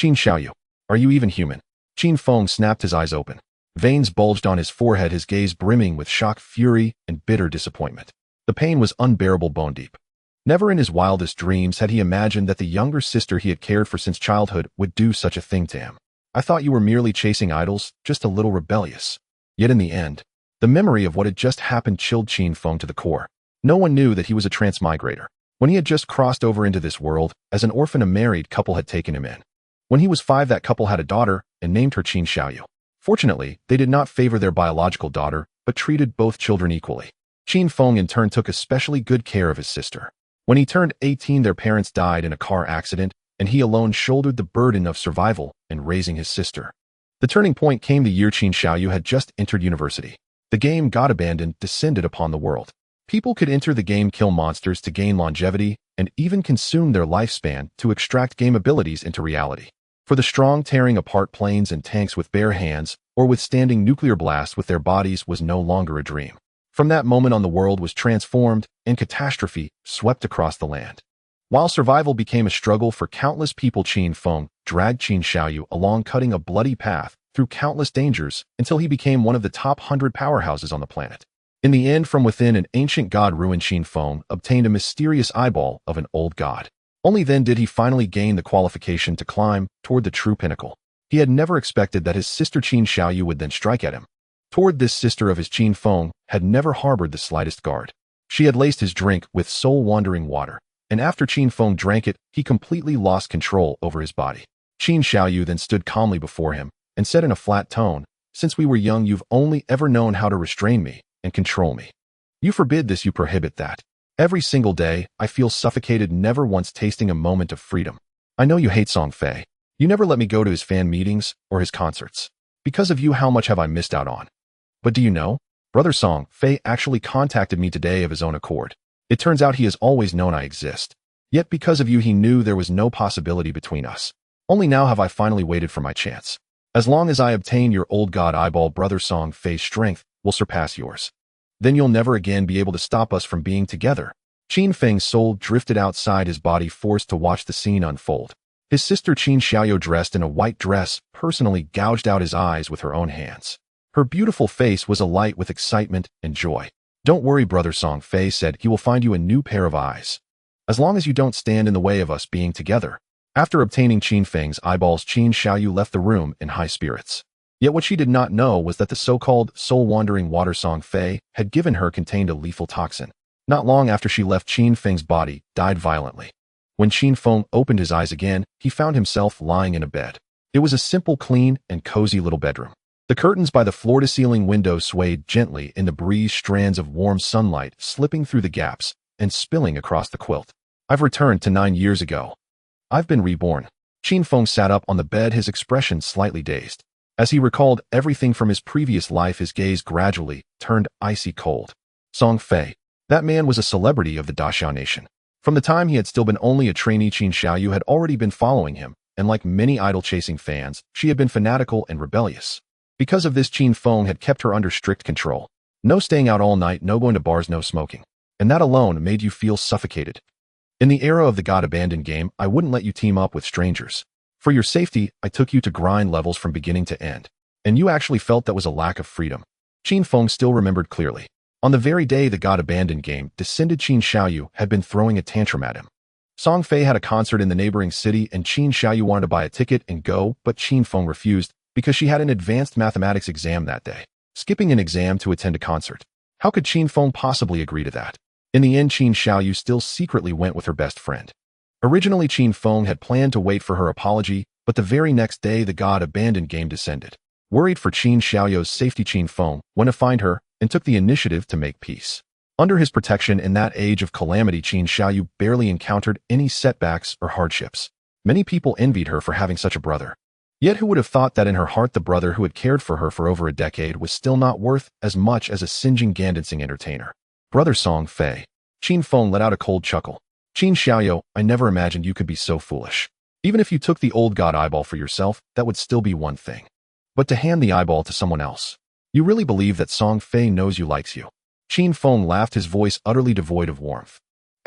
Qin Xiaoyou, are you even human? Qin Feng snapped his eyes open. Veins bulged on his forehead, his gaze brimming with shock, fury, and bitter disappointment. The pain was unbearable, bone deep. Never in his wildest dreams had he imagined that the younger sister he had cared for since childhood would do such a thing to him. I thought you were merely chasing idols, just a little rebellious. Yet in the end, the memory of what had just happened chilled Qin Feng to the core. No one knew that he was a transmigrator. When he had just crossed over into this world, as an orphan, a married couple had taken him in. When he was 5, that couple had a daughter and named her Qin Xiaoyou. Fortunately, they did not favor their biological daughter, but treated both children equally. Qin Feng in turn took especially good care of his sister. When he turned 18, their parents died in a car accident, and he alone shouldered the burden of survival and raising his sister. The turning point came the year Qin Xiaoyou had just entered university. The game God Abandoned descended upon the world. People could enter the game, kill monsters to gain longevity, and even consume their lifespan to extract game abilities into reality. For the strong, tearing apart planes and tanks with bare hands, or withstanding nuclear blasts with their bodies was no longer a dream. From that moment on, the world was transformed, and catastrophe swept across the land. While survival became a struggle for countless people, Qin Feng dragged Qin Xiaoyou along, cutting a bloody path through countless dangers until he became one of the top 100 powerhouses on the planet. In the end, from within an ancient god ruin, Qin Feng obtained a mysterious eyeball of an old god. Only then did he finally gain the qualification to climb toward the true pinnacle. He had never expected that his sister Qin Xiaoyou would then strike at him. Toward this sister of his, Qin Feng had never harbored the slightest guard. She had laced his drink with soul-wandering water, and after Qin Feng drank it, he completely lost control over his body. Qin Xiaoyou then stood calmly before him and said in a flat tone, "Since we were young, you've only ever known how to restrain me and control me. You forbid this, you prohibit that. Every single day, I feel suffocated, never once tasting a moment of freedom. I know you hate Song Fei. You never let me go to his fan meetings or his concerts. Because of you, how much have I missed out on? But do you know? Brother Song Fei actually contacted me today of his own accord. It turns out he has always known I exist. Yet because of you, he knew there was no possibility between us. Only now have I finally waited for my chance. As long as I obtain your old god eyeball, Brother Song Fei's strength will surpass yours. Then you'll never again be able to stop us from being together." Qin Feng's soul drifted outside his body, forced to watch the scene unfold. His sister Qin Xiaoyou, dressed in a white dress, personally gouged out his eyes with her own hands. Her beautiful face was alight with excitement and joy. "Don't worry, Brother Song Fei said, he will find you a new pair of eyes. As long as you don't stand in the way of us being together." After obtaining Qin Feng's eyeballs, Qin Xiaoyou left the room in high spirits. Yet what she did not know was that the so-called soul-wandering water Song Fei had given her contained a lethal toxin. Not long after she left, Qin Feng's body died violently. When Qin Feng opened his eyes again, he found himself lying in a bed. It was a simple, clean, and cozy little bedroom. The curtains by the floor-to-ceiling window swayed gently in the breeze, strands of warm sunlight slipping through the gaps and spilling across the quilt. "I've returned to 9 years ago. I've been reborn." Qin Feng sat up on the bed, his expression slightly dazed. As he recalled everything from his previous life, his gaze gradually turned icy cold. Song Fei. That man was a celebrity of the Daxiao nation. From the time he had still been only a trainee, Qin Xiaoyou had already been following him, and like many idol-chasing fans, she had been fanatical and rebellious. Because of this, Qin Feng had kept her under strict control. No staying out all night, no going to bars, no smoking. And that alone made you feel suffocated. "In the era of the God Abandoned game, I wouldn't let you team up with strangers. For your safety, I took you to grind levels from beginning to end. And you actually felt that was a lack of freedom." Qin Feng still remembered clearly. On the very day the God Abandoned game descended, Qin Xiaoyou had been throwing a tantrum at him. Song Fei had a concert in the neighboring city, and Qin Xiaoyou wanted to buy a ticket and go, but Qin Feng refused because she had an advanced mathematics exam that day. Skipping an exam to attend a concert. How could Qin Feng possibly agree to that? In the end, Qin Xiaoyou still secretly went with her best friend. Originally, Qin Feng had planned to wait for her apology, but the very next day the God Abandoned game descended. Worried for Qin Xiaoyou's safety, Qin Feng went to find her and took the initiative to make peace. Under his protection in that age of calamity, Qin Xiaoyou barely encountered any setbacks or hardships. Many people envied her for having such a brother. Yet who would have thought that in her heart the brother who had cared for her for over a decade was still not worth as much as a singeing dancing entertainer? Brother Song Fei. Qin Feng let out a cold chuckle. "Qin Xiaoyou, I never imagined you could be so foolish. Even if you took the old god eyeball for yourself, that would still be one thing. But to hand the eyeball to someone else. You really believe that Song Fei knows you, likes you?" Qin Feng laughed, his voice utterly devoid of warmth.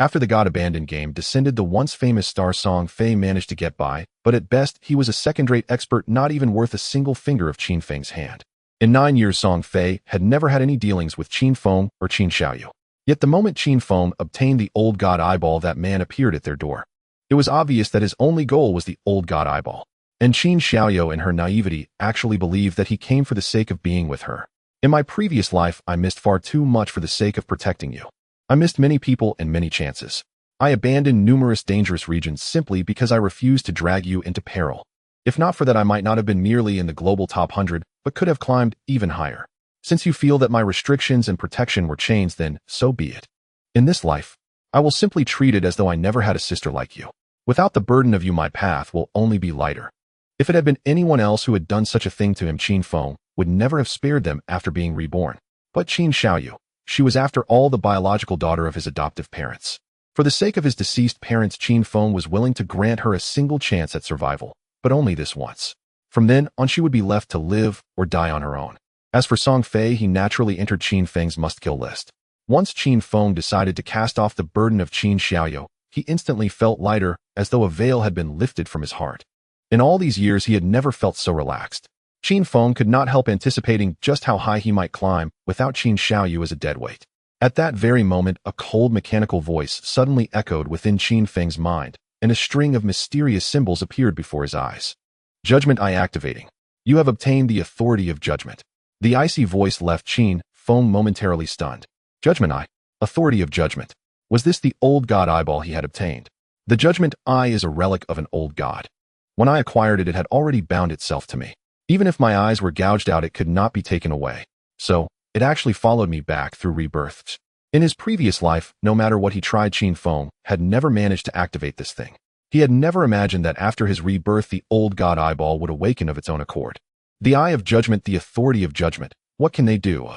After the God Abandoned game descended, the once famous star Song Fei managed to get by, but at best he was a second-rate expert not even worth a single finger of Qin Feng's hand. In 9 years, Song Fei had never had any dealings with Qin Feng or Qin Xiaoyou. Yet the moment Qin Feng obtained the old god eyeball, that man appeared at their door. It was obvious that his only goal was the old god eyeball. And Qin Xiaoyou, in her naivety, actually believed that he came for the sake of being with her. In my previous life, I missed far too much for the sake of protecting you. I missed many people and many chances. I abandoned numerous dangerous regions simply because I refused to drag you into peril. If not for that, I might not have been merely in the global top 100, but could have climbed even higher. Since you feel that my restrictions and protection were chains, then so be it. In this life, I will simply treat it as though I never had a sister like you. Without the burden of you, my path will only be lighter. If it had been anyone else who had done such a thing to him, Qin Feng would never have spared them after being reborn. But Qin Xiaoyou, she was after all the biological daughter of his adoptive parents. For the sake of his deceased parents, Qin Feng was willing to grant her a single chance at survival, but only this once. From then on, she would be left to live or die on her own. As for Song Fei, he naturally entered Qin Feng's must-kill list. Once Qin Feng decided to cast off the burden of Qin Xiaoyou, he instantly felt lighter, as though a veil had been lifted from his heart. In all these years, he had never felt so relaxed. Qin Feng could not help anticipating just how high he might climb without Qin Xiaoyou as a deadweight. At that very moment, a cold mechanical voice suddenly echoed within Qin Feng's mind, and a string of mysterious symbols appeared before his eyes. Judgment Eye activating. You have obtained the authority of judgment. The icy voice left Qin Feng momentarily stunned. Judgment Eye. Authority of judgment. Was this the old god eyeball he had obtained? The Judgment Eye is a relic of an old god. When I acquired it, it had already bound itself to me. Even if my eyes were gouged out, it could not be taken away. So, it actually followed me back through rebirths. In his previous life, no matter what he tried, Qin Feng had never managed to activate this thing. He had never imagined that after his rebirth, the old god eyeball would awaken of its own accord. The Eye of Judgment, the authority of judgment. What can they do?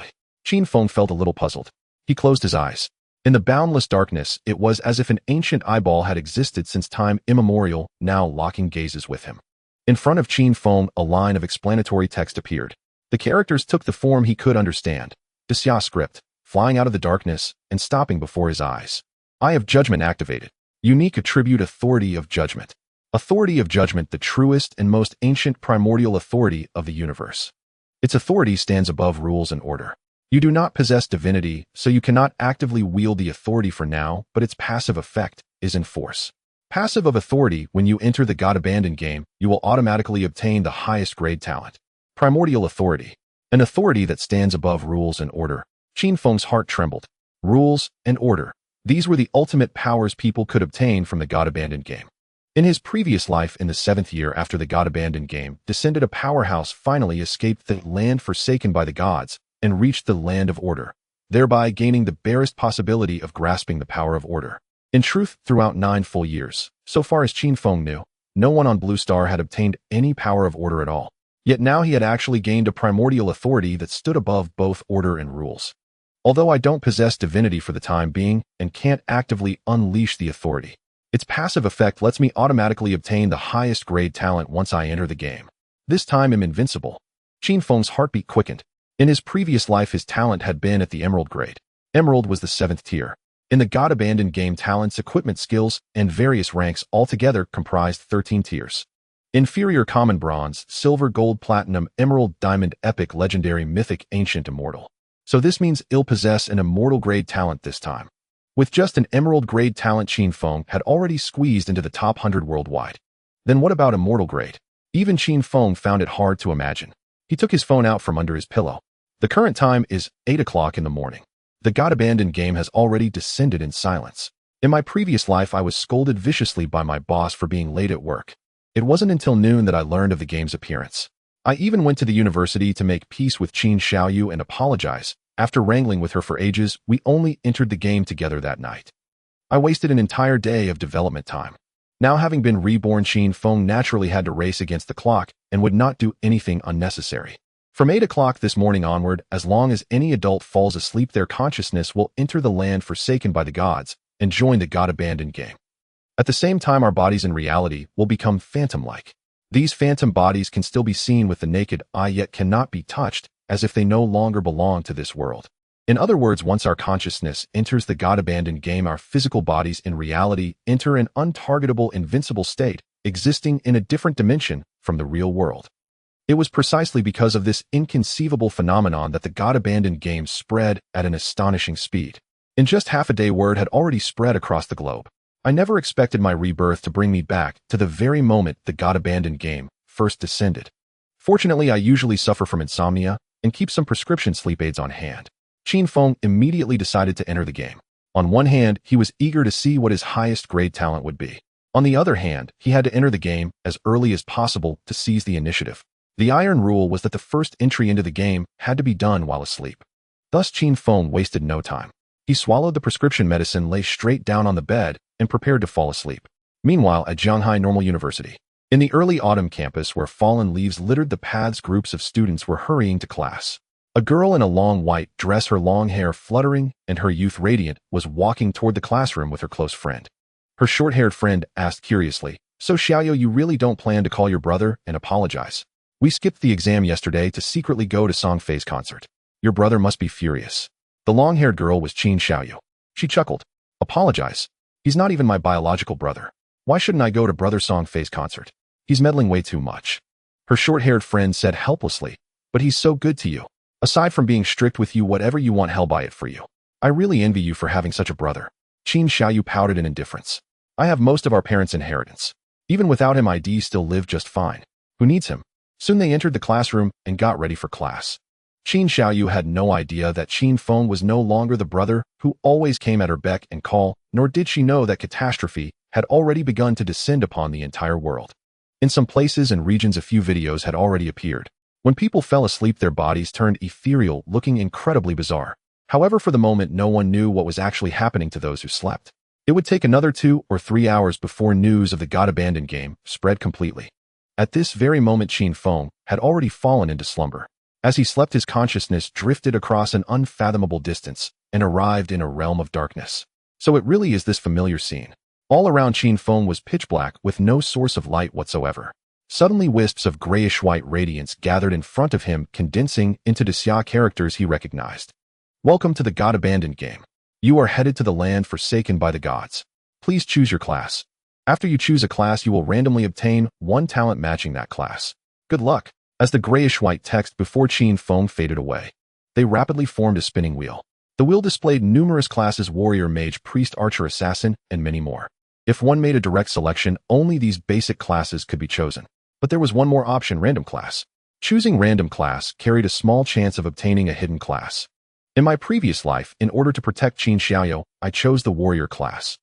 Qin Feng felt a little puzzled. He closed his eyes. In the boundless darkness, it was as if an ancient eyeball had existed since time immemorial, now locking gazes with him. In front of Qin Feng, a line of explanatory text appeared. The characters took the form he could understand. Xia script, flying out of the darkness and stopping before his eyes. Eye of Judgment activated. Unique attribute, authority of judgment. Authority of judgment, the truest and most ancient primordial authority of the universe. Its authority stands above rules and order. You do not possess divinity, so you cannot actively wield the authority for now, but its passive effect is in force. Passive of authority. When you enter the God Abandoned game, you will automatically obtain the highest grade talent. Primordial authority. An authority that stands above rules and order. Qin Feng's heart trembled. Rules and order. These were the ultimate powers people could obtain from the God Abandoned game. In his previous life, in the 7th year after the God Abandoned game, descended a powerhouse finally escaped the land forsaken by the gods and reached the land of order, thereby gaining the barest possibility of grasping the power of order. In truth, throughout 9 full years, so far as Qin Feng knew, no one on Blue Star had obtained any power of order at all. Yet now he had actually gained a primordial authority that stood above both order and rules. Although I don't possess divinity for the time being and can't actively unleash the authority, its passive effect lets me automatically obtain the highest grade talent once I enter the game. This time I'm invincible. Qin Feng's heartbeat quickened. In his previous life, his talent had been at the Emerald grade. Emerald was the 7th tier. In the God Abandoned game, talents, equipment, skills, and various ranks altogether comprised 13 tiers. Inferior, common, bronze, silver, gold, platinum, emerald, diamond, epic, legendary, mythic, ancient, immortal. So this means I'll possess an immortal grade talent this time. With just an emerald grade talent, Qin Feng had already squeezed into the top 100 worldwide. Then what about immortal grade? Even Qin Feng found it hard to imagine. He took his phone out from under his pillow. The current time is 8 o'clock in the morning. The God Abandoned game has already descended in silence. In my previous life, I was scolded viciously by my boss for being late at work. It wasn't until noon that I learned of the game's appearance. I even went to the university to make peace with Qin Xiaoyou and apologize. After wrangling with her for ages, we only entered the game together that night. I wasted an entire day of development time. Now, having been reborn, Qin Feng naturally had to race against the clock and would not do anything unnecessary. From 8 o'clock this morning onward, as long as any adult falls asleep, their consciousness will enter the land forsaken by the gods and join the God Abandoned game. At the same time, our bodies in reality will become phantom-like. These phantom bodies can still be seen with the naked eye, yet cannot be touched, as if they no longer belong to this world. In other words, once our consciousness enters the God-abandoned game, our physical bodies in reality enter an untargetable, invincible state, existing in a different dimension from the real world. It was precisely because of this inconceivable phenomenon that the God-abandoned game spread at an astonishing speed. In just half a day, word had already spread across the globe. I never expected my rebirth to bring me back to the very moment the God-abandoned game first descended. Fortunately, I usually suffer from insomnia and keep some prescription sleep aids on hand. Qin Feng immediately decided to enter the game. On one hand, he was eager to see what his highest grade talent would be. On the other hand, he had to enter the game as early as possible to seize the initiative. The iron rule was that the first entry into the game had to be done while asleep. Thus, Qin Feng wasted no time. He swallowed the prescription medicine, lay straight down on the bed, and prepared to fall asleep. Meanwhile, at Shanghai Normal University, in the early autumn campus where fallen leaves littered the paths, groups of students were hurrying to class. A girl in a long white dress, her long hair fluttering and her youth radiant, was walking toward the classroom with her close friend. Her short-haired friend asked curiously, "So Xiaoyou, you really don't plan to call your brother and apologize? We skipped the exam yesterday to secretly go to Song Fei's concert. Your brother must be furious." The long-haired girl was Qin Xiaoyou. She chuckled. "Apologize? He's not even my biological brother. Why shouldn't I go to Brother Song Fei's concert? He's meddling way too much." Her short-haired friend said helplessly, "But he's so good to you. Aside from being strict with you, whatever you want, he'll buy it for you. I really envy you for having such a brother." Qin Xiaoyou pouted in indifference. "I have most of our parents' inheritance. Even without him, I'd still live just fine. Who needs him?" Soon they entered the classroom and got ready for class. Qin Xiaoyou had no idea that Qin Feng was no longer the brother who always came at her beck and call, nor did she know that catastrophe had already begun to descend upon the entire world. In some places and regions, a few videos had already appeared. When people fell asleep, their bodies turned ethereal, looking incredibly bizarre. However, for the moment, no one knew what was actually happening to those who slept. It would take another 2 or 3 hours before news of the God-abandoned game spread completely. At this very moment, Qin Feng had already fallen into slumber. As he slept, his consciousness drifted across an unfathomable distance and arrived in a realm of darkness. So it really is this familiar scene. All around Qin Feng was pitch black with no source of light whatsoever. Suddenly, wisps of grayish-white radiance gathered in front of him, condensing into the Xia characters he recognized. "Welcome to the God-abandoned game. You are headed to the land forsaken by the gods. Please choose your class. After you choose a class, you will randomly obtain one talent matching that class. Good luck." As the grayish-white text before Qin Feng faded away, they rapidly formed a spinning wheel. The wheel displayed numerous classes: warrior, mage, priest, archer, assassin, and many more. If one made a direct selection, only these basic classes could be chosen. But there was one more option: random class. Choosing random class carried a small chance of obtaining a hidden class. In my previous life, in order to protect Qin Xiaoyou, I chose the warrior class.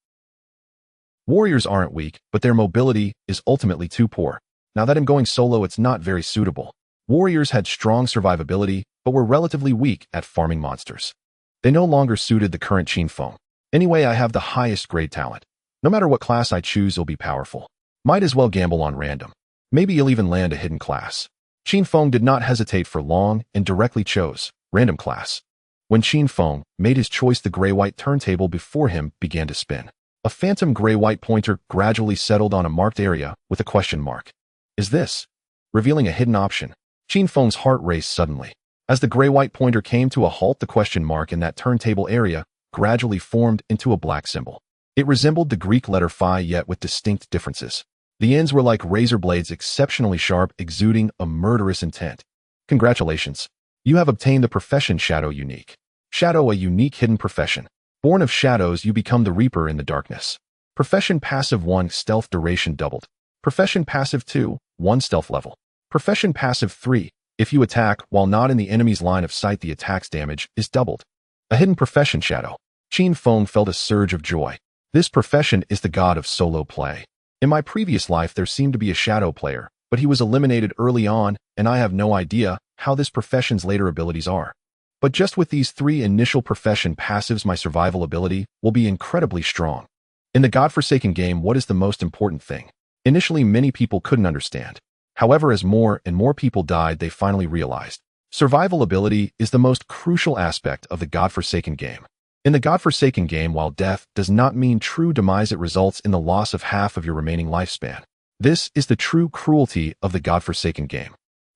Warriors aren't weak, but their mobility is ultimately too poor. Now that I'm going solo, it's not very suitable. Warriors had strong survivability, but were relatively weak at farming monsters. They no longer suited the current Qin Feng. Anyway, I have the highest grade talent. No matter what class I choose, it'll be powerful. Might as well gamble on random. Maybe you'll even land a hidden class. Qin Feng did not hesitate for long and directly chose random class. When Qin Feng made his choice, the gray-white turntable before him began to spin. A phantom gray-white pointer gradually settled on a marked area with a question mark. "Is this?" revealing a hidden option. Qin Feng's heart raced suddenly. As the gray-white pointer came to a halt, the question mark in that turntable area gradually formed into a black symbol. It resembled the Greek letter phi, yet with distinct differences. The ends were like razor blades, exceptionally sharp, exuding a murderous intent. "Congratulations. You have obtained the profession Shadow Unique. Shadow, a unique hidden profession. Born of shadows, you become the Reaper in the darkness. Profession passive 1, stealth duration doubled. Profession passive 2, 1 stealth level. Profession passive 3, if you attack while not in the enemy's line of sight, the attack's damage is doubled. A hidden profession Shadow." Qin Feng felt a surge of joy. This profession is the god of solo play. In my previous life, there seemed to be a shadow player, but he was eliminated early on, and I have no idea how this profession's later abilities are. But just with these 3 initial profession passives, my survival ability will be incredibly strong. In the godforsaken game, what is the most important thing? Initially, many people couldn't understand. However, as more and more people died, they finally realized survival ability is the most crucial aspect of the godforsaken game. In the godforsaken game, while death does not mean true demise, it results in the loss of half of your remaining lifespan. This is the true cruelty of the godforsaken game.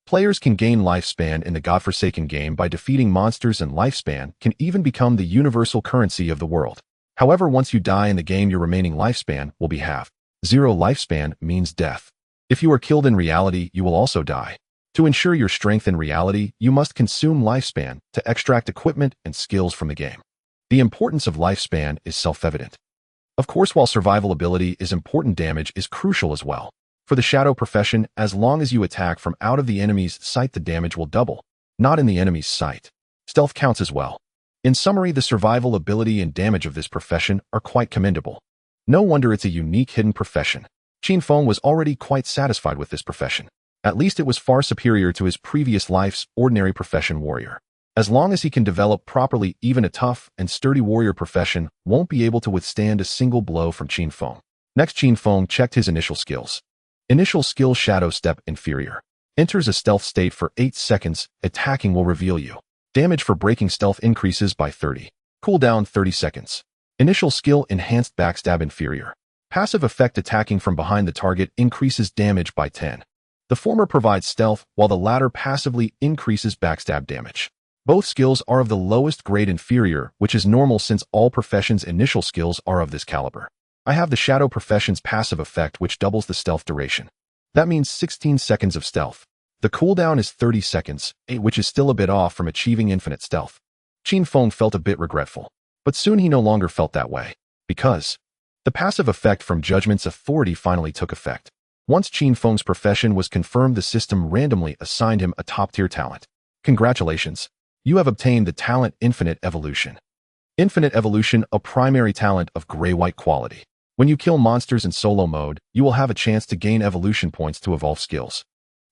Players can gain lifespan in the godforsaken game by defeating monsters, and lifespan can even become the universal currency of the world. However, once you die in the game, your remaining lifespan will be halved. 0 lifespan means death. If you are killed in reality, you will also die. To ensure your strength in reality, you must consume lifespan to extract equipment and skills from the game. The importance of lifespan is self-evident. Of course, while survival ability is important, damage is crucial as well. For the shadow profession, as long as you attack from out of the enemy's sight, the damage will double, not in the enemy's sight. Stealth counts as well. In summary, the survival ability and damage of this profession are quite commendable. No wonder it's a unique hidden profession. Qin Feng was already quite satisfied with this profession. At least it was far superior to his previous life's ordinary profession, warrior. As long as he can develop properly, even a tough and sturdy warrior profession won't be able to withstand a single blow from Qin Feng. Next, Qin Feng checked his initial skills. Initial skill: Shadow Step Inferior. Enters a stealth state for 8 seconds. Attacking will reveal you. Damage for breaking stealth increases by 30. Cooldown 30 seconds. Initial skill: Enhanced Backstab Inferior. Passive effect: attacking from behind the target increases damage by 10. The former provides stealth, while the latter passively increases backstab damage. Both skills are of the lowest grade, inferior, which is normal since all professions' initial skills are of this caliber. I have the shadow profession's passive effect, which doubles the stealth duration. That means 16 seconds of stealth. The cooldown is 30 seconds, which is still a bit off from achieving infinite stealth. Qin Feng felt a bit regretful, but soon he no longer felt that way, because the passive effect from Judgment's authority finally took effect. Once Qin Feng's profession was confirmed, the system randomly assigned him a top-tier talent. Congratulations! You have obtained the talent Infinite Evolution. Infinite Evolution, a primary talent of gray-white quality. When you kill monsters in solo mode, you will have a chance to gain evolution points to evolve skills.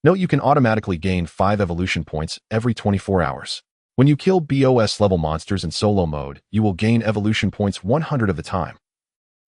Note, you can automatically gain 5 evolution points every 24 hours. When you kill BOS level monsters in solo mode, you will gain evolution points 100 of the time.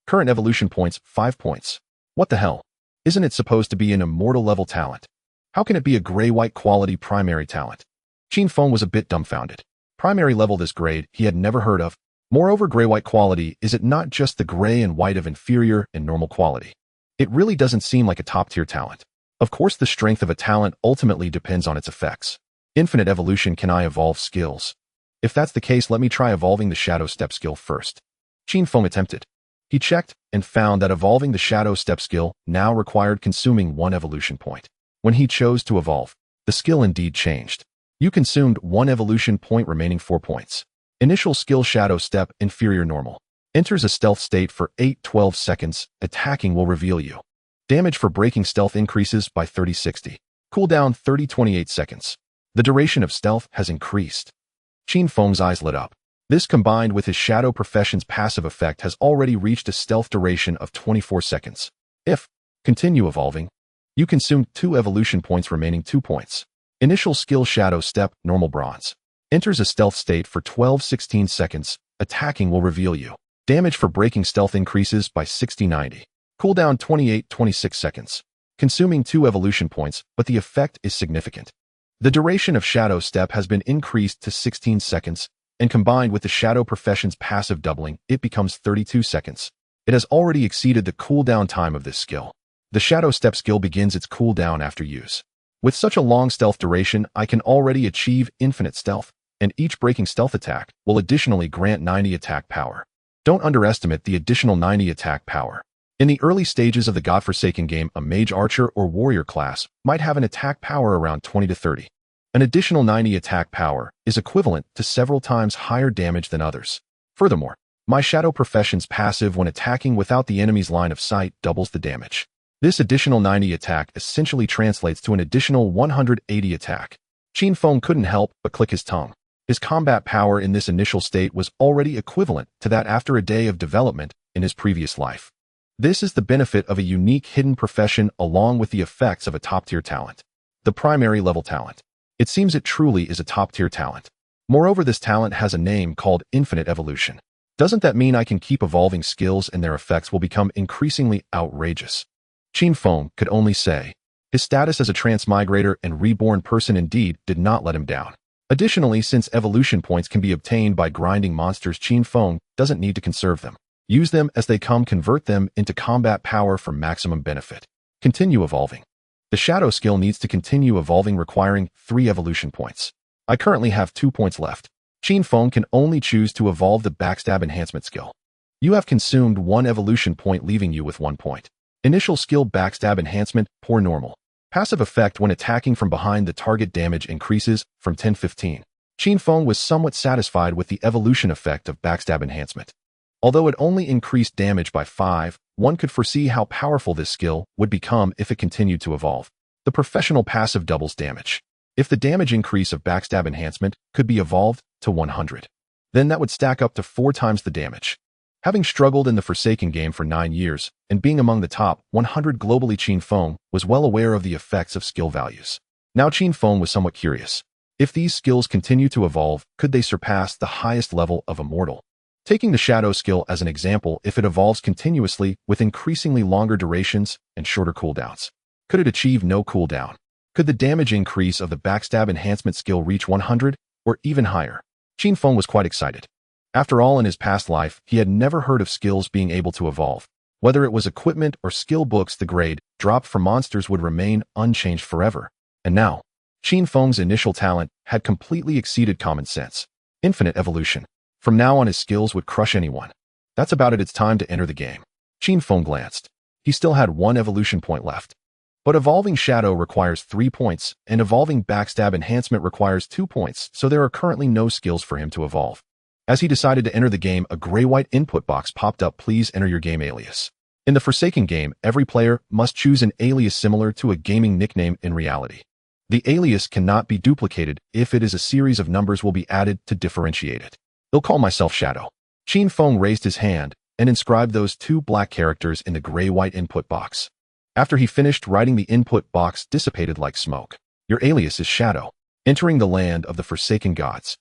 Current evolution points, 5 points. What the hell? Isn't it supposed to be an immortal level talent? How can it be a gray-white quality primary talent? Qin Feng was a bit dumbfounded. Primary level this grade he had never heard of. Moreover, gray-white quality, is it not just the gray and white of inferior and normal quality? It really doesn't seem like a top-tier talent. Of course, the strength of a talent ultimately depends on its effects. Infinite Evolution: can I evolve skills? If that's the case, let me try evolving the Shadow Step skill first. Qin Feng attempted. He checked and found that evolving the Shadow Step skill now required consuming 1 evolution point. When he chose to evolve, the skill indeed changed. You consumed 1 evolution point, remaining 4 points. Initial skill: Shadow Step Inferior Normal. Enters a stealth state for 8-12 seconds. Attacking will reveal you. Damage for breaking stealth increases by 30-60. Cooldown 30-28 seconds. The duration of stealth has increased. Qin Feng's eyes lit up. This, combined with his shadow profession's passive effect, has already reached a stealth duration of 24 seconds. If continue evolving, you consume 2 evolution points, remaining 2 points. Initial skill: Shadow Step Normal Bronze. Enters a stealth state for 12-16 seconds. Attacking will reveal you. Damage for breaking stealth increases by 60-90. Cooldown 28-26 seconds. Consuming 2 evolution points, but the effect is significant. The duration of Shadow Step has been increased to 16 seconds, and combined with the shadow profession's passive doubling, it becomes 32 seconds. It has already exceeded the cooldown time of this skill. The Shadow Step skill begins its cooldown after use. With such a long stealth duration, I can already achieve infinite stealth, and each breaking stealth attack will additionally grant 90 attack power. Don't underestimate the additional 90 attack power. In the early stages of the godforsaken game, a mage, archer, or warrior class might have an attack power around 20 to 30. An additional 90 attack power is equivalent to several times higher damage than others. Furthermore, my shadow profession's passive when attacking without the enemy's line of sight doubles the damage. This additional 90 attack essentially translates to an additional 180 attack. Qin Feng couldn't help but click his tongue. His combat power in this initial state was already equivalent to that after a day of development in his previous life. This is the benefit of a unique hidden profession along with the effects of a top-tier talent. The primary level talent. It seems it truly is a top-tier talent. Moreover, this talent has a name called Infinite Evolution. Doesn't that mean I can keep evolving skills and their effects will become increasingly outrageous? Qin Feng could only say. His status as a transmigrator and reborn person indeed did not let him down. Additionally, since evolution points can be obtained by grinding monsters, Qin Feng doesn't need to conserve them. Use them as they come, convert them into combat power for maximum benefit. Continue evolving. The Shadow skill needs to continue evolving, requiring 3 evolution points. I currently have 2 points left. Qin Feng can only choose to evolve the Backstab Enhancement skill. You have consumed 1 evolution point, leaving you with 1 point. Initial skill Backstab Enhancement, Poor Normal. Passive effect when attacking from behind, the target damage increases from 10-15. Qin Feng was somewhat satisfied with the evolution effect of Backstab Enhancement. Although it only increased damage by 5, one could foresee how powerful this skill would become if it continued to evolve. The Professional passive doubles damage. If the damage increase of Backstab Enhancement could be evolved to 100, then that would stack up to 4 times the damage. Having struggled in the Forsaken game for 9 years, and being among the top 100 globally, Qin Feng was well aware of the effects of skill values. Now Qin Feng was somewhat curious. If these skills continue to evolve, could they surpass the highest level of Immortal? Taking the Shadow skill as an example, if it evolves continuously with increasingly longer durations and shorter cooldowns, could it achieve no cooldown? Could the damage increase of the Backstab Enhancement skill reach 100 or even higher? Qin Feng was quite excited. After all, in his past life, he had never heard of skills being able to evolve. Whether it was equipment or skill books, the grade dropped for monsters would remain unchanged forever. And now, Qin Feng's initial talent had completely exceeded common sense. Infinite evolution. From now on, his skills would crush anyone. That's about it. It's time to enter the game. Qin Feng glanced. He still had 1 evolution point left. But evolving Shadow requires 3 points, and evolving Backstab Enhancement requires 2 points, so there are currently no skills for him to evolve. As he decided to enter the game, a gray-white input box popped up. Please enter your game alias. In the Forsaken game, every player must choose an alias similar to a gaming nickname in reality. The alias cannot be duplicated. If it is a series of numbers will be added to differentiate it. I'll call myself Shadow. Qin Feng raised his hand and inscribed those 2 black characters in the gray-white input box. After he finished writing, the input box dissipated like smoke. Your alias is Shadow. Entering the land of the Forsaken gods.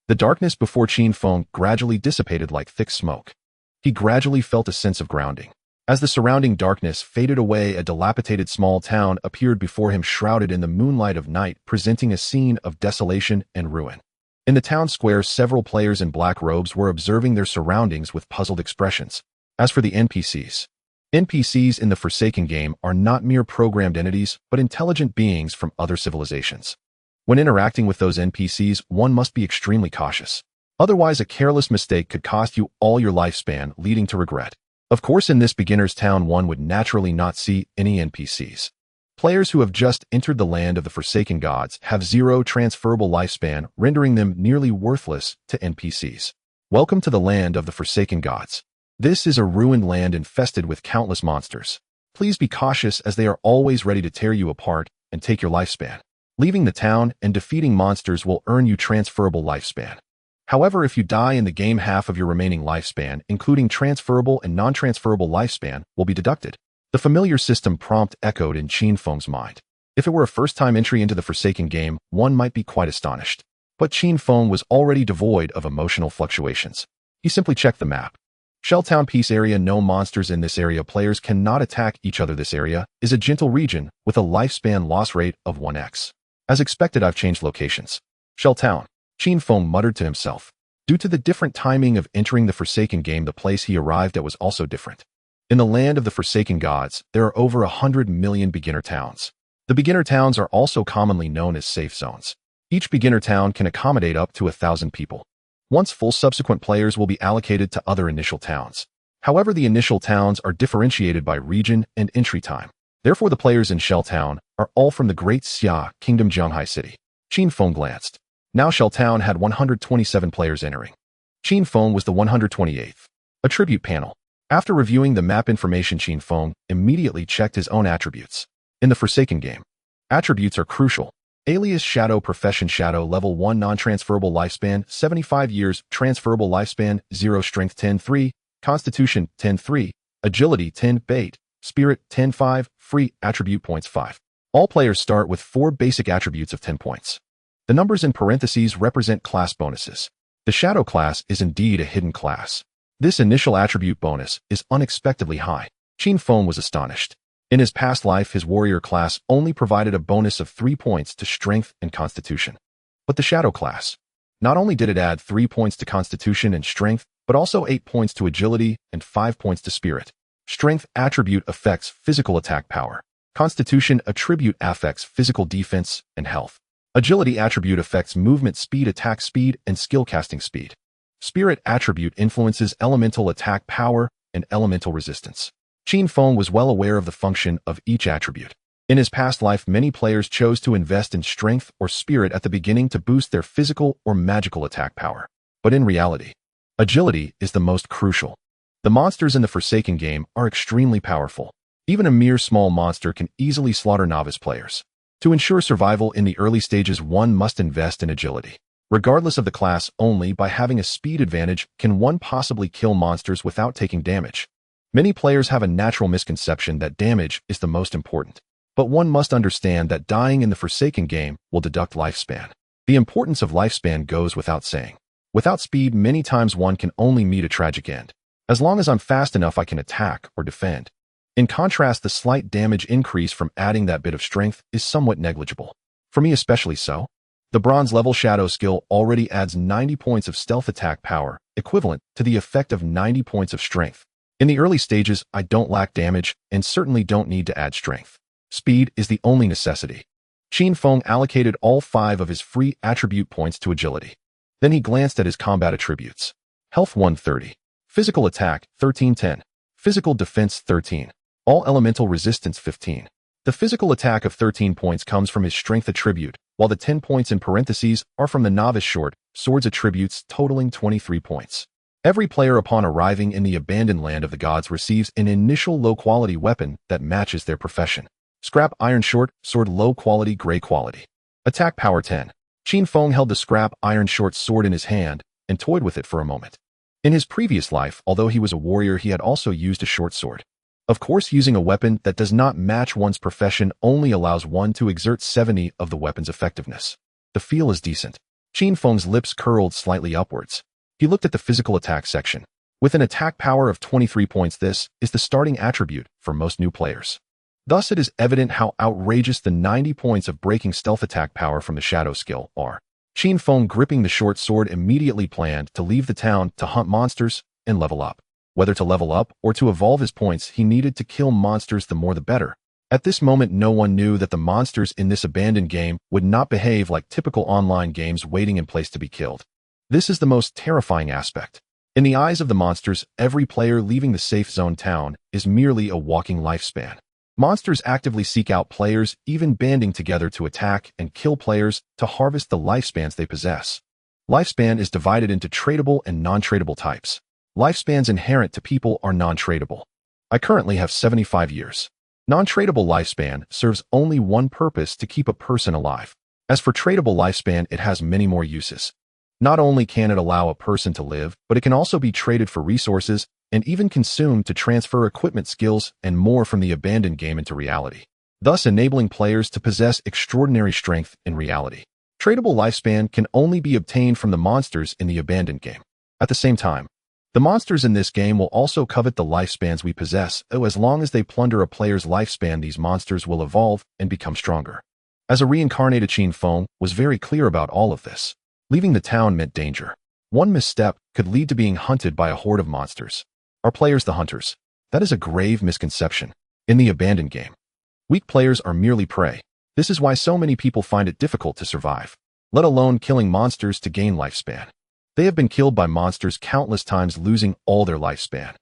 The darkness before Qin Feng gradually dissipated like thick smoke. He gradually felt a sense of grounding. As the surrounding darkness faded away, a dilapidated small town appeared before him, shrouded in the moonlight of night, presenting a scene of desolation and ruin. In the town square, several players in black robes were observing their surroundings with puzzled expressions. As for the NPCs in the Forsaken game are not mere programmed entities, but intelligent beings from other civilizations. When interacting with those NPCs, one must be extremely cautious. Otherwise, a careless mistake could cost you all your lifespan, leading to regret. Of course, in this beginner's town, one would naturally not see any NPCs. Players who have just entered the land of the Forsaken gods have 0 transferable lifespan, rendering them nearly worthless to NPCs. Welcome to the land of the Forsaken gods. This is a ruined land infested with countless monsters. Please be cautious, as they are always ready to tear you apart and take your lifespan. Leaving the town and defeating monsters will earn you transferable lifespan. However, if you die in the game, half of your remaining lifespan, including transferable and non-transferable lifespan, will be deducted. The familiar system prompt echoed in Qin Feng's mind. If it were a first-time entry into the Forsaken game, one might be quite astonished. But Qin Feng was already devoid of emotional fluctuations. He simply checked the map. Shelltown Peace Area. No monsters in this area. Players cannot attack each other. This area is a gentle region with a lifespan loss rate of 1x. As expected, I've changed locations. Shelltown. Qin Feng muttered to himself. Due to the different timing of entering the Forsaken game, the place he arrived at was also different. In the land of the Forsaken gods, there are over 100 million beginner towns. The beginner towns are also commonly known as safe zones. Each beginner town can accommodate up to 1,000 people. Once full, subsequent players will be allocated to other initial towns. However, the initial towns are differentiated by region and entry time. Therefore, the players in Shelltown are all from the Great Xia Kingdom, Zhonghai City. Qin Feng glanced. Now Shelltown had 127 players entering. Qin Feng was the 128th. Attribute panel. After reviewing the map information, Qin Feng immediately checked his own attributes. In the Forsaken game, attributes are crucial. Alias Shadow. Profession Shadow. Level 1. Non-transferable lifespan 75 years. Transferable lifespan 0. Strength 10-3. Constitution 10-3. Agility 10. Bait. Spirit 10-5. Free attribute points 5. All players start with 4 basic attributes of 10 points. The numbers in parentheses represent class bonuses. The Shadow class is indeed a hidden class. This initial attribute bonus is unexpectedly high. Qin Feng was astonished. In his past life, his warrior class only provided a bonus of 3 points to strength and constitution. But the Shadow class, not only did it add 3 points to constitution and strength, but also 8 points to agility and 5 points to spirit. Strength attribute affects physical attack power. Constitution attribute affects physical defense and health. Agility attribute affects movement speed, attack speed, and skill casting speed. Spirit attribute influences elemental attack power and elemental resistance. Qin Feng was well aware of the function of each attribute. In his past life, many players chose to invest in strength or spirit at the beginning to boost their physical or magical attack power. But in reality, agility is the most crucial. The monsters in the Forsaken game are extremely powerful. Even a mere small monster can easily slaughter novice players. To ensure survival in the early stages, one must invest in agility. Regardless of the class, only by having a speed advantage can one possibly kill monsters without taking damage. Many players have a natural misconception that damage is the most important. But one must understand that dying in the Forsaken game will deduct lifespan. The importance of lifespan goes without saying. Without speed, many times one can only meet a tragic end. As long as I'm fast enough, I can attack or defend. In contrast, the slight damage increase from adding that bit of strength is somewhat negligible. For me especially so. The bronze level shadow skill already adds 90 points of stealth attack power, equivalent to the effect of 90 points of strength. In the early stages, I don't lack damage and certainly don't need to add strength. Speed is the only necessity. Qin Feng allocated all 5 of his free attribute points to agility. Then he glanced at his combat attributes. Health 130. Physical attack 1310. Physical defense 13. All elemental resistance 15. The physical attack of 13 points comes from his strength attribute, while the 10 points in parentheses are from the novice short swords attributes, totaling 23 points. Every player upon arriving in the abandoned land of the gods receives an initial low-quality weapon that matches their profession. Scrap iron short sword, low quality, gray quality. Attack power 10. Qin Feng held the scrap iron short sword in his hand and toyed with it for a moment. In his previous life, although he was a warrior, he had also used a short sword. Of course, using a weapon that does not match one's profession only allows one to exert 70 of the weapon's effectiveness. The feel is decent. Qin Feng's lips curled slightly upwards. He looked at the physical attack section. With an attack power of 23 points, this is the starting attribute for most new players. Thus, it is evident how outrageous the 90 points of breaking stealth attack power from the shadow skill are. Qin Feng, gripping the short sword, immediately planned to leave the town to hunt monsters and level up. Whether to level up or to evolve his points, he needed to kill monsters, the more the better. At this moment, no one knew that the monsters in this abandoned game would not behave like typical online games waiting in place to be killed. This is the most terrifying aspect. In the eyes of the monsters, every player leaving the safe zone town is merely a walking lifespan. Monsters actively seek out players, even banding together to attack and kill players to harvest the lifespans they possess. Lifespan is divided into tradable and non-tradable types. Lifespans inherent to people are non-tradable. I currently have 75 years. Non-tradable lifespan serves only one purpose: to keep a person alive. As for tradable lifespan, it has many more uses. Not only can it allow a person to live, but it can also be traded for resources and even consumed to transfer equipment, skills, and more from the abandoned game into reality, thus enabling players to possess extraordinary strength in reality. Tradable lifespan can only be obtained from the monsters in the abandoned game. At the same time, the monsters in this game will also covet the lifespans we possess, as long as they plunder a player's lifespan, these monsters will evolve and become stronger. As a reincarnated, Qin Feng was very clear about all of this. Leaving the town meant danger. One misstep could lead to being hunted by a horde of monsters. Are players the hunters? That is a grave misconception. In the abandoned game, weak players are merely prey. This is why so many people find it difficult to survive, let alone killing monsters to gain lifespan. They have been killed by monsters countless times, losing all their lifespan.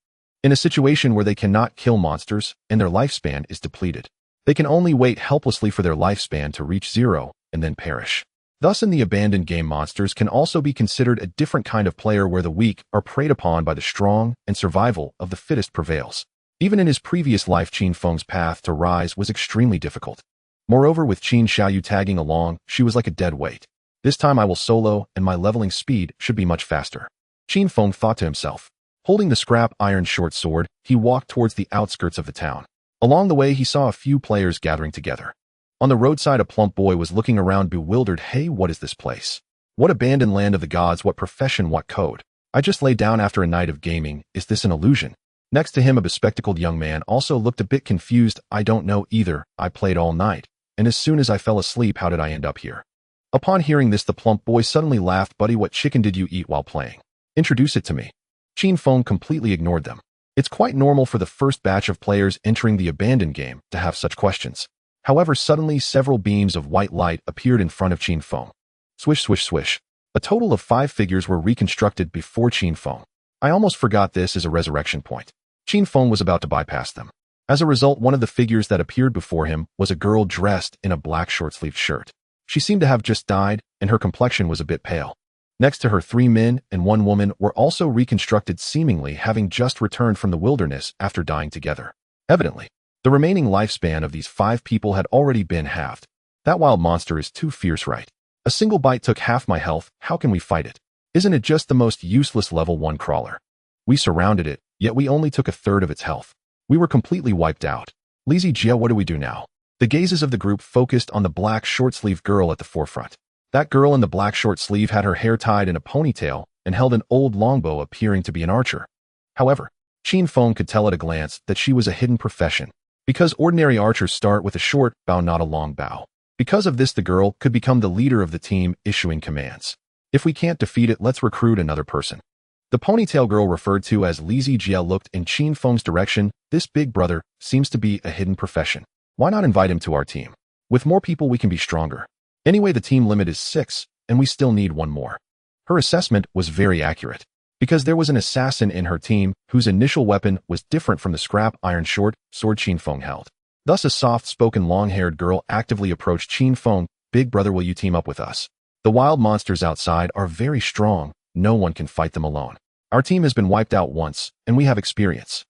In a situation where they cannot kill monsters and their lifespan is depleted, they can only wait helplessly for their lifespan to reach 0 and then perish. Thus, in the abandoned game, monsters can also be considered a different kind of player, where the weak are preyed upon by the strong and survival of the fittest prevails. Even in his previous life, Qin Feng's path to rise was extremely difficult. Moreover, with Qin Xiaoyou tagging along, she was like a dead weight. This time I will solo, and my leveling speed should be much faster. Qin Feng thought to himself. Holding the scrap iron short sword, he walked towards the outskirts of the town. Along the way, he saw a few players gathering together. On the roadside, a plump boy was looking around, bewildered. Hey, what is this place? What abandoned land of the gods? What profession? What code? I just lay down after a night of gaming. Is this an illusion? Next to him, a bespectacled young man also looked a bit confused. I don't know either. I played all night, and as soon as I fell asleep, how did I end up here? Upon hearing this, the plump boy suddenly laughed. Buddy, what chicken did you eat while playing? Introduce it to me. Qin Feng completely ignored them. It's quite normal for the first batch of players entering the abandoned game to have such questions. However, suddenly several beams of white light appeared in front of Qin Feng. Swish, swish, swish. A total of 5 figures were reconstructed before Qin Feng. I almost forgot this is a resurrection point. Qin Feng was about to bypass them. As a result, one of the figures that appeared before him was a girl dressed in a black short-sleeved shirt. She seemed to have just died, and her complexion was a bit pale. Next to her, 3 men and 1 woman were also reconstructed, seemingly having just returned from the wilderness after dying together. Evidently, the remaining lifespan of these 5 people had already been halved. That wild monster is too fierce, right? A single bite took half my health. How can we fight it? Isn't it just the most useless level 1 crawler? We surrounded it, yet we only took a third of its health. We were completely wiped out. Lizzie Jia, what do we do now? The gazes of the group focused on the black short-sleeved girl at the forefront. That girl in the black short sleeve had her hair tied in a ponytail and held an old longbow, appearing to be an archer. However, Qin Feng could tell at a glance that she was a hidden profession, because ordinary archers start with a short bow, not a long bow. Because of this, the girl could become the leader of the team, issuing commands. If we can't defeat it, let's recruit another person. The ponytail girl, referred to as Lizzie Jia, looked in Qin Feng's direction. This big brother seems to be a hidden profession. Why not invite him to our team? With more people, we can be stronger. Anyway, the team limit is 6, and we still need 1 more. Her assessment was very accurate, because there was an assassin in her team whose initial weapon was different from the scrap iron short sword Qin Feng held. Thus, a soft-spoken, long-haired girl actively approached Qin Feng. Big brother, will you team up with us? The wild monsters outside are very strong. No one can fight them alone. Our team has been wiped out once, and we have experience.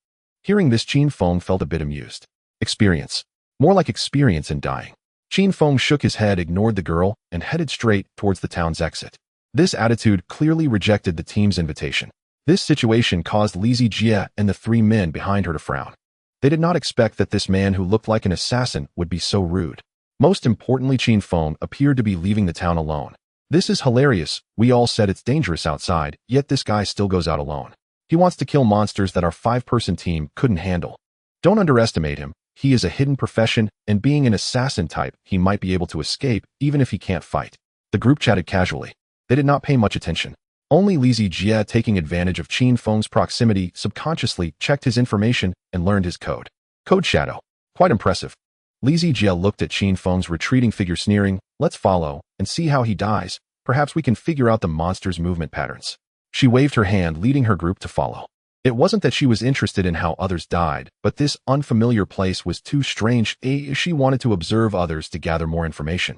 Hearing this, Qin Feng felt a bit amused. Experience. More like experience in dying. Qin Feng shook his head, ignored the girl, and headed straight towards the town's exit. This attitude clearly rejected the team's invitation. This situation caused Lizzie Jia and the 3 men behind her to frown. They did not expect that this man who looked like an assassin would be so rude. Most importantly, Qin Feng appeared to be leaving the town alone. This is hilarious. We all said it's dangerous outside, yet this guy still goes out alone. He wants to kill monsters that our 5-person team couldn't handle. Don't underestimate him. He is a hidden profession, and being an assassin type, he might be able to escape even if he can't fight. The group chatted casually. They did not pay much attention. Only Lizzie Jia, taking advantage of Qin Feng's proximity, subconsciously checked his information and learned his code. Code Shadow. Quite impressive. Lizzie Jia looked at Qin Feng's retreating figure, sneering. Let's follow and see how he dies. Perhaps we can figure out the monster's movement patterns. She waved her hand, leading her group to follow. It wasn't that she was interested in how others died, but this unfamiliar place was too strange. She wanted to observe others to gather more information.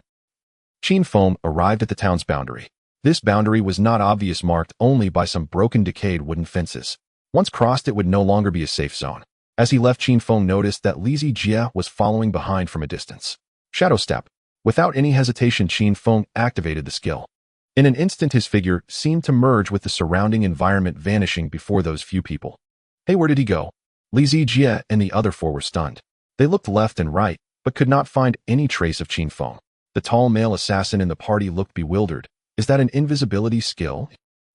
Qin Feng arrived at the town's boundary. This boundary was not obvious, marked only by some broken, decayed wooden fences. Once crossed, it would no longer be a safe zone. As he left, Qin Feng noticed that Lizzie Jia was following behind from a distance. Shadow Step. Without any hesitation, Qin Feng activated the skill. In an instant, his figure seemed to merge with the surrounding environment, vanishing before those few people. Hey, where did he go? Lizzie Jia and the other 4 were stunned. They looked left and right, but could not find any trace of Qin Feng. The tall male assassin in the party looked bewildered. Is that an invisibility skill?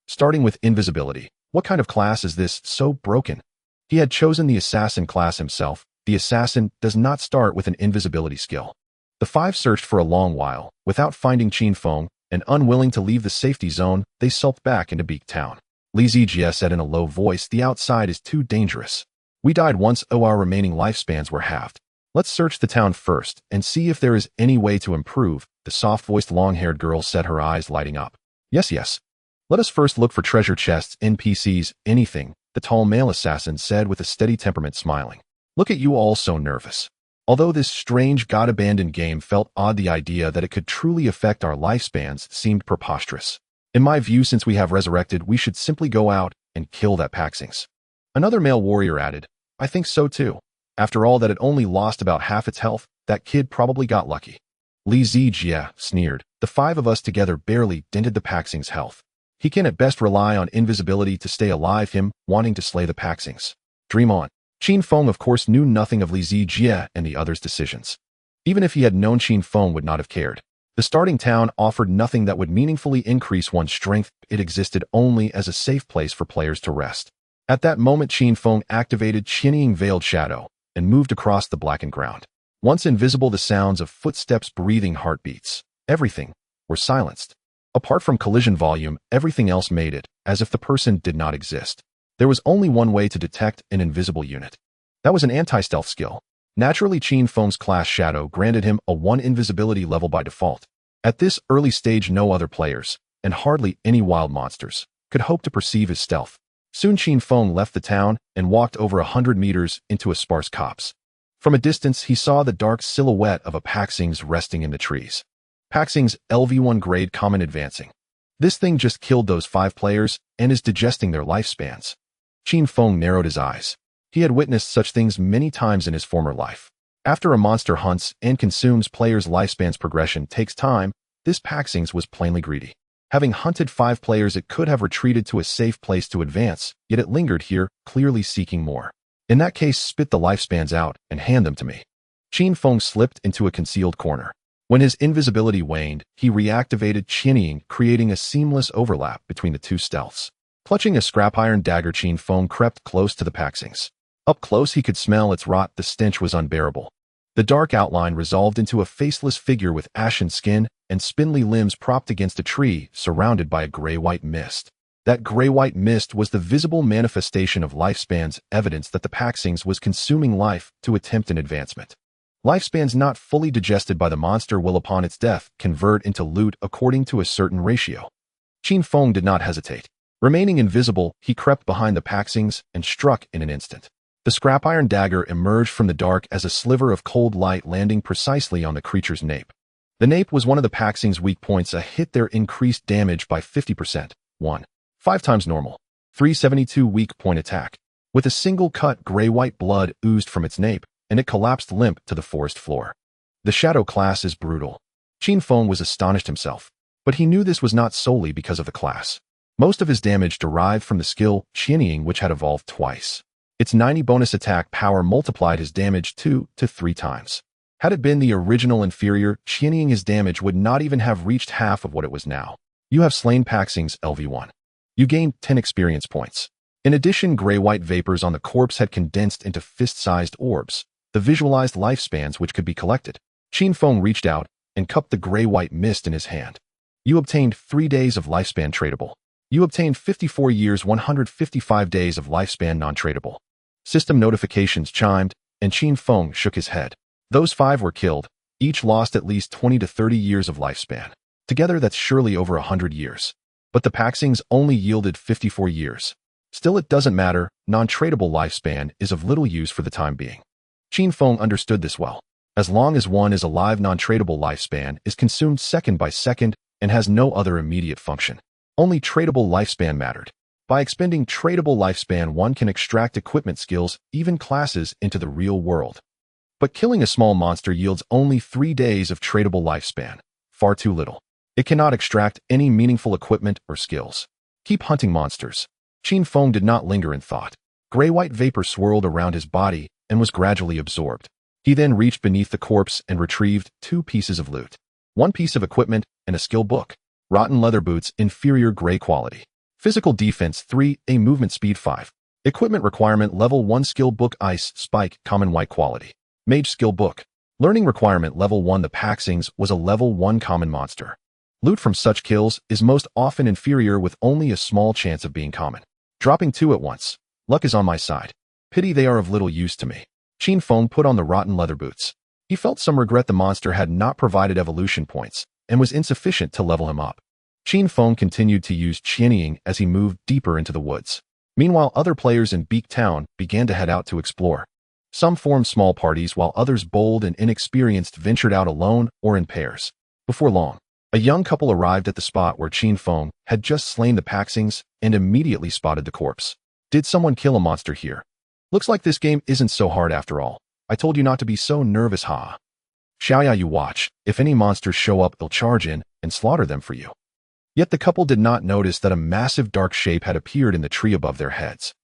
Starting with invisibility. What kind of class is this so broken? He had chosen the assassin class himself. The assassin does not start with an invisibility skill. The 5 searched for a long while, without finding Qin Feng, and unwilling to leave the safety zone, they sulked back into Beak Town. Lizzie Jia said in a low voice, the outside is too dangerous. We died once, our remaining lifespans were halved. Let's search the town first, and see if there is any way to improve. The soft-voiced, long-haired girl said, her eyes lighting up. Yes. Let us first look for treasure chests, NPCs, anything, the tall male assassin said with a steady temperament, smiling. Look at you all so nervous. Although this strange, god-abandoned game felt odd, the idea that it could truly affect our lifespans seemed preposterous. In my view, since we have resurrected, we should simply go out and kill that Paxings. Another male warrior added, I think so too. After all, that it only lost about half its health, that kid probably got lucky. Lizzie Jia sneered. The 5 of us together barely dented the Paxings' health. He can at best rely on invisibility to stay alive, him wanting to slay the Paxings. Dream on. Qin Feng, of course, knew nothing of Lizzie Jia and the others' decisions. Even if he had known, Qin Feng would not have cared. The starting town offered nothing that would meaningfully increase one's strength. It existed only as a safe place for players to rest. At that moment, Qin Feng activated Qinning Veiled Shadow and moved across the blackened ground. Once invisible, the sounds of footsteps, breathing, heartbeats, everything, were silenced. Apart from collision volume, everything else made it as if the person did not exist. There was only one way to detect an invisible unit. That was an anti-stealth skill. Naturally, Qin Feng's class Shadow granted him a 1 invisibility level by default. At this early stage, no other players, and hardly any wild monsters, could hope to perceive his stealth. Soon Qin Feng left the town and walked over 100 meters into a sparse copse. From a distance, he saw the dark silhouette of a Paxings resting in the trees. Paxings LV1 grade common advancing. This thing just killed those 5 players and is digesting their lifespans. Qin Feng narrowed his eyes. He had witnessed such things many times in his former life. After a monster hunts and consumes players' lifespans, progression takes time. This Paxings was plainly greedy. Having hunted 5 players, it could have retreated to a safe place to advance, yet it lingered here, clearly seeking more. In that case, spit the lifespans out and hand them to me. Qin Feng slipped into a concealed corner. When his invisibility waned, he reactivated Qinying, creating a seamless overlap between the two stealths. Clutching a scrap iron dagger, Qin Feng crept close to the Paxings. Up close, he could smell its rot. The stench was unbearable. The dark outline resolved into a faceless figure with ashen skin and spindly limbs propped against a tree, surrounded by a gray-white mist. That gray-white mist was the visible manifestation of lifespans, evidence that the Paxings was consuming life to attempt an advancement. Lifespans not fully digested by the monster will, upon its death, convert into loot according to a certain ratio. Qin Feng did not hesitate. Remaining invisible, he crept behind the Paxings and struck in an instant. The scrap iron dagger emerged from the dark as a sliver of cold light, landing precisely on the creature's nape. The nape was one of the Paxings' weak points. A hit there increased damage by 50%. 5 times normal. 372 weak point attack. With a single cut, gray-white blood oozed from its nape, and it collapsed limp to the forest floor. The Shadow class is brutal. Qin Feng was astonished himself, but he knew this was not solely because of the class. Most of his damage derived from the skill Qinying, which had evolved twice. Its 90 bonus attack power multiplied his damage 2 to 3 times. Had it been the original inferior, Qinying, his damage would not even have reached half of what it was now. You have slain Paxings LV1. You gained 10 experience points. In addition, gray-white vapors on the corpse had condensed into fist-sized orbs, the visualized lifespans which could be collected. Qin Feng reached out and cupped the gray-white mist in his hand. You obtained 3 days of lifespan tradable. You obtained 54 years, 155 days of lifespan non-tradable. System notifications chimed, and Qin Feng shook his head. Those 5 were killed. Each lost at least 20 to 30 years of lifespan. Together, that's surely over 100 years. But the Paxings only yielded 54 years. Still, it doesn't matter. Non-tradable lifespan is of little use for the time being. Qin Feng understood this well. As long as one is alive, non-tradable lifespan is consumed second by second and has no other immediate function. Only tradable lifespan mattered. By expending tradable lifespan, one can extract equipment, skills, even classes into the real world. But killing a small monster yields only 3 days of tradable lifespan. Far too little. It cannot extract any meaningful equipment or skills. Keep hunting monsters. Qin Feng did not linger in thought. Gray-white vapor swirled around his body and was gradually absorbed. He then reached beneath the corpse and retrieved 2 pieces of loot. 1 piece of equipment and a skill book. Rotten leather boots, inferior gray quality. Physical defense 3, a movement speed 5. Equipment requirement level 1, skill book ice spike, common white quality. Mage skill book. Learning requirement level 1. The Paxings was a level 1 common monster. Loot from such kills is most often inferior with only a small chance of being common. Dropping 2 at once. Luck is on my side. Pity they are of little use to me. Qin Feng put on the rotten leather boots. He felt some regret the monster had not provided evolution points and was insufficient to level him up. Qin Feng continued to use Qinying as he moved deeper into the woods. Meanwhile, other players in Beak Town began to head out to explore. Some formed small parties while others, bold and inexperienced, ventured out alone or in pairs. Before long, a young couple arrived at the spot where Qin Feng had just slain the Paxings and immediately spotted the corpse. Did someone kill a monster here? Looks like this game isn't so hard after all. I told you not to be so nervous, ha. Xiaoyou, watch. If any monsters show up, they'll charge in and slaughter them for you. Yet the couple did not notice that a massive dark shape had appeared in the tree above their heads.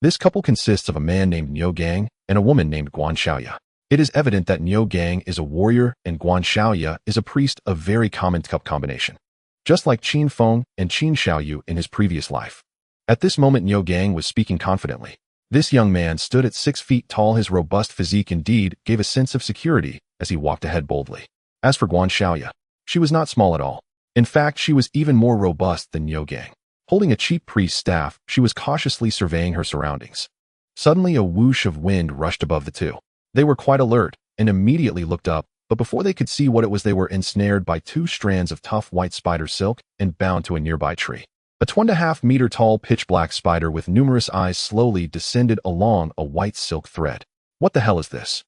This couple consists of a man named Niu Gang and a woman named Guan Xiaoya. It is evident that Niu Gang is a warrior and Guan Xiaoya is a priest, a very common cup combination. Just like Qin Feng and Qin Xiaoyou in his previous life. At this moment, Niu Gang was speaking confidently. This young man stood at 6 feet tall. His robust physique indeed gave a sense of security as he walked ahead boldly. As for Guan Xiaoya, she was not small at all. In fact, she was even more robust than Niu Gang. Holding a cheap priest's staff, she was cautiously surveying her surroundings. Suddenly, a whoosh of wind rushed above the two. They were quite alert and immediately looked up, but before they could see what it was, they were ensnared by 2 strands of tough white spider silk and bound to a nearby tree. A 2.5-meter tall pitch-black spider with numerous eyes slowly descended along a white silk thread. What the hell is this?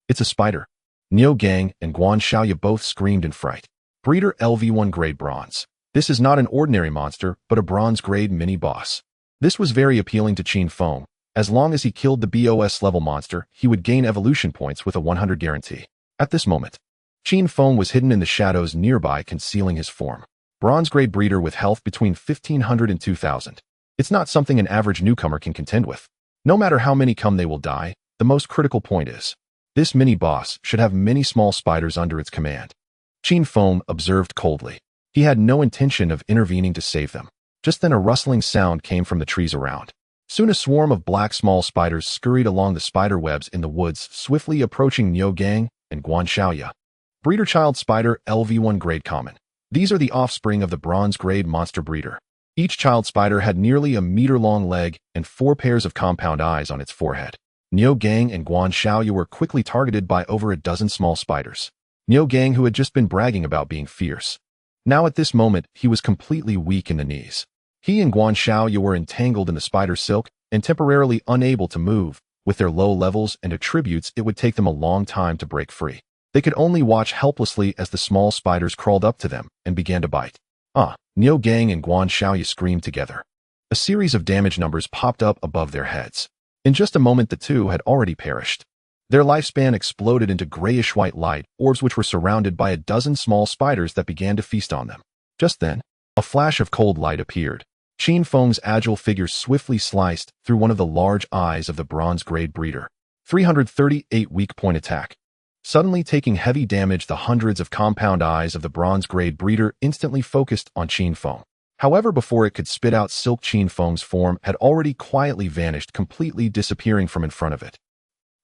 It's a spider. Niu Gang and Qin Xiaoyou both screamed in fright. Breeder LV1 grade bronze. This is not an ordinary monster, but a bronze-grade mini-boss. This was very appealing to Qin Feng. As long as he killed the BOS-level monster, he would gain evolution points with a 100 guarantee. At this moment, Qin Feng was hidden in the shadows nearby, concealing his form. Bronze-grade breeder with health between 1,500 and 2,000. It's not something an average newcomer can contend with. No matter how many come, they will die. The most critical point is, this mini-boss should have many small spiders under its command. Qin Feng observed coldly. He had no intention of intervening to save them. Just then a rustling sound came from the trees around. Soon a swarm of black small spiders scurried along the spider webs in the woods, swiftly approaching Niu Gang and Qin Xiaoyou. Breeder child spider LV1 grade common. These are the offspring of the bronze grade monster breeder. Each child spider had nearly a meter-long leg and 4 pairs of compound eyes on its forehead. Niu Gang and Qin Xiaoyou were quickly targeted by over a dozen small spiders. Niu Gang, who had just been bragging about being fierce. Now at this moment, he was completely weak in the knees. He and Qin Xiaoyou were entangled in the spider silk and temporarily unable to move. With their low levels and attributes, it would take them a long time to break free. They could only watch helplessly as the small spiders crawled up to them and began to bite. Niu Gang and Qin Xiaoyou screamed together. A series of damage numbers popped up above their heads. In just a moment, the two had already perished. Their lifespan exploded into grayish-white light orbs which were surrounded by a dozen small spiders that began to feast on them. Just then, a flash of cold light appeared. Qin Feng's agile figure swiftly sliced through one of the large eyes of the bronze-grade breeder. 338 weak point attack. Suddenly taking heavy damage, the hundreds of compound eyes of the bronze-grade breeder instantly focused on Qin Feng. However, before it could spit out silk, Qin Feng's form had already quietly vanished, completely disappearing from in front of it.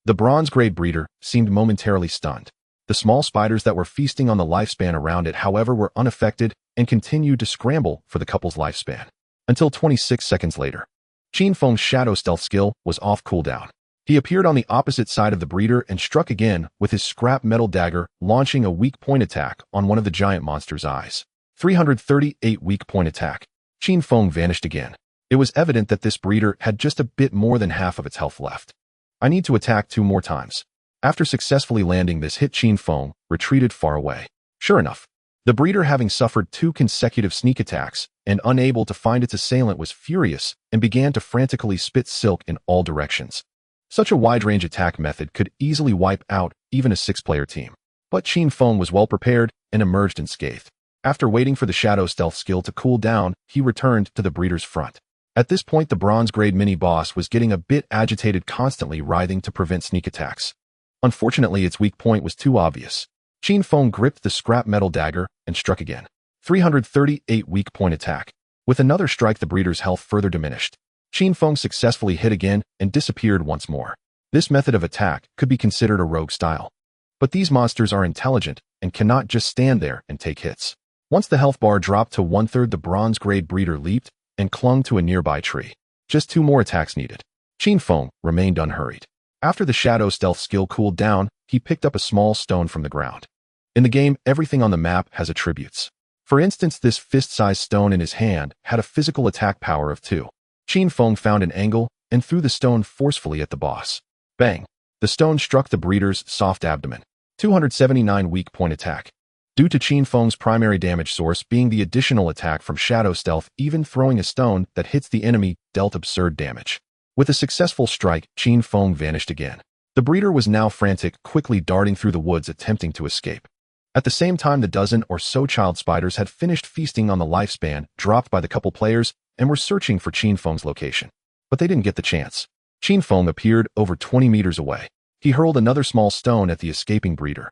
The bronze-grade breeder seemed momentarily stunned. The small spiders that were feasting on the lifespan around it, however, were unaffected and continued to scramble for the couple's lifespan. Until 26 seconds later. Qin Feng's shadow stealth skill was off cooldown. He appeared on the opposite side of the breeder and struck again with his scrap metal dagger, launching a weak point attack on one of the giant monster's eyes. 338 weak point attack. Qin Feng vanished again. It was evident that this breeder had just a bit more than half of its health left. I need to attack 2 more times. After successfully landing this hit, Qin Feng retreated far away. Sure enough, the breeder, having suffered 2 consecutive sneak attacks and unable to find its assailant, was furious and began to frantically spit silk in all directions. Such a wide-range attack method could easily wipe out even a 6-player team. But Qin Feng was well prepared and emerged unscathed. After waiting for the shadow stealth skill to cool down, he returned to the breeder's front. At this point, the bronze-grade mini-boss was getting a bit agitated, constantly writhing to prevent sneak attacks. Unfortunately, its weak point was too obvious. Qin Feng gripped the scrap metal dagger and struck again. 338 weak point attack. With another strike, the breeder's health further diminished. Qin Feng successfully hit again and disappeared once more. This method of attack could be considered a rogue style. But these monsters are intelligent and cannot just stand there and take hits. Once the health bar dropped to 1/3, the bronze-grade breeder leaped and clung to a nearby tree. Just 2 more attacks needed. Qin Feng remained unhurried. After the shadow stealth skill cooled down, he picked up a small stone from the ground. In the game, everything on the map has attributes. For instance, this fist-sized stone in his hand had a physical attack power of 2. Qin Feng found an angle and threw the stone forcefully at the boss. Bang! The stone struck the breeder's soft abdomen. 279 weak point attack. Due to Qin Feng's primary damage source being the additional attack from shadow stealth, even throwing a stone that hits the enemy dealt absurd damage. With a successful strike, Qin Feng vanished again. The breeder was now frantic, quickly darting through the woods, attempting to escape. At the same time, the dozen or so child spiders had finished feasting on the lifespan dropped by the couple players and were searching for Qin Feng's location. But they didn't get the chance. Qin Feng appeared over 20 meters away. He hurled another small stone at the escaping breeder.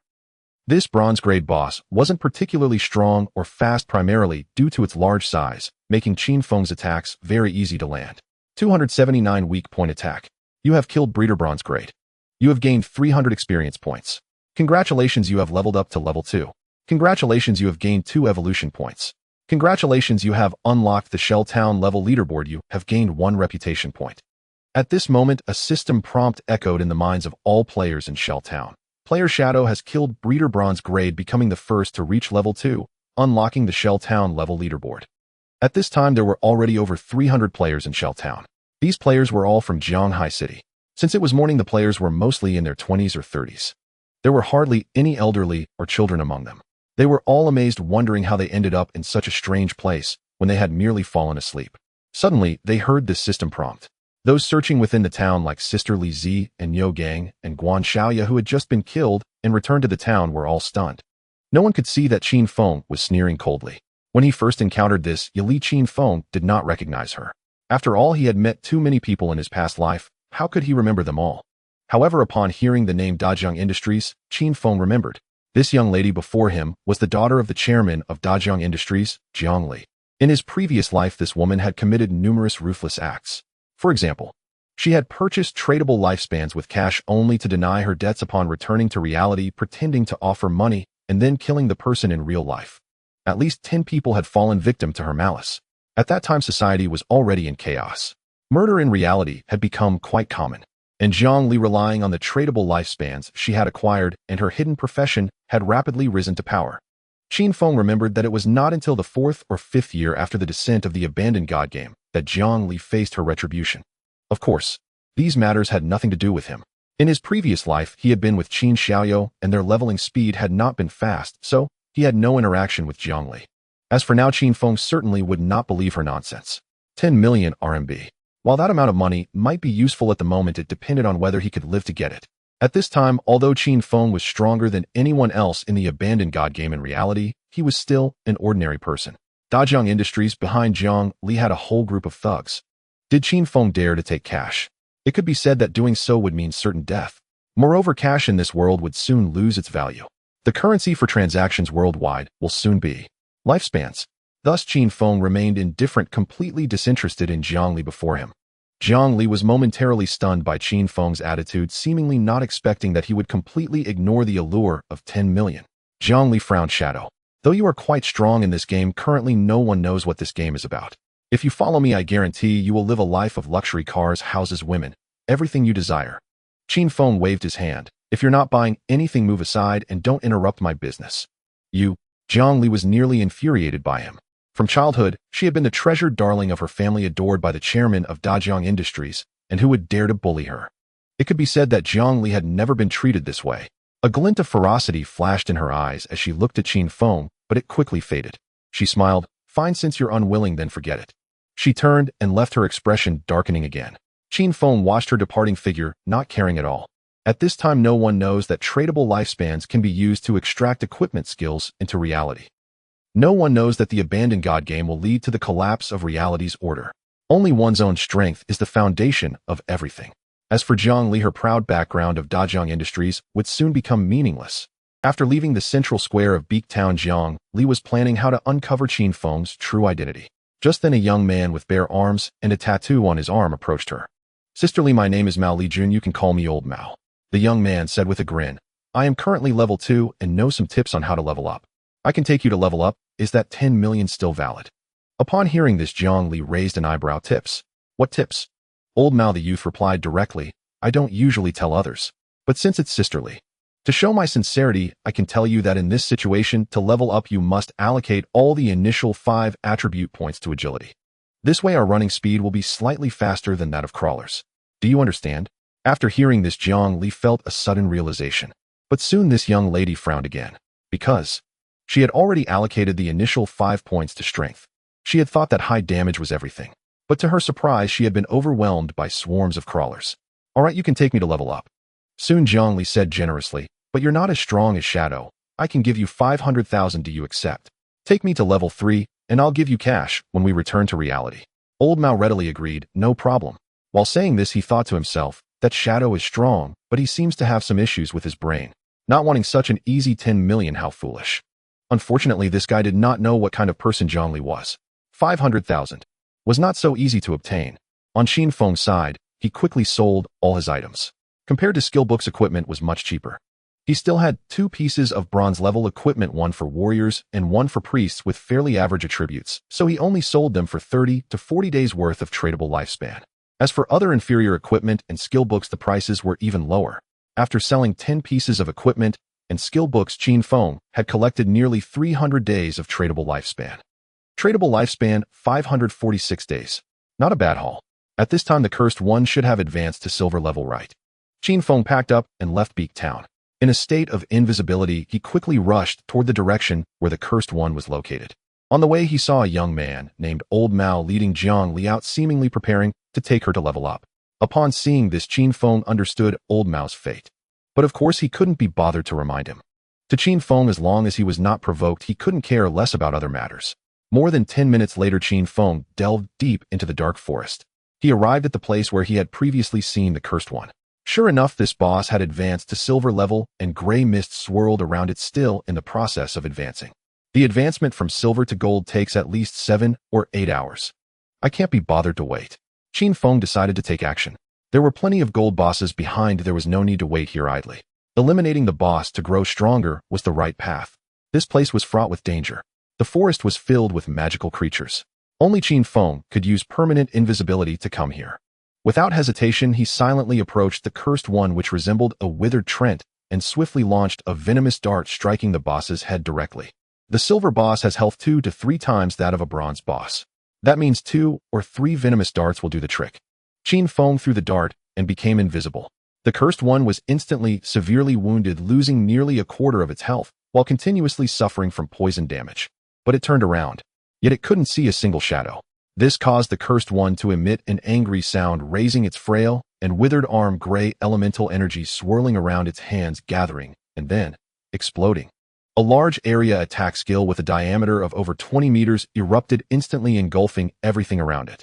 This bronze-grade boss wasn't particularly strong or fast, primarily due to its large size, making Qin Feng's attacks very easy to land. 279 weak point attack. You have killed breeder bronze grade. You have gained 300 experience points. Congratulations, you have leveled up to level 2. Congratulations, you have gained 2 evolution points. Congratulations, you have unlocked the Shell Town level leaderboard. You have gained 1 reputation point. At this moment, a system prompt echoed in the minds of all players in Shell Town. Player Shadow has killed Breeder Bronze grade, becoming the first to reach level 2, unlocking the Shell Town level leaderboard. At this time, there were already over 300 players in Shell Town. These players were all from Zhonghai City. Since it was morning, the players were mostly in their 20s or 30s. There were hardly any elderly or children among them. They were all amazed, wondering how they ended up in such a strange place when they had merely fallen asleep. Suddenly, they heard this system prompt. Those searching within the town, like Sister Li Zi and Yo Gang and Guan Xiaoyou, who had just been killed and returned to the town, were all stunned. No one could see that Qin Feng was sneering coldly. When he first encountered this, Yali, Qin Feng did not recognize her. After all, he had met too many people in his past life. How could he remember them all? However, upon hearing the name Dajang Industries, Qin Feng remembered. This young lady before him was the daughter of the chairman of Dajang Industries, Jiang Li. In his previous life, this woman had committed numerous ruthless acts. For example, she had purchased tradable lifespans with cash only to deny her debts upon returning to reality, pretending to offer money and then killing the person in real life. At least 10 people had fallen victim to her malice. At that time, society was already in chaos. Murder in reality had become quite common, and Jiang Li, relying on the tradable lifespans she had acquired and her hidden profession, had rapidly risen to power. Qin Feng remembered that it was not until the 4th or 5th year after the descent of the abandoned god game that Jiang Li faced her retribution. Of course, these matters had nothing to do with him. In his previous life, he had been with Qin Xiaoyou, and their leveling speed had not been fast, so he had no interaction with Jiang Li. As for now, Qin Feng certainly would not believe her nonsense. 10 million RMB. While that amount of money might be useful at the moment, it depended on whether he could live to get it. At this time, although Qin Feng was stronger than anyone else in the abandoned god game in reality, he was still an ordinary person. Dajang Industries behind Jiang Li had a whole group of thugs. Did Qin Feng dare to take cash? It could be said that doing so would mean certain death. Moreover, cash in this world would soon lose its value. The currency for transactions worldwide will soon be lifespans. Thus, Qin Feng remained indifferent, completely disinterested in Jiang Li before him. Jiang Li was momentarily stunned by Qin Feng's attitude, seemingly not expecting that he would completely ignore the allure of 10 million. Jiang Li frowned. Shadow, though you are quite strong in this game, currently no one knows what this game is about. If you follow me, I guarantee you will live a life of luxury cars, houses, women, everything you desire. Qin Feng waved his hand. If you're not buying anything, move aside and don't interrupt my business. Jiang Li was nearly infuriated by him. From childhood, she had been the treasured darling of her family, adored by the chairman of Dajang Industries, and who would dare to bully her? It could be said that Jiang Li had never been treated this way. A glint of ferocity flashed in her eyes as she looked at Qin Feng, but it quickly faded. She smiled. Fine, since you're unwilling, then forget it. She turned and left, her expression darkening again. Qin Feng watched her departing figure, not caring at all. At this time, no one knows that tradable lifespans can be used to extract equipment skills into reality. No one knows that the abandoned god game will lead to the collapse of reality's order. Only one's own strength is the foundation of everything. As for Jiang Li, her proud background of Dajang Industries would soon become meaningless. After leaving the central square of Beak Town, Jiang Li was planning how to uncover Qin Feng's true identity. Just then, a young man with bare arms and a tattoo on his arm approached her. Sister Li, my name is Mao Li Jun. You can call me Old Mao. The young man said with a grin. I am currently level 2 and know some tips on how to level up. I can take you to level up. Is that 10 million still valid? Upon hearing this, Jiang Li raised an eyebrow. Tips? What tips? Old Mao the youth replied directly. I don't usually tell others, but since it's Sister Li, to show my sincerity, I can tell you that in this situation, to level up you must allocate all the initial 5 attribute points to agility. This way our running speed will be slightly faster than that of crawlers. Do you understand? After hearing this, Jiang Li felt a sudden realization. But soon this young lady frowned again, because she had already allocated the initial 5 points to strength. She had thought that high damage was everything. But to her surprise, she had been overwhelmed by swarms of crawlers. All right, you can take me to level up. Soon Jiang Li said generously, but you're not as strong as Shadow. I can give you 500,000. Do you accept? Take me to level 3, and I'll give you cash when we return to reality. Old Mao readily agreed, no problem. While saying this, he thought to himself, that Shadow is strong, but he seems to have some issues with his brain. Not wanting such an easy 10 million, how foolish. Unfortunately, this guy did not know what kind of person Jiang Li was. 500,000 was not so easy to obtain. On Qin Feng's side, he quickly sold all his items. Compared to skill books, equipment was much cheaper. He still had 2 pieces of bronze-level equipment, one for warriors and one for priests with fairly average attributes, so he only sold them for 30 to 40 days worth of tradable lifespan. As for other inferior equipment and skill books, the prices were even lower. After selling 10 pieces of equipment and skill books, Qin Feng had collected nearly 300 days of tradable lifespan. Tradable lifespan, 546 days. Not a bad haul. At this time, the Cursed One should have advanced to silver level, right? Qin Feng packed up and left Beak Town. In a state of invisibility, he quickly rushed toward the direction where the Cursed One was located. On the way, he saw a young man named Old Mao leading Jiang Li out, seemingly preparing to take her to level up. Upon seeing this, Qin Feng understood Old Mao's fate. But of course, he couldn't be bothered to remind him. To Qin Feng, as long as he was not provoked, he couldn't care less about other matters. More than 10 minutes later, Qin Feng delved deep into the dark forest. He arrived at the place where he had previously seen the Cursed One. Sure enough, this boss had advanced to silver level, and gray mist swirled around it, still in the process of advancing. The advancement from silver to gold takes at least 7 or 8 hours. I can't be bothered to wait. Qin Feng decided to take action. There were plenty of gold bosses behind, there was no need to wait here idly. Eliminating the boss to grow stronger was the right path. This place was fraught with danger. The forest was filled with magical creatures. Only Qin Feng could use permanent invisibility to come here. Without hesitation, he silently approached the Cursed One, which resembled a withered trent, and swiftly launched a venomous dart, striking the boss's head directly. The silver boss has health 2 to 3 times that of a bronze boss. That means 2 or 3 venomous darts will do the trick. Qin Feng threw the dart and became invisible. The Cursed One was instantly severely wounded, losing nearly a quarter of its health, while continuously suffering from poison damage. But it turned around. Yet it couldn't see a single shadow. This caused the Cursed One to emit an angry sound, raising its frail and withered arm, gray elemental energy swirling around its hands, gathering, and then exploding. A large area attack skill with a diameter of over 20 meters erupted, instantly engulfing everything around it.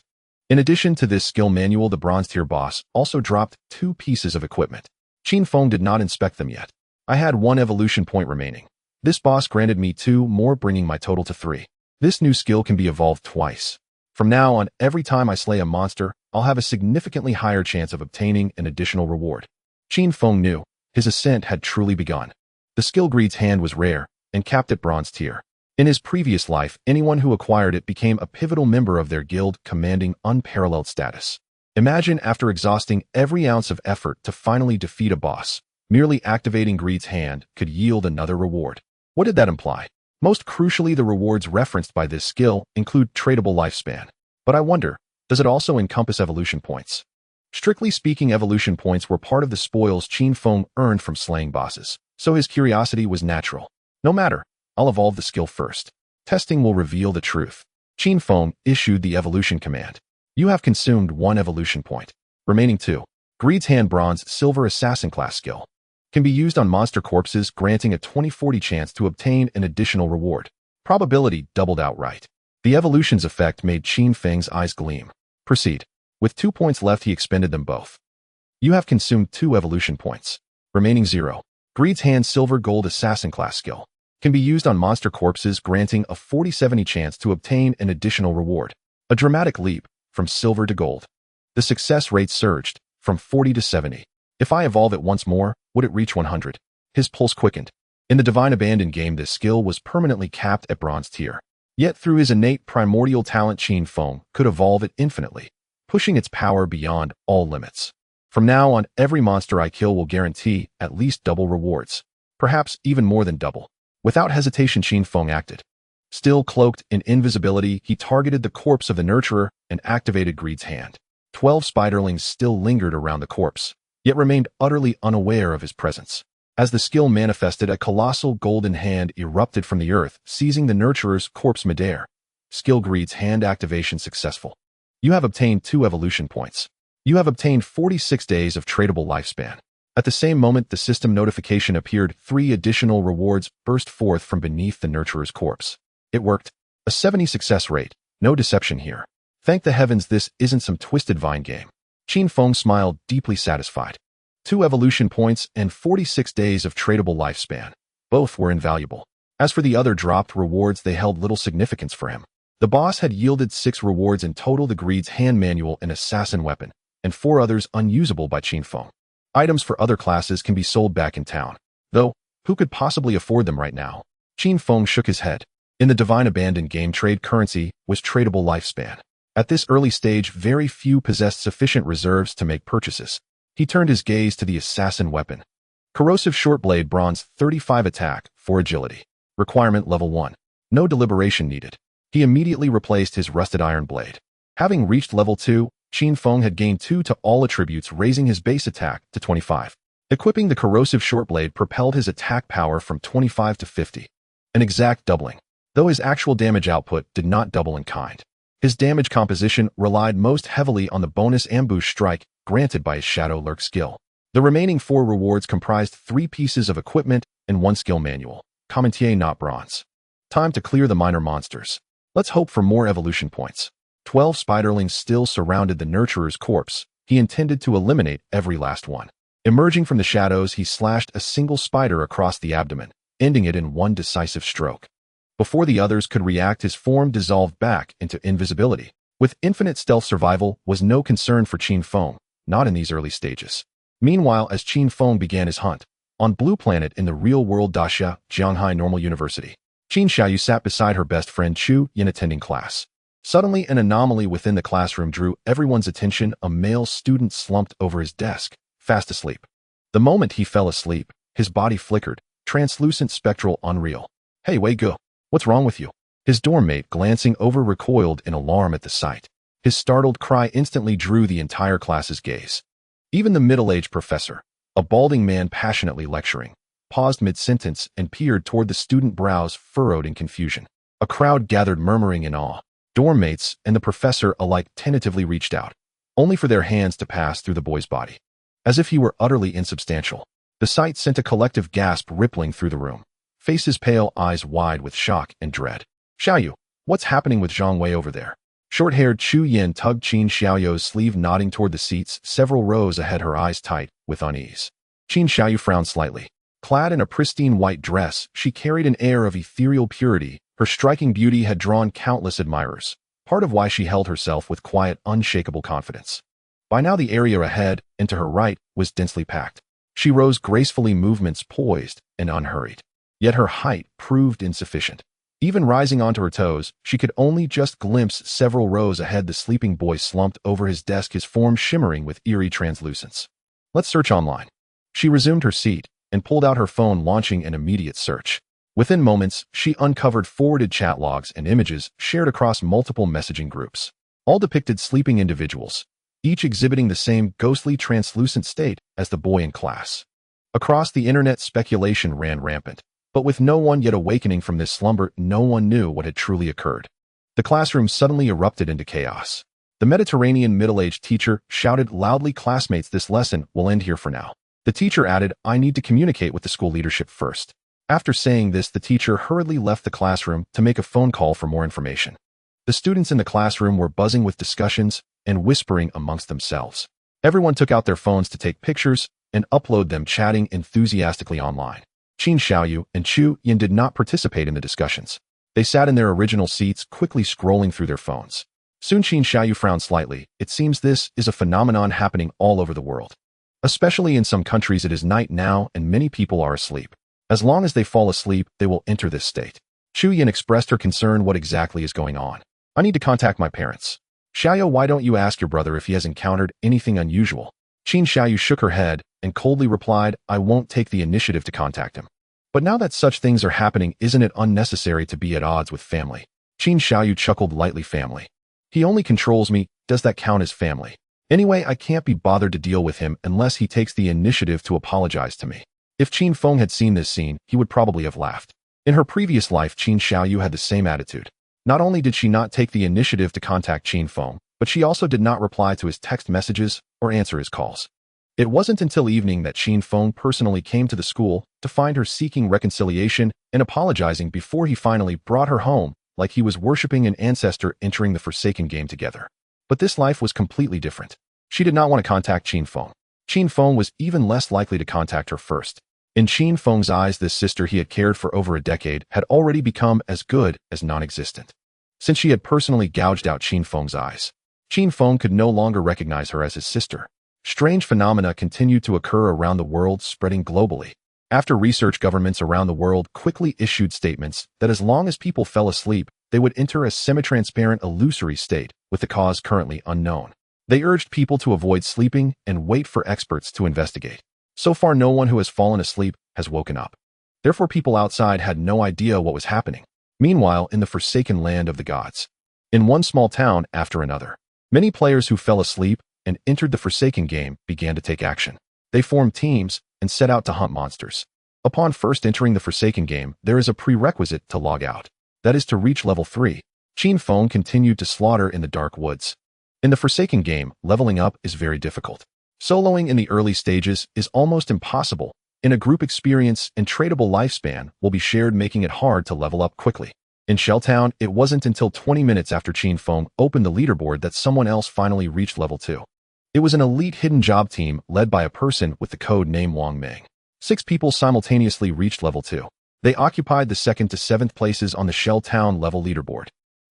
In addition to this skill manual, the bronze tier boss also dropped 2 pieces of equipment. Qin Feng did not inspect them yet. I had 1 evolution point remaining. This boss granted me 2 more, bringing my total to 3. This new skill can be evolved twice. From now on, every time I slay a monster, I'll have a significantly higher chance of obtaining an additional reward. Qin Feng knew his ascent had truly begun. The skill Greed's Hand was rare and capped at bronze tier. In his previous life, anyone who acquired it became a pivotal member of their guild, commanding unparalleled status. Imagine, after exhausting every ounce of effort to finally defeat a boss, merely activating Greed's Hand could yield another reward. What did that imply? Most crucially, the rewards referenced by this skill include tradable lifespan. But I wonder, does it also encompass evolution points? Strictly speaking, evolution points were part of the spoils Qin Feng earned from slaying bosses, so his curiosity was natural. No matter, I'll evolve the skill first. Testing will reveal the truth. Qin Feng issued the evolution command. You have consumed 1 evolution point. Remaining 2. Greed's Hand Bronze Silver Assassin class skill. Can be used on monster corpses, granting a 20/40 chance to obtain an additional reward. Probability doubled outright. The evolution's effect made Qin Feng's eyes gleam. Proceed. With 2 points left, he expended them both. You have consumed 2 evolution points. Remaining 0. Greed's Hand Silver Gold Assassin class skill. Can be used on monster corpses, granting a 40/70 chance to obtain an additional reward. A dramatic leap from silver to gold. The success rate surged from 40 to 70. If I evolve it once more, would it reach 100? His pulse quickened. In the Divine Abandon game, this skill was permanently capped at bronze tier. Yet through his innate primordial talent, Qin Feng could evolve it infinitely, pushing its power beyond all limits. From now on, every monster I kill will guarantee at least double rewards, perhaps even more than double. Without hesitation, Qin Feng acted. Still cloaked in invisibility, he targeted the corpse of the nurturer and activated Greed's Hand. 12 spiderlings still lingered around the corpse, yet remained utterly unaware of his presence. As the skill manifested, a colossal golden hand erupted from the earth, seizing the nurturer's corpse midair. Skill Greed's Hand activation successful. You have obtained 2 evolution points. You have obtained 46 days of tradable lifespan. At the same moment, the system notification appeared. 3 additional rewards burst forth from beneath the nurturer's corpse. It worked. A 70 success rate. No deception here. Thank the heavens, this isn't some twisted Vine game. Qin Feng smiled, deeply satisfied. 2 evolution points and 46 days of tradable lifespan. Both were invaluable. As for the other dropped rewards, they held little significance for him. The boss had yielded 6 rewards in total: the Greed's Hand manual, an assassin weapon, and 4 others unusable by Qin Feng. Items for other classes can be sold back in town. Though, who could possibly afford them right now? Qin Feng shook his head. In the divine abandoned game, trade currency was tradable lifespan. At this early stage, very few possessed sufficient reserves to make purchases. He turned his gaze to the assassin weapon. Corrosive short blade, bronze, 35 attack, 4 agility. Requirement level 1. No deliberation needed. He immediately replaced his rusted iron blade. Having reached level 2, Qin Feng had gained 2 to all attributes, raising his base attack to 25. Equipping the corrosive short blade propelled his attack power from 25 to 50. An exact doubling. Though his actual damage output did not double in kind. His damage composition relied most heavily on the bonus ambush strike granted by his Shadow Lurk skill. The remaining 4 rewards comprised 3 pieces of equipment and 1 skill manual. Commentier not bronze. Time to clear the minor monsters. Let's hope for more evolution points. 12 spiderlings still surrounded the nurturer's corpse. He intended to eliminate every last one. Emerging from the shadows, he slashed a single spider across the abdomen, ending it in one decisive stroke. Before the others could react, his form dissolved back into invisibility. With infinite stealth, survival was no concern for Qin Feng, not in these early stages. Meanwhile, as Qin Feng began his hunt, on Blue Planet in the real-world Daxia, Jianghai Normal University, Qin Xiaoyou sat beside her best friend Chu Yin attending class. Suddenly, an anomaly within the classroom drew everyone's attention. A male student slumped over his desk, fast asleep. The moment he fell asleep, his body flickered, translucent, spectral, unreal. Hey, Wei Gu. What's wrong with you? His dorm mate, glancing over, recoiled in alarm at the sight. His startled cry instantly drew the entire class's gaze. Even the middle-aged professor, a balding man passionately lecturing, paused mid-sentence and peered toward the student, brows furrowed in confusion. A crowd gathered, murmuring in awe. Dorm mates and the professor alike tentatively reached out, only for their hands to pass through the boy's body. As if he were utterly insubstantial, the sight sent a collective gasp rippling through the room. Faces pale, eyes wide with shock and dread. Xiaoyou, what's happening with Zhang Wei over there? Short-haired Chu Yin tugged Qin Xiaoyou's sleeve, nodding toward the seats several rows ahead, her eyes tight with unease. Qin Xiaoyou frowned slightly. Clad in a pristine white dress, she carried an air of ethereal purity. Her striking beauty had drawn countless admirers, part of why she held herself with quiet, unshakable confidence. By now the area ahead and to her right was densely packed. She rose gracefully, movements poised and unhurried. Yet her height proved insufficient. Even rising onto her toes, she could only just glimpse several rows ahead. The sleeping boy slumped over his desk, his form shimmering with eerie translucence. Let's search online. She resumed her seat and pulled out her phone, launching an immediate search. Within moments, she uncovered forwarded chat logs and images shared across multiple messaging groups. All depicted sleeping individuals, each exhibiting the same ghostly, translucent state as the boy in class. Across the internet, speculation ran rampant. But with no one yet awakening from this slumber, no one knew what had truly occurred. The classroom suddenly erupted into chaos. The Mediterranean middle-aged teacher shouted loudly, "Classmates, this lesson will end here for now." The teacher added, "I need to communicate with the school leadership first." After saying this, the teacher hurriedly left the classroom to make a phone call for more information. The students in the classroom were buzzing with discussions and whispering amongst themselves. Everyone took out their phones to take pictures and upload them, chatting enthusiastically online. Qin Xiaoyou and Chu Yin did not participate in the discussions. They sat in their original seats, quickly scrolling through their phones. Soon Qin Xiaoyou frowned slightly. It seems this is a phenomenon happening all over the world. Especially in some countries, it is night now and many people are asleep. As long as they fall asleep, they will enter this state. Chu Yin expressed her concern. What exactly is going on? I need to contact my parents. Xiaoyou, why don't you ask your brother if he has encountered anything unusual? Qin Xiaoyou shook her head and coldly replied, I won't take the initiative to contact him. But now that such things are happening, isn't it unnecessary to be at odds with family? Qin Xiaoyou chuckled lightly. Family? He only controls me. Does that count as family? Anyway, I can't be bothered to deal with him unless he takes the initiative to apologize to me. If Qin Feng had seen this scene, he would probably have laughed. In her previous life, Qin Xiaoyou had the same attitude. Not only did she not take the initiative to contact Qin Feng, but she also did not reply to his text messages or answer his calls. It wasn't until evening that Qin Feng personally came to the school to find her seeking reconciliation and apologizing before he finally brought her home, like he was worshipping an ancestor entering the Forsaken game together. But this life was completely different. She did not want to contact Qin Feng. Qin Feng was even less likely to contact her first. In Qin Feng's eyes, this sister he had cared for over a decade had already become as good as non-existent. Since she had personally gouged out Qin Feng's eyes, Qin Feng could no longer recognize her as his sister. Strange phenomena continued to occur around the world, spreading globally. After research, governments around the world quickly issued statements that as long as people fell asleep, they would enter a semi-transparent illusory state with the cause currently unknown. They urged people to avoid sleeping and wait for experts to investigate. So far, no one who has fallen asleep has woken up. Therefore, people outside had no idea what was happening. Meanwhile, in the forsaken land of the gods, in one small town after another, many players who fell asleep and entered the Forsaken game began to take action. They formed teams and set out to hunt monsters. Upon first entering the Forsaken game, there is a prerequisite to log out. That is to reach level 3. Qin Feng continued to slaughter in the dark woods. In the Forsaken game, leveling up is very difficult. Soloing in the early stages is almost impossible. In a group, experience and tradable lifespan will be shared, making it hard to level up quickly. In Shelltown, it wasn't until 20 minutes after Qin Feng opened the leaderboard that someone else finally reached level 2. It was an elite hidden job team led by a person with the code name Wang Meng. 6 people simultaneously reached level 2. They occupied the 2nd to 7th places on the Shelltown level leaderboard.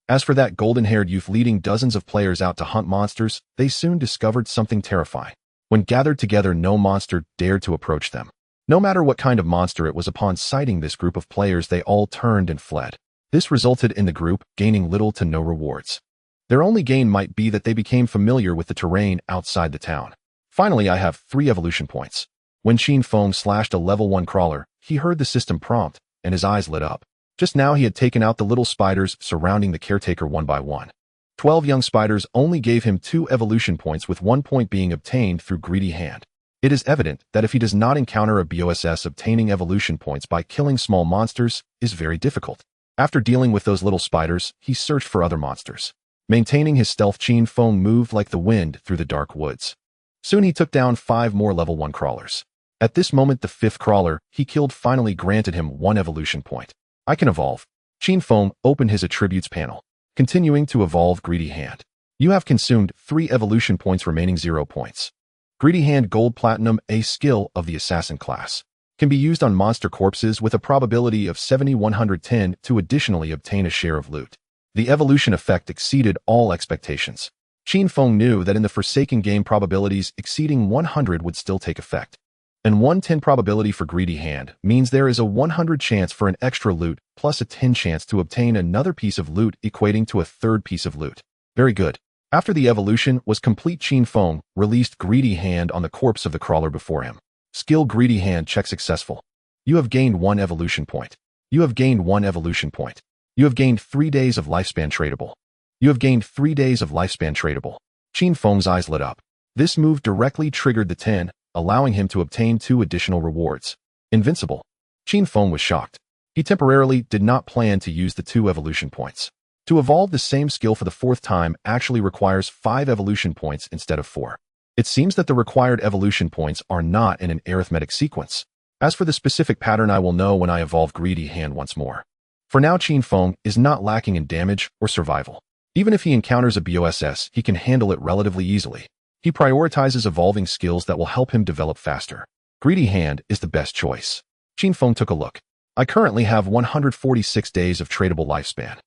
As for that golden-haired youth leading dozens of players out to hunt monsters, they soon discovered something terrifying. When gathered together, no monster dared to approach them. No matter what kind of monster it was, upon sighting this group of players, they all turned and fled. This resulted in the group gaining little to no rewards. Their only gain might be that they became familiar with the terrain outside the town. Finally, I have 3 evolution points. When Qin Feng slashed a level 1 crawler, he heard the system prompt, and his eyes lit up. Just now he had taken out the little spiders surrounding the caretaker one by one. 12 young spiders only gave him 2 evolution points, with 1 point being obtained through greedy hand. It is evident that if he does not encounter a boss, obtaining evolution points by killing small monsters is very difficult. After dealing with those little spiders, he searched for other monsters. Maintaining his stealth, Qin Feng moved like the wind through the dark woods. Soon he took down 5 more level 1 crawlers. At this moment, the 5th crawler he killed finally granted him 1 evolution point. I can evolve. Qin Feng opened his attributes panel, continuing to evolve Greedy Hand. You have consumed 3 evolution points, remaining 0 points. Greedy Hand Gold Platinum, a skill of the assassin class, can be used on monster corpses with a probability of 70/110 to additionally obtain a share of loot. The evolution effect exceeded all expectations. Qin Feng knew that in the Forsaken game, probabilities exceeding 100 would still take effect. And 110 probability for Greedy Hand means there is a 100 chance for an extra loot, plus a 10 chance to obtain another piece of loot, equating to a 3rd piece of loot. Very good. After the evolution was complete, Qin Feng released Greedy Hand on the corpse of the crawler before him. Skill Greedy Hand check successful. You have gained 1 evolution point. You have gained 1 evolution point. You have gained 3 days of lifespan tradable. You have gained 3 days of lifespan tradable. Qin Feng's eyes lit up. This move directly triggered the 10, allowing him to obtain 2 additional rewards. Invincible. Qin Feng was shocked. He temporarily did not plan to use the 2 evolution points. To evolve the same skill for the 4th time actually requires 5 evolution points instead of 4. It seems that the required evolution points are not in an arithmetic sequence. As for the specific pattern, I will know when I evolve Greedy Hand once more. For now, Qin Feng is not lacking in damage or survival. Even if he encounters a boss, he can handle it relatively easily. He prioritizes evolving skills that will help him develop faster. Greedy Hand is the best choice. Qin Feng took a look. I currently have 146 days of tradable lifespan.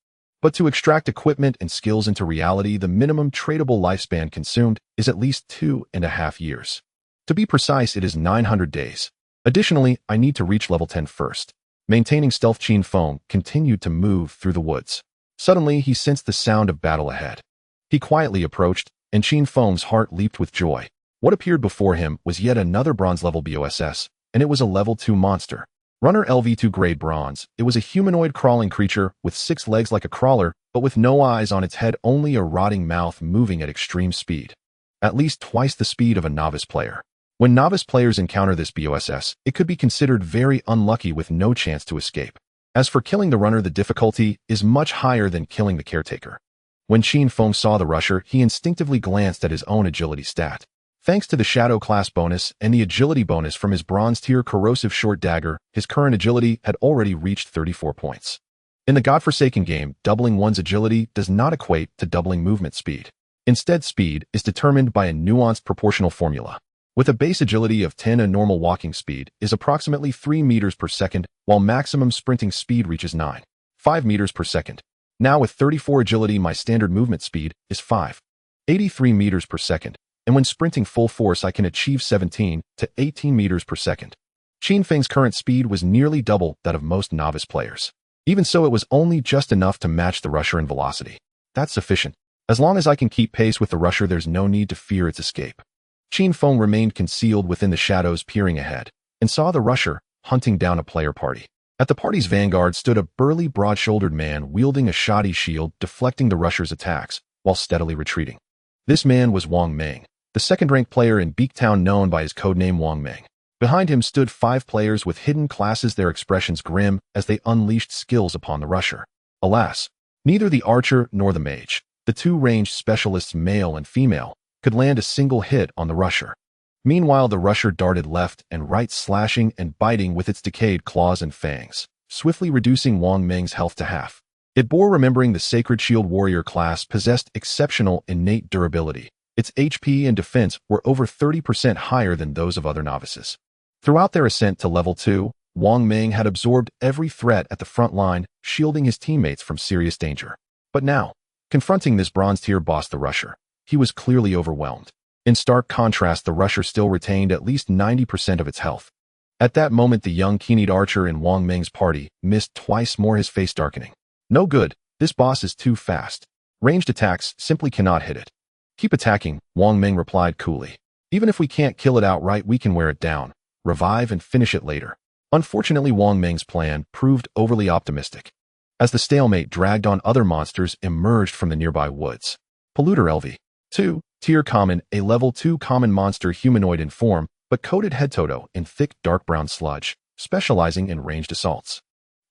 But to extract equipment and skills into reality, the minimum tradable lifespan consumed is at least 2.5 years. To be precise, it is 900 days. Additionally, I need to reach level 10 first. Maintaining stealth, Qin Feng continued to move through the woods. Suddenly, he sensed the sound of battle ahead. He quietly approached, and Qin Feng's heart leaped with joy. What appeared before him was yet another bronze-level boss, and it was a level 2 monster. Runner LV2 grade bronze. It was a humanoid crawling creature with 6 legs like a crawler, but with no eyes on its head, only a rotting mouth, moving at extreme speed. At least twice the speed of a novice player. When novice players encounter this boss, it could be considered very unlucky with no chance to escape. As for killing the runner, the difficulty is much higher than killing the caretaker. When Qin Feng saw the rusher, he instinctively glanced at his own agility stat. Thanks to the Shadow class bonus and the agility bonus from his bronze tier corrosive short dagger, his current agility had already reached 34 points. In the godforsaken game, doubling one's agility does not equate to doubling movement speed. Instead, speed is determined by a nuanced proportional formula. With a base agility of 10, a normal walking speed is approximately 3 meters per second, while maximum sprinting speed reaches 9.5 meters per second. Now with 34 agility, my standard movement speed is 5.83 meters per second. And when sprinting full force, I can achieve 17 to 18 meters per second. Qin Feng's current speed was nearly double that of most novice players. Even so, it was only just enough to match the rusher in velocity. That's sufficient. As long as I can keep pace with the rusher, there's no need to fear its escape. Qin Feng remained concealed within the shadows, peering ahead, and saw the rusher hunting down a player party. At the party's vanguard stood a burly, broad-shouldered man wielding a shoddy shield, deflecting the rusher's attacks while steadily retreating. This man was Wang Meng, the second-ranked player in Beaktown known by his codename Wang Meng. Behind him stood 5 players with hidden classes, their expressions grim as they unleashed skills upon the rusher. Alas, neither the archer nor the mage, the 2 ranged specialists, male and female, could land a single hit on the rusher. Meanwhile, the rusher darted left and right, slashing and biting with its decayed claws and fangs, swiftly reducing Wang Meng's health to half. It bore, remembering the Sacred Shield Warrior class possessed exceptional innate durability. Its HP and defense were over 30% higher than those of other novices. Throughout their ascent to level 2, Wang Meng had absorbed every threat at the front line, shielding his teammates from serious danger. But now, confronting this bronze-tier boss, the rusher, he was clearly overwhelmed. In stark contrast, the rusher still retained at least 90% of its health. At that moment, the young keen-eyed archer in Wang Meng's party missed twice more, his face darkening. No good, this boss is too fast. Ranged attacks simply cannot hit it. Keep attacking, Wang Meng replied coolly. Even if we can't kill it outright, we can wear it down, revive and finish it later. Unfortunately, Wang Meng's plan proved overly optimistic. As the stalemate dragged on, other monsters emerged from the nearby woods. Polluter LV2, tier common, a level 2 common monster, humanoid in form, but coated head-to-toe in thick dark brown sludge, specializing in ranged assaults.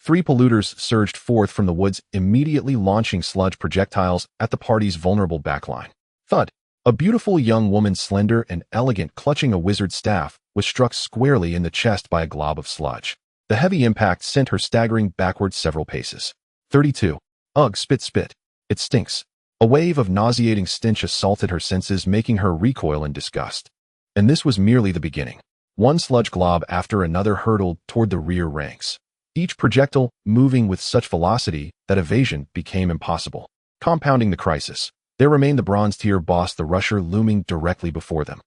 3 polluters surged forth from the woods, immediately launching sludge projectiles at the party's vulnerable backline. Thud! A beautiful young woman, slender and elegant, clutching a wizard staff, was struck squarely in the chest by a glob of sludge. The heavy impact sent her staggering backwards several paces. 32. Ugh, spit. It stinks. A wave of nauseating stench assaulted her senses, making her recoil in disgust. And this was merely the beginning. One sludge glob after another hurtled toward the rear ranks, each projectile moving with such velocity that evasion became impossible. Compounding the crisis, there remained the bronze-tier boss, the rusher, looming directly before them.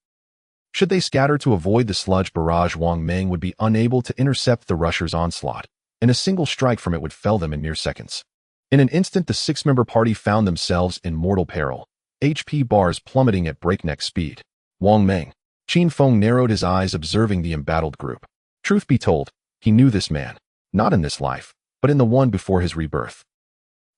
Should they scatter to avoid the sludge barrage, Wang Meng would be unable to intercept the rusher's onslaught, and a single strike from it would fell them in mere seconds. In an instant, the 6-member party found themselves in mortal peril, HP bars plummeting at breakneck speed. Wang Meng. Qin Feng narrowed his eyes, observing the embattled group. Truth be told, he knew this man, not in this life, but in the one before his rebirth.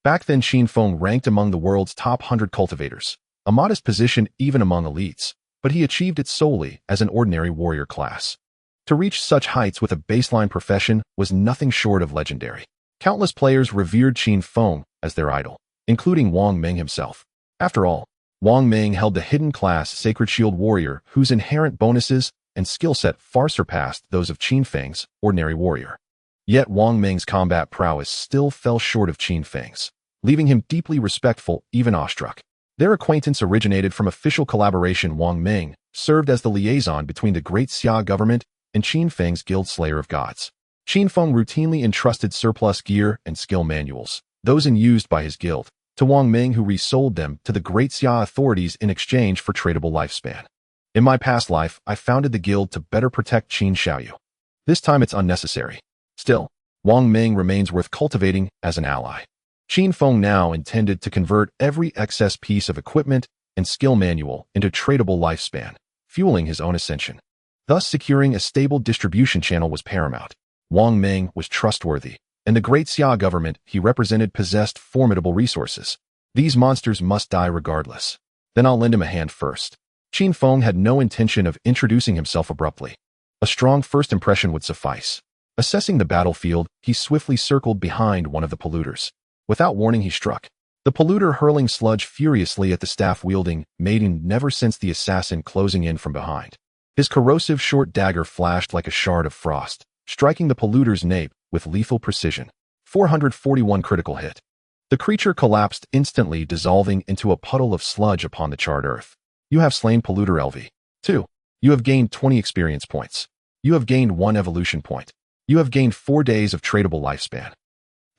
Back then, Qin Feng ranked among the world's top 100 cultivators, a modest position even among elites, but he achieved it solely as an ordinary warrior class. To reach such heights with a baseline profession was nothing short of legendary. Countless players revered Qin Feng as their idol, including Wang Meng himself. After all, Wang Meng held the hidden class Sacred Shield Warrior, whose inherent bonuses and skill set far surpassed those of Qin Feng's ordinary warrior. Yet Wang Meng's combat prowess still fell short of Qin Feng's, leaving him deeply respectful, even awestruck. Their acquaintance originated from official collaboration. Wang Meng served as the liaison between the Great Xia government and Qin Feng's Guild Slayer of Gods. Qin Feng routinely entrusted surplus gear and skill manuals, those unused by his guild, to Wang Meng, who resold them to the Great Xia authorities in exchange for tradable lifespan. In my past life, I founded the guild to better protect Qin Xiaoyou. This time it's unnecessary. Still, Wang Meng remains worth cultivating as an ally. Qin Feng now intended to convert every excess piece of equipment and skill manual into tradable lifespan, fueling his own ascension. Thus, securing a stable distribution channel was paramount. Wang Meng was trustworthy, and the Great Xia government he represented possessed formidable resources. These monsters must die regardless. Then I'll lend him a hand first. Qin Feng had no intention of introducing himself abruptly. A strong first impression would suffice. Assessing the battlefield, he swiftly circled behind one of the polluters. Without warning, he struck. The polluter, hurling sludge furiously at the staff-wielding maiden, never since the assassin closing in from behind. His corrosive short dagger flashed like a shard of frost, striking the polluter's nape with lethal precision. 441 critical hit. The creature collapsed instantly, dissolving into a puddle of sludge upon the charred earth. You have slain polluter LV2. You have gained 20 experience points. You have gained 1 evolution point. You have gained 4 days of tradable lifespan.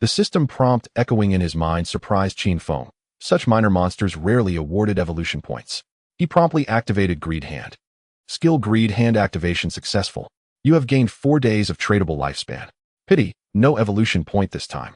The system prompt echoing in his mind surprised Qin Feng. Such minor monsters rarely awarded evolution points. He promptly activated Greed Hand. Skill Greed Hand activation successful. You have gained 4 days of tradable lifespan. Pity, no evolution point this time.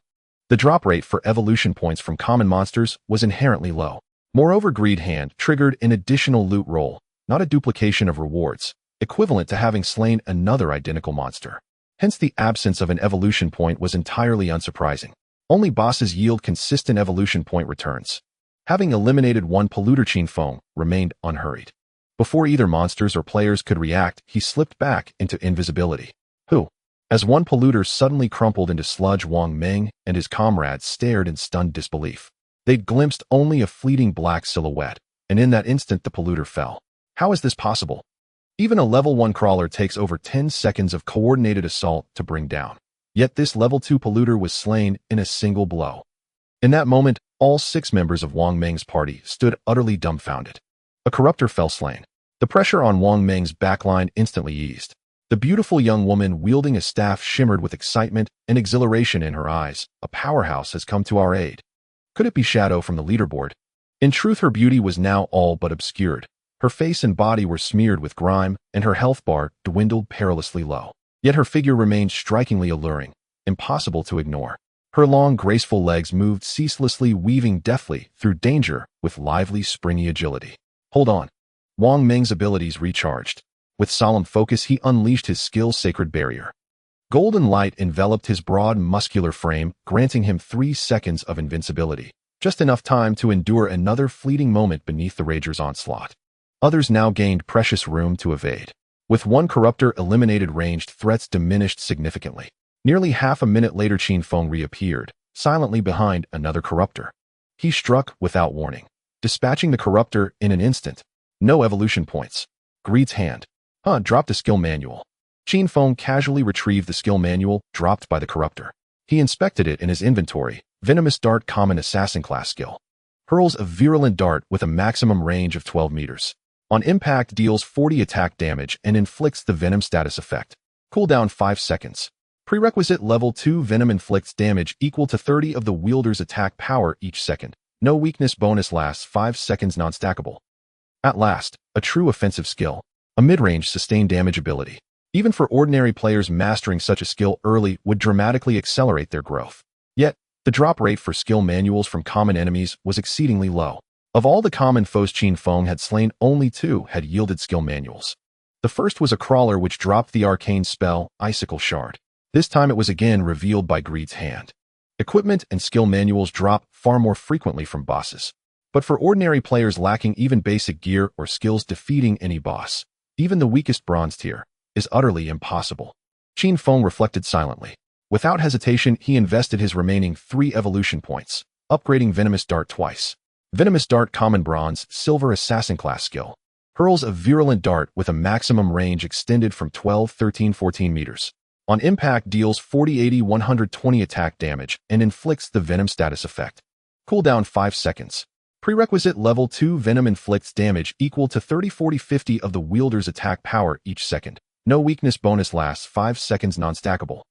The drop rate for evolution points from common monsters was inherently low. Moreover, Greed Hand triggered an additional loot roll, not a duplication of rewards, equivalent to having slain another identical monster. Hence, the absence of an evolution point was entirely unsurprising. Only bosses yield consistent evolution point returns. Having eliminated one polluter, Qin Feng remained unhurried. Before either monsters or players could react, he slipped back into invisibility. Who? As one polluter suddenly crumpled into sludge, Wang Meng and his comrades stared in stunned disbelief. They'd glimpsed only a fleeting black silhouette, and in that instant the polluter fell. How is this possible? Even a level 1 crawler takes over 10 seconds of coordinated assault to bring down. Yet this level 2 polluter was slain in a single blow. In that moment, all 6 members of Wang Meng's party stood utterly dumbfounded. A corruptor fell slain. The pressure on Wang Meng's backline instantly eased. The beautiful young woman wielding a staff shimmered with excitement and exhilaration in her eyes. A powerhouse has come to our aid. Could it be Shadow from the leaderboard? In truth, her beauty was now all but obscured. Her face and body were smeared with grime, and her health bar dwindled perilously low. Yet her figure remained strikingly alluring, impossible to ignore. Her long, graceful legs moved ceaselessly, weaving deftly through danger with lively, springy agility. Hold on. Wang Meng's abilities recharged. With solemn focus, he unleashed his skill's sacred barrier. Golden light enveloped his broad, muscular frame, granting him 3 seconds of invincibility, just enough time to endure another fleeting moment beneath the Rager's onslaught. Others now gained precious room to evade. With one corruptor eliminated, ranged threats diminished significantly. Nearly half a minute later, Qin Feng reappeared, silently behind another corruptor. He struck without warning, dispatching the corruptor in an instant. No evolution points. Greed's Hand. Dropped a skill manual. Qin Feng casually retrieved the skill manual dropped by the corruptor. He inspected it in his inventory. Venomous Dart, common assassin class skill. Hurls a virulent dart with a maximum range of 12 meters. On impact, deals 40 attack damage and inflicts the venom status effect. Cooldown 5 seconds. Prerequisite level 2 venom inflicts damage equal to 30 of the wielder's attack power each second. No weakness bonus, lasts 5 seconds, non-stackable. At last, a true offensive skill. A mid-range sustained damage ability. Even for ordinary players, mastering such a skill early would dramatically accelerate their growth. Yet, the drop rate for skill manuals from common enemies was exceedingly low. Of all the common foes Qin Feng had slain, only 2 had yielded skill manuals. The first was a crawler which dropped the arcane spell, Icicle Shard. This time it was again revealed by Greed's Hand. Equipment and skill manuals drop far more frequently from bosses. But for ordinary players lacking even basic gear or skills, defeating any boss, even the weakest bronze tier, is utterly impossible. Qin Feng reflected silently. Without hesitation, he invested his remaining 3 evolution points, upgrading Venomous Dart twice. Venomous Dart, common bronze, silver assassin class skill. Hurls a virulent dart with a maximum range extended from 12, 13, 14 meters. On impact, deals 40, 80, 120 attack damage and inflicts the venom status effect. Cooldown 5 seconds. Prerequisite level 2 venom inflicts damage equal to 30, 40, 50 of the wielder's attack power each second. No weakness bonus, lasts 5 seconds, non-stackable.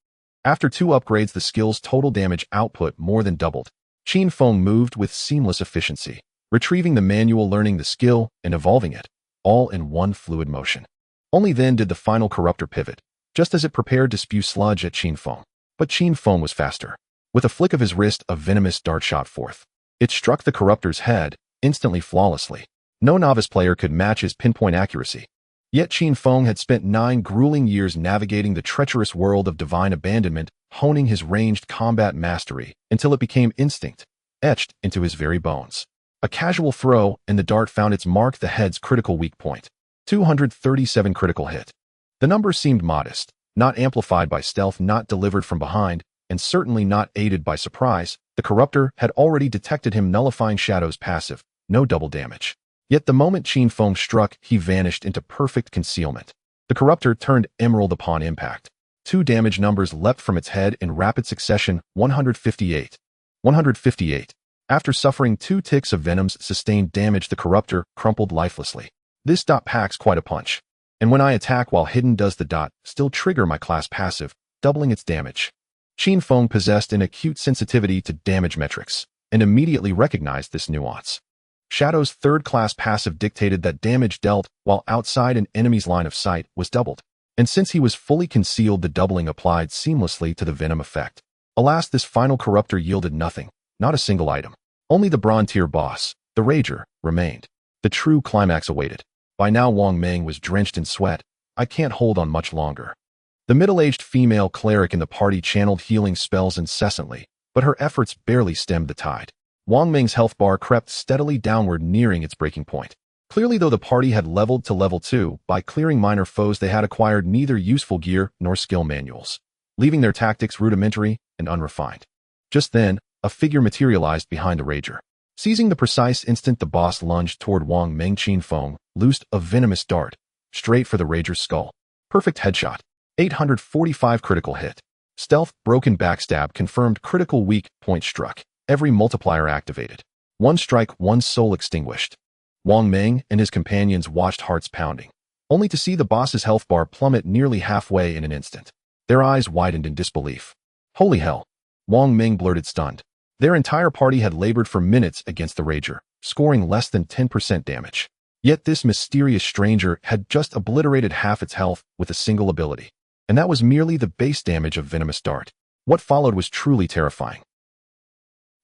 After 2 upgrades, the skill's total damage output more than doubled. Qin Feng moved with seamless efficiency, retrieving the manual, learning the skill, and evolving it, all in one fluid motion. Only then did the final corruptor pivot, just as it prepared to spew sludge at Qin Feng. But Qin Feng was faster. With a flick of his wrist, a venomous dart shot forth. It struck the corruptor's head, instantly, flawlessly. No novice player could match his pinpoint accuracy. Yet Qin Feng had spent 9 grueling years navigating the treacherous world of divine abandonment, honing his ranged combat mastery until it became instinct, etched into his very bones. A casual throw, and the dart found its mark, the head's critical weak point. 237 critical hit. The number seemed modest, not amplified by stealth, not delivered from behind, and certainly not aided by surprise. The corruptor had already detected him, nullifying Shadow's passive. No double damage. Yet the moment Qin Feng struck, he vanished into perfect concealment. The corruptor turned emerald upon impact. 2 damage numbers leapt from its head in rapid succession. 158. 158. After suffering 2 ticks of venom's sustained damage, the corruptor crumpled lifelessly. This dot packs quite a punch. And when I attack while hidden, does the dot still trigger my class passive, doubling its damage? Qin Feng possessed an acute sensitivity to damage metrics, and immediately recognized this nuance. Shadow's 3rd class passive dictated that damage dealt while outside an enemy's line of sight was doubled. And since he was fully concealed, the doubling applied seamlessly to the venom effect. Alas, this final corruptor yielded nothing, not a single item. Only the bronze tier boss, the Rager, remained. The true climax awaited. By now Wang Meng was drenched in sweat. I can't hold on much longer. The middle-aged female cleric in the party channeled healing spells incessantly, but her efforts barely stemmed the tide. Wang Meng's health bar crept steadily downward, nearing its breaking point. Clearly, though the party had leveled to level 2, by clearing minor foes they had acquired neither useful gear nor skill manuals, leaving their tactics rudimentary and unrefined. Just then, a figure materialized behind the Rager. Seizing the precise instant the boss lunged toward Wang Meng, Qin Feng loosed a venomous dart, straight for the Rager's skull. Perfect headshot. 845 critical hit. Stealth, broken backstab, confirmed critical weak point struck. Every multiplier activated. One strike, one soul extinguished. Wang Meng and his companions watched, hearts pounding, only to see the boss's health bar plummet nearly halfway in an instant. Their eyes widened in disbelief. Holy hell! Wang Meng blurted, stunned. Their entire party had labored for minutes against the Rager, scoring less than 10% damage. Yet this mysterious stranger had just obliterated half its health with a single ability. And that was merely the base damage of Venomous Dart. What followed was truly terrifying.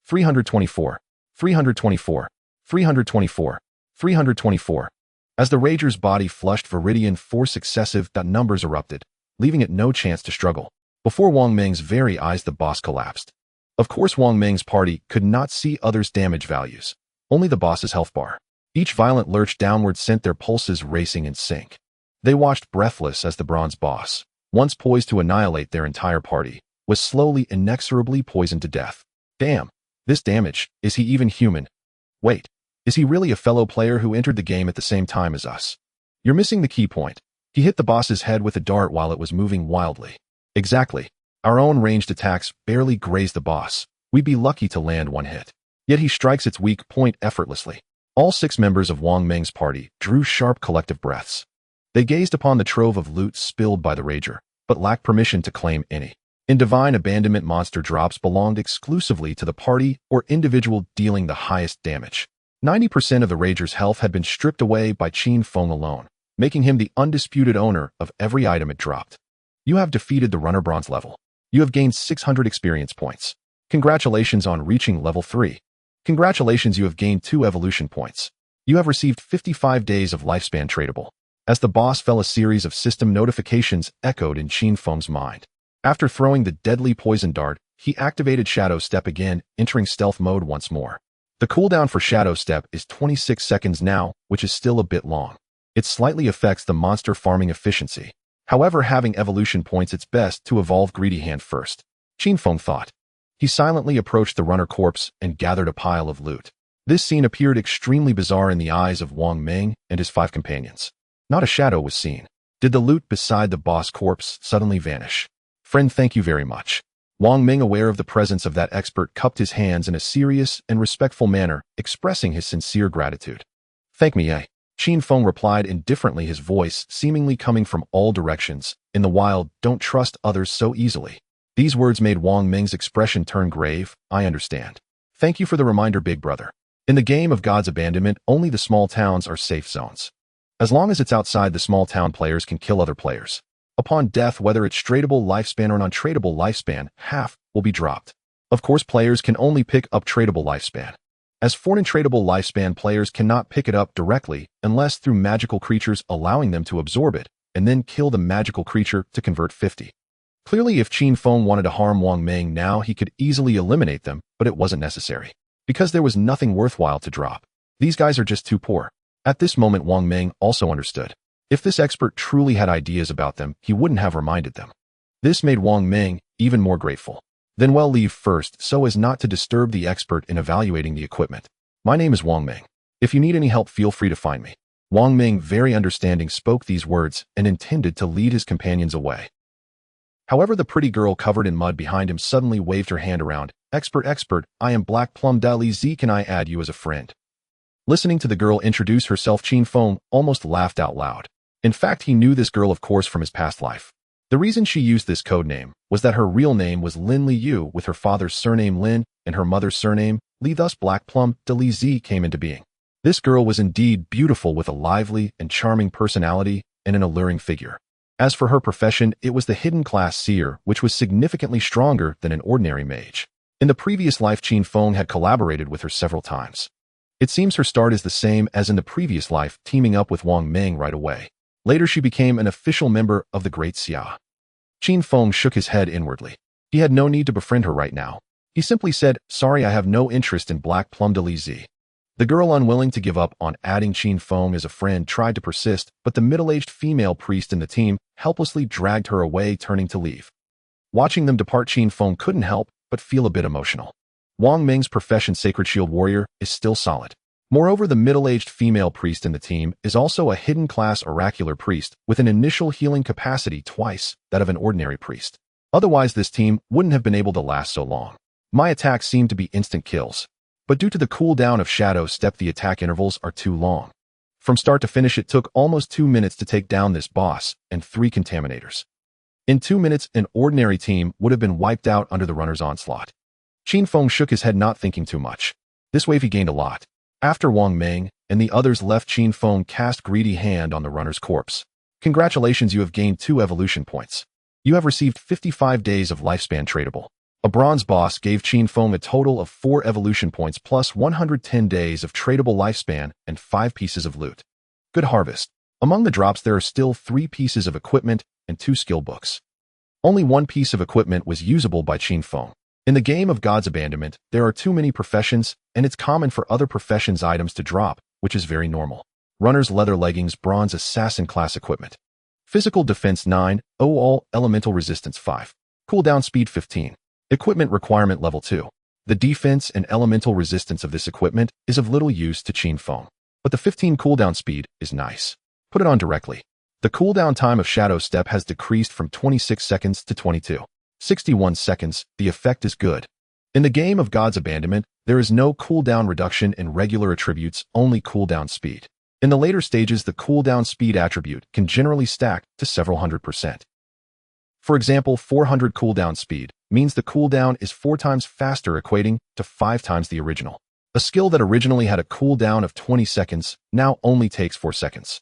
324. 324. 324. 324. As the Rager's body flushed Viridian, 4 successive numbers erupted, leaving it no chance to struggle. Before Wang Meng's very eyes, the boss collapsed. Of course, Wang Meng's party could not see others' damage values, only the boss's health bar. Each violent lurch downward sent their pulses racing in sync. They watched breathless as the bronze boss, once poised to annihilate their entire party, was slowly, inexorably poisoned to death. Damn, this damage, is he even human? Wait, is he really a fellow player who entered the game at the same time as us? You're missing the key point. He hit the boss's head with a dart while it was moving wildly. Exactly. Our own ranged attacks barely grazed the boss. We'd be lucky to land one hit. Yet he strikes its weak point effortlessly. All 6 members of Wang Meng's party drew sharp collective breaths. They gazed upon the trove of loot spilled by the Rager, but lacked permission to claim any. In divine abandonment, monster drops belonged exclusively to the party or individual dealing the highest damage. 90% of the Rager's health had been stripped away by Qin Feng alone, making him the undisputed owner of every item it dropped. You have defeated the runner bronze level. You have gained 600 experience points. Congratulations on reaching level 3. Congratulations, you have gained 2 evolution points. You have received 55 days of lifespan tradable. As the boss fell, a series of system notifications echoed in Qin Feng's mind. After throwing the deadly poison dart, he activated Shadow Step again, entering stealth mode once more. The cooldown for Shadow Step is 26 seconds now, which is still a bit long. It slightly affects the monster farming efficiency. However, having evolution points, it's best to evolve Greedy Hand first, Qin Feng thought. He silently approached the runner corpse and gathered a pile of loot. This scene appeared extremely bizarre in the eyes of Wang Meng and his 5 companions. Not a shadow was seen. Did the loot beside the boss corpse suddenly vanish? Friend, thank you very much. Wang Meng, aware of the presence of that expert, cupped his hands in a serious and respectful manner, expressing his sincere gratitude. Thank me, eh? Qin Feng replied indifferently, his voice seemingly coming from all directions. In the wild, don't trust others so easily. These words made Wang Meng's expression turn grave. I understand. Thank you for the reminder, big brother. In the game of God's abandonment, only the small towns are safe zones. As long as it's outside the small town, players can kill other players. Upon death, whether it's tradable lifespan or non-tradable lifespan, half will be dropped. Of course, players can only pick up tradable lifespan. As for non-tradable lifespan, players cannot pick it up directly unless through magical creatures allowing them to absorb it, and then kill the magical creature to convert 50. Clearly, if Qin Feng wanted to harm Wang Meng now, he could easily eliminate them, but it wasn't necessary. Because there was nothing worthwhile to drop. These guys are just too poor. At this moment, Wang Meng also understood. If this expert truly had ideas about them, he wouldn't have reminded them. This made Wang Meng even more grateful. Then well, leave first so as not to disturb the expert in evaluating the equipment. My name is Wang Meng. If you need any help, feel free to find me. Wang Meng, very understanding, spoke these words and intended to lead his companions away. However, the pretty girl covered in mud behind him suddenly waved her hand around. Expert, I am Black Plum Dali Z. Can I add you as a friend? Listening to the girl introduce herself, Qin Feng almost laughed out loud. In fact, he knew this girl, of course, from his past life. The reason she used this code name was that her real name was Lin Li Yu, with her father's surname Lin and her mother's surname Li. Thus, Black Plum Dali Z came into being. This girl was indeed beautiful, with a lively and charming personality and an alluring figure. As for her profession, it was the hidden class seer, which was significantly stronger than an ordinary mage. In the previous life, Qin Feng had collaborated with her several times. It seems her start is the same as in the previous life, teaming up with Wang Meng right away. Later she became an official member of the Great Xia. Qin Feng shook his head inwardly. He had no need to befriend her right now. He simply said, "Sorry, I have no interest in Black Plum de Lizy." The girl, unwilling to give up on adding Qin Feng as a friend, tried to persist, but the middle-aged female priest in the team helplessly dragged her away, turning to leave. Watching them depart, Qin Feng couldn't help but feel a bit emotional. Wang Ming's profession, Sacred Shield Warrior, is still solid. Moreover, the middle-aged female priest in the team is also a hidden class oracular priest with an initial healing capacity twice that of an ordinary priest. Otherwise, this team wouldn't have been able to last so long. My attacks seem to be instant kills, but due to the cooldown of Shadow Step, the attack intervals are too long. From start to finish, it took almost 2 minutes to take down this boss and 3 contaminators. In 2 minutes, an ordinary team would have been wiped out under the runner's onslaught. Qin Feng shook his head, not thinking too much. This wave he gained a lot. After Wang Meng and the others left, Qin Feng cast Greedy Hand on the runner's corpse. Congratulations, you have gained 2 evolution points. You have received 55 days of lifespan tradable. A bronze boss gave Qin Feng a total of 4 evolution points plus 110 days of tradable lifespan and 5 pieces of loot. Good harvest. Among the drops there are still 3 pieces of equipment and 2 skill books. Only 1 piece of equipment was usable by Qin Feng. In the game of God's Abandonment, there are too many professions, and it's common for other professions' items to drop, which is very normal. Runner's leather leggings, bronze assassin class equipment. Physical defense 9, all elemental resistance 5. Cooldown speed 15. Equipment requirement level 2. The defense and elemental resistance of this equipment is of little use to Qin Feng, but the 15 cooldown speed is nice. Put it on directly. The cooldown time of Shadow Step has decreased from 26 seconds to 61 seconds. The effect is good. In the game of God's Abandonment, there is no cooldown reduction in regular attributes, only cooldown speed. In the later stages, the cooldown speed attribute can generally stack to several 100%. For example, 400 cooldown speed means the cooldown is 4 times faster, equating to 5 times the original. A skill that originally had a cooldown of 20 seconds now only takes 4 seconds.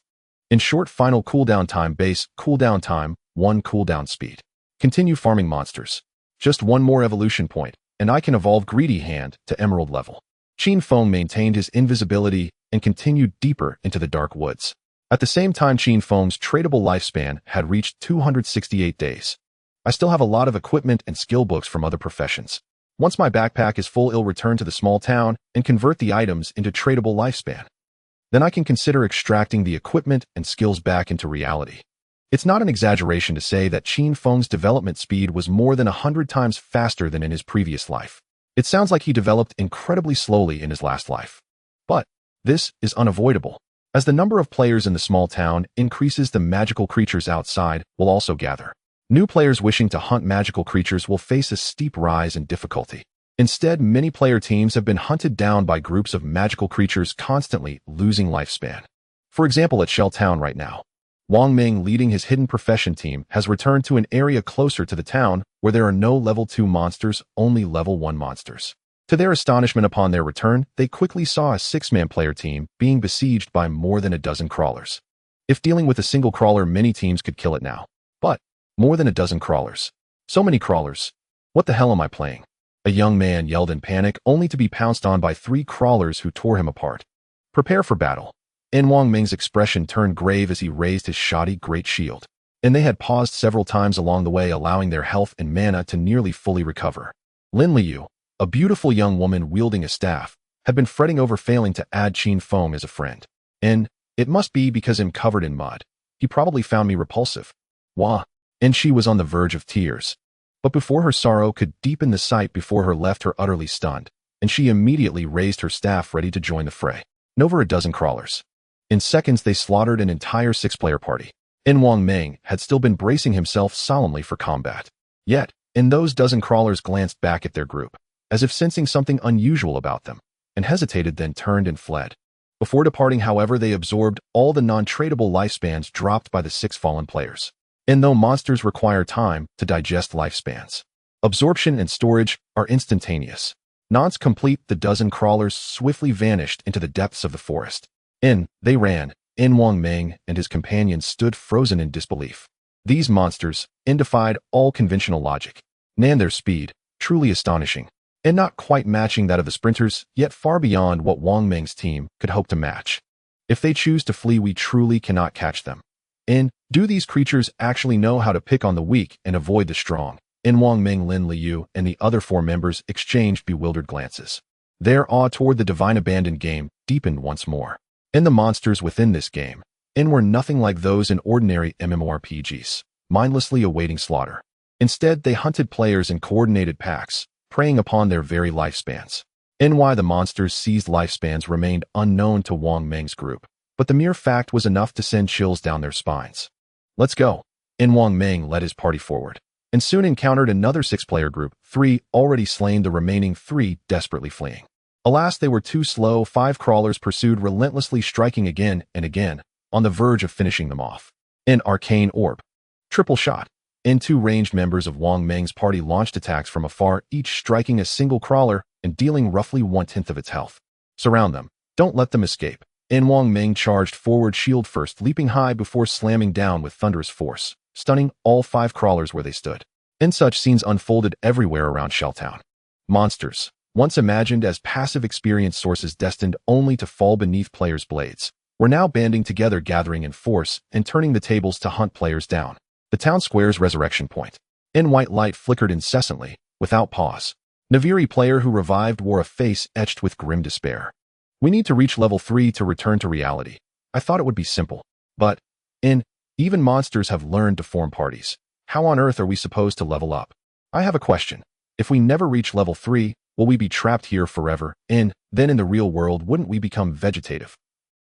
In short, final cooldown time, base cooldown time, 1 cooldown speed. Continue farming monsters. Just 1 more evolution point, and I can evolve Greedy Hand to Emerald level. Qin Feng maintained his invisibility and continued deeper into the dark woods. At the same time, Qin Feng's tradable lifespan had reached 268 days. I still have a lot of equipment and skill books from other professions. Once my backpack is full, I'll return to the small town and convert the items into tradable lifespan. Then I can consider extracting the equipment and skills back into reality. It's not an exaggeration to say that Qin Feng's development speed was more than 100 times faster than in his previous life. It sounds like he developed incredibly slowly in his last life. But this is unavoidable. As the number of players in the small town increases, the magical creatures outside will also gather. New players wishing to hunt magical creatures will face a steep rise in difficulty. Instead, many player teams have been hunted down by groups of magical creatures, constantly losing lifespan. For example, at Shell Town right now, Wang Ming, leading his hidden profession team, has returned to an area closer to the town where there are no level 2 monsters, only level 1 monsters. To their astonishment, upon their return, they quickly saw a 6-man player team being besieged by more than a dozen crawlers. If dealing with a single crawler, many teams could kill it now. But more than a dozen crawlers. So many crawlers. What the hell am I playing? A young man yelled in panic, only to be pounced on by 3 crawlers who tore him apart. Prepare for battle. Wang Ming's expression turned grave as he raised his shoddy great shield. And they had paused several times along the way, allowing their health and mana to nearly fully recover. Lin Liu, a beautiful young woman wielding a staff, had been fretting over failing to add Qin Feng as a friend. And it must be because I'm covered in mud. He probably found me repulsive. Wah. And she was on the verge of tears. But before her sorrow could deepen, the sight before her left her utterly stunned, and she immediately raised her staff ready to join the fray. Over a dozen crawlers. In seconds, they slaughtered an entire 6-player party. Wang Ming had still been bracing himself solemnly for combat. Yet, in those dozen crawlers glanced back at their group, as if sensing something unusual about them, and hesitated, then turned and fled. Before departing, however, they absorbed all the non-tradable lifespans dropped by the 6 fallen players. And though monsters require time to digest lifespans, absorption and storage are instantaneous. Nonce complete, the dozen crawlers swiftly vanished into the depths of the forest. They ran. Wang Ming and his companions stood frozen in disbelief. These monsters defied all conventional logic, and their speed, truly astonishing, and not quite matching that of the sprinters, yet far beyond what Wang Ming's team could hope to match. If they choose to flee, we truly cannot catch them. And do these creatures actually know how to pick on the weak and avoid the strong? Wang Ming, Lin Liu, and the other 4 members exchanged bewildered glances. Their awe toward the divine abandoned game deepened once more. And the monsters within this game were nothing like those in ordinary MMORPGs, mindlessly awaiting slaughter. Instead, they hunted players in coordinated packs, preying upon their very lifespans. Why the monsters' seized lifespans remained unknown to Wang Ming's group, but the mere fact was enough to send chills down their spines. Let's go. Wang Ming led his party forward, and soon encountered another 6-player group, 3 already slain, the remaining 3 desperately fleeing. Alas, they were too slow. 5 crawlers pursued relentlessly, striking again and again, on the verge of finishing them off. An arcane orb. Triple shot. 2 ranged members of Wang Ming's party launched attacks from afar, each striking a single crawler and dealing roughly 1/10 of its health. Surround them. Don't let them escape. Wang Ming charged forward, shield first, leaping high before slamming down with thunderous force, stunning all 5 crawlers where they stood. Such scenes unfolded everywhere around Shelltown. Monsters, once imagined as passive experience sources destined only to fall beneath players' blades, were now banding together, gathering in force and turning the tables to hunt players down. The town square's resurrection point. White light flickered incessantly, without pause. Naviri player who revived wore a face etched with grim despair. We need to reach level 3 to return to reality. I thought it would be simple. But, even monsters have learned to form parties. How on earth are we supposed to level up? I have a question. If we never reach level 3, will we be trapped here forever? Then in the real world, wouldn't we become vegetative?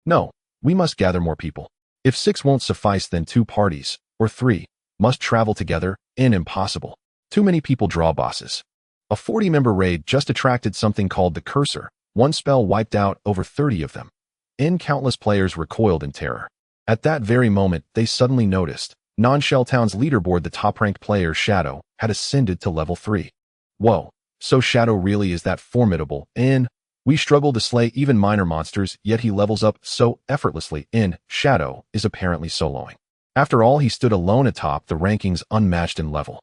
No, we must gather more people. If 6 won't suffice, then 2 parties, or 3, must travel together. Impossible. Too many people draw bosses. A 40-member raid just attracted something called the Cursor. 1 spell wiped out over 30 of them. Countless players recoiled in terror. At that very moment, they suddenly noticed Non-Shelltown's leaderboard, the top-ranked player Shadow had ascended to level 3. Whoa, so Shadow really is that formidable. We struggle to slay even minor monsters, yet he levels up so effortlessly. Shadow is apparently soloing. After all, he stood alone atop the rankings, unmatched in level.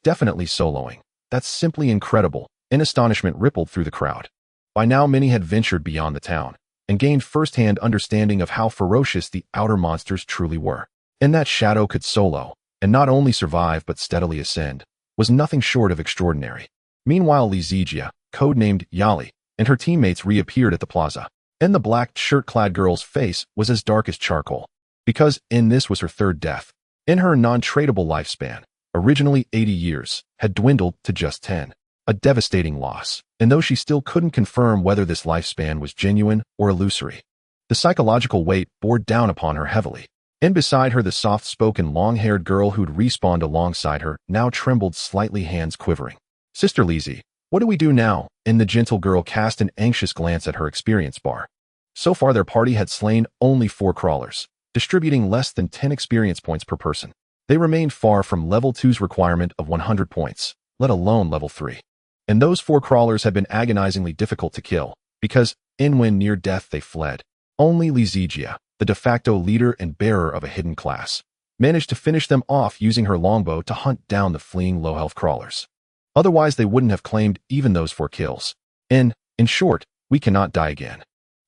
Definitely soloing. That's simply incredible. Astonishment rippled through the crowd. By now, many had ventured beyond the town and gained first-hand understanding of how ferocious the outer monsters truly were. That Shadow could solo, and not only survive but steadily ascend, was nothing short of extraordinary. Meanwhile, Lizigia, codenamed Yali, and her teammates reappeared at the plaza. The black shirt-clad girl's face was as dark as charcoal, because this was her 3rd death. Her non-tradable lifespan, originally 80 years, had dwindled to just 10. A devastating loss, and though she still couldn't confirm whether this lifespan was genuine or illusory, the psychological weight bore down upon her heavily. Beside her, the soft-spoken, long-haired girl who'd respawned alongside her now trembled slightly, hands quivering. Sister Lizzie, what do we do now? The gentle girl cast an anxious glance at her experience bar. So far, their party had slain only 4 crawlers, distributing less than 10 experience points per person. They remained far from level 2's requirement of 100 points, let alone level 3. And those 4 crawlers had been agonizingly difficult to kill, because, when near death they fled. Only Lizigia, the de facto leader and bearer of a hidden class, managed to finish them off using her longbow to hunt down the fleeing low-health crawlers. Otherwise, they wouldn't have claimed even those 4 kills. In short, we cannot die again.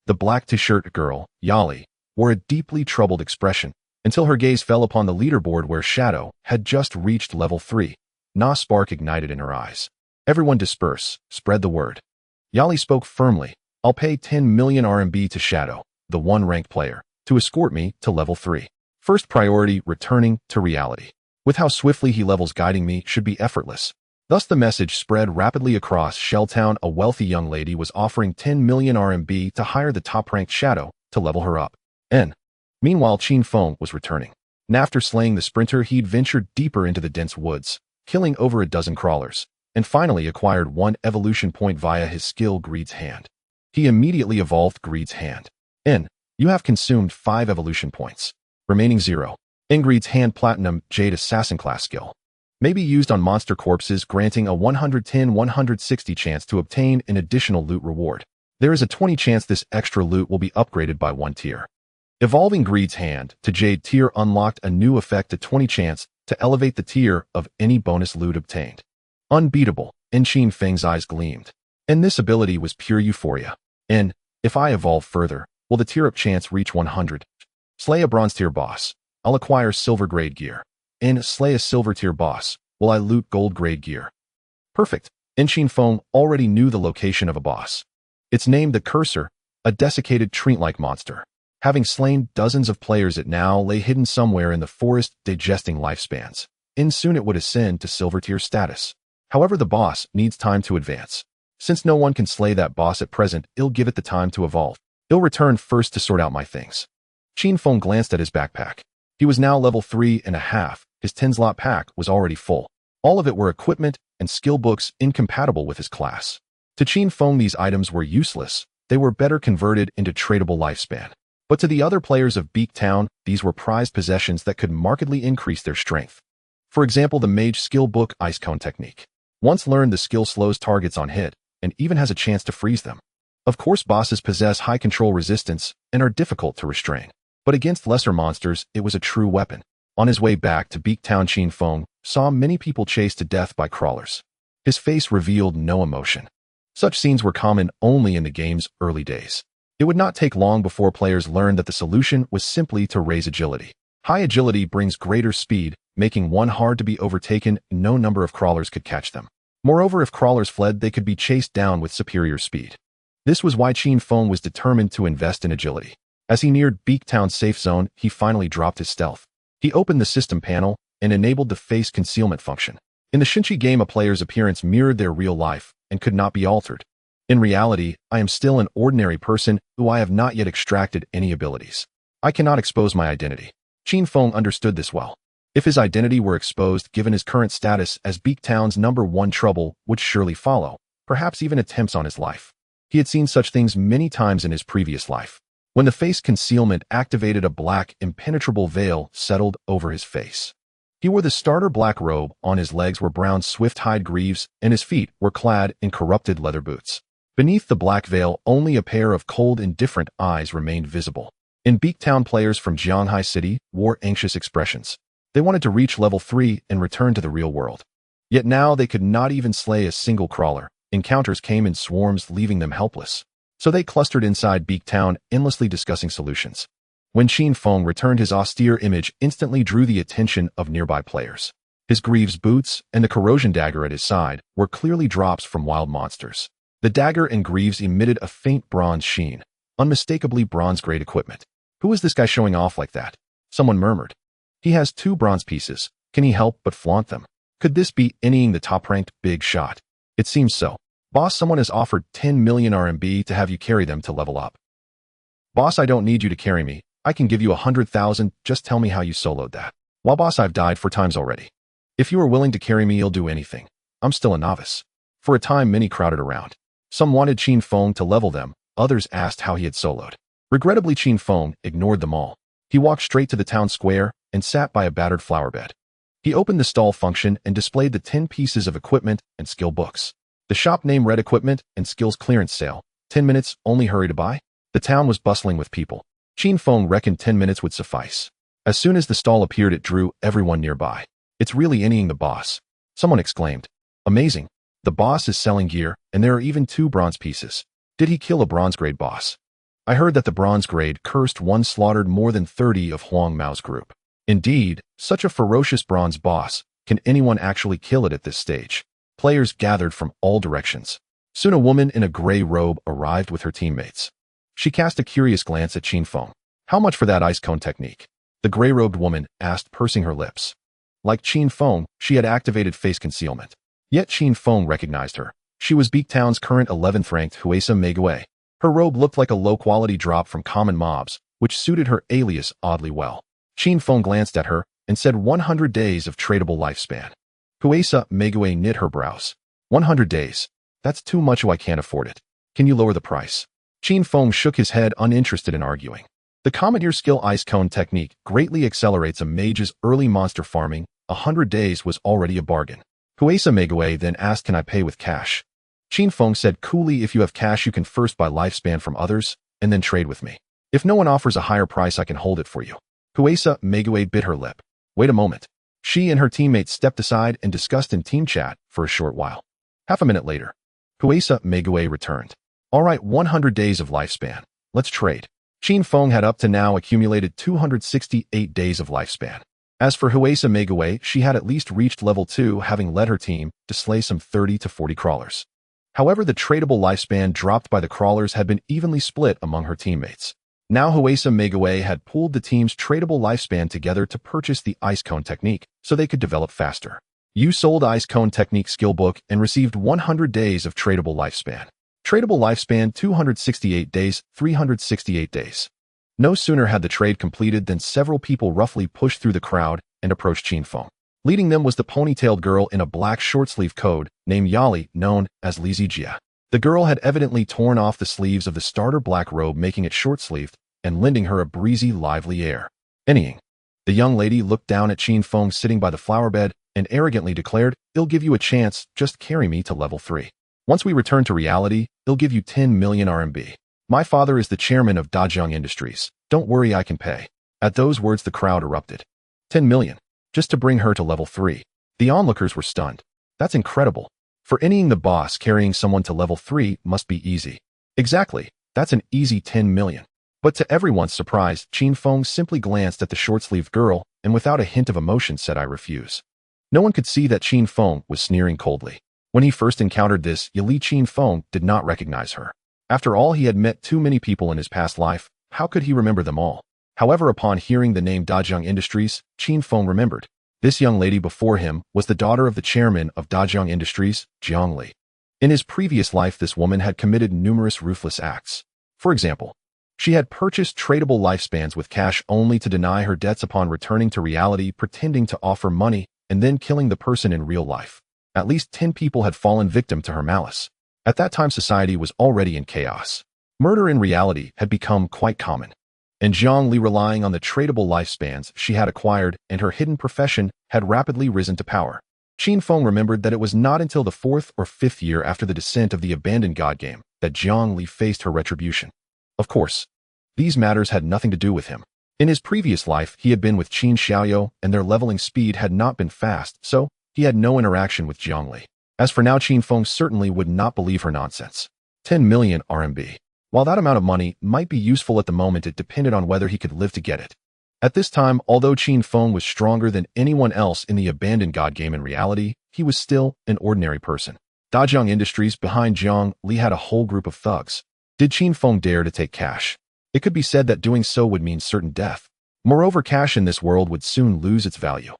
The black t-shirt girl, Yali, wore a deeply troubled expression until her gaze fell upon the leaderboard where Shadow had just reached level 3. Na spark ignited in her eyes. Everyone disperse, spread the word. Yali spoke firmly. I'll pay 10 million RMB to Shadow, the 1-ranked player, to escort me to level 3. First priority, returning to reality. With how swiftly he levels, guiding me should be effortless. Thus the message spread rapidly across Shelltown. A wealthy young lady was offering 10 million RMB to hire the top-ranked Shadow to level her up. Meanwhile, Qin Feng was returning. After slaying the sprinter, he'd ventured deeper into the dense woods, killing over a dozen crawlers, and finally acquired 1 evolution point via his skill Greed's Hand. He immediately evolved Greed's Hand. You have consumed 5 evolution points, remaining 0. Greed's Hand Platinum Jade Assassin class skill. May be used on monster corpses, granting a 110-160 chance to obtain an additional loot reward. There is a 20 chance this extra loot will be upgraded by 1 tier. Evolving Greed's Hand to Jade tier unlocked a new effect at 20 chance to elevate the tier of any bonus loot obtained. Unbeatable, and Qin Feng's eyes gleamed. And this ability was pure euphoria. And, if I evolve further, will the tier up chance reach 100? Slay a bronze tier boss. I'll acquire silver grade gear. And slay a silver tier boss. Will I loot gold grade gear? Perfect. And Qin Feng already knew the location of a boss. It's named the Cursor, a desiccated treant-like monster. Having slain dozens of players, it now lay hidden somewhere in the forest, digesting lifespans. And soon it would ascend to silver tier status. However, the boss needs time to advance. Since no one can slay that boss at present, I'll give it the time to evolve. I'll return first to sort out my things. Qin Feng glanced at his backpack. He was now level 3.5. His 10-slot pack was already full. All of it were equipment and skill books incompatible with his class. To Qin Feng, these items were useless. They were better converted into tradable lifespan. But to the other players of Beak Town, these were prized possessions that could markedly increase their strength. For example, the Mage skill book Ice Cone technique. Once learned, the skill slows targets on hit, and even has a chance to freeze them. Of course, bosses possess high control resistance and are difficult to restrain. But against lesser monsters, it was a true weapon. On his way back to Beak Town, Qin Feng saw many people chased to death by crawlers. His face revealed no emotion. Such scenes were common only in the game's early days. It would not take long before players learned that the solution was simply to raise agility. High agility brings greater speed, making one hard to be overtaken. No number of crawlers could catch them. Moreover, if crawlers fled, they could be chased down with superior speed. This was why Qin Feng was determined to invest in agility. As he neared Beak Town's safe zone, he finally dropped his stealth. He opened the system panel and enabled the face concealment function. In the Shinchi game, a player's appearance mirrored their real life and could not be altered. In reality, I am still an ordinary person who I have not yet extracted any abilities. I cannot expose my identity. Qin Feng understood this well. If his identity were exposed, given his current status as Beak Town's #1 trouble would surely follow, perhaps even attempts on his life. He had seen such things many times in his previous life. When the face concealment activated, a black, impenetrable veil settled over his face. He wore the starter black robe, on his legs were brown swift-hide greaves, and his feet were clad in corrupted leather boots. Beneath the black veil, only a pair of cold, indifferent eyes remained visible. In Beak Town, players from Jianghai City wore anxious expressions. They wanted to reach level 3 and return to the real world. Yet now they could not even slay a single crawler. Encounters came in swarms, leaving them helpless. So they clustered inside Beak Town, endlessly discussing solutions. When Qin Feng returned, his austere image instantly drew the attention of nearby players. His greaves boots and the corrosion dagger at his side were clearly drops from wild monsters. The dagger and greaves emitted a faint bronze sheen, unmistakably bronze-grade equipment. Who is this guy showing off like that? Someone murmured. He has 2 bronze pieces. Can he help but flaunt them? Could this be anying the top-ranked big shot? It seems so. Boss, someone has offered 10 million RMB to have you carry them to level up. Boss, I don't need you to carry me. I can give you 100,000. Just tell me how you soloed that. Well, boss, I've died 4 times already. If you are willing to carry me, I'll do anything. I'm still a novice. For a time, many crowded around. Some wanted Qin Feng to level them. Others asked how he had soloed. Regrettably, Qin Feng ignored them all. He walked straight to the town square and sat by a battered flower bed. He opened the stall function and displayed the 10 pieces of equipment and skill books. The shop name read Equipment and Skills Clearance Sale. 10 minutes, only hurry to buy. The town was bustling with people. Qin Feng reckoned 10 minutes would suffice. As soon as the stall appeared, it drew everyone nearby. It's really anying the boss. Someone exclaimed. Amazing. The boss is selling gear, and there are even 2 bronze pieces. Did he kill a bronze grade boss? I heard that the bronze grade cursed one slaughtered more than 30 of Huang Mao's group. Indeed, such a ferocious bronze boss. Can anyone actually kill it at this stage? Players gathered from all directions. Soon a woman in a gray robe arrived with her teammates. She cast a curious glance at Qin Feng. How much for that ice cone technique? The gray-robed woman asked, pursing her lips. Like Qin Feng, she had activated face concealment. Yet Qin Feng recognized her. She was Beak Town's current 11th ranked Huesa Meguei. Her robe looked like a low-quality drop from common mobs, which suited her alias oddly well. Qin Feng glanced at her and said 100 days of tradable lifespan. Huesa Meguei knit her brows. 100 days. That's too much. I can't afford it. Can you lower the price? Qin Feng shook his head, uninterested in arguing. The Commandeer skill Ice Cone technique greatly accelerates a mage's early monster farming. 100 days was already a bargain. Huesa Meguei then asked, can I pay with cash? Qin Feng said coolly, if you have cash you can first buy lifespan from others, and then trade with me. If no one offers a higher price, I can hold it for you. Huesa Meguei bit her lip. Wait a moment. She and her teammates stepped aside and discussed in team chat for a short while. Half a minute later, Huesa Meguei returned. All right, 100 days of lifespan. Let's trade. Qin Feng had up to now accumulated 268 days of lifespan. As for Huesa Meguei, she had at least reached level 2, having led her team to slay some 30 to 40 crawlers. However, the tradable lifespan dropped by the crawlers had been evenly split among her teammates. Now Huesa Meguei had pooled the team's tradable lifespan together to purchase the Ice Cone technique so they could develop faster. You sold Ice Cone technique skill book and received 100 days of tradable lifespan. Tradable lifespan 268 days, 368 days. No sooner had the trade completed than several people roughly pushed through the crowd and approached Qin Feng. Leading them was the ponytailed girl in a black short-sleeve coat named Yali, known as Li Zijia. The girl had evidently torn off the sleeves of the starter black robe, making it short-sleeved and lending her a breezy, lively air. Anying. The young lady looked down at Qin Feng sitting by the flower bed and arrogantly declared, "I'll give you a chance, just carry me to level 3. Once we return to reality, I'll give you 10 million RMB. My father is the chairman of Dajang Industries. Don't worry, I can pay." At those words, the crowd erupted. 10 million. Just to bring her to level 3. The onlookers were stunned. That's incredible. For anying the boss, carrying someone to level 3 must be easy. Exactly. That's an easy 10 million. But to everyone's surprise, Qin Feng simply glanced at the short-sleeved girl and without a hint of emotion said, "I refuse." No one could see that Qin Feng was sneering coldly. When he first encountered this, Yali, Qin Feng did not recognize her. After all, he had met too many people in his past life. How could he remember them all? However, upon hearing the name Dajang Industries, Qin Feng remembered. This young lady before him was the daughter of the chairman of Dajang Industries, Jiang Li. In his previous life, this woman had committed numerous ruthless acts. For example, she had purchased tradable lifespans with cash only to deny her debts upon returning to reality, pretending to offer money and then killing the person in real life. At least 10 people had fallen victim to her malice. At that time, society was already in chaos. Murder in reality had become quite common. And Jiang Li, relying on the tradable lifespans she had acquired and her hidden profession, had rapidly risen to power. Qin Feng remembered that it was not until the 4th or 5th year after the descent of the abandoned god game that Jiang Li faced her retribution. Of course, these matters had nothing to do with him. In his previous life, he had been with Qin Xiaoyou and their leveling speed had not been fast, so he had no interaction with Jiang Li. As for now, Qin Feng certainly would not believe her nonsense. 10 million RMB. While that amount of money might be useful at the moment, it depended on whether he could live to get it. At this time, although Qin Feng was stronger than anyone else in the abandoned god game in reality, he was still an ordinary person. Dajang Industries behind Jiang Li had a whole group of thugs. Did Qin Feng dare to take cash? It could be said that doing so would mean certain death. Moreover, cash in this world would soon lose its value.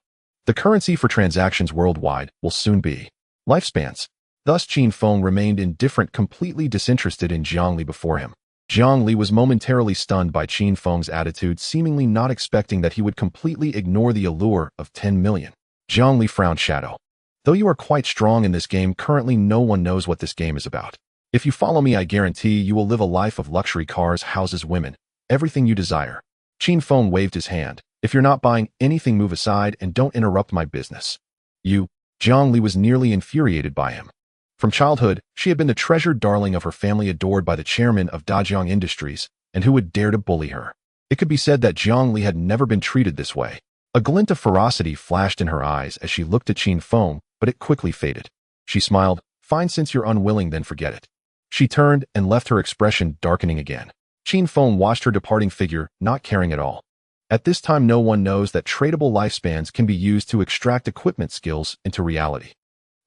The currency for transactions worldwide will soon be lifespans. Thus, Qin Feng remained indifferent, completely disinterested in Jiang Li before him. Jiang Li was momentarily stunned by Qin Feng's attitude, seemingly not expecting that he would completely ignore the allure of 10 million. Jiang Li frowned. "Shadow. Though you are quite strong in this game, currently no one knows what this game is about. If you follow me, I guarantee you will live a life of luxury, cars, houses, women, everything you desire." Qin Feng waved his hand. "If you're not buying anything, move aside and don't interrupt my business." Jiang Li was nearly infuriated by him. From childhood, she had been the treasured darling of her family, adored by the chairman of Dajang Industries, and who would dare to bully her? It could be said that Jiang Li had never been treated this way. A glint of ferocity flashed in her eyes as she looked at Qin Feng, but it quickly faded. She smiled. "Fine, since you're unwilling, then forget it." She turned and left, her expression darkening again. Qin Feng watched her departing figure, not caring at all. At this time, no one knows that tradable lifespans can be used to extract equipment skills into reality.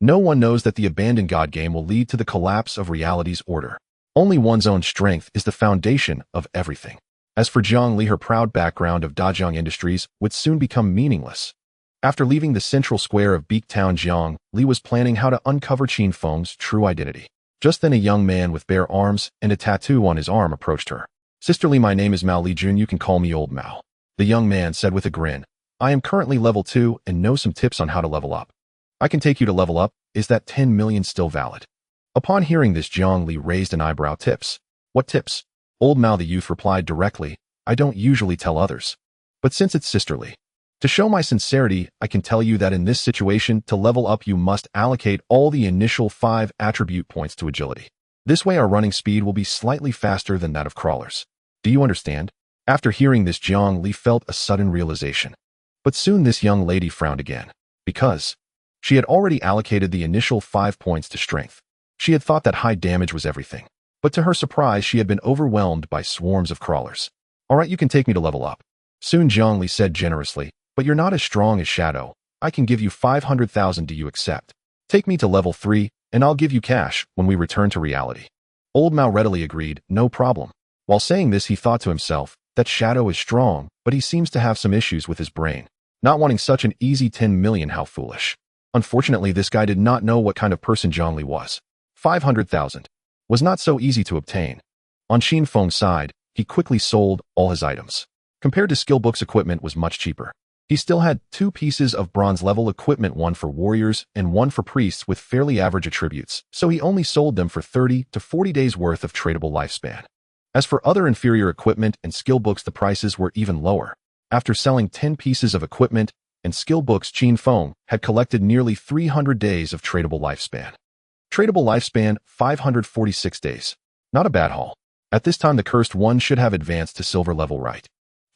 No one knows that the abandoned god game will lead to the collapse of reality's order. Only one's own strength is the foundation of everything. As for Jiang Li, her proud background of Dajang Industries would soon become meaningless. After leaving the central square of Beak Town, Jiang Li was planning how to uncover Qin Feng's true identity. Just then, a young man with bare arms and a tattoo on his arm approached her. "Sister Li, my name is Mao Li Jun. You can call me Old Mao," the young man said with a grin. "I am currently level 2 and know some tips on how to level up. I can take you to level up. Is that 10 million still valid?" Upon hearing this, Jiang Li raised an eyebrow. "Tips? What tips?" Old Mao the youth replied directly. "I don't usually tell others. But since it's Sister Li, to show my sincerity, I can tell you that in this situation, to level up you must allocate all the initial 5 attribute points to agility. This way our running speed will be slightly faster than that of crawlers. Do you understand? After hearing this, Jiang Li felt a sudden realization. But soon this young lady frowned again, because she had already allocated the initial 5 points to strength. She had thought that high damage was everything, but to her surprise she had been overwhelmed by swarms of crawlers. Alright, you can take me to level up. Soon Jiang Li said generously, but you're not as strong as Shadow. I can give you 500,000, do you accept? Take me to level 3, and I'll give you cash when we return to reality. Old Mao readily agreed, no problem. While saying this he thought to himself, that Shadow is strong, but he seems to have some issues with his brain. Not wanting such an easy 10 million, how foolish. Unfortunately, this guy did not know what kind of person Jiang Li was. 500,000 was not so easy to obtain. On Qin Feng's side, he quickly sold all his items. Compared to skill books, equipment was much cheaper. He still had 2 pieces of bronze-level equipment, one for warriors and one for priests with fairly average attributes, so he only sold them for 30 to 40 days worth of tradable lifespan. As for other inferior equipment and skill books, the prices were even lower. After selling 10 pieces of equipment and skill books, Qin Feng had collected nearly 300 days of tradable lifespan. Tradable lifespan, 546 days. Not a bad haul. At this time, the Cursed One should have advanced to silver level, right?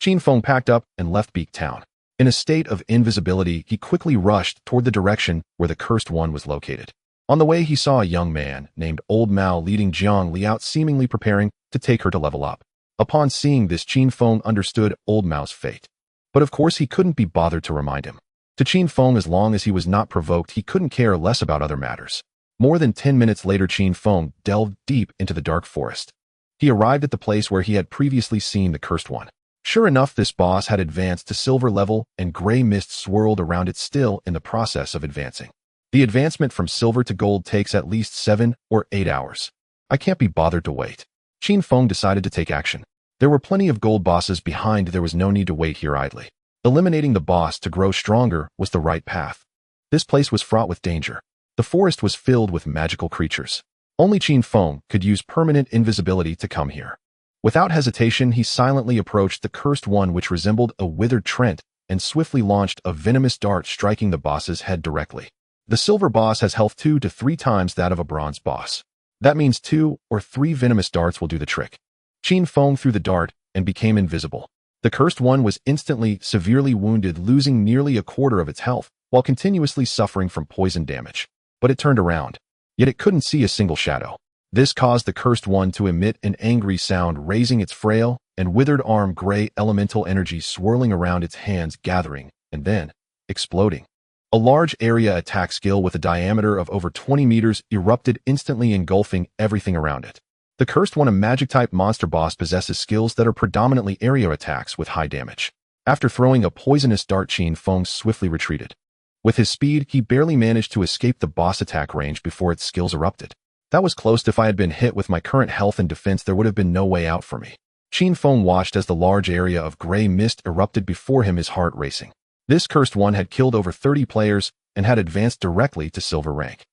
Qin Feng packed up and left Beak Town. In a state of invisibility, he quickly rushed toward the direction where the Cursed One was located. On the way, he saw a young man named Old Mao leading Jiang Li out, seemingly preparing to take her to level up. Upon seeing this, Qin Feng understood Old Mao's fate. But of course he couldn't be bothered to remind him. To Qin Feng, as long as he was not provoked, he couldn't care less about other matters. More than 10 minutes later, Qin Feng delved deep into the dark forest. He arrived at the place where he had previously seen the Cursed One. Sure enough, this boss had advanced to silver level, and gray mist swirled around it, still in the process of advancing. The advancement from silver to gold takes at least 7 or 8 hours. I can't be bothered to wait. Qin Feng decided to take action. There were plenty of gold bosses behind, there was no need to wait here idly. Eliminating the boss to grow stronger was the right path. This place was fraught with danger. The forest was filled with magical creatures. Only Qin Feng could use permanent invisibility to come here. Without hesitation, he silently approached the Cursed One, which resembled a withered trent, and swiftly launched a venomous dart, striking the boss's head directly. The silver boss has health 2 to 3 times that of a bronze boss. That means 2 or 3 venomous darts will do the trick. Qin Feng threw the dart and became invisible. The Cursed One was instantly severely wounded, losing nearly a quarter of its health, while continuously suffering from poison damage. But it turned around. Yet it couldn't see a single shadow. This caused the Cursed One to emit an angry sound, raising its frail and withered arm, gray elemental energy swirling around its hands, gathering, and then exploding. A large area attack skill with a diameter of over 20 meters erupted, instantly engulfing everything around it. The Cursed One, a magic-type monster boss, possesses skills that are predominantly area attacks with high damage. After throwing a poisonous dart, Qin Feng swiftly retreated. With his speed, he barely managed to escape the boss attack range before its skills erupted. That was close. If I had been hit with my current health and defense, there would have been no way out for me. Qin Feng watched as the large area of gray mist erupted before him, his heart racing. This Cursed One had killed over 30 players and had advanced directly to silver rank.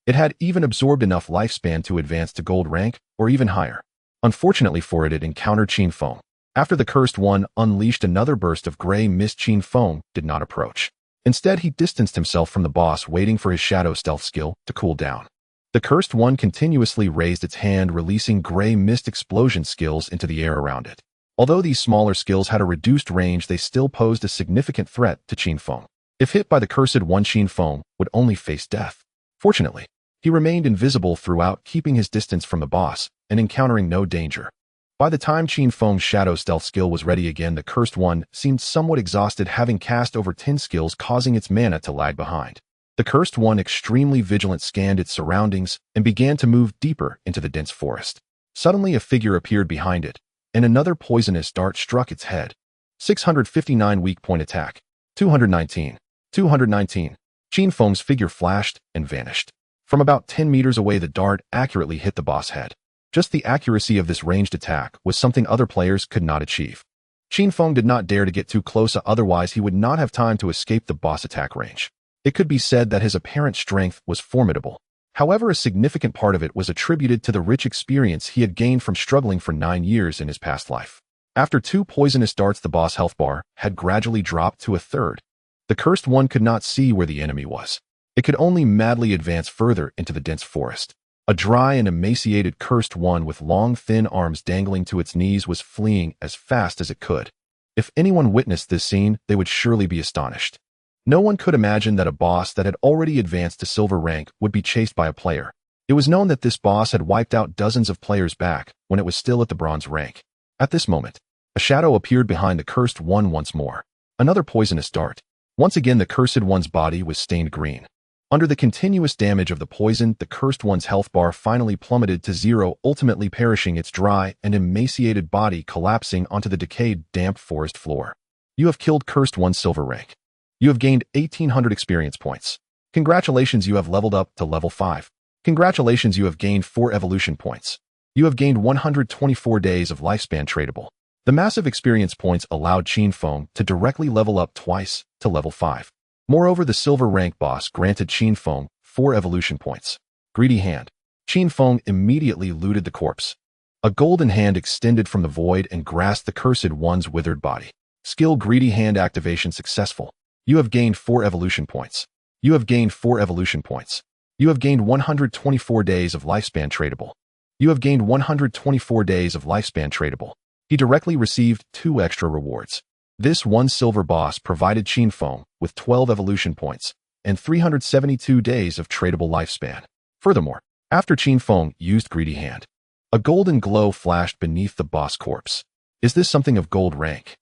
It had even absorbed enough lifespan to advance to gold rank, or even higher. Unfortunately for it, it encountered Qin Feng. After the Cursed One unleashed another burst of gray mist, Qin Feng did not approach. Instead, he distanced himself from the boss, waiting for his shadow stealth skill to cool down. The Cursed One continuously raised its hand, releasing gray mist explosion skills into the air around it. Although these smaller skills had a reduced range, they still posed a significant threat to Qin Feng. If hit by the Cursed One, Qin Feng would only face death. Fortunately, he remained invisible throughout, keeping his distance from the boss and encountering no danger. By the time Qin Feng's shadow stealth skill was ready again, the Cursed One seemed somewhat exhausted, having cast over 10 skills, causing its mana to lag behind. The Cursed One, extremely vigilant, scanned its surroundings and began to move deeper into the dense forest. Suddenly, a figure appeared behind it, and another poisonous dart struck its head. 659 weak point attack. 219. 219. Qin Feng's figure flashed and vanished. From about 10 meters away, the dart accurately hit the boss head. Just the accuracy of this ranged attack was something other players could not achieve. Qin Feng did not dare to get too close, otherwise he would not have time to escape the boss attack range. It could be said that his apparent strength was formidable. However, a significant part of it was attributed to the rich experience he had gained from struggling for 9 years in his past life. After 2 poisonous darts, the boss health bar had gradually dropped to a third. The Cursed One could not see where the enemy was. It could only madly advance further into the dense forest. A dry and emaciated cursed one with long, thin arms dangling to its knees was fleeing as fast as it could. If anyone witnessed this scene, they would surely be astonished. No one could imagine that a boss that had already advanced to silver rank would be chased by a player. It was known that this boss had wiped out dozens of players back when it was still at the bronze rank. At this moment, a shadow appeared behind the cursed one once more. Another poisonous dart. Once again, the cursed one's body was stained green. Under the continuous damage of the poison, the cursed one's health bar finally plummeted to 0, ultimately perishing, its dry and emaciated body collapsing onto the decayed, damp forest floor. You have killed cursed one's silver rank. You have gained 1,800 experience points. Congratulations, you have leveled up to level 5. Congratulations, you have gained 4 evolution points. You have gained 124 days of lifespan tradable. The massive experience points allowed Qin Feng to directly level up twice to level 5. Moreover, the silver rank boss granted Qin Feng 4 evolution points. Greedy hand. Qin Feng immediately looted the corpse. A golden hand extended from the void and grasped the cursed one's withered body. Skill greedy hand activation successful. You have gained 4 evolution points. You have gained 4 evolution points. You have gained 124 days of lifespan tradable. You have gained 124 days of lifespan tradable. He directly received 2 extra rewards. This one silver boss provided Qin Feng with 12 evolution points and 372 days of tradable lifespan. Furthermore, after Qin Feng used Greedy Hand, a golden glow flashed beneath the boss corpse. Is this something of gold rank?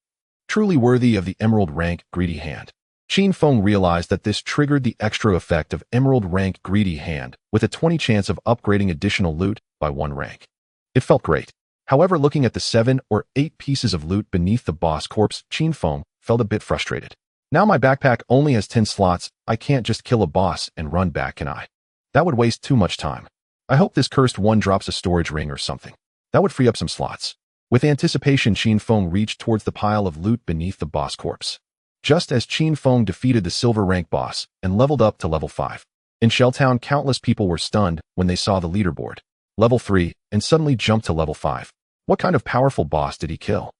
Truly worthy of the emerald rank Greedy Hand. Qin Feng realized that this triggered the extra effect of emerald rank Greedy Hand with a 20 chance of upgrading additional loot by 1 rank. It felt great. However, looking at the 7 or 8 pieces of loot beneath the boss corpse, Qin Feng felt a bit frustrated. Now my backpack only has 10 slots, I can't just kill a boss and run back, can I? That would waste too much time. I hope this cursed one drops a storage ring or something. That would free up some slots. With anticipation, Qin Feng reached towards the pile of loot beneath the boss corpse. Just as Qin Feng defeated the silver rank boss and leveled up to level 5. In Shelltown, countless people were stunned when they saw the leaderboard. Level 3, and suddenly jumped to level 5. What kind of powerful boss did he kill?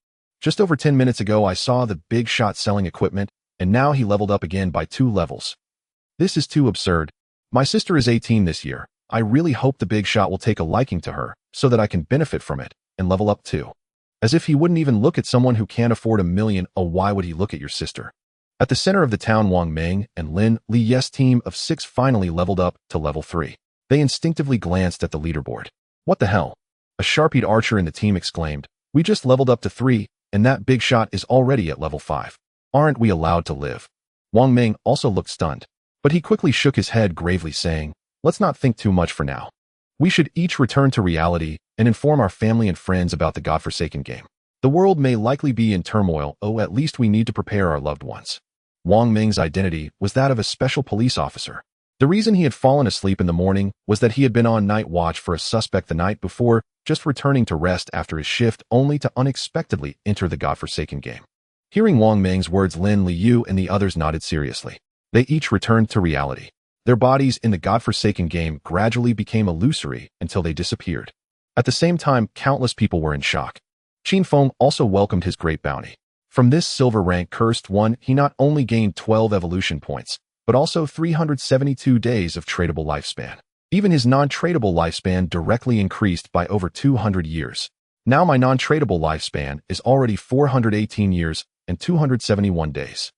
Just over 10 minutes ago, I saw the big shot selling equipment, and now he leveled up again by 2 levels. This is too absurd. My sister is 18 this year. I really hope the big shot will take a liking to her so that I can benefit from it and level up too. As if he wouldn't even look at someone who can't afford $1 million. Oh, why would he look at your sister? At the center of the town, Wang Meng and Lin Li's team of 6 finally leveled up to level 3. They instinctively glanced at the leaderboard. What the hell? A sharp-eyed archer in the team exclaimed, we just leveled up to 3, and that big shot is already at level 5. Aren't we allowed to live? Wang Meng also looked stunned, but he quickly shook his head gravely, saying, let's not think too much for now. We should each return to reality and inform our family and friends about the godforsaken game. The world may likely be in turmoil, at least we need to prepare our loved ones. Wang Meng's identity was that of a special police officer. The reason he had fallen asleep in the morning was that he had been on night watch for a suspect the night before, just returning to rest after his shift only to unexpectedly enter the godforsaken game. Hearing Wang Meng's words, Lin Liu and the others nodded seriously. They each returned to reality. Their bodies in the godforsaken game gradually became illusory until they disappeared. At the same time, countless people were in shock. Qin Feng also welcomed his great bounty. From this silver rank cursed one, he not only gained 12 evolution points, but also 372 days of tradable lifespan. Even his non-tradable lifespan directly increased by over 200 years. Now my non-tradable lifespan is already 418 years and 271 days.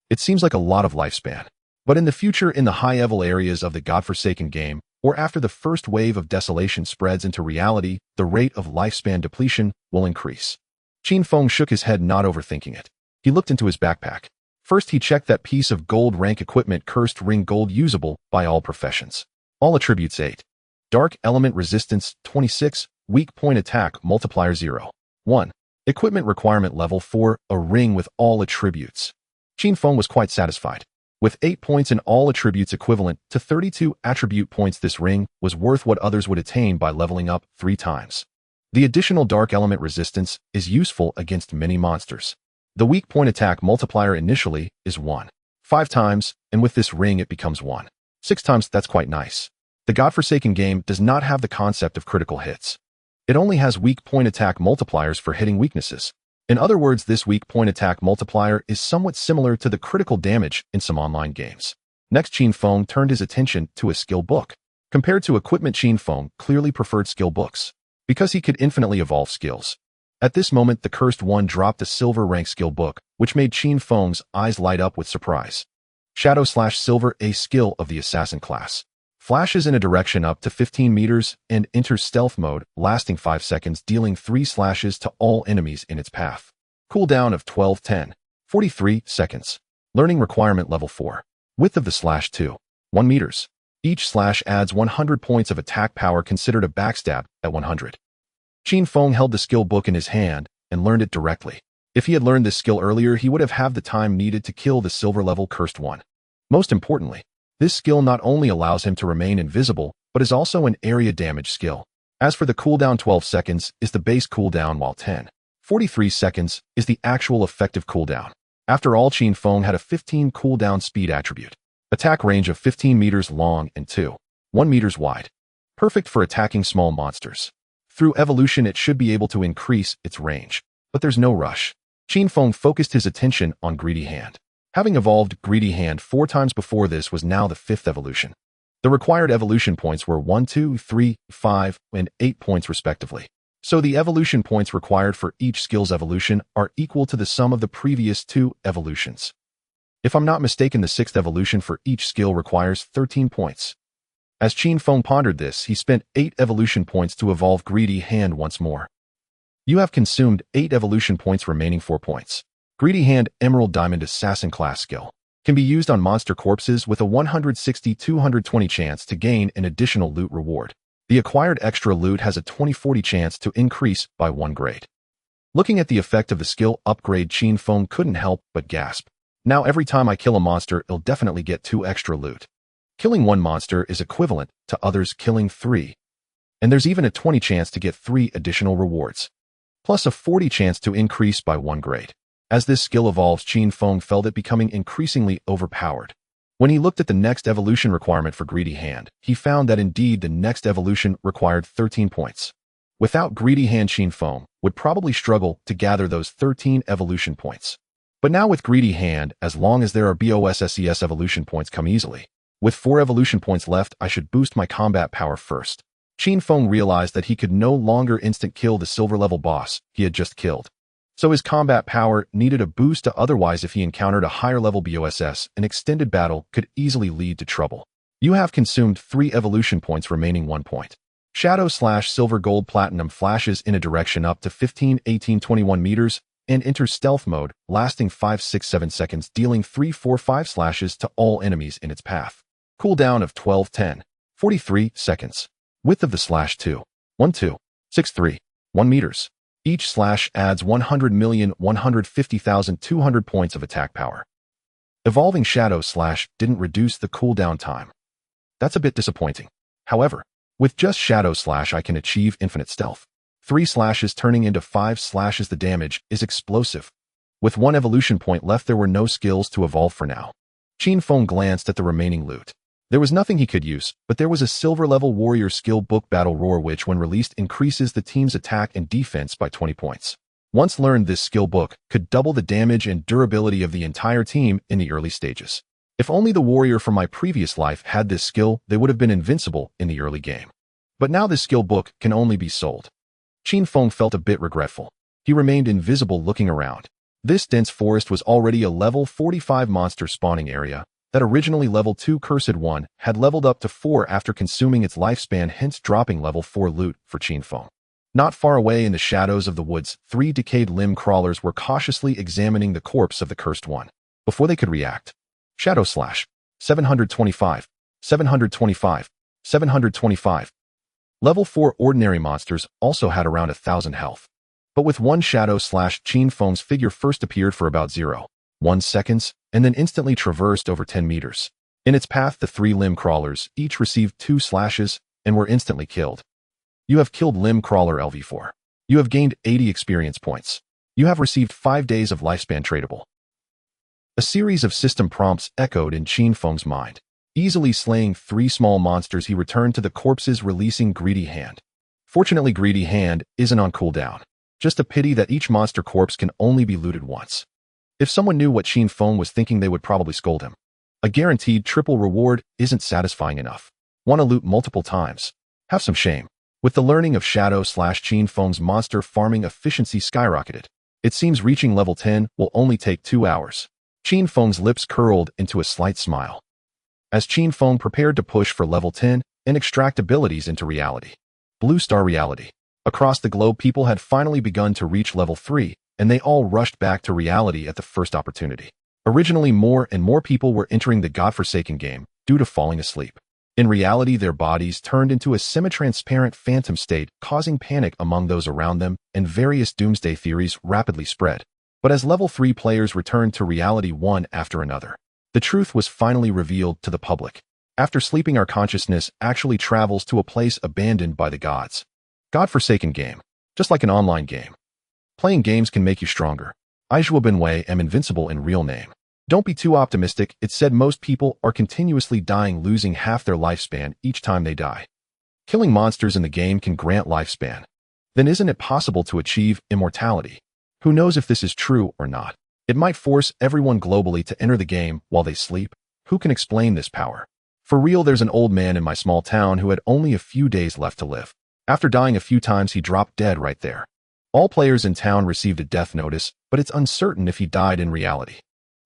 It seems like a lot of lifespan. But in the future, in the high-level areas of the godforsaken game, or after the first wave of desolation spreads into reality, the rate of lifespan depletion will increase. Qin Feng shook his head, not overthinking it. He looked into his backpack. First, he checked that piece of gold rank equipment, cursed ring gold, usable by all professions. All attributes 8. Dark element resistance 26, weak point attack multiplier 0. 1. Equipment requirement level 4, a ring with all attributes. Qin Feng was quite satisfied. With 8 points in all attributes equivalent to 32 attribute points, this ring was worth what others would attain by leveling up 3 times. The additional dark element resistance is useful against many monsters. The weak point attack multiplier initially is 1. 5 times, and with this ring it becomes 1. 6 times. That's quite nice. The godforsaken game does not have the concept of critical hits. It only has weak point attack multipliers for hitting weaknesses. In other words, this weak point attack multiplier is somewhat similar to the critical damage in some online games. Next, Qin Feng turned his attention to a skill book. Compared to equipment, Qin Feng clearly preferred skill books, because he could infinitely evolve skills. At this moment, the Cursed One dropped a silver rank skill book, which made Qin Feng's eyes light up with surprise. Shadow/Silver, a skill of the assassin class. Flashes in a direction up to 15 meters and enters stealth mode, lasting 5 seconds, dealing 3 slashes to all enemies in its path. Cooldown of 12-10, 43 seconds. Learning requirement level 4. Width of the slash 2, 1 meters. Each slash adds 100 points of attack power, considered a backstab at 100. Qin Feng held the skill book in his hand and learned it directly. If he had learned this skill earlier, he would have had the time needed to kill the silver level Cursed One. Most importantly, this skill not only allows him to remain invisible, but is also an area damage skill. As for the cooldown, 12 seconds is the base cooldown, while 43 seconds is the actual effective cooldown. After all, Qin Feng had a 15 cooldown speed attribute. Attack range of 15 meters long and 1 meters wide. Perfect for attacking small monsters. Through evolution, it should be able to increase its range. But there's no rush. Qin Feng focused his attention on Greedy Hand. Having evolved Greedy Hand 4 times before, this was now the 5th evolution. The required evolution points were 1, 2, 3, 5, and 8 points respectively. So the evolution points required for each skill's evolution are equal to the sum of the previous 2 evolutions. If I'm not mistaken, the 6th evolution for each skill requires 13 points. As Qin Feng pondered this, he spent 8 evolution points to evolve Greedy Hand once more. You have consumed 8 evolution points, remaining 4 points. Greedy Hand Emerald Diamond Assassin class skill. Can be used on monster corpses with a 160-220 chance to gain an additional loot reward. The acquired extra loot has a 20-40 chance to increase by 1 grade. Looking at the effect of the skill upgrade, Qin Feng couldn't help but gasp. Now every time I kill a monster, I'll definitely get 2 extra loot. Killing 1 monster is equivalent to others killing 3. And there's even a 20 chance to get 3 additional rewards. Plus a 40 chance to increase by 1 grade. As this skill evolves, Qin Feng felt it becoming increasingly overpowered. When he looked at the next evolution requirement for Greedy Hand, he found that indeed the next evolution required 13 points. Without Greedy Hand, Qin Feng would probably struggle to gather those 13 evolution points. But now with Greedy Hand, as long as there are BOSSES evolution points, come easily. With 4 evolution points left, I should boost my combat power first. Qin Feng realized that he could no longer instant kill the silver level boss he had just killed. So his combat power needed a boost, otherwise if he encountered a higher level BOSS, an extended battle could easily lead to trouble. You have consumed 3 evolution points, remaining 1 point. Shadow/Silver Gold Platinum flashes in a direction up to 15, 18, 21 meters and enters stealth mode, lasting 5, 6, 7 seconds, dealing 3, 4, 5 slashes to all enemies in its path. Cooldown of 12-10, 43 seconds. Width of the slash 2, 1, 2, 6, 3, 1 meters. Each slash adds 100,150,200 points of attack power. Evolving Shadow Slash didn't reduce the cooldown time. That's a bit disappointing. However, with just Shadow Slash I can achieve infinite stealth. 3 slashes turning into 5 slashes. The damage is explosive. With 1 evolution point left, there were no skills to evolve for now. Qin Feng glanced at the remaining loot. There was nothing he could use, but there was a silver-level warrior skill book, Battle Roar, which when released increases the team's attack and defense by 20 points. Once learned, this skill book could double the damage and durability of the entire team in the early stages. If only the warrior from my previous life had this skill, they would have been invincible in the early game. But now this skill book can only be sold. Qin Feng felt a bit regretful. He remained invisible, looking around. This dense forest was already a level 45 monster spawning area. That originally level 2 Cursed One had leveled up to 4 after consuming its lifespan, hence dropping level 4 loot for Qin Feng. Not far away in the shadows of the woods, 3 decayed limb crawlers were cautiously examining the corpse of the Cursed One. Before they could react, Shadow Slash, 725, 725, 725. Level 4 ordinary monsters also had around 1,000 health. But with 1 Shadow Slash, Qin Feng's figure first appeared for about 0.1 seconds, and then instantly traversed over 10 meters. In its path, the 3 limb crawlers each received 2 slashes and were instantly killed. You have killed Limb Crawler LV4. You have gained 80 experience points. You have received 5 days of lifespan tradable. A series of system prompts echoed in Qin Feng's mind. Easily slaying 3 small monsters, he returned to the corpses, releasing Greedy Hand. Fortunately, Greedy Hand isn't on cooldown. Just a pity that each monster corpse can only be looted once. If someone knew what Qin Feng was thinking, they would probably scold him. A guaranteed triple reward isn't satisfying enough. Want to loot multiple times? Have some shame. With the learning of Shadow/Qin Feng's monster farming efficiency skyrocketed. It seems reaching level 10 will only take 2 hours. Qin Feng's lips curled into a slight smile. As Qin Feng prepared to push for level 10 and extract abilities into reality. Blue Star reality. Across the globe, people had finally begun to reach level 3, and they all rushed back to reality at the first opportunity. Originally, more and more people were entering the godforsaken game due to falling asleep. In reality, their bodies turned into a semi-transparent phantom state, causing panic among those around them, and various doomsday theories rapidly spread. But as level 3 players returned to reality one after another, the truth was finally revealed to the public. After sleeping, our consciousness actually travels to a place abandoned by the gods. Godforsaken game. Just like an online game. Playing games can make you stronger. Aizhua Benwei am invincible in real name. Don't be too optimistic. It's said most people are continuously dying, losing half their lifespan each time they die. Killing monsters in the game can grant lifespan. Then isn't it possible to achieve immortality? Who knows if this is true or not? It might force everyone globally to enter the game while they sleep. Who can explain this power? For real, there's an old man in my small town who had only a few days left to live. After dying a few times, he dropped dead right there. All players in town received a death notice, but it's uncertain if he died in reality.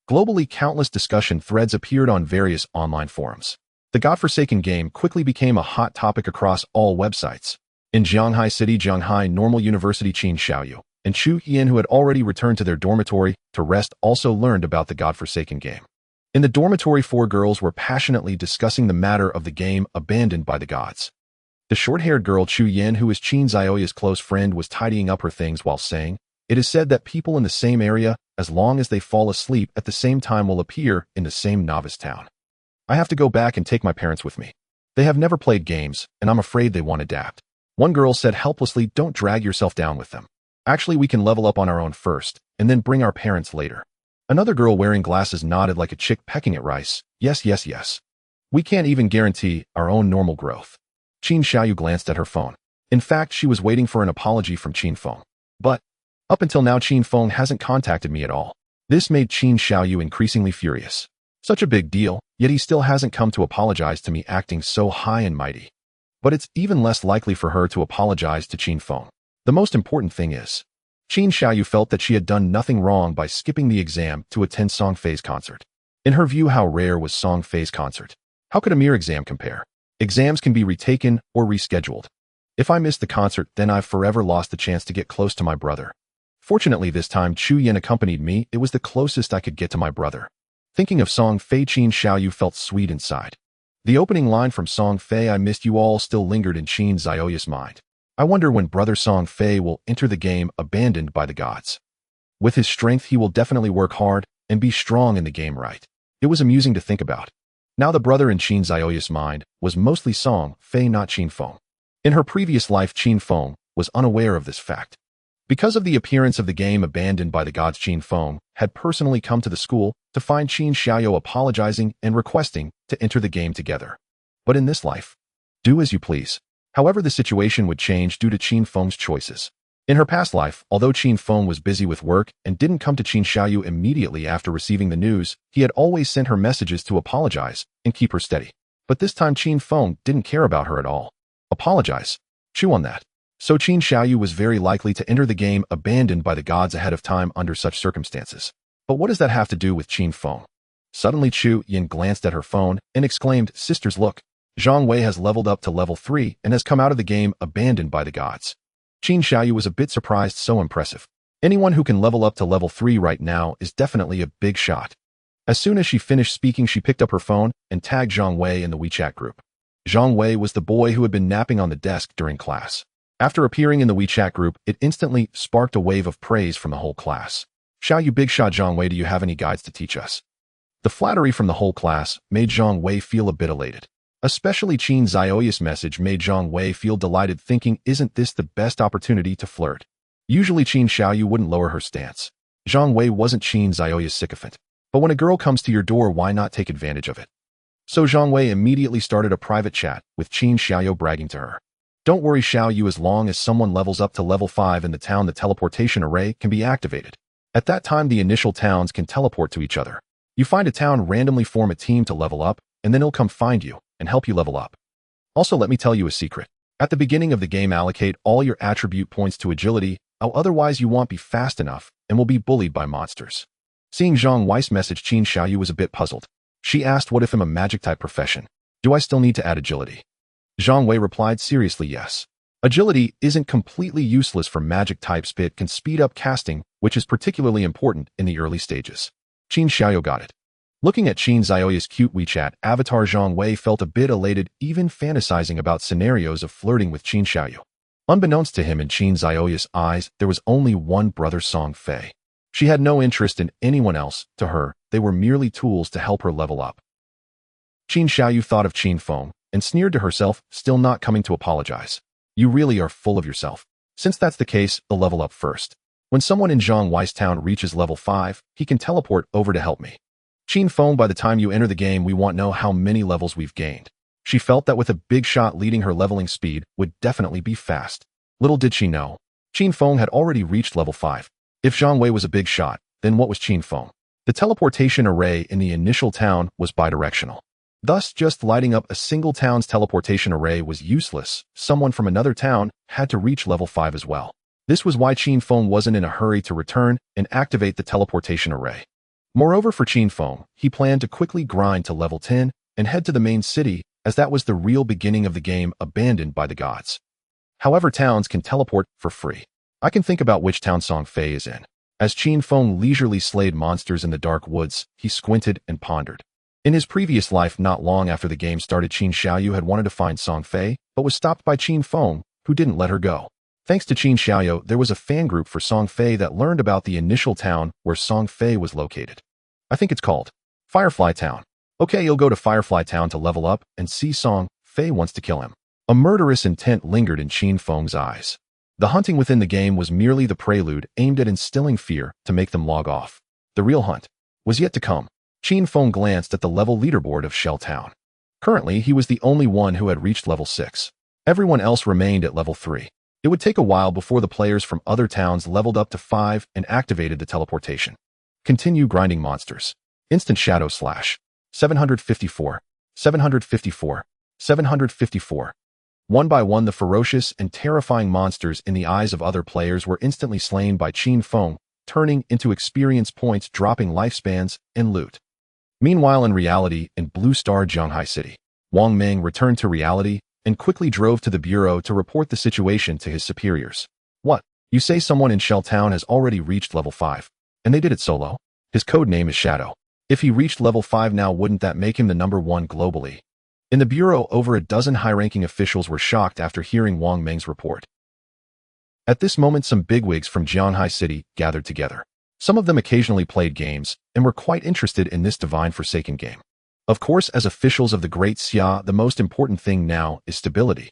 Globally, countless discussion threads appeared on various online forums. The godforsaken game quickly became a hot topic across all websites. In Jianghai City, Jianghai Normal University, Qin Xiaoyou and Chu Yan, who had already returned to their dormitory to rest, also learned about the godforsaken game. In the dormitory, 4 girls were passionately discussing the matter of the game abandoned by the gods. The short-haired girl Chu Yan, who is Qin Xiaoyou's close friend, was tidying up her things while saying, "It is said that people in the same area, as long as they fall asleep at the same time, will appear in the same novice town. I have to go back and take my parents with me. They have never played games, and I'm afraid they won't adapt." One girl said helplessly, "Don't drag yourself down with them. Actually, we can level up on our own first, and then bring our parents later." Another girl wearing glasses nodded like a chick pecking at rice. "Yes, yes, yes. We can't even guarantee our own normal growth." Qin Xiaoyou glanced at her phone. In fact, she was waiting for an apology from Qin Feng. But up until now, Qin Feng hasn't contacted me at all. This made Qin Xiaoyou increasingly furious. Such a big deal, yet he still hasn't come to apologize to me, acting so high and mighty. But it's even less likely for her to apologize to Qin Feng. The most important thing is, Qin Xiaoyou felt that she had done nothing wrong by skipping the exam to attend Song Fei's concert. In her view, how rare was Song Fei's concert? How could a mere exam compare? Exams can be retaken or rescheduled. If I miss the concert, then I've forever lost the chance to get close to my brother. Fortunately, this time Chu Yan accompanied me. It was the closest I could get to my brother. Thinking of Song Fei, Qin Xiaoyou felt sweet inside. The opening line from Song Fei, "I missed you all," still lingered in Qin Xiaoyou's mind. I wonder when brother Song Fei will enter the game abandoned by the gods. With his strength, he will definitely work hard and be strong in the game, right? It was amusing to think about. Now the brother in Qin Xiaoyou's mind was mostly Song Fei, not Qin Feng. In her previous life, Qin Feng was unaware of this fact. Because of the appearance of the game abandoned by the gods, Qin Feng had personally come to the school to find Qin Xiaoyou apologizing and requesting to enter the game together. But in this life, do as you please. However, the situation would change due to Qin Feng's choices. In her past life, although Qin Feng was busy with work and didn't come to Qin Xiaoyou immediately after receiving the news, he had always sent her messages to apologize and keep her steady. But this time, Qin Feng didn't care about her at all. Apologize? Chew on that. So Qin Xiaoyou was very likely to enter the game abandoned by the gods ahead of time under such circumstances. But what does that have to do with Qin Feng? Suddenly, Chu Yan glanced at her phone and exclaimed, "Sisters, look. Zhang Wei has leveled up to level 3 and has come out of the game abandoned by the gods." Qin Xiaoyou was a bit surprised. So impressive. Anyone who can level up to level 3 right now is definitely a big shot. As soon as she finished speaking, she picked up her phone and tagged Zhang Wei in the WeChat group. Zhang Wei was the boy who had been napping on the desk during class. After appearing in the WeChat group, it instantly sparked a wave of praise from the whole class. "Xiaoyou, big shot. Zhang Wei, do you have any guides to teach us?" The flattery from the whole class made Zhang Wei feel a bit elated. Especially Qin Xiaoyou's message made Zhang Wei feel delighted, thinking, isn't this the best opportunity to flirt? Usually Qin Xiaoyou wouldn't lower her stance. Zhang Wei wasn't Qin Xiaoyou's sycophant. But when a girl comes to your door, why not take advantage of it? So Zhang Wei immediately started a private chat with Qin Xiaoyou, bragging to her, "Don't worry, Xiaoyou, as long as someone levels up to level 5 in the town, the teleportation array can be activated. At that time, the initial towns can teleport to each other. You find a town, randomly form a team to level up, and then it'll come find you and help you level up. Also, let me tell you a secret. At the beginning of the game, allocate all your attribute points to agility, or otherwise you won't be fast enough and will be bullied by monsters. Seeing Zhang Wei's message, Qin Xiaoyou was a bit puzzled. She asked, what if I'm a magic-type profession? Do I still need to add agility? Zhang Wei replied seriously, yes. Agility isn't completely useless for magic types, but it can speed up casting, which is particularly important in the early stages. Qin Xiaoyou got it. Looking at Qin Xiaoyou's cute WeChat avatar, Zhang Wei felt a bit elated, even fantasizing about scenarios of flirting with Qin Xiaoyou. Unbeknownst to him, in Qin Xiaoyou's eyes, there was only one brother, Song Fei. She had no interest in anyone else. To her, they were merely tools to help her level up. Qin Xiaoyou thought of Qin Feng and sneered to herself, still not coming to apologize. You really are full of yourself. Since that's the case, I'll level up first. When someone in Zhang Wei's town reaches level 5, he can teleport over to help me. Qin Feng, by the time you enter the game, we won't know how many levels we've gained. She felt that with a big shot leading, her leveling speed would definitely be fast. Little did she know, Qin Feng had already reached level 5. If Zhang Wei was a big shot, then what was Qin Feng? The teleportation array in the initial town was bidirectional. Thus, just lighting up a single town's teleportation array was useless. Someone from another town had to reach level 5 as well. This was why Qin Feng wasn't in a hurry to return and activate the teleportation array. Moreover, for Qin Feng, he planned to quickly grind to level 10 and head to the main city, as that was the real beginning of the game abandoned by the gods. However, towns can teleport for free. I can think about which town Song Fei is in. As Qin Feng leisurely slayed monsters in the dark woods, he squinted and pondered. In his previous life, not long after the game started, Qin Xiaoyou had wanted to find Song Fei, but was stopped by Qin Feng, who didn't let her go. Thanks to Qin Xiaoyou, there was a fan group for Song Fei that learned about the initial town where Song Fei was located. I think it's called Firefly Town. Okay, you'll go to Firefly Town to level up and see Song Fei wants to kill him. A murderous intent lingered in Qin Feng's eyes. The hunting within the game was merely the prelude aimed at instilling fear to make them log off. The real hunt was yet to come. Qin Feng glanced at the level leaderboard of Shell Town. Currently, he was the only one who had reached level 6. Everyone else remained at level 3. It would take a while before the players from other towns leveled up to 5 and activated the teleportation. Continue grinding monsters. Instant Shadow Slash. 754. 754. 754. One by one, the ferocious and terrifying monsters in the eyes of other players were instantly slain by Qin Feng, turning into experience points, dropping lifespans, and loot. Meanwhile, in reality, in Blue Star Zhonghai City, Wang Meng returned to reality and quickly drove to the bureau to report the situation to his superiors. What? You say someone in Shell Town has already reached level 5, and they did it solo? His code name is Shadow. If he reached level 5 now, wouldn't that make him the #1 globally? In the bureau, over a dozen high-ranking officials were shocked after hearing Wang Meng's report. At this moment, some bigwigs from Zhonghai City gathered together. Some of them occasionally played games and were quite interested in this divine forsaken game. Of course, as officials of the Great Xia, the most important thing now is stability.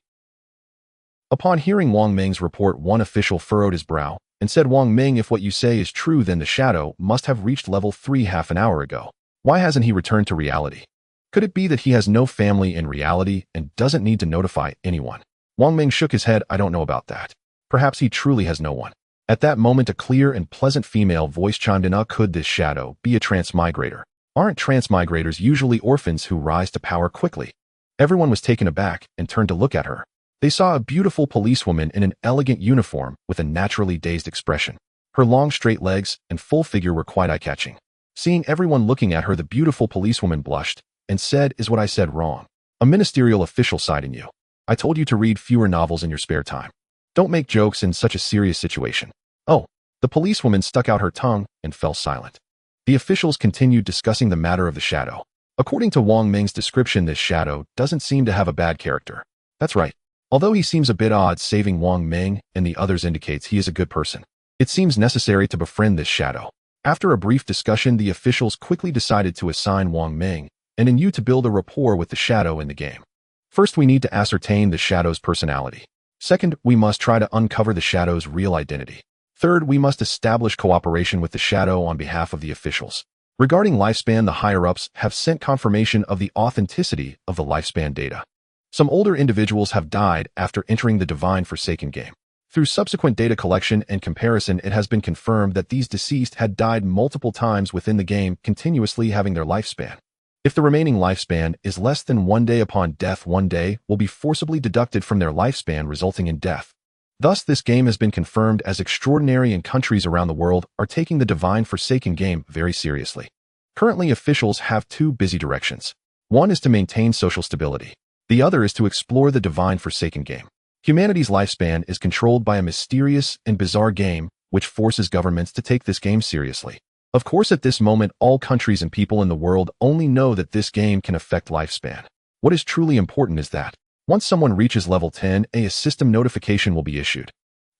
Upon hearing Wang Meng's report, one official furrowed his brow and said, Wang Meng, if what you say is true, then the Shadow must have reached level 3 half an hour ago. Why hasn't he returned to reality? Could it be that he has no family in reality and doesn't need to notify anyone? Wang Meng shook his head. I don't know about that. Perhaps he truly has no one. At that moment, a clear and pleasant female voice chimed in. Could this Shadow be a transmigrator? Aren't transmigrators usually orphans who rise to power quickly? Everyone was taken aback and turned to look at her. They saw a beautiful policewoman in an elegant uniform with a naturally dazed expression. Her long straight legs and full figure were quite eye-catching. Seeing everyone looking at her, the beautiful policewoman blushed and said, Is what I said wrong? A ministerial official sighed in you. I told you to read fewer novels in your spare time. Don't make jokes in such a serious situation. Oh, the policewoman stuck out her tongue and fell silent. The officials continued discussing the matter of the Shadow. According to Wang Meng's description, this Shadow doesn't seem to have a bad character. That's right. Although he seems a bit odd, saving Wang Meng and the others indicates he is a good person. It seems necessary to befriend this Shadow. After a brief discussion, the officials quickly decided to assign Wang Meng and in you to build a rapport with the Shadow in the game. First, we need to ascertain the Shadow's personality. Second, we must try to uncover the Shadow's real identity. Third, we must establish cooperation with the Shadow on behalf of the officials. Regarding lifespan, the higher-ups have sent confirmation of the authenticity of the lifespan data. Some older individuals have died after entering the Divine Forsaken game. Through subsequent data collection and comparison, it has been confirmed that these deceased had died multiple times within the game, continuously having their lifespan. If the remaining lifespan is less than 1 day upon death, 1 day will be forcibly deducted from their lifespan, resulting in death. Thus, this game has been confirmed as extraordinary, and countries around the world are taking the Divine Forsaken game very seriously. Currently, officials have two busy directions. One is to maintain social stability. The other is to explore the Divine Forsaken game. Humanity's lifespan is controlled by a mysterious and bizarre game, which forces governments to take this game seriously. Of course, at this moment, all countries and people in the world only know that this game can affect lifespan. What is truly important is that once someone reaches level 10, a system notification will be issued.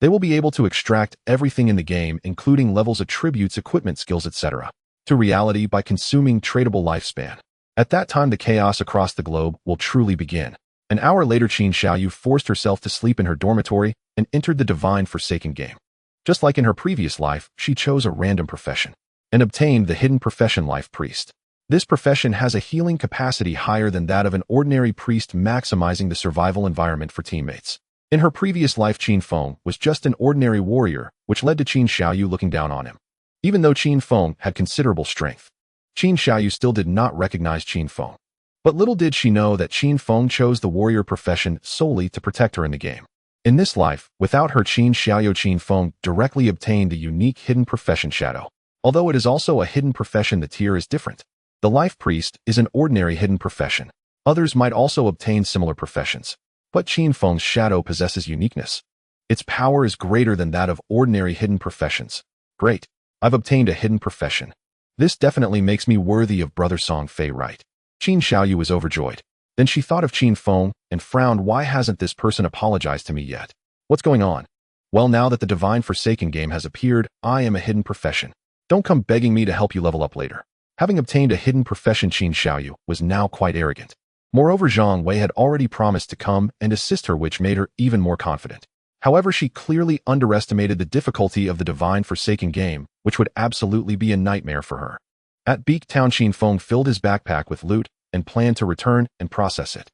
They will be able to extract everything in the game, including levels, attributes, equipment, skills, etc., to reality by consuming tradable lifespan. At that time, the chaos across the globe will truly begin. An hour later, Qin Xiaoyou forced herself to sleep in her dormitory and entered the Divine Forsaken game. Just like in her previous life, she chose a random profession and obtained the hidden profession Life Priest. This profession has a healing capacity higher than that of an ordinary priest, maximizing the survival environment for teammates. In her previous life, Qin Feng was just an ordinary warrior, which led to Qin Xiaoyou looking down on him. Even though Qin Feng had considerable strength, Qin Xiaoyou still did not recognize Qin Feng. But little did she know that Qin Feng chose the warrior profession solely to protect her in the game. In this life, without her Qin Xiaoyou, Qin Feng directly obtained the unique hidden profession Shadow. Although it is also a hidden profession, the tier is different. The Life Priest is an ordinary hidden profession. Others might also obtain similar professions. But Qin Feng's Shadow possesses uniqueness. Its power is greater than that of ordinary hidden professions. Great. I've obtained a hidden profession. This definitely makes me worthy of Brother Song Fei, right? Qin Xiaoyou was overjoyed. Then she thought of Qin Feng and frowned. Why hasn't this person apologized to me yet? What's going on? Well, now that the Divine Forsaken game has appeared, I am a hidden profession. Don't come begging me to help you level up later. Having obtained a hidden profession, Qin Xiaoyou was now quite arrogant. Moreover, Zhang Wei had already promised to come and assist her, which made her even more confident. However, she clearly underestimated the difficulty of the Divine Forsaken game, which would absolutely be a nightmare for her. At Beak Town, Qin Feng filled his backpack with loot and planned to return and process it.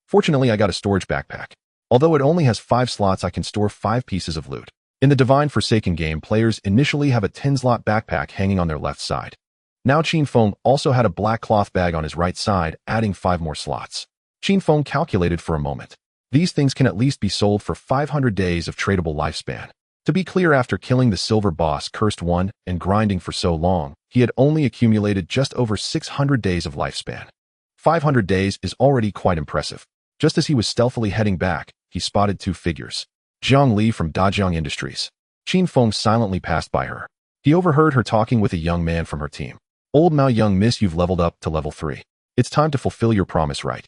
Fortunately, I got a storage backpack. Although it only has 5 slots, I can store 5 pieces of loot. In the Divine Forsaken game, players initially have a 10-slot backpack hanging on their left side. Now Qin Feng also had a black cloth bag on his right side, adding 5 more slots. Qin Feng calculated for a moment. These things can at least be sold for 500 days of tradable lifespan. To be clear, after killing the silver boss Cursed One and grinding for so long, he had only accumulated just over 600 days of lifespan. 500 days is already quite impressive. Just as he was stealthily heading back, he spotted 2 figures. Zhang Li from Dajiang Industries. Qin Feng silently passed by her. He overheard her talking with a young man from her team. Old Mao, young miss, you've leveled up to level 3. It's time to fulfill your promise, right?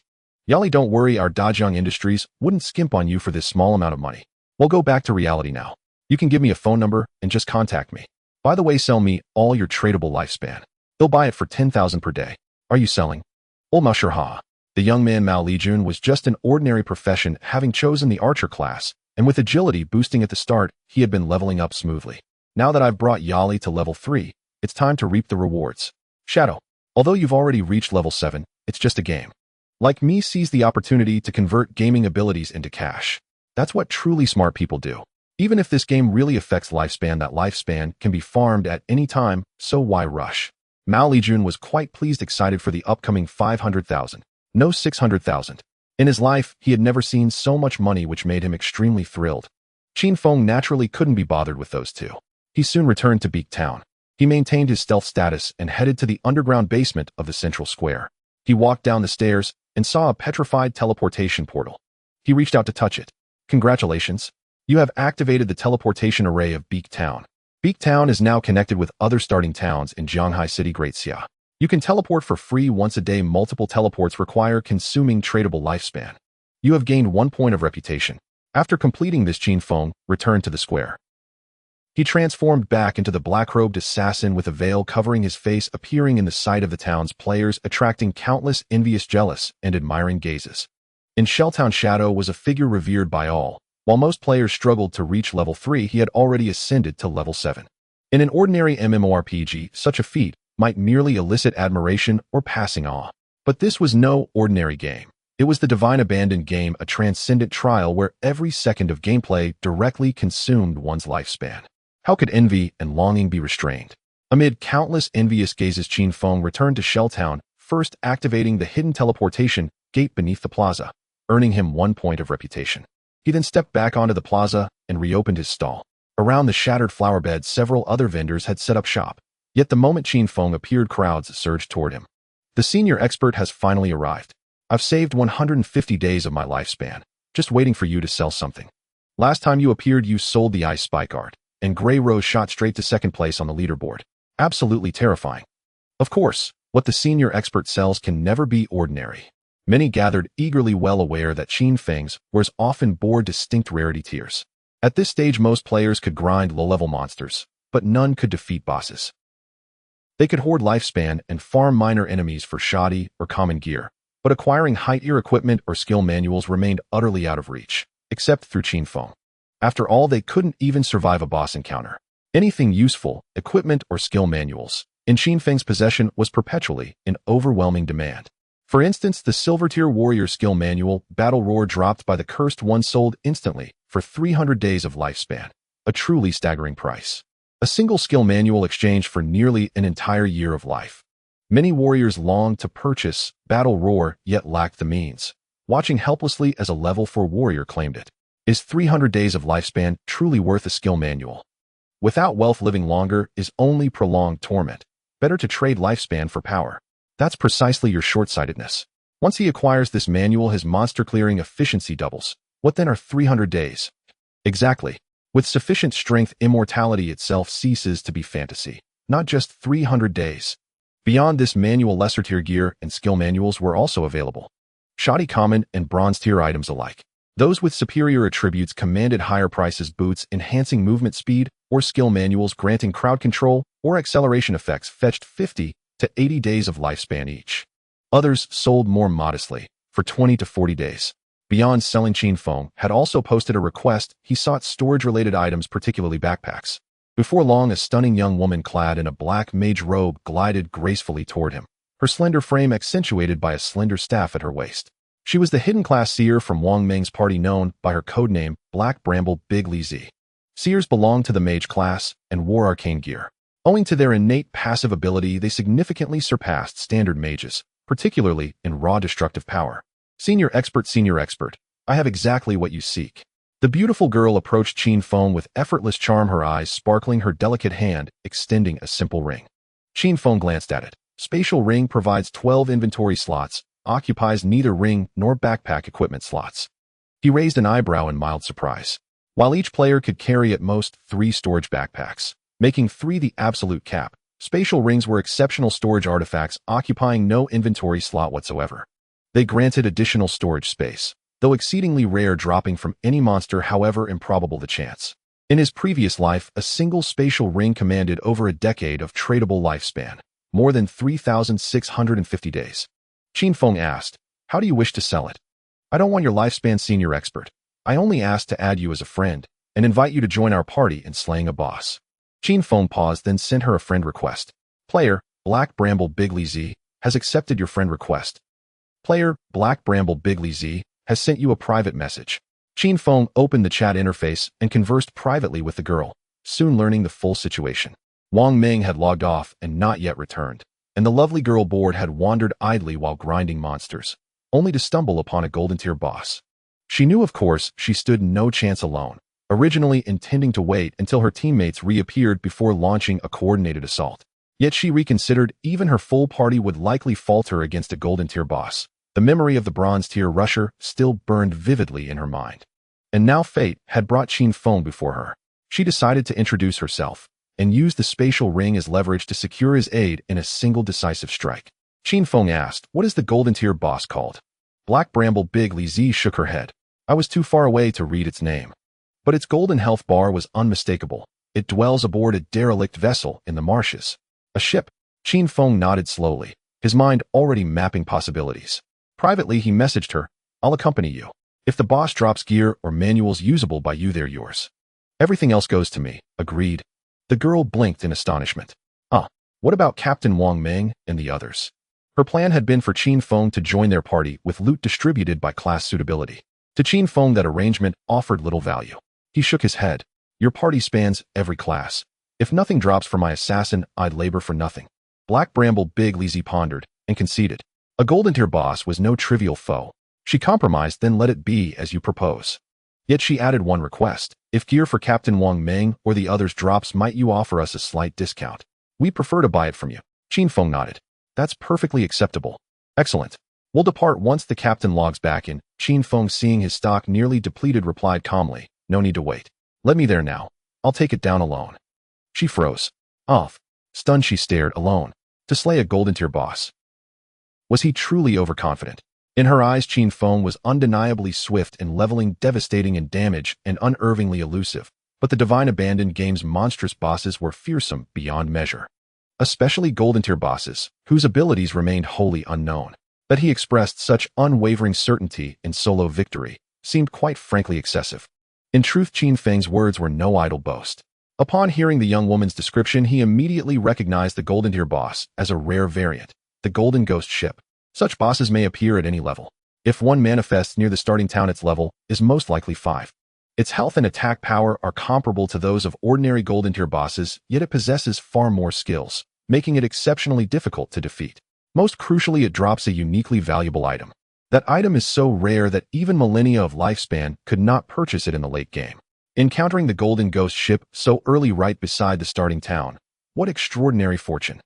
Yali, don't worry, our Dajiang Industries wouldn't skimp on you for this small amount of money. We'll go back to reality now. You can give me a phone number and just contact me. By the way, sell me all your tradable lifespan. They'll buy it for 10,000 per day. Are you selling? Old Mao, sure, ha. The young man Mao Lijun was just an ordinary profession, having chosen the archer class, and with agility boosting at the start, he had been leveling up smoothly. Now that I've brought Yali to level 3, it's time to reap the rewards. Shadow. Although you've already reached level 7, it's just a game. Like me, seize the opportunity to convert gaming abilities into cash. That's what truly smart people do. Even if this game really affects lifespan, that lifespan can be farmed at any time, so why rush? Mao Lijun was quite pleased, excited for the upcoming 500,000. No, 600,000. In his life, he had never seen so much money, which made him extremely thrilled. Qin Feng naturally couldn't be bothered with those 2. He soon returned to Beak Town. He maintained his stealth status and headed to the underground basement of the central square. He walked down the stairs and saw a petrified teleportation portal. He reached out to touch it. Congratulations. You have activated the teleportation array of Beak Town. Beak Town is now connected with other starting towns in Zhanghai City, Great Xia. You can teleport for free once a day. Multiple teleports require consuming tradable lifespan. You have gained 1 point of reputation. After completing this, Qin Feng returned to the square. He transformed back into the black-robed assassin with a veil covering his face, appearing in the sight of the town's players, attracting countless envious, jealous, and admiring gazes. In Shelltown, Shadow was a figure revered by all. While most players struggled to reach level 3, he had already ascended to level 7. In an ordinary MMORPG, such a feat might merely elicit admiration or passing awe. But this was no ordinary game. It was the Divine Abandoned game, a transcendent trial where every second of gameplay directly consumed one's lifespan. How could envy and longing be restrained? Amid countless envious gazes, Qin Feng returned to Shelltown, first activating the hidden teleportation gate beneath the plaza, earning him 1 point of reputation. He then stepped back onto the plaza and reopened his stall. Around the shattered flower bed, several other vendors had set up shop. Yet the moment Qin Feng appeared, crowds surged toward him. The senior expert has finally arrived. I've saved 150 days of my lifespan, just waiting for you to sell something. Last time you appeared, you sold the ice spike art, and Grey Rose shot straight to second place on the leaderboard. Absolutely terrifying. Of course, what the senior expert sells can never be ordinary. Many gathered eagerly, well aware that Qin Feng's wares often bore distinct rarity tiers. At this stage, most players could grind low-level monsters, but none could defeat bosses. They could hoard lifespan and farm minor enemies for shoddy or common gear, but acquiring high-tier equipment or skill manuals remained utterly out of reach, except through Qin Feng. After all, they couldn't even survive a boss encounter. Anything useful, equipment or skill manuals, in Qin Feng's possession was perpetually in overwhelming demand. For instance, the Silver-tier Warrior skill manual, Battle Roar, dropped by the Cursed One, sold instantly for 300 days of lifespan, a truly staggering price. A single skill manual exchanged for nearly an entire year of life. Many warriors longed to purchase Battle Roar, yet lacked the means, watching helplessly as a level 4 warrior claimed it. Is 300 days of lifespan truly worth a skill manual? Without wealth, living longer is only prolonged torment. Better to trade lifespan for power. That's precisely your short-sightedness. Once he acquires this manual, his monster-clearing efficiency doubles. What then are 300 days? Exactly. With sufficient strength, immortality itself ceases to be fantasy. Not just 300 days. Beyond this manual, lesser-tier gear and skill manuals were also available. Shoddy common and bronze-tier items alike. Those with superior attributes commanded higher prices: boots enhancing movement speed, or skill manuals granting crowd control or acceleration effects fetched 50 to 80 days of lifespan each. Others sold more modestly, for 20 to 40 days. Beyond selling, Qin Feng had also posted a request. He sought storage-related items, particularly backpacks. Before long, a stunning young woman clad in a black mage robe glided gracefully toward him, her slender frame accentuated by a slender staff at her waist. She was the hidden class seer from Wang Meng's party, known by her codename Black Bramble Big Li Zi. Seers belonged to the mage class and wore arcane gear. Owing to their innate passive ability, they significantly surpassed standard mages, particularly in raw destructive power. Senior expert, I have exactly what you seek. The beautiful girl approached Qin Feng with effortless charm, her eyes sparkling, her delicate hand extending a simple ring. Qin Feng glanced at it. Spatial ring provides 12 inventory slots, occupies neither ring nor backpack equipment slots. He raised an eyebrow in mild surprise. While each player could carry at most 3 storage backpacks, making 3 the absolute cap, spatial rings were exceptional storage artifacts occupying no inventory slot whatsoever. They granted additional storage space, though exceedingly rare, dropping from any monster, however improbable the chance. In his previous life, a single spatial ring commanded over a decade of tradable lifespan, more than 3,650 days. Qin Feng asked, "How do you wish to sell it?" "I don't want your lifespan, senior expert. I only asked to add you as a friend and invite you to join our party in slaying a boss." Qin Feng paused, then sent her a friend request. Player, Black Bramble Big Li Zi, has accepted your friend request. Player, Black Bramble Big Li Zi, has sent you a private message. Qin Feng opened the chat interface and conversed privately with the girl, soon learning the full situation. Wang Meng had logged off and not yet returned, and the lovely girl bored had wandered idly while grinding monsters, only to stumble upon a golden-tier boss. She knew, of course, she stood no chance alone, originally intending to wait until her teammates reappeared before launching a coordinated assault. Yet she reconsidered. Even her full party would likely falter against a golden-tier boss. The memory of the bronze-tier rusher still burned vividly in her mind. And now fate had brought Qin Feng before her. She decided to introduce herself and use the spatial ring as leverage to secure his aid in a single decisive strike. Qin Feng asked, "What is the golden-tier boss called?" Black Bramble Big Li Zi shook her head. "I was too far away to read its name. But its golden health bar was unmistakable. It dwells aboard a derelict vessel in the marshes." "A ship?" Qin Feng nodded slowly, his mind already mapping possibilities. Privately, he messaged her, "I'll accompany you. If the boss drops gear or manuals usable by you, they're yours. Everything else goes to me." "Agreed." The girl blinked in astonishment. What about Captain Wang Meng and the others?" Her plan had been for Qin Feng to join their party with loot distributed by class suitability. To Qin Feng, that arrangement offered little value. He shook his head. "Your party spans every class. If nothing drops for my assassin, I'd labor for nothing." Black Bramble Big Li Zi pondered, and conceded. A golden tier boss was no trivial foe. She compromised, then let it be as you propose. Yet she added one request. If gear for Captain Wang Meng or the others drops, might you offer us a slight discount? We prefer to buy it from you. Qin Feng nodded. That's perfectly acceptable. Excellent. We'll depart once the captain logs back in. Qin Feng, seeing his stock nearly depleted, replied calmly. No need to wait. Let me there now. I'll take it down alone. She froze. Off. Stunned, she stared. Alone. To slay a golden tier boss. Was he truly overconfident? In her eyes, Qin Feng was undeniably swift in leveling, devastating in damage, and unervingly elusive. But the Divine Abandoned Game's monstrous bosses were fearsome beyond measure. Especially golden tier bosses, whose abilities remained wholly unknown. That he expressed such unwavering certainty in solo victory seemed quite frankly excessive. In truth, Qin Feng's words were no idle boast. Upon hearing the young woman's description, he immediately recognized the golden tier boss as a rare variant, the golden ghost ship. Such bosses may appear at any level. If one manifests near the starting town, its level is most likely 5. Its health and attack power are comparable to those of ordinary golden tier bosses, yet it possesses far more skills, making it exceptionally difficult to defeat. Most crucially, it drops a uniquely valuable item. That item is so rare that even millennia of lifespan could not purchase it in the late game. Encountering the golden ghost ship so early right beside the starting town, what extraordinary fortune.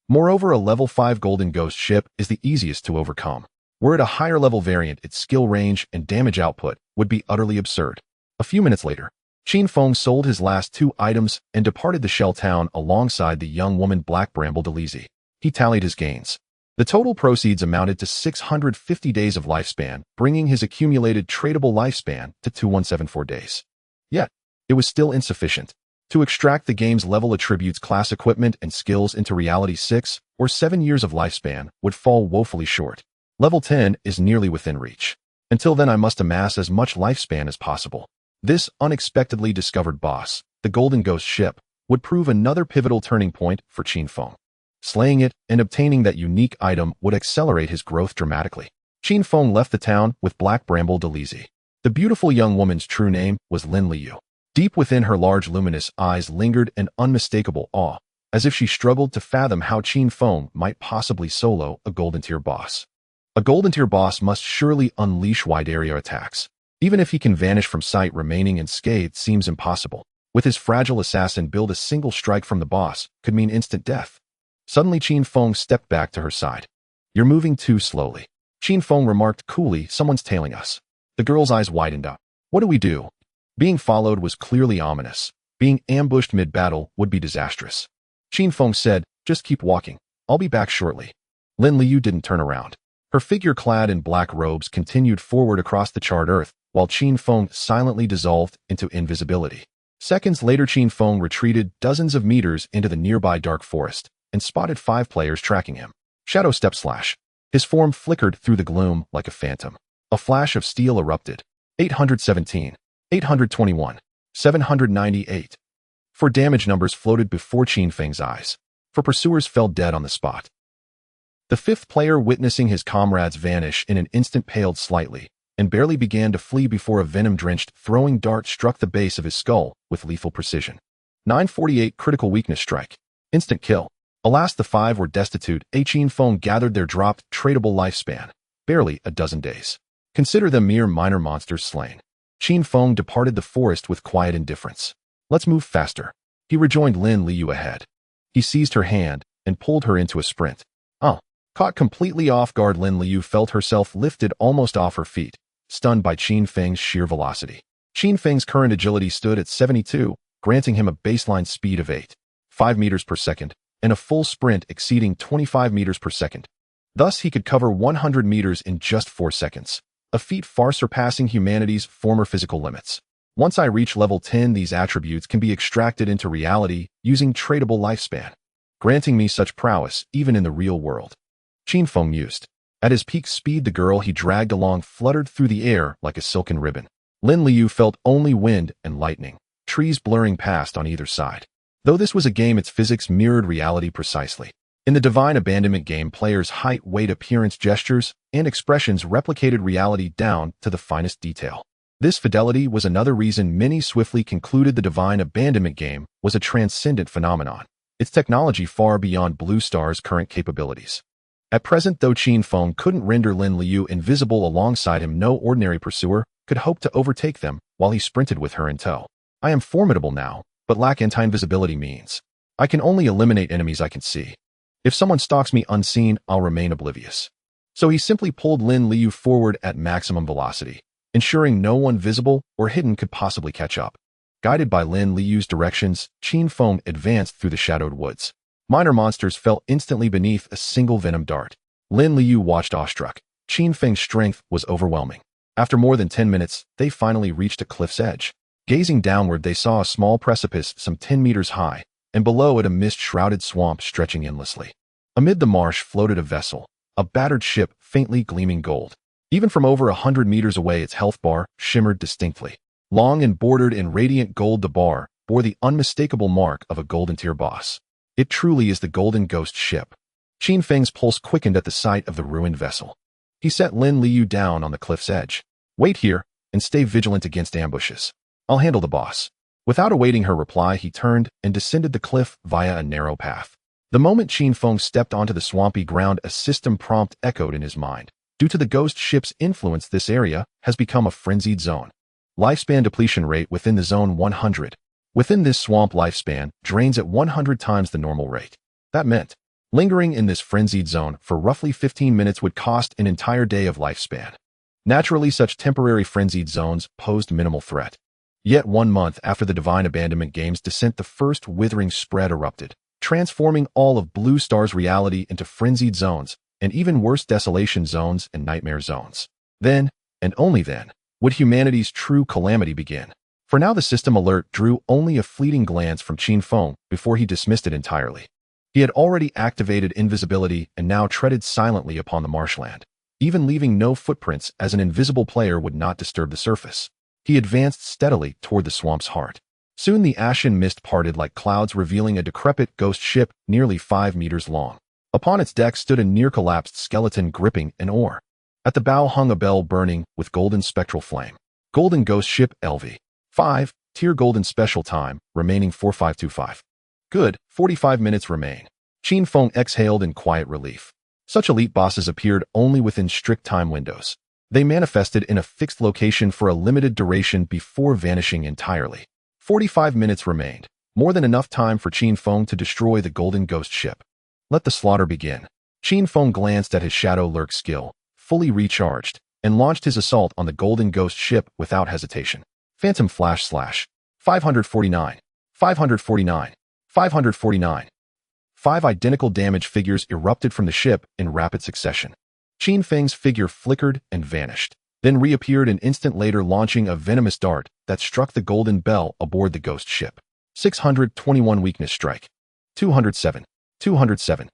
Moreover, a level 5 golden ghost ship is the easiest to overcome. Were it a higher level variant, its skill range and damage output would be utterly absurd. A few minutes later, Qin Feng sold his last 2 items and departed the shell town alongside the young woman Black Bramble Delisi. He tallied his gains. The total proceeds amounted to 650 days of lifespan, bringing his accumulated tradable lifespan to 2174 days. Yet, it was still insufficient. To extract the game's level attributes, class equipment, and skills into reality, 6 or 7 years of lifespan would fall woefully short. Level 10 is nearly within reach. Until then, I must amass as much lifespan as possible. This unexpectedly discovered boss, the Golden Ghost Ship, would prove another pivotal turning point for Qin Feng. Slaying it and obtaining that unique item would accelerate his growth dramatically. Qin Feng left the town with Black Bramble Delisi. The beautiful young woman's true name was Lin Liu. Deep within her large luminous eyes lingered an unmistakable awe, as if she struggled to fathom how Qin Feng might possibly solo a golden tier boss. A golden tier boss must surely unleash wide area attacks. Even if he can vanish from sight, remaining unscathed seems impossible. With his fragile assassin build, a single strike from the boss could mean instant death. Suddenly, Qin Feng stepped back to her side. You're moving too slowly. Qin Feng remarked coolly, someone's tailing us. The girl's eyes widened up. What do we do? Being followed was clearly ominous. Being ambushed mid-battle would be disastrous. Qin Feng said, just keep walking. I'll be back shortly. Lin Liu didn't turn around. Her figure clad in black robes continued forward across the charred earth, while Qin Feng silently dissolved into invisibility. Seconds later, Qin Feng retreated dozens of meters into the nearby dark forest and spotted 5 players tracking him. Shadow step slash. His form flickered through the gloom like a phantom. A flash of steel erupted. 817. 821. 798. 4 damage numbers floated before Qin Feng's eyes. 4 pursuers fell dead on the spot. The 5th player, witnessing his comrades vanish in an instant, paled slightly and barely began to flee before a venom-drenched throwing dart struck the base of his skull with lethal precision. 948 critical weakness strike. Instant kill. Alas, the 5 were destitute. Qin Feng gathered their dropped tradable lifespan. Barely a dozen days. Consider them mere minor monsters slain. Qin Feng departed the forest with quiet indifference. Let's move faster. He rejoined Lin Liu ahead. He seized her hand and pulled her into a sprint. Caught completely off guard, Lin Liu felt herself lifted almost off her feet, stunned by Qin Feng's sheer velocity. Qin Feng's current agility stood at 72, granting him a baseline speed of 5 meters per second, and a full sprint exceeding 25 meters per second. Thus, he could cover 100 meters in just 4 seconds, a feat far surpassing humanity's former physical limits. Once I reach level 10, these attributes can be extracted into reality using tradable lifespan, granting me such prowess even in the real world. Qin Feng mused. At his peak speed, the girl he dragged along fluttered through the air like a silken ribbon. Lin Liu felt only wind and lightning, trees blurring past on either side. Though this was a game, its physics mirrored reality precisely. In the Divine Abandonment game, players' height, weight, appearance, gestures, and expressions replicated reality down to the finest detail. This fidelity was another reason many swiftly concluded the Divine Abandonment game was a transcendent phenomenon, its technology far beyond Blue Star's current capabilities. At present, though Qin Feng couldn't render Lin Liu invisible alongside him, no ordinary pursuer could hope to overtake them while he sprinted with her in tow. I am formidable now, but lack anti-invisibility means I can only eliminate enemies I can see. If someone stalks me unseen, I'll remain oblivious. So he simply pulled Lin Liu forward at maximum velocity, ensuring no one visible or hidden could possibly catch up. Guided by Lin Liu's directions, Qin Feng advanced through the shadowed woods. Minor monsters fell instantly beneath a single venom dart. Lin Liu watched awestruck. Qin Feng's strength was overwhelming. After more than 10 minutes, they finally reached a cliff's edge. Gazing downward, they saw a small precipice some 10 meters high, and below it a mist-shrouded swamp stretching endlessly. Amid the marsh floated a vessel, a battered ship faintly gleaming gold. Even from over 100 meters away, its health bar shimmered distinctly. Long and bordered in radiant gold, the bar bore the unmistakable mark of a golden tier boss. It truly is the golden ghost ship. Qin Feng's pulse quickened at the sight of the ruined vessel. He set Lin Liu down on the cliff's edge. Wait here, and stay vigilant against ambushes. I'll handle the boss. Without awaiting her reply, he turned and descended the cliff via a narrow path. The moment Qin Feng stepped onto the swampy ground, a system prompt echoed in his mind. Due to the ghost ship's influence, this area has become a frenzied zone. Lifespan depletion rate within the zone 100. Within this swamp, lifespan drains at 100 times the normal rate. That meant lingering in this frenzied zone for roughly 15 minutes would cost an entire day of lifespan. Naturally, such temporary frenzied zones posed minimal threat. Yet 1 month after the Divine Abandonment Game's descent, the first withering spread erupted, transforming all of Blue Star's reality into frenzied zones, and even worse, desolation zones and nightmare zones. Then, and only then, would humanity's true calamity begin. For now, the system alert drew only a fleeting glance from Qin Feng before he dismissed it entirely. He had already activated invisibility and now treaded silently upon the marshland, even leaving no footprints, as an invisible player would not disturb the surface. He advanced steadily toward the swamp's heart. Soon the ashen mist parted like clouds, revealing a decrepit ghost ship nearly 5 meters long. Upon its deck stood a near-collapsed skeleton gripping an oar. At the bow hung a bell burning with golden spectral flame. Golden Ghost Ship LV. 5, Tier Golden Special Time, remaining 4525. Good, 45 minutes remain. Qin Feng exhaled in quiet relief. Such elite bosses appeared only within strict time windows. They manifested in a fixed location for a limited duration before vanishing entirely. 45 minutes remained, more than enough time for Qin Feng to destroy the Golden Ghost Ship. Let the slaughter begin. Qin Feng glanced at his Shadow Lurk skill, fully recharged, and launched his assault on the Golden Ghost Ship without hesitation. Phantom Flash Slash. 549. 549. 549. 5 identical damage figures erupted from the ship in rapid succession. Qin Feng's figure flickered and vanished, then reappeared an instant later, launching a venomous dart that struck the golden bell aboard the ghost ship. 621 weakness strike. 207. 207.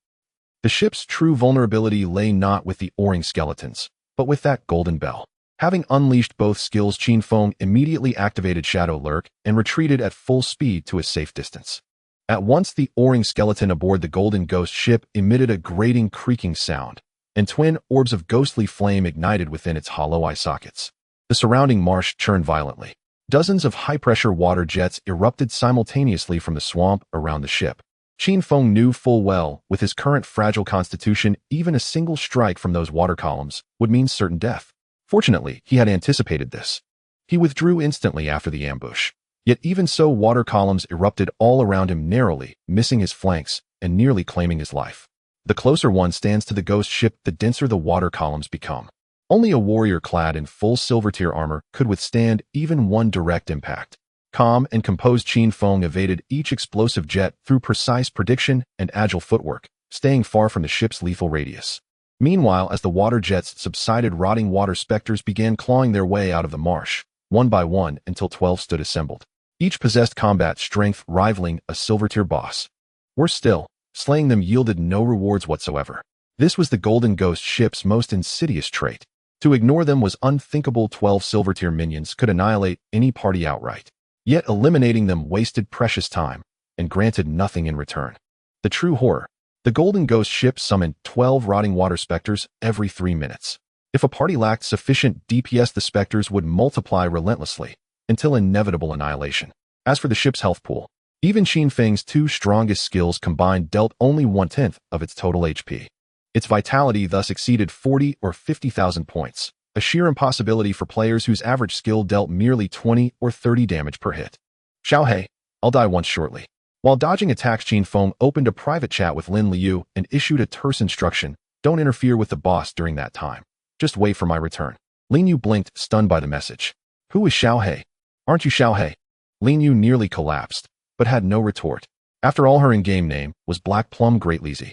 The ship's true vulnerability lay not with the oaring skeletons, but with that golden bell. Having unleashed both skills, Qin Feng immediately activated Shadow Lurk and retreated at full speed to a safe distance. At once, the oaring skeleton aboard the Golden Ghost Ship emitted a grating, creaking sound, and twin orbs of ghostly flame ignited within its hollow eye sockets. The surrounding marsh churned violently. Dozens of high-pressure water jets erupted simultaneously from the swamp around the ship. Qin Feng knew full well, with his current fragile constitution, even a single strike from those water columns would mean certain death. Fortunately, he had anticipated this. He withdrew instantly after the ambush. Yet even so, water columns erupted all around him, narrowly missing his flanks and nearly claiming his life. The closer one stands to the ghost ship, the denser the water columns become. Only a warrior clad in full silver tier armor could withstand even one direct impact. Calm and composed, Qin Feng evaded each explosive jet through precise prediction and agile footwork, staying far from the ship's lethal radius. Meanwhile, as the water jets subsided, rotting water specters began clawing their way out of the marsh, one by one, until 12 stood assembled. Each possessed combat strength rivaling a silver tier boss. Worse still, slaying them yielded no rewards whatsoever. This was the Golden Ghost Ship's most insidious trait. To ignore them was unthinkable. 12 silver tier minions could annihilate any party outright. Yet eliminating them wasted precious time and granted nothing in return. The true horror. The Golden Ghost Ship summoned 12 rotting water specters every 3 minutes. If a party lacked sufficient DPS, the specters would multiply relentlessly until inevitable annihilation. As for the ship's health pool, even Qin Feng's 2 strongest skills combined dealt only 1/10 of its total HP. Its vitality thus exceeded 40 or 50,000 points, a sheer impossibility for players whose average skill dealt merely 20 or 30 damage per hit. Xiaohei, I'll die once shortly. While dodging attacks, Qin Feng opened a private chat with Lin Liu and issued a terse instruction: don't interfere with the boss during that time. Just wait for my return. Lin Yu blinked, stunned by the message. Who is Xiaohei? Aren't you Xiaohei? Lin Yu nearly collapsed, but had no retort. After all, her in-game name was Black Plum Greatleasy.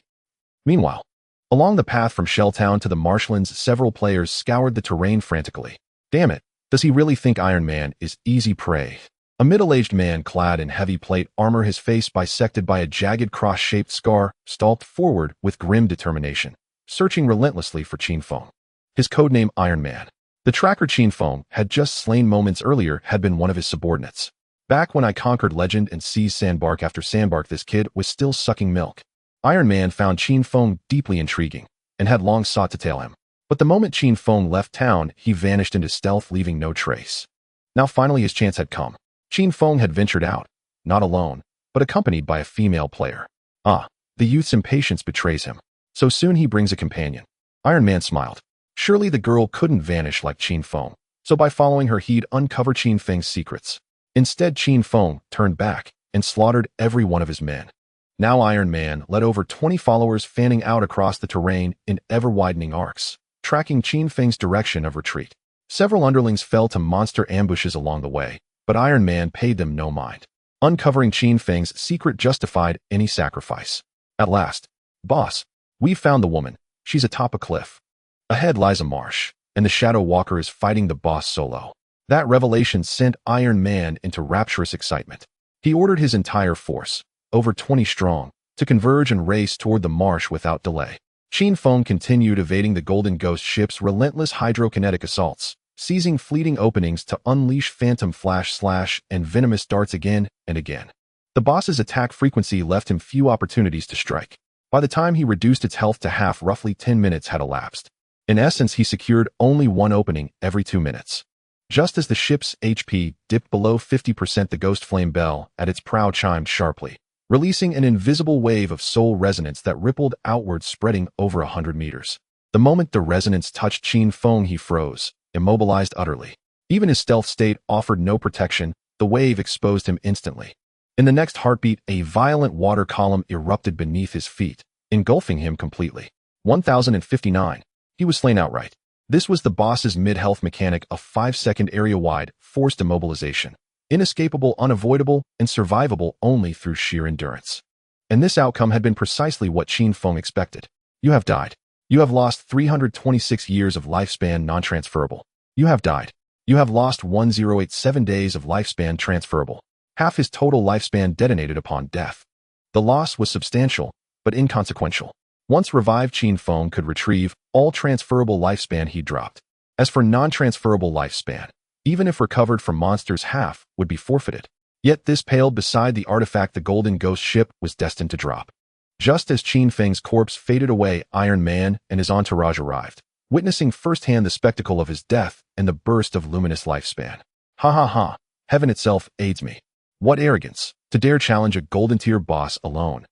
Meanwhile, along the path from Shelltown to the marshlands, several players scoured the terrain frantically. Damn it, does he really think Iron Man is easy prey? A middle-aged man clad in heavy plate armor, his face bisected by a jagged cross-shaped scar, stalked forward with grim determination, searching relentlessly for Qin Feng. His codename Iron Man. The tracker Qin Feng had just slain moments earlier had been one of his subordinates. Back when I conquered Legend and seized Sandbark after Sandbark, this kid was still sucking milk. Iron Man found Qin Feng deeply intriguing and had long sought to tail him. But the moment Qin Feng left town, he vanished into stealth, leaving no trace. Now finally his chance had come. Qin Feng had ventured out, not alone, but accompanied by a female player. Ah, the youth's impatience betrays him. So soon he brings a companion. Iron Man smiled. Surely the girl couldn't vanish like Qin Feng, so by following her he'd uncover Qin Feng's secrets. Instead, Qin Feng turned back and slaughtered every one of his men. Now Iron Man led over 20 followers, fanning out across the terrain in ever-widening arcs, tracking Qin Feng's direction of retreat. Several underlings fell to monster ambushes along the way, but Iron Man paid them no mind. Uncovering Qin Feng's secret justified any sacrifice. At last, boss, we've found the woman. She's atop a cliff. Ahead lies a marsh, and the Shadow Walker is fighting the boss solo. That revelation sent Iron Man into rapturous excitement. He ordered his entire force, over 20 strong, to converge and race toward the marsh without delay. Qin Feng continued evading the Golden Ghost ship's relentless hydrokinetic assaults, seizing fleeting openings to unleash phantom flash slash and venomous darts again and again. The boss's attack frequency left him few opportunities to strike. By the time he reduced its health to half, roughly 10 minutes had elapsed. In essence, he secured only one opening every 2 minutes. Just as the ship's HP dipped below 50%, the ghost flame bell at its prow chimed sharply, releasing an invisible wave of soul resonance that rippled outward, spreading over 100 meters. The moment the resonance touched Qin Feng, he froze, immobilized utterly. Even his stealth state offered no protection. The wave exposed him instantly. In the next heartbeat, a violent water column erupted beneath his feet, engulfing him completely. 1059. He was slain outright. This was the boss's mid-health mechanic, a 5-second area-wide, forced immobilization. Inescapable, unavoidable, and survivable only through sheer endurance. And this outcome had been precisely what Qin Feng expected. You have died. You have lost 326 years of lifespan non-transferable. You have died. You have lost 1087 days of lifespan transferable. Half his total lifespan detonated upon death. The loss was substantial, but inconsequential. Once revived, Qin Feng could retrieve all transferable lifespan he dropped. As for non-transferable lifespan, even if recovered from monsters, half would be forfeited. Yet this paled beside the artifact the Golden Ghost ship was destined to drop. Just as Qin Feng's corpse faded away, Iron Man and his entourage arrived, witnessing firsthand the spectacle of his death and the burst of luminous lifespan. Ha ha ha, heaven itself aids me. What arrogance, to dare challenge a golden tier boss alone.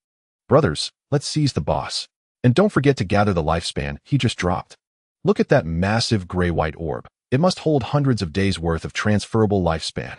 Brothers, let's seize the boss. And don't forget to gather the lifespan he just dropped. Look at that massive gray-white orb. It must hold hundreds of days' worth of transferable lifespan.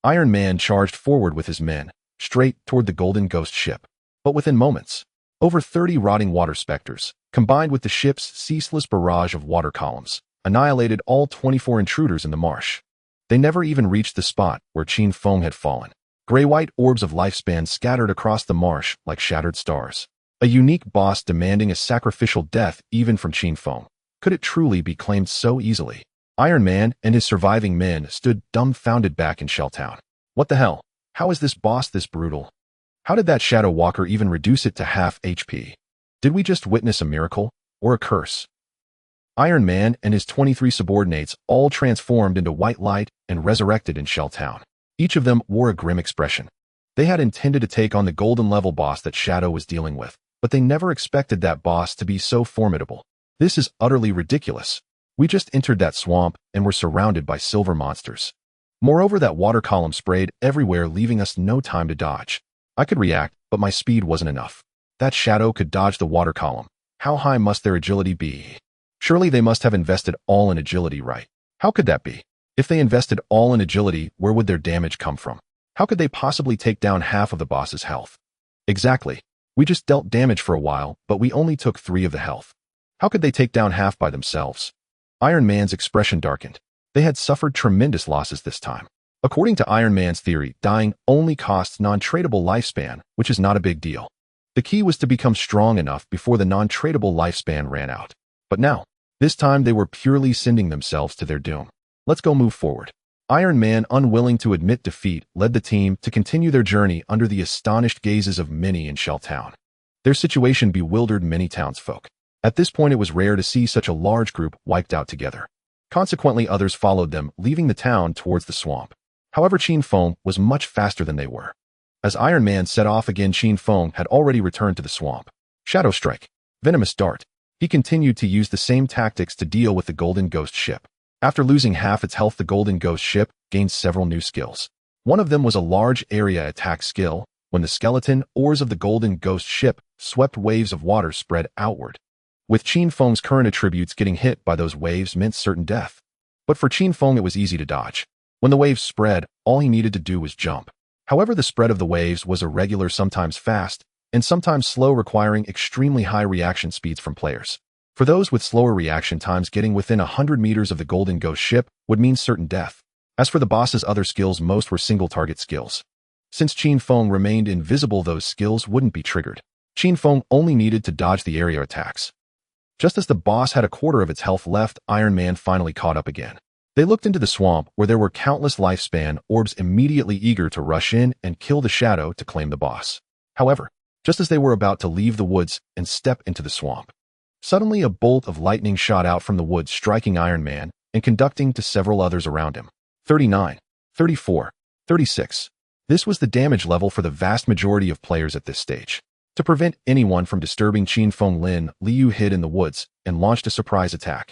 Iron Man charged forward with his men, straight toward the Golden Ghost ship. But within moments, over 30 rotting water specters, combined with the ship's ceaseless barrage of water columns, annihilated all 24 intruders in the marsh. They never even reached the spot where Qin Feng had fallen. Gray-white orbs of lifespan scattered across the marsh like shattered stars. A unique boss demanding a sacrificial death even from Qin Feng. Could it truly be claimed so easily? Iron Man and his surviving men stood dumbfounded back in Shelltown. What the hell? How is this boss this brutal? How did that Shadow Walker even reduce it to half HP? Did we just witness a miracle or a curse? Iron Man and his 23 subordinates all transformed into white light and resurrected in Shelltown. Each of them wore a grim expression. They had intended to take on the golden level boss that Shadow was dealing with, but they never expected that boss to be so formidable. This is utterly ridiculous. We just entered that swamp and were surrounded by silver monsters. Moreover, that water column sprayed everywhere, leaving us no time to dodge. I could react, but my speed wasn't enough. That Shadow could dodge the water column. How high must their agility be? Surely they must have invested all in agility, right? How could that be? If they invested all in agility, where would their damage come from? How could they possibly take down half of the boss's health? Exactly. We just dealt damage for a while, but we only took 3 of the health. How could they take down half by themselves? Iron Man's expression darkened. They had suffered tremendous losses this time. According to Iron Man's theory, dying only costs non-tradable lifespan, which is not a big deal. The key was to become strong enough before the non-tradable lifespan ran out. But now, this time they were purely sending themselves to their doom. Let's go move forward. Iron Man, unwilling to admit defeat, led the team to continue their journey under the astonished gazes of many in Shell Town. Their situation bewildered many townsfolk. At this point, it was rare to see such a large group wiped out together. Consequently, others followed them, leaving the town towards the swamp. However, Qin Feng was much faster than they were. As Iron Man set off again, Qin Feng had already returned to the swamp. Shadow Strike. Venomous Dart. He continued to use the same tactics to deal with the Golden Ghost ship. After losing half its health, the Golden Ghost ship gained several new skills. One of them was a large area attack skill. When the skeleton oars of the Golden Ghost ship swept, waves of water spread outward. With Qin Feng's current attributes, getting hit by those waves meant certain death. But for Qin Feng, it was easy to dodge. When the waves spread, all he needed to do was jump. However, the spread of the waves was irregular, sometimes fast, and sometimes slow, requiring extremely high reaction speeds from players. For those with slower reaction times, getting within 100 meters of the Golden Ghost ship would mean certain death. As for the boss's other skills, most were single-target skills. Since Qin Feng remained invisible, those skills wouldn't be triggered. Qin Feng only needed to dodge the area attacks. Just as the boss had a quarter of its health left, Iron Man finally caught up again. They looked into the swamp, where there were countless lifespan orbs immediately eager to rush in and kill the shadow to claim the boss. However, just as they were about to leave the woods and step into the swamp, suddenly a bolt of lightning shot out from the woods, striking Iron Man and conducting to several others around him. 39, 34, 36. This was the damage level for the vast majority of players at this stage. To prevent anyone from disturbing Qin Feng, Lin Liu hid in the woods and launched a surprise attack.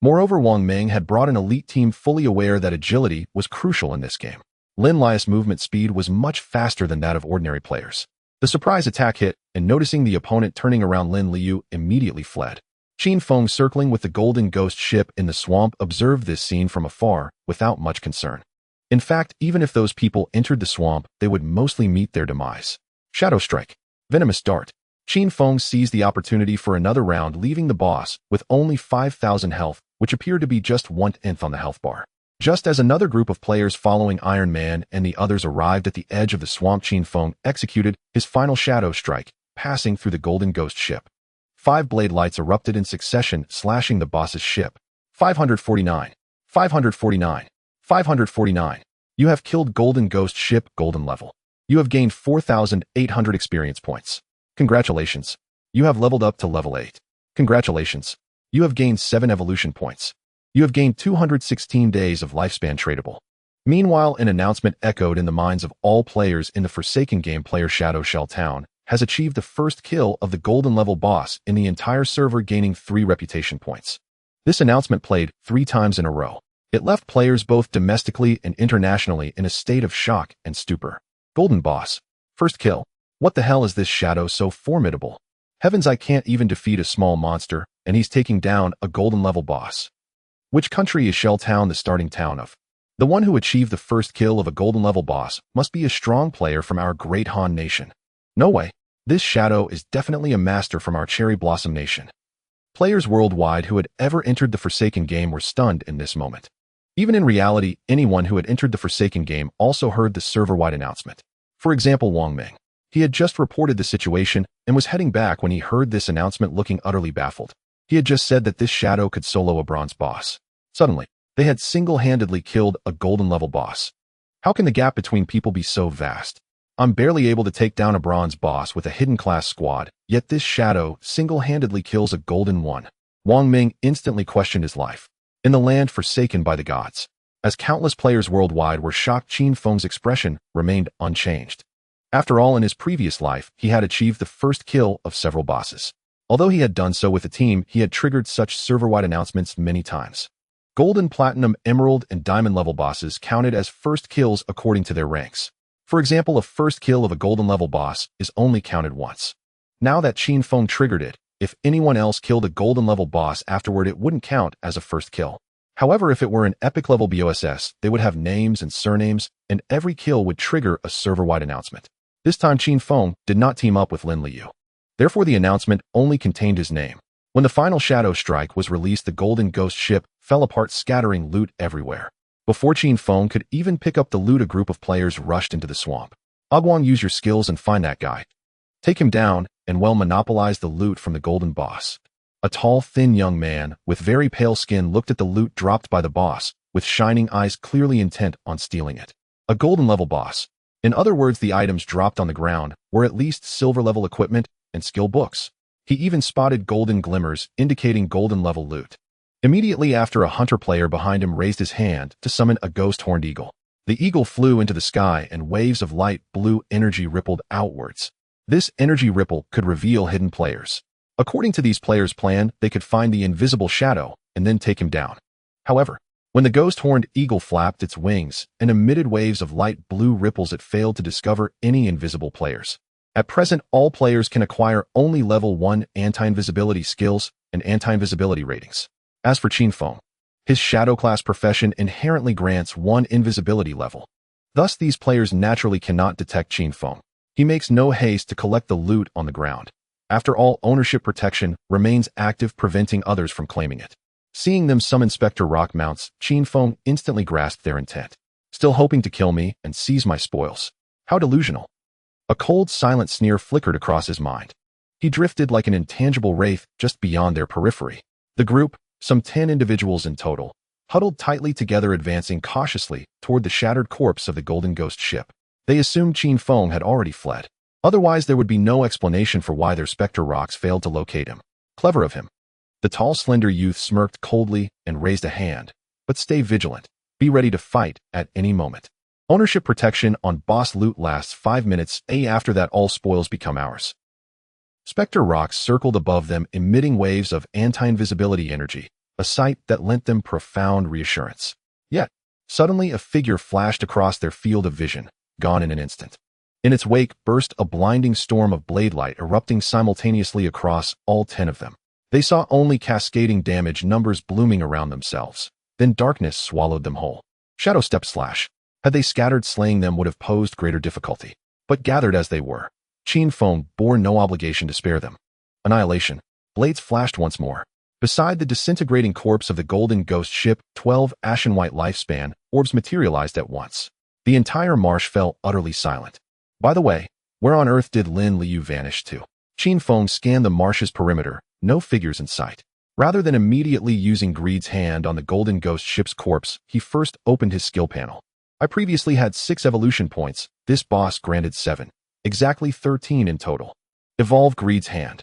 Moreover, Wang Meng had brought an elite team fully aware that agility was crucial in this game. Lin Liu's movement speed was much faster than that of ordinary players. The surprise attack hit, and noticing the opponent turning around, Lin Liu immediately fled. Qin Feng, circling with the Golden Ghost ship in the swamp, observed this scene from afar without much concern. In fact, even if those people entered the swamp, they would mostly meet their demise. Shadow Strike. Venomous Dart. Qin Feng seized the opportunity for another round, leaving the boss with only 5,000 health, which appeared to be just 1/10 on the health bar. Just as another group of players following Iron Man and the others arrived at the edge of the swamp, Qin Feng executed his final Shadow Strike, passing through the Golden Ghost ship. 5 blade lights erupted in succession, slashing the boss's ship. 549, 549, 549. You have killed Golden Ghost ship, golden level. You have gained 4,800 experience points. Congratulations. You have leveled up to level 8. Congratulations. You have gained 7 evolution points. You have gained 216 days of lifespan tradable. Meanwhile, an announcement echoed in the minds of all players in the Forsaken game. Player Shadow Shell Town has achieved the first kill of the golden level boss in the entire server, gaining 3 reputation points. This announcement played 3 times in a row. It left players both domestically and internationally in a state of shock and stupor. Golden boss. First kill. What the hell is this shadow so formidable? Heavens, I can't even defeat a small monster, and he's taking down a golden level boss. Which country is Shell Town the starting town of? The one who achieved the first kill of a golden level boss must be a strong player from our great Han nation. No way. This shadow is definitely a master from our Cherry Blossom nation. Players worldwide who had ever entered the Forsaken game were stunned in this moment. Even in reality, anyone who had entered the Forsaken game also heard the server-wide announcement. For example, Wang Meng. He had just reported the situation and was heading back when he heard this announcement, looking utterly baffled. He had just said that this shadow could solo a bronze boss. Suddenly, they had single-handedly killed a golden level boss. How can the gap between people be so vast? I'm barely able to take down a bronze boss with a hidden class squad, yet this shadow single-handedly kills a golden one. Wang Meng instantly questioned his life. In the land forsaken by the gods, as countless players worldwide were shocked, Qin Feng's expression remained unchanged. After all, in his previous life, he had achieved the first kill of several bosses. Although he had done so with a team, he had triggered such server-wide announcements many times. Golden, Platinum, Emerald, and Diamond level bosses counted as first kills according to their ranks. For example, a first kill of a golden level boss is only counted once. Now that Qin Feng triggered it, If anyone else killed a golden level boss afterward, it wouldn't count as a first kill. However, if it were an epic level BOSS, they would have names and surnames, and every kill would trigger a server-wide announcement. This time, Qin Feng did not team up with Lin Liu. Therefore, the announcement only contained his name. When the final Shadow Strike was released, the golden ghost ship fell apart, scattering loot everywhere. Before Qin Feng could even pick up the loot, a group of players rushed into the swamp. Agwang, use your skills and find that guy. Take him down, and monopolize the loot from the golden boss. A tall, thin young man with very pale skin looked at the loot dropped by the boss, with shining eyes, clearly intent on stealing it. A golden level boss. In other words, the items dropped on the ground were at least silver level equipment and skill books. He even spotted golden glimmers, indicating golden level loot. Immediately after, a hunter player behind him raised his hand to summon a ghost horned eagle. The eagle flew into the sky, and waves of light blue energy rippled outwards. This energy ripple could reveal hidden players. According to these players' plan, they could find the invisible shadow and then take him down. However, when the ghost-horned eagle flapped its wings and emitted waves of light blue ripples, it failed to discover any invisible players. At present, all players can acquire only level 1 anti-invisibility skills and anti-invisibility ratings. As for Qin Feng, his shadow class profession inherently grants 1 invisibility level. Thus, these players naturally cannot detect Qin Feng. He makes no haste to collect the loot on the ground. After all, ownership protection remains active, preventing others from claiming it. Seeing them summon Spectre rock mounts, Qin Feng instantly grasped their intent. Still hoping to kill me and seize my spoils. How delusional. A cold, silent sneer flickered across his mind. He drifted like an intangible wraith just beyond their periphery. The group, some 10 individuals in total, huddled tightly together, advancing cautiously toward the shattered corpse of the golden ghost ship. They assumed Qin Feng had already fled. Otherwise, there would be no explanation for why their Spectre rocks failed to locate him. Clever of him. The tall, slender youth smirked coldly and raised a hand. But stay vigilant. Be ready to fight at any moment. Ownership protection on boss loot lasts 5 minutes. After that, all spoils become ours. Spectre rocks circled above them, emitting waves of anti-invisibility energy, a sight that lent them profound reassurance. Yet, suddenly a figure flashed across their field of vision, gone in an instant. In its wake burst a blinding storm of blade light, erupting simultaneously across all 10 of them. They saw only cascading damage numbers blooming around themselves. Then darkness swallowed them whole. Shadow step slash. Had they scattered, slaying them would have posed greater difficulty. But gathered as they were, Qin Feng bore no obligation to spare them. Annihilation. Blades flashed once more. Beside the disintegrating corpse of the golden ghost ship, 12 ashen white lifespan orbs materialized at once. The entire marsh fell utterly silent. By the way, where on earth did Lin Liu vanish to? Qin Feng scanned the marsh's perimeter, no figures in sight. Rather than immediately using Greed's hand on the golden ghost ship's corpse, he first opened his skill panel. I previously had 6 evolution points. This boss granted 7. Exactly 13 in total. Evolve Greed's hand.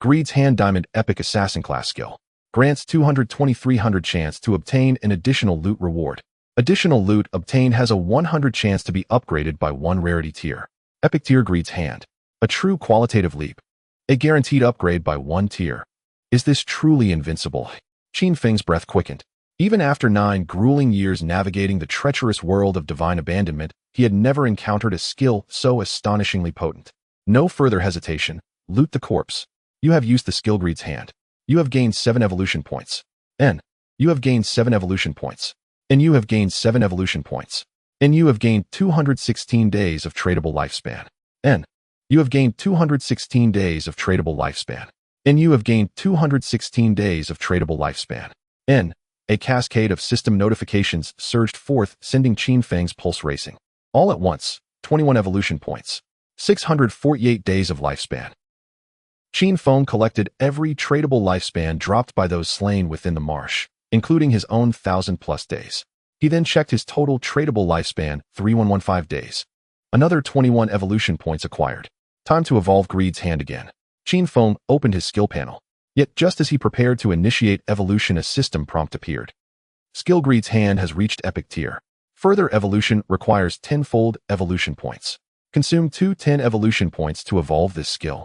Greed's hand Diamond Epic Assassin class skill. Grants 200-300 chance to obtain an additional loot reward. Additional loot obtained has a 100 chance to be upgraded by 1 rarity tier. Epic tier Greed's hand. A true qualitative leap. A guaranteed upgrade by 1 tier. Is this truly invincible? Qin Feng's breath quickened. Even after 9 grueling years navigating the treacherous world of divine abandonment, he had never encountered a skill so astonishingly potent. No further hesitation. Loot the corpse. You have used the skill Greed's hand. You have gained 7 evolution points. N. You have gained 7 evolution points. And you have gained 7 evolution points. And you have gained 216 days of tradable lifespan. N. You have gained 216 days of tradable lifespan. And you have gained 216 days of tradable lifespan. N. A cascade of system notifications surged forth, sending Qin Feng's pulse racing. All at once, 21 evolution points. 648 days of lifespan. Qin Feng collected every tradable lifespan dropped by those slain within the marsh, including his own 1,000+ days. He then checked his total tradable lifespan, 3115 days. Another 21 evolution points acquired. Time to evolve Greed's hand again. Qin Feng opened his skill panel. Yet just as he prepared to initiate evolution, a system prompt appeared. Skill Greed's hand has reached epic tier. Further evolution requires 10-fold evolution points. Consume 2 10 evolution points to evolve this skill.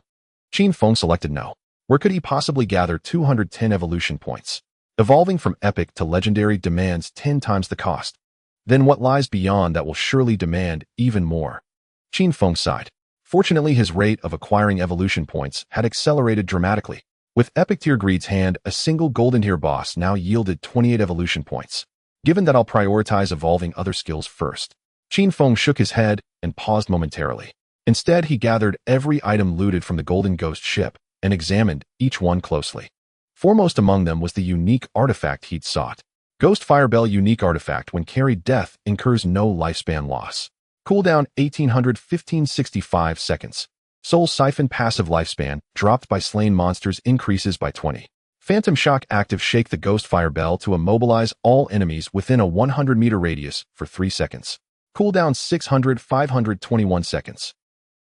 Qin Feng selected no. Where could he possibly gather 210 evolution points? Evolving from epic to legendary demands 10 times the cost. Then what lies beyond that will surely demand even more? Qin Feng sighed. Fortunately, his rate of acquiring evolution points had accelerated dramatically. With Epic Tier Greed's hand, a single Golden Tier boss now yielded 28 evolution points. Given that I'll prioritize evolving other skills first. Qin Feng shook his head and paused momentarily. Instead, he gathered every item looted from the Golden Ghost ship and examined each one closely. Foremost among them was the unique artifact he'd sought. Ghost Firebell unique artifact when carried death incurs no lifespan loss. Cooldown 1815-65 seconds. Soul Siphon passive lifespan dropped by slain monsters increases by 20. Phantom Shock active shake the Ghost Firebell to immobilize all enemies within a 100-meter radius for 3 seconds. Cooldown 521 seconds.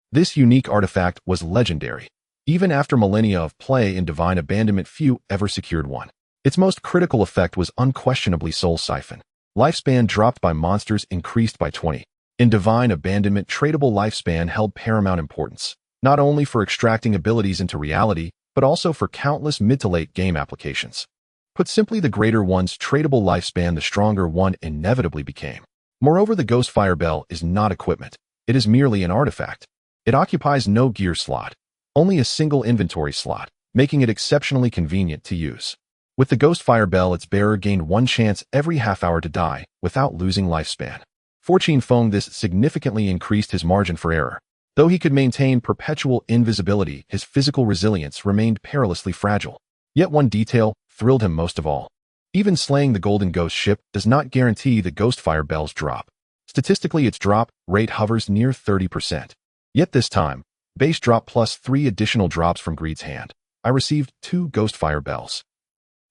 This unique artifact was legendary. Even after millennia of play in Divine Abandonment, few ever secured one. Its most critical effect was unquestionably Soul Siphon. Lifespan dropped by monsters increased by 20. In Divine Abandonment, tradable lifespan held paramount importance, not only for extracting abilities into reality, but also for countless mid to late game applications. Put simply, the greater one's tradable lifespan, the stronger one inevitably became. Moreover, the Ghost Firebell is not equipment. It is merely an artifact. It occupies no gear slot, only a single inventory slot, making it exceptionally convenient to use. With the Ghost Firebell, its bearer gained one chance every half hour to die without losing lifespan. For Qin Feng, this significantly increased his margin for error. Though he could maintain perpetual invisibility, his physical resilience remained perilously fragile. Yet one detail thrilled him most of all. Even slaying the Golden Ghost ship does not guarantee the Ghost Firebell's drop. Statistically, its drop rate hovers near 30%. Yet this time, base drop plus 3 additional drops from Greed's hand, I received 2 Ghost Firebells.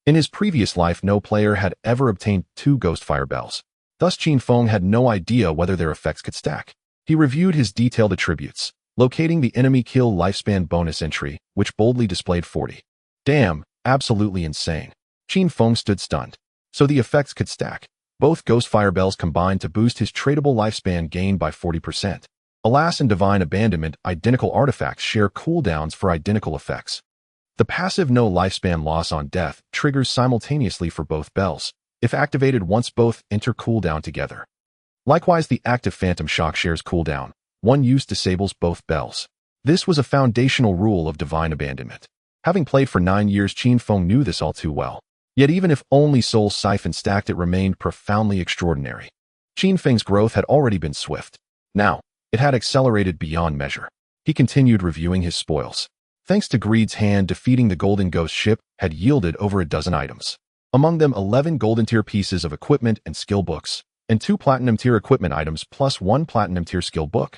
In his previous life, no player had ever obtained 2 Ghost Firebells. Thus, Qin Feng had no idea whether their effects could stack. He reviewed his detailed attributes, locating the enemy kill lifespan bonus entry, which boldly displayed 40. Damn, absolutely insane. Qin Feng stood stunned. So the effects could stack. Both Ghost Firebells combined to boost his tradable lifespan gain by 40%. Alas, in Divine Abandonment, identical artifacts share cooldowns for identical effects. The passive no lifespan loss on death triggers simultaneously for both bells, if activated once both enter cooldown together. Likewise, the active Phantom Shock shares cooldown. One use disables both bells. This was a foundational rule of Divine Abandonment. Having played for 9 years, Qin Feng knew this all too well. Yet even if only Soul Siphon stacked, it remained profoundly extraordinary. Qin Feng's growth had already been swift. Now, it had accelerated beyond measure. He continued reviewing his spoils. Thanks to Greed's hand, defeating the Golden Ghost ship had yielded over a dozen items. Among them 11 Golden Tier pieces of equipment and skill books, and 2 Platinum Tier equipment items plus 1 Platinum Tier skill book.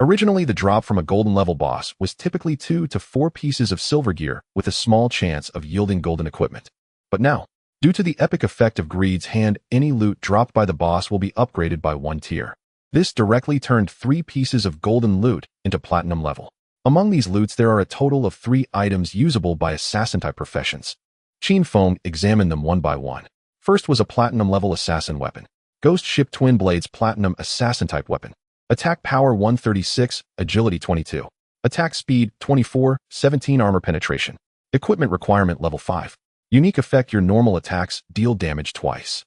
Originally, the drop from a Golden level boss was typically 2 to 4 pieces of silver gear with a small chance of yielding Golden equipment. But now, due to the epic effect of Greed's hand, any loot dropped by the boss will be upgraded by 1 tier. This directly turned 3 pieces of Golden loot into Platinum level. Among these loots, there are a total of 3 items usable by assassin-type professions. Qin Feng examined them one by one. First was a Platinum level assassin weapon. Ghost Ship Twin Blades Platinum assassin-type weapon. Attack power 136, agility 22. Attack speed 24, 17 armor penetration. Equipment requirement level 5. Unique effect: your normal attacks deal damage twice.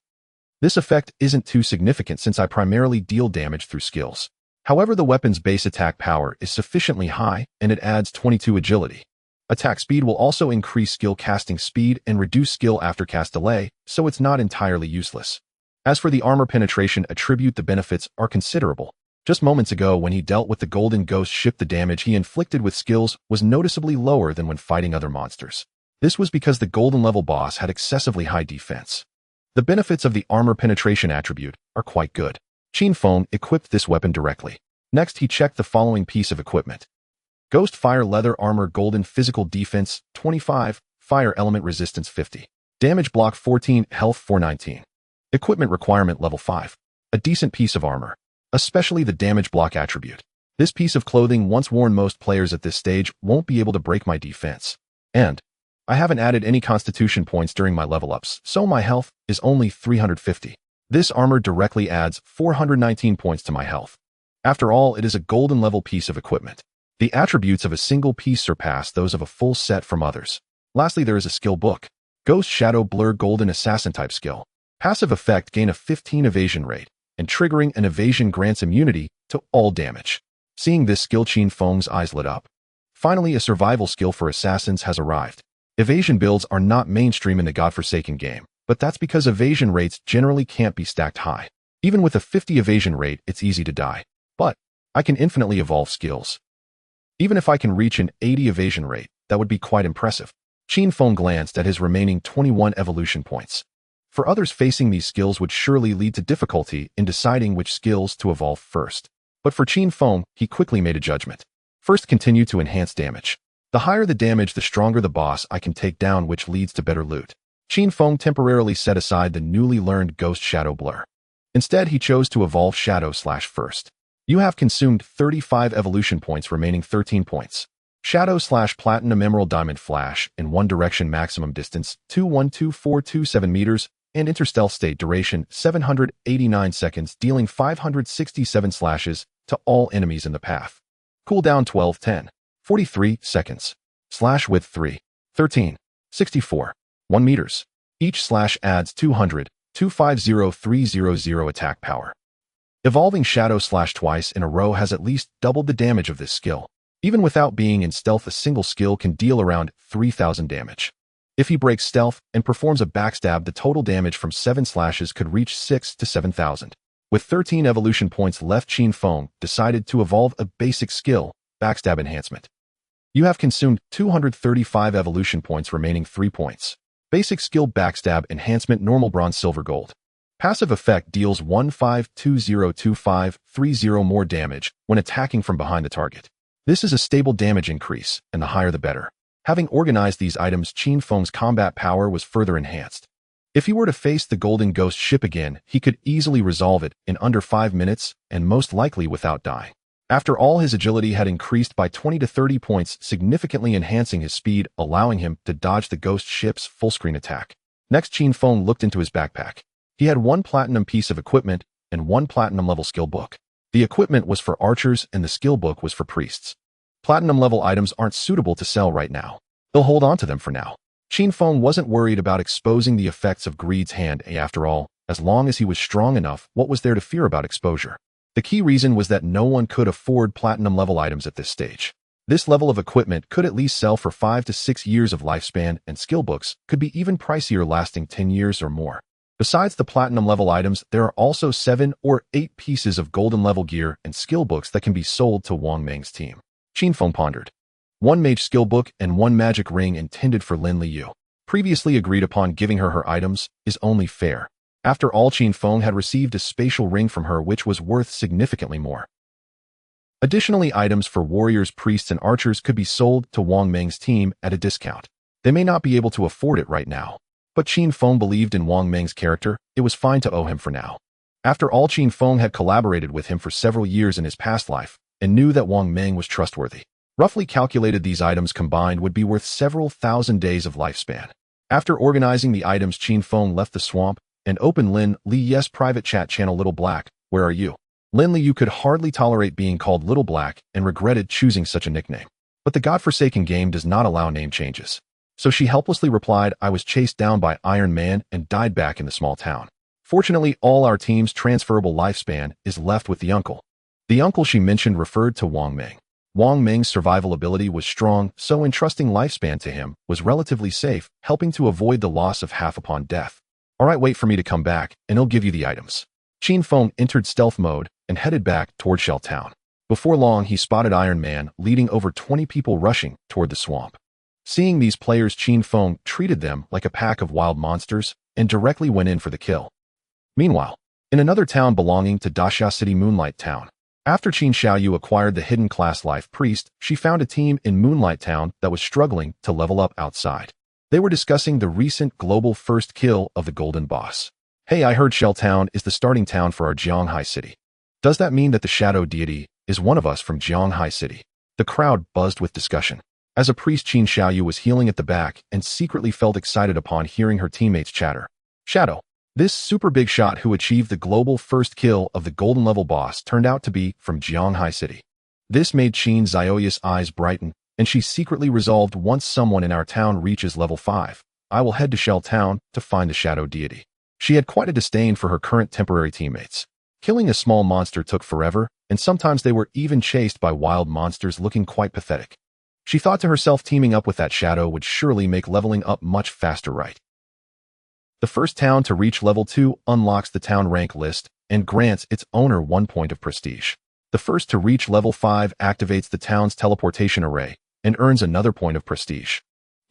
This effect isn't too significant since I primarily deal damage through skills. However, the weapon's base attack power is sufficiently high and it adds 22 agility. Attack speed will also increase skill casting speed and reduce skill aftercast delay, so it's not entirely useless. As for the armor penetration attribute, the benefits are considerable. Just moments ago, when he dealt with the Golden Ghost ship, the damage he inflicted with skills was noticeably lower than when fighting other monsters. This was because the Golden level boss had excessively high defense. The benefits of the armor penetration attribute are quite good. Qin Feng equipped this weapon directly. Next, he checked the following piece of equipment. Ghost Fire Leather Armor Golden Physical Defense 25, Fire Element Resistance 50. Damage Block 14, Health 419. Equipment requirement level 5. A decent piece of armor, especially the damage block attribute. This piece of clothing, once worn, most players at this stage won't be able to break my defense. And I haven't added any constitution points during my level ups, so my health is only 350. This armor directly adds 419 points to my health. After all, it is a golden level piece of equipment. The attributes of a single piece surpass those of a full set from others. Lastly, there is a skill book. Ghost Shadow Blur Golden Assassin type skill. Passive effect: gain a 15 evasion rate, and triggering an evasion grants immunity to all damage. Seeing this skill, Qin Feng's eyes lit up. Finally, a survival skill for assassins has arrived. Evasion builds are not mainstream in the godforsaken game, but that's because evasion rates generally can't be stacked high. Even with a 50 evasion rate, it's easy to die. But I can infinitely evolve skills. Even if I can reach an 80 evasion rate, that would be quite impressive. Qin Feng glanced at his remaining 21 evolution points. For others, facing these skills would surely lead to difficulty in deciding which skills to evolve first. But for Qin Feng, he quickly made a judgment. First, continue to enhance damage. The higher the damage, the stronger the boss I can take down, which leads to better loot. Qin Feng temporarily set aside the newly learned Ghost Shadow Blur. Instead, he chose to evolve Shadow Slash first. You have consumed 35 evolution points, remaining 13 points. Shadow Slash Platinum Emerald Diamond Flash in one direction, maximum distance 212,427 meters, and interstealth state duration 789 seconds, dealing 567 slashes to all enemies in the path. Cooldown 12:10. 43 seconds. Slash width 3. 13. 64. 1 meters. Each slash adds 250,300 attack power. Evolving Shadow Slash twice in a row has at least doubled the damage of this skill. Even without being in stealth, a single skill can deal around 3,000 damage. If he breaks stealth and performs a backstab, the total damage from 7 slashes could reach 6,000 to 7,000. With 13 evolution points left, Qin Feng decided to evolve a basic skill, Backstab Enhancement. You have consumed 235 evolution points, remaining 3 points. Basic skill Backstab Enhancement, normal, bronze, silver, gold. Passive effect deals 15202530 more damage when attacking from behind the target. This is a stable damage increase, and the higher the better. Having organized these items, Qin Feng's combat power was further enhanced. If he were to face the Golden Ghost ship again, he could easily resolve it in under 5 minutes, and most likely without dying. After all, his agility had increased by 20 to 30 points, significantly enhancing his speed, allowing him to dodge the ghost ship's full-screen attack. Next, Qin Feng looked into his backpack. He had 1 platinum piece of equipment and 1 platinum-level skill book. The equipment was for archers and the skill book was for priests. Platinum-level items aren't suitable to sell right now. He'll hold on to them for now. Qin Feng wasn't worried about exposing the effects of Greed's Hand. After all, as long as he was strong enough, what was there to fear about exposure? The key reason was that no one could afford platinum-level items at this stage. This level of equipment could at least sell for 5 to 6 years of lifespan, and skill books could be even pricier, lasting 10 years or more. Besides the platinum-level items, there are also 7 or 8 pieces of golden-level gear and skill books that can be sold to Wang Meng's team. Qin Feng pondered. 1 mage skill book and 1 magic ring intended for Lin Liu. Previously agreed upon giving her items is only fair. After all, Qin Feng had received a spatial ring from her which was worth significantly more. Additionally, items for warriors, priests, and archers could be sold to Wang Meng's team at a discount. They may not be able to afford it right now, but Qin Feng believed in Wang Meng's character. It was fine to owe him for now. After all, Qin Feng had collaborated with him for several years in his past life and knew that Wang Meng was trustworthy. Roughly calculated, these items combined would be worth several thousand days of lifespan. After organizing the items, Qin Feng left the swamp and opened Lin Liu's private chat channel. Little Black, where are you? Lin Liu could hardly tolerate being called Little Black and regretted choosing such a nickname. But the godforsaken game does not allow name changes. So she helplessly replied, I was chased down by Iron Man and died back in the small town. Fortunately, all our team's transferable lifespan is left with the uncle. The uncle she mentioned referred to Wang Meng. Wang Meng's survival ability was strong, so entrusting lifespan to him was relatively safe, helping to avoid the loss of half upon death. Alright, wait for me to come back, and I'll give you the items. Qin Feng entered stealth mode and headed back toward Shell Town. Before long, he spotted Iron Man leading over 20 people rushing toward the swamp. Seeing these players, Qin Feng treated them like a pack of wild monsters and directly went in for the kill. Meanwhile, in another town belonging to Dasha City, Moonlight Town, after Qin Xiaoyou acquired the hidden class Life Priest, she found a team in Moonlight Town that was struggling to level up outside. They were discussing the recent global first kill of the Golden Boss. Hey, I heard Shell Town is the starting town for our Jianghai City. Does that mean that the Shadow Deity is one of us from Jianghai City? The crowd buzzed with discussion. As a priest, Qin Xiaoyou was healing at the back and secretly felt excited upon hearing her teammates chatter. Shadow. This super big shot who achieved the global first kill of the golden level boss turned out to be from Jianghai City. This made Qin Xiaoyou's eyes brighten, and she secretly resolved, once someone in our town reaches level 5, I will head to Shell Town to find the Shadow Deity. She had quite a disdain for her current temporary teammates. Killing a small monster took forever, and sometimes they were even chased by wild monsters looking quite pathetic. She thought to herself teaming up with that shadow would surely make leveling up much faster, right? The first town to reach level 2 unlocks the town rank list and grants its owner 1 point of prestige. The first to reach level 5 activates the town's teleportation array and earns another point of prestige.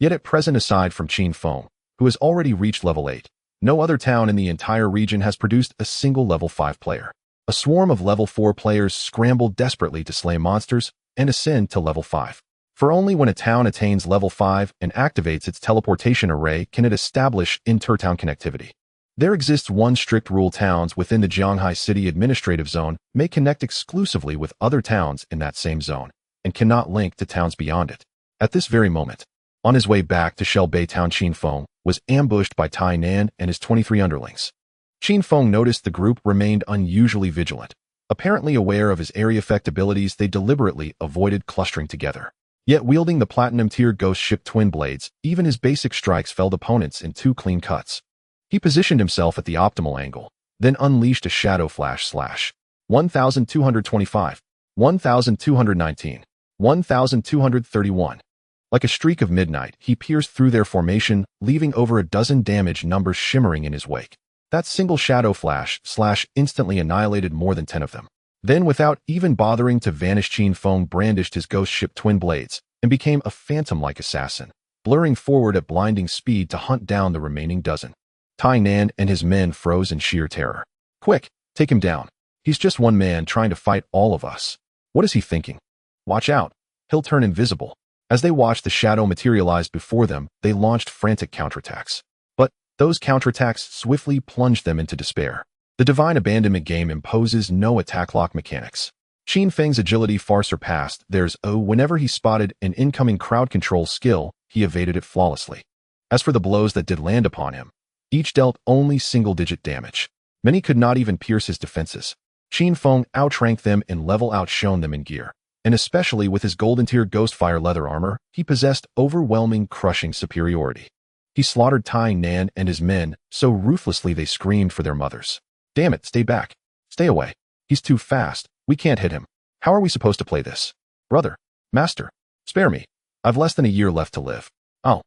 Yet at present, aside from Qin Feng, who has already reached level 8, no other town in the entire region has produced a single level 5 player. A swarm of level 4 players scramble desperately to slay monsters and ascend to level 5. For only when a town attains level 5 and activates its teleportation array can it establish inter-town connectivity. There exists one strict rule: towns within the Jianghai City Administrative Zone may connect exclusively with other towns in that same zone, and cannot link to towns beyond it. At this very moment, on his way back to Shelbei Town, Qin Feng was ambushed by Tai Nan and his 23 underlings. Qin Feng noticed the group remained unusually vigilant. Apparently aware of his area effect abilities, they deliberately avoided clustering together. Yet wielding the platinum-tier ghost ship twin blades, even his basic strikes felled opponents in 2 clean cuts. He positioned himself at the optimal angle, then unleashed a shadow flash slash. 1225, 1219, 1231. Like a streak of midnight, he pierced through their formation, leaving over a dozen damage numbers shimmering in his wake. That single shadow flash slash instantly annihilated more than 10 of them. Then, without even bothering to vanish, Qin Feng brandished his ghost ship twin blades and became a phantom-like assassin, blurring forward at blinding speed to hunt down the remaining dozen. Tai Nan and his men froze in sheer terror. Quick, take him down. He's just one man trying to fight all of us. What is he thinking? Watch out. He'll turn invisible. As they watched the shadow materialize before them, they launched frantic counterattacks. But those counterattacks swiftly plunged them into despair. The divine abandonment game imposes no attack lock mechanics. Qin Feng's agility far surpassed theirs. Whenever he spotted an incoming crowd control skill, he evaded it flawlessly. As for the blows that did land upon him, each dealt only single-digit damage. Many could not even pierce his defenses. Qin Feng outranked them in level, outshone them in gear, and especially with his golden-tier Ghostfire leather armor, he possessed overwhelming, crushing superiority. He slaughtered Tai Nan and his men so ruthlessly they screamed for their mothers. Damn it, stay back. Stay away. He's too fast. We can't hit him. How are we supposed to play this? Brother. Master. Spare me. I've less than a year left to live. Oh.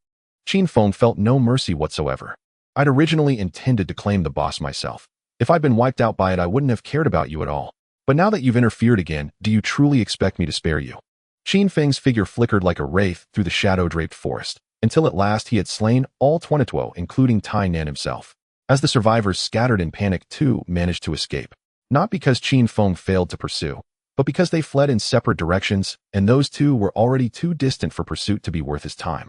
Qin Feng felt no mercy whatsoever. I'd originally intended to claim the boss myself. If I'd been wiped out by it, I wouldn't have cared about you at all. But now that you've interfered again, do you truly expect me to spare you? Qin Feng's figure flickered like a wraith through the shadow-draped forest, until at last he had slain all 22, including Tai Nan himself. As the survivors scattered in panic, 2 managed to escape. Not because Qin Feng failed to pursue, but because they fled in separate directions, and those 2 were already too distant for pursuit to be worth his time.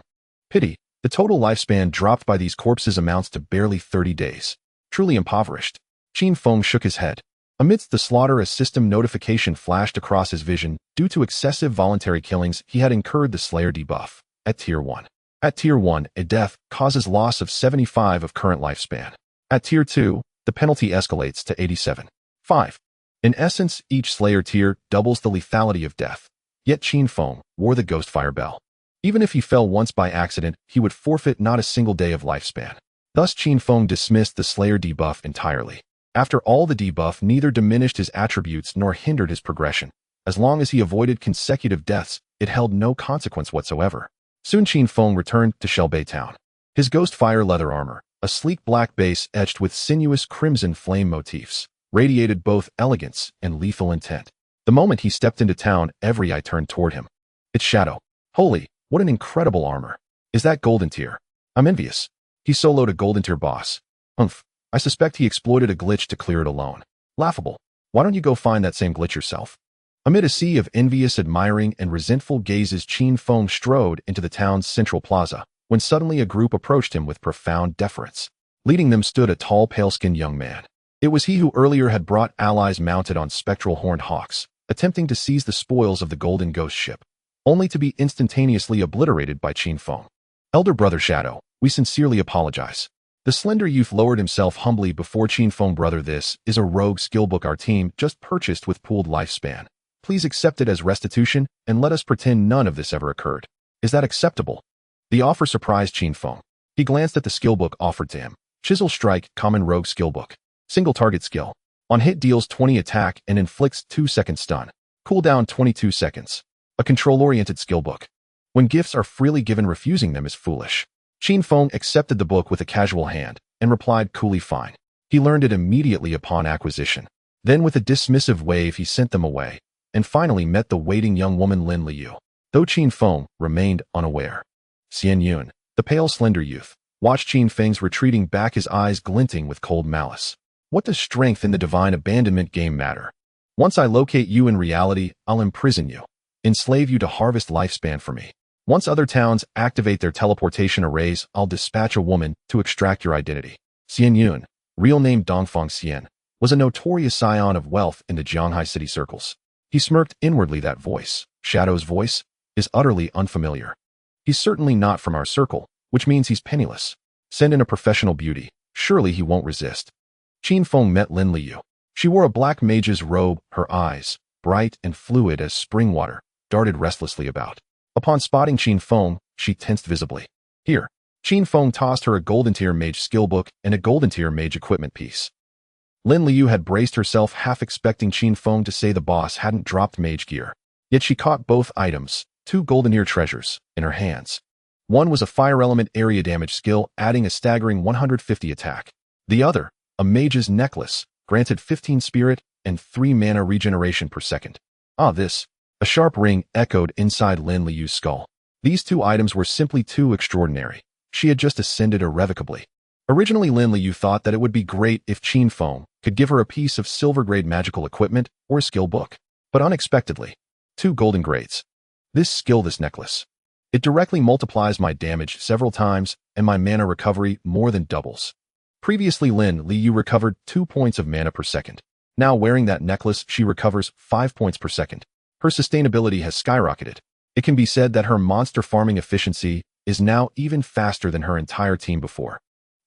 Pity, the total lifespan dropped by these corpses amounts to barely 30 days. Truly impoverished. Qin Feng shook his head. Amidst the slaughter, a system notification flashed across his vision. Due to excessive voluntary killings, he had incurred the Slayer debuff at Tier 1. At Tier 1, a death causes loss of 75 of current lifespan. At Tier 2, the penalty escalates to 87.5. In essence, each Slayer tier doubles the lethality of death. Yet Qin Feng wore the Ghostfire bell. Even if he fell once by accident, he would forfeit not a single day of lifespan. Thus Qin Feng dismissed the Slayer debuff entirely. After all, the debuff neither diminished his attributes nor hindered his progression. As long as he avoided consecutive deaths, it held no consequence whatsoever. Soon Qin Feng returned to Shelbei Town. His Ghostfire leather armor, a sleek black base etched with sinuous crimson flame motifs, radiated both elegance and lethal intent. The moment he stepped into town, every eye turned toward him. It's Shadow. Holy, what an incredible armor. Is that golden tier? I'm envious. He soloed a golden tier boss. Umph. I suspect he exploited a glitch to clear it alone. Laughable. Why don't you go find that same glitch yourself? Amid a sea of envious, admiring, and resentful gazes, Qin Feng strode into the town's central plaza, when suddenly a group approached him with profound deference. Leading them stood a tall, pale-skinned young man. It was he who earlier had brought allies mounted on spectral horned hawks, attempting to seize the spoils of the golden ghost ship, only to be instantaneously obliterated by Qin Feng. Elder Brother Shadow, we sincerely apologize. The slender youth lowered himself humbly before Qin Feng. Brother, this is a rogue skillbook our team just purchased with pooled lifespan. Please accept it as restitution, and let us pretend none of this ever occurred. Is that acceptable? The offer surprised Qin Feng. He glanced at the skillbook offered to him. Chisel Strike, Common Rogue Skillbook. Single target skill. On hit deals 20 attack and inflicts 2-second stun. Cooldown 22 seconds. A control-oriented skillbook. When gifts are freely given, refusing them is foolish. Qin Feng accepted the book with a casual hand and replied coolly, fine. He learned it immediately upon acquisition. Then with a dismissive wave he sent them away, and finally met the waiting young woman Lin Liu, though Qin Feng remained unaware. Xian Yun, the pale slender youth, watched Qin Feng's retreating back, his eyes glinting with cold malice. What does strength in the divine abandonment game matter? Once I locate you in reality, I'll imprison you, enslave you to harvest lifespan for me. Once other towns activate their teleportation arrays, I'll dispatch a woman to extract your identity. Xian Yun, real name Dongfang Xian, was a notorious scion of wealth in the Jianghai city circles. He smirked inwardly. That voice, Shadow's voice, is utterly unfamiliar. He's certainly not from our circle, which means he's penniless. Send in a professional beauty. Surely he won't resist. Qin Feng met Lin Liu. She wore a black mage's robe, her eyes, bright and fluid as spring water, darted restlessly about. Upon spotting Qin Feng, she tensed visibly. Here, Qin Feng tossed her a golden tier mage skill book and a golden tier mage equipment piece. Lin Liu had braced herself, half expecting Qin Feng to say the boss hadn't dropped mage gear. Yet she caught both items, two golden ear treasures, in her hands. One was a fire element area damage skill, adding a staggering 150 attack. The other, a mage's necklace, granted 15 spirit and 3 mana regeneration per second. Ah, this. A sharp ring echoed inside Lin Liu's skull. These two items were simply too extraordinary. She had just ascended irrevocably. Originally, Lin Liu thought that it would be great if Qin Feng could give her a piece of silver-grade magical equipment or a skill book. But unexpectedly, 2 golden grades. This skill, this necklace. It directly multiplies my damage several times, and my mana recovery more than doubles. Previously, Lin Liu recovered 2 points of mana per second. Now, wearing that necklace, she recovers 5 points per second. Her sustainability has skyrocketed. It can be said that her monster farming efficiency is now even faster than her entire team before.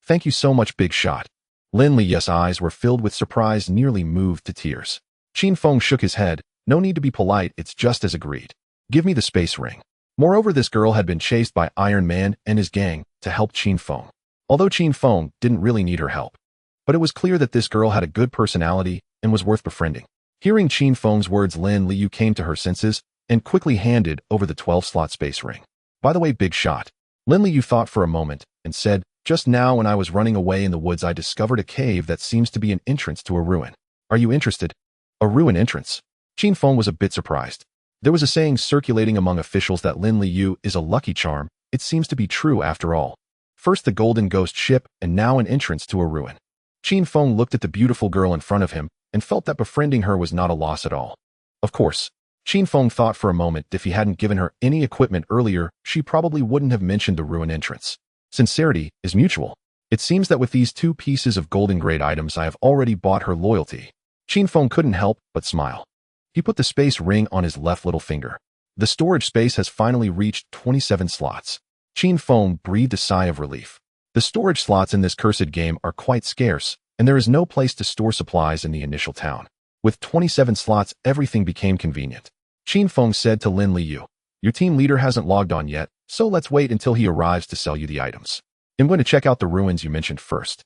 Thank you so much, big shot. Lin Liu's eyes were filled with surprise, nearly moved to tears. Qin Feng shook his head. No need to be polite, it's just as agreed. Give me the space ring. Moreover, this girl had been chased by Iron Man and his gang to help Qin Feng. Although Qin Feng didn't really need her help. But it was clear that this girl had a good personality and was worth befriending. Hearing Qin Feng's words, Lin Liu came to her senses and quickly handed over the 12-slot space ring. By the way, big shot. Lin Liu thought for a moment and said, just now when I was running away in the woods, I discovered a cave that seems to be an entrance to a ruin. Are you interested? A ruin entrance? Qin Feng was a bit surprised. There was a saying circulating among officials that Lin Liu is a lucky charm. It seems to be true after all. First the golden ghost ship, and now an entrance to a ruin. Qin Feng looked at the beautiful girl in front of him and felt that befriending her was not a loss at all. Of course, Qin Feng thought for a moment if he hadn't given her any equipment earlier, she probably wouldn't have mentioned the ruin entrance. Sincerity is mutual. It seems that with these 2 pieces of golden grade items, I have already bought her loyalty. Qin Feng couldn't help but smile. He put the space ring on his left little finger. The storage space has finally reached 27 slots. Qin Feng breathed a sigh of relief. The storage slots in this cursed game are quite scarce, and there is no place to store supplies in the initial town. With 27 slots, everything became convenient. Qin Feng said to Lin Liu, your team leader hasn't logged on yet, so let's wait until he arrives to sell you the items. I'm going to check out the ruins you mentioned first.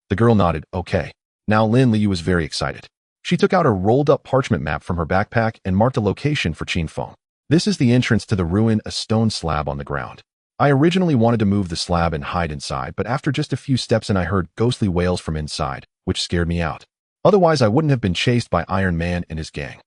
The girl nodded, okay. Now Lin Liu was very excited. She took out a rolled-up parchment map from her backpack and marked a location for Qin Feng. This is the entrance to the ruin, a stone slab on the ground. I originally wanted to move the slab and hide inside, but after just a few steps I heard ghostly wails from inside, which scared me out. Otherwise, I wouldn't have been chased by Iron Man and his gang.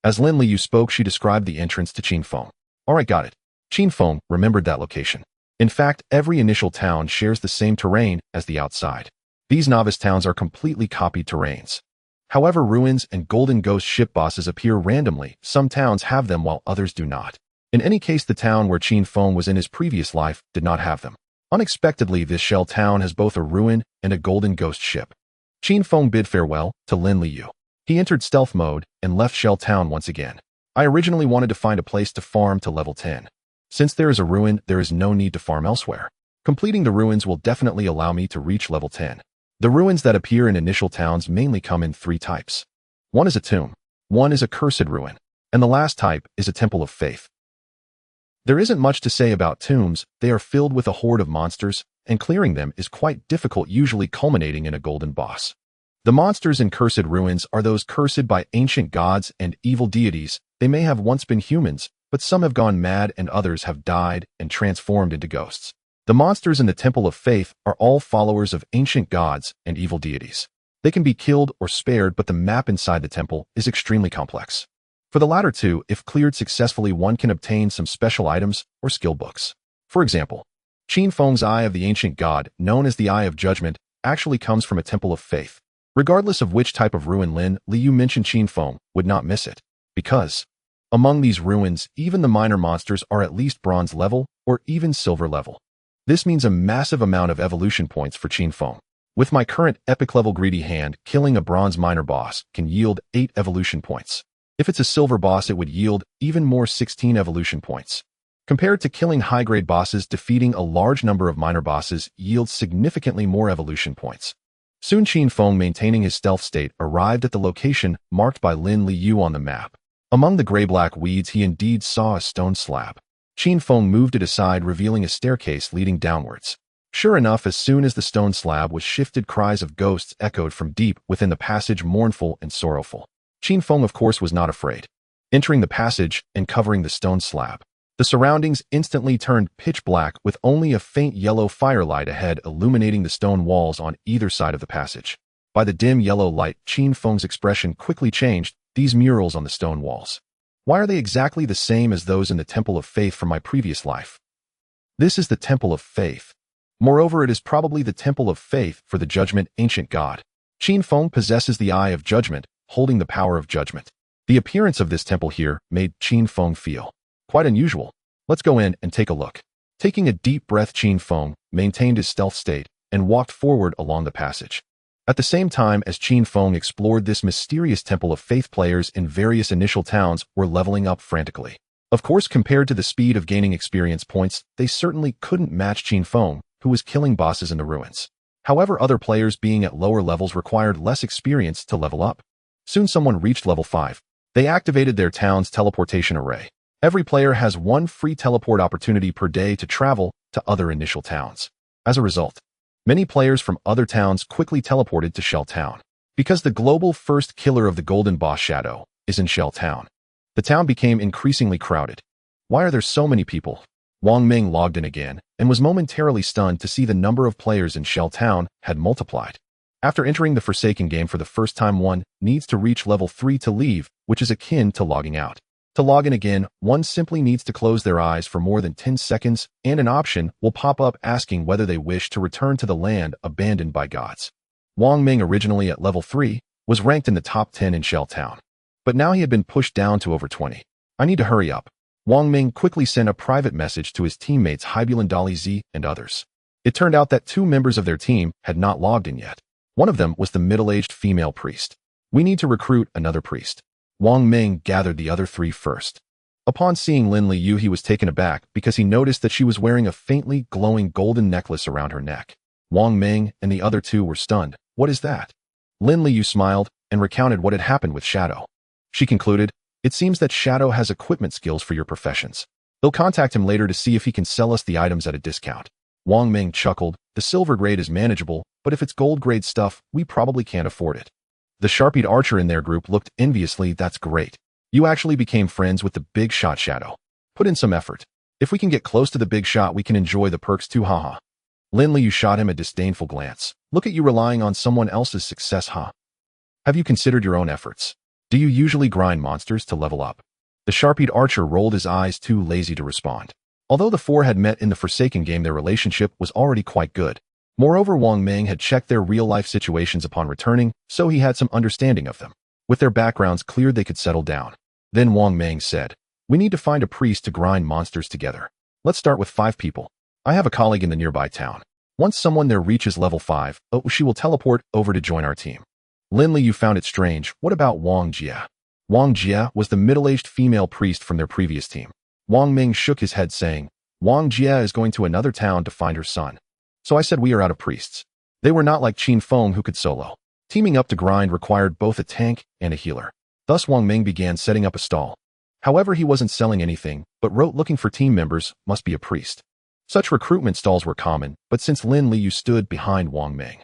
As Lin Liu spoke, she described the entrance to Qin Feng. Alright, got it. Qin Feng remembered that location. In fact, every initial town shares the same terrain as the outside. These novice towns are completely copied terrains. However, ruins and golden ghost ship bosses appear randomly. Some towns have them while others do not. In any case, the town where Qin Feng was in his previous life did not have them. Unexpectedly, this shell town has both a ruin and a golden ghost ship. Qin Feng bid farewell to Lin Liu. He entered stealth mode and left Shell Town once again. I originally wanted to find a place to farm to level 10. Since there is a ruin, there is no need to farm elsewhere. Completing the ruins will definitely allow me to reach level 10. The ruins that appear in initial towns mainly come in 3 types. One is a tomb, one is a cursed ruin, and the last type is a temple of faith. There isn't much to say about tombs. They are filled with a horde of monsters, and clearing them is quite difficult, usually culminating in a golden boss. The monsters in cursed ruins are those cursed by ancient gods and evil deities. They may have once been humans, but some have gone mad and others have died and transformed into ghosts. The monsters in the Temple of Faith are all followers of ancient gods and evil deities. They can be killed or spared, but the map inside the temple is extremely complex. For the latter two, if cleared successfully, one can obtain some special items or skill books. For example, Qin Feng's Eye of the Ancient God, known as the Eye of Judgment, actually comes from a Temple of Faith. Regardless of which type of ruin Lin Liu mentioned, Qin Feng would not miss it, because among these ruins, even the minor monsters are at least bronze level or even silver level. This means a massive amount of evolution points for Qin Feng. With my current epic level greedy hand, killing a bronze minor boss can yield 8 evolution points. If it's a silver boss, it would yield even more, 16 evolution points. Compared to killing high-grade bosses, defeating a large number of minor bosses yields significantly more evolution points. Soon Qin Feng, maintaining his stealth state, arrived at the location marked by Lin Liu on the map. Among the gray-black weeds, he indeed saw a stone slab. Qin Feng moved it aside, revealing a staircase leading downwards. Sure enough, as soon as the stone slab was shifted, cries of ghosts echoed from deep within the passage, mournful and sorrowful. Qin Feng, of course, was not afraid. Entering the passage and covering the stone slab, the surroundings instantly turned pitch black, with only a faint yellow firelight ahead illuminating the stone walls on either side of the passage. By the dim yellow light, Qin Feng's expression quickly changed. These murals on the stone walls, why are they exactly the same as those in the Temple of Faith from my previous life? This is the Temple of Faith. Moreover, it is probably the Temple of Faith for the Judgment Ancient God. Qin Feng possesses the Eye of Judgment, holding the power of judgment. The appearance of this temple here made Qin Feng feel quite unusual. Let's go in and take a look. Taking a deep breath, Qin Feng maintained his stealth state and walked forward along the passage. At the same time as Qin Feng explored this mysterious Temple of Faith, players in various initial towns were leveling up frantically. Of course, compared to the speed of gaining experience points, they certainly couldn't match Qin Feng, who was killing bosses in the ruins. However, other players being at lower levels required less experience to level up. Soon someone reached level 5. They activated their town's teleportation array. Every player has one free teleport opportunity per day to travel to other initial towns. As a result, many players from other towns quickly teleported to Shell Town. Because the global first killer of the golden boss Shadow is in Shell Town, the town became increasingly crowded. Why are there so many people? Wang Ming logged in again and was momentarily stunned to see the number of players in Shell Town had multiplied. After entering the Forsaken game for the first time, one needs to reach level 3 to leave, which is akin to logging out. To log in again, one simply needs to close their eyes for more than 10 seconds, and an option will pop up asking whether they wish to return to the land abandoned by gods. Wang Ming, originally at level 3, was ranked in the top 10 in Shell Town, but now he had been pushed down to over 20. I need to hurry up. Wang Ming quickly sent a private message to his teammates Haibulan Dali Z and others. It turned out that 2 members of their team had not logged in yet. One of them was the middle-aged female priest. We need to recruit another priest. Wang Ming gathered the other 3 first. Upon seeing Lin Liu, he was taken aback because he noticed that she was wearing a faintly glowing golden necklace around her neck. Wang Ming and the other 2 were stunned. What is that? Lin Liu smiled and recounted what had happened with Shadow. She concluded, it seems that Shadow has equipment skills for your professions. They'll contact him later to see if he can sell us the items at a discount. Wang Ming chuckled. The silver grade is manageable, but if it's gold grade stuff, we probably can't afford it. The sharp-eyed archer in their group looked enviously. That's great. You actually became friends with the big shot Shadow. Put in some effort. If we can get close to the big shot, we can enjoy the perks too, haha. Lin Liu shot him a disdainful glance. Look at you relying on someone else's success, huh? Have you considered your own efforts? Do you usually grind monsters to level up? The sharp-eyed archer rolled his eyes, too lazy to respond. Although the 4 had met in the Forsaken game, their relationship was already quite good. Moreover, Wang Ming had checked their real-life situations upon returning, so he had some understanding of them. With their backgrounds cleared, they could settle down. Then Wang Ming said, we need to find a priest to grind monsters together. Let's start with 5 people. I have a colleague in the nearby town. Once someone there reaches level 5, she will teleport over to join our team. Lin Liu found it strange. What about Wang Jia? Wang Jia was the middle-aged female priest from their previous team. Wang Ming shook his head, saying, Wang Jia is going to another town to find her son. So I said we are out of priests. They were not like Qin Feng, who could solo. Teaming up to grind required both a tank and a healer. Thus Wang Ming began setting up a stall. However, he wasn't selling anything, but wrote looking for team members, must be a priest. Such recruitment stalls were common, but since Lin Liu stood behind Wang Ming,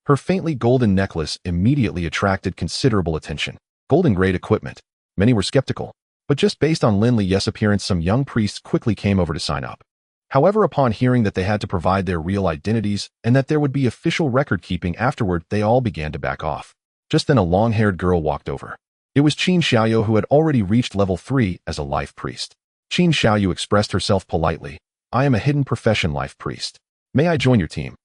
her faintly golden necklace immediately attracted considerable attention. Golden grade equipment. Many were skeptical. But just based on Lin Li's appearance, some young priests quickly came over to sign up. However, upon hearing that they had to provide their real identities and that there would be official record-keeping afterward, they all began to back off. Just then a long-haired girl walked over. It was Qin Xiaoyou, who had already reached level 3 as a life priest. Qin Xiaoyou expressed herself politely. I am a hidden profession life priest. May I join your team?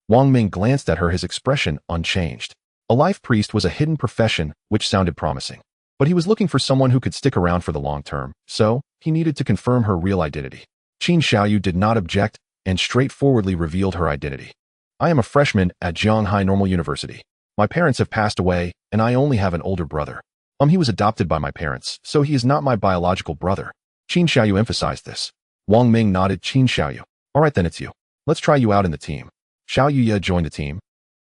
Wang Ming glanced at her, his expression unchanged. A life priest was a hidden profession, which sounded promising. But he was looking for someone who could stick around for the long term, so he needed to confirm her real identity. Qin Xiaoyou did not object and straightforwardly revealed her identity. I am a freshman at Zhanghai Normal University. My parents have passed away, and I only have an older brother. He was adopted by my parents, so he is not my biological brother. Qin Xiaoyou emphasized this. Wang Ming nodded. Qin Xiaoyou. All right, then it's you. Let's try you out in the team. Xiaoyu joined the team.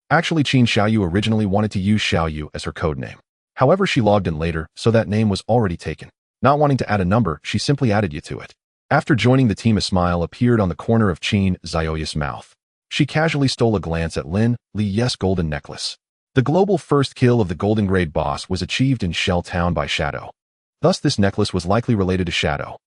Actually, Qin Xiaoyou originally wanted to use Xiaoyu as her code name. However, she logged in later, so that name was already taken. Not wanting to add a number, she simply added you to it. After joining the team, a smile appeared on the corner of Qin Xiaoyou's mouth. She casually stole a glance at Lin Li's golden necklace. The global first kill of the golden grade boss was achieved in Shell Town by Shadow. Thus, this necklace was likely related to Shadow.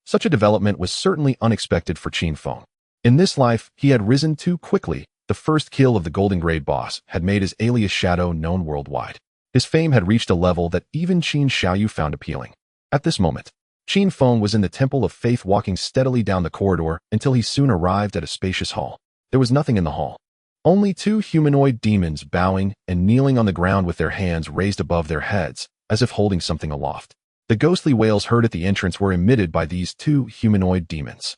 Such a development was certainly unexpected for Qin Feng. In this life, he had risen too quickly. The first kill of the golden grade boss had made his alias Shadow known worldwide. His fame had reached a level that even Qin Xiaoyou found appealing. At this moment, Qin Feng was in the Temple of Faith, walking steadily down the corridor until he soon arrived at a spacious hall. There was nothing in the hall. Only two humanoid demons bowing and kneeling on the ground with their hands raised above their heads, as if holding something aloft. The ghostly wails heard at the entrance were emitted by these two humanoid demons.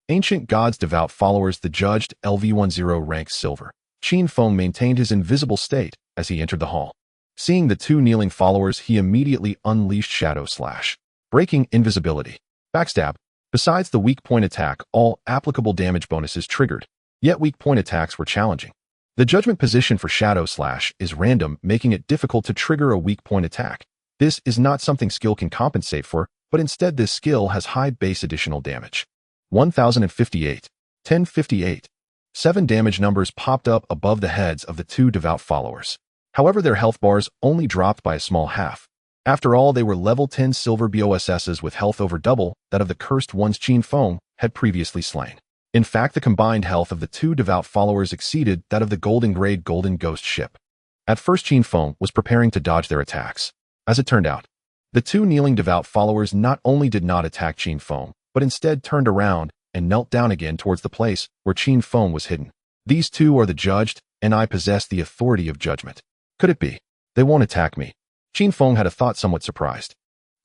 Ancient Gods devout followers, the judged, LV10 rank silver. Qin Feng maintained his invisible state as he entered the hall. Seeing the two kneeling followers, he immediately unleashed Shadow Slash. Breaking invisibility. Backstab. Besides the weak point attack, all applicable damage bonuses triggered. Yet weak point attacks were challenging. The judgment position for Shadow Slash is random, making it difficult to trigger a weak point attack. This is not something skill can compensate for, but instead this skill has high base additional damage. 1058. 1058. 7 damage numbers popped up above the heads of the two devout followers. However, their health bars only dropped by a small half. After all, they were level 10 silver BOSSs with health over double that of the cursed ones Qin Feng had previously slain. In fact, the combined health of the two devout followers exceeded that of the golden grade golden ghost ship. At first, Qin Feng was preparing to dodge their attacks. As it turned out, the two kneeling devout followers not only did not attack Qin Feng, but instead turned around and knelt down again towards the place where Qin Feng was hidden. These two are the judged, and I possess the authority of judgment. Could it be? They won't attack me. Qin Feng had a thought, somewhat surprised.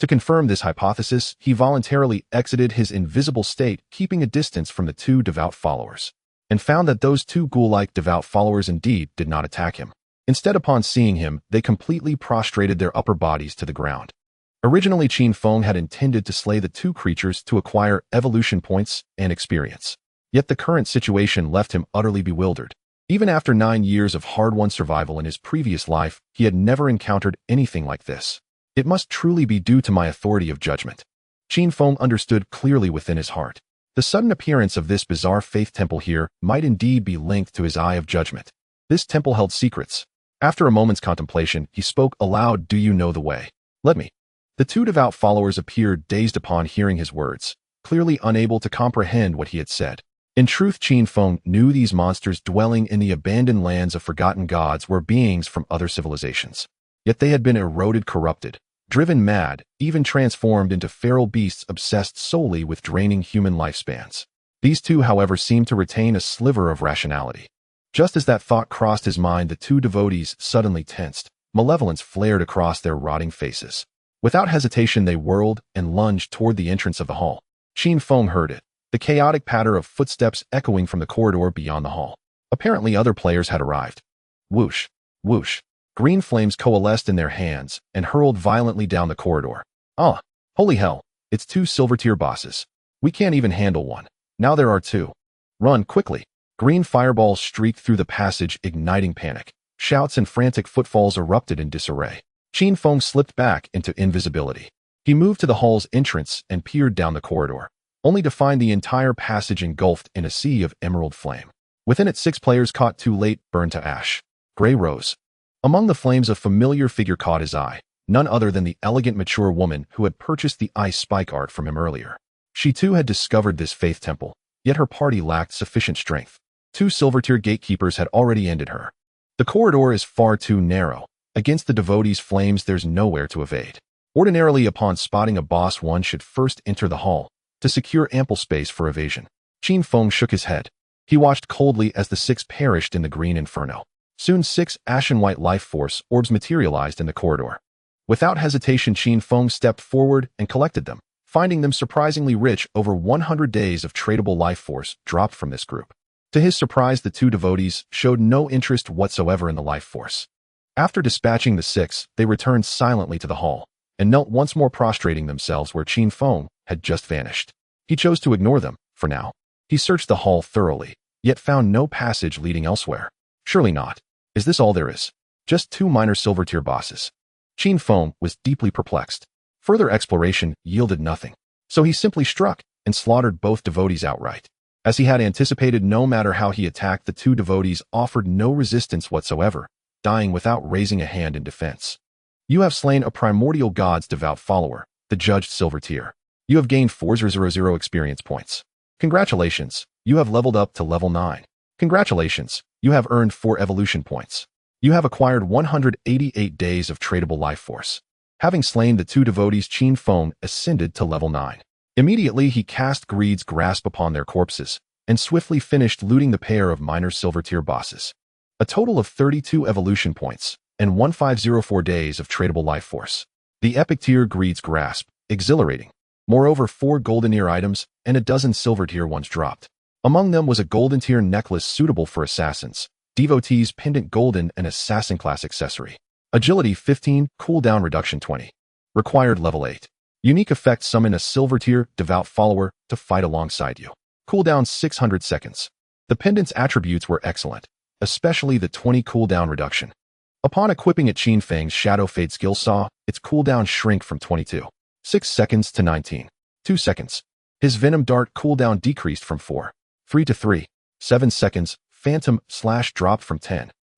To confirm this hypothesis, he voluntarily exited his invisible state, keeping a distance from the two devout followers, and found that those two ghoul-like devout followers indeed did not attack him. Instead, upon seeing him, they completely prostrated their upper bodies to the ground. Originally, Qin Feng had intended to slay the two creatures to acquire evolution points and experience. Yet the current situation left him utterly bewildered. Even after 9 years of hard-won survival in his previous life, he had never encountered anything like this. It must truly be due to my authority of judgment. Qin Feng understood clearly within his heart. The sudden appearance of this bizarre faith temple here might indeed be linked to his eye of judgment. This temple held secrets. After a moment's contemplation, he spoke aloud, "Do you know the way? Let me." The two devout followers appeared dazed upon hearing his words, clearly unable to comprehend what he had said. In truth, Qin Feng knew these monsters dwelling in the abandoned lands of forgotten gods were beings from other civilizations. Yet they had been eroded, corrupted, driven mad, even transformed into feral beasts obsessed solely with draining human lifespans. These two, however, seemed to retain a sliver of rationality. Just as that thought crossed his mind, the two devotees suddenly tensed. Malevolence flared across their rotting faces. Without hesitation, they whirled and lunged toward the entrance of the hall. Qin Feng heard it, the chaotic patter of footsteps echoing from the corridor beyond the hall. Apparently, other players had arrived. Whoosh, whoosh. Green flames coalesced in their hands and hurled violently down the corridor. Ah, holy hell, it's two silver tier bosses. We can't even handle one. Now there are two. Run quickly. Green fireballs streaked through the passage, igniting panic. Shouts and frantic footfalls erupted in disarray. Qin Feng slipped back into invisibility. He moved to the hall's entrance and peered down the corridor, only to find the entire passage engulfed in a sea of emerald flame. Within it, 6 players caught too late, burned to ash. Gray rose. Among the flames, a familiar figure caught his eye. none other than the elegant mature woman who had purchased the ice spike art from him earlier. She too had discovered this faith temple, yet her party lacked sufficient strength. 2 silver-tier gatekeepers had already ended her. The corridor is far too narrow. Against the devotees' flames there's nowhere to evade. Ordinarily, upon spotting a boss, one should first enter the hall to secure ample space for evasion. Qin Feng shook his head. He watched coldly as the 6 perished in the green inferno. Soon 6 ashen-white life force orbs materialized in the corridor. Without hesitation, Qin Feng stepped forward and collected them, finding them surprisingly rich. Over 100 days of tradable life force dropped from this group. To his surprise, the 2 devotees showed no interest whatsoever in the life force. After dispatching the 6, they returned silently to the hall and knelt once more, prostrating themselves where Qin Feng had just vanished. He chose to ignore them, for now. He searched the hall thoroughly, yet found no passage leading elsewhere. Surely not. Is this all there is? Just 2 minor silver-tier bosses. Qin Feng was deeply perplexed. Further exploration yielded nothing, so he simply struck and slaughtered both devotees outright. As he had anticipated, no matter how he attacked, the 2 devotees offered no resistance whatsoever, dying without raising a hand in defense. You have slain a primordial god's devout follower, the judged silver tier. You have gained 400 experience points. Congratulations, you have leveled up to level 9. Congratulations, you have earned 4 evolution points. You have acquired 188 days of tradable life force. Having slain the 2 devotees, Qin Feng ascended to level 9. Immediately he cast Greed's Grasp upon their corpses and swiftly finished looting the pair of minor silver tier bosses. A total of 32 evolution points and 1504 days of tradable life force. The epic tier Greed's Grasp, exhilarating. Moreover, 4 golden tier items and a dozen silver tier ones dropped. Among them was a golden tier necklace suitable for assassins, devotees pendant golden, and assassin class accessory. Agility 15, cooldown reduction 20. Required level 8. Unique effect: summon a silver tier devout follower to fight alongside you. Cooldown 600 seconds. The pendant's attributes were excellent, especially the 20 cooldown reduction. Upon equipping it, Qin Feng's Shadow Fade skill saw its cooldown shrink from 6 seconds to 2 seconds. His Venom Dart cooldown decreased from 3 to 7 seconds. Phantom Slash dropped from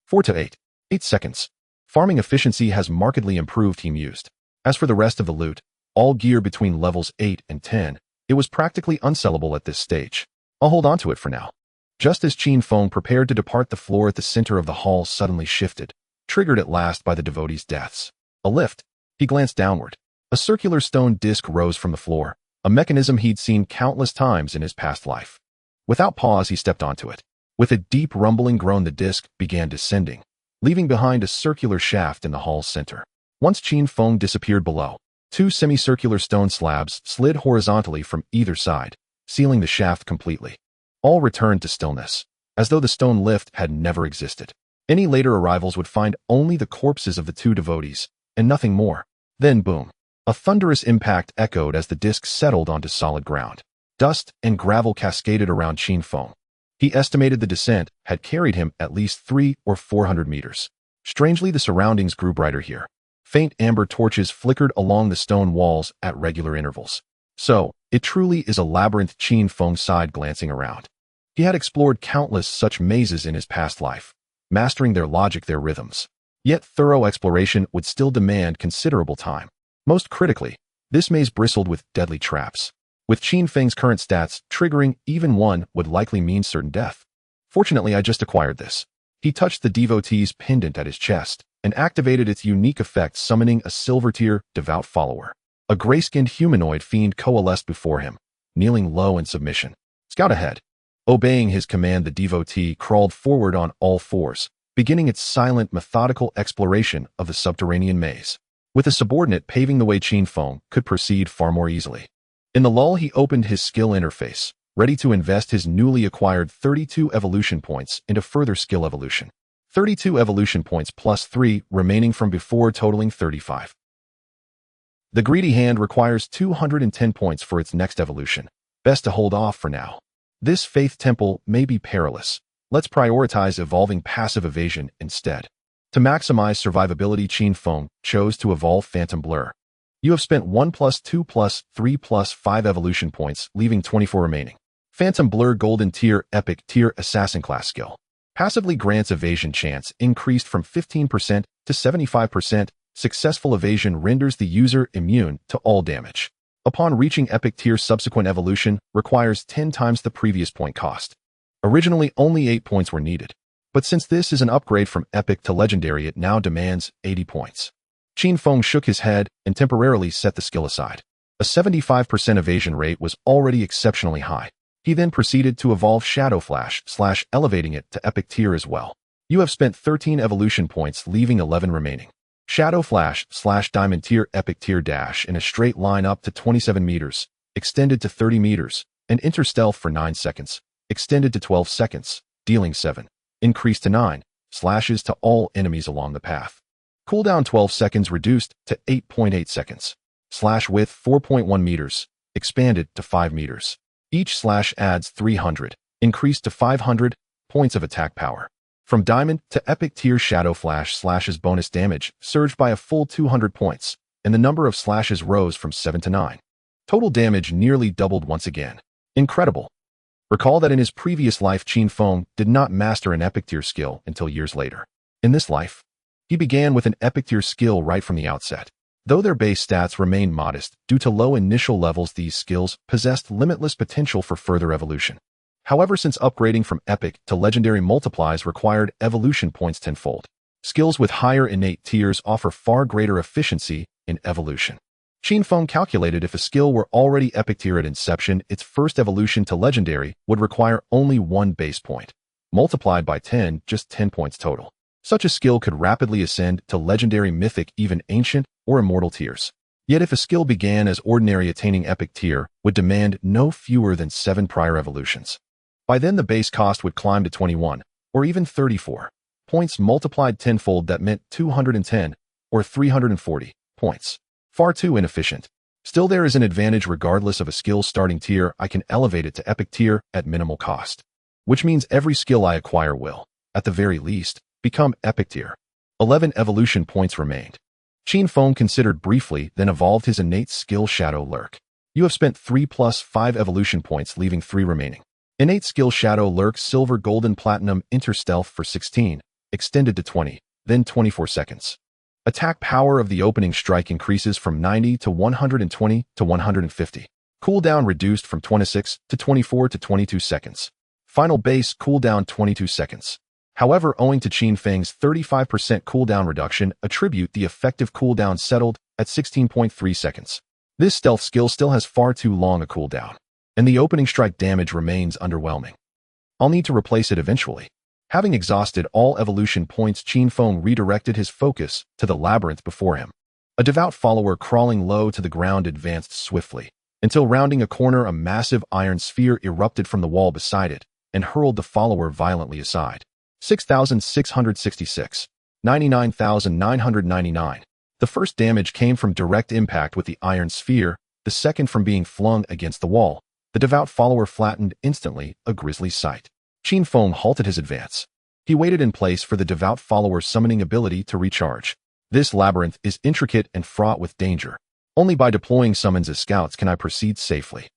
4 to 8 seconds. Farming efficiency has markedly improved. Team used. As for the rest of the loot, all gear between levels 8 and 10, it was practically unsellable at this stage. I'll hold on to it for now. Just as Qin Feng prepared to depart, the floor at the center of the hall suddenly shifted, triggered at last by the devotees' deaths. A lift. He glanced downward. A circular stone disc rose from the floor, a mechanism he'd seen countless times in his past life. Without pause, he stepped onto it. With a deep rumbling groan, the disc began descending, leaving behind a circular shaft in the hall's center. Once Qin Feng disappeared below, 2 semicircular stone slabs slid horizontally from either side, sealing the shaft completely. All returned to stillness, as though the stone lift had never existed. Any later arrivals would find only the corpses of the 2 devotees, and nothing more. Then boom. A thunderous impact echoed as the disc settled onto solid ground. Dust and gravel cascaded around Qin Feng. He estimated the descent had carried him at least 300 or 400 meters. Strangely, the surroundings grew brighter here. Faint amber torches flickered along the stone walls at regular intervals. So, it truly is a labyrinth, Qin Feng sighed, glancing around. He had explored countless such mazes in his past life, mastering their logic, their rhythms. Yet thorough exploration would still demand considerable time. Most critically, this maze bristled with deadly traps. With Qin Feng's current stats, triggering even one would likely mean certain death. Fortunately, I just acquired this. He touched the devotee's pendant at his chest and activated its unique effect, summoning a silver tier devout follower. A gray-skinned humanoid fiend coalesced before him, kneeling low in submission. Scout ahead. Obeying his command, the devotee crawled forward on all fours, beginning its silent, methodical exploration of the subterranean maze. With a subordinate paving the way, Qin Feng could proceed far more easily. In the lull, he opened his skill interface, ready to invest his newly acquired 32 evolution points into further skill evolution. 32 evolution points plus 3 remaining from before, totaling 35. The greedy hand requires 210 points for its next evolution. Best to hold off for now. This faith temple may be perilous. Let's prioritize evolving passive evasion instead. To maximize survivability, Qin Feng chose to evolve Phantom Blur. You have spent 1 plus 2 plus 3 plus 5 evolution points, leaving 24 remaining. Phantom Blur Golden Tier Epic Tier Assassin Class Skill. Passively grants evasion chance increased from 15% to 75%, successful evasion renders the user immune to all damage. Upon reaching Epic Tier, subsequent evolution requires 10 times the previous point cost. Originally, only 8 points were needed, but since this is an upgrade from Epic to Legendary, it now demands 80 points. Qin Feng shook his head and temporarily set the skill aside. A 75% evasion rate was already exceptionally high. He then proceeded to evolve Shadow Flash, elevating it to Epic Tier as well. You have spent 13 evolution points, leaving 11 remaining. Shadow Flash / Diamond Tier Epic Tier dash in a straight line up to 27 meters, extended to 30 meters, and enter stealth for 9 seconds, extended to 12 seconds, dealing 7, increased to 9, slashes to all enemies along the path. Cooldown 12 seconds reduced to 8.8 seconds. Slash width 4.1 meters, expanded to 5 meters. Each slash adds 300, increased to 500, points of attack power. From Diamond to Epic Tier, Shadow Flash slashes bonus damage surged by a full 200 points, and the number of slashes rose from 7 to 9. Total damage nearly doubled once again. Incredible. Recall that in his previous life, Qin Feng did not master an Epic Tier skill until years later. In this life, he began with an Epic Tier skill right from the outset. Though their base stats remained modest due to low initial levels, these skills possessed limitless potential for further evolution. However, since upgrading from Epic to Legendary multiplies required evolution points tenfold, skills with higher innate tiers offer far greater efficiency in evolution. Qin Feng calculated if a skill were already Epic Tier at inception, its first evolution to Legendary would require only 1 base point. Multiplied by 10, just 10 points total. Such a skill could rapidly ascend to Legendary, Mythic, even Ancient, or Immortal tiers. Yet if a skill began as Ordinary, attaining Epic Tier would demand no fewer than 7 prior evolutions. By then the base cost would climb to 21, or even 34 points multiplied tenfold. That meant 210, or 340 points. Far too inefficient. Still, there is an advantage regardless of a skill's starting tier. I can elevate it to Epic Tier at minimal cost. Which means every skill I acquire will, at the very least, become Epic Tier. 11 evolution points remained. Qin Feng considered briefly, then evolved his innate skill Shadow Lurk. You have spent 3 plus 5 evolution points, leaving 3 remaining. Innate skill Shadow Lurk, Silver, Golden, Platinum, enter stealth for 16, extended to 20, then 24 seconds. Attack power of the opening strike increases from 90 to 120 to 150. Cooldown reduced from 26 to 24 to 22 seconds. Final base cooldown 22 seconds. However, owing to Qin Feng's 35% cooldown reduction, attribute the effective cooldown settled at 16.3 seconds. This stealth skill still has far too long a cooldown, and the opening strike damage remains underwhelming. I'll need to replace it eventually. Having exhausted all evolution points, Qin Feng redirected his focus to the labyrinth before him. A devout follower crawling low to the ground advanced swiftly, until rounding a corner a massive iron sphere erupted from the wall beside it and hurled the follower violently aside. 6,666. 99,999. The first damage came from direct impact with the iron sphere, the second from being flung against the wall. The devout follower flattened instantly, a grisly sight. Qin Feng halted his advance. He waited in place for the devout follower's summoning ability to recharge. This labyrinth is intricate and fraught with danger. Only by deploying summons as scouts can I proceed safely.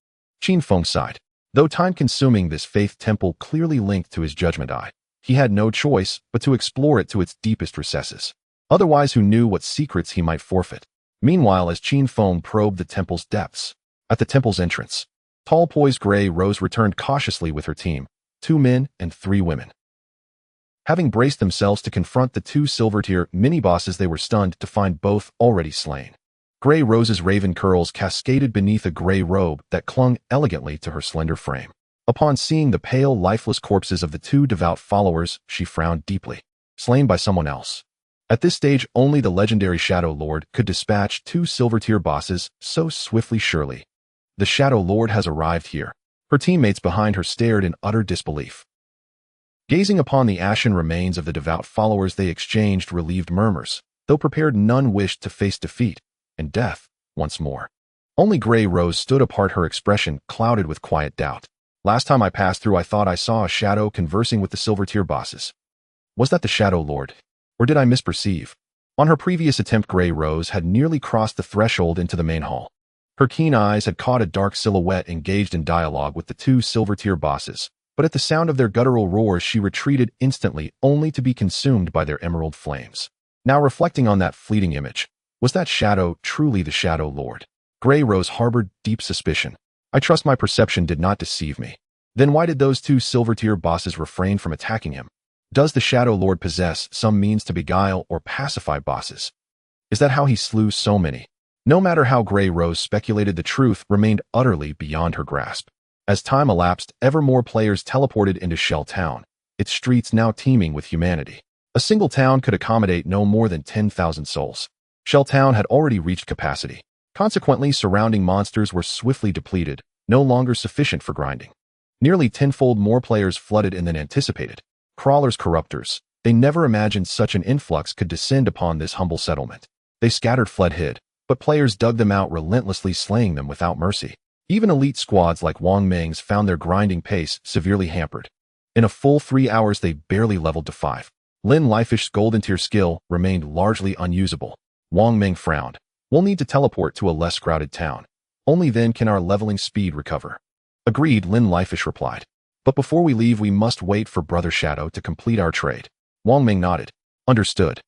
Qin Feng sighed. Though time-consuming, this faith temple clearly linked to his judgment eye. He had no choice but to explore it to its deepest recesses. Otherwise, who knew what secrets he might forfeit? Meanwhile, as Qin Feng probed the temple's depths, at the temple's entrance, tall poised Gray Rose returned cautiously with her team, 2 men and 3 women. Having braced themselves to confront the 2 silver-tier mini-bosses, they were stunned to find both already slain. Gray Rose's raven curls cascaded beneath a gray robe that clung elegantly to her slender frame. Upon seeing the pale, lifeless corpses of the 2 devout followers, she frowned deeply. Slain by someone else. At this stage, only the legendary Shadow Lord could dispatch 2 silver-tier bosses so swiftly. Surely, the Shadow Lord has arrived here. Her teammates behind her stared in utter disbelief. Gazing upon the ashen remains of the devout followers, they exchanged relieved murmurs, though prepared none wished to face defeat and death once more. Only Gray Rose stood apart, her expression clouded with quiet doubt. Last time I passed through, I thought I saw a shadow conversing with the silver-tier bosses. Was that the Shadow Lord? Or did I misperceive? On her previous attempt, Gray Rose had nearly crossed the threshold into the main hall. Her keen eyes had caught a dark silhouette engaged in dialogue with the 2 silver-tier bosses, but at the sound of their guttural roars she retreated instantly, only to be consumed by their emerald flames. Now reflecting on that fleeting image, Was that shadow truly the Shadow Lord? Grey Rose harbored deep suspicion. I trust my perception did not deceive me. Then why did those two silver-tier bosses refrain from attacking him? Does the Shadow Lord possess some means to beguile or pacify bosses? Is that how he slew so many? No matter how Grey Rose speculated, the truth remained utterly beyond her grasp. As time elapsed, ever more players teleported into Shell Town, its streets now teeming with humanity. A single town could accommodate no more than 10,000 souls. Shell Town had already reached capacity. Consequently, surrounding monsters were swiftly depleted, no longer sufficient for grinding. Nearly tenfold more players flooded in than anticipated. Crawlers, corruptors. They never imagined such an influx could descend upon this humble settlement. They scattered, fled, hid, but players dug them out, relentlessly slaying them without mercy. Even elite squads like Wang Meng's found their grinding pace severely hampered. In a full 3 hours, they barely leveled to 5. Lin Lifish's golden tier skill remained largely unusable. Wang Meng frowned. We'll need to teleport to a less crowded town. Only then can our leveling speed recover. Agreed, Lin Lifish replied. But before we leave, we must wait for Brother Shadow to complete our trade. Wang Meng nodded. Understood.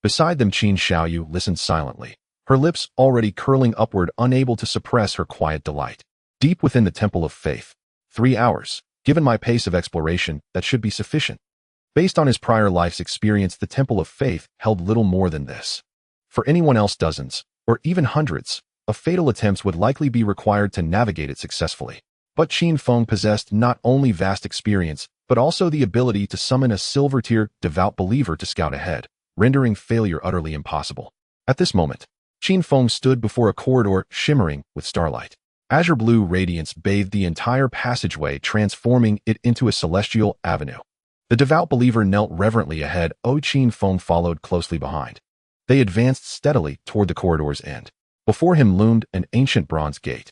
Beside them, Qin Xiaoyou listened silently, her lips already curling upward, unable to suppress her quiet delight. Deep within the Temple of Faith. 3 hours. Given my pace of exploration, that should be sufficient. Based on his prior life's experience, the Temple of Faith held little more than this. For anyone else, dozens, or even hundreds, of fatal attempts would likely be required to navigate it successfully. But Qin Feng possessed not only vast experience, but also the ability to summon a silver-tier devout believer to scout ahead, rendering failure utterly impossible. At this moment, Qin Feng stood before a corridor shimmering with starlight. Azure blue radiance bathed the entire passageway, transforming it into a celestial avenue. The devout believer knelt reverently ahead. Qin Feng followed closely behind. They advanced steadily toward the corridor's end. Before him loomed an ancient bronze gate.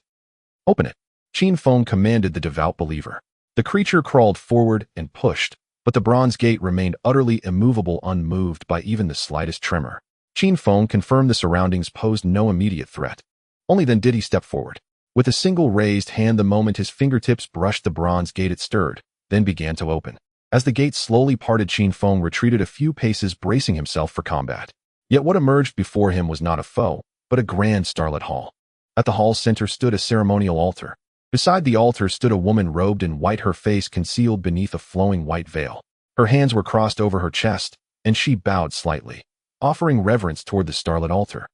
Open it, Qin Feng commanded the devout believer. The creature crawled forward and pushed, but the bronze gate remained utterly immovable, unmoved by even the slightest tremor. Qin Feng confirmed the surroundings posed no immediate threat. Only then did he step forward. With a single raised hand, the moment his fingertips brushed the bronze gate, it stirred, then began to open. As the gate slowly parted, Qin Feng retreated a few paces, bracing himself for combat. Yet what emerged before him was not a foe, but a grand starlit hall. At the hall's center stood a ceremonial altar. Beside the altar stood a woman robed in white, her face concealed beneath a flowing white veil. Her hands were crossed over her chest, and she bowed slightly, offering reverence toward the starlit altar.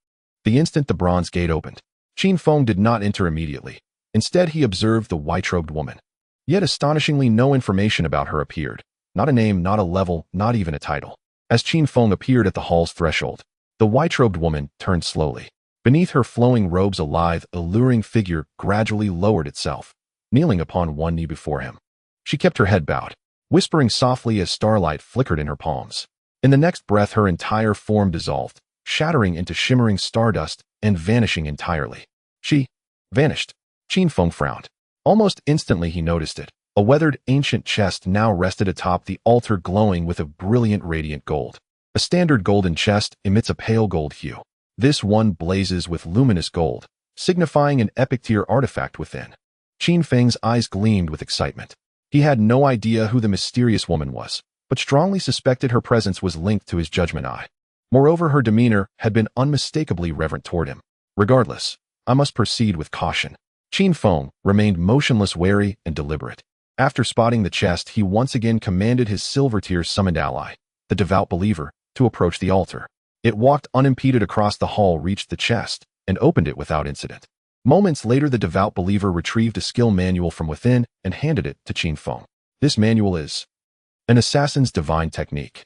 The instant the bronze gate opened, Qin Feng did not enter immediately. Instead, he observed the white-robed woman. Yet astonishingly, no information about her appeared. Not a name, not a level, not even a title. As Qin Feng appeared at the hall's threshold, the white-robed woman turned slowly. Beneath her flowing robes, a lithe, alluring figure gradually lowered itself, kneeling upon one knee before him. She kept her head bowed, whispering softly as starlight flickered in her palms. In the next breath, her entire form dissolved, shattering into shimmering stardust and vanishing entirely. She vanished. Qin Feng frowned. Almost instantly he noticed it. A weathered ancient chest now rested atop the altar, glowing with a brilliant radiant gold. A standard golden chest emits a pale gold hue. This one blazes with luminous gold, signifying an epic tier artifact within. Qin Feng's eyes gleamed with excitement. He had no idea who the mysterious woman was, but strongly suspected her presence was linked to his judgment eye. Moreover, her demeanor had been unmistakably reverent toward him. Regardless, I must proceed with caution. Qin Feng remained motionless, wary, and deliberate. After spotting the chest, he once again commanded his silver-tier summoned ally, the devout believer, to approach the altar. It walked unimpeded across the hall, reached the chest, and opened it without incident. Moments later, the devout believer retrieved a skill manual from within and handed it to Qin Feng. This manual is an assassin's divine technique.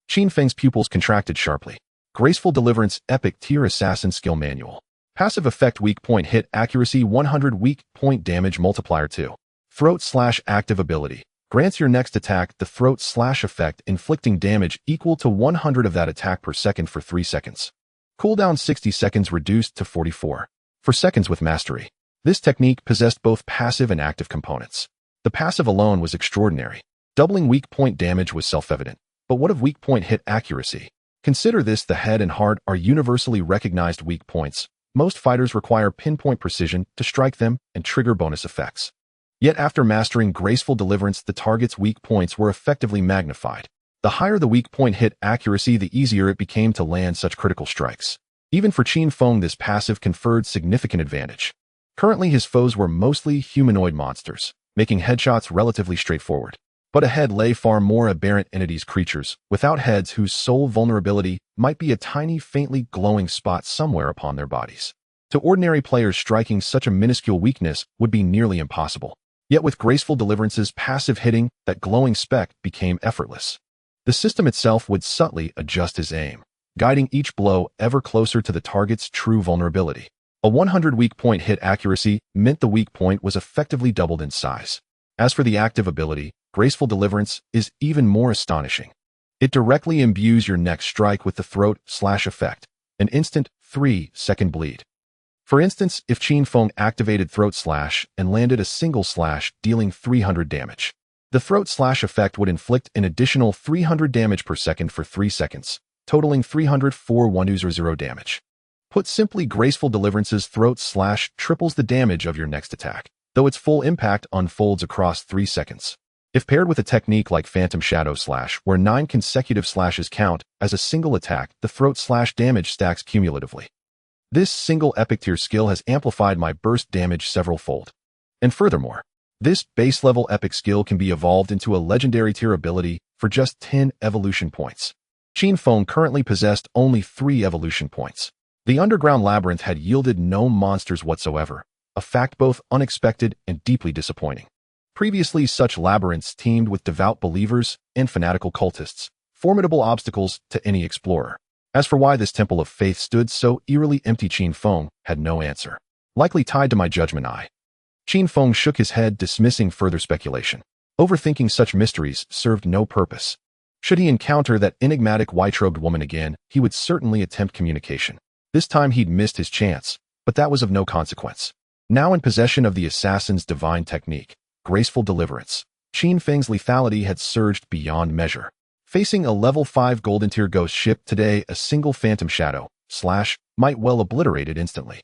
Qin Feng's pupils contracted sharply. Graceful Deliverance Epic Tier Assassin Skill Manual. Passive effect: weak point hit accuracy 100, weak point damage multiplier 2. Throat/active ability. Grants your next attack the throat/effect, inflicting damage equal to 100 of that attack per second for 3 seconds. Cooldown 60 seconds, reduced to 44. For seconds with mastery. This technique possessed both passive and active components. The passive alone was extraordinary. Doubling weak point damage was self-evident. But what of weak point hit accuracy? Consider this: the head and heart are universally recognized weak points. Most fighters require pinpoint precision to strike them and trigger bonus effects. Yet after mastering Graceful Deliverance, the target's weak points were effectively magnified. The higher the weak point hit accuracy, the easier it became to land such critical strikes. Even for Qin Feng, this passive conferred significant advantage. Currently, his foes were mostly humanoid monsters, making headshots relatively straightforward. But ahead lay far more aberrant entities, creatures without heads whose sole vulnerability might be a tiny, faintly glowing spot somewhere upon their bodies. To ordinary players, striking such a minuscule weakness would be nearly impossible. Yet with graceful deliverance's passive hitting, that glowing speck became effortless. The system itself would subtly adjust his aim, guiding each blow ever closer to the target's true vulnerability. A 100 weak point hit accuracy meant the weak point was effectively doubled in size. As for the active ability, graceful deliverance is even more astonishing. It directly imbues your next strike with the throat slash effect, an instant 3-second bleed. For instance, if Qin Feng activated throat slash and landed a single slash dealing 300 damage, the throat slash effect would inflict an additional 300 damage per second for 3 seconds, totaling 304,100 damage. Put simply, graceful deliverance's throat slash triples the damage of your next attack, though its full impact unfolds across 3 seconds. If paired with a technique like Phantom Shadow Slash, where 9 consecutive slashes count as a single attack, the throat slash damage stacks cumulatively. This single epic tier skill has amplified my burst damage several-fold. And furthermore, this base-level epic skill can be evolved into a legendary tier ability for just 10 evolution points. Qin Feng currently possessed only 3 evolution points. The underground labyrinth had yielded no monsters whatsoever, a fact both unexpected and deeply disappointing. Previously, such labyrinths teemed with devout believers and fanatical cultists, formidable obstacles to any explorer. As for why this temple of faith stood so eerily empty, Qin Feng had no answer. Likely tied to my judgment eye. Qin Feng shook his head, dismissing further speculation. Overthinking such mysteries served no purpose. Should he encounter that enigmatic white-robed woman again, he would certainly attempt communication. This time he'd missed his chance, but that was of no consequence. Now in possession of the assassin's divine technique, graceful deliverance, Qin Feng's lethality had surged beyond measure. Facing a level 5 golden tier ghost ship today, a single phantom shadow slash might well obliterate it instantly.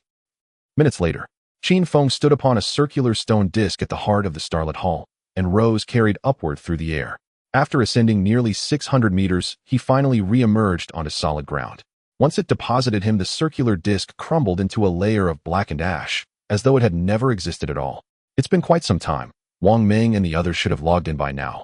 Minutes later, Qin Feng stood upon a circular stone disc at the heart of the starlit hall, and rose carried upward through the air. After ascending nearly 600 meters, he finally re-emerged onto solid ground. Once it deposited him, the circular disc crumbled into a layer of blackened ash, as though it had never existed at all. It's been quite some time. Wang Ming and the others should have logged in by now.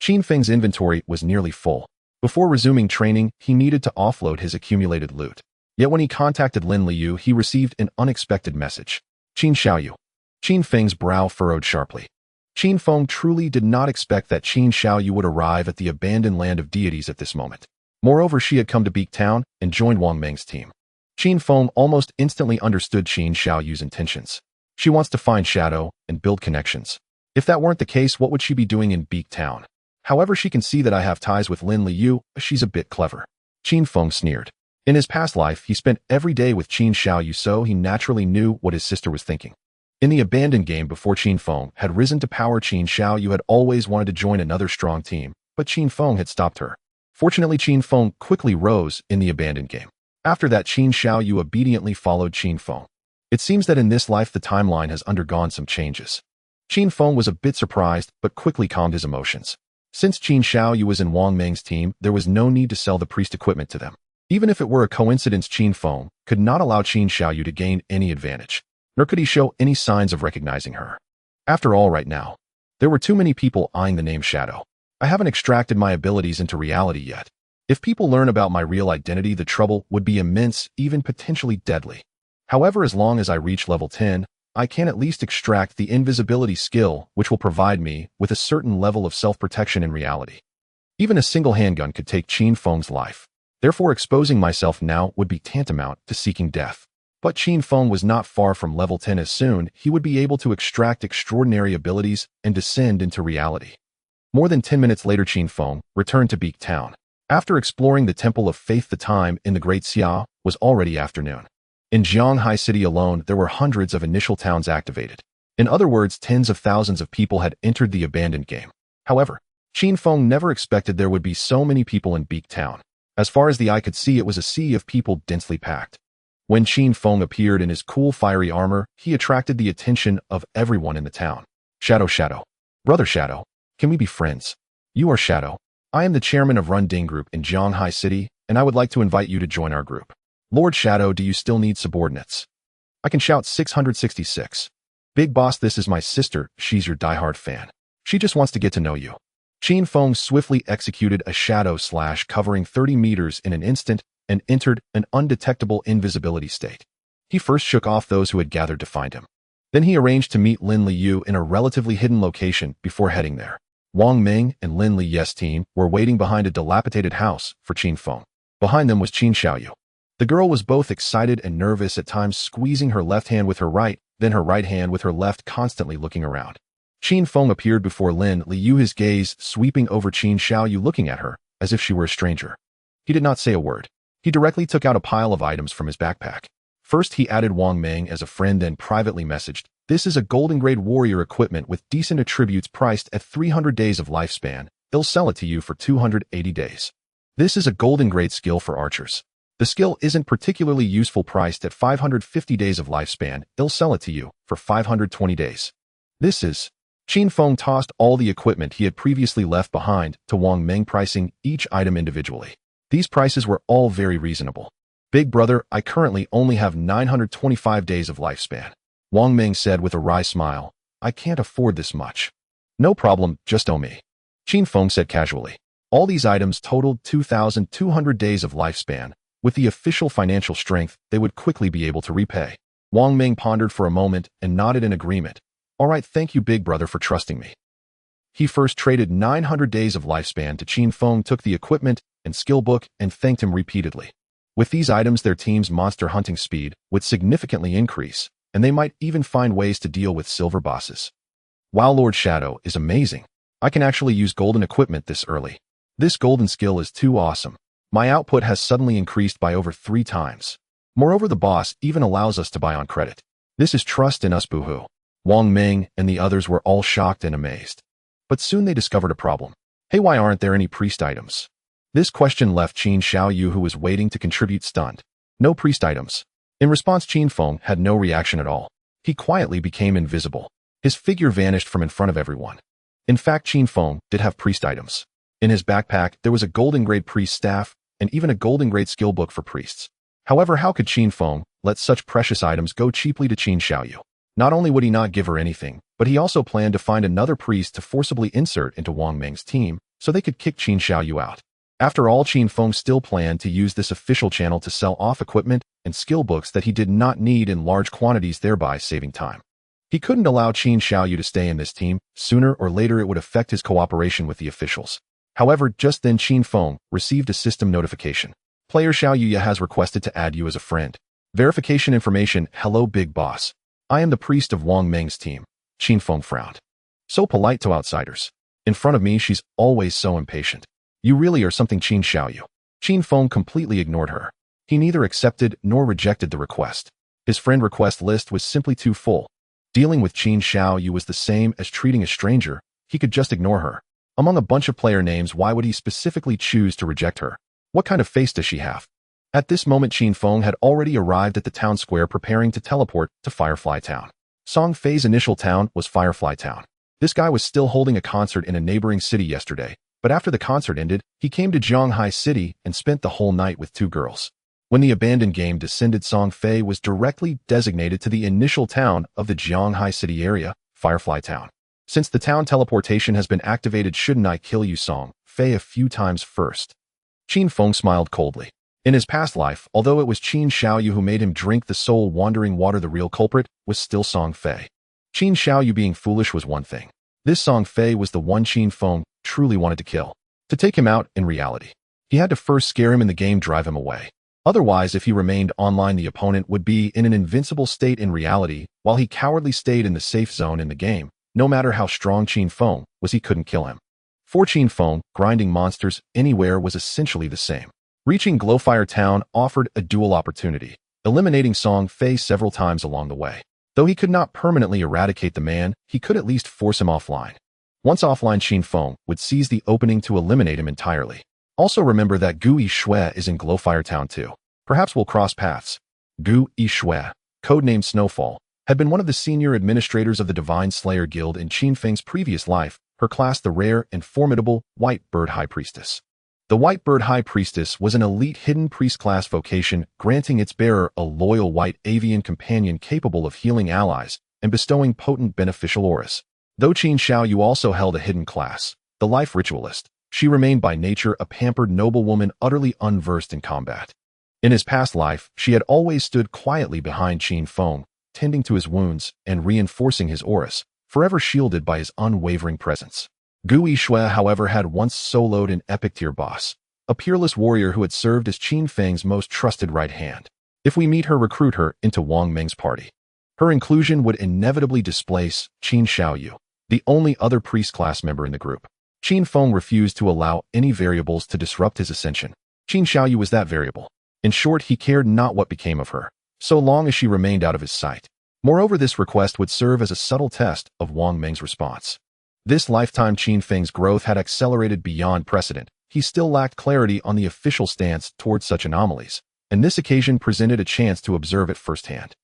Qin Feng's inventory was nearly full. Before resuming training, he needed to offload his accumulated loot. Yet when he contacted Lin Liu, he received an unexpected message. Qin Xiaoyou. Qin Feng's brow furrowed sharply. Qin Feng truly did not expect that Qin Xiaoyou would arrive at the abandoned land of deities at this moment. Moreover, she had come to Beak Town and joined Wang Ming's team. Qin Feng almost instantly understood Qin Xiaoyou's intentions. She wants to find Shadow and build connections. If that weren't the case, what would she be doing in Beak Town? However, she can see that I have ties with Lin Liu. She's a bit clever. Qin Feng sneered. In his past life, he spent every day with Qin Xiaoyou, so he naturally knew what his sister was thinking. In the abandoned game before Qin Feng had risen to power, Qin Xiaoyou had always wanted to join another strong team, but Qin Feng had stopped her. Fortunately, Qin Feng quickly rose in the abandoned game. After that, Qin Xiaoyou obediently followed Qin Feng. It seems that in this life the timeline has undergone some changes. Qin Feng was a bit surprised, but quickly calmed his emotions. Since Qin Xiaoyou was in Wang Ming's team, there was no need to sell the priest equipment to them. Even if it were a coincidence, Qin Feng could not allow Qin Xiaoyou to gain any advantage, nor could he show any signs of recognizing her. After all, right now, there were too many people eyeing the name Shadow. I haven't extracted my abilities into reality yet. If people learn about my real identity, the trouble would be immense, even potentially deadly. However, as long as I reach level 10, I can at least extract the invisibility skill, which will provide me with a certain level of self-protection in reality. Even a single handgun could take Qin Feng's life. Therefore, exposing myself now would be tantamount to seeking death. But Qin Feng was not far from level 10. As soon he would be able to extract extraordinary abilities and descend into reality. More than 10 minutes later, Qin Feng returned to Beak Town. After exploring the Temple of Faith, the time in the Great Xia was already afternoon. In Zhanghai City alone, there were hundreds of initial towns activated. In other words, tens of thousands of people had entered the abandoned game. However, Qin Feng never expected there would be so many people in Beak Town. As far as the eye could see, it was a sea of people densely packed. When Qin Feng appeared in his cool fiery armor, he attracted the attention of everyone in the town. Shadow, Shadow. Brother Shadow, can we be friends? You are Shadow. I am the chairman of Run Ding Group in Zhanghai City, and I would like to invite you to join our group. Lord Shadow, do you still need subordinates? I can shout 666. Big boss, this is my sister. She's your diehard fan. She just wants to get to know you. Qin Feng swiftly executed a shadow slash covering 30 meters in an instant and entered an undetectable invisibility state. He first shook off those who had gathered to find him. Then he arranged to meet Lin Liu in a relatively hidden location before heading there. Wang Ming and Lin Liu's team were waiting behind a dilapidated house for Qin Feng. Behind them was Qin Xiaoyou. The girl was both excited and nervous, at times squeezing her left hand with her right, then her right hand with her left, constantly looking around. Qin Feng appeared before Lin Liu, his gaze sweeping over Qin Xiaoyou, looking at her as if she were a stranger. He did not say a word. He directly took out a pile of items from his backpack. First, he added Wang Ming as a friend, then privately messaged, "This is a golden grade warrior equipment with decent attributes priced at 300 days of lifespan. He'll sell it to you for 280 days. This is a golden grade skill for archers. The skill isn't particularly useful, priced at 550 days of lifespan. He'll sell it to you for 520 days. This is..." Qin Feng tossed all the equipment he had previously left behind to Wang Ming, pricing each item individually. These prices were all very reasonable. "Big brother, I currently only have 925 days of lifespan," Wang Ming said with a wry smile. "I can't afford this much." "No problem, just owe me," Qin Feng said casually. All these items totaled 2,200 days of lifespan. With the official financial strength, they would quickly be able to repay. Wang Ming pondered for a moment and nodded in agreement. "All right, thank you, big brother, for trusting me." He first traded 900 days of lifespan to Qin Feng, took the equipment and skill book, and thanked him repeatedly. With these items, their team's monster hunting speed would significantly increase, and they might even find ways to deal with silver bosses. "Wow, Lord Shadow is amazing. I can actually use golden equipment this early. This golden skill is too awesome. My output has suddenly increased by over 3 times. Moreover, the boss even allows us to buy on credit. This is trust in us, boohoo." Wang Ming and the others were all shocked and amazed. But soon they discovered a problem. "Hey, why aren't there any priest items?" This question left Qin Xiaoyou, who was waiting to contribute, stunned. "No priest items." In response, Qin Feng had no reaction at all. He quietly became invisible. His figure vanished from in front of everyone. In fact, Qin Feng did have priest items. In his backpack, there was a golden grade priest staff and even a golden grade skill book for priests. However, how could Qin Feng let such precious items go cheaply to Qin Xiaoyou? Not only would he not give her anything, but he also planned to find another priest to forcibly insert into Wang Ming's team so they could kick Qin Xiaoyou out. After all, Qin Feng still planned to use this official channel to sell off equipment and skill books that he did not need in large quantities, thereby saving time. He couldn't allow Qin Xiaoyou to stay in this team. Sooner or later, it would affect his cooperation with the officials. However, just then Qin Feng received a system notification. "Player Xiaoyu has requested to add you as a friend. Verification information. Hello, big boss. I am the priest of Wang Ming's team." Qin Feng frowned. "So polite to outsiders. In front of me, she's always so impatient. You really are something, Qin Xiaoyu." Qin Feng completely ignored her. He neither accepted nor rejected the request. His friend request list was simply too full. Dealing with Qin Xiaoyu was the same as treating a stranger. He could just ignore her. Among a bunch of player names, why would he specifically choose to reject her? What kind of face does she have? At this moment, Qin Feng had already arrived at the town square, preparing to teleport to Firefly Town. Song Fei's initial town was Firefly Town. This guy was still holding a concert in a neighboring city yesterday, but after the concert ended, he came to Zhonghai City and spent the whole night with 2 girls. When the abandoned game descended, Song Fei was directly designated to the initial town of the Zhonghai City area, Firefly Town. "Since the town teleportation has been activated, shouldn't I kill you, Song Fei, a few times first?" Qin Feng smiled coldly. In his past life, although it was Qin Xiaoyu who made him drink the soul-wandering water, the real culprit was still Song Fei. Qin Xiaoyu being foolish was one thing. This Song Fei was the one Qin Feng truly wanted to kill. To take him out in reality, he had to first scare him in the game, drive him away. Otherwise, if he remained online, the opponent would be in an invincible state in reality, while he cowardly stayed in the safe zone in the game. No matter how strong Qin Feng was, he couldn't kill him. For Qin Feng, grinding monsters anywhere was essentially the same. Reaching Glowfire Town offered a dual opportunity, eliminating Song Fei several times along the way. Though he could not permanently eradicate the man, he could at least force him offline. Once offline, Qin Feng would seize the opening to eliminate him entirely. Also remember that Gu Yishui is in Glowfire Town too. Perhaps we'll cross paths. Gu Yishui, codenamed Snowfall, had been one of the senior administrators of the Divine Slayer Guild in Qin Feng's previous life, her class the rare and formidable White Bird High Priestess. The White Bird High Priestess was an elite hidden priest class vocation, granting its bearer a loyal white avian companion capable of healing allies and bestowing potent beneficial auras. Though Qin Xiaoyou also held a hidden class, the life ritualist, she remained by nature a pampered noblewoman utterly unversed in combat. In his past life, she had always stood quietly behind Qin Feng, tending to his wounds and reinforcing his auras, forever shielded by his unwavering presence. Gu Yishui, however, had once soloed an epic tier boss, a peerless warrior who had served as Qin Feng's most trusted right hand. If we meet her, recruit her into Wang Meng's party. Her inclusion would inevitably displace Qin Xiaoyou, the only other priest class member in the group. Qin Feng refused to allow any variables to disrupt his ascension. Qin Xiaoyou was that variable. In short, he cared not what became of her, so long as she remained out of his sight. Moreover, this request would serve as a subtle test of Wang Meng's response. This lifetime Qin Feng's growth had accelerated beyond precedent. He still lacked clarity on the official stance towards such anomalies, and this occasion presented a chance to observe it firsthand.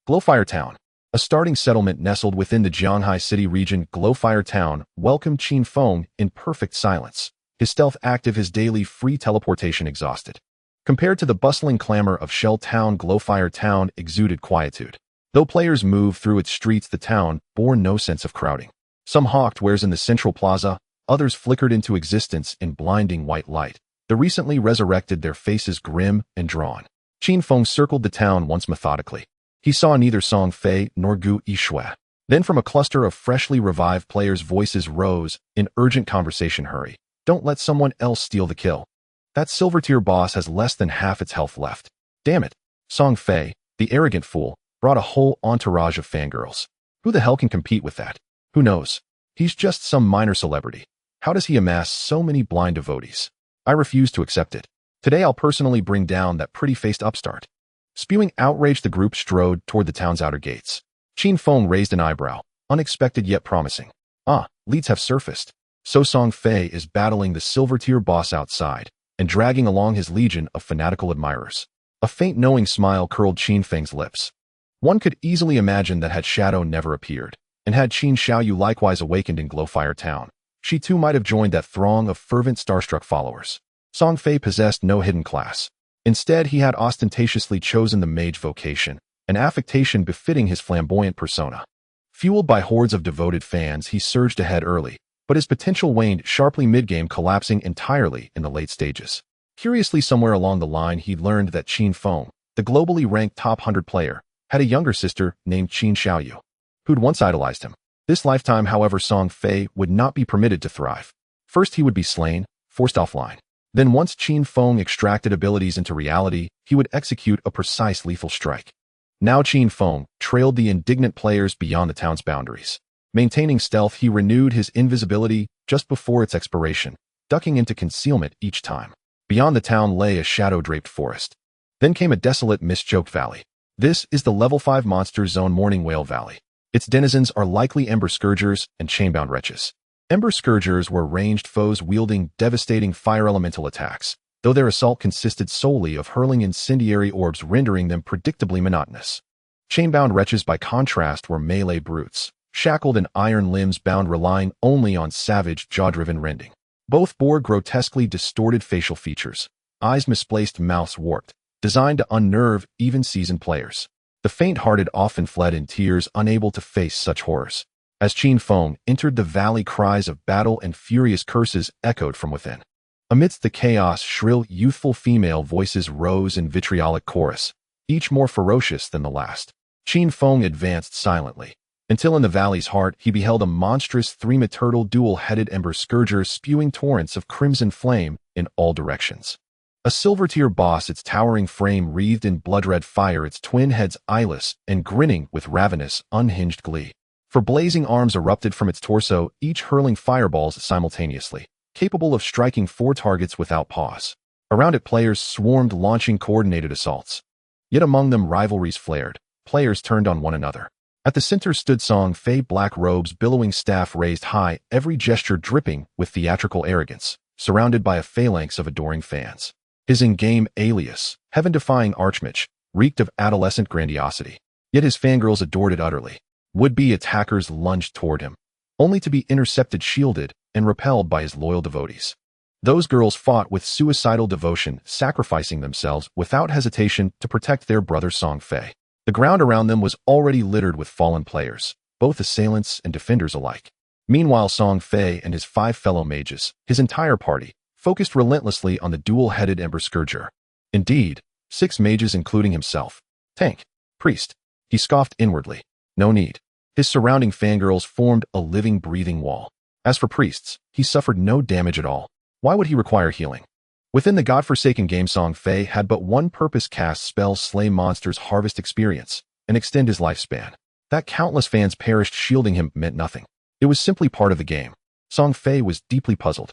Glowfire Town. A starting settlement nestled within the Jianghai City region, Glowfire Town welcomed Qin Feng in perfect silence, his stealth active, his daily free teleportation exhausted. Compared to the bustling clamor of Shell Town, Glowfire Town exuded quietude. Though players moved through its streets, the town bore no sense of crowding. Some hawked wares in the central plaza, others flickered into existence in blinding white light. The recently resurrected, their faces grim and drawn. Qin Feng circled the town once methodically. He saw neither Song Fei nor Gu Yishui. Then from a cluster of freshly revived players, voices rose in urgent conversation. Hurry. Don't let someone else steal the kill. That silver tier boss has less than half its health left. Damn it. Song Fei, the arrogant fool, brought a whole entourage of fangirls. Who the hell can compete with that? Who knows? He's just some minor celebrity. How does he amass so many blind devotees? I refuse to accept it. Today I'll personally bring down that pretty-faced upstart. Spewing outrage, the group strode toward the town's outer gates. Qin Feng raised an eyebrow, unexpected yet promising. Ah, leads have surfaced. So Song Fei is battling the silver-tier boss outside and dragging along his legion of fanatical admirers. A faint knowing smile curled Qin Feng's lips. One could easily imagine that had Shadow never appeared, and had Qin Xiaoyou likewise awakened in Glowfire Town, she too might have joined that throng of fervent starstruck followers. Song Fei possessed no hidden class. Instead, he had ostentatiously chosen the mage vocation, an affectation befitting his flamboyant persona. Fueled by hordes of devoted fans, he surged ahead early, but his potential waned sharply mid-game, collapsing entirely in the late stages. Curiously, somewhere along the line, he learned that Qin Feng, the globally ranked top 100 player, had a younger sister named Qin Xiaoyou, who'd once idolized him. This lifetime, however, Song Fei would not be permitted to thrive. First, he would be slain, forced offline. Then once Qin Feng extracted abilities into reality, he would execute a precise lethal strike. Now Qin Feng trailed the indignant players beyond the town's boundaries. Maintaining stealth, he renewed his invisibility just before its expiration, ducking into concealment each time. Beyond the town lay a shadow-draped forest. Then came a desolate, mist-choked valley. This is the level 5 monster zone, Morning Whale Valley. Its denizens are likely Ember Scourgers and chainbound wretches. Ember Scourgers were ranged foes wielding devastating fire elemental attacks, though their assault consisted solely of hurling incendiary orbs, rendering them predictably monotonous. Chainbound wretches, by contrast, were melee brutes, shackled in iron limbs bound, relying only on savage, jaw-driven rending. Both bore grotesquely distorted facial features, eyes misplaced, mouths warped, designed to unnerve even seasoned players. The faint-hearted often fled in tears, unable to face such horrors. As Qin Feng entered the valley, cries of battle and furious curses echoed from within. Amidst the chaos, shrill, youthful female voices rose in vitriolic chorus, each more ferocious than the last. Qin Feng advanced silently, until in the valley's heart he beheld a monstrous three-turtle dual-headed Ember Scourger spewing torrents of crimson flame in all directions. A silver-tier boss, its towering frame wreathed in blood-red fire, its twin heads eyeless and grinning with ravenous, unhinged glee. For blazing arms erupted from its torso, each hurling fireballs simultaneously, capable of striking 4 targets without pause. Around it, players swarmed, launching coordinated assaults. Yet among them, rivalries flared. Players turned on one another. At the center stood Song Fei, black robes, billowing staff raised high, every gesture dripping with theatrical arrogance, surrounded by a phalanx of adoring fans. His in-game alias, heaven-defying Archmage, reeked of adolescent grandiosity. Yet his fangirls adored it utterly. Would-be attackers lunged toward him, only to be intercepted, shielded, and repelled by his loyal devotees. Those girls fought with suicidal devotion, sacrificing themselves without hesitation to protect their brother Song Fei. The ground around them was already littered with fallen players, both assailants and defenders alike. Meanwhile, Song Fei and his 5 fellow mages, his entire party, focused relentlessly on the dual-headed Ember Scourger. Indeed, 6 mages including himself. Tank. Priest. He scoffed inwardly. No need. His surrounding fangirls formed a living, breathing wall. As for priests, he suffered no damage at all. Why would he require healing? Within the godforsaken game, Song Fei had but one purpose: cast spells, slay monsters, harvest experience, and extend his lifespan. That countless fans perished shielding him meant nothing. It was simply part of the game. Song Fei was deeply puzzled.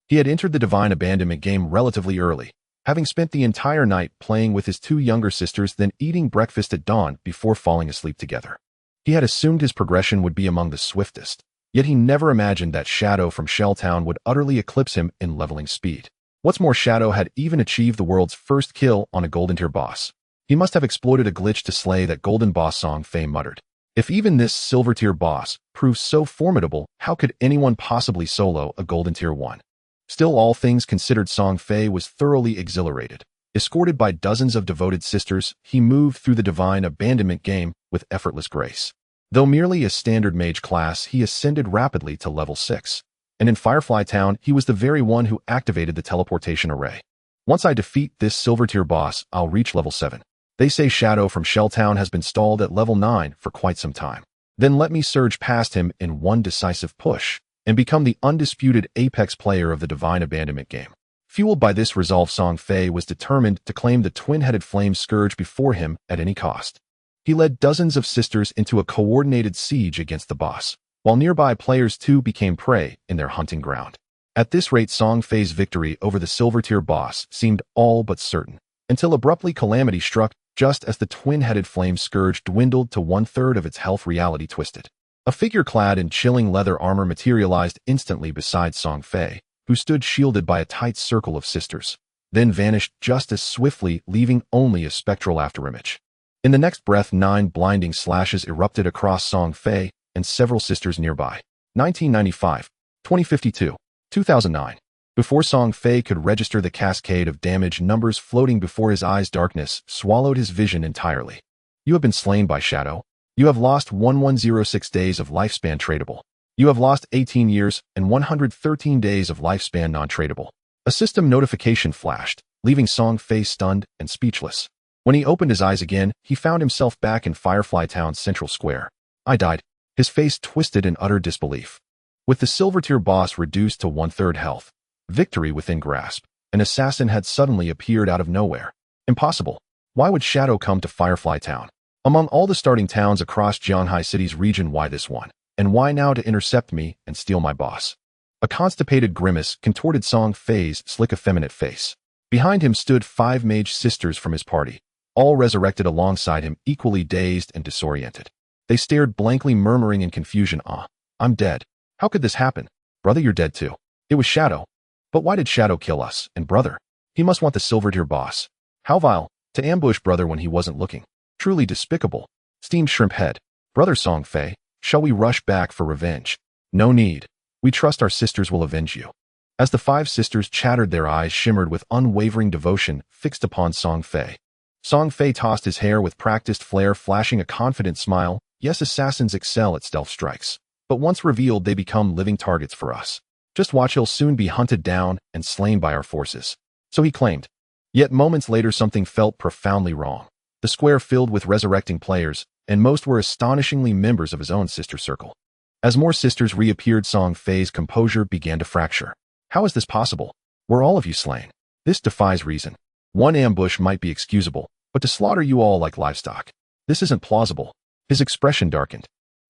He had entered the Divine Abandonment game relatively early, having spent the entire night playing with his 2 younger sisters, then eating breakfast at dawn before falling asleep together. He had assumed his progression would be among the swiftest, yet he never imagined that Shadow from Shelltown would utterly eclipse him in leveling speed. What's more, Shadow had even achieved the world's first kill on a golden tier boss. He must have exploited a glitch to slay that golden boss, Song Fei muttered. If even this silver tier boss proves so formidable, how could anyone possibly solo a golden tier 1? Still, all things considered, Song Fei was thoroughly exhilarated. Escorted by dozens of devoted sisters, he moved through the Divine Abandonment game with effortless grace. Though merely a standard mage class, he ascended rapidly to level 6. And in Firefly Town, he was the very one who activated the teleportation array. Once I defeat this silver tier boss, I'll reach level 7. They say Shadow from Shelltown has been stalled at level 9 for quite some time. Then let me surge past him in one decisive push and become the undisputed apex player of the Divine Abandonment game. Fueled by this resolve, Song Fei was determined to claim the twin-headed flame scourge before him at any cost. He led dozens of sisters into a coordinated siege against the boss, while nearby players too became prey in their hunting ground. At this rate, Song Fei's victory over the silver tier boss seemed all but certain, until abruptly calamity struck just as the twin-headed flame scourge dwindled to 1/3 of its health. Reality twisted. A figure clad in chilling leather armor materialized instantly beside Song Fei, who stood shielded by a tight circle of sisters, then vanished just as swiftly, leaving only a spectral afterimage. In the next breath, 9 blinding slashes erupted across Song Fei and several sisters nearby. 1995, 2052, 2009. Before Song Fei could register the cascade of damage numbers floating before his eyes, darkness swallowed his vision entirely. You have been slain by Shadow. You have lost 1106 days of lifespan tradable. You have lost 18 years and 113 days of lifespan non-tradable. A system notification flashed, leaving Song Fei stunned and speechless. When he opened his eyes again, he found himself back in Firefly Town's central square. I died. His face twisted in utter disbelief. With the silver tier boss reduced to 1/3 health, victory within grasp, an assassin had suddenly appeared out of nowhere. Impossible. Why would Shadow come to Firefly Town? Among all the starting towns across Jianghai City's region, why this one? And why now to intercept me and steal my boss? A constipated grimace contorted Song Fei's slick, effeminate face. Behind him stood 5 mage sisters from his party, all resurrected alongside him, equally dazed and disoriented. They stared blankly, murmuring in confusion, I'm dead. How could this happen? Brother, you're dead too. It was Shadow. But why did Shadow kill us? And brother? He must want the silver tier boss. How vile, to ambush brother when he wasn't looking. Truly despicable. Steamed shrimp head. Brother Song Fei, shall we rush back for revenge? No need. We trust our sisters will avenge you. As the 5 sisters chattered, their eyes shimmered with unwavering devotion fixed upon Song Fei. Song Fei tossed his hair with practiced flair, flashing a confident smile. Yes, assassins excel at stealth strikes, but once revealed, they become living targets for us. Just watch, he'll soon be hunted down and slain by our forces. So he claimed. Yet moments later, something felt profoundly wrong. The square filled with resurrecting players, and most were astonishingly members of his own sister circle. As more sisters reappeared, Song Fei's composure began to fracture. How is this possible? Were all of you slain? This defies reason. One ambush might be excusable, but to slaughter you all like livestock, this isn't plausible. His expression darkened.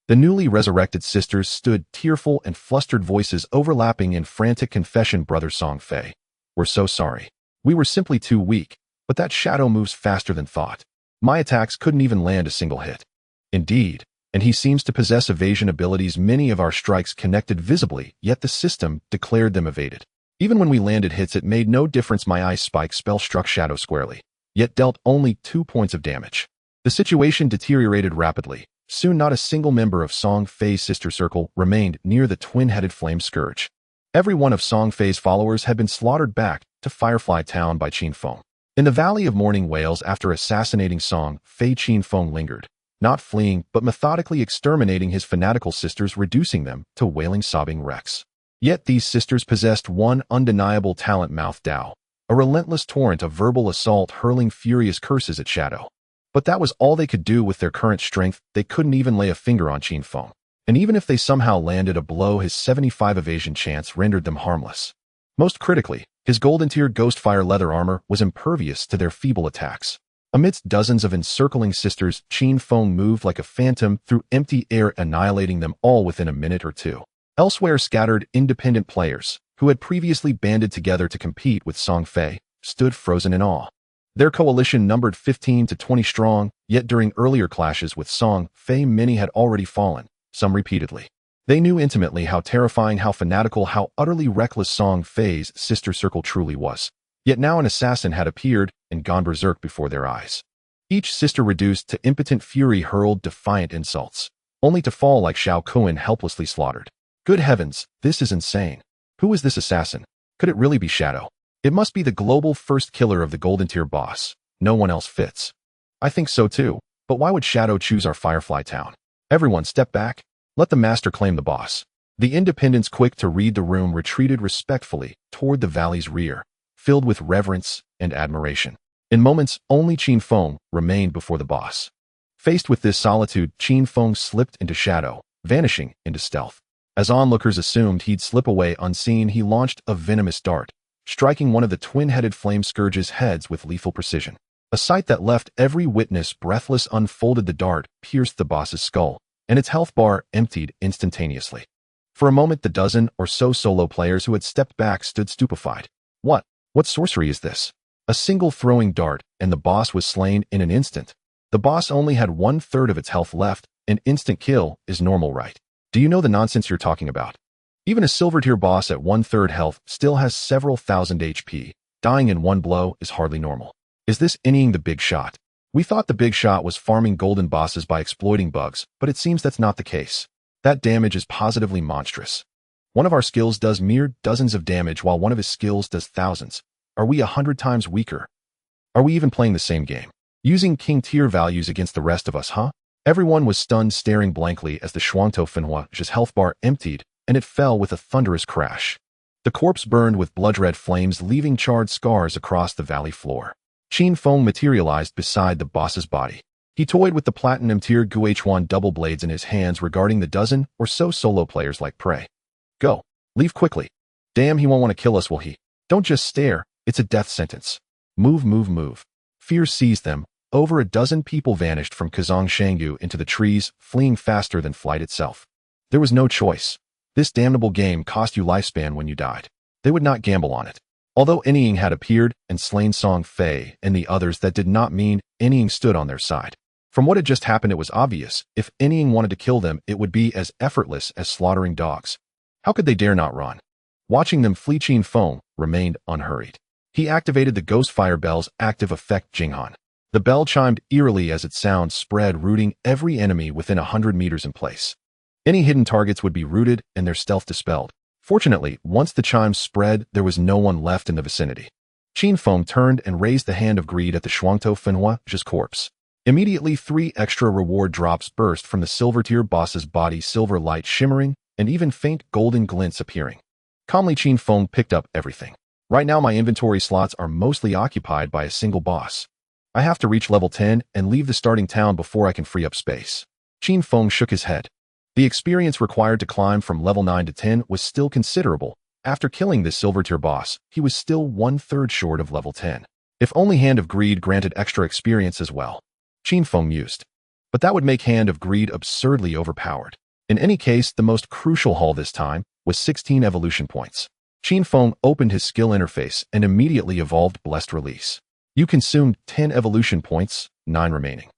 The newly resurrected sisters stood, tearful and flustered voices overlapping in frantic confession. Brother Song Fei, we're so sorry. We were simply too weak, but that Shadow moves faster than thought. My attacks couldn't even land a single hit. Indeed, and he seems to possess evasion abilities. Many of our strikes connected visibly, yet the system declared them evaded. Even when we landed hits, it made no difference. My ice spike spell struck Shadow squarely, yet dealt only 2 points of damage. The situation deteriorated rapidly. Soon not a single member of Song Fei's sister circle remained near the twin-headed flame scourge. Every one of Song Fei's followers had been slaughtered back to Firefly Town by Qin Feng. In the Valley of Mourning Wails, after assassinating Song Fei, Qin Feng lingered, not fleeing but methodically exterminating his fanatical sisters, reducing them to wailing, sobbing wrecks. Yet these sisters possessed one undeniable talent: Mouth Dao, a relentless torrent of verbal assault hurling furious curses at Shadow. But that was all they could do with their current strength. They couldn't even lay a finger on Qin Feng. And even if they somehow landed a blow, his 75 evasion chance rendered them harmless. Most critically, his golden-tier Ghostfire leather armor was impervious to their feeble attacks. Amidst dozens of encircling sisters, Qin Feng moved like a phantom through empty air, annihilating them all within a minute or two. Elsewhere, scattered independent players, who had previously banded together to compete with Song Fei, stood frozen in awe. Their coalition numbered 15 to 20 strong, yet during earlier clashes with Song Fei, many had already fallen, some repeatedly. They knew intimately how terrifying, how fanatical, how utterly reckless Song Fei's sister circle truly was. Yet now an assassin had appeared and gone berserk before their eyes. Each sister, reduced to impotent fury, hurled defiant insults, only to fall like Xiao Kuan, helplessly slaughtered. Good heavens, this is insane. Who is this assassin? Could it really be Shadow? It must be the global first killer of the Golden Tier boss. No one else fits. I think so too, but why would Shadow choose our Firefly Town? Everyone step back. Let the master claim the boss. The independents, quick to read the room, retreated respectfully toward the valley's rear, filled with reverence and admiration. In moments, only Qin Feng remained before the boss. Faced with this solitude, Qin Feng slipped into shadow, vanishing into stealth. As onlookers assumed he'd slip away unseen, he launched a venomous dart, striking one of the twin-headed flame scourge's heads with lethal precision. A sight that left every witness breathless. Unfolded, the dart pierced the boss's skull, and its health bar emptied instantaneously. For a moment, the dozen or so solo players who had stepped back stood stupefied. What sorcery is this? A single throwing dart, and the boss was slain in an instant. The boss only had 1/3 of its health left. An instant kill is normal, right? Do you know the nonsense you're talking about? Even a silver-tier boss at 1/3 health still has several thousand HP. Dying in one blow is hardly normal. Is this anying the big shot? We thought the big shot was farming golden bosses by exploiting bugs, but it seems that's not the case. That damage is positively monstrous. One of our skills does mere dozens of damage, while one of his skills does thousands. Are we 100 times weaker? Are we even playing the same game? Using king tier values against the rest of us, huh? Everyone was stunned, staring blankly as the Shuangtou Fenhua's health bar emptied, and it fell with a thunderous crash. The corpse burned with blood-red flames, leaving charred scars across the valley floor. Qin Feng materialized beside the boss's body. He toyed with the platinum tier Guochuan double blades in his hands, regarding the dozen or so solo players like prey. Go. Leave quickly. Damn, he won't want to kill us, will he? Don't just stare. It's a death sentence. Move, move, move. Fear seized them. Over a dozen people vanished from Qin Xiaoyou into the trees, fleeing faster than flight itself. There was no choice. This damnable game cost you lifespan when you died. They would not gamble on it. Although Anying had appeared and slain Song Fei and the others, that did not mean Anying stood on their side. From what had just happened, it was obvious. If Anying wanted to kill them, it would be as effortless as slaughtering dogs. How could they dare not run? Watching them flee, Qin Feng remained unhurried. He activated the Ghostfire Bell's active effect, Jinghan. The bell chimed eerily as its sound spread, rooting every enemy within 100 meters in place. Any hidden targets would be rooted and their stealth dispelled. Fortunately, once the chimes spread, there was no one left in the vicinity. Qin Feng turned and raised the hand of greed at the Shuangtou Fenhua's corpse. Immediately, 3 extra reward drops burst from the silver-tier boss's body, silver light shimmering, and even faint golden glints appearing. Calmly, Qin Feng picked up everything. Right now, my inventory slots are mostly occupied by a single boss. I have to reach level 10 and leave the starting town before I can free up space. Qin Feng shook his head. The experience required to climb from level 9 to 10 was still considerable. After killing this silver-tier boss, he was still 1/3 short of level 10. If only Hand of Greed granted extra experience as well. Qin Feng mused. But that would make Hand of Greed absurdly overpowered. In any case, the most crucial haul this time was 16 evolution points. Qin Feng opened his skill interface and immediately evolved Blessed Release. You consumed 10 evolution points, 9 remaining.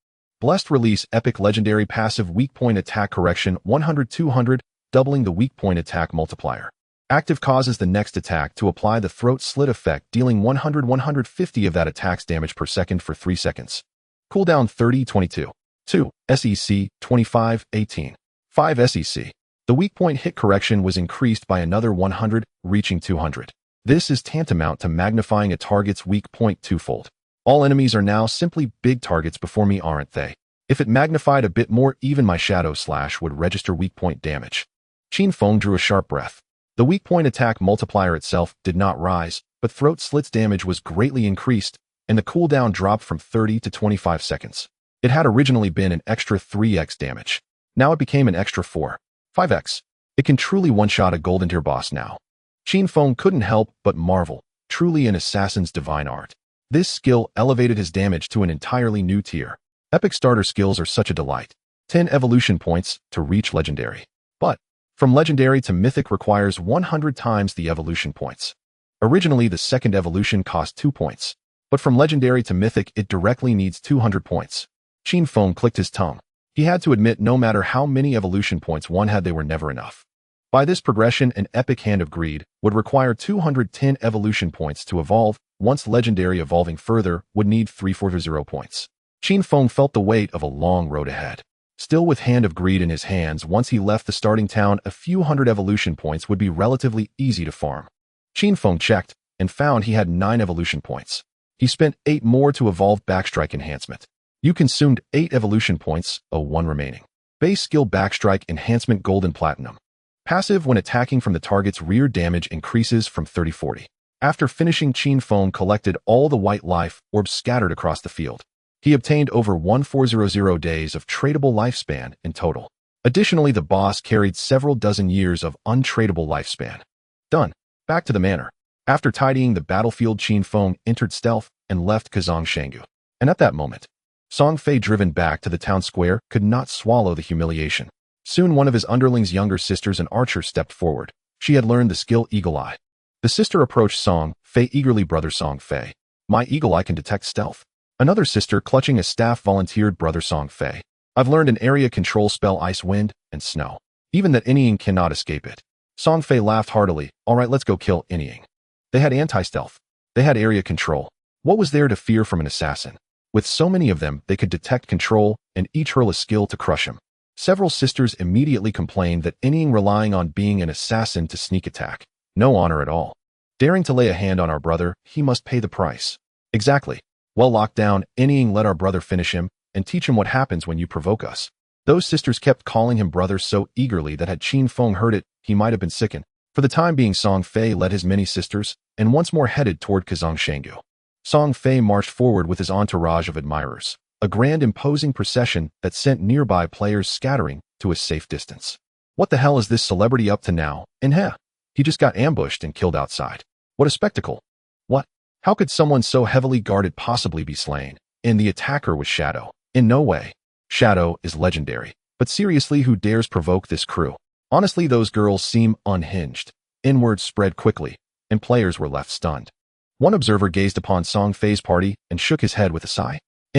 Blessed Release, epic legendary passive, weak point attack correction 100-200, doubling the weak point attack multiplier. Active causes the next attack to apply the throat slit effect, dealing 100-150 of that attack's damage per second for 3 seconds. Cooldown 30-22. 2. SEC 25-18. 5 SEC The weak point hit correction was increased by another 100, reaching 200. This is tantamount to magnifying a target's weak point twofold. All enemies are now simply big targets before me, aren't they? If it magnified a bit more, even my shadow slash would register weak point damage. Qin Feng drew a sharp breath. The weak point attack multiplier itself did not rise, but throat slit's damage was greatly increased, and the cooldown dropped from 30 to 25 seconds. It had originally been an extra 3x damage. Now it became an extra 5x. It can truly one-shot a golden tier boss now. Qin Feng couldn't help but marvel, truly an assassin's divine art. This skill elevated his damage to an entirely new tier. Epic starter skills are such a delight. 10 evolution points to reach legendary. But from legendary to mythic requires 100 times the evolution points. Originally, the second evolution cost 2 points, but from legendary to mythic, it directly needs 200 points. Qin Feng clicked his tongue. He had to admit no matter how many evolution points one had, they were never enough. By this progression, an epic Hand of Greed would require 210 evolution points to evolve, once legendary evolving further would need 340 points. Qin Feng felt the weight of a long road ahead. Still with Hand of Greed in his hands, once he left the starting town, a few hundred evolution points would be relatively easy to farm. Qin Feng checked and found he had 9 evolution points. He spent 8 more to evolve Backstrike Enhancement. You consumed 8 evolution points, 1 remaining. Base skill Backstrike Enhancement Gold and Platinum. Passive when attacking from the target's rear, damage increases from 30-40. After finishing, Qin Feng collected all the white life orbs scattered across the field. He obtained over 1400 days of tradable lifespan in total. Additionally, the boss carried several dozen years of untradable lifespan. Done. Back to the manor. After tidying the battlefield, Qin Feng entered stealth and left Qin Xiaoyou. And at that moment, Song Fei, driven back to the town square, could not swallow the humiliation. Soon one of his underlings' younger sisters, an archer, stepped forward. She had learned the skill Eagle Eye. The sister approached Song Fei eagerly. Brother Song Fei, my Eagle Eye can detect stealth. Another sister, clutching a staff, volunteered. Brother Song Fei, I've learned an area control spell, Ice, Wind, and Snow. Even that Inying cannot escape it. Song Fei laughed heartily. All right, let's go kill Inying. They had anti-stealth. They had area control. What was there to fear from an assassin? With so many of them, they could detect control and each hurl a skill to crush him. Several sisters immediately complained that Inying relying on being an assassin to sneak attack. No honor at all. Daring to lay a hand on our brother, he must pay the price. Exactly. Well, locked down, Inying, let our brother finish him and teach him what happens when you provoke us. Those sisters kept calling him brother so eagerly that had Qin Feng heard it, he might have been sickened. For the time being, Song Fei led his many sisters and once more headed toward Qin Xiaoyou. Song Fei marched forward with his entourage of admirers, a grand imposing procession that sent nearby players scattering to a safe distance. What the hell is this celebrity up to now? And he just got ambushed and killed outside. What a spectacle. What? How could someone so heavily guarded possibly be slain? And the attacker was Shadow. In no way. Shadow is legendary. But seriously, who dares provoke this crew? Honestly, those girls seem unhinged. Inwards spread quickly, and players were left stunned. One observer gazed upon Song Fei's party and shook his head with a sigh.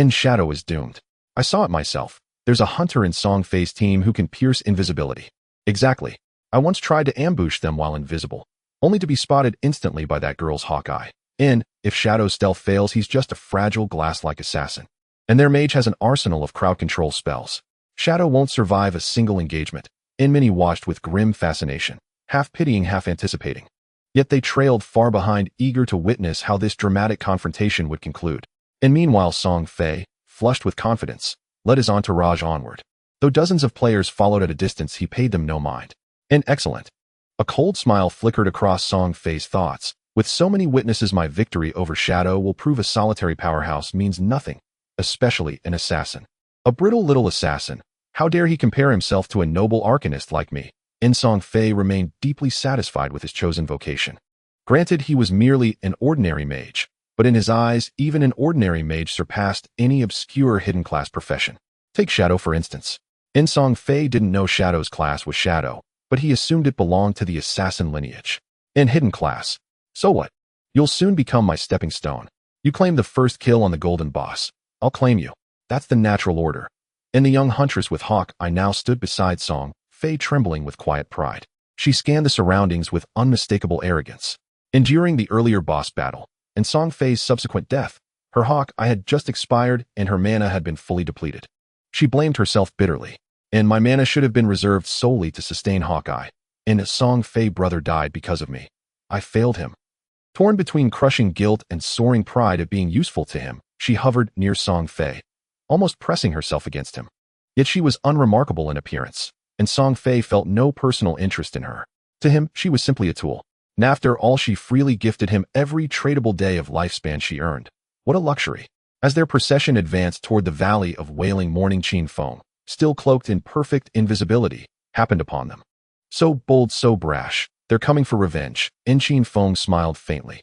Shadow is doomed. I saw it myself. There's a hunter in Song Fei's team who can pierce invisibility. Exactly. I once tried to ambush them while invisible, only to be spotted instantly by that girl's hawk eye. If Shadow's stealth fails, he's just a fragile glass-like assassin. And their mage has an arsenal of crowd control spells. Shadow won't survive a single engagement. Many watched with grim fascination, half pitying, half anticipating. Yet they trailed far behind, eager to witness how this dramatic confrontation would conclude. And meanwhile, Song Fei, flushed with confidence, led his entourage onward. Though dozens of players followed at a distance, he paid them no mind. Excellent. A cold smile flickered across Song Fei's thoughts. With so many witnesses, my victory over Shadow will prove a solitary powerhouse means nothing, especially an assassin. A brittle little assassin. How dare he compare himself to a noble arcanist like me? Song Fei remained deeply satisfied with his chosen vocation. Granted, he was merely an ordinary mage, but in his eyes, even an ordinary mage surpassed any obscure hidden class profession. Take Shadow, for instance. Song Fei didn't know Shadow's class was Shadow, but he assumed it belonged to the assassin lineage. Hidden class. So what? You'll soon become my stepping stone. You claim the first kill on the golden boss. I'll claim you. That's the natural order. The young huntress with hawk eye now stood beside Song Fei, trembling with quiet pride. She scanned the surroundings with unmistakable arrogance. Enduring the earlier boss battle and Song Fei's subsequent death, her hawk eye had just expired and her mana had been fully depleted. She blamed herself bitterly. and my mana should have been reserved solely to sustain Hawkeye, and Song Fei brother died because of me. I failed him. Torn between crushing guilt and soaring pride at being useful to him, she hovered near Song Fei, almost pressing herself against him. Yet she was unremarkable in appearance, and Song Fei felt no personal interest in her. To him, she was simply a tool. And after all, she freely gifted him every tradable day of lifespan she earned. What a luxury. As their procession advanced toward the valley of wailing mourning, Qin Feng, still cloaked in perfect invisibility, happened upon them. So bold, so brash, they're coming for revenge, and Qin Feng smiled faintly.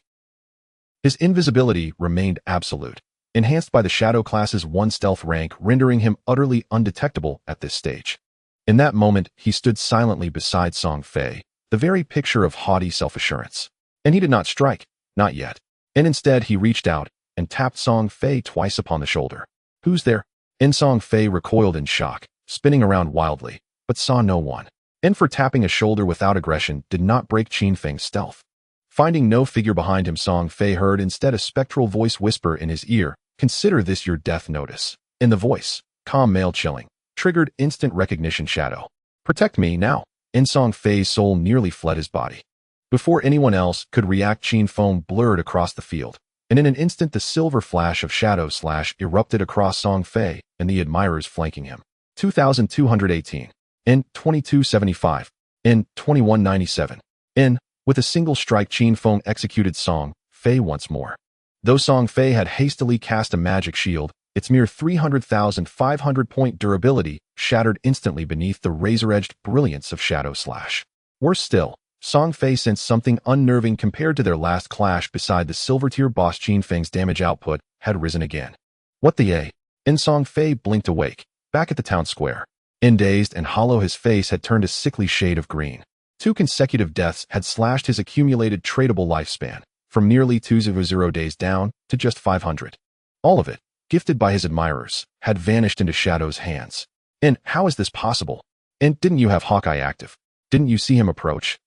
His invisibility remained absolute, enhanced by the Shadow class's 1 stealth rank, rendering him utterly undetectable at this stage. In that moment, he stood silently beside Song Fei, the very picture of haughty self-assurance. And he did not strike, not yet. And instead he reached out and tapped Song Fei twice upon the shoulder. "Who's there?" And Song Fei recoiled in shock, spinning around wildly, but saw no one. And for tapping a shoulder without aggression did not break Qin Feng's stealth. Finding no figure behind him, Song Fei heard instead a spectral voice whisper in his ear, "Consider this your death notice." In the voice, calm, male, chilling, triggered instant recognition. "Shadow. Protect me now." In Song Fei's soul nearly fled his body. Before anyone else could react, Qin Feng blurred across the field, and in an instant the silver flash of Shadow Slash erupted across Song Fei and the admirers flanking him. 2218. In 2275. In 2197. In, with a single strike, Qin Feng executed Song Fei once more. Though Song Fei had hastily cast a magic shield, its mere 300,500-point durability shattered instantly beneath the razor-edged brilliance of Shadow Slash. Worse still, Song Fei sensed something unnerving compared to their last clash. Beside the silver-tier boss, Qin Feng's damage output had risen again. What the a? And Song Fei blinked awake, back at the town square. In dazed and hollow, his face had turned a sickly shade of green. 2 consecutive deaths had slashed his accumulated tradable lifespan, from nearly 200 days down to just 500. All of it, gifted by his admirers, had vanished into Shadow's hands. And how is this possible? And didn't you have Hawkeye active? Didn't you see him approach?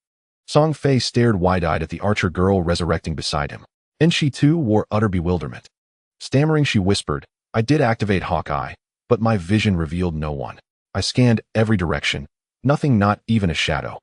Song Fei stared wide-eyed at the archer girl resurrecting beside him, and she too wore utter bewilderment. Stammering, she whispered, "I did activate Hawkeye, but my vision revealed no one. I scanned every direction, nothing, not even a shadow."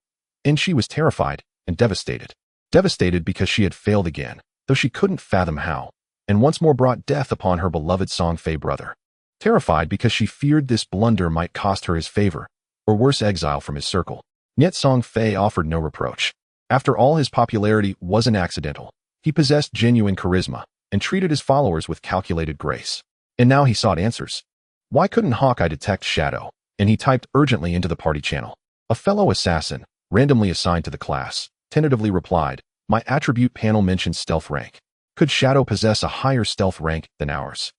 And she was terrified and devastated. Devastated because she had failed again, though she couldn't fathom how, and once more brought death upon her beloved Song Fei brother. Terrified because she feared this blunder might cost her his favor, or worse, exile from his circle. Yet Song Fei offered no reproach. After all, his popularity wasn't accidental. He possessed genuine charisma and treated his followers with calculated grace. And now he sought answers. Why couldn't Hawkeye detect Shadow? And he typed urgently into the party channel. A fellow assassin, randomly assigned to the class, tentatively replied, "My attribute panel mentions stealth rank. Could Shadow possess a higher stealth rank than ours?"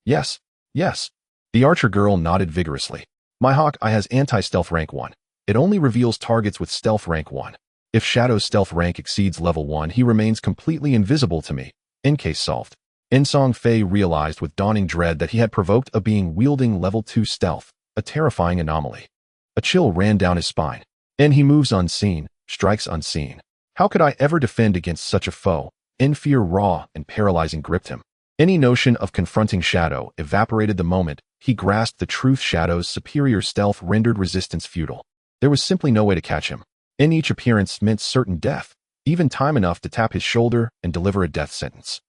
"Yes, yes." The archer girl nodded vigorously. "My Hawkeye has anti-stealth rank 1. It only reveals targets with stealth rank 1. If Shadow's stealth rank exceeds level 1, he remains completely invisible to me. In case solved." In Song Fei realized with dawning dread that he had provoked a being wielding level 2 stealth, a terrifying anomaly. A chill ran down his spine. And he moves unseen, strikes unseen. How could I ever defend against such a foe? In fear raw and paralyzing gripped him. Any notion of confronting Shadow evaporated the moment he grasped the truth. Shadow's superior stealth rendered resistance futile. There was simply no way to catch him. And each appearance meant certain death, even time enough to tap his shoulder and deliver a death sentence.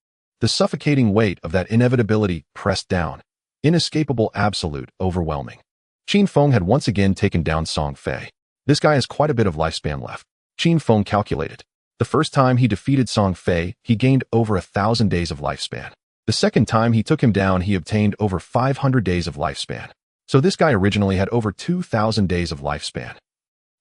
The suffocating weight of that inevitability pressed down, inescapable, absolute, overwhelming. Qin Feng had once again taken down Song Fei. This guy has quite a bit of lifespan left, Qin Feng calculated. The first time he defeated Song Fei, he gained over 1,000 days of lifespan. The second time he took him down, he obtained over 500 days of lifespan. So this guy originally had over 2,000 days of lifespan.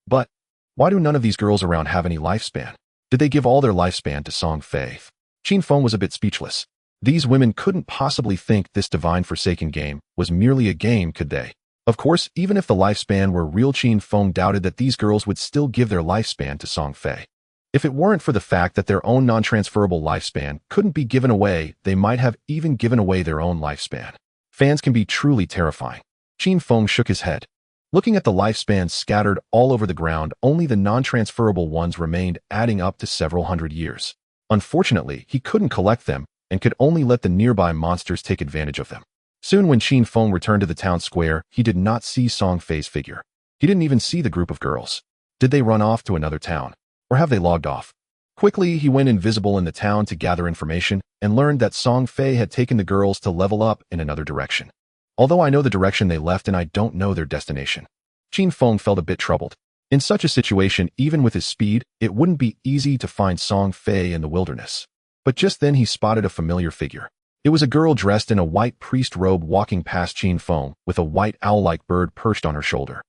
But why do none of these girls around have any lifespan? Did they give all their lifespan to Song Fei? Qin Feng was a bit speechless. These women couldn't possibly think this divine forsaken game was merely a game, could they? Of course, even if the lifespan were real, Qin Feng doubted that these girls would still give their lifespan to Song Fei. If it weren't for the fact that their own non-transferable lifespan couldn't be given away, they might have even given away their own lifespan. Fans can be truly terrifying. Qin Feng shook his head. Looking at the lifespans scattered all over the ground, only the non-transferable ones remained, adding up to several hundred years. Unfortunately, he couldn't collect them and could only let the nearby monsters take advantage of them. Soon when Qin Feng returned to the town square, he did not see Song Fei's figure. He didn't even see the group of girls. Did they run off to another town? Or have they logged off? Quickly, he went invisible in the town to gather information and learned that Song Fei had taken the girls to level up in another direction. Although I know the direction they left and I don't know their destination. Qin Feng felt a bit troubled. In such a situation, even with his speed, it wouldn't be easy to find Song Fei in the wilderness. But just then he spotted a familiar figure. It was a girl dressed in a white priest robe walking past Qin Feng with a white owl-like bird perched on her shoulder.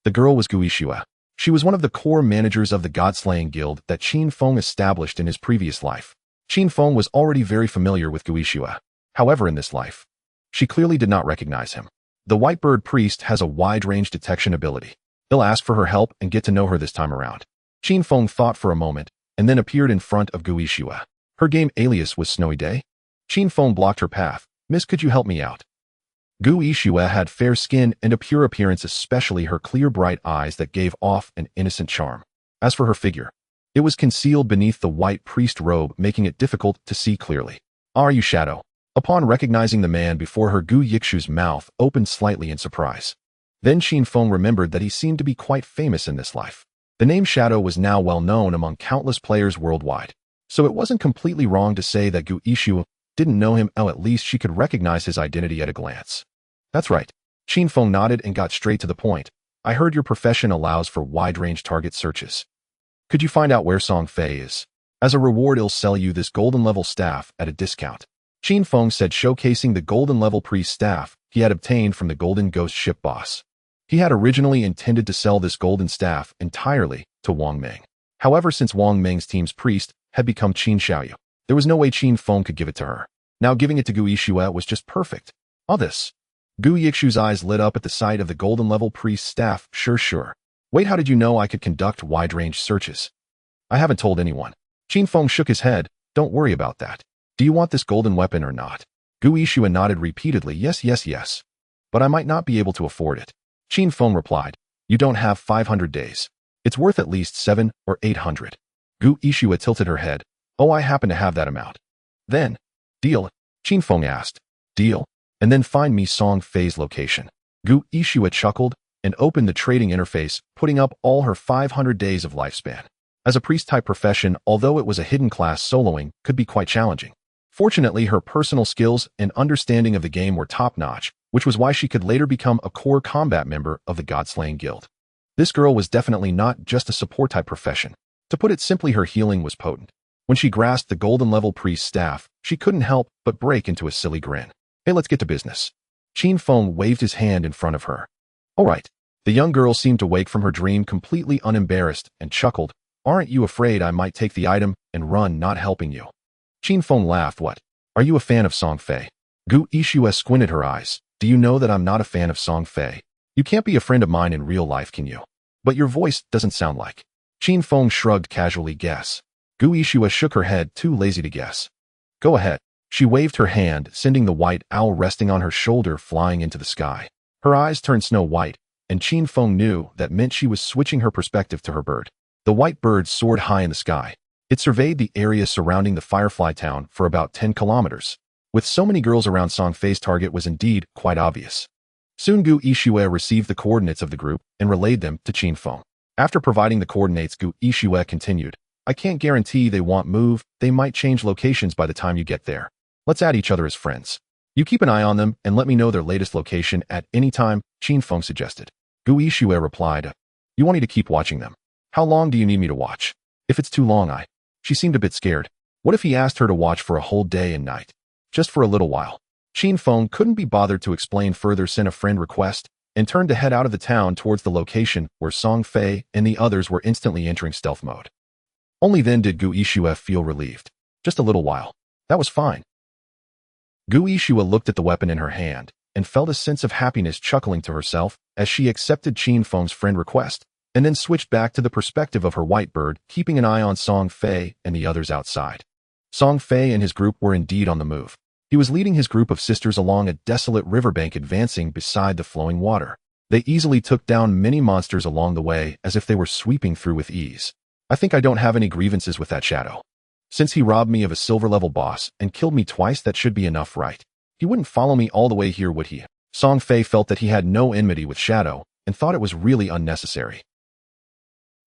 The girl was Qin Xiaoyou. She was one of the core managers of the God-slaying guild that Qin Feng established in his previous life. Qin Feng was already very familiar with Qin Xiaoyou. However, in this life, she clearly did not recognize him. The white bird priest has a wide-range detection ability. He'll ask for her help and get to know her this time around. Qin Feng thought for a moment and then appeared in front of Qin Xiaoyou. Her game alias was Snowy Day. Qin Feng blocked her path. Miss, could you help me out? Qin Xiaoyou had fair skin and a pure appearance, especially her clear bright eyes that gave off an innocent charm. As for her figure, it was concealed beneath the white priest robe, making it difficult to see clearly. Are you Shadow? Upon recognizing the man before her, Qin Xiaoyou's mouth opened slightly in surprise. Then Qin Feng remembered that he seemed to be quite famous in this life. The name Shadow was now well known among countless players worldwide, so it wasn't completely wrong to say that Qin Xiaoyou didn't know him, or at least she could recognize his identity at a glance. That's right. Qin Feng nodded and got straight to the point. I heard your profession allows for wide-range target searches. Could you find out where Song Fei is? As a reward, I'll sell you this golden level staff at a discount. Qin Feng said, showcasing the golden level priest staff he had obtained from the golden ghost ship boss. He had originally intended to sell this golden staff entirely to Wang Meng. However, since Wang Meng's team's priest had become Qin Xiaoyou, there was no way Qin Feng could give it to her. Now giving it to Qin Xiaoyou was just perfect. All this. Qin Xiaoyou's eyes lit up at the sight of the golden level priest staff. Sure. Wait, how did you know I could conduct wide-range searches? I haven't told anyone. Qin Feng shook his head. Don't worry about that. Do you want this golden weapon or not? Qin Xiaoyou nodded repeatedly. Yes. But I might not be able to afford it. Qin Feng replied. You don't have 500 days. It's worth at least 700 or 800. Qin Xiaoyou tilted her head. Oh, I happen to have that amount. Then, deal? Qin Feng asked. Deal? And then find me Song Fei's location. Qin Xiaoyou chuckled and opened the trading interface, putting up all her 500 days of lifespan. As a priest-type profession, although it was a hidden class, soloing could be quite challenging. Fortunately, her personal skills and understanding of the game were top-notch, which was why she could later become a core combat member of the God-slaying guild. This girl was definitely not just a support-type profession. To put it simply, her healing was potent. When she grasped the golden-level priest staff, she couldn't help but break into a silly grin. Hey, let's get to business. Qin Feng waved his hand in front of her. All right. The young girl seemed to wake from her dream completely unembarrassed and chuckled. Aren't you afraid I might take the item and run, not helping you? Qin Feng laughed. What? Are you a fan of Song Fei? Qin Xiaoyou squinted her eyes. Do you know that I'm not a fan of Song Fei? You can't be a friend of mine in real life, can you? But your voice doesn't sound like. Qin Feng shrugged casually. Guess. Qin Xiaoyou shook her head, too lazy to guess. Go ahead. She waved her hand, sending the white owl resting on her shoulder flying into the sky. Her eyes turned snow white, and Qin Feng knew that meant she was switching her perspective to her bird. The white bird soared high in the sky. It surveyed the area surrounding the Firefly town for about 10 kilometers. With so many girls around, Song Fei's target was indeed quite obvious. Soon Qin Xiaoyou received the coordinates of the group and relayed them to Qin Feng. After providing the coordinates, Qin Xiaoyou continued. I can't guarantee they won't move. They might change locations by the time you get there. Let's add each other as friends. You keep an eye on them and let me know their latest location at any time, Qin Feng suggested. Qin Xiaoyou replied, you want me to keep watching them? How long do you need me to watch? If it's too long, She seemed a bit scared. What if he asked her to watch for a whole day and night? Just for a little while. Qin Feng couldn't be bothered to explain further, sent a friend request, and turned to head out of the town towards the location where Song Fei and the others were instantly entering stealth mode. Only then did Qin Xiaoyou feel relieved. Just a little while. That was fine. Qin Xiaoyou looked at the weapon in her hand and felt a sense of happiness, chuckling to herself as she accepted Qin Feng's friend request, and then switched back to the perspective of her white bird, keeping an eye on Song Fei and the others outside. Song Fei and his group were indeed on the move. He was leading his group of sisters along a desolate riverbank, advancing beside the flowing water. They easily took down many monsters along the way as if they were sweeping through with ease. I think I don't have any grievances with that Shadow. Since he robbed me of a silver-level boss and killed me twice, that should be enough, right? He wouldn't follow me all the way here, would he? Song Fei felt that he had no enmity with Shadow and thought it was really unnecessary.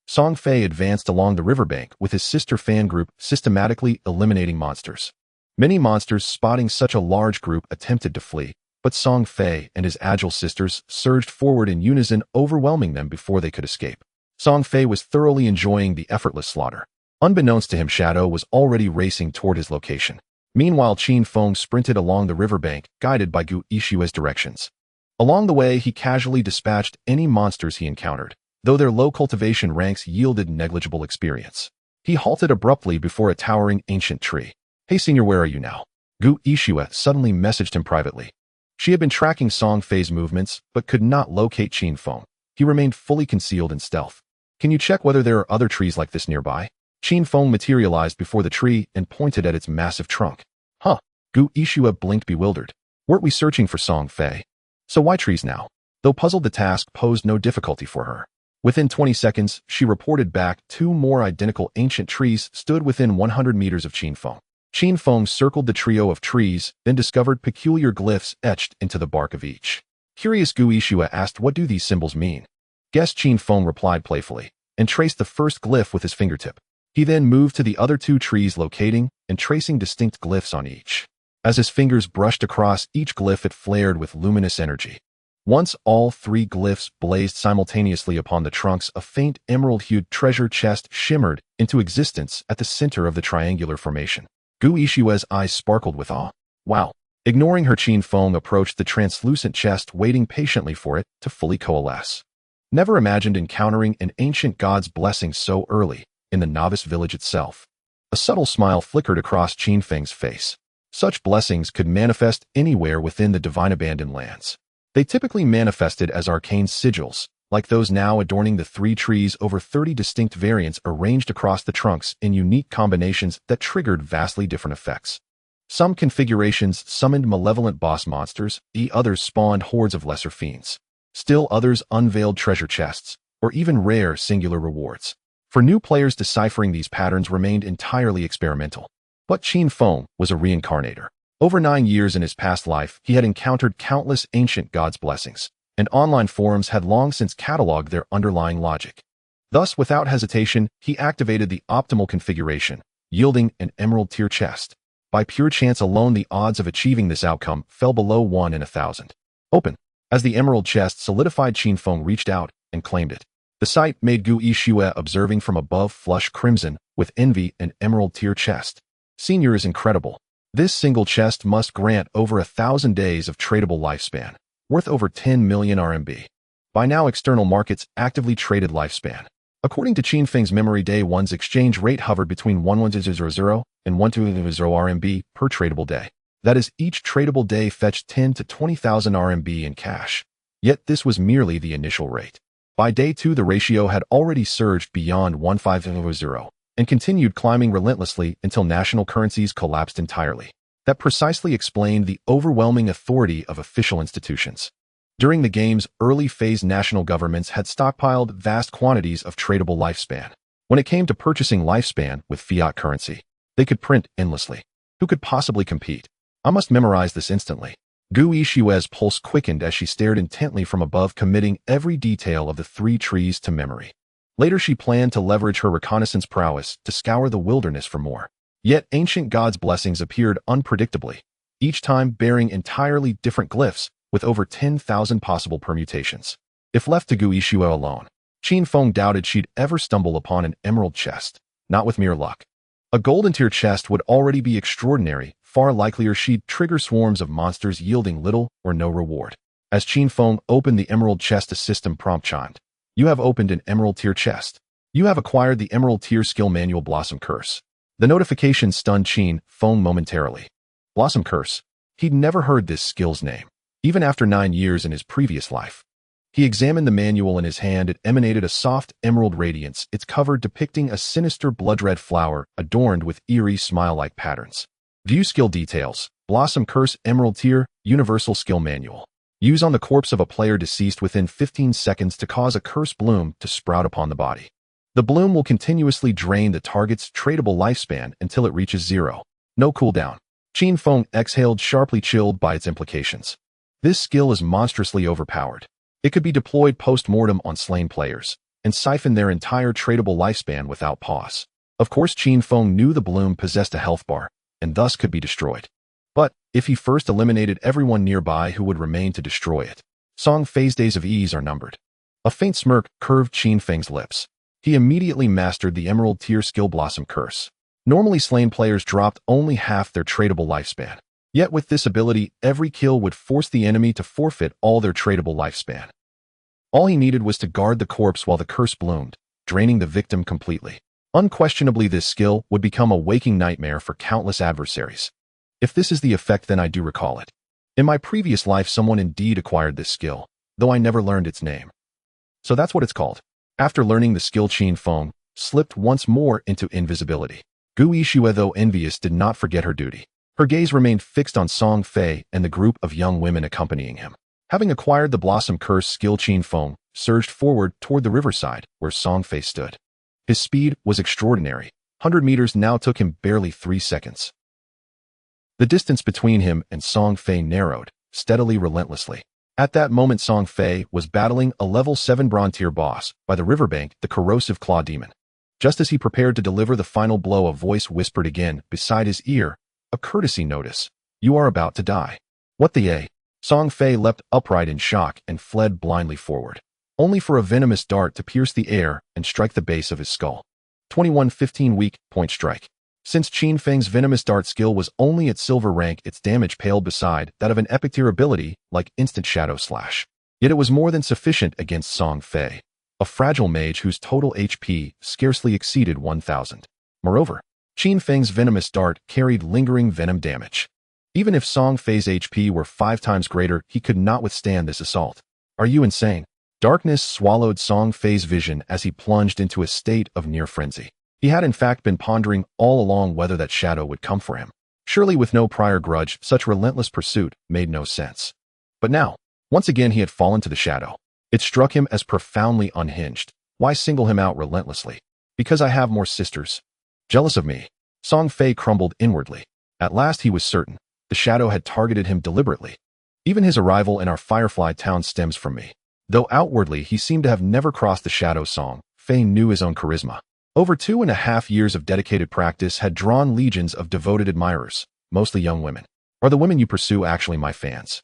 Song Fei advanced along the riverbank with his sister fan group, systematically eliminating monsters. Many monsters spotting such a large group attempted to flee, but Song Fei and his agile sisters surged forward in unison, overwhelming them before they could escape. Song Fei was thoroughly enjoying the effortless slaughter. Unbeknownst to him, Shadow was already racing toward his location. Meanwhile, Qin Feng sprinted along the riverbank, guided by Gu Ishua's directions. Along the way, he casually dispatched any monsters he encountered, though their low cultivation ranks yielded negligible experience. He halted abruptly before a towering ancient tree. "Hey senior, where are you now?" Gu Ishua suddenly messaged him privately. She had been tracking Song Fei's movements, but could not locate Qin Feng. He remained fully concealed in stealth. "Can you check whether there are other trees like this nearby?" Qin Feng materialized before the tree and pointed at its massive trunk. "Huh?" Gu Ishua blinked, bewildered. "Weren't we searching for Song Fei? So why trees now?" Though puzzled, the task posed no difficulty for her. Within 20 seconds, she reported back 2 more identical ancient trees stood within 100 meters of Qin Feng. Qin Feng circled the trio of trees, then discovered peculiar glyphs etched into the bark of each. Curious, Gu Ishua asked, "What do these symbols mean?" "Guess," Qin Feng replied playfully, and traced the first glyph with his fingertip. He then moved to the other 2 trees, locating and tracing distinct glyphs on each. As his fingers brushed across each glyph, it flared with luminous energy. Once all 3 glyphs blazed simultaneously upon the trunks, a faint emerald-hued treasure chest shimmered into existence at the center of the triangular formation. Gu Ishua's eyes sparkled with awe. "Wow." Ignoring her, Qin Feng approached the translucent chest, waiting patiently for it to fully coalesce. Never imagined encountering an ancient god's blessing so early in the novice village itself. A subtle smile flickered across Qin Feng's face. Such blessings could manifest anywhere within the divine abandoned lands. They typically manifested as arcane sigils, like those now adorning the 3 trees, over 30 distinct variants arranged across the trunks in unique combinations that triggered vastly different effects. Some configurations summoned malevolent boss monsters, others spawned hordes of lesser fiends. Still others unveiled treasure chests, or even rare singular rewards. For new players, deciphering these patterns remained entirely experimental. But Qin Feng was a reincarnator. Over 9 years in his past life, he had encountered countless ancient gods' blessings, and online forums had long since cataloged their underlying logic. Thus, without hesitation, he activated the optimal configuration, yielding an emerald tier chest. By pure chance alone, the odds of achieving this outcome fell below 1 in 1,000. "Open." As the emerald chest solidified, Qin Feng reached out and claimed it. The sight made Gu Ishua, observing from above, flush crimson with envy. An emerald tier chest. "Senior is incredible. This single chest must grant over 1,000 days of tradable lifespan, worth over 10 million RMB. By now, external markets actively traded lifespan. According to Qin Feng's memory, day 1's exchange rate hovered between 1100 and 1200 RMB per tradable day. That is, each tradable day fetched 10 to 20,000 RMB in cash. Yet this was merely the initial rate. By day 2, the ratio had already surged beyond 1500 and continued climbing relentlessly until national currencies collapsed entirely. That precisely explained the overwhelming authority of official institutions. During the game's early phase, national governments had stockpiled vast quantities of tradable lifespan. When it came to purchasing lifespan with fiat currency, they could print endlessly. Who could possibly compete? I must memorize this instantly. Gu Ishua's pulse quickened as she stared intently from above, committing every detail of the 3 trees to memory. Later, she planned to leverage her reconnaissance prowess to scour the wilderness for more. Yet ancient gods' blessings appeared unpredictably, each time bearing entirely different glyphs with over 10,000 possible permutations. If left to Gu Ishua alone, Qin Feng doubted she'd ever stumble upon an emerald chest, not with mere luck. A golden tier chest would already be extraordinary, far likelier she'd trigger swarms of monsters yielding little or no reward. As Qin Feng opened the emerald chest, a system prompt chimed. "You have opened an emerald tier chest. You have acquired the emerald tier skill manual Blossom Curse." The notification stunned Qin Feng momentarily. Blossom Curse. He'd never heard this skill's name, even after 9 years in his previous life. He examined the manual in his hand. It emanated a soft emerald radiance, its cover depicting a sinister blood-red flower adorned with eerie smile-like patterns. View skill details. Blossom Curse Emerald Tier Universal Skill Manual. Use on the corpse of a player deceased within 15 seconds to cause a curse bloom to sprout upon the body. The bloom will continuously drain the target's tradable lifespan until it reaches 0. No cooldown. Qin Feng exhaled, sharply chilled by its implications. This skill is monstrously overpowered. It could be deployed post-mortem on slain players and siphon their entire tradable lifespan without pause. Of course, Qin Feng knew the bloom possessed a health bar and thus could be destroyed. But if he first eliminated everyone nearby who would remain to destroy it, Song Fei's days of ease are numbered. A faint smirk curved Qin Feng's lips. He immediately mastered the Emerald Tier Skill Blossom Curse. Normally, slain players dropped only half their tradable lifespan. Yet with this ability, every kill would force the enemy to forfeit all their tradable lifespan. All he needed was to guard the corpse while the curse bloomed, draining the victim completely. Unquestionably, this skill would become a waking nightmare for countless adversaries. If this is the effect, then I do recall it. In my previous life, someone indeed acquired this skill, though I never learned its name. So that's what it's called. After learning the skill, Qin Feng slipped once more into invisibility. Gu Yixue, though envious, did not forget her duty. Her gaze remained fixed on Song Fei and the group of young women accompanying him. Having acquired the Blossom Curse skill, Qin Feng surged forward toward the riverside where Song Fei stood. His speed was extraordinary. 100 meters now took him barely 3 seconds. The distance between him and Song Fei narrowed, steadily, relentlessly. At that moment, Song Fei was battling a level 7 bronze tier boss by the riverbank, the corrosive claw demon. Just as he prepared to deliver the final blow, a voice whispered again beside his ear, a courtesy notice. You are about to die. What the a? Song Fei leapt upright in shock and fled blindly forward, only for a venomous dart to pierce the air and strike the base of his skull. 21-15 weak point strike. Since Qin Feng's venomous dart skill was only at silver rank, its damage paled beside that of an epic tier ability like instant shadow slash. Yet it was more than sufficient against Song Fei, a fragile mage whose total HP scarcely exceeded 1,000. Moreover, Qin Feng's venomous dart carried lingering venom damage. Even if Song Fei's HP were 5 times greater, he could not withstand this assault. Are you insane? Darkness swallowed Song Fei's vision as he plunged into a state of near frenzy. He had in fact been pondering all along whether that shadow would come for him. Surely with no prior grudge, such relentless pursuit made no sense. But now, once again he had fallen to the shadow. It struck him as profoundly unhinged. Why single him out relentlessly? Because I have more sisters. Jealous of me? Song Fei crumbled inwardly. At last he was certain. The shadow had targeted him deliberately. Even his arrival in our Firefly town stems from me. Though outwardly he seemed to have never crossed the shadow, Song Fei knew his own charisma. Over 2.5 years of dedicated practice had drawn legions of devoted admirers, mostly young women. Are the women you pursue actually my fans?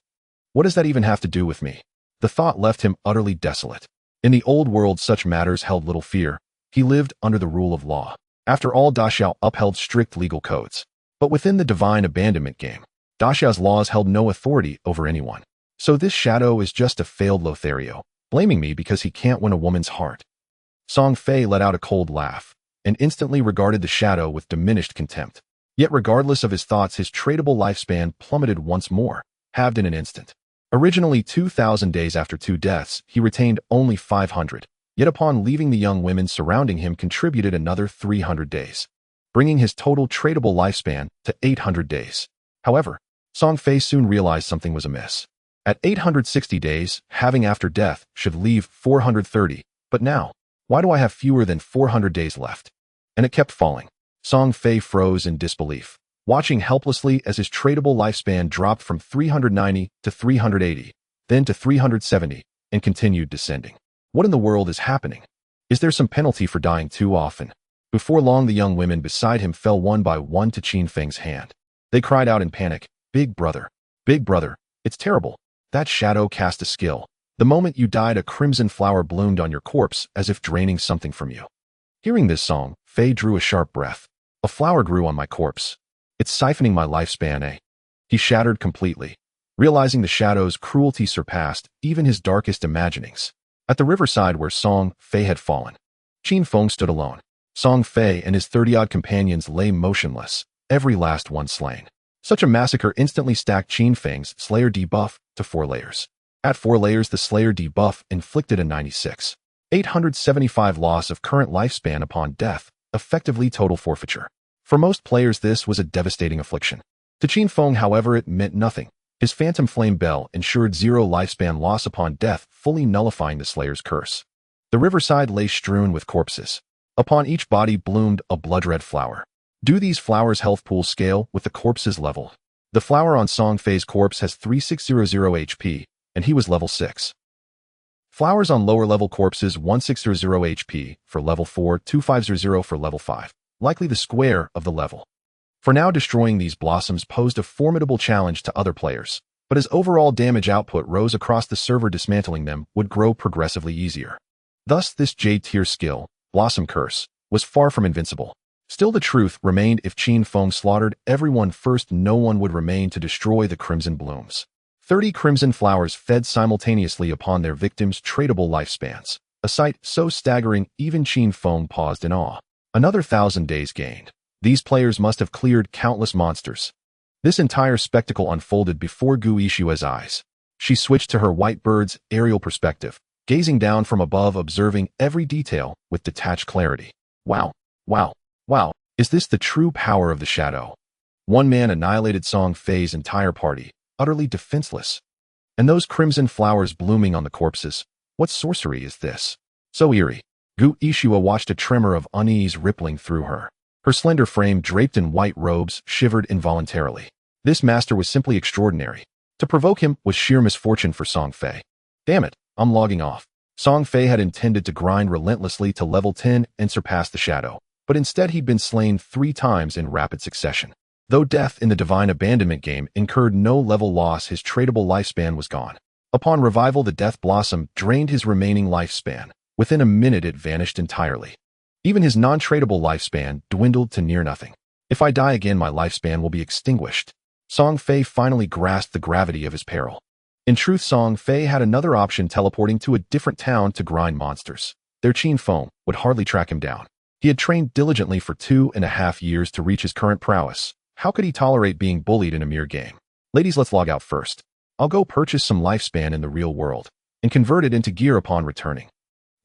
What does that even have to do with me? The thought left him utterly desolate. In the old world, such matters held little fear. He lived under the rule of law. After all, Daxiao upheld strict legal codes. But within the divine abandonment game, Daxiao's laws held no authority over anyone. So this shadow is just a failed Lothario, blaming me because he can't win a woman's heart. Song Fei let out a cold laugh and instantly regarded the shadow with diminished contempt. Yet regardless of his thoughts, his tradable lifespan plummeted once more, halved in an instant. Originally 2,000 days after 2 deaths, he retained only 500, yet upon leaving the young women surrounding him contributed another 300 days, bringing his total tradable lifespan to 800 days. However, Song Fei soon realized something was amiss. At 860 days, having after death should leave 430, but now, why do I have fewer than 400 days left? And it kept falling. Song Fei froze in disbelief, watching helplessly as his tradable lifespan dropped from 390 to 380, then to 370, and continued descending. What in the world is happening? Is there some penalty for dying too often? Before long, the young women beside him fell one by one to Qin Feng's hand. They cried out in panic, Big brother, it's terrible. That shadow cast a skill. The moment you died, a crimson flower bloomed on your corpse as if draining something from you. Hearing this, Song Fei drew a sharp breath. A flower grew on my corpse. It's siphoning my lifespan, eh? He shattered completely, realizing the shadow's cruelty surpassed even his darkest imaginings. At the riverside where Song Fei had fallen, Qin Feng stood alone. Song Fei and his 30-odd companions lay motionless, every last one slain. Such a massacre instantly stacked Qin Feng's Slayer debuff to 4 layers. At 4 layers, the Slayer debuff inflicted a 96,875 loss of current lifespan upon death, effectively total forfeiture. For most players, this was a devastating affliction. To Qin Feng, however, it meant nothing. His Phantom Flame Bell ensured 0 lifespan loss upon death, fully nullifying the Slayer's curse. The riverside lay strewn with corpses. Upon each body bloomed a blood-red flower. Do these flowers' health pool scale with the corpse's level? The flower on Song Fei's corpse has 3600 HP, and he was level 6. Flowers on lower-level corpses 1600 HP for level 4, 2500 for level 5, likely the square of the level. For now, destroying these blossoms posed a formidable challenge to other players, but as overall damage output rose across the server, dismantling them would grow progressively easier. Thus, this J-tier skill, Blossom Curse, was far from invincible. Still, the truth remained: if Qin Feng slaughtered everyone first, no one would remain to destroy the crimson blooms. 30 crimson flowers fed simultaneously upon their victims' tradable lifespans, a sight so staggering even Qin Feng paused in awe. Another 1,000 days gained. These players must have cleared countless monsters. This entire spectacle unfolded before Gu Yixue's eyes. She switched to her white bird's aerial perspective, gazing down from above, observing every detail with detached clarity. Wow, wow, wow, is this the true power of the shadow? One man annihilated Song Fei's entire party, utterly defenseless. And those crimson flowers blooming on the corpses, what sorcery is this? So eerie. Gu Yixue watched, a tremor of unease rippling through her. Her slender frame, draped in white robes, shivered involuntarily. This master was simply extraordinary. To provoke him was sheer misfortune for Song Fei. Damn it, I'm logging off. Song Fei had intended to grind relentlessly to level 10 and surpass the shadow, but instead he'd been slain 3 times in rapid succession. Though death in the Divine Abandonment game incurred no level loss, his tradable lifespan was gone. Upon revival, the Death Blossom drained his remaining lifespan. Within a minute, it vanished entirely. Even his non-tradable lifespan dwindled to near nothing. If I die again, my lifespan will be extinguished. Song Fei finally grasped the gravity of his peril. In truth, Song Fei had another option: teleporting to a different town to grind monsters. Their Qin Feng would hardly track him down. He had trained diligently for 2.5 years to reach his current prowess. How could he tolerate being bullied in a mere game? Ladies, let's log out first. I'll go purchase some lifespan in the real world and convert it into gear upon returning.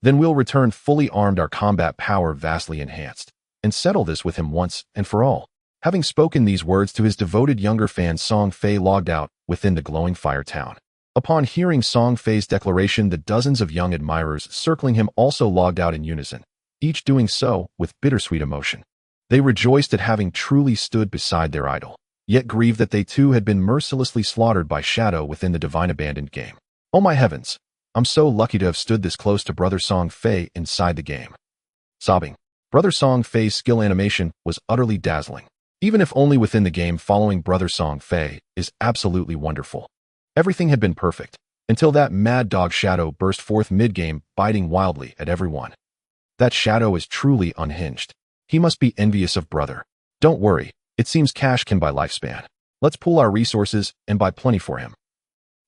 Then we'll return fully armed, our combat power vastly enhanced, and settle this with him once and for all. Having spoken these words to his devoted younger fans, Song Fei logged out within the glowing fire town. Upon hearing Song Fei's declaration, the dozens of young admirers circling him also logged out in unison, each doing so with bittersweet emotion. They rejoiced at having truly stood beside their idol, yet grieved that they too had been mercilessly slaughtered by Shadow within the Divine Abandoned game. Oh my heavens! I'm so lucky to have stood this close to Brother Song Fei inside the game. Sobbing. Brother Song Fei's skill animation was utterly dazzling. Even if only within the game, following Brother Song Fei is absolutely wonderful. Everything had been perfect, until that mad dog Shadow burst forth mid-game, biting wildly at everyone. That Shadow is truly unhinged. He must be envious of Brother. Don't worry, it seems cash can buy lifespan. Let's pool our resources and buy plenty for him.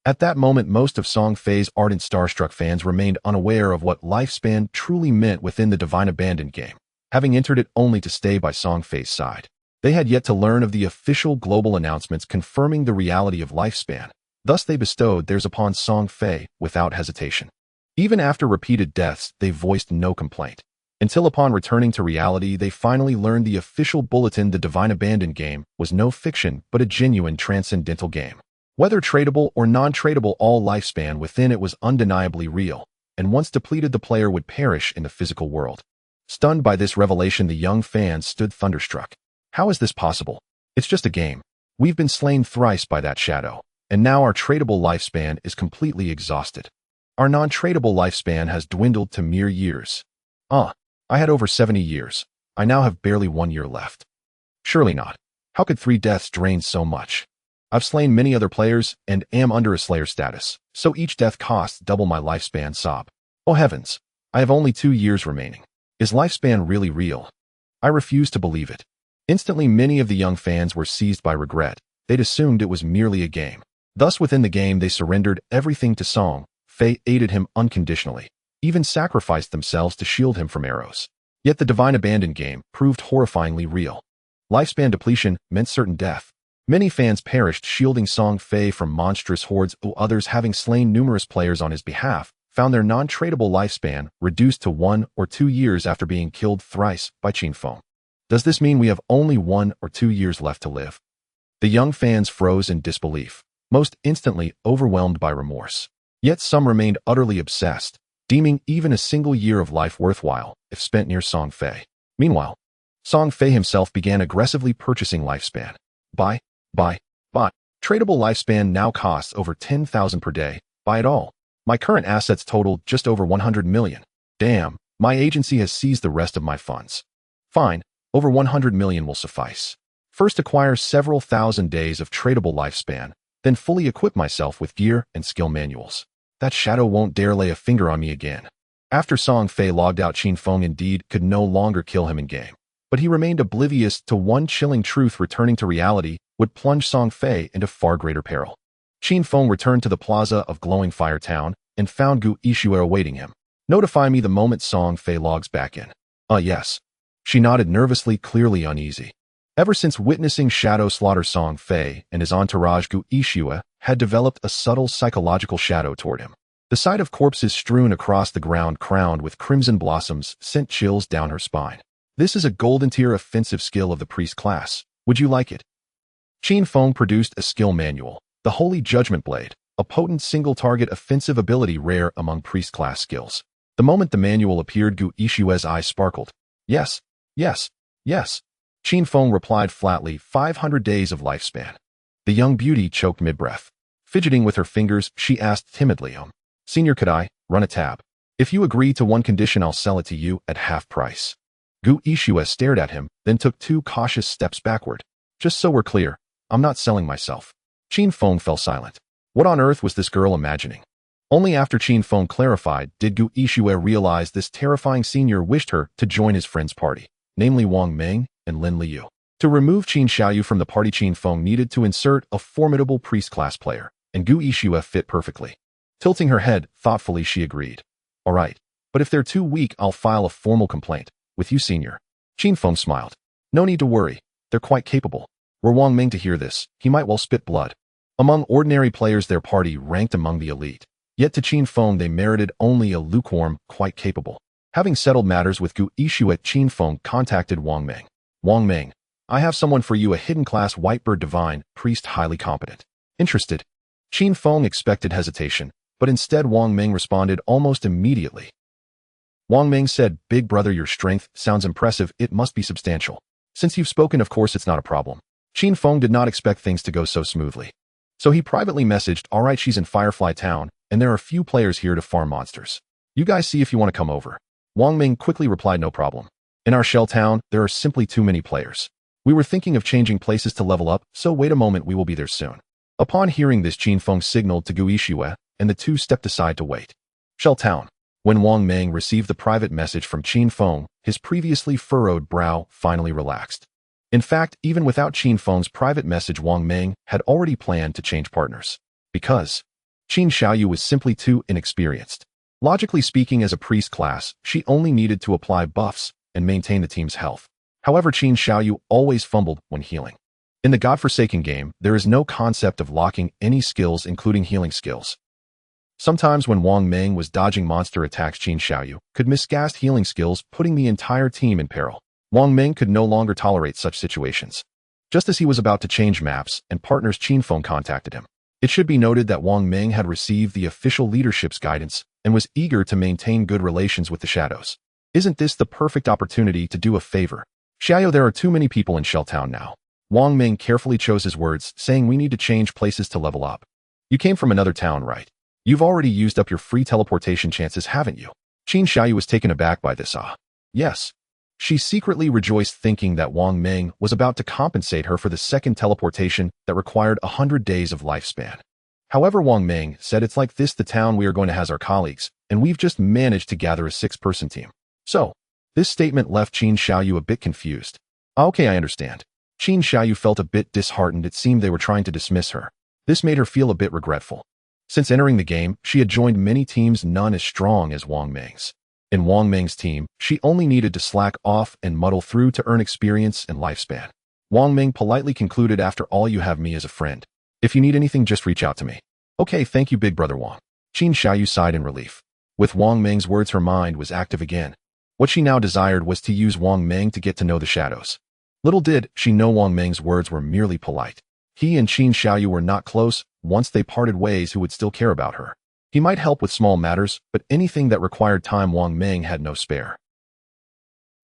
At that moment, most of Song Fei's ardent starstruck fans remained unaware of what lifespan truly meant within the Divine Abandoned game, having entered it only to stay by Song Fei's side. They had yet to learn of the official global announcements confirming the reality of lifespan. Thus they bestowed theirs upon Song Fei without hesitation. Even after repeated deaths, they voiced no complaint. Until upon returning to reality, they finally learned the official bulletin: the Divine Abandoned game was no fiction but a genuine transcendental game. Whether tradable or non-tradable, all lifespan within it was undeniably real, and once depleted, the player would perish in the physical world. Stunned by this revelation, the young fans stood thunderstruck. How is this possible? It's just a game. We've been slain thrice by that Shadow, and now our tradable lifespan is completely exhausted. Our non-tradable lifespan has dwindled to mere years. I had over 70 years. I now have barely 1 year left. Surely not. How could 3 deaths drain so much? I've slain many other players and am under a Slayer status, so each death costs double my lifespan. Sob. Oh heavens, I have only 2 years remaining. Is lifespan really real? I refuse to believe it. Instantly, many of the young fans were seized by regret. They'd assumed it was merely a game. Thus, within the game, they surrendered everything to Song Fei, aided him unconditionally, even sacrificed themselves to shield him from arrows. Yet the Divine Abandoned game proved horrifyingly real. Lifespan depletion meant certain death. Many fans perished shielding Song Fei from monstrous hordes, while others, having slain numerous players on his behalf, found their non-tradable lifespan reduced to 1 or 2 years after being killed thrice by Qin Feng. Does this mean we have only 1 or 2 years left to live? The young fans froze in disbelief, most instantly overwhelmed by remorse. Yet some remained utterly obsessed, deeming even a single year of life worthwhile if spent near Song Fei. Meanwhile, Song Fei himself began aggressively purchasing lifespan. Buy. Tradable lifespan now costs over 10,000 per day. Buy it all. My current assets total just over 100 million. Damn, my agency has seized the rest of my funds. Fine, over 100 million will suffice. First acquire several thousand days of tradable lifespan, then fully equip myself with gear and skill manuals. That shadow won't dare lay a finger on me again. After Song Fei logged out, Qin Feng indeed could no longer kill him in-game. But he remained oblivious to one chilling truth: returning to reality would plunge Song Fei into far greater peril. Qin Feng returned to the plaza of Glowing Fire Town and found Gu Yixue awaiting him. Notify me the moment Song Fei logs back in. Yes. She nodded nervously, clearly uneasy. Ever since witnessing Shadow slaughter Song Fei and his entourage, Gu Yixue had developed a subtle psychological shadow toward him. The sight of corpses strewn across the ground crowned with crimson blossoms sent chills down her spine. This is a golden tier offensive skill of the priest class. Would you like it? Qin Feng produced a skill manual, the Holy Judgment Blade, a potent single-target offensive ability rare among priest class skills. The moment the manual appeared, Gu Yixue's eyes sparkled. Yes, yes, yes. Qin Feng replied flatly, 500 days of lifespan. The young beauty choked mid-breath. Fidgeting with her fingers, she asked timidly, Senior, could I run a tab? If you agree to one condition, I'll sell it to you at half price. Gu Yixue stared at him, then took 2 cautious steps backward. Just so we're clear, I'm not selling myself. Qin Feng fell silent. What on earth was this girl imagining? Only after Qin Feng clarified did Gu Yixue realize this terrifying senior wished her to join his friend's party, namely Wang Meng and Lin Liu. To remove Qin Xiaoyou from the party, Qin Feng needed to insert a formidable priest class player, and Gu Yixue fit perfectly. Tilting her head thoughtfully, she agreed. All right, but if they're too weak, I'll file a formal complaint. With you, senior. Qin Feng smiled. No need to worry. They're quite capable. Were Wang Meng to hear this, he might well spit blood. Among ordinary players, their party ranked among the elite. Yet to Qin Feng they merited only a lukewarm, quite capable. Having settled matters with Gu Yixue, Qin Feng contacted Wang Meng. Wang Meng, I have someone for you, a hidden class Whitebird Divine, priest highly competent. Interested? Qin Feng expected hesitation, but instead Wang Meng responded almost immediately. Wang Meng said, Big brother, your strength sounds impressive. It must be substantial. Since you've spoken, of course it's not a problem. Qin Feng did not expect things to go so smoothly. So he privately messaged, all right, she's in Firefly Town, and there are a few players here to farm monsters. You guys see if you want to come over. Wang Meng quickly replied, no problem. In our shell town, there are simply too many players. We were thinking of changing places to level up, so wait a moment, we will be there soon. Upon hearing this, Qin Feng signaled to Gu Yixue, and the two stepped aside to wait. Shell Town. When Wang Meng received the private message from Qin Feng, his previously furrowed brow finally relaxed. In fact, even without Qin Feng's private message, Wang Meng had already planned to change partners. Because Qin Xiaoyou was simply too inexperienced. Logically speaking, as a priest class, she only needed to apply buffs and maintain the team's health. However, Qin Xiaoyou always fumbled when healing. In the godforsaken game, there is no concept of locking any skills, including healing skills. Sometimes when Wang Meng was dodging monster attacks, Qin Xiaoyou could miscast healing skills, putting the entire team in peril. Wang Meng could no longer tolerate such situations. Just as he was about to change maps and partners, Qin Feng contacted him. It should be noted that Wang Meng had received the official leadership's guidance and was eager to maintain good relations with the shadows. Isn't this the perfect opportunity to do a favor? Xiaoyou, there are too many people in Shell Town now. Wang Meng carefully chose his words, saying we need to change places to level up. You came from another town, right? You've already used up your free teleportation chances, haven't you? Qin Xiaoyou was taken aback by this. Yes. She secretly rejoiced, thinking that Wang Meng was about to compensate her for the second teleportation that required 100 days of lifespan. However, Wang Meng said, it's like this, the town we are going to has our colleagues, and we've just managed to gather a 6-person team. So, this statement left Qin Xiaoyou a bit confused. Okay, I understand. Qin Xiaoyou felt a bit disheartened. It seemed they were trying to dismiss her. This made her feel a bit regretful. Since entering the game, she had joined many teams, none as strong as Wang Meng's. In Wang Meng's team, she only needed to slack off and muddle through to earn experience and lifespan. Wang Meng politely concluded, after all, you have me as a friend. If you need anything, just reach out to me. Okay, thank you, big brother Wang. Qin Xiaoyou sighed in relief. With Wang Meng's words, her mind was active again. What she now desired was to use Wang Meng to get to know the shadows. Little did she know Wang Meng's words were merely polite. He and Qin Xiaoyou were not close. Once they parted ways, who would still care about her? He might help with small matters, but anything that required time, Wang Meng had no spare.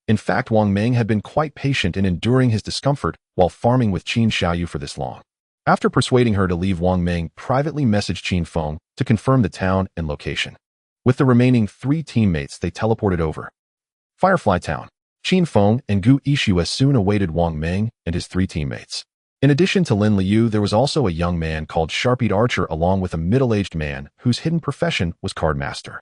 In fact, Wang Meng had been quite patient in enduring his discomfort while farming with Qin Xiaoyou for this long. After persuading her to leave, Wang Ming privately messaged Qin Feng to confirm the town and location. With the remaining 3 teammates, they teleported over Firefly Town. Qin Feng and Gu Yixue soon awaited Wang Ming and his 3 teammates. In addition to Lin Liu, there was also a young man called Sharpied Archer along with a middle-aged man whose hidden profession was Cardmaster.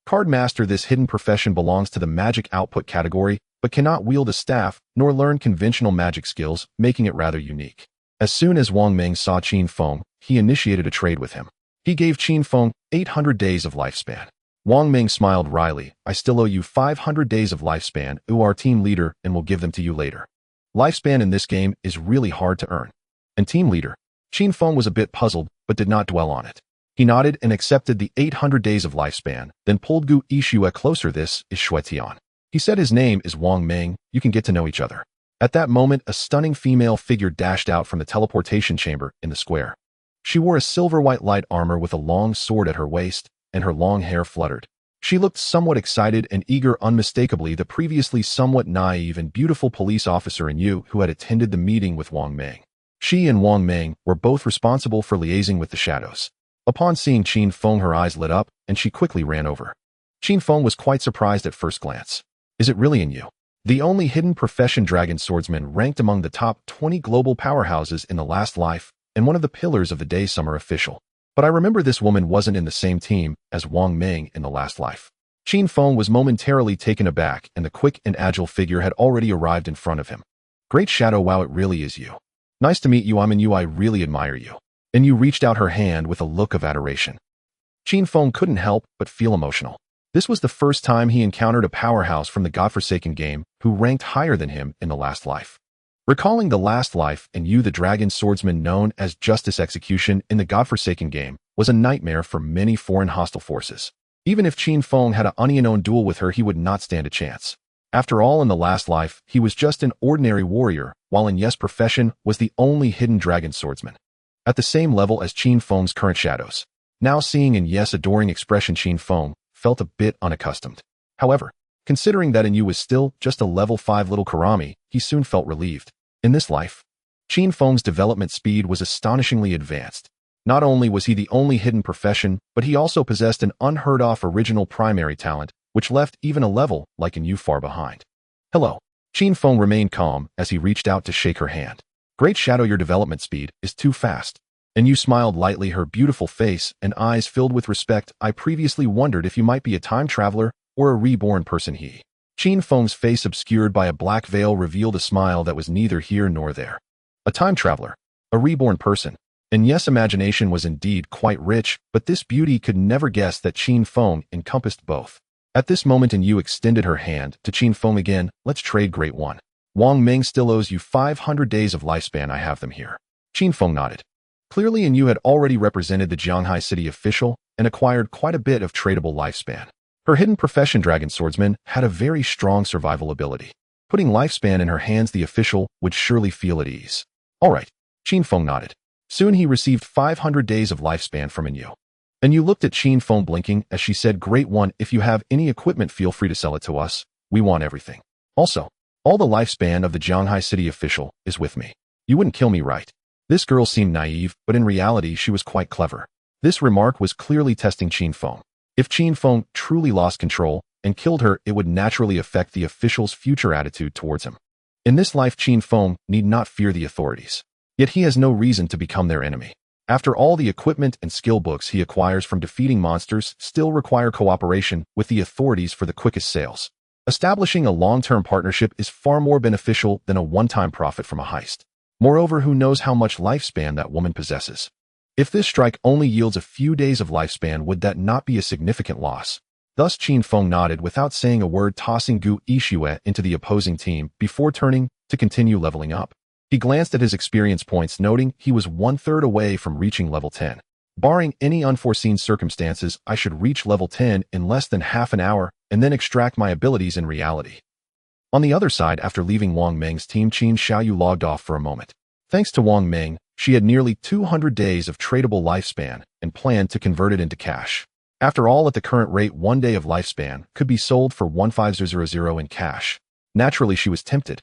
Cardmaster, this hidden profession belongs to the magic output category, but cannot wield a staff nor learn conventional magic skills, making it rather unique. As soon as Wang Ming saw Qin Feng, he initiated a trade with him. He gave Qin Feng 800 days of lifespan. Wang Ming smiled wryly. I still owe you 500 days of lifespan, our team leader, and will give them to you later. Lifespan in this game is really hard to earn. And team leader? Qin Feng was a bit puzzled, but did not dwell on it. He nodded and accepted the 800 days of lifespan, then pulled Gu Yixue closer. This is Shuetian. He said his name is Wang Ming, you can get to know each other. At that moment, a stunning female figure dashed out from the teleportation chamber in the square. She wore a silver-white light armor with a long sword at her waist, and her long hair fluttered. She looked somewhat excited and eager, unmistakably the previously somewhat naive and beautiful police officer in Yu who had attended the meeting with Wang Ming. She and Wang Ming were both responsible for liaising with the shadows. Upon seeing Qin Feng, her eyes lit up, and she quickly ran over. Qin Feng was quite surprised at first glance. Is it really in you? The only hidden profession dragon swordsman ranked among the top 20 global powerhouses in the last life, and one of the pillars of the day summer official. But I remember this woman wasn't in the same team as Wang Ming in the last life. Qin Feng was momentarily taken aback, and the quick and agile figure had already arrived in front of him. Great Shadow, wow, it really is you. Nice to meet you, I'm in you, I really admire you. And Yu reached out her hand with a look of adoration. Qin Feng couldn't help but feel emotional. This was the first time he encountered a powerhouse from the godforsaken game who ranked higher than him in the last life. Recalling the last life, and Yu, the dragon swordsman known as Justice Execution in the godforsaken game, was a nightmare for many foreign hostile forces. Even if Qin Feng had an unknown duel with her, he would not stand a chance. After all, in the last life, he was just an ordinary warrior, while in Yes' profession was the only hidden dragon swordsman. At the same level as Qin Feng's current shadows. Now seeing in Yes' adoring expression, Qin Feng felt a bit unaccustomed. However, considering that in Yu was still just a level 5 little Karami, he soon felt relieved. In this life, Qin Feng's development speed was astonishingly advanced. Not only was he the only hidden profession, but he also possessed an unheard-of original primary talent, which left even a level like in Yu far behind. Hello. Qin Feng remained calm as he reached out to shake her hand. Great Shadow, your development speed is too fast. And Yu smiled lightly, her beautiful face and eyes filled with respect. I previously wondered if you might be a time traveler or a reborn person. Qin Feng's face, obscured by a black veil, revealed a smile that was neither here nor there. A time traveler, a reborn person. And Yes' imagination was indeed quite rich, but this beauty could never guess that Qin Feng encompassed both. At this moment, Yu extended her hand to Qin Feng again. Let's trade, Great One. Wang Ming still owes you 500 days of lifespan. I have them here. Qin Feng nodded. Clearly, Yu had already represented the Jianghai City official and acquired quite a bit of tradable lifespan. Her hidden profession, dragon swordsman, had a very strong survival ability. Putting lifespan in her hands, the official would surely feel at ease. All right. Qin Feng nodded. Soon he received 500 days of lifespan from Yu. And Yu looked at Qin Feng, blinking as she said, Great One, if you have any equipment, feel free to sell it to us. We want everything. Also, all the lifespan of the Jianghai City official is with me. You wouldn't kill me, right? This girl seemed naive, but in reality she was quite clever. This remark was clearly testing Qin Feng. If Qin Feng truly lost control and killed her, it would naturally affect the official's future attitude towards him. In this life, Qin Feng need not fear the authorities. Yet he has no reason to become their enemy. After all, the equipment and skill books he acquires from defeating monsters still require cooperation with the authorities for the quickest sales. Establishing a long-term partnership is far more beneficial than a one-time profit from a heist. Moreover, who knows how much lifespan that woman possesses? If this strike only yields a few days of lifespan, would that not be a significant loss? Thus Qin Feng nodded without saying a word, tossing Gu Yixue into the opposing team before turning to continue leveling up. He glanced at his experience points, noting he was 1/3 away from reaching level 10. Barring any unforeseen circumstances, I should reach level 10 in less than half an hour and then extract my abilities in reality. On the other side, after leaving Wang Ming's team, Qin Xiaoyou logged off for a moment. Thanks to Wang Ming, she had nearly 200 days of tradable lifespan and planned to convert it into cash. After all, at the current rate, 1 day of lifespan could be sold for 15000 in cash. Naturally, she was tempted.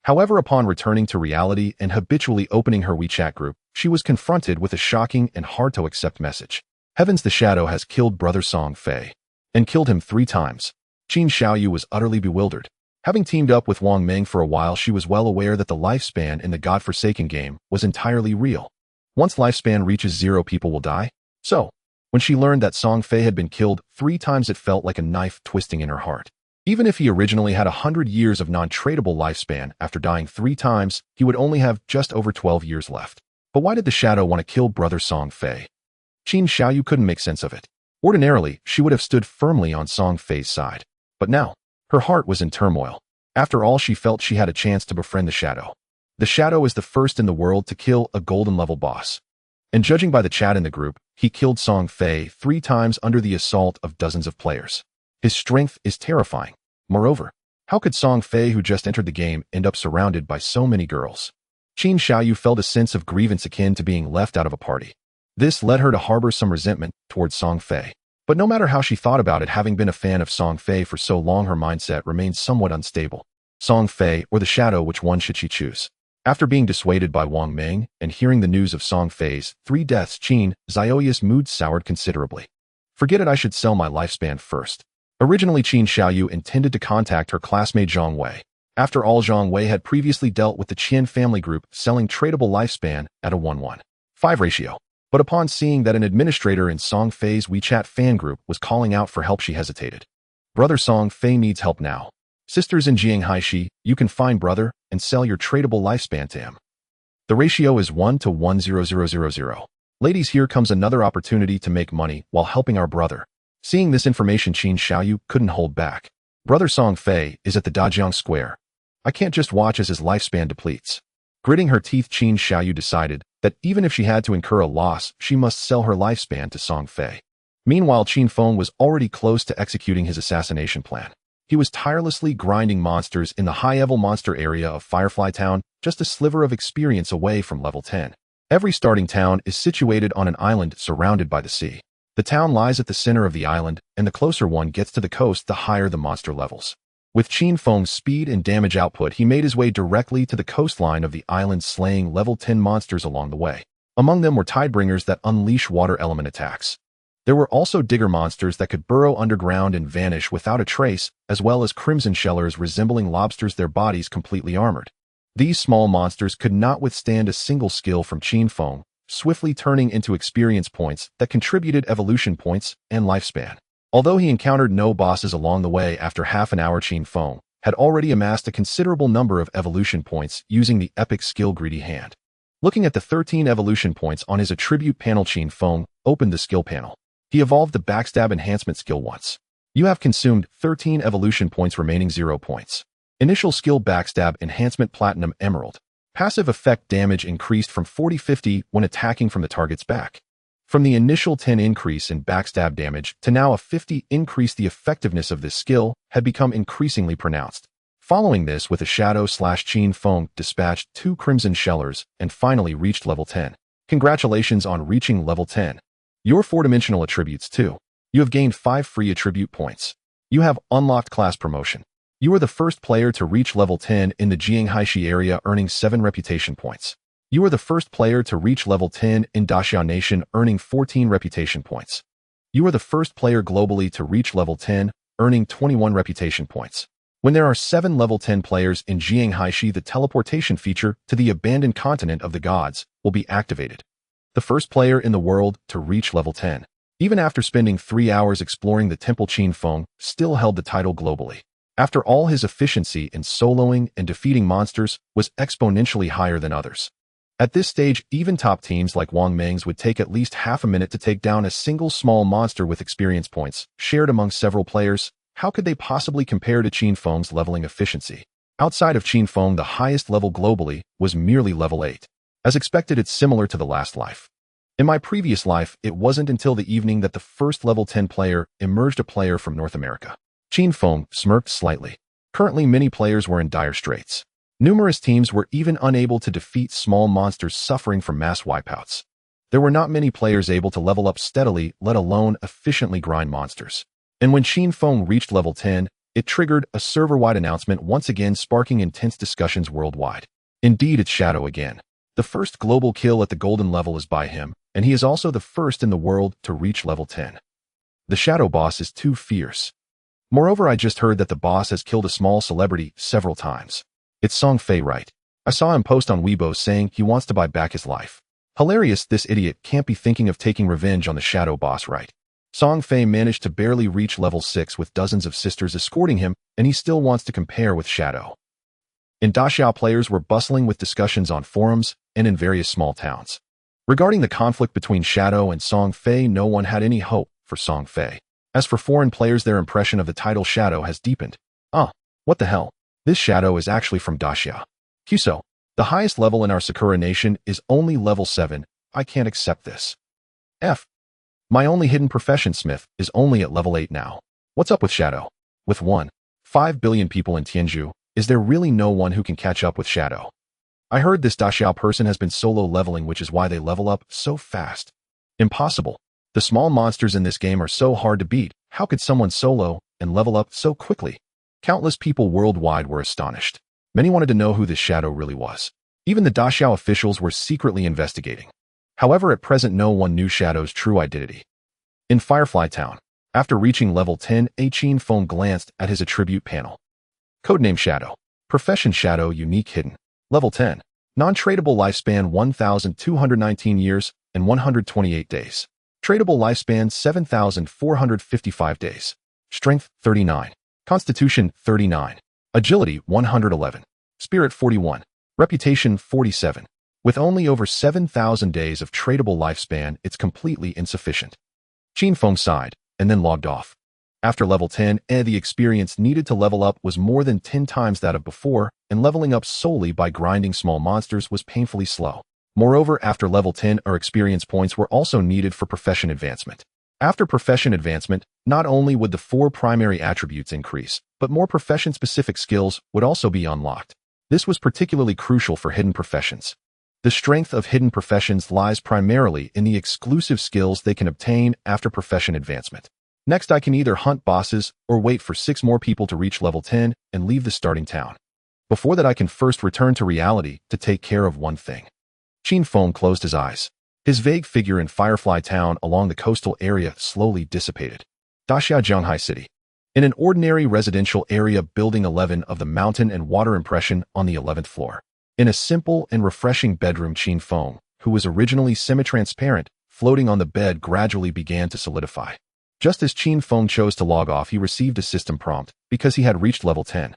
However, upon returning to reality and habitually opening her WeChat group, she was confronted with a shocking and hard-to-accept message. Heavens, the shadow has killed Brother Song Fei. And killed him 3 times. Qin Xiaoyou was utterly bewildered. Having teamed up with Wang Meng for a while, she was well aware that the lifespan in the godforsaken game was entirely real. Once lifespan reaches 0, people will die. So, when she learned that Song Fei had been killed 3 times, it felt like a knife twisting in her heart. Even if he originally had 100 years of non-tradable lifespan, after dying 3 times, he would only have just over 12 years left. But why did the shadow want to kill Brother Song Fei? Qin Xiaoyou couldn't make sense of it. Ordinarily, she would have stood firmly on Song Fei's side. But now, her heart was in turmoil. After all, she felt she had a chance to befriend the shadow. The shadow is the first in the world to kill a golden-level boss. And judging by the chat in the group, he killed Song Fei 3 times under the assault of dozens of players. His strength is terrifying. Moreover, how could Song Fei, who just entered the game, end up surrounded by so many girls? Qin Xiaoyou felt a sense of grievance akin to being left out of a party. This led her to harbor some resentment towards Song Fei. But no matter how she thought about it, having been a fan of Song Fei for so long, her mindset remained somewhat unstable. Song Fei or the shadow, which one should she choose? After being dissuaded by Wang Meng and hearing the news of Song Fei's 3 deaths, Qin Xiaoyou's mood soured considerably. Forget it, I should sell my lifespan first. Originally, Qin Xiaoyou intended to contact her classmate Zhang Wei. After all, Zhang Wei had previously dealt with the Qin family group, selling tradable lifespan at a 1:5 ratio. But upon seeing that an administrator in Song Fei's WeChat fan group was calling out for help, she hesitated. Brother Song Fei needs help now. Sisters in Jianghaishi, you can find brother and sell your tradable lifespan to him. The ratio is 1:10000. Ladies, here comes another opportunity to make money while helping our brother. Seeing this information, Qin Xiaoyou couldn't hold back. Brother Song Fei is at the Dajiang Square. I can't just watch as his lifespan depletes. Gritting her teeth, Qin Xiaoyou decided that even if she had to incur a loss, she must sell her lifespan to Song Fei. Meanwhile, Qin Feng was already close to executing his assassination plan. He was tirelessly grinding monsters in the high-level monster area of Firefly Town, just a sliver of experience away from level 10. Every starting town is situated on an island surrounded by the sea. The town lies at the center of the island, and the closer one gets to the coast, the higher the monster levels. With Qin Feng's speed and damage output, he made his way directly to the coastline of the island, slaying level 10 monsters along the way. Among them were tidebringers that unleash water element attacks. There were also digger monsters that could burrow underground and vanish without a trace, as well as crimson shellers resembling lobsters, their bodies completely armored. These small monsters could not withstand a single skill from Qin Feng, swiftly turning into experience points that contributed evolution points and lifespan. Although he encountered no bosses along the way, after half an hour, Qin Feng had already amassed a considerable number of evolution points using the epic skill Greedy Hand. Looking at the 13 evolution points on his attribute panel, Qin Feng opened the skill panel. He evolved the Backstab Enhancement skill once. You have consumed 13 evolution points, remaining 0 points. Initial skill Backstab Enhancement Platinum Emerald. Passive effect damage increased from 40-50 when attacking from the target's back. From the initial 10 increase in backstab damage to now a 50 increase, the effectiveness of this skill had become increasingly pronounced. Following this, with a shadow slash, Qin Feng dispatched 2 crimson shellers and finally reached level 10. Congratulations on reaching level 10. Your 4-dimensional attributes too. You have gained 5 free attribute points. You have unlocked class promotion. You are the first player to reach level 10 in the Jianghaishi area, earning 7 reputation points. You are the first player to reach level 10 in Daxia Nation, earning 14 reputation points. You are the first player globally to reach level 10, earning 21 reputation points. When there are 7 level 10 players in Jianghaishi, the teleportation feature to the abandoned continent of the gods will be activated. The first player in the world to reach level 10. Even after spending 3 hours exploring the temple, Qin Feng still held the title globally. After all, his efficiency in soloing and defeating monsters was exponentially higher than others. At this stage, even top teams like Wang Meng's would take at least half a minute to take down a single small monster. With experience points shared among several players, how could they possibly compare to Qin Feng's leveling efficiency? Outside of Qin Feng, the highest level globally was merely level 8. As expected, it's similar to the last life. In my previous life, it wasn't until the evening that the first level 10 player emerged, a player from North America. Qin Feng smirked slightly. Currently, many players were in dire straits. Numerous teams were even unable to defeat small monsters, suffering from mass wipeouts. There were not many players able to level up steadily, let alone efficiently grind monsters. And when Qin Feng reached level 10, it triggered a server-wide announcement, once again sparking intense discussions worldwide. Indeed, it's Shadow again. The first global kill at the golden level is by him, and he is also the first in the world to reach level 10. The shadow boss is too fierce. Moreover, I just heard that the boss has killed a small celebrity several times. It's Song Fei, right? I saw him post on Weibo saying he wants to buy back his life. Hilarious, this idiot can't be thinking of taking revenge on the shadow boss, right? Song Fei managed to barely reach level 6 with dozens of sisters escorting him, and he still wants to compare with Shadow. In Daxiao, players were bustling with discussions on forums and in various small towns. Regarding the conflict between Shadow and Song Fei, no one had any hope for Song Fei. As for foreign players, their impression of the title Shadow has deepened. What the hell? This Shadow is actually from Daxiao. Qusou, the highest level in our Sakura nation, is only level 7. I can't accept this. My only hidden profession, Smith, is only at level 8 now. What's up with Shadow? With 1.5 billion people in Tianzhu, is there really no one who can catch up with Shadow? I heard this Daxiao person has been solo leveling, which is why they level up so fast. Impossible. The small monsters in this game are so hard to beat. How could someone solo and level up so quickly? Countless people worldwide were astonished. Many wanted to know who this Shadow really was. Even the Daxiao officials were secretly investigating. However, at present no one knew Shadow's true identity. In Firefly Town, after reaching level 10, Qin Feng glanced at his attribute panel. Codename Shadow. Profession Shadow, unique hidden. Level 10. Non-tradable lifespan 1,219 years and 128 days. Tradable lifespan 7,455 days. Strength 39. Constitution 39. Agility 111. Spirit 41. Reputation 47. With only over 7,000 days of tradable lifespan, it's completely insufficient. Qin Feng sighed, and then logged off. After level 10, the experience needed to level up was more than 10 times that of before, and leveling up solely by grinding small monsters was painfully slow. Moreover, after level 10, our experience points were also needed for profession advancement. After profession advancement, not only would the 4 primary attributes increase, but more profession-specific skills would also be unlocked. This was particularly crucial for hidden professions. The strength of hidden professions lies primarily in the exclusive skills they can obtain after profession advancement. Next, I can either hunt bosses or wait for 6 more people to reach level 10 and leave the starting town. Before that, I can first return to reality to take care of one thing. Qin Feng closed his eyes. His vague figure in Firefly Town along the coastal area slowly dissipated. Daxiao, Zhanghai City. In an ordinary residential area, building 11 of the mountain and water impression on the 11th floor. In a simple and refreshing bedroom, Qin Feng, who was originally semi-transparent, floating on the bed, gradually began to solidify. Just as Qin Feng chose to log off, he received a system prompt because he had reached level 10.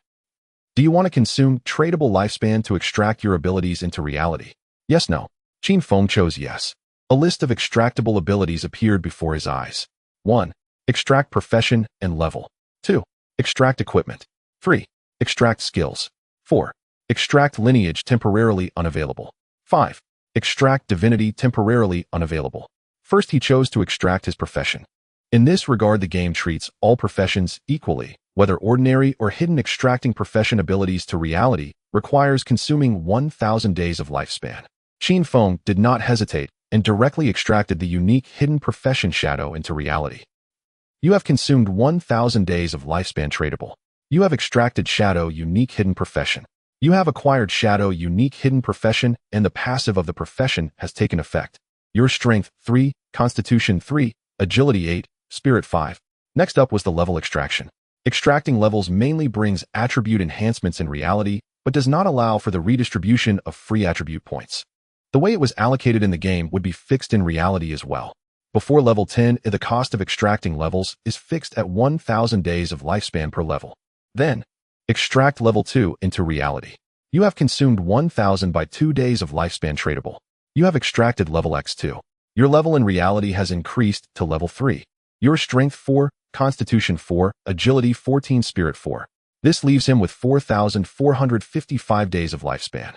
Do you want to consume tradable lifespan to extract your abilities into reality? Yes, no. Qin Feng chose yes. A list of extractable abilities appeared before his eyes. 1. Extract profession and level. 2. Extract equipment. 3. Extract skills. 4. Extract lineage, temporarily unavailable. 5. Extract divinity, temporarily unavailable. First, he chose to extract his profession. In this regard, the game treats all professions equally, whether ordinary or hidden. Extracting profession abilities to reality requires consuming 1,000 days of lifespan. Qin Feng did not hesitate and directly extracted the unique hidden profession Shadow into reality. You have consumed 1,000 days of lifespan tradable. You have extracted Shadow unique hidden profession. You have acquired Shadow unique hidden profession, and the passive of the profession has taken effect. Your strength 3, constitution 3, agility 8, spirit 5. Next up was the level extraction. Extracting levels mainly brings attribute enhancements in reality, but does not allow for the redistribution of free attribute points. The way it was allocated in the game would be fixed in reality as well. Before level 10, the cost of extracting levels is fixed at 1,000 days of lifespan per level. Then, extract level 2 into reality. You have consumed 1,000 by 2 days of lifespan tradable. You have extracted level X2. Your level in reality has increased to level 3. Your strength 4, constitution 4, agility 14, spirit 4. This leaves him with 4,455 days of lifespan.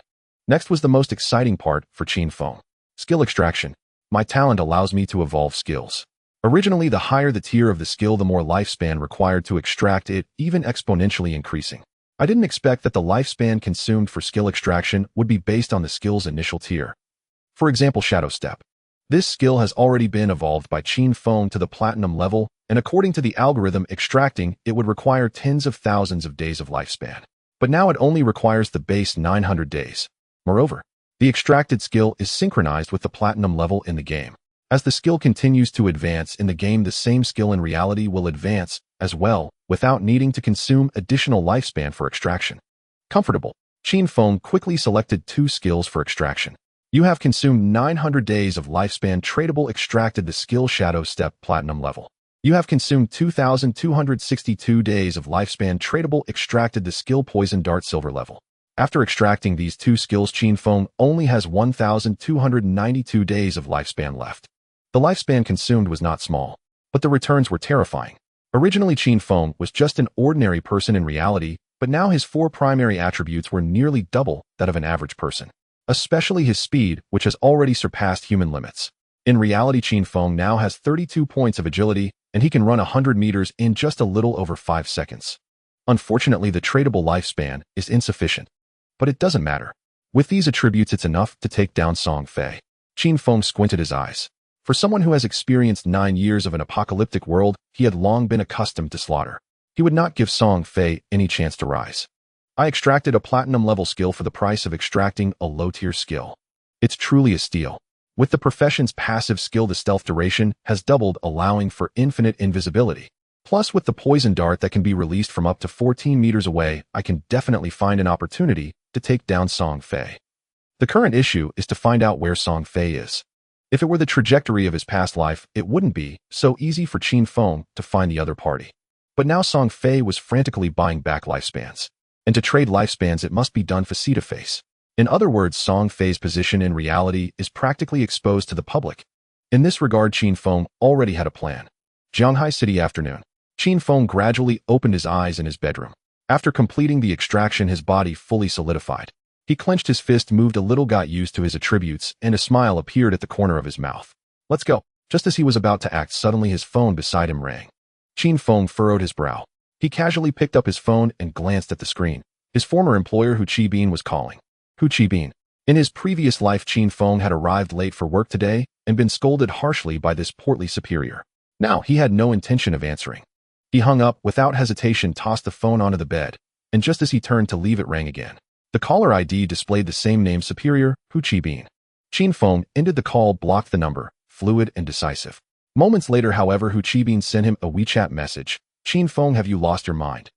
Next was the most exciting part for Qin Feng. Skill extraction. My talent allows me to evolve skills. Originally, the higher the tier of the skill, the more lifespan required to extract it, even exponentially increasing. I didn't expect that the lifespan consumed for skill extraction would be based on the skill's initial tier. For example, Shadow Step. This skill has already been evolved by Qin Feng to the platinum level, and according to the algorithm, extracting it would require tens of thousands of days of lifespan. But now it only requires the base 900 days. Moreover, The extracted skill is synchronized with the platinum level in the game. As the skill continues to advance in the game, the same skill in reality will advance as well, without needing to consume additional lifespan for extraction. Comfortable. Qin Feng quickly selected 2 skills for extraction. You have consumed 900 days of lifespan tradable extracted the skill Shadow Step platinum level. You have consumed 2,262 days of lifespan tradable extracted the skill Poison Dart silver level. After extracting these 2 skills, Qin Feng only has 1,292 days of lifespan left. The lifespan consumed was not small, but the returns were terrifying. Originally, Qin Feng was just an ordinary person in reality, but now his 4 primary attributes were nearly double that of an average person, especially his speed, which has already surpassed human limits. In reality, Qin Feng now has 32 points of agility, and he can run 100 meters in just a little over 5 seconds. Unfortunately, the tradable lifespan is insufficient, but it doesn't matter. With these attributes, it's enough to take down Song Fei. Qin Feng squinted his eyes. For someone who has experienced 9 years of an apocalyptic world, he had long been accustomed to slaughter. He would not give Song Fei any chance to rise. I extracted a platinum level skill for the price of extracting a low-tier skill. It's truly a steal. With the profession's passive skill, the stealth duration has doubled, allowing for infinite invisibility. Plus, with the poison dart that can be released from up to 14 meters away, I can definitely find an opportunity to take down Song Fei. The current issue is to find out where Song Fei is. If it were the trajectory of his past life, it wouldn't be so easy for Qin Feng to find the other party. But now Song Fei was frantically buying back lifespans. And to trade lifespans, it must be done face-to-face. In other words, Song Fei's position in reality is practically exposed to the public. In this regard, Qin Feng already had a plan. Zhanghai City afternoon. Qin Feng gradually opened his eyes in his bedroom. After completing the extraction, his body fully solidified. He clenched his fist, moved a little, got used to his attributes, and a smile appeared at the corner of his mouth. Let's go. Just as he was about to act, suddenly his phone beside him rang. Qin Feng furrowed his brow. He casually picked up his phone and glanced at the screen. His former employer Hu Qibin was calling. Hu Qibin. In his previous life, Qin Feng had arrived late for work today and been scolded harshly by this portly superior. Now, he had no intention of answering. He hung up, without hesitation, tossed the phone onto the bed, and just as he turned to leave, it rang again. The caller ID displayed the same name, Superior Hu Qibin. Qin Feng ended the call, blocked the number, fluid and decisive. Moments later, however, Hu Qibin sent him a WeChat message. Qin Feng, have you lost your mind?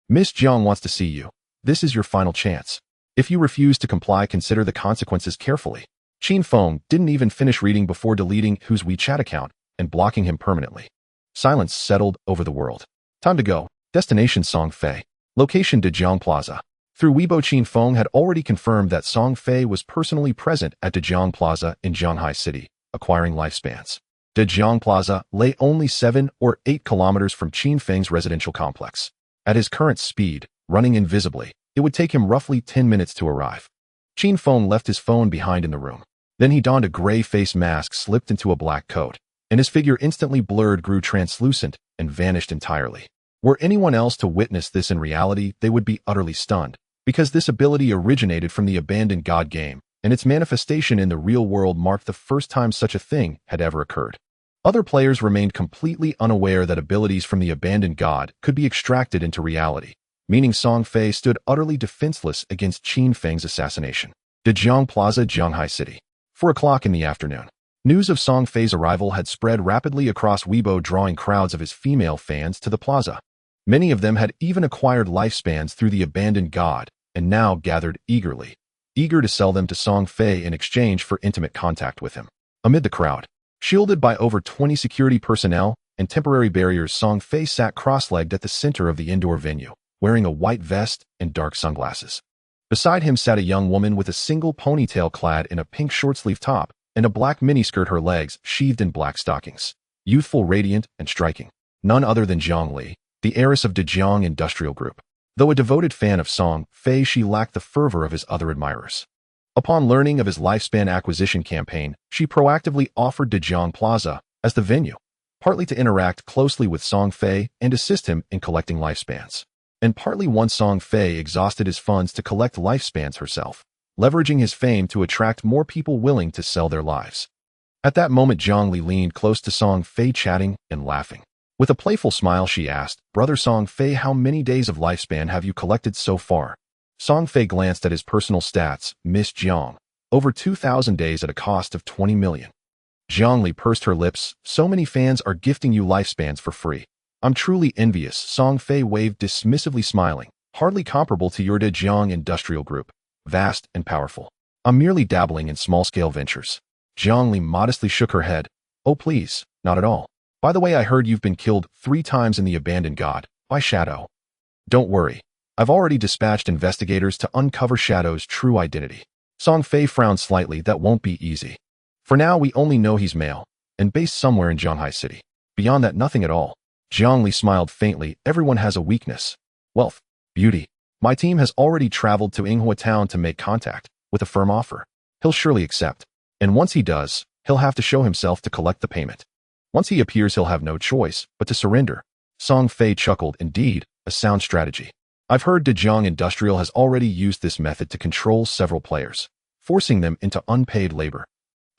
Miss Jiang wants to see you. This is your final chance. If you refuse to comply, consider the consequences carefully. Qin Feng didn't even finish reading before deleting Hu's WeChat account and blocking him permanently. Silence settled over the world. Time to go. Destination Song Fei. Location Dejiang Plaza. Through Weibo, Qin Feng had already confirmed that Song Fei was personally present at Dejiang Plaza in Zhanghai City, acquiring lifespans. Dejiang Plaza lay only 7 or 8 kilometers from Qin Feng's residential complex. At his current speed, running invisibly, it would take him roughly 10 minutes to arrive. Qin Feng left his phone behind in the room. Then he donned a gray face mask, slipped into a black coat, and his figure instantly blurred, grew translucent, and vanished entirely. Were anyone else to witness this in reality, they would be utterly stunned, because this ability originated from the abandoned god game, and its manifestation in the real world marked the first time such a thing had ever occurred. Other players remained completely unaware that abilities from the abandoned god could be extracted into reality, meaning Song Fei stood utterly defenseless against Qin Feng's assassination. Dejiang Plaza, Zhanghai City. 4 o'clock in the afternoon. News of Song Fei's arrival had spread rapidly across Weibo, drawing crowds of his female fans to the plaza. Many of them had even acquired lifespans through the abandoned god, and now gathered eagerly, eager to sell them to Song Fei in exchange for intimate contact with him. Amid the crowd, shielded by over 20 security personnel and temporary barriers, Song Fei sat cross-legged at the center of the indoor venue, wearing a white vest and dark sunglasses. Beside him sat a young woman with a single ponytail, clad in a pink short-sleeve top and a black miniskirt, her legs sheathed in black stockings. Youthful, radiant, and striking. None other than Zhang Li, the heiress of Dejiang Industrial Group. Though a devoted fan of Song Fei, she lacked the fervor of his other admirers. Upon learning of his lifespan acquisition campaign, she proactively offered Dejiang Plaza as the venue, partly to interact closely with Song Fei and assist him in collecting lifespans, and partly once Song Fei exhausted his funds to collect lifespans herself, leveraging his fame to attract more people willing to sell their lives. At that moment, Zhang Li leaned close to Song Fei, chatting and laughing. With a playful smile, she asked, "Brother Song Fei, how many days of lifespan have you collected so far?" Song Fei glanced at his personal stats. Miss Jiang, Over 2,000 days at a cost of 20 million. Zhongli pursed her lips. So many fans are gifting you lifespans for free. I'm truly envious. Song Fei waved dismissively, smiling. Hardly comparable to your Dejiang Industrial Group. Vast and powerful. I'm merely dabbling in small-scale ventures. Zhongli modestly shook her head. Oh please, not at all. By the way, I heard you've been killed 3 times in the Abandoned God, by Shadow. Don't worry. I've already dispatched investigators to uncover Shadow's true identity. Song Fei frowned slightly. That won't be easy. For now, we only know he's male, and based somewhere in Zhanghai City. Beyond that, nothing at all. Zhongli smiled faintly. Everyone has a weakness. Wealth. Beauty. My team has already traveled to Yinghua Town to make contact, with a firm offer. He'll surely accept. And once he does, he'll have to show himself to collect the payment. Once he appears, he'll have no choice but to surrender. Song Fei chuckled. Indeed, a sound strategy. I've heard Dejiang Industrial has already used this method to control several players, forcing them into unpaid labor.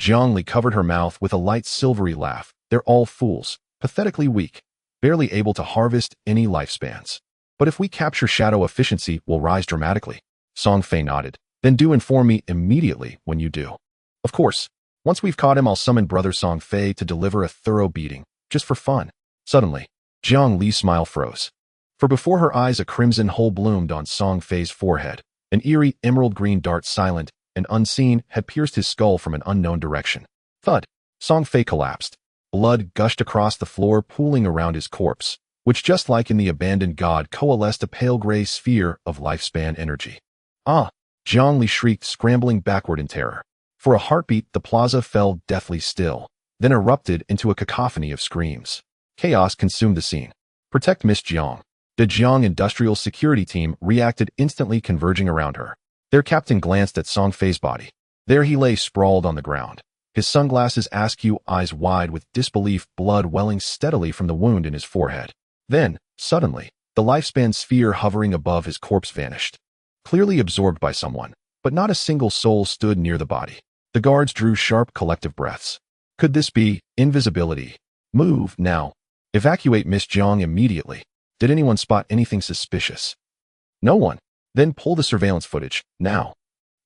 Zhongli covered her mouth with a light silvery laugh. They're all fools, pathetically weak, barely able to harvest any lifespans. But if we capture Shadow, efficiency will rise dramatically. Song Fei nodded. Then do inform me immediately when you do. Of course. Once we've caught him, I'll summon Brother Song Fei to deliver a thorough beating, just for fun. Suddenly, Jiang Li's smile froze. For before her eyes a crimson hole bloomed on Song Fei's forehead. An eerie emerald-green dart, silent and unseen, had pierced his skull from an unknown direction. Thud! Song Fei collapsed. Blood gushed across the floor, pooling around his corpse, which, just like in the Abandoned God, coalesced a pale gray sphere of lifespan energy. Ah! Jiang Li shrieked, scrambling backward in terror. For a heartbeat, the plaza fell deathly still, then erupted into a cacophony of screams. Chaos consumed the scene. Protect Miss Jiang. The Jiang Industrial Security Team reacted instantly, converging around her. Their captain glanced at Song Fei's body. There he lay, sprawled on the ground, his sunglasses askew, eyes wide with disbelief, blood welling steadily from the wound in his forehead. Then, suddenly, the lifespan sphere hovering above his corpse vanished. Clearly absorbed by someone, but not a single soul stood near the body. The guards drew sharp collective breaths. Could this be invisibility? Move, now. Evacuate Miss Jiang immediately. Did anyone spot anything suspicious? No one. Then pull the surveillance footage, now.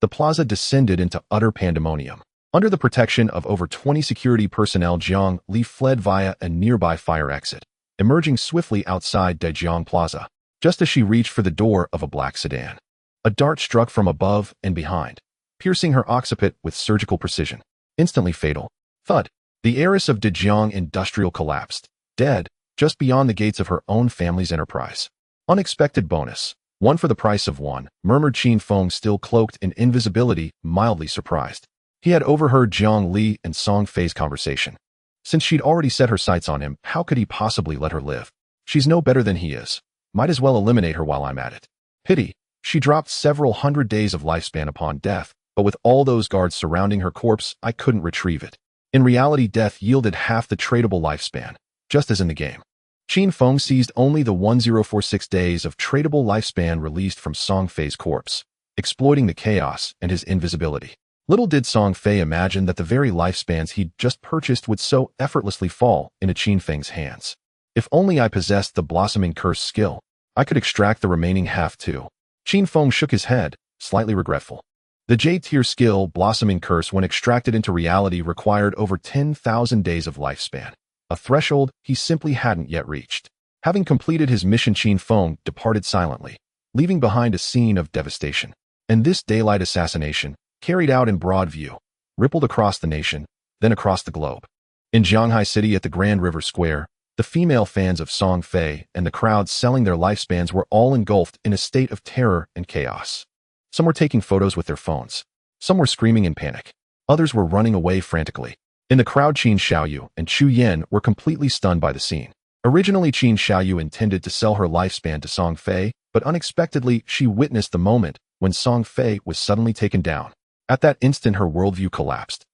The plaza descended into utter pandemonium. Under the protection of over 20 security personnel, Jiang Li fled via a nearby fire exit, emerging swiftly outside Dajiang Plaza, just as she reached for the door of a black sedan. A dart struck from above and behind, piercing her occiput with surgical precision. Instantly fatal. Thud. The heiress of Dejiang Industrial collapsed, dead, just beyond the gates of her own family's enterprise. Unexpected bonus. 1 for the price of 1, murmured Qin Feng, still cloaked in invisibility, mildly surprised. He had overheard Jiang Li and Song Fei's conversation. Since she'd already set her sights on him, how could he possibly let her live? She's no better than he is. Might as well eliminate her while I'm at it. Pity. She dropped several hundred days of lifespan upon death, but with all those guards surrounding her corpse, I couldn't retrieve it. In reality, death yielded half the tradable lifespan, just as in the game. Qin Feng seized only the 1046 days of tradable lifespan released from Song Fei's corpse, exploiting the chaos and his invisibility. Little did Song Fei imagine that the very lifespans he'd just purchased would so effortlessly fall into Qin Feng's hands. If only I possessed the blossoming curse skill, I could extract the remaining half too. Qin Feng shook his head, slightly regretful. The J-tier skill, blossoming curse, when extracted into reality, required over 10,000 days of lifespan, a threshold he simply hadn't yet reached. Having completed his mission, Qin Feng departed silently, leaving behind a scene of devastation. And this daylight assassination, carried out in broad view, rippled across the nation, then across the globe. In Zhanghai City at the Grand River Square, the female fans of Song Fei and the crowds selling their lifespans were all engulfed in a state of terror and chaos. Some were taking photos with their phones. Some were screaming in panic. Others were running away frantically. In the crowd, Qin Xiaoyou and Chu Yan were completely stunned by the scene. Originally, Qin Xiaoyou intended to sell her lifespan to Song Fei, but unexpectedly, she witnessed the moment when Song Fei was suddenly taken down. At that instant, her worldview collapsed.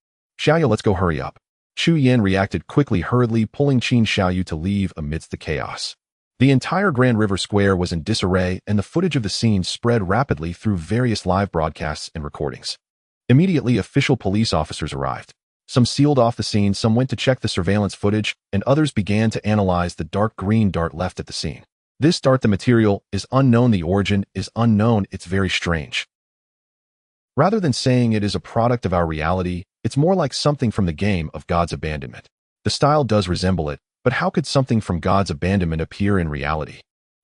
Xiaoyou, let's go, hurry up. Chu Yan reacted quickly, hurriedly pulling Qin Xiaoyou to leave amidst the chaos. The entire Grand River Square was in disarray, and the footage of the scene spread rapidly through various live broadcasts and recordings. Immediately, official police officers arrived. Some sealed off the scene, some went to check the surveillance footage, and others began to analyze the dark green dart left at the scene. This dart, the material is unknown, the origin is unknown, it's very strange. Rather than saying it is a product of our reality, it's more like something from the game of God's abandonment. The style does resemble it, but how could something from God's abandonment appear in reality?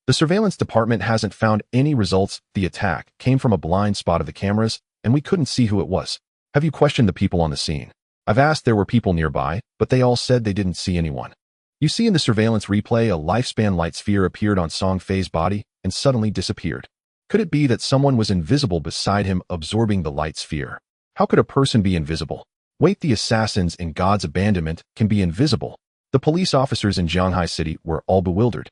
The surveillance department hasn't found any results. The attack came from a blind spot of the cameras, and we couldn't see who it was. Have you questioned the people on the scene? I've asked there were people nearby, but they all said they didn't see anyone. You see in the surveillance replay a lifespan light sphere appeared on Song Fei's body and suddenly disappeared. Could it be that someone was invisible beside him absorbing the light sphere? How could a person be invisible? Wait, the assassins in God's abandonment can be invisible. The police officers in Shanghai City were all bewildered.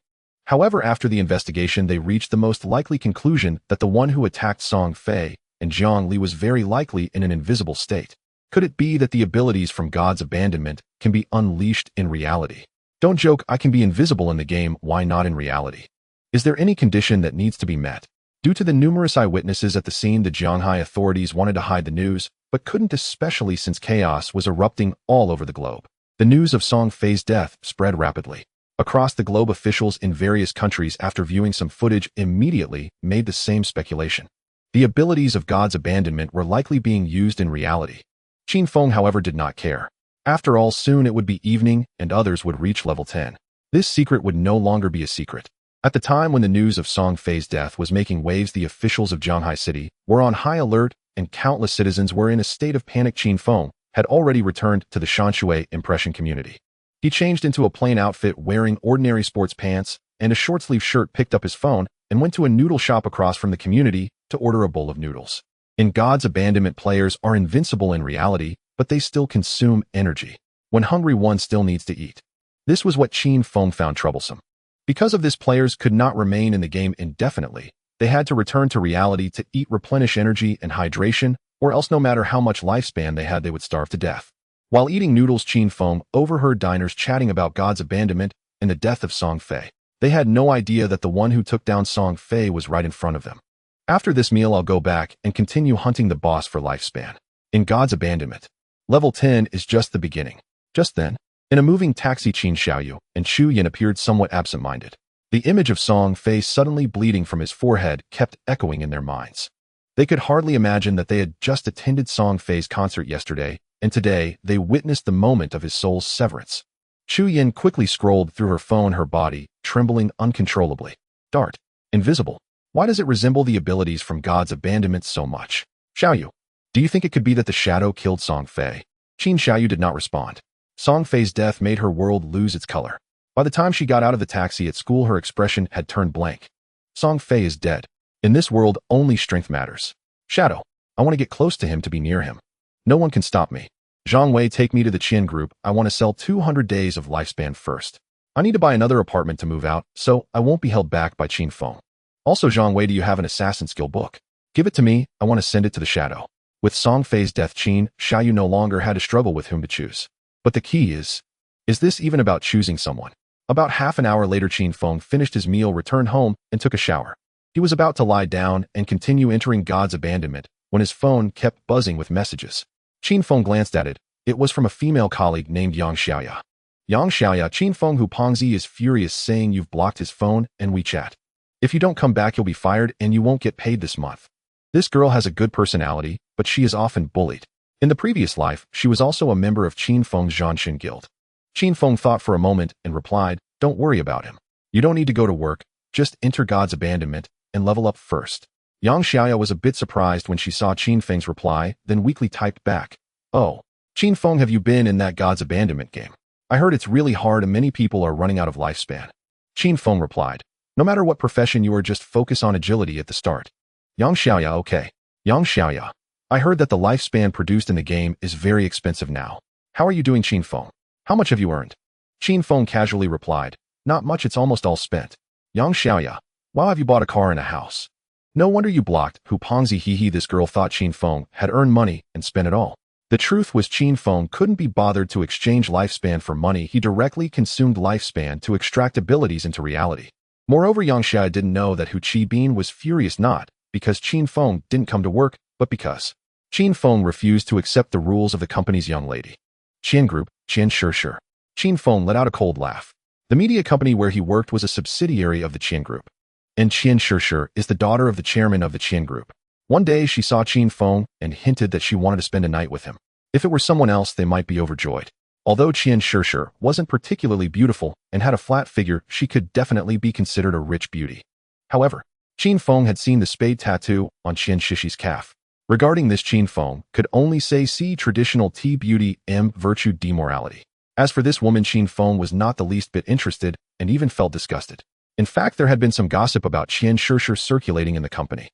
However, after the investigation, they reached the most likely conclusion that the one who attacked Song Fei and Zhang Li was very likely in an invisible state. Could it be that the abilities from God's abandonment can be unleashed in reality? Don't joke, I can be invisible in the game, why not in reality? Is there any condition that needs to be met? Due to the numerous eyewitnesses at the scene, the Shanghai authorities wanted to hide the news, but couldn't, especially since chaos was erupting all over the globe. The news of Song Fei's death spread rapidly. Across the globe, officials in various countries, after viewing some footage, immediately made the same speculation. The abilities of God's abandonment were likely being used in reality. Qin Feng, however, did not care. After all, soon it would be evening and others would reach level 10. This secret would no longer be a secret. At the time when the news of Song Fei's death was making waves, the officials of Shanghai City were on high alert and countless citizens were in a state of panic. Qin Feng had already returned to the Shanshui impression community. He changed into a plain outfit wearing ordinary sports pants and a short-sleeve shirt, picked up his phone, and went to a noodle shop across from the community to order a bowl of noodles. In God's abandonment, players are invincible in reality, but they still consume energy. When hungry, one still needs to eat. This was what Qin Feng found troublesome. Because of this, players could not remain in the game indefinitely. They had to return to reality to eat, replenish energy and hydration, or else no matter how much lifespan they had, they would starve to death. While eating noodles, Qin Feng overheard diners chatting about God's abandonment and the death of Song Fei. They had no idea that the one who took down Song Fei was right in front of them. After this meal, I'll go back and continue hunting the boss for lifespan. In God's abandonment, level 10 is just the beginning. Just then, in a moving taxi, Qin Xiaoyou and Chu Yin appeared somewhat absent-minded. The image of Song Fei suddenly bleeding from his forehead kept echoing in their minds. They could hardly imagine that they had just attended Song Fei's concert yesterday, and today they witnessed the moment of his soul's severance. Chu Yin quickly scrolled through her phone, her body trembling uncontrollably. Dart. Invisible. Why does it resemble the abilities from God's abandonment so much? Xiaoyou, do you think it could be that the shadow killed Song Fei? Qin Xiaoyou did not respond. Song Fei's death made her world lose its color. By the time she got out of the taxi at school, her expression had turned blank. Song Fei is dead. In this world, only strength matters. Shadow. I want to get close to him, to be near him. No one can stop me. Zhang Wei, take me to the Qin group. I want to sell 200 days of lifespan first. I need to buy another apartment to move out, so I won't be held back by Qin Feng. Also, Zhang Wei, do you have an assassin skill book? Give it to me. I want to send it to the shadow. With Song Fei's death, Qin Xiaoyou no longer had to struggle with whom to choose. But the key is this even about choosing someone? About half an hour later, Qin Feng finished his meal, returned home, and took a shower. He was about to lie down and continue entering God's abandonment when his phone kept buzzing with messages. Qin Feng glanced at it. It was from a female colleague named Yang Xiaoya. Yang Xiaoya, Qin Feng Hu Pongzi is furious, saying you've blocked his phone and WeChat. If you don't come back, you'll be fired and you won't get paid this month. This girl has a good personality, but she is often bullied. In the previous life, she was also a member of Qin Feng's Zhanshin Guild. Qin Feng thought for a moment and replied, don't worry about him. You don't need to go to work, just enter God's abandonment and level up first. Yang Xiaoya was a bit surprised when she saw Qin Feng's reply, then weakly typed back, oh, Qin Feng, have you been in that God's abandonment game? I heard it's really hard and many people are running out of lifespan. Qin Feng replied, no matter what profession you are, just focus on agility at the start. Yang Xiaoya, okay. Yang Xiaoya, I heard that the lifespan produced in the game is very expensive now. How are you doing, Qin Feng? How much have you earned? Qin Feng casually replied, not much, it's almost all spent. Yang Xiaoya, why have you bought a car and a house? No wonder you blocked Hu Pongzi, hee. This girl thought Qin Feng had earned money and spent it all. The truth was Qin Feng couldn't be bothered to exchange lifespan for money. He directly consumed lifespan to extract abilities into reality. Moreover, Yang Xiaoya didn't know that Hu Qibin was furious, not because Qin Feng didn't come to work, but because Qin Feng refused to accept the rules of the company's young lady. Qin Group, Qin Xiaoyou. Qin Feng let out a cold laugh. The media company where he worked was a subsidiary of the Qin Group. And Qin Xiaoyou is the daughter of the chairman of the Qin Group. One day she saw Qin Feng and hinted that she wanted to spend a night with him. If it were someone else, they might be overjoyed. Although Qin Xiaoyou wasn't particularly beautiful and had a flat figure, she could definitely be considered a rich beauty. However, Qin Feng had seen the spade tattoo on Qin Xiaoyou's calf. Regarding this, Qin Feng could only say see traditional T beauty M virtue demorality. As for this woman, Qin Feng was not the least bit interested and even felt disgusted. In fact, there had been some gossip about Qin Xiaoyou circulating in the company,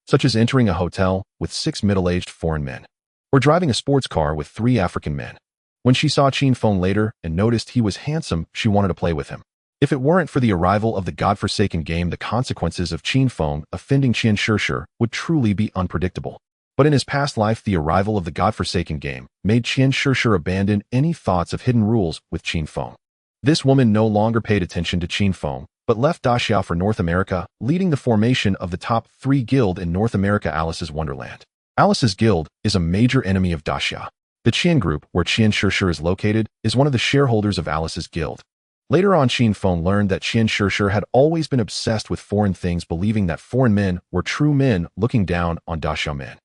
such as entering a hotel with 6 middle-aged foreign men, or driving a sports car with 3 African men. When she saw Qin Feng later and noticed he was handsome, she wanted to play with him. If it weren't for the arrival of the godforsaken game, the consequences of Qin Feng offending Qin Xiaoyou would truly be unpredictable. But in his past life, the arrival of the godforsaken game made Qin Xiaoyou abandon any thoughts of hidden rules with Qin Feng. This woman no longer paid attention to Qin Feng, but left Daxia for North America, leading the formation of the top 3 guild in North America, Alice's Wonderland. Alice's guild is a major enemy of Daxia. The Qin group, where Qin Xiaoyou is located, is one of the shareholders of Alice's guild. Later on, Qin Feng learned that Qin Xiaoyou had always been obsessed with foreign things, believing that foreign men were true men, looking down on Daxia men.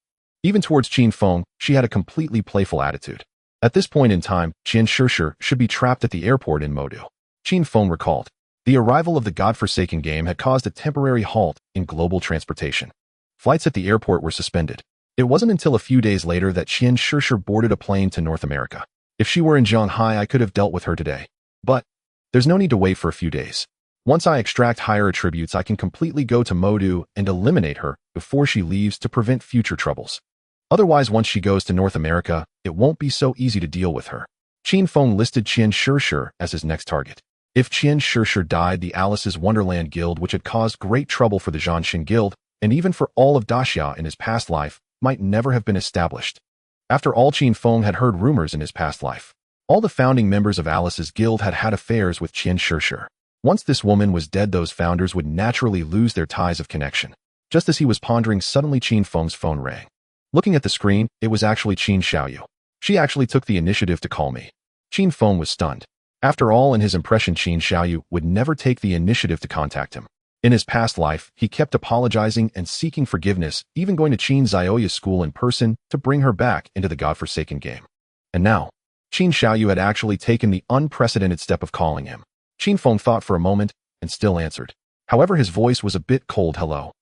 Even towards Qin Feng, she had a completely playful attitude. At this point in time, Qin Xiaoyou should be trapped at the airport in Modu. Qin Feng recalled. The arrival of the godforsaken game had caused a temporary halt in global transportation. Flights at the airport were suspended. It wasn't until a few days later that Qin Xiaoyou boarded a plane to North America. If she were in Shanghai, I could have dealt with her today. But there's no need to wait for a few days. Once I extract higher attributes, I can completely go to Modu and eliminate her before she leaves to prevent future troubles. Otherwise, once she goes to North America, it won't be so easy to deal with her. Qin Feng listed Qin Xiaoyou as his next target. If Qin Xiaoyou died, the Alice's Wonderland Guild, which had caused great trouble for the Zhanxin Guild, and even for all of Daxia in his past life, might never have been established. After all, Qin Feng had heard rumors in his past life. All the founding members of Alice's guild had had affairs with Qin Xiaoyou. Once this woman was dead, those founders would naturally lose their ties of connection. Just as he was pondering, suddenly Qin Feng's phone rang. Looking at the screen, it was actually Qin Xiaoyou. She actually took the initiative to call me. Qin Feng was stunned. After all, in his impression, Qin Xiaoyou would never take the initiative to contact him. In his past life, he kept apologizing and seeking forgiveness, even going to Qin Xiaoyou's school in person to bring her back into the godforsaken game. And now, Qin Xiaoyou had actually taken the unprecedented step of calling him. Qin Feng thought for a moment and still answered. However, his voice was a bit cold. Hello.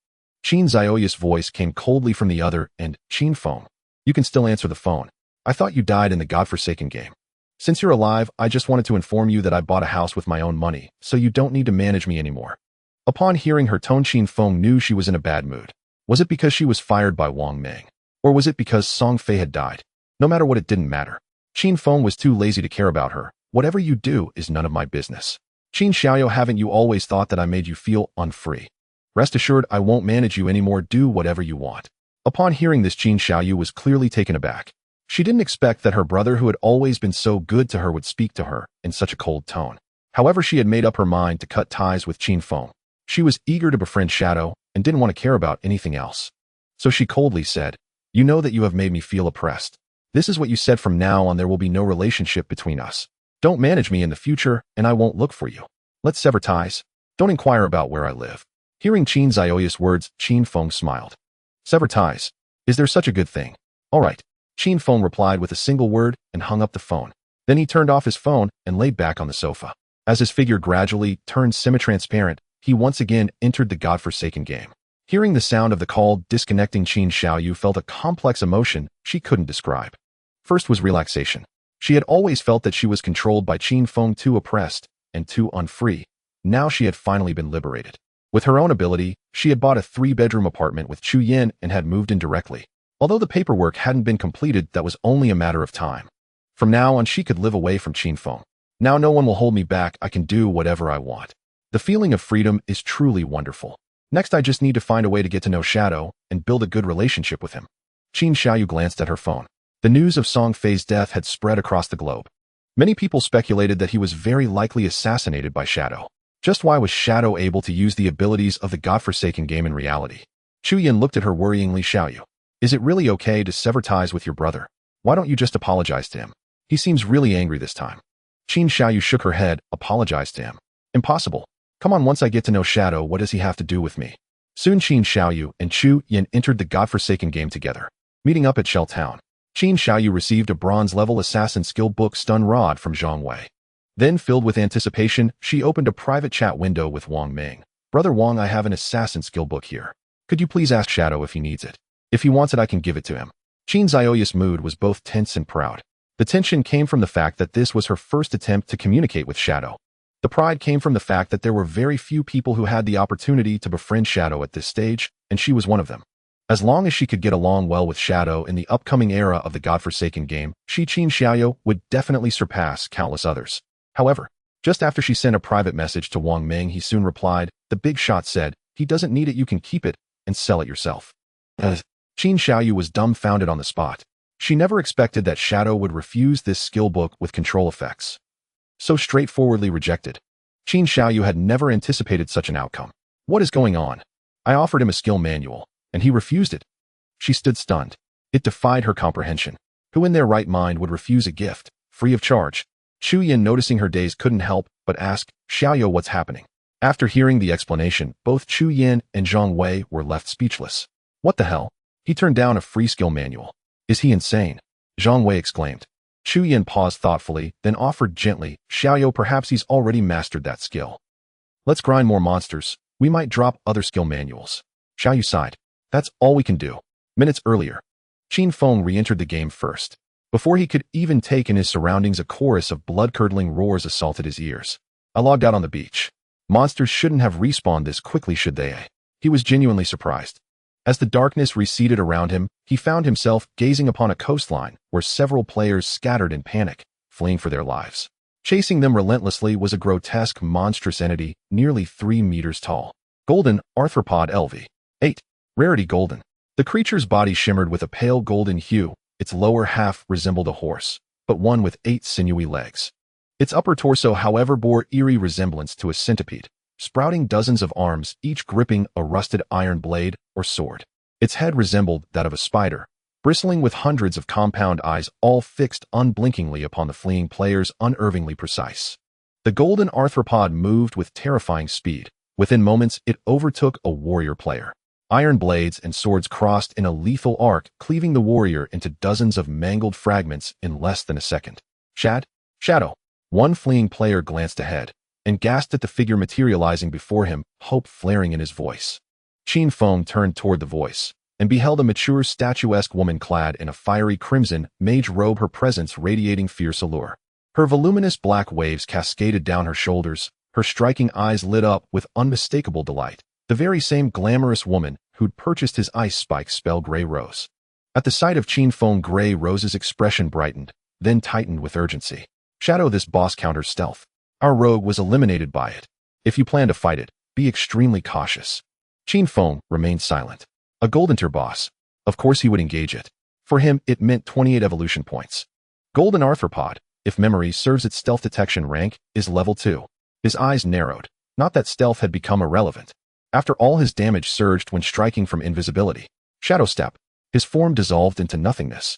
Qin Xiaoyou's voice came coldly from the other end. Qin Feng, you can still answer the phone. I thought you died in the godforsaken game. Since you're alive, I just wanted to inform you that I bought a house with my own money, so you don't need to manage me anymore. Upon hearing her tone, Qin Feng knew she was in a bad mood. Was it because she was fired by Wang Meng? Or was it because Song Fei had died? No matter what, it didn't matter. Qin Feng was too lazy to care about her. Whatever you do is none of my business. Qin Xiaoyou, haven't you always thought that I made you feel unfree? Rest assured, I won't manage you anymore. Do whatever you want. Upon hearing this, Qin Xiaoyou was clearly taken aback. She didn't expect that her brother, who had always been so good to her, would speak to her in such a cold tone. However, she had made up her mind to cut ties with Qin Feng. She was eager to befriend Shadow and didn't want to care about anything else. So she coldly said, you know that you have made me feel oppressed. This is what you said. From now on, there will be no relationship between us. Don't manage me in the future, and I won't look for you. Let's sever ties. Don't inquire about where I live. Hearing Qin Xiaoyou's words, Qin Feng smiled. Sever ties. Is there such a good thing? All right. Qin Feng replied with a single word and hung up the phone. Then he turned off his phone and lay back on the sofa. As his figure gradually turned semi-transparent, he once again entered the godforsaken game. Hearing the sound of the call disconnecting, Qin Xiaoyou felt a complex emotion she couldn't describe. First was relaxation. She had always felt that she was controlled by Qin Feng, too oppressed and too unfree. Now she had finally been liberated. With her own ability, she had bought a 3-bedroom apartment with Chu Yin and had moved in directly. Although the paperwork hadn't been completed, that was only a matter of time. From now on, she could live away from Qin Feng. Now no one will hold me back. I can do whatever I want. The feeling of freedom is truly wonderful. Next, I just need to find a way to get to know Shadow and build a good relationship with him. Qin Xiaoyou glanced at her phone. The news of Song Fei's death had spread across the globe. Many people speculated that he was very likely assassinated by Shadow. Just why was Shadow able to use the abilities of the godforsaken game in reality? Chu Yin looked at her worryingly. Xiaoyou, is it really okay to sever ties with your brother? Why don't you just apologize to him? He seems really angry this time. Qin Xiaoyou shook her head. Apologize to him? Impossible. Come on, once I get to know Shadow, what does he have to do with me? Soon Qin Xiaoyou and Chu Yin entered the godforsaken game together, meeting up at Shell Town. Qin Xiaoyou received a bronze-level assassin skill book Stun Rod from Zhang Wei. Then, filled with anticipation, she opened a private chat window with Wang Ming. "Brother Wang, I have an assassin skill book here. Could you please ask Shadow if he needs it? If he wants it, I can give it to him." Qin Xiaoyou's mood was both tense and proud. The tension came from the fact that this was her first attempt to communicate with Shadow. The pride came from the fact that there were very few people who had the opportunity to befriend Shadow at this stage, and she was one of them. As long as she could get along well with Shadow in the upcoming era of the godforsaken game, Qin Xiaoyou would definitely surpass countless others. However, just after she sent a private message to Wang Ming, he soon replied. The big shot said, "He doesn't need it, you can keep it and sell it yourself." Qin Xiaoyou was dumbfounded on the spot. She never expected that Shadow would refuse this skill book with control effects. So straightforwardly rejected. Qin Xiaoyou had never anticipated such an outcome. What is going on? I offered him a skill manual, and he refused it. She stood stunned. It defied her comprehension. Who in their right mind would refuse a gift, free of charge? Chu Yin, noticing her daze, couldn't help but ask, "Xiaoyou, what's happening?" After hearing the explanation, both Chu Yin and Zhang Wei were left speechless. What the hell? He turned down a free skill manual. Is he insane? Zhang Wei exclaimed. Chu Yin paused thoughtfully, then offered gently, "Xiaoyou, perhaps he's already mastered that skill. Let's grind more monsters. We might drop other skill manuals." Xiaoyou sighed. "That's all we can do." Minutes earlier, Qin Feng re-entered the game first. Before he could even take in his surroundings, a chorus of blood-curdling roars assaulted his ears. I logged out on the beach. Monsters shouldn't have respawned this quickly, should they? He was genuinely surprised. As the darkness receded around him, he found himself gazing upon a coastline where several players scattered in panic, fleeing for their lives. Chasing them relentlessly was a grotesque, monstrous entity nearly 3 meters tall. Golden Arthropod LV8. Rarity golden. The creature's body shimmered with a pale golden hue. Its lower half resembled a horse, but one with 8 sinewy legs. Its upper torso, however, bore eerie resemblance to a centipede, sprouting dozens of arms, each gripping a rusted iron blade or sword. Its head resembled that of a spider, bristling with hundreds of compound eyes, all fixed unblinkingly upon the fleeing players, unervingly precise. The golden arthropod moved with terrifying speed. Within moments, it overtook a warrior player. Iron blades and swords crossed in a lethal arc, cleaving the warrior into dozens of mangled fragments in less than a second. Shadow. One fleeing player glanced ahead and gasped at the figure materializing before him, hope flaring in his voice. Qin Feng turned toward the voice and beheld a mature, statuesque woman clad in a fiery crimson mage robe, her presence radiating fierce allure. Her voluminous black waves cascaded down her shoulders, her striking eyes lit up with unmistakable delight. The very same glamorous woman who'd purchased his ice spike spell Grey Rose. At the sight of Qin Feng, Grey Rose's expression brightened, then tightened with urgency. Shadow, this boss counters stealth. Our rogue was eliminated by it. If you plan to fight it, be extremely cautious. Qin Feng remained silent. A golden tier boss. Of course he would engage it. For him, it meant 28 evolution points. Golden Arthropod, if memory serves, its stealth detection rank is level 2. His eyes narrowed. Not that stealth had become irrelevant. After all, his damage surged when striking from invisibility. Shadow step. His form dissolved into nothingness.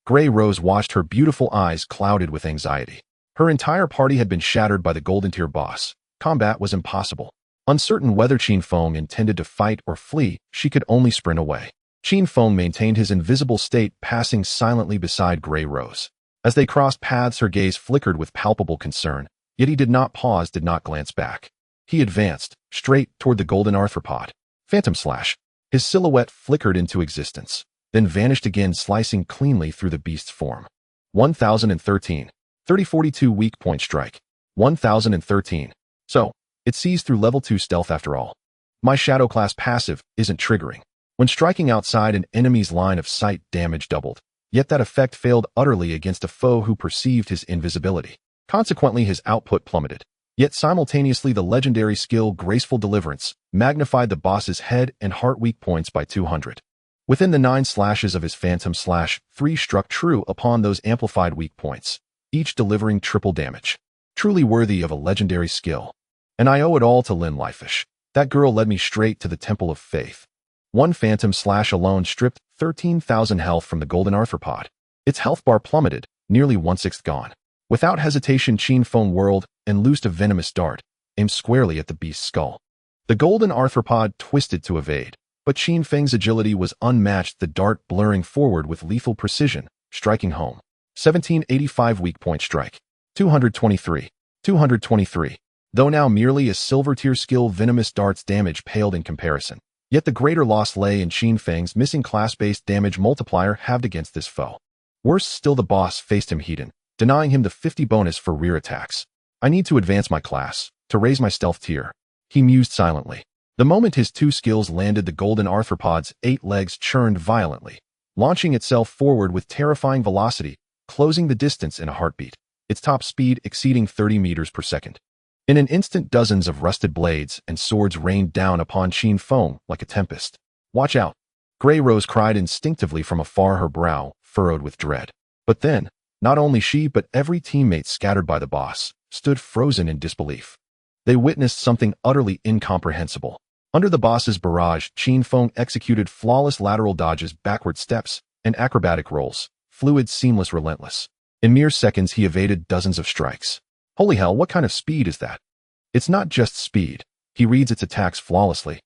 Grey Rose watched, her beautiful eyes clouded with anxiety. Her entire party had been shattered by the golden tier boss. Combat was impossible. Uncertain whether Qin Feng intended to fight or flee, she could only sprint away. Qin Feng maintained his invisible state, passing silently beside Grey Rose. As they crossed paths, her gaze flickered with palpable concern, yet he did not pause, did not glance back. He advanced, straight toward the golden arthropod. Phantom slash. His silhouette flickered into existence, then vanished again, slicing cleanly through the beast's form. 1013. 3042 weak point strike. 1013. So, it sees through level 2 stealth after all. My shadow class passive isn't triggering. When striking outside an enemy's line of sight, damage doubled. Yet that effect failed utterly against a foe who perceived his invisibility. Consequently, his output plummeted. Yet simultaneously, the legendary skill Graceful Deliverance magnified the boss's head and heart weak points by 200. Within the 9 slashes of his Phantom Slash, 3 struck true upon those amplified weak points, each delivering triple damage. Truly worthy of a legendary skill. And I owe it all to Lin Lifeish. That girl led me straight to the Temple of Faith. One Phantom Slash alone stripped 13,000 health from the golden arthropod. Its health bar plummeted, nearly 1/6 gone. Without hesitation, Qin Feng whirled and loosed a venomous dart, aimed squarely at the beast's skull. The golden arthropod twisted to evade, but Qin Feng's agility was unmatched, the dart blurring forward with lethal precision, striking home. 1785 weak point strike. 223. 223. Though now merely a silver tier skill, venomous dart's damage paled in comparison. Yet the greater loss lay in Qin Feng's missing class-based damage multiplier halved against this foe. Worse still, the boss faced him heated, denying him the 50 bonus for rear attacks. I need to advance my class, to raise my stealth tier, he mused silently. The moment his two skills landed, the golden arthropod's 8 legs churned violently, launching itself forward with terrifying velocity, closing the distance in a heartbeat, its top speed exceeding 30 meters per second. In an instant, dozens of rusted blades and swords rained down upon Qin Feng like a tempest. Watch out! Grey Rose cried instinctively from afar, her brow furrowed with dread. But then, not only she but every teammate scattered by the boss stood frozen in disbelief. They witnessed something utterly incomprehensible. Under the boss's barrage, Qin Feng executed flawless lateral dodges, backward steps, and acrobatic rolls, fluid, seamless, relentless. In mere seconds, he evaded dozens of strikes. Holy hell, what kind of speed is that? It's not just speed. He reads its attacks flawlessly.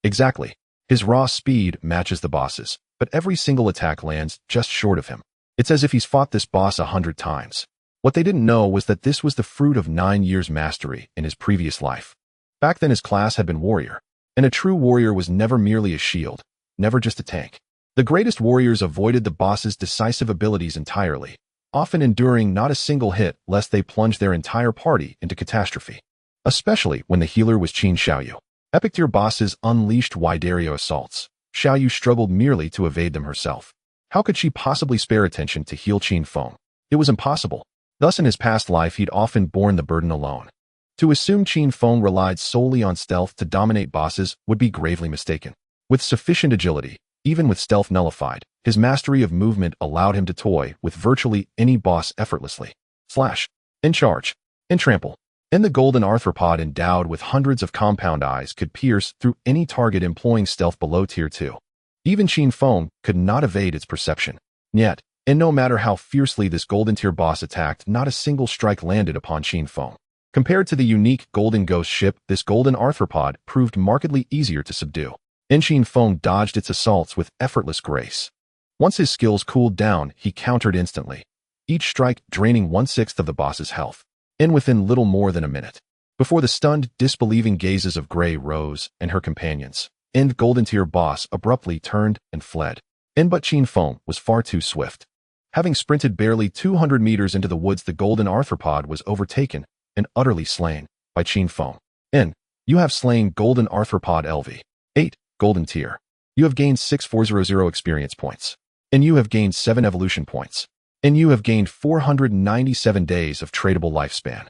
Exactly. His raw speed matches the boss's, but every single attack lands just short of him. It's as if he's fought this boss 100 times. What they didn't know was that this was the fruit of 9 years' mastery in his previous life. Back then his class had been warrior, and a true warrior was never merely a shield, never just a tank. The greatest warriors avoided the boss's decisive abilities entirely, often enduring not a single hit lest they plunge their entire party into catastrophe. Especially when the healer was Qin Xiaoyou. Epic tier bosses unleashed wide area assaults. Xiaoyou struggled merely to evade them herself. How could she possibly spare attention to heal Qin Feng? It was impossible. Thus in his past life he'd often borne the burden alone. To assume Qin Feng relied solely on stealth to dominate bosses would be gravely mistaken. With sufficient agility, even with stealth nullified, his mastery of movement allowed him to toy with virtually any boss effortlessly. Slash. In charge. In trample. And the golden arthropod, endowed with hundreds of compound eyes, could pierce through any target employing stealth below tier 2. Even Qin Feng could not evade its perception. Yet, and no matter how fiercely this golden tier boss attacked, not a single strike landed upon Qin Feng. Compared to the unique golden ghost ship, this golden arthropod proved markedly easier to subdue. And Qin Feng dodged its assaults with effortless grace. Once his skills cooled down, he countered instantly, each strike draining 1/6 of the boss's health. And within little more than a minute, before the stunned, disbelieving gazes of Grey Rose and her companions, the golden tier boss abruptly turned and fled. But Qin Feng was far too swift. Having sprinted barely 200 meters into the woods, the golden arthropod was overtaken and utterly slain by Qin Feng. You have slain golden arthropod LV. 8. Golden tier. You have gained 6400 experience points. And you have gained 7 evolution points. And you have gained 497 days of tradable lifespan.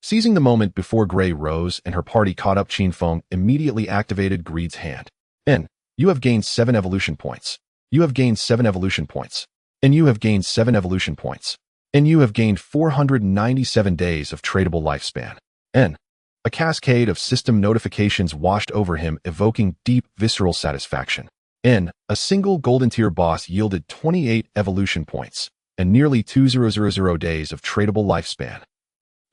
Seizing the moment before Grey Rose and her party caught up, Qin Feng immediately activated Greed's hand. You have gained 7 evolution points. You have gained 7 evolution points. And you have gained 7 evolution points. And you have gained 497 days of tradable lifespan. A cascade of system notifications washed over him, evoking deep, visceral satisfaction. A single golden tier boss yielded 28 evolution points and nearly 2000 days of tradable lifespan.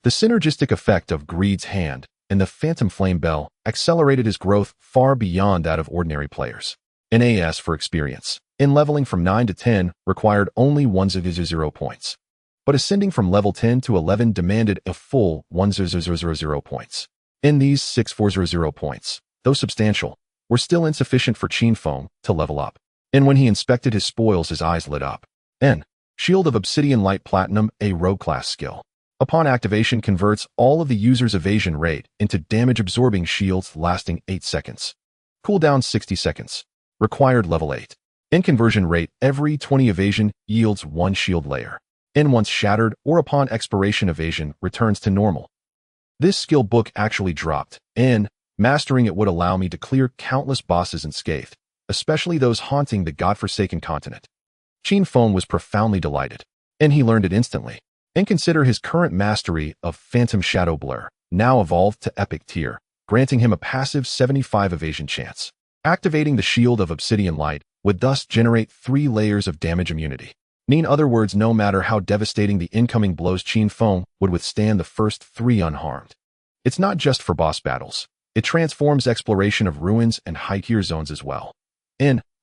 The synergistic effect of Greed's hand and the Phantom Flame Bell accelerated his growth far beyond that of ordinary players. NAS for experience, in leveling from 9 to 10, required only 100 points. But ascending from level 10 to 11 demanded a full 1000 points. These 6400 points, though substantial, were still insufficient for Qin Feng to level up. When he inspected his spoils, his eyes lit up. Shield of Obsidian Light Platinum, a rogue class skill. Upon activation, converts all of the user's evasion rate into damage-absorbing shields lasting 8 seconds. Cooldown 60 seconds. Required level 8. Conversion rate, every 20 evasion yields 1 shield layer. Once shattered or upon expiration, evasion returns to normal. This skill book actually dropped, mastering it would allow me to clear countless bosses unscathed, especially those haunting the godforsaken continent. Qin Feng was profoundly delighted, he learned it instantly. Consider his current mastery of Phantom Shadow Blur, now evolved to Epic tier, granting him a passive 75 evasion chance. Activating the Shield of Obsidian Light would thus generate 3 layers of damage immunity. In other words, no matter how devastating the incoming blows, Qin Feng would withstand the first 3 unharmed. It's not just for boss battles. It transforms exploration of ruins and high-tier zones as well.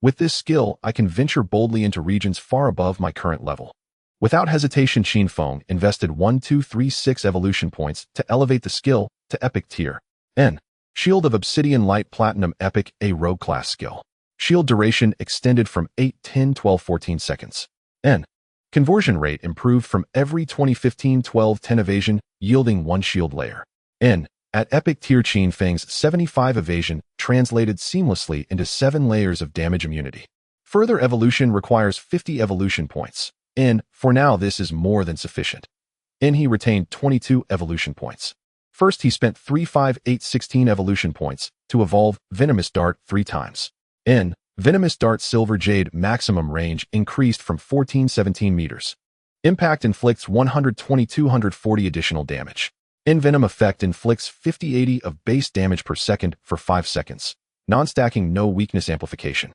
With this skill, I can venture boldly into regions far above my current level. Without hesitation, Qin Feng invested 6 evolution points to elevate the skill to Epic Tier. Shield of Obsidian Light Platinum Epic, a rogue class skill. Shield duration extended from 8, 10, 12, 14 seconds. Conversion rate improved from every 20, 15, 12, 10 evasion, yielding 1 shield layer. At Epic Tier, Qin Feng's 75 evasion translated seamlessly into 7 layers of damage immunity. Further evolution requires 50 evolution points. For now, this is more than sufficient. He retained 22 evolution points. First, he spent 3, 5, 8, 16 evolution points to evolve Venomous Dart 3 times. Venomous Dart Silver Jade maximum range increased from 14-17 meters. Impact inflicts 120-240 additional damage. Venom effect inflicts 50-80 of base damage per second for 5 seconds. Non-stacking, no weakness amplification.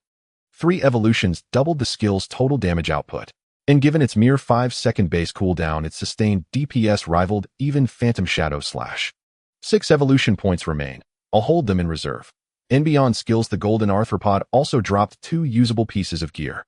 3 evolutions doubled the skill's total damage output. Given its mere 5-second base cooldown, its sustained DPS rivaled even Phantom Shadow Slash. 6 evolution points remain. I'll hold them in reserve. Beyond skills, the Golden Arthropod also dropped 2 usable pieces of gear.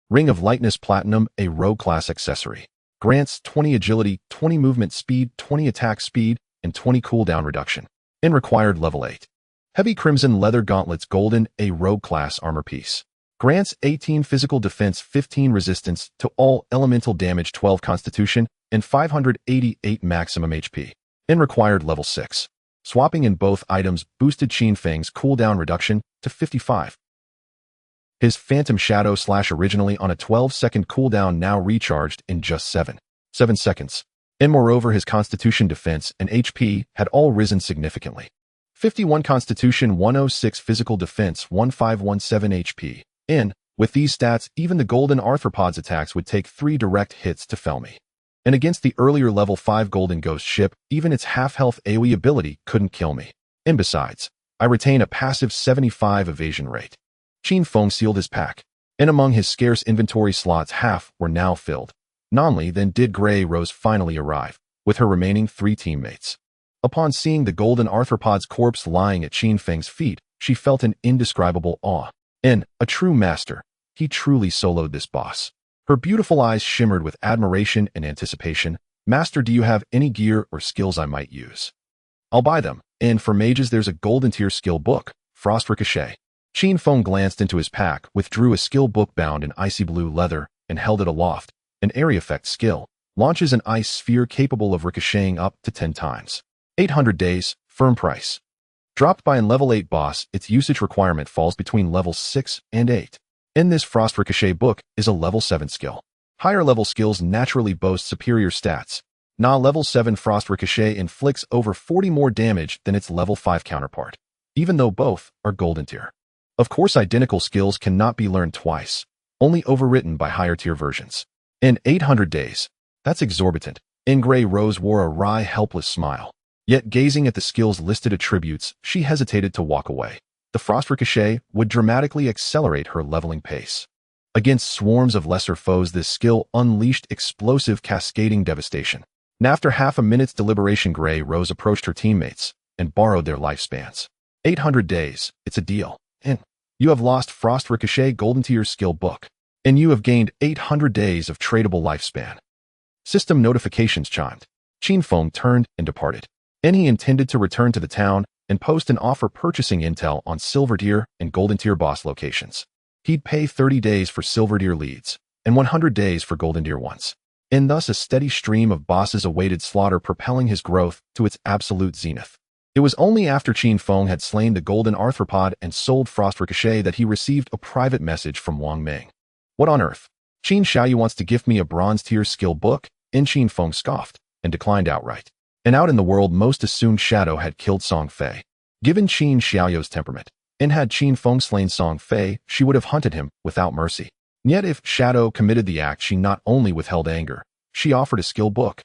Ring of Lightness Platinum, a rogue class accessory. Grants 20 agility, 20 movement speed, 20 attack speed, and 20 cooldown reduction. Required level 8. Heavy Crimson Leather Gauntlets Golden, a rogue class armor piece. Grants 18 physical defense, 15 resistance to all elemental damage, 12 constitution, and 588 maximum HP. Required level 6. Swapping in both items boosted Qin Feng's cooldown reduction to 55. His Phantom Shadow Slash, originally on a 12-second cooldown, now recharged in just 7 seconds. Moreover, his Constitution defense and HP had all risen significantly. 51 Constitution, 106 physical defense, 1517 HP. With these stats, even the Golden Arthropod's attacks would take 3 direct hits to fell me. Against the earlier level 5 Golden Ghost ship, even its half-health AoE ability couldn't kill me. Besides, I retain a passive 75 evasion rate. Qin Feng sealed his pack, and among his scarce inventory slots, half were now filled. Nonly then did Grey Rose finally arrive, with her remaining 3 teammates. Upon seeing the Golden Arthropod's corpse lying at Qin Feng's feet, she felt an indescribable awe. A true master, he truly soloed this boss. Her beautiful eyes shimmered with admiration and anticipation. Master, do you have any gear or skills I might use? I'll buy them. For mages, there's a golden tier skill book, Frost Ricochet. Qin Feng glanced into his pack, withdrew a skill book bound in icy blue leather, and held it aloft. An area effect skill launches an ice sphere capable of ricocheting up to 10 times. 800 days, firm price. Dropped by an level 8 boss, its usage requirement falls between levels 6 and 8. This Frost Ricochet book is a level 7 skill. Higher level skills naturally boast superior stats. Level 7 Frost Ricochet inflicts over 40 more damage than its level 5 counterpart, even though both are golden tier. Of course, identical skills cannot be learned twice, only overwritten by higher tier versions. 800 days. That's exorbitant. Grey Rose wore a wry, helpless smile. Yet gazing at the skill's listed attributes, she hesitated to walk away. The Frost Ricochet would dramatically accelerate her leveling pace. Against swarms of lesser foes, this skill unleashed explosive, cascading devastation. After half a minute's deliberation, Grey Rose approached her teammates and borrowed their lifespans. 800 days, it's a deal. You have lost Frost Ricochet Golden Tier skill book, and you have gained 800 days of tradable lifespan. System notifications chimed. Qin Feng turned and departed. He intended to return to the town and post an offer purchasing intel on Silver Tier and Golden Tier boss locations. He'd pay 30 days for Silver Tier leads and 100 days for Golden Tier ones. Thus a steady stream of bosses awaited slaughter, propelling his growth to its absolute zenith. It was only after Qin Feng had slain the Golden Arthropod and sold Frost Ricochet that he received a private message from Wang Ming. What on earth? Qin Xiaoyou wants to gift me a bronze tier skill book? Qin Feng scoffed and declined outright. Out in the world, most assumed Shadow had killed Song Fei. Given Qin Xiaoyou's temperament, had Qin Feng slain Song Fei, she would have hunted him without mercy. Yet if Shadow committed the act, she not only withheld anger, she offered a skill book.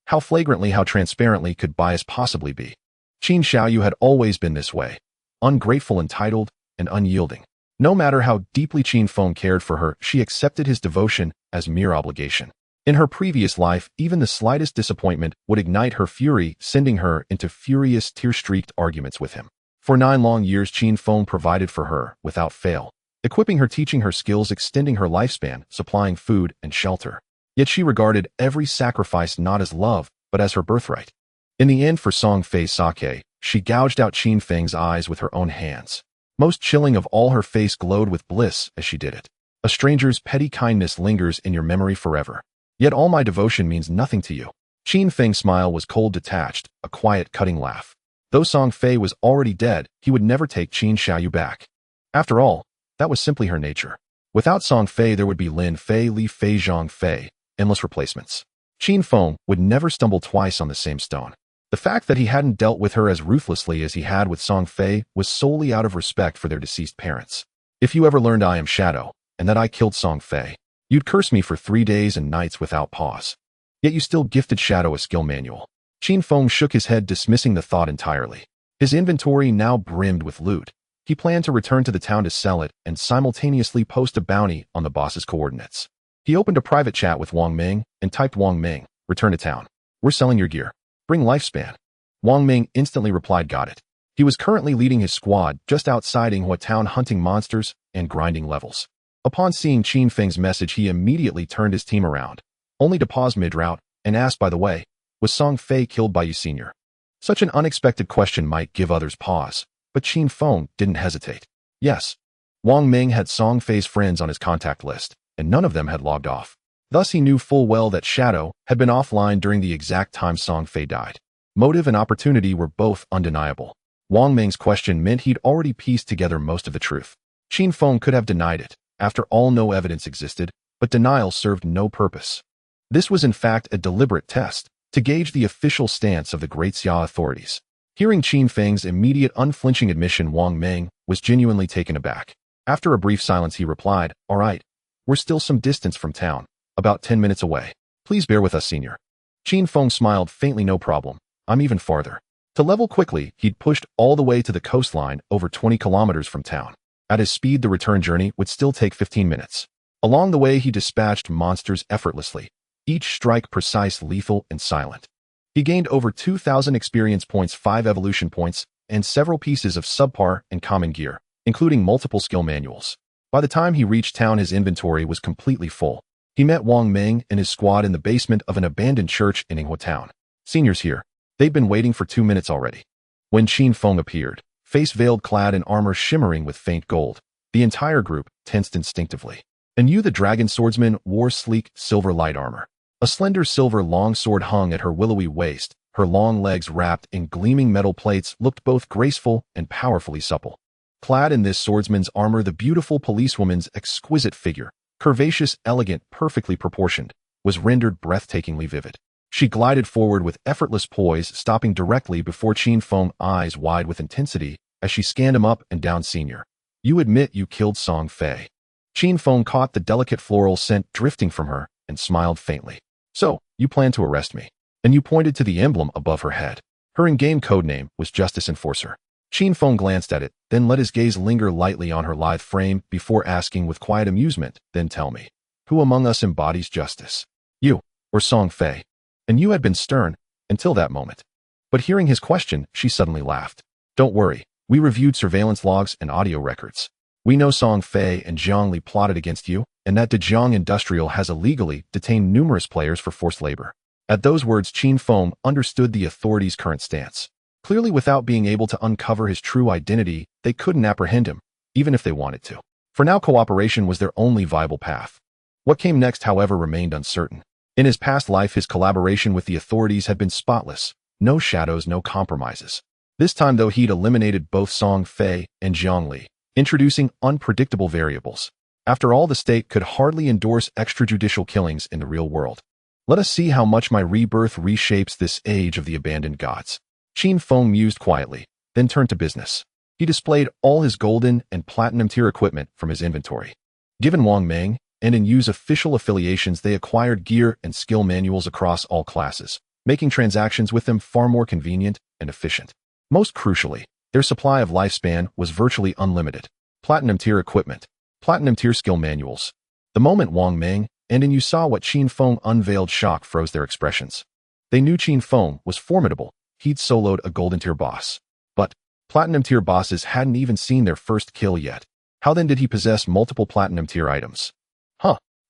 How flagrantly, how transparently could bias possibly be? Qin Xiaoyou had always been this way, ungrateful, entitled, and unyielding. No matter how deeply Qin Feng cared for her, she accepted his devotion as mere obligation. In her previous life, even the slightest disappointment would ignite her fury, sending her into furious, tear-streaked arguments with him. For 9 long years, Qin Feng provided for her, without fail, equipping her, teaching her skills, extending her lifespan, supplying food and shelter. Yet she regarded every sacrifice not as love, but as her birthright. In the end, for Song Fei's sake, she gouged out Qin Feng's eyes with her own hands. Most chilling of all, her face glowed with bliss as she did it. A stranger's petty kindness lingers in your memory forever. Yet all my devotion means nothing to you. Qin Feng's smile was cold, detached, a quiet, cutting laugh. Though Song Fei was already dead, he would never take Qin Xiaoyou back. After all, that was simply her nature. Without Song Fei, there would be Lin Fei, Li Fei, Zhang Fei, endless replacements. Qin Feng would never stumble twice on the same stone. The fact that he hadn't dealt with her as ruthlessly as he had with Song Fei was solely out of respect for their deceased parents. If you ever learned I am Shadow, and that I killed Song Fei, you'd curse me for 3 days and nights without pause. Yet you still gifted Shadow a skill manual. Qin Feng shook his head, dismissing the thought entirely. His inventory now brimmed with loot. He planned to return to the town to sell it and simultaneously post a bounty on the boss's coordinates. He opened a private chat with Wang Ming and typed, "Wang Ming, return to town. We're selling your gear. Bring lifespan." Wang Ming instantly replied, "Got it." He was currently leading his squad just outside Yinghua town, hunting monsters and grinding levels. Upon seeing Qin Feng's message, he immediately turned his team around, only to pause mid-route and ask, "By the way, was Song Fei killed by you, senior?" Such an unexpected question might give others pause, but Qin Feng didn't hesitate. Yes, Wang Ming had Song Fei's friends on his contact list, and none of them had logged off. Thus he knew full well that Shadow had been offline during the exact time Song Fei died. Motive and opportunity were both undeniable. Wang Ming's question meant he'd already pieced together most of the truth. Qin Feng could have denied it. After all, no evidence existed, but denial served no purpose. This was in fact a deliberate test, to gauge the official stance of the Great Xia authorities. Hearing Qin Feng's immediate, unflinching admission, Wang Ming was genuinely taken aback. After a brief silence, he replied, "All right, we're still some distance from town, about 10 minutes away. Please bear with us, senior." Qin Feng smiled faintly. "No problem. I'm even farther." To level quickly, he'd pushed all the way to the coastline, over 20 kilometers from town. At his speed, the return journey would still take 15 minutes. Along the way, he dispatched monsters effortlessly, each strike precise, lethal, and silent. He gained over 2,000 experience points, 5 evolution points, and several pieces of subpar and common gear, including multiple skill manuals. By the time he reached town, his inventory was completely full. He met Wang Ming and his squad in the basement of an abandoned church in Yinghua town. "Senior's here. They've been waiting for 2 minutes already." When Qin Feng appeared, face veiled, clad in armor shimmering with faint gold, the entire group tensed instinctively. And Yu, the dragon swordsman, wore sleek, silver light armor. A slender silver longsword hung at her willowy waist. Her long legs, wrapped in gleaming metal plates, looked both graceful and powerfully supple. Clad in this swordsman's armor, the beautiful policewoman's exquisite figure, curvaceous, elegant, perfectly proportioned, was rendered breathtakingly vivid. She glided forward with effortless poise, stopping directly before Qin Feng, eyes wide with intensity as she scanned him up and down. "Senior, you admit you killed Song Fei?" Qin Feng caught the delicate floral scent drifting from her and smiled faintly. "So, you plan to arrest me?" And you pointed to the emblem above her head. Her in-game codename was Justice Enforcer. Qin Feng glanced at it, then let his gaze linger lightly on her lithe frame before asking with quiet amusement, "Then tell me, who among us embodies justice? You or Song Fei?" And Yu had been stern until that moment. But hearing his question, she suddenly laughed. "Don't worry, we reviewed surveillance logs and audio records. We know Song Fei and Zhang Li plotted against you, and that Dezhong Industrial has illegally detained numerous players for forced labor." At those words, Qin Feng understood the authorities' current stance. Clearly, without being able to uncover his true identity, they couldn't apprehend him, even if they wanted to. For now, cooperation was their only viable path. What came next, however, remained uncertain. In his past life, his collaboration with the authorities had been spotless. No shadows, no compromises. This time, though, he'd eliminated both Song Fei and Zhang Li, introducing unpredictable variables. After all, the state could hardly endorse extrajudicial killings in the real world. Let us see how much my rebirth reshapes this age of the abandoned gods. Qin Feng mused quietly, then turned to business. He displayed all his golden and platinum tier equipment from his inventory. Given Wang Ming and in Yu's official affiliations, they acquired gear and skill manuals across all classes, making transactions with them far more convenient and efficient. Most crucially, their supply of lifespan was virtually unlimited. Platinum tier equipment, platinum tier skill manuals. The moment Wang Ming and you saw what Qin Feng unveiled. Shock froze their expressions. They knew Qin Feng was formidable. He'd soloed a golden tier boss. But platinum tier bosses hadn't even seen their first kill yet. How then did he possess multiple platinum tier items?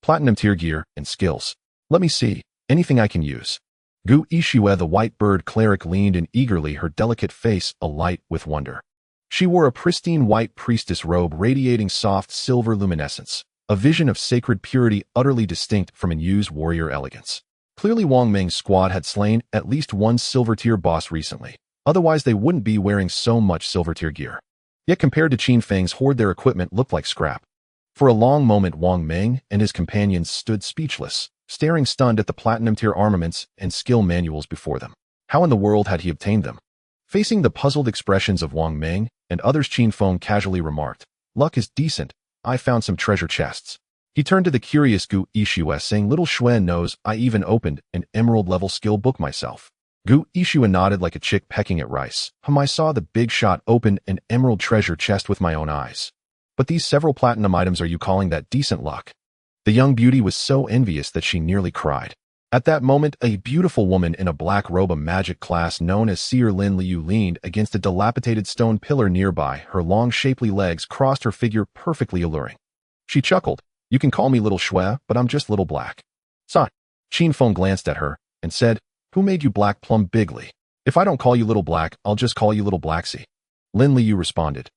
Platinum tier gear and skills. Let me see. Anything I can use. Gu Yixue, the white bird cleric, leaned in eagerly, her delicate face alight with wonder. She wore a pristine white priestess robe radiating soft silver luminescence, a vision of sacred purity utterly distinct from Yu's warrior elegance. Clearly Wang Ming's squad had slain at least one silver-tier boss recently, otherwise they wouldn't be wearing so much silver-tier gear. Yet compared to Qin Feng's horde, their equipment looked like scrap. For a long moment Wang Ming and his companions stood speechless, staring stunned at the platinum-tier armaments and skill manuals before them. How in the world had he obtained them? Facing the puzzled expressions of Wang Ming and others, Qin Feng casually remarked, "Luck is decent. I found some treasure chests." He turned to the curious Gu Yixue, saying, "Little Xue knows I even opened an emerald-level skill book myself." Gu Yixue nodded like a chick pecking at rice. I saw the big shot open an emerald treasure chest with my own eyes. But these several platinum items, are you calling that decent luck?" The young beauty was so envious that she nearly cried. At that moment, a beautiful woman in a black robe, a magic class known as Seer Lin Liu, leaned against a dilapidated stone pillar nearby. Her long, shapely legs crossed her figure, perfectly alluring. She chuckled. "You can call me Little Xue, but I'm just Little Black." "Son." Qin Feng glanced at her and said, "Who made you Black Plum Bigly? If I don't call you Little Black, I'll just call you Little Blacksea." Lin Liu responded.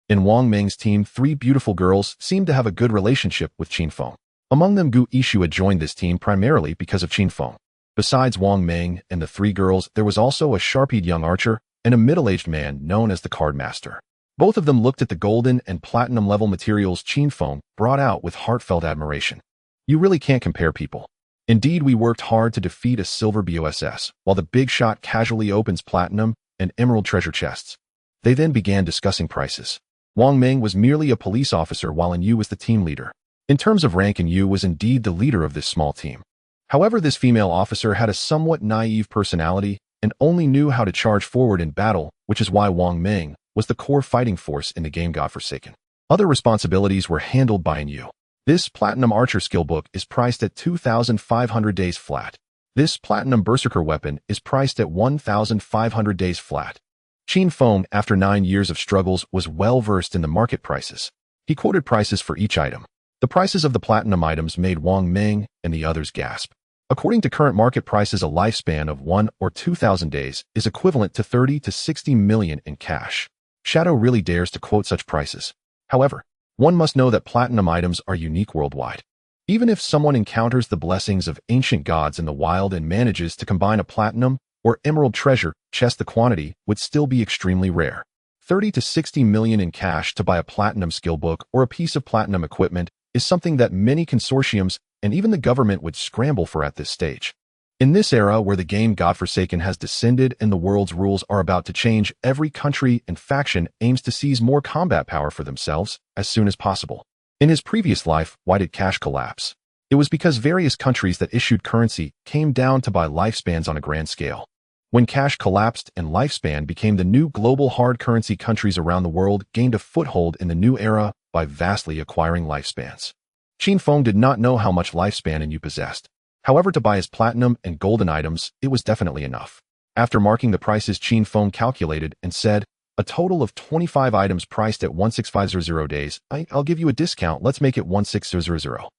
In Wang Ming's team, 3 beautiful girls seemed to have a good relationship with Qin Feng. Among them, Gu Yixue joined this team primarily because of Qin Feng. Besides Wang Ming and the 3 girls, there was also a sharp-eyed young archer and a middle-aged man known as the Card Master. Both of them looked at the golden and platinum level materials Qin Feng brought out with heartfelt admiration. "You really can't compare people. Indeed, we worked hard to defeat a silver boss, while the big shot casually opens platinum and emerald treasure chests." They then began discussing prices. Wang Ming was merely a police officer, while Yu was the team leader. In terms of rank, Yu was indeed the leader of this small team. However, this female officer had a somewhat naive personality and only knew how to charge forward in battle, which is why Wang Ming was the core fighting force in the game Godforsaken. Other responsibilities were handled by Yu. This Platinum Archer skill book is priced at 2,500 days flat. This Platinum Berserker weapon is priced at 1,500 days flat. Qin Feng, after 9 years of struggles, was well-versed in the market prices. He quoted prices for each item. The prices of the platinum items made Wang Ming and the others gasp. According to current market prices, a lifespan of 1 or 2,000 days is equivalent to 30 to 60 million in cash. Shadow really dares to quote such prices. However, one must know that platinum items are unique worldwide. Even if someone encounters the blessings of ancient gods in the wild and manages to combine a platinum or emerald treasure chest, the quantity would still be extremely rare. 30 to 60 million in cash to buy a platinum skill book or a piece of platinum equipment is something that many consortiums and even the government would scramble for at this stage. In this era where the game Godforsaken has descended and the world's rules are about to change, every country and faction aims to seize more combat power for themselves as soon as possible. In his previous life, why did cash collapse? It was because various countries that issued currency came down to buy lifespans on a grand scale. When cash collapsed and lifespan became the new global hard currency, countries around the world gained a foothold in the new era by vastly acquiring lifespans. Qin Feng did not know how much lifespan Yu possessed. However, to buy his platinum and golden items, it was definitely enough. After marking the prices, Qin Feng calculated and said, "A total of 25 items priced at 16500 days. I'll give you a discount. Let's make it 16000.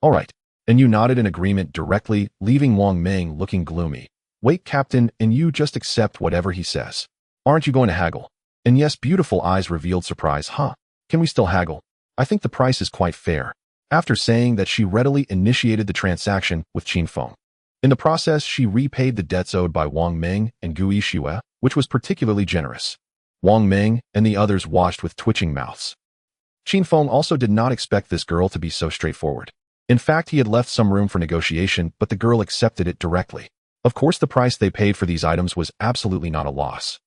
All right." And Yu nodded in agreement directly, leaving Wang Ming looking gloomy. "Wait, Captain, and you just accept whatever he says. Aren't you going to haggle?" And yes, beautiful eyes revealed surprise. Can we still haggle? I think the price is quite fair." After saying that, she readily initiated the transaction with Qin Feng. In the process, she repaid the debts owed by Wang Ming and Gu Yixue, which was particularly generous. Wang Ming and the others watched with twitching mouths. Qin Feng also did not expect this girl to be so straightforward. In fact, he had left some room for negotiation, but the girl accepted it directly. Of course, the price they paid for these items was absolutely not a loss.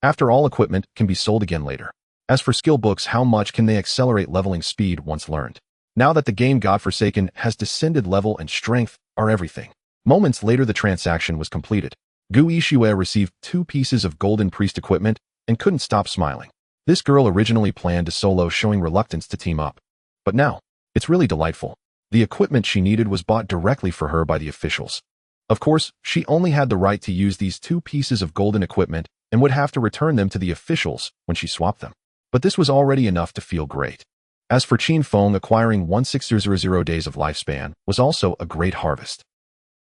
After all, equipment can be sold again later. As for skill books, how much can they accelerate leveling speed once learned? Now that the game Godforsaken has descended, level and strength are everything. Moments later, the transaction was completed. Gu Yixue received 2 pieces of golden priest equipment and couldn't stop smiling. This girl originally planned to solo, showing reluctance to team up. But now, it's really delightful. The equipment she needed was bought directly for her by the officials. Of course, she only had the right to use these 2 pieces of golden equipment and would have to return them to the officials when she swapped them. But this was already enough to feel great. As for Qin Feng, acquiring 1600 days of lifespan was also a great harvest.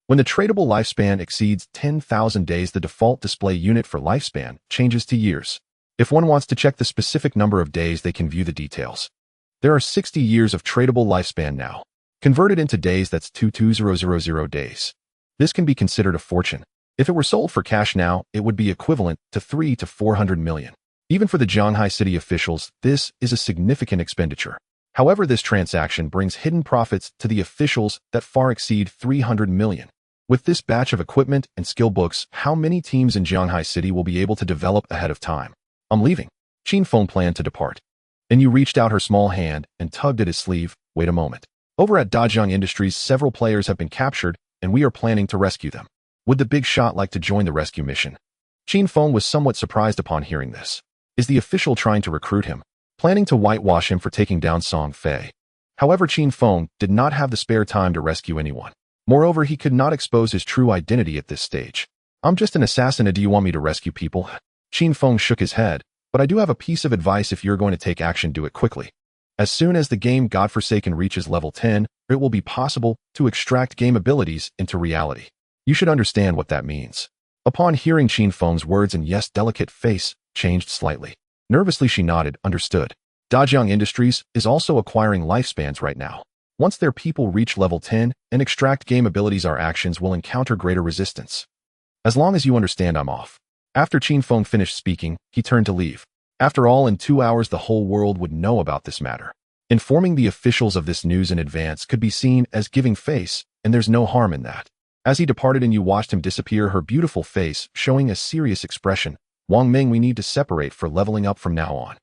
When the tradable lifespan exceeds 10,000 days, the default display unit for lifespan changes to years. If one wants to check the specific number of days, they can view the details. There are 60 years of tradable lifespan now. Converted into days, that's 22,000 days. This can be considered a fortune. If it were sold for cash now, it would be equivalent to 300 to 400 million. Even for the Zhanghai city officials, this is a significant expenditure. However, this transaction brings hidden profits to the officials that far exceed 300 million. With this batch of equipment and skill books, how many teams in Zhanghai city will be able to develop ahead of time? I'm leaving. Qin Feng planned to depart. And you reached out her small hand and tugged at his sleeve. Wait a moment. Over at Dajiang Industries, several players have been captured, and we are planning to rescue them. Would the big shot like to join the rescue mission? Qin Feng was somewhat surprised upon hearing this. Is the official trying to recruit him, planning to whitewash him for taking down Song Fei? However, Qin Feng did not have the spare time to rescue anyone. Moreover, he could not expose his true identity at this stage. I'm just an assassin, and do you want me to rescue people? Qin Feng shook his head, but I do have a piece of advice. If you're going to take action, do it quickly. As soon as the game Godforsaken reaches level 10, it will be possible to extract game abilities into reality. You should understand what that means. Upon hearing Qin Feng's words, and yes, delicate face changed slightly. Nervously, she nodded, understood. Dajiang Industries is also acquiring lifespans right now. Once their people reach level 10 and extract game abilities, our actions will encounter greater resistance. As long as you understand, I'm off. After Qin Feng finished speaking, he turned to leave. After all, in 2 hours, the whole world would know about this matter. Informing the officials of this news in advance could be seen as giving face, and there's no harm in that. As he departed and you watched him disappear, her beautiful face showing a serious expression. Wang Ming, we need to separate for leveling up from now on.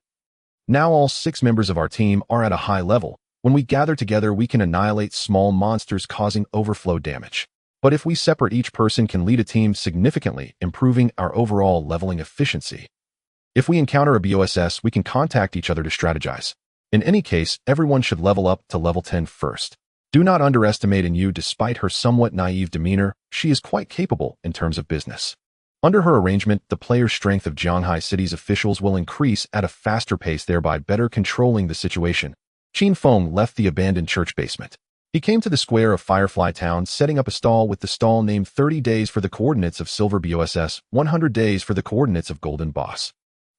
Now all 6 members of our team are at a high level. When we gather together, we can annihilate small monsters causing overflow damage. But if we separate, each person can lead a team, significantly improving our overall leveling efficiency. If we encounter a BOSS, we can contact each other to strategize. In any case, everyone should level up to level 10 first. Do not underestimate Yu. Despite her somewhat naive demeanor, she is quite capable in terms of business. Under her arrangement, the player's strength of Zhanghai City's officials will increase at a faster pace, thereby better controlling the situation. Qin Feng left the abandoned church basement. He came to the square of Firefly Town, setting up a stall with the stall named 30 days for the coordinates of Silver BOSS, 100 days for the coordinates of Golden Boss.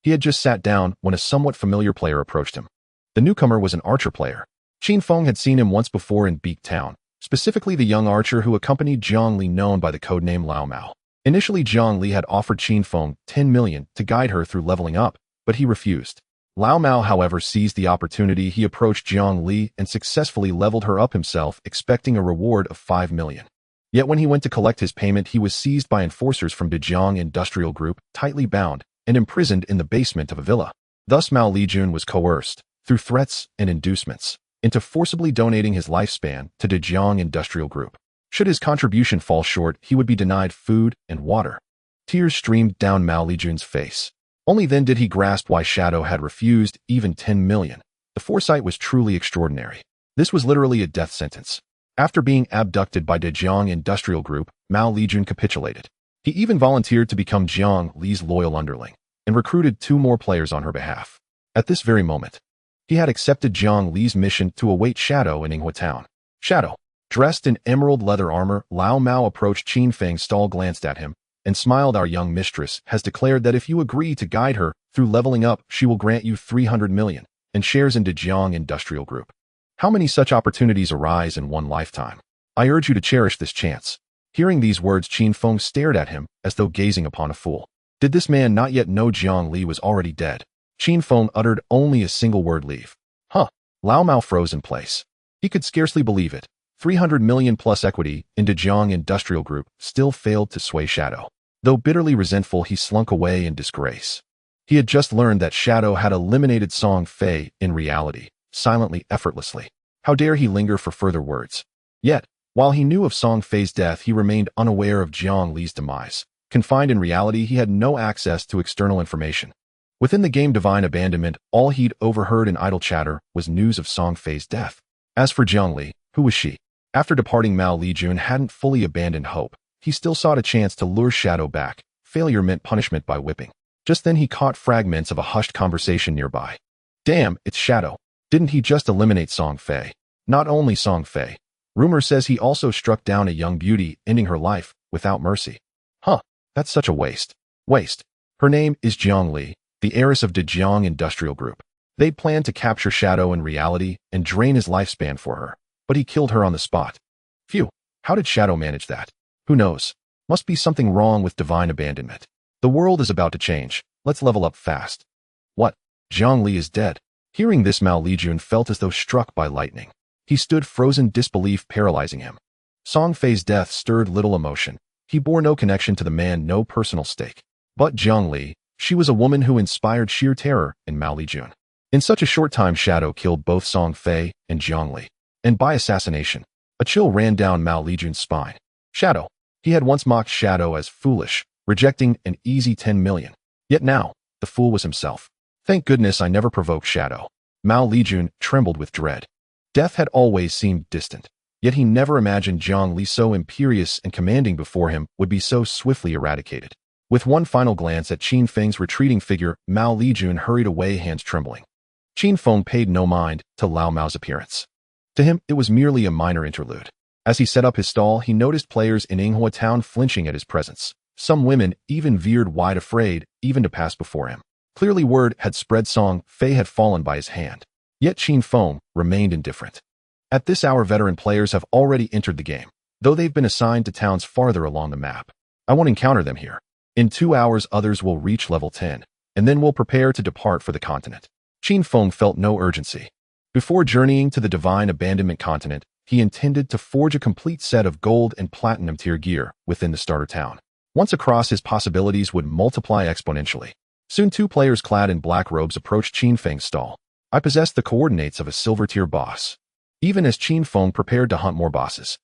He had just sat down when a somewhat familiar player approached him. The newcomer was an archer player. Qin Feng had seen him once before in Beak Town, specifically the young archer who accompanied Zhang Li, known by the codename Lao Mao. Initially, Zhang Li had offered Qin Feng 10 million to guide her through leveling up, but he refused. Lao Mao, however, seized the opportunity. He approached Zhang Li and successfully leveled her up himself, expecting a reward of 5 million. Yet when he went to collect his payment, he was seized by enforcers from Dajiang Industrial Group, tightly bound, and imprisoned in the basement of a villa. Thus Mao Lijun was coerced, through threats and inducements, into forcibly donating his lifespan to Dajiang Industrial Group. Should his contribution fall short, he would be denied food and water. Tears streamed down Mao Lijun's face. Only then did he grasp why Shadow had refused even 10 million. The foresight was truly extraordinary. This was literally a death sentence. After being abducted by Dajiang Industrial Group, Mao Lijun capitulated. He even volunteered to become Jiang Li's loyal underling, and recruited 2 more players on her behalf. At this very moment, he had accepted Jiang Li's mission to await Shadow in Yinghua Town. Shadow, dressed in emerald leather armor, Lao Mao approached Qin Feng's stall, glanced at him, and smiled. Our young mistress has declared that if you agree to guide her through leveling up, she will grant you 300 million and shares in Dajiang Industrial Group. How many such opportunities arise in one lifetime? I urge you to cherish this chance. Hearing these words, Qin Feng stared at him as though gazing upon a fool. Did this man not yet know Jiang Li was already dead? Qin Feng uttered only a single word: leave. Huh. Lao Mao froze in place. He could scarcely believe it. 300 million plus equity in Dajiang Industrial Group still failed to sway Shadow. Though bitterly resentful, he slunk away in disgrace. He had just learned that Shadow had eliminated Song Fei in reality, silently, effortlessly. How dare he linger for further words? Yet, while he knew of Song Fei's death, he remained unaware of Jiang Li's demise. Confined in reality, he had no access to external information. Within the game Divine Abandonment, all he'd overheard in idle chatter was news of Song Fei's death. As for Jiang Li, Who was she? After departing, Mao Lijun hadn't fully abandoned hope. He still sought a chance to lure Shadow back. Failure meant punishment by whipping. Just then he caught fragments of a hushed conversation nearby. Damn, it's Shadow. Didn't he just eliminate Song Fei? Not only Song Fei. Rumor says he also struck down a young beauty, ending her life without mercy. Huh, that's such a waste. Her name is Jiang Li, the heiress of Dejiang Industrial Group. They planned to capture Shadow in reality and drain his lifespan for her, but he killed her on the spot. Phew, how did Shadow manage that? Who knows? Must be something wrong with divine abandonment. The world is about to change. Let's level up fast. What? Jiang Li is dead. Hearing this, Mao Lijun felt as though struck by lightning. He stood frozen, disbelief paralyzing him. Song Fei's death stirred little emotion. He bore no connection to the man, no personal stake. But Jiang Li, she was a woman who inspired sheer terror in Mao Lijun. In such a short time, Shadow killed both Song Fei and Jiang Li. And by assassination, a chill ran down Mao Lijun's spine. Shadow. He had once mocked Shadow as foolish, rejecting an easy 10 million. Yet now, the fool was himself. Thank goodness I never provoked Shadow. Mao Lijun trembled with dread. Death had always seemed distant, yet he never imagined Jiang Li, so imperious and commanding before him, would be so swiftly eradicated. With one final glance at Qin Feng's retreating figure, Mao Lijun hurried away, hands trembling. Qin Feng paid no mind to Lao Mao's appearance. To him, it was merely a minor interlude. As he set up his stall, he noticed players in Yinghua town flinching at his presence. Some women even veered wide, afraid even to pass before him. Clearly word had spread Song Fei had fallen by his hand. Yet Qin Feng remained indifferent. At this hour, veteran players have already entered the game, though they've been assigned to towns farther along the map. I won't encounter them here. In 2 hours, others will reach level 10, and then we'll prepare to depart for the continent. Qin Feng felt no urgency. Before journeying to the divine abandonment continent, he intended to forge a complete set of gold and platinum tier gear within the starter town. Once across, his possibilities would multiply exponentially. Soon 2 players clad in black robes approached Qin Feng's stall. I possessed the coordinates of a silver tier boss. Even as Qin Feng prepared to hunt more bosses.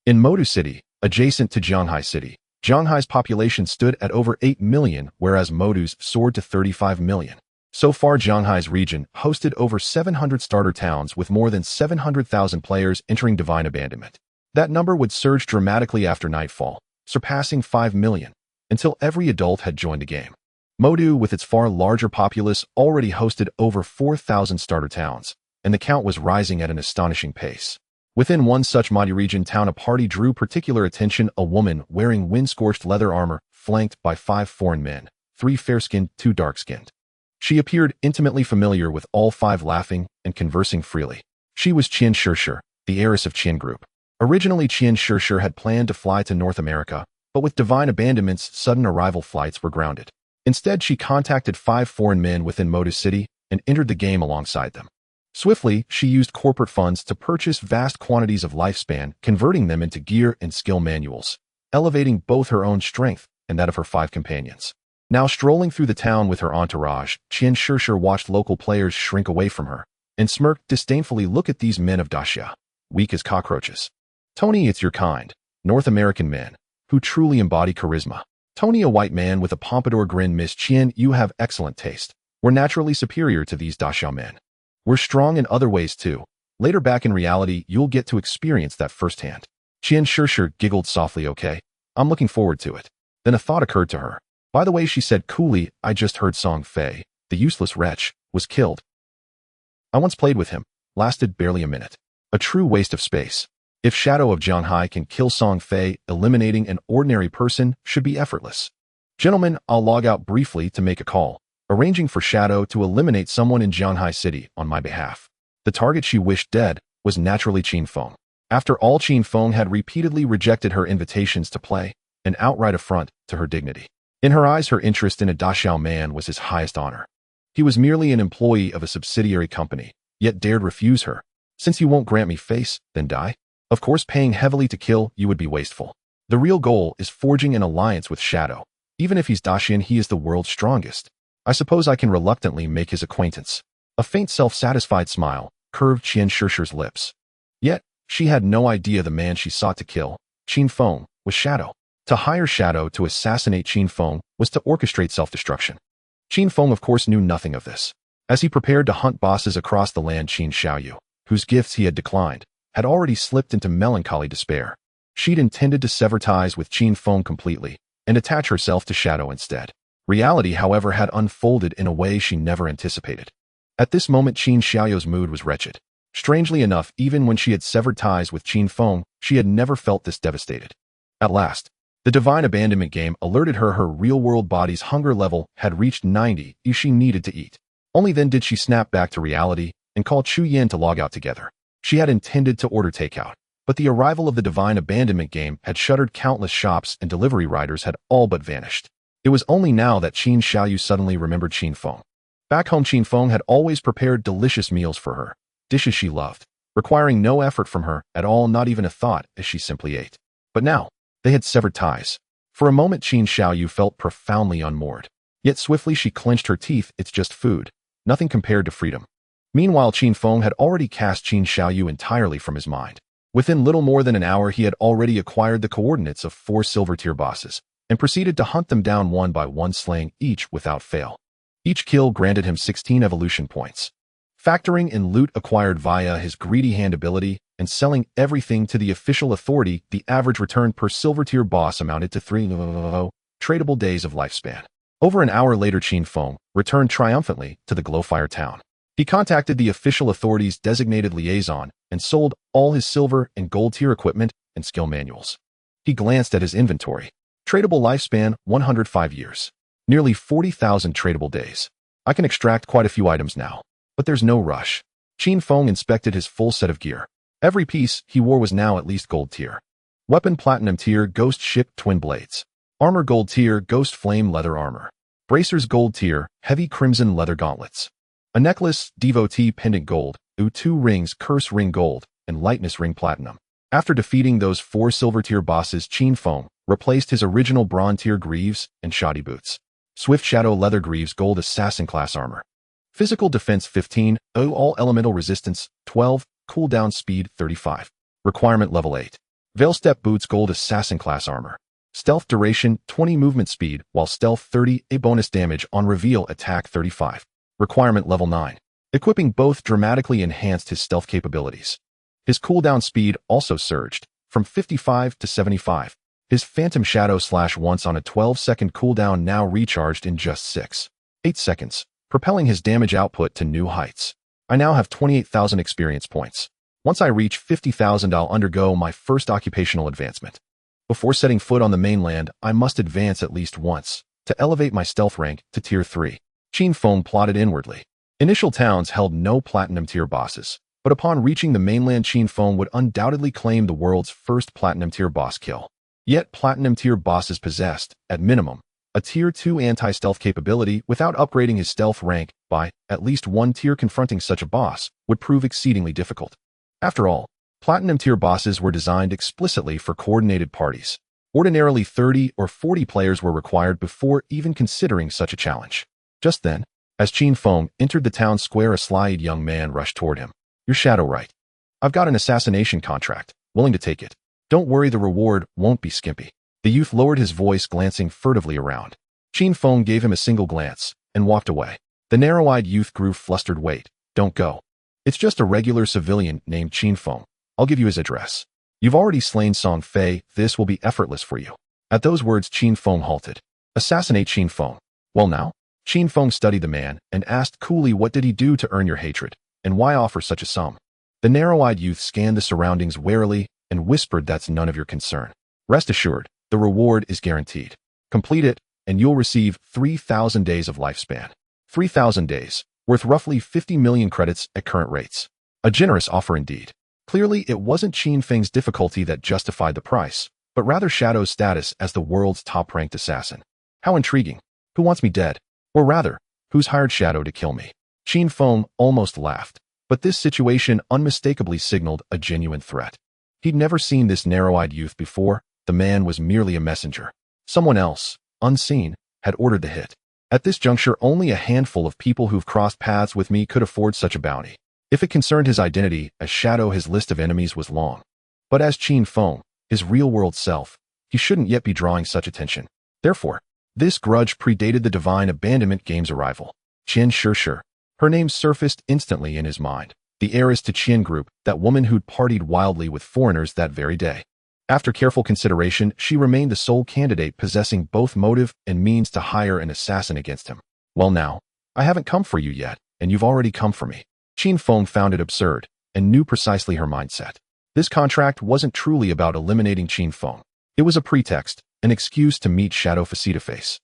In Modu City, adjacent to Jianghai City, Jianghai's population stood at over 8 million, whereas Modu's soared to 35 million. So far, Jianghai's region hosted over 700 starter towns with more than 700,000 players entering divine abandonment. That number would surge dramatically after nightfall, surpassing 5 million, until every adult had joined the game. Modu, with its far larger populace, already hosted over 4,000 starter towns, and the count was rising at an astonishing pace. Within one such mighty region town, a party drew particular attention: a woman wearing wind-scorched leather armor, flanked by 5 foreign men, 3 fair-skinned, 2 dark-skinned. She appeared intimately familiar with all 5, laughing and conversing freely. She was Qin Xiaoyou, the heiress of Qin Group. Originally, Qin Xiaoyou had planned to fly to North America, but with divine abandonment's sudden arrival, flights were grounded. Instead, she contacted 5 foreign men within Modu City and entered the game alongside them. Swiftly, she used corporate funds to purchase vast quantities of lifespan, converting them into gear and skill manuals, elevating both her own strength and that of her 5 companions. Now strolling through the town with her entourage, Qin Xiaoyou watched local players shrink away from her and smirked disdainfully. Look at these men of Daxia, weak as cockroaches. Tony, it's your kind, North American men, who truly embody charisma. Tony, a white man with a pompadour grin. Miss Qian, you have excellent taste. We're naturally superior to these Daxia men. We're strong in other ways too. Later, back in reality, you'll get to experience that firsthand. Qin Xiaoyou giggled softly. Okay, I'm looking forward to it. Then a thought occurred to her. By the way, she said coolly, I just heard Song Fei, the useless wretch, was killed. I once played with him. Lasted barely a minute. A true waste of space. If Shadow of Jianghai can kill Song Fei, eliminating an ordinary person should be effortless. Gentlemen, I'll log out briefly to make a call, arranging for Shadow to eliminate someone in Jianghai City on my behalf. The target she wished dead was naturally Qin Feng. After all, Qin Feng had repeatedly rejected her invitations to play, an outright affront to her dignity. In her eyes, her interest in a Daxiao man was his highest honor. He was merely an employee of a subsidiary company, yet dared refuse her. Since you won't grant me face, then die. Of course, paying heavily to kill you would be wasteful. The real goal is forging an alliance with Shadow. Even if he's Daxian, he is the world's strongest. I suppose I can reluctantly make his acquaintance. A faint self-satisfied smile curved Qin Xiaoyou's lips. Yet, she had no idea the man she sought to kill, Qin Feng, was Shadow. To hire Shadow to assassinate Qin Feng was to orchestrate self-destruction. Qin Feng, of course, knew nothing of this. As he prepared to hunt bosses across the land, Qin Xiaoyou, whose gifts he had declined, had already slipped into melancholy despair. She'd intended to sever ties with Qin Feng completely and attach herself to Shadow instead. Reality, however, had unfolded in a way she never anticipated. At this moment, Qin Xiaoyou's mood was wretched. Strangely enough, even when she had severed ties with Qin Feng, she had never felt this devastated. At last, the divine abandonment game alerted her real-world body's hunger level had reached 90, she needed to eat. Only then did she snap back to reality and call Chu Yan to log out together. She had intended to order takeout, but the arrival of the divine abandonment game had shuttered countless shops and delivery riders had all but vanished. It was only now that Qin Xiaoyou suddenly remembered Qin Feng. Back home, Qin Feng had always prepared delicious meals for her, dishes she loved, requiring no effort from her at all, not even a thought, as she simply ate. But now, they had severed ties. For a moment, Qin Xiaoyou felt profoundly unmoored. Yet swiftly she clenched her teeth. It's just food, nothing compared to freedom. Meanwhile, Qin Feng had already cast Qin Xiaoyou entirely from his mind. Within little more than an hour, he had already acquired the coordinates of 4 silver-tier bosses and proceeded to hunt them down one by one, slaying each without fail. Each kill granted him 16 evolution points. Factoring in loot acquired via his greedy hand ability and selling everything to the official authority, the average return per silver-tier boss amounted to 3 tradable days of lifespan. Over an hour later, Qin Feng returned triumphantly to the Glowfire town. He contacted the official authority's designated liaison and sold all his silver and gold-tier equipment and skill manuals. He glanced at his inventory. Tradable lifespan, 105 years. Nearly 40,000 tradable days. I can extract quite a few items now. But there's no rush. Qin Feng inspected his full set of gear. Every piece he wore was now at least gold tier. Weapon platinum tier, ghost ship twin blades. Armor gold tier, ghost flame leather armor. Bracers gold tier, heavy crimson leather gauntlets. A necklace, devotee pendant gold, 2 rings, curse ring gold, and lightness ring platinum. After defeating those 4 silver tier bosses, Qin Feng replaced his original bronze tier greaves and shoddy boots. Swift shadow leather greaves, gold assassin class armor. Physical defense 15, all elemental resistance 12, cooldown speed 35. Requirement level 8. Veil step boots, gold assassin class armor. Stealth duration 20, movement speed, while stealth 30, a bonus damage on reveal, attack 35. Requirement level 9. Equipping both dramatically enhanced his stealth capabilities. His cooldown speed also surged from 55 to 75. His phantom shadow slash once on a 12-second cooldown now recharged in just 8 seconds. Propelling his damage output to new heights. I now have 28,000 experience points. Once I reach 50,000, I'll undergo my first occupational advancement. Before setting foot on the mainland, I must advance at least once to elevate my stealth rank to tier 3. Qin Feng plotted inwardly. Initial towns held no platinum tier bosses, but upon reaching the mainland, Qin Feng would undoubtedly claim the world's first platinum tier boss kill. Yet platinum tier bosses possessed, at minimum, a tier 2 anti-stealth capability. Without upgrading his stealth rank by at least 1 tier, confronting such a boss would prove exceedingly difficult. After all, platinum tier bosses were designed explicitly for coordinated parties. Ordinarily 30 or 40 players were required before even considering such a challenge. Just then, as Qin Feng entered the town square, a sly-eyed young man rushed toward him. "You're Shadow, right? I've got an assassination contract, willing to take it. Don't worry, the reward won't be skimpy." The youth lowered his voice, glancing furtively around. Qin Feng gave him a single glance and walked away. The narrow-eyed youth grew flustered. "Wait, don't go. It's just a regular civilian named Qin Feng. I'll give you his address. You've already slain Song Fei. This will be effortless for you." At those words, Qin Feng halted. "Assassinate Qin Feng? Well now?" Qin Feng studied the man and asked coolly, "What did he do to earn your hatred, and why offer such a sum?" The narrow-eyed youth scanned the surroundings warily and whispered, "That's none of your concern. Rest assured, the reward is guaranteed. Complete it, and you'll receive 3,000 days of lifespan. 3,000 days, worth roughly 50 million credits at current rates. A generous offer indeed." Clearly, it wasn't Qin Feng's difficulty that justified the price, but rather Shadow's status as the world's top-ranked assassin. How intriguing. Who wants me dead? Or rather, who's hired Shadow to kill me? Qin Feng almost laughed, but this situation unmistakably signaled a genuine threat. He'd never seen this narrow-eyed youth before. The man was merely a messenger. Someone else, unseen, had ordered the hit. At this juncture, only a handful of people who've crossed paths with me could afford such a bounty. If it concerned his identity as Shadow, his list of enemies was long. But as Qin Feng, his real-world self, he shouldn't yet be drawing such attention. Therefore, this grudge predated the divine abandonment game's arrival. Qin Xiaoyou. Her name surfaced instantly in his mind. the heiress to Qin Group, that woman who'd partied wildly with foreigners that very day. After careful consideration, she remained the sole candidate possessing both motive and means to hire an assassin against him. Well now, I haven't come for you yet, and you've already come for me. Qin Feng found it absurd, and knew precisely her mindset. This contract wasn't truly about eliminating Qin Feng. It was a pretext, an excuse to meet Shadow face-to-face.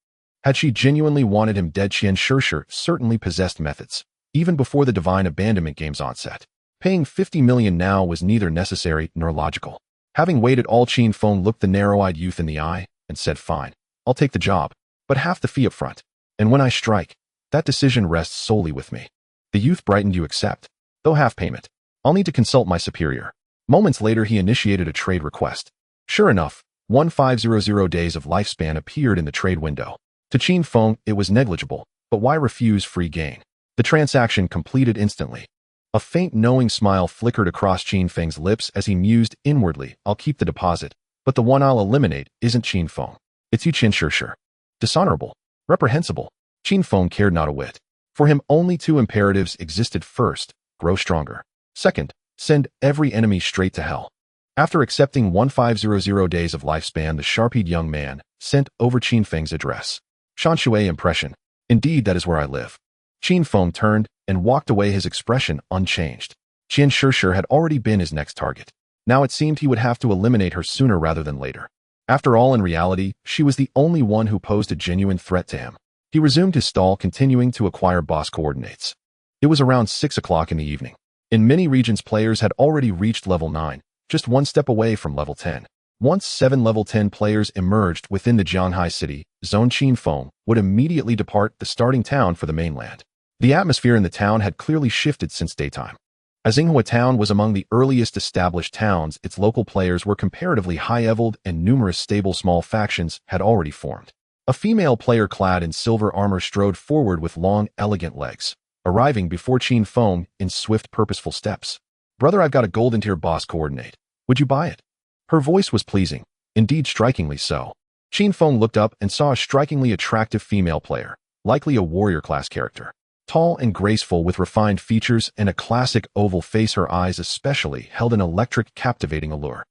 Had she genuinely wanted him dead, Qin Xiaoyou certainly possessed methods, even before the Divine Abandonment game's onset. Paying 50 million now was neither necessary nor logical. Having waited all, Qin Feng looked the narrow-eyed youth in the eye and said, "Fine, I'll take the job, but half the fee up front. And when I strike, that decision rests solely with me." The youth brightened. "You accept? Though half payment. I'll need to consult my superior." Moments later, he initiated a trade request. Sure enough, 1500 days of lifespan appeared in the trade window. To Qin Feng, it was negligible, but why refuse free gain? The transaction completed instantly. A faint knowing smile flickered across Qin Feng's lips as he mused inwardly, "I'll keep the deposit, but the one I'll eliminate isn't Qin Feng. It's you, Qin Xiaoyou. Dishonorable. Reprehensible." Qin Feng cared not a whit. For him, only two imperatives existed. First, grow stronger. Second, send every enemy straight to hell. After accepting 1500 days of lifespan, the sharp-eyed young man sent over Qin Feng's address. "Shanshui impression. Indeed, that is where I live." Qin Feng turned and walked away, his expression unchanged. Qin Xiaoyou had already been his next target. Now it seemed he would have to eliminate her sooner rather than later. After all, in reality, she was the only one who posed a genuine threat to him. He resumed his stall, continuing to acquire boss coordinates. It was around 6 o'clock in the evening. In many regions, players had already reached level 9, just one step away from level 10. Once 7 level 10 players emerged within the Jianghai city zone, Qin Feng would immediately depart the starting town for the mainland. The atmosphere in the town had clearly shifted since daytime. As Yinghua town was among the earliest established towns, its local players were comparatively high-leveled and numerous stable small factions had already formed. A female player clad in silver armor strode forward with long, elegant legs, arriving before Qin Feng in swift, purposeful steps. "Brother, I've got a golden tier boss coordinate. Would you buy it?" Her voice was pleasing, indeed strikingly so. Qin Feng looked up and saw a strikingly attractive female player, likely a warrior class character. Tall and graceful with refined features and a classic oval face, her eyes especially held an electric, captivating allure.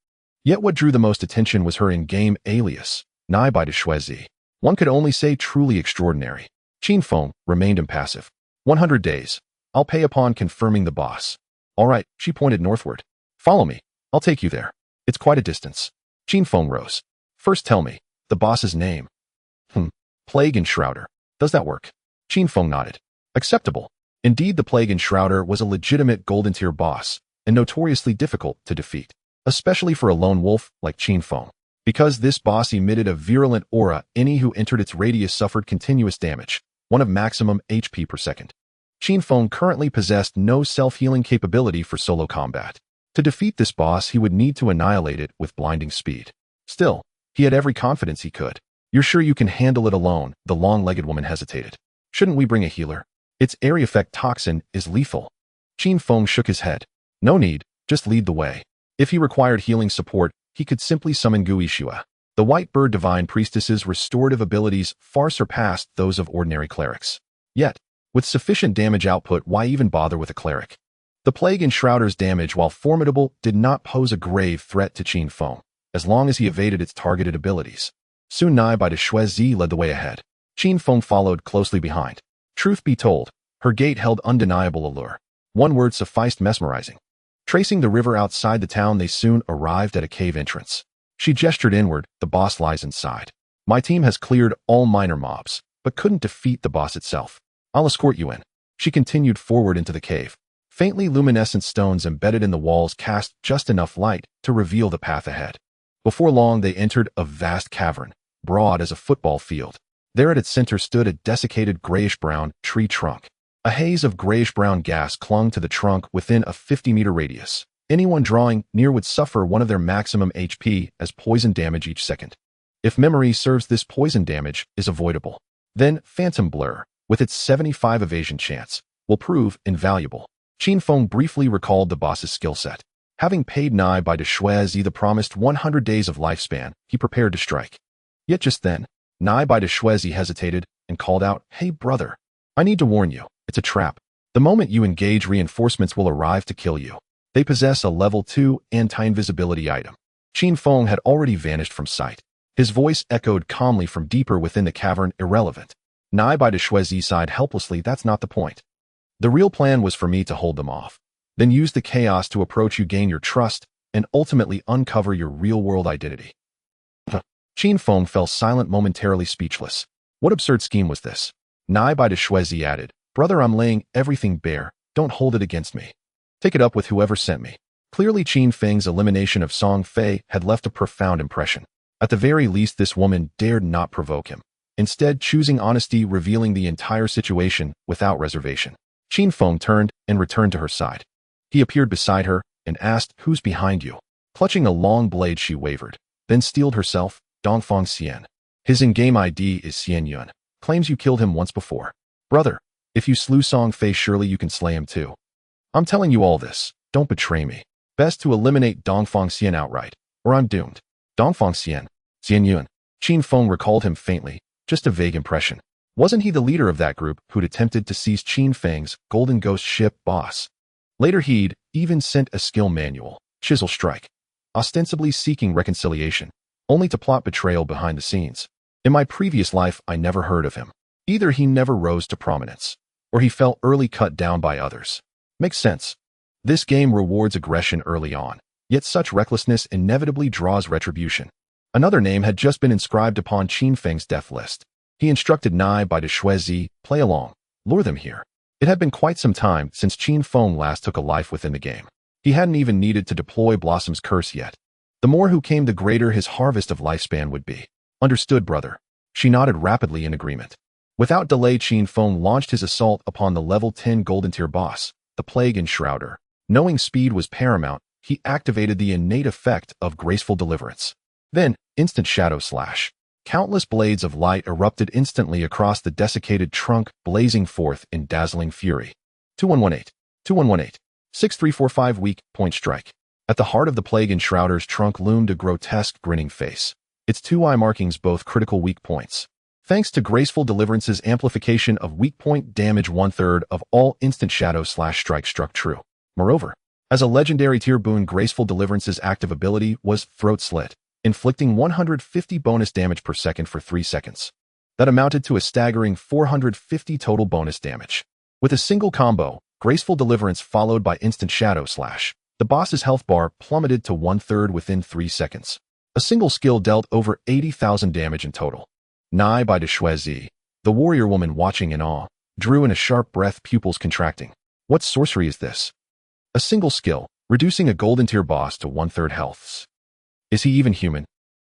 Yet what drew the most attention was her in-game alias, Nai by Shuezi. One could only say truly extraordinary. Qin Feng remained impassive. 100 days. I'll pay upon confirming the boss. All right, she pointed northward. Follow me. I'll take you there. It's quite a distance. Qin Feng rose. First tell me, the boss's name. Plague Enshrouder. Does that work? Qin Feng nodded. Acceptable. Indeed, the Plague Enshrouder was a legitimate golden tier boss, and notoriously difficult to defeat, especially for a lone wolf like Qin Feng. Because this boss emitted a virulent aura, any who entered its radius suffered continuous damage, one of maximum HP per second. Qin Feng currently possessed no self-healing capability for solo combat. To defeat this boss, he would need to annihilate it with blinding speed. Still, he had every confidence he could. "You're sure you can handle it alone?" The long-legged woman hesitated. "Shouldn't we bring a healer? Its area effect toxin is lethal." Qin Feng shook his head. "No need, just lead the way." If he required healing support, he could simply summon Guishua. The White Bird Divine Priestess's restorative abilities far surpassed those of ordinary clerics. Yet, with sufficient damage output, why even bother with a cleric? The Plague Enshrouder's damage, while formidable, did not pose a grave threat to Qin Feng, as long as he evaded its targeted abilities. Soon Nai by Shuezi led the way ahead. Qin Feng followed closely behind. Truth be told, her gait held undeniable allure. One word sufficed: mesmerizing. Tracing the river outside the town, they soon arrived at a cave entrance. She gestured inward. "The boss lies inside. My team has cleared all minor mobs, but couldn't defeat the boss itself. I'll escort you in." She continued forward into the cave. Faintly luminescent stones embedded in the walls cast just enough light to reveal the path ahead. Before long, they entered a vast cavern, broad as a football field. There at its center stood a desiccated grayish-brown tree trunk. A haze of grayish-brown gas clung to the trunk within a 50-meter radius. Anyone drawing near would suffer one of their maximum HP as poison damage each second. If memory serves, this poison damage is avoidable. Then Phantom Blur, with its 75 evasion chance, will prove invaluable. Qin Feng briefly recalled the boss's skill set. Having paid Nai by Shuezi the promised 100 days of lifespan, he prepared to strike. Yet just then, Nai by Shuezi hesitated and called out, "Hey brother, I need to warn you, it's a trap." The moment you engage, reinforcements will arrive to kill you. They possess a level 2 anti-invisibility item. Qin Feng had already vanished from sight. His voice echoed calmly from deeper within the cavern, irrelevant. Nai by Shuizi sighed helplessly, that's not the point. The real plan was for me to hold them off. Then use the chaos to approach you, gain your trust, and ultimately uncover your real-world identity. Qin Feng fell silent, momentarily speechless. What absurd scheme was this? Nai by Shuizi added, brother, I'm laying everything bare, don't hold it against me. Take it up with whoever sent me. Clearly Qin Feng's elimination of Song Fei had left a profound impression. At the very least, this woman dared not provoke him, instead choosing honesty, revealing the entire situation without reservation. Qin Feng turned and returned to her side. He appeared beside her and asked, who's behind you? Clutching a long blade, she wavered, then steeled herself, Dongfang Xian. His in-game ID is Xian Yun. Claims you killed him once before. Brother, if you slew Song Fei, surely you can slay him too. I'm telling you all this, don't betray me. Best to eliminate Dongfang Xian outright, or I'm doomed. Dongfang Xian, Xian Yun. Qin Feng recalled him faintly, just a vague impression. Wasn't he the leader of that group who'd attempted to seize Qin Feng's Golden Ghost ship boss? Later he'd even sent a skill manual, Chisel Strike, ostensibly seeking reconciliation, only to plot betrayal behind the scenes. In my previous life, I never heard of him. Either he never rose to prominence, or he fell early, cut down by others. Makes sense. This game rewards aggression early on, yet such recklessness inevitably draws retribution. Another name had just been inscribed upon Qin Feng's death list. He instructed Nai by Shuizi, play along, lure them here. It had been quite some time since Qin Feng last took a life within the game. He hadn't even needed to deploy Blossom's curse yet. The more who came, the greater his harvest of lifespan would be. Understood, brother. She nodded rapidly in agreement. Without delay, Qin Feng launched his assault upon the level 10 golden tier boss, the Plague Enshrouder. Knowing speed was paramount, he activated the innate effect of graceful deliverance. Then, instant shadow slash. Countless blades of light erupted instantly across the desiccated trunk, blazing forth in dazzling fury. 2118, 2118, 6345 weak point strike. At the heart of the Plague Enshrouder's trunk loomed a grotesque, grinning face. Its two eye markings both critical weak points. Thanks to Graceful Deliverance's amplification of weak point damage, 1/3 of all instant shadow slash strike struck true. Moreover, as a legendary tier boon, Graceful Deliverance's active ability was Throat Slit, inflicting 150 bonus damage per second for 3 seconds. That amounted to a staggering 450 total bonus damage. With a single combo, Graceful Deliverance followed by instant shadow slash, the boss's health bar plummeted to 1/3 within 3 seconds. A single skill dealt over 80,000 damage in total. Nai by Shuizi, the warrior woman watching in awe, drew in a sharp breath, pupils contracting. What sorcery is this? A single skill, reducing a golden tier boss to 1/3 healths. Is he even human?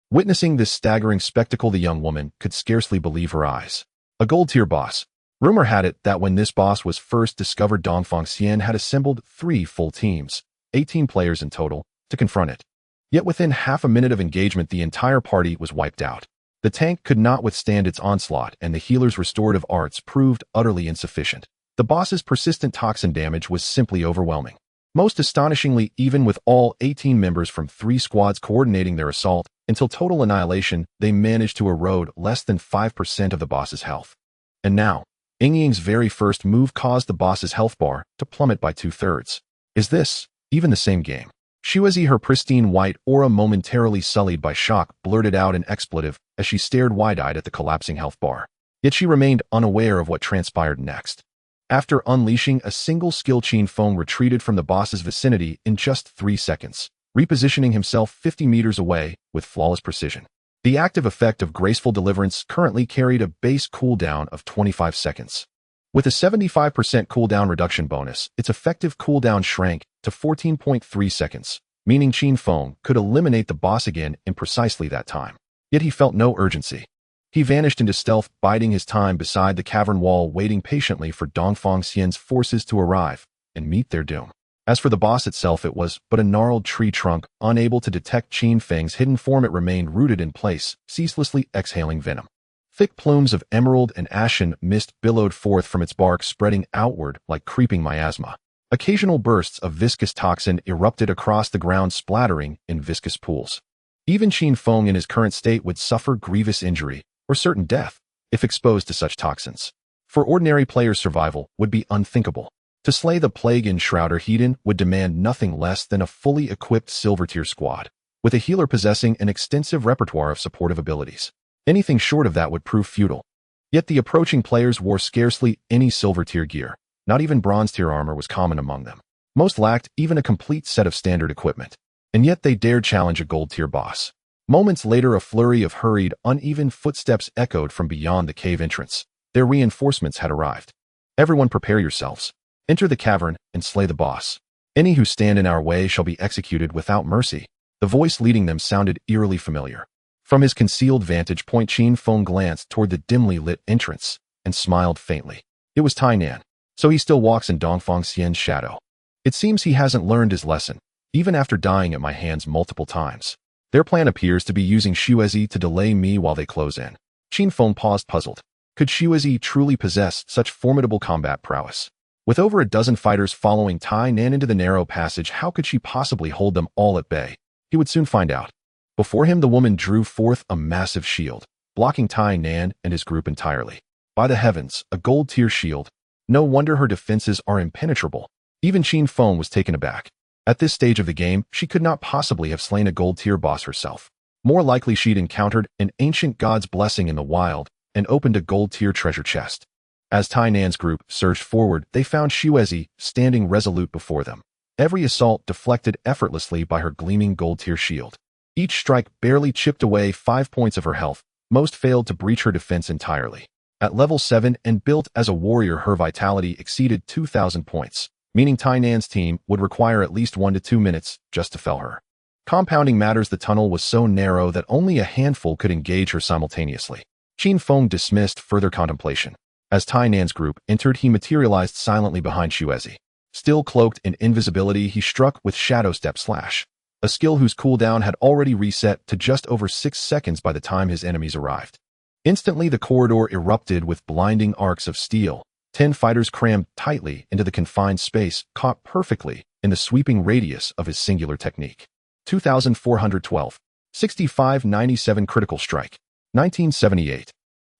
Witnessing this staggering spectacle, the young woman could scarcely believe her eyes. A gold tier boss. Rumor had it that when this boss was first discovered, Dongfang Xian had assembled 3 full teams, 18 players in total, to confront it. Yet within half a minute of engagement, the entire party was wiped out. The tank could not withstand its onslaught, and the healer's restorative arts proved utterly insufficient. The boss's persistent toxin damage was simply overwhelming. Most astonishingly, even with all 18 members from 3 squads coordinating their assault, until total annihilation, they managed to erode less than 5% of the boss's health. And now, Yingying's very first move caused the boss's health bar to plummet by 2/3. Is this even the same game? Shuizi, her pristine white aura momentarily sullied by shock, blurted out an expletive as she stared wide-eyed at the collapsing health bar. Yet she remained unaware of what transpired next. After unleashing a single skill, Qin Feng retreated from the boss's vicinity in just 3 seconds, repositioning himself 50 meters away with flawless precision. The active effect of Graceful Deliverance currently carried a base cooldown of 25 seconds. With a 75% cooldown reduction bonus, its effective cooldown shrank to 14.3 seconds, meaning Qin Feng could eliminate the boss again in precisely that time. Yet he felt no urgency. He vanished into stealth, biding his time beside the cavern wall, waiting patiently for Dongfang Xian's forces to arrive and meet their doom. As for the boss itself, it was but a gnarled tree trunk, unable to detect Qin Feng's hidden form. It remained rooted in place, ceaselessly exhaling venom. Thick plumes of emerald and ashen mist billowed forth from its bark, spreading outward like creeping miasma. Occasional bursts of viscous toxin erupted across the ground, splattering in viscous pools. Even Qin Feng in his current state would suffer grievous injury, or certain death, if exposed to such toxins. For ordinary players, survival would be unthinkable. To slay the Plague Enshrouder Hedon would demand nothing less than a fully equipped silver tier squad, with a healer possessing an extensive repertoire of supportive abilities. Anything short of that would prove futile. Yet the approaching players wore scarcely any silver tier gear. Not even bronze tier armor was common among them. Most lacked even a complete set of standard equipment. And yet they dared challenge a gold tier boss. Moments later, a flurry of hurried, uneven footsteps echoed from beyond the cave entrance. Their reinforcements had arrived. Everyone prepare yourselves. Enter the cavern and slay the boss. Any who stand in our way shall be executed without mercy. The voice leading them sounded eerily familiar. From his concealed vantage point, Qin Feng glanced toward the dimly lit entrance and smiled faintly. It was Tai Nan. So he still walks in Dongfang Xian's shadow. It seems he hasn't learned his lesson, even after dying at my hands multiple times. Their plan appears to be using Xuezi to delay me while they close in. Qin Feng paused, puzzled. Could Xuezi truly possess such formidable combat prowess? With over a dozen fighters following Tai Nan into the narrow passage, how could she possibly hold them all at bay? He would soon find out. Before him, the woman drew forth a massive shield, blocking Tai Nan and his group entirely. By the heavens, a gold-tier shield. No wonder her defenses are impenetrable. Even Qin Feng was taken aback. At this stage of the game, she could not possibly have slain a gold-tier boss herself. More likely she'd encountered an ancient god's blessing in the wild and opened a gold-tier treasure chest. As Tai Nan's group surged forward, they found Xuezi standing resolute before them. Every assault deflected effortlessly by her gleaming gold-tier shield. Each strike barely chipped away 5 points of her health. Most failed to breach her defense entirely. At level 7 and built as a warrior, her vitality exceeded 2,000 points, meaning Tai Nan's team would require at least 1 to 2 minutes just to fell her. Compounding matters, the tunnel was so narrow that only a handful could engage her simultaneously. Qin Feng dismissed further contemplation. As Tai Nan's group entered, he materialized silently behind Xuezi. Still cloaked in invisibility, he struck with Shadow Step Slash, a skill whose cooldown had already reset to just over 6 seconds by the time his enemies arrived. Instantly, the corridor erupted with blinding arcs of steel. 10 fighters crammed tightly into the confined space, caught perfectly in the sweeping radius of his singular technique. 2,412. 6597 critical strike. 1978.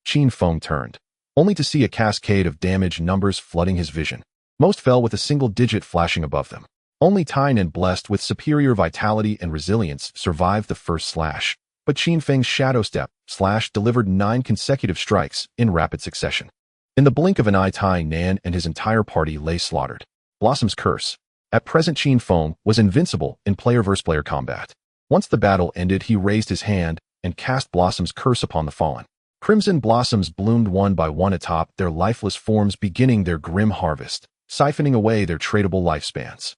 Qin Feng turned, only to see a cascade of damage numbers flooding his vision. Most fell with a single digit flashing above them. Only Tai Nan, blessed with superior vitality and resilience, survived the first slash. But Qin Feng's Shadow Step Slash delivered 9 consecutive strikes in rapid succession. In the blink of an eye, Tai Nan and his entire party lay slaughtered. Blossom's Curse. At present, Qin Feng was invincible in player-versus-player combat. Once the battle ended, he raised his hand and cast Blossom's Curse upon the fallen. Crimson blossoms bloomed one by one atop their lifeless forms, beginning their grim harvest, siphoning away their tradable lifespans.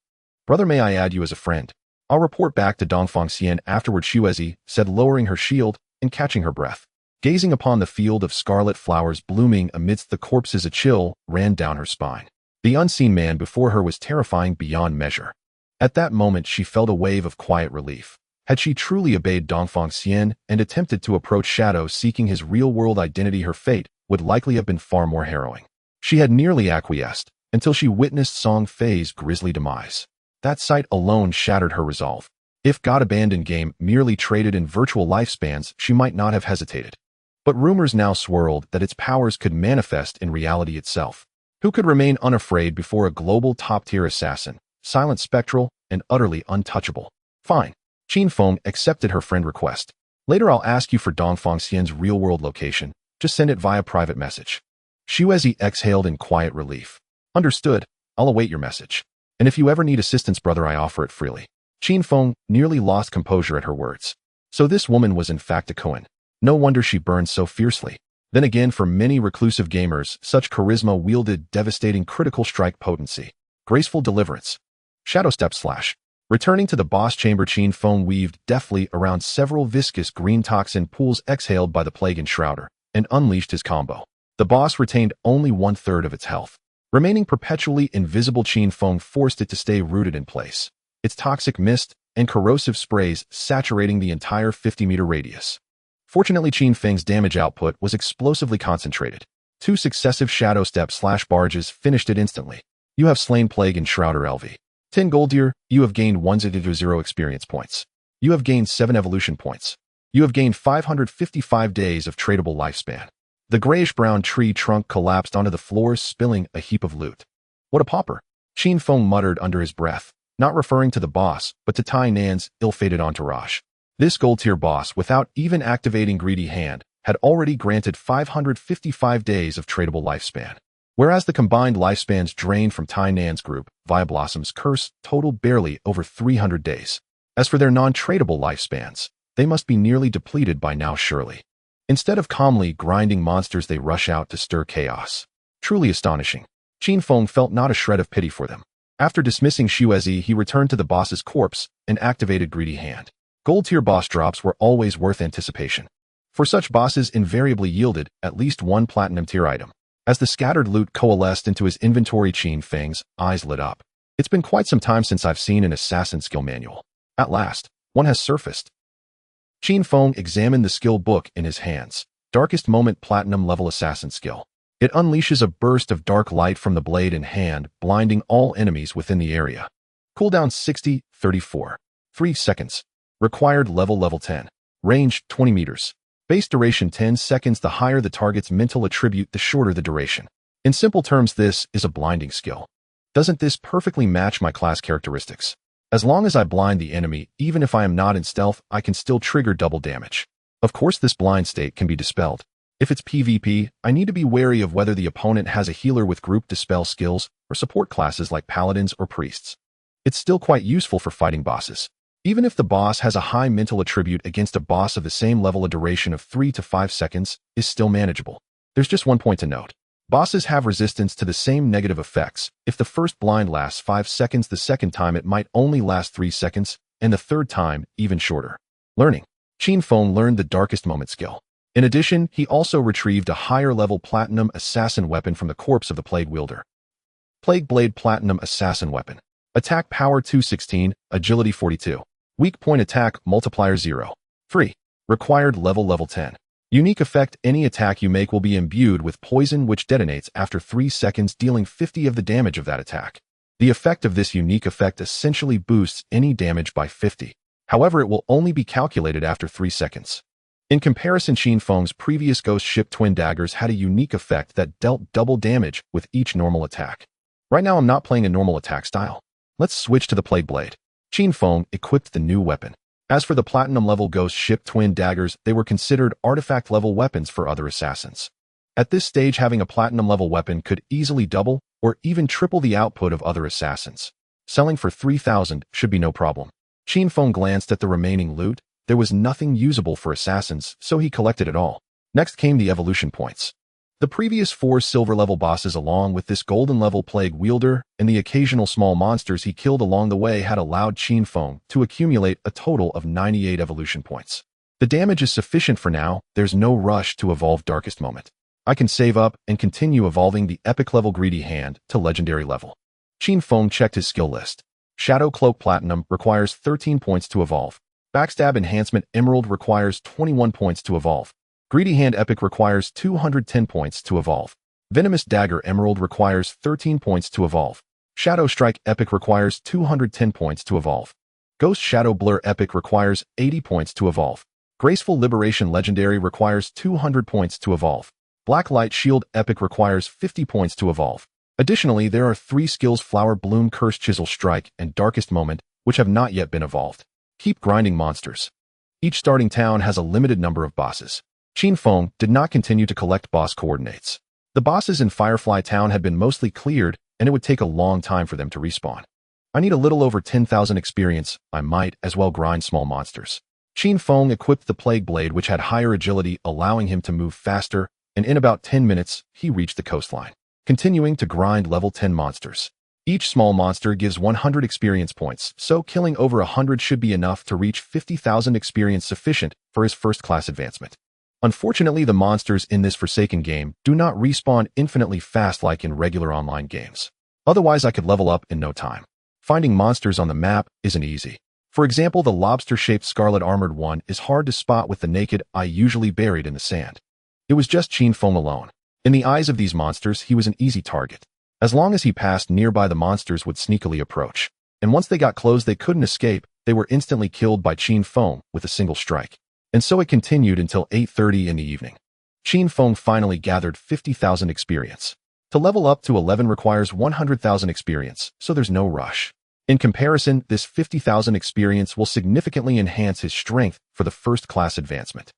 Brother, may I add you as a friend? I'll report back to Dongfang Xian afterward, Xuezi said, lowering her shield and catching her breath. Gazing upon the field of scarlet flowers blooming amidst the corpses, a chill ran down her spine. The unseen man before her was terrifying beyond measure. At that moment, she felt a wave of quiet relief. Had she truly obeyed Dongfang Xian and attempted to approach Shadow seeking his real-world identity, her fate would likely have been far more harrowing. She had nearly acquiesced until she witnessed Song Fei's grisly demise. That sight alone shattered her resolve. If God abandoned game merely traded in virtual lifespans, she might not have hesitated. But rumors now swirled that its powers could manifest in reality itself. Who could remain unafraid before a global top-tier assassin, silent, spectral, and utterly untouchable? Fine. Qin Feng accepted her friend request. Later I'll ask you for Dongfang Xian's real-world location. Just send it via private message. Xuezi exhaled in quiet relief. Understood. I'll await your message. And if you ever need assistance, brother, I offer it freely. Qin Feng nearly lost composure at her words. So this woman was in fact a Qin. No wonder she burned so fiercely. Then again, for many reclusive gamers, such charisma wielded devastating critical strike potency. Graceful deliverance. Shadow Step Slash. Returning to the boss chamber, Qin Feng weaved deftly around several viscous green toxin pools exhaled by the Plague Enshrouder and unleashed his combo. The boss retained only 1/3 of its health. Remaining perpetually invisible, Qin Feng forced it to stay rooted in place, its toxic mist and corrosive sprays saturating the entire 50-meter radius. Fortunately, Qin Feng's damage output was explosively concentrated. 2 successive Shadow Step Slash barges finished it instantly. You have slain Plague Enshrouder LV. 10 gold tier, you have gained 100 experience points. You have gained 7 evolution points. You have gained 555 days of tradable lifespan. The grayish-brown tree trunk collapsed onto the floor, spilling a heap of loot. What a pauper. Qin Feng muttered under his breath, not referring to the boss, but to Tai Nan's ill-fated entourage. This gold-tier boss, without even activating Greedy Hand, had already granted 555 days of tradable lifespan. Whereas the combined lifespans drained from Tai Nan's group, via Blossom's curse, totaled barely over 300 days. As for their non-tradable lifespans, they must be nearly depleted by now surely. Instead of calmly grinding monsters, they rush out to stir chaos. Truly astonishing. Qin Feng felt not a shred of pity for them. After dismissing Xuezi, he returned to the boss's corpse and activated Greedy Hand. Gold-tier boss drops were always worth anticipation, for such bosses invariably yielded at least one platinum-tier item. As the scattered loot coalesced into his inventory, Qin Feng's eyes lit up. It's been quite some time since I've seen an assassin skill manual. At last, one has surfaced. Qin Feng examined the skill book in his hands. Darkest Moment Platinum Level Assassin Skill. It unleashes a burst of dark light from the blade in hand, blinding all enemies within the area. Cooldown 60, 34. 3 seconds. Required level 10. Range 20 meters. Base duration 10 seconds. The higher the target's mental attribute, the shorter the duration. In simple terms, this is a blinding skill. Doesn't this perfectly match my class characteristics? As long as I blind the enemy, even if I am not in stealth, I can still trigger double damage. Of course, this blind state can be dispelled. If it's PvP, I need to be wary of whether the opponent has a healer with group dispel skills or support classes like paladins or priests. It's still quite useful for fighting bosses. Even if the boss has a high mental attribute, against a boss of the same level, a duration of 3 to 5 seconds is still manageable. There's just one point to note. Bosses have resistance to the same negative effects. If the first blind lasts 5 seconds, the second time it might only last 3 seconds, and the third time even shorter. Learning. Qin Feng learned the Darkest Moment skill. In addition, he also retrieved a higher-level Platinum Assassin weapon from the corpse of the Plague Wielder. Plague Blade Platinum Assassin Weapon. Attack Power 216, Agility 42. Weak Point Attack Multiplier 0. 3. Required level 10. Unique effect: any attack you make will be imbued with poison which detonates after 3 seconds, dealing 50 of the damage of that attack. The effect of this unique effect essentially boosts any damage by 50. However, it will only be calculated after 3 seconds. In comparison, Qin Feng's previous Ghost Ship Twin Daggers had a unique effect that dealt double damage with each normal attack. Right now I'm not playing a normal attack style. Let's switch to the Plague Blade. Qin Feng equipped the new weapon. As for the platinum-level Ghost Ship Twin Daggers, they were considered artifact-level weapons for other assassins. At this stage, having a platinum-level weapon could easily double or even triple the output of other assassins. Selling for 3,000 should be no problem. Qin Feng glanced at the remaining loot. There was nothing usable for assassins, so he collected it all. Next came the evolution points. The previous 4 silver-level bosses, along with this golden-level Plague Wielder and the occasional small monsters he killed along the way, had allowed Qin Feng to accumulate a total of 98 evolution points. The damage is sufficient for now. There's no rush to evolve Darkest Moment. I can save up and continue evolving the epic-level Greedy Hand to legendary level. Qin Feng checked his skill list. Shadow Cloak Platinum requires 13 points to evolve. Backstab Enhancement Emerald requires 21 points to evolve. Greedy Hand Epic requires 210 points to evolve. Venomous Dagger Emerald requires 13 points to evolve. Shadow Strike Epic requires 210 points to evolve. Ghost Shadow Blur Epic requires 80 points to evolve. Graceful Liberation Legendary requires 200 points to evolve. Black Light Shield Epic requires 50 points to evolve. Additionally, there are 3 skills: Flower Bloom, Curse, Chisel Strike, and Darkest Moment, which have not yet been evolved. Keep grinding monsters. Each starting town has a limited number of bosses. Qin Feng did not continue to collect boss coordinates. The bosses in Firefly Town had been mostly cleared, and it would take a long time for them to respawn. I need a little over 10,000 experience. I might as well grind small monsters. Qin Feng equipped the Plague Blade, which had higher agility, allowing him to move faster, and in about 10 minutes, he reached the coastline. Continuing to grind level 10 monsters. Each small monster gives 100 experience points, so killing over 100 should be enough to reach 50,000 experience, sufficient for his first class advancement. Unfortunately, the monsters in this Forsaken game do not respawn infinitely fast like in regular online games. Otherwise, I could level up in no time. Finding monsters on the map isn't easy. For example, the lobster-shaped Scarlet Armored one is hard to spot with the naked eye usually buried in the sand. It was just Qin Feng alone. In the eyes of these monsters, he was an easy target. As long as he passed nearby, the monsters would sneakily approach. And once they got close, they couldn't escape. They were instantly killed by Qin Feng with a single strike. And so it continued until 8:30 in the evening. Qin Feng finally gathered 50,000 experience. To level up to 11 requires 100,000 experience, so there's no rush. In comparison, this 50,000 experience will significantly enhance his strength for the first class advancement.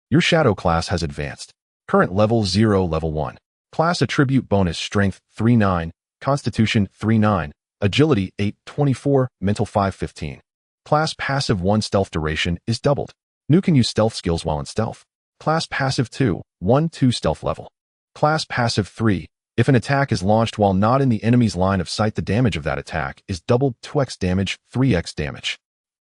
Your Shadow class has advanced. Current level 0, level 1. Class attribute bonus strength 3-9, constitution 3-9, agility 8-24, mental 5-15. Class passive 1 stealth duration is doubled. New can use stealth skills while in stealth. Class passive 2, 1-2 stealth level. Class passive 3, if an attack is launched while not in the enemy's line of sight, the damage of that attack is doubled 2x damage, 3x damage.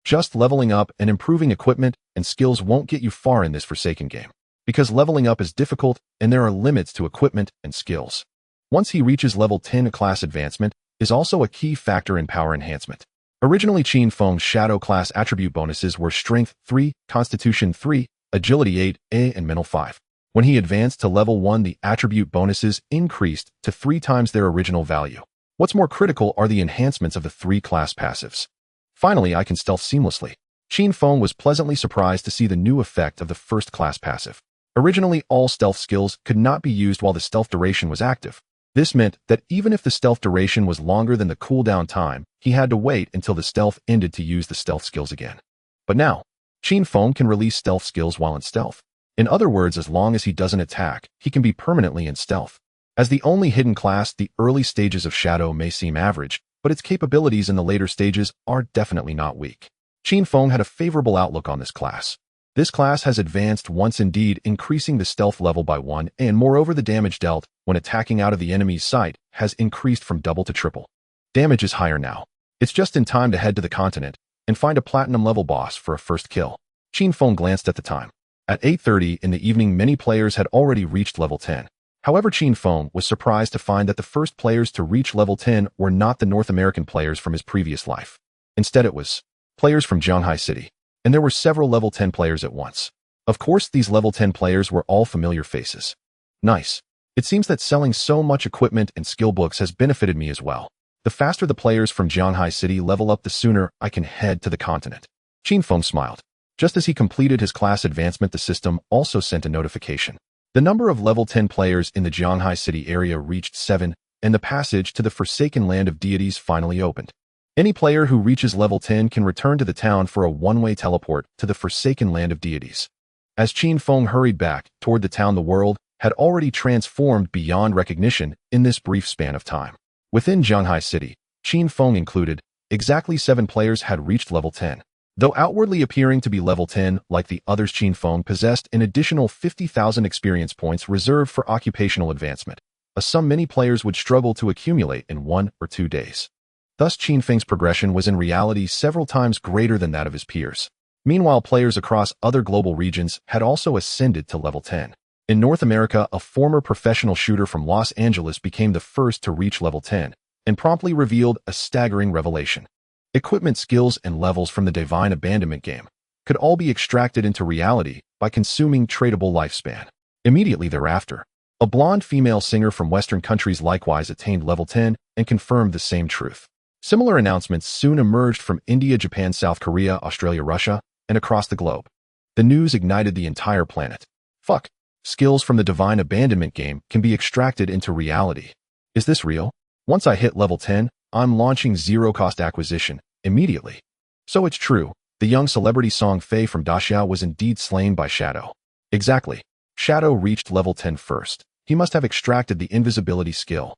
Just leveling up and improving equipment and skills won't get you far in this Forsaken game, because leveling up is difficult and there are limits to equipment and skills. Once he reaches level 10, a class advancement is also a key factor in power enhancement. Originally, Qin Feng's Shadow class attribute bonuses were Strength 3, Constitution 3, Agility 8, and Mental 5. When he advanced to level 1, the attribute bonuses increased to 3 times their original value. What's more critical are the enhancements of the 3 class passives. Finally, I can stealth seamlessly. Qin Feng was pleasantly surprised to see the new effect of the first class passive. Originally, all stealth skills could not be used while the stealth duration was active. This meant that even if the stealth duration was longer than the cooldown time, he had to wait until the stealth ended to use the stealth skills again. But now, Qin Feng can release stealth skills while in stealth. In other words, as long as he doesn't attack, he can be permanently in stealth. As the only hidden class, the early stages of Shadow may seem average, but its capabilities in the later stages are definitely not weak. Qin Feng had a favorable outlook on this class. This class has advanced once, indeed, increasing the stealth level by 1, and moreover the damage dealt when attacking out of the enemy's sight has increased from double to triple. Damage is higher now. It's just in time to head to the continent and find a platinum level boss for a first kill. Qin Feng glanced at the time. At 8:30 in the evening, many players had already reached level 10. However, Qin Feng was surprised to find that the first players to reach level 10 were not the North American players from his previous life. Instead, it was players from Shanghai City, and there were several level 10 players at once. Of course, these level 10 players were all familiar faces. Nice. It seems that selling so much equipment and skill books has benefited me as well. The faster the players from Shanghai City level up, the sooner I can head to the continent. Qin Feng smiled. Just as he completed his class advancement, the system also sent a notification. The number of level 10 players in the Shanghai City area reached 7, and the passage to the Forsaken Land of Deities finally opened. Any player who reaches level 10 can return to the town for a one-way teleport to the Forsaken Land of Deities. As Qin Feng hurried back toward the town, the world had already transformed beyond recognition in this brief span of time. Within Shanghai City, Qin Feng included, exactly 7 players had reached level 10. Though outwardly appearing to be level 10 like the others, Qin Feng possessed an additional 50,000 experience points reserved for occupational advancement, a sum many players would struggle to accumulate in 1 or 2 days. Thus, Qin Feng's progression was in reality several times greater than that of his peers. Meanwhile, players across other global regions had also ascended to level 10. In North America, a former professional shooter from Los Angeles became the first to reach level 10 and promptly revealed a staggering revelation. Equipment, skills, and levels from the Divine Abandonment game could all be extracted into reality by consuming tradable lifespan. Immediately thereafter, a blonde female singer from Western countries likewise attained level 10 and confirmed the same truth. Similar announcements soon emerged from India, Japan, South Korea, Australia, Russia, and across the globe. The news ignited the entire planet. Fuck. Skills from the Divine Abandonment game can be extracted into reality. Is this real? Once I hit level 10, I'm launching zero-cost acquisition immediately. So it's true. The young celebrity Song Fei from Daxiao was indeed slain by Shadow. Exactly. Shadow reached level 10 first. He must have extracted the invisibility skill.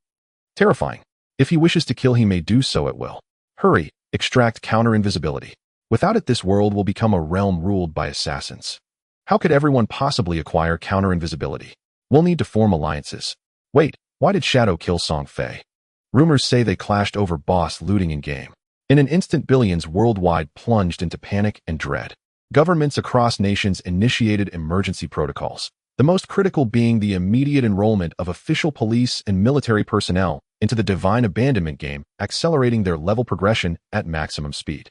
Terrifying. If he wishes to kill, he may do so at will. Hurry, extract counter-invisibility. Without it, this world will become a realm ruled by assassins. How could everyone possibly acquire counter-invisibility? We'll need to form alliances. Wait, why did Shadow kill Song Fei? Rumors say they clashed over boss looting in-game. In an instant, billions worldwide plunged into panic and dread. Governments across nations initiated emergency protocols, the most critical being the immediate enrollment of official police and military personnel into the Divine Abandonment game, accelerating their level progression at maximum speed.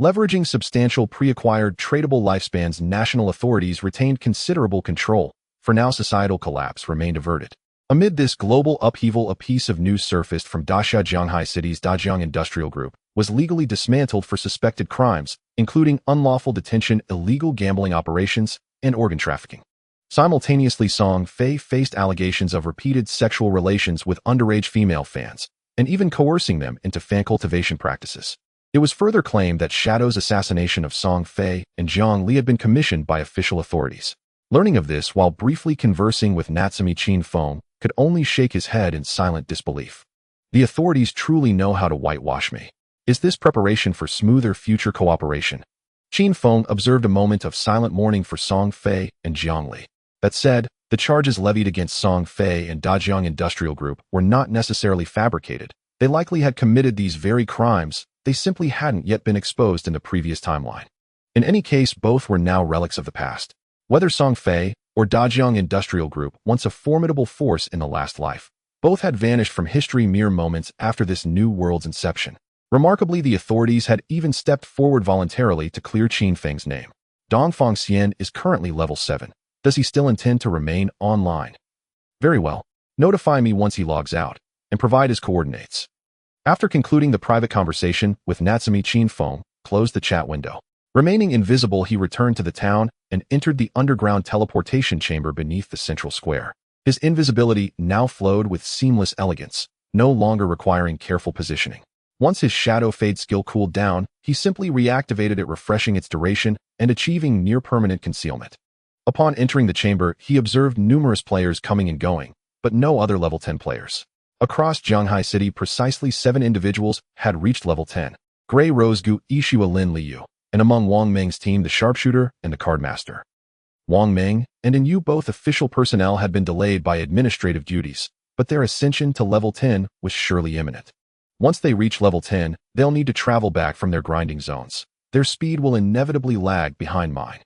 Leveraging substantial pre-acquired tradable lifespans, national authorities retained considerable control. For now, societal collapse remained averted. Amid this global upheaval, a piece of news surfaced from Daxia. Shanghai City's Dajiang Industrial Group was legally dismantled for suspected crimes, including unlawful detention, illegal gambling operations, and organ trafficking. Simultaneously, Song Fei faced allegations of repeated sexual relations with underage female fans, and even coercing them into fan cultivation practices. It was further claimed that Shadow's assassination of Song Fei and Zhang Li had been commissioned by official authorities. Learning of this while briefly conversing with Natsumi Qin Feng could only shake his head in silent disbelief. The authorities truly know how to whitewash me. Is this preparation for smoother future cooperation? Qin Feng observed a moment of silent mourning for Song Fei and Zhang Li. That said, the charges levied against Song Fei and Dajiang Industrial Group were not necessarily fabricated. They likely had committed these very crimes, they simply hadn't yet been exposed in the previous timeline. In any case, both were now relics of the past. Whether Song Fei or Dajiang Industrial Group, once a formidable force in the last life, both had vanished from history mere moments after this new world's inception. Remarkably, the authorities had even stepped forward voluntarily to clear Qin Feng's name. Dongfang Xian is currently level 7. Does he still intend to remain online? Very well. Notify me once he logs out, and provide his coordinates. After concluding the private conversation with Natsumi Qin Feng, closed the chat window. Remaining invisible, he returned to the town and entered the underground teleportation chamber beneath the central square. His invisibility now flowed with seamless elegance, no longer requiring careful positioning. Once his Shadow Fade skill cooled down, he simply reactivated it, refreshing its duration and achieving near-permanent concealment. Upon entering the chamber, he observed numerous players coming and going, but no other level 10 players. Across Zhanghai City, precisely 7 individuals had reached level 10. Gray Rosegu, Ishua Lin Liu, and among Wang Meng's team, the sharpshooter and the cardmaster. Wang Meng and Yu, both official personnel, had been delayed by administrative duties, but their ascension to level 10 was surely imminent. Once they reach level 10, they'll need to travel back from their grinding zones. Their speed will inevitably lag behind mine.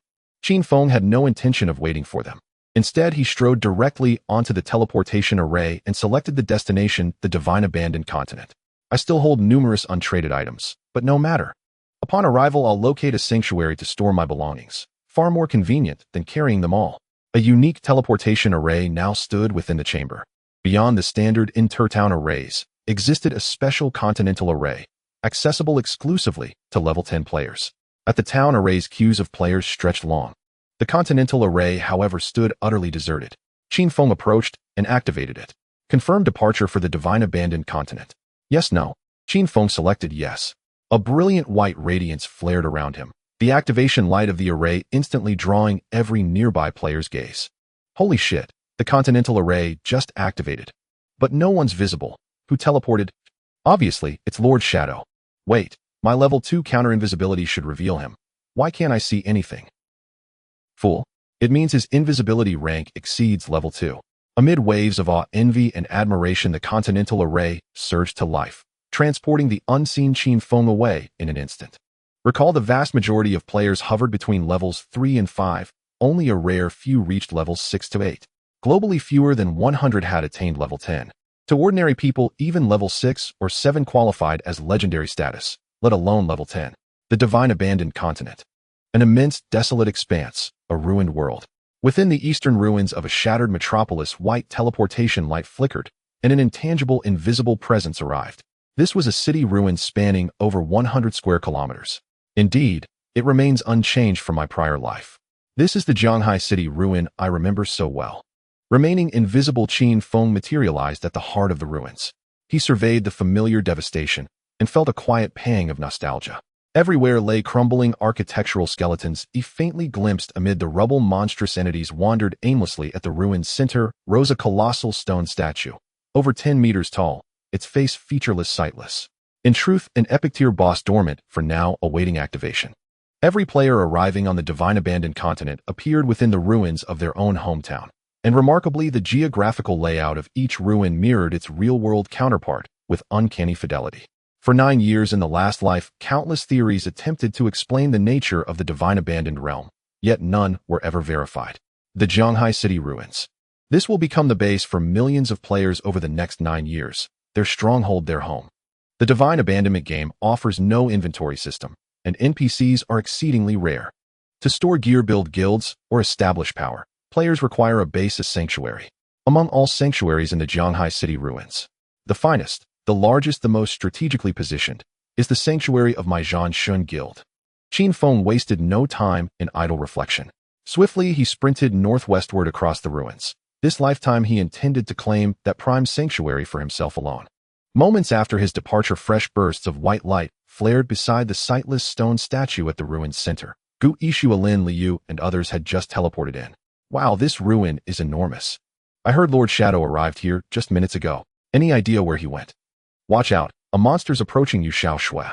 Qin Feng had no intention of waiting for them. Instead, he strode directly onto the teleportation array and selected the destination, the Divine Abandoned Continent. I still hold numerous untraded items, but no matter. Upon arrival, I'll locate a sanctuary to store my belongings, far more convenient than carrying them all. A unique teleportation array now stood within the chamber. Beyond the standard inter-town arrays, existed a special continental array, accessible exclusively to level 10 players. At the town array's queues of players stretched long. The continental array, however, stood utterly deserted. Qin Feng approached and activated it. Confirm departure for the Divine Abandoned Continent. Yes, no. Qin Feng selected yes. A brilliant white radiance flared around him, the activation light of the array instantly drawing every nearby player's gaze. Holy shit, the continental array just activated. But no one's visible. Who teleported? Obviously, it's Lord Shadow. Wait, my level 2 counter-invisibility should reveal him. Why can't I see anything? Fool. It means his invisibility rank exceeds level 2. Amid waves of awe, envy, and admiration, the continental array surged to life, transporting the unseen Qin Feng away in an instant. Recall, the vast majority of players hovered between levels 3 and 5, only a rare few reached levels 6 to 8. Globally, fewer than 100 had attained level 10. To ordinary people, even level 6 or 7 qualified as legendary status, let alone level 10. The Divine Abandoned Continent. An immense, desolate expanse, a ruined world. Within the eastern ruins of a shattered metropolis, white teleportation light flickered, and an intangible, invisible presence arrived. This was a city ruin spanning over 100 square kilometers. Indeed, it remains unchanged from my prior life. This is the Zhanghai City ruin I remember so well. Remaining invisible, Qin Feng materialized at the heart of the ruins. He surveyed the familiar devastation and felt a quiet pang of nostalgia. Everywhere lay crumbling architectural skeletons. He faintly glimpsed amid the rubble monstrous entities wandered aimlessly. At the ruin's center rose a colossal stone statue, over 10 meters tall, its face featureless, sightless. In truth, an epic tier boss dormant, for now awaiting activation. Every player arriving on the Divine Abandoned Continent appeared within the ruins of their own hometown. And remarkably, the geographical layout of each ruin mirrored its real-world counterpart with uncanny fidelity. For 9 years in the last life, countless theories attempted to explain the nature of the Divine Abandoned Realm, yet none were ever verified. The Zhanghai City ruins. This will become the base for millions of players over the next 9 years, their stronghold, their home. The Divine Abandonment game offers no inventory system, and NPCs are exceedingly rare. To store gear, build guilds, or establish power, players require a base, a sanctuary. Among all sanctuaries in the Zhanghai City ruins, the finest, the largest, the most strategically positioned, is the sanctuary of my Zhan Shun Guild. Qin Feng wasted no time in idle reflection. Swiftly, he sprinted northwestward across the ruins. This lifetime he intended to claim that prime sanctuary for himself alone. Moments after his departure, fresh bursts of white light flared beside the sightless stone statue at the ruin's center. Gu Yixu, Lin Liu, and others had just teleported in. Wow, this ruin is enormous. I heard Lord Shadow arrived here just minutes ago. Any idea where he went? Watch out, a monster's approaching you, Xiao Shui.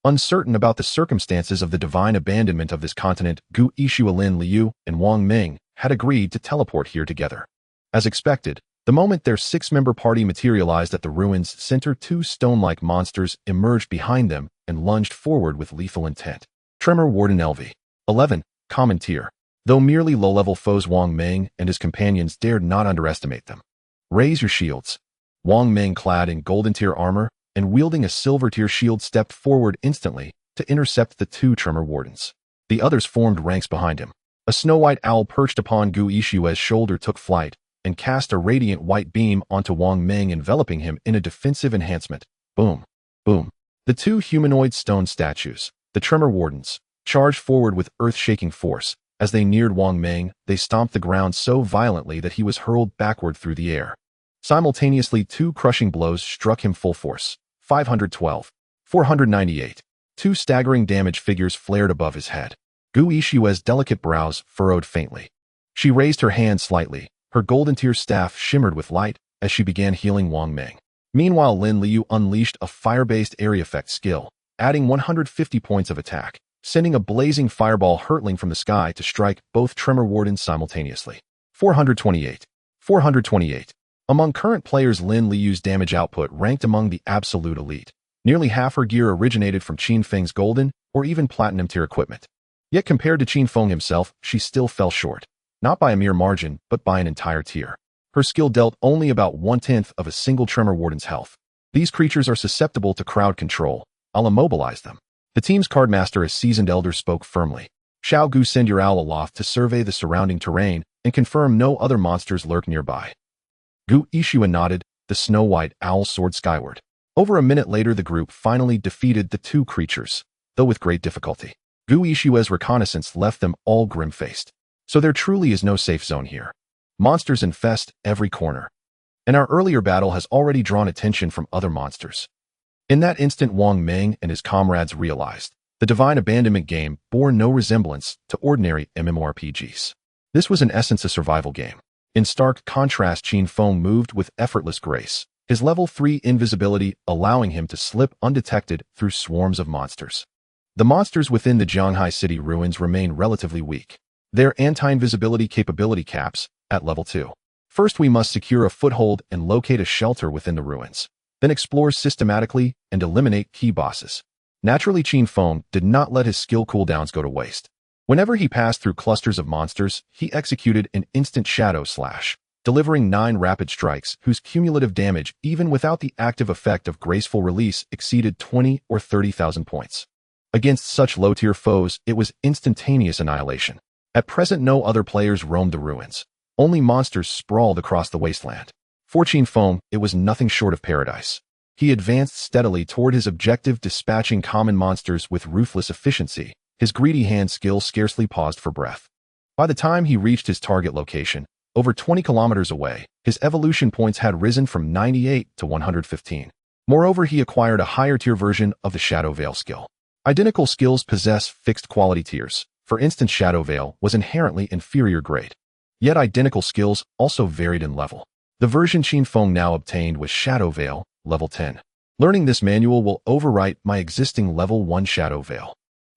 Uncertain about the circumstances of the divine abandonment of this continent, Gu Yixu, Lin Liu, and Wang Ming had agreed to teleport here together. As expected, the moment their six-member party materialized at the ruins' center, two stone-like monsters emerged behind them and lunged forward with lethal intent. Tremor Warden LV. 11. Common Tier. Though merely low-level foes, Wang Ming and his companions dared not underestimate them. Raise your shields. Wang Ming, clad in golden tier armor and wielding a silver tier shield, stepped forward instantly to intercept the two Tremor Wardens. The others formed ranks behind him. A snow-white owl perched upon Gu Yixu's shoulder took flight and cast a radiant white beam onto Wang Ming, enveloping him in a defensive enhancement. Boom. Boom. The two humanoid stone statues, the Tremor Wardens, charged forward with earth-shaking force. As they neared Wang Ming, they stomped the ground so violently that he was hurled backward through the air. Simultaneously, two crushing blows struck him full force. 512. 498. Two staggering damage figures flared above his head. Gu Yixu's delicate brows furrowed faintly. She raised her hand slightly. Her golden tier staff shimmered with light as she began healing Wang Ming. Meanwhile, Lin Liu unleashed a fire-based area effect skill, adding 150 points of attack, sending a blazing fireball hurtling from the sky to strike both Tremor Wardens simultaneously. 428. 428. Among current players, Lin Liu's damage output ranked among the absolute elite. Nearly half her gear originated from Qin Feng's golden or even platinum tier equipment. Yet compared to Qin Feng himself, she still fell short. Not by a mere margin, but by an entire tier. Her skill dealt only about 1/10 of a single Tremor Warden's health. These creatures are susceptible to crowd control. I'll immobilize them. The team's cardmaster, a seasoned elder, spoke firmly. Xiao Gu, send your owl aloft to survey the surrounding terrain and confirm no other monsters lurk nearby. Gu Yixu nodded. The snow-white owl soared skyward. Over a minute later, the group finally defeated the two creatures, though with great difficulty. Gu Yixu's reconnaissance left them all grim-faced. So there truly is no safe zone here. Monsters infest every corner. And our earlier battle has already drawn attention from other monsters. In that instant, Wang Ming and his comrades realized the divine abandonment game bore no resemblance to ordinary MMORPGs. This was in essence a survival game. In stark contrast, Qin Feng moved with effortless grace, his level 3 invisibility allowing him to slip undetected through swarms of monsters. The monsters within the Zhanghai City ruins remain relatively weak. Their anti-invisibility capability caps at level 2. First, we must secure a foothold and locate a shelter within the ruins. Then explore systematically and eliminate key bosses. Naturally, Qin Feng did not let his skill cooldowns go to waste. Whenever he passed through clusters of monsters, he executed an instant shadow slash, delivering 9 rapid strikes whose cumulative damage, even without the active effect of graceful release, exceeded 20 or 30,000 points. Against such low-tier foes, it was instantaneous annihilation. At present, no other players roamed the ruins. Only monsters sprawled across the wasteland. For Qin Feng, it was nothing short of paradise. He advanced steadily toward his objective, dispatching common monsters with ruthless efficiency. His greedy hand skill scarcely paused for breath. By the time he reached his target location, over 20 kilometers away, his evolution points had risen from 98 to 115. Moreover, he acquired a higher-tier version of the Shadow Veil skill. Identical skills possess fixed quality tiers. For instance, Shadow Veil was inherently inferior grade. Yet identical skills also varied in level. The version Qin Feng now obtained was Shadow Veil, level 10. Learning this manual will overwrite my existing level 1 Shadow Veil.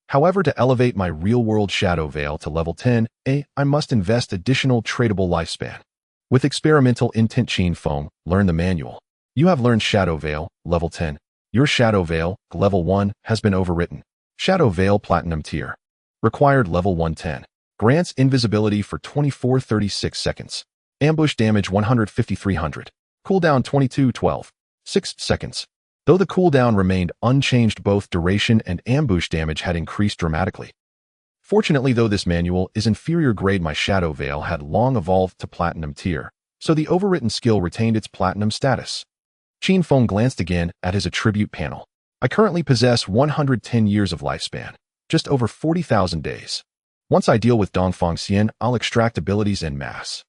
However, to elevate my real-world Shadow Veil to level 10, I must invest additional tradable lifespan. With experimental intent, Qin Feng learn the manual. You have learned Shadow Veil, level 10. Your Shadow Veil, level 1, has been overwritten. Shadow Veil Platinum Tier. Required level 110. Grants invisibility for 24-36 seconds. Ambush damage 150-300. Cooldown 22-12. 6 seconds. Though the cooldown remained unchanged, both duration and ambush damage had increased dramatically. Fortunately, though this manual is inferior grade, my Shadow Veil had long evolved to Platinum Tier, so the overwritten skill retained its Platinum status. Qin Feng glanced again at his attribute panel. I currently possess 110 years of lifespan, just over 40,000 days. Once I deal with Dongfang Xian, I'll extract abilities en masse.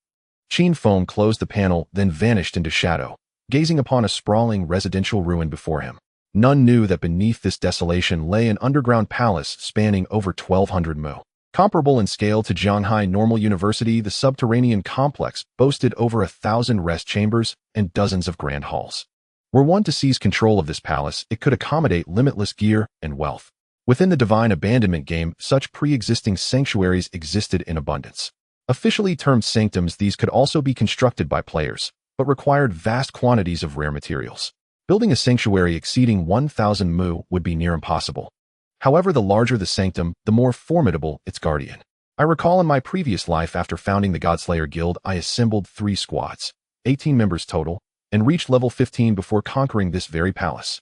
Qin Feng closed the panel, then vanished into shadow, gazing upon a sprawling residential ruin before him. None knew that beneath this desolation lay an underground palace spanning over 1,200 mu. Comparable in scale to Jianghai Normal University, the subterranean complex boasted over 1,000 rest chambers and dozens of grand halls. Were one to seize control of this palace, it could accommodate limitless gear and wealth. Within the Divine Abandonment game, such pre-existing sanctuaries existed in abundance. Officially termed sanctums, these could also be constructed by players, but required vast quantities of rare materials. Building a sanctuary exceeding 1,000 mu would be near impossible. However, the larger the sanctum, the more formidable its guardian. I recall in my previous life, after founding the Godslayer Guild, I assembled 3 squads, 18 members total, and reached level 15 before conquering this very palace.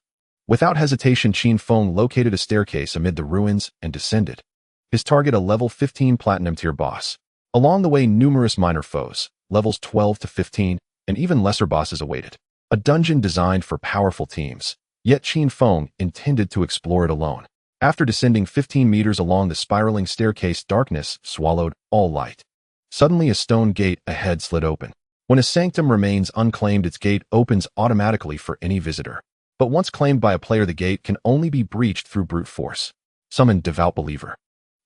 Without hesitation, Qin Feng located a staircase amid the ruins and descended. His target, a level 15 platinum tier boss. Along the way, numerous minor foes, levels 12 to 15, and even lesser bosses awaited. A dungeon designed for powerful teams, yet Qin Feng intended to explore it alone. After descending 15 meters along the spiraling staircase, darkness swallowed all light. Suddenly, a stone gate ahead slid open. When a sanctum remains unclaimed, its gate opens automatically for any visitor. But once claimed by a player, the gate can only be breached through brute force. Summoned Devout Believer.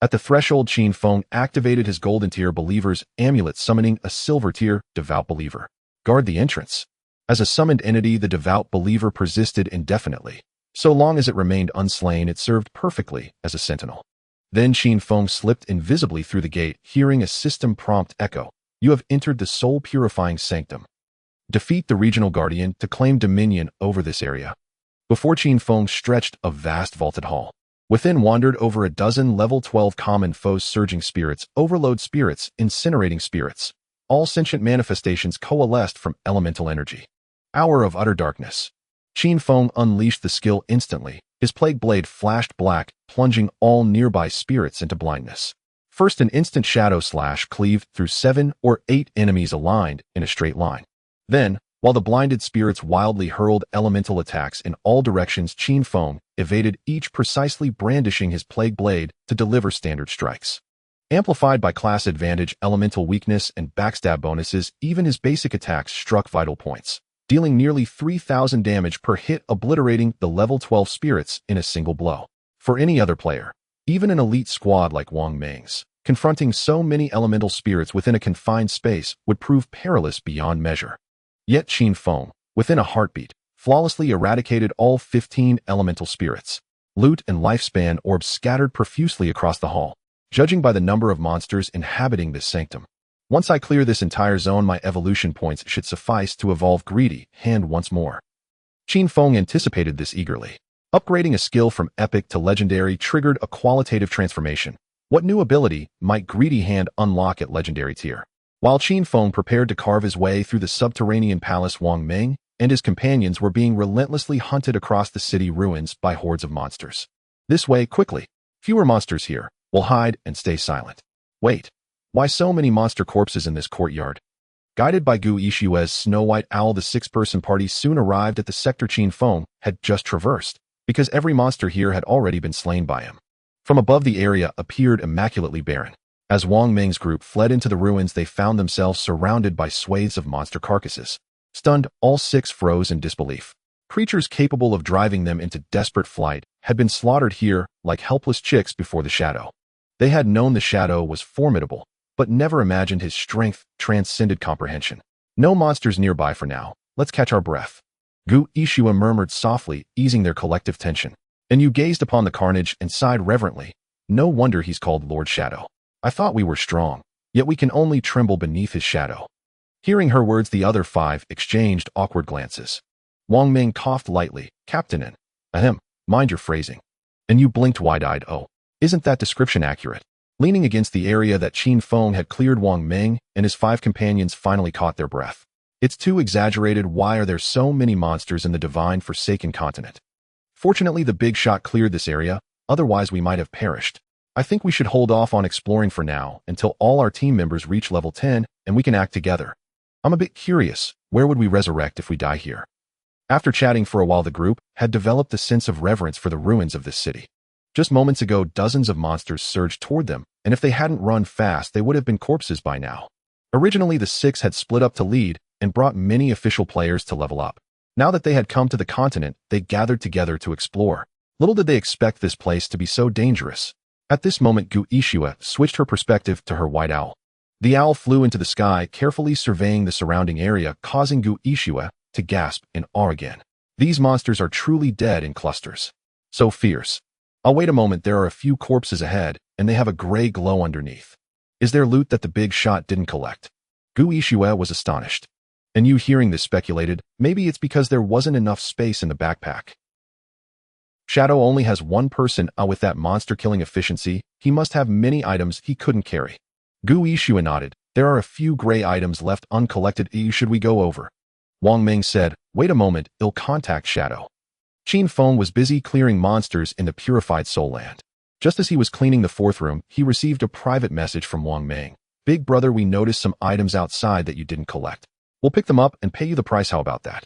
At the threshold, Qin Feng activated his golden tier believer's amulet, summoning a silver tier Devout Believer. Guard the entrance. As a summoned entity, the Devout Believer persisted indefinitely. So long as it remained unslain, it served perfectly as a sentinel. Then Qin Feng slipped invisibly through the gate, hearing a system prompt echo. You have entered the soul-purifying sanctum. Defeat the regional guardian to claim dominion over this area. Before Qin Feng stretched a vast vaulted hall. Within wandered over a dozen level 12 common foes: surging spirits, overload spirits, incinerating spirits. All sentient manifestations coalesced from elemental energy. Hour of utter darkness. Qin Feng unleashed the skill instantly. His plague blade flashed black, plunging all nearby spirits into blindness. First, an instant shadow slash cleaved through 7 or 8 enemies aligned in a straight line. Then, while the blinded spirits wildly hurled elemental attacks in all directions, Qin Feng evaded each, precisely brandishing his plague blade to deliver standard strikes. Amplified by class advantage, elemental weakness, and backstab bonuses, even his basic attacks struck vital points, dealing nearly 3,000 damage per hit, obliterating the level 12 spirits in a single blow. For any other player, even an elite squad like Wang Ming's, confronting so many elemental spirits within a confined space would prove perilous beyond measure. Yet Qin Feng, within a heartbeat, flawlessly eradicated all 15 elemental spirits. Loot and lifespan orbs scattered profusely across the hall, judging by the number of monsters inhabiting this sanctum. Once I clear this entire zone, my evolution points should suffice to evolve Greedy Hand once more. Qin Feng anticipated this eagerly. Upgrading a skill from epic to legendary triggered a qualitative transformation. What new ability might Greedy Hand unlock at legendary tier? While Qin Feng prepared to carve his way through the subterranean palace, Wang Ming and his companions were being relentlessly hunted across the city ruins by hordes of monsters. This way, quickly. Fewer monsters here. We'll hide and stay silent. Wait. Why so many monster corpses in this courtyard? Guided by Gu Yishue's Snow White Owl, the 6-person party soon arrived at the sector Qin Feng had just traversed, because every monster here had already been slain by him. From above, the area appeared immaculately barren. As Wang Ming's group fled into the ruins, they found themselves surrounded by swathes of monster carcasses. Stunned, all 6 froze in disbelief. Creatures capable of driving them into desperate flight had been slaughtered here like helpless chicks before the shadow. They had known the shadow was formidable, but never imagined his strength transcended comprehension. No monsters nearby for now. Let's catch our breath. Gu Yishua murmured softly, easing their collective tension. And you gazed upon the carnage and sighed reverently. No wonder he's called Lord Shadow. I thought we were strong, yet we can only tremble beneath his shadow. Hearing her words, the other 5 exchanged awkward glances. Wang Ming coughed lightly. Captain and ahem, mind your phrasing. And you blinked wide-eyed. Oh, isn't that description accurate? Leaning against the area that Qin Feng had cleared, Wang Ming and his 5 companions finally caught their breath. It's too exaggerated. Why are there so many monsters in the divine Forsaken continent? Fortunately, the big shot cleared this area, otherwise we might have perished. I think we should hold off on exploring for now until all our team members reach level 10 and we can act together. I'm a bit curious, where would we resurrect if we die here? After chatting for a while, the group had developed a sense of reverence for the ruins of this city. Just moments ago, dozens of monsters surged toward them, and if they hadn't run fast, they would have been corpses by now. Originally, the six had split up to lead and brought many official players to level up. Now that they had come to the continent, they gathered together to explore. Little did they expect this place to be so dangerous. At this moment, Gu Ishua switched her perspective to her white owl. The owl flew into the sky, carefully surveying the surrounding area, causing Gu Ishua to gasp in awe again. These monsters are truly dead in clusters. So fierce. I'll wait a moment, there are a few corpses ahead, and they have a gray glow underneath. Is there loot that the big shot didn't collect? Gu Ishua was astonished. And you hearing this speculated, maybe it's because there wasn't enough space in the backpack. Shadow only has one person, with that monster-killing efficiency, he must have many items he couldn't carry. Gu Ishua nodded. There are a few gray items left uncollected. Should we go over? Wang Ming said, wait a moment, I'll contact Shadow. Qin Feng was busy clearing monsters in the purified soul land. Just as he was cleaning the fourth room, he received a private message from Wang Ming. Big brother, we noticed some items outside that you didn't collect. We'll pick them up and pay you the price, how about that?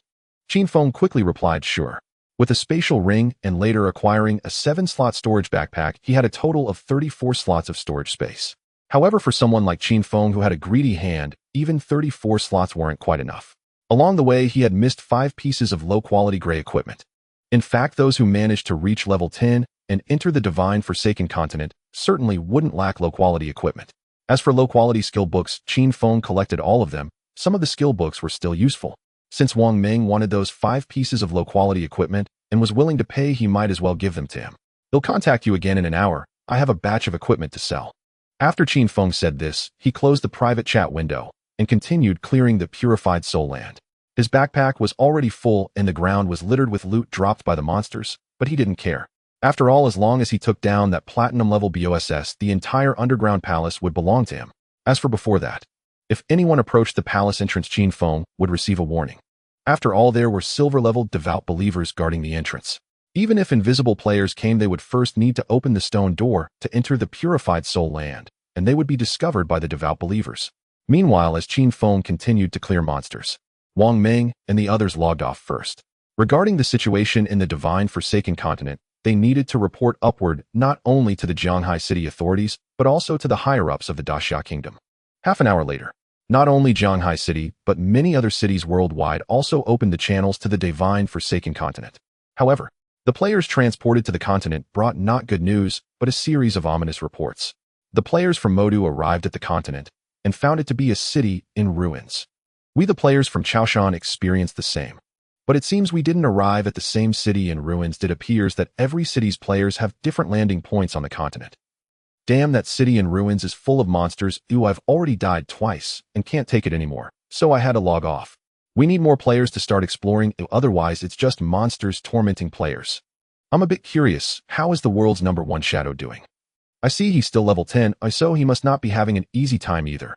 Qin Feng quickly replied, sure. With a spatial ring and later acquiring a 7-slot storage backpack, he had a total of 34 slots of storage space. However, for someone like Qin Feng who had a greedy hand, even 34 slots weren't quite enough. Along the way, he had missed 5 pieces of low-quality gray equipment. In fact, those who managed to reach level 10 and enter the divine Forsaken continent certainly wouldn't lack low-quality equipment. As for low-quality skill books, Qin Feng collected all of them. Some of the skill books were still useful. Since Wang Ming wanted those 5 pieces of low-quality equipment and was willing to pay, he might as well give them to him. He'll contact you again in an hour. I have a batch of equipment to sell. After Qin Feng said this, he closed the private chat window and continued clearing the purified soul land. His backpack was already full and the ground was littered with loot dropped by the monsters, but he didn't care. After all, as long as he took down that platinum-level BOSS, the entire underground palace would belong to him. As for before that, if anyone approached the palace entrance, Qin Feng would receive a warning. After all, there were silver-level devout believers guarding the entrance. Even if invisible players came, they would first need to open the stone door to enter the purified soul land, and they would be discovered by the devout believers. Meanwhile, as Qin Feng continued to clear monsters, Wang Ming and the others logged off first. Regarding the situation in the divine Forsaken continent, they needed to report upward not only to the Jianghai city authorities, but also to the higher-ups of the Daxia kingdom. Half an hour later, not only Jianghai City, but many other cities worldwide also opened the channels to the divine Forsaken continent. However, the players transported to the continent brought not good news, but a series of ominous reports. The players from Modu arrived at the continent and found it to be a city in ruins. We, the players from Chaoshan, experienced the same. But it seems we didn't arrive at the same city in ruins. It appears that every city's players have different landing points on the continent. Damn, that city in ruins is full of monsters. I've already died twice and can't take it anymore, so I had to log off. We need more players to start exploring, otherwise it's just monsters tormenting players. I'm a bit curious, how is the world's #1 Shadow doing? I see he's still level 10, so he must not be having an easy time either.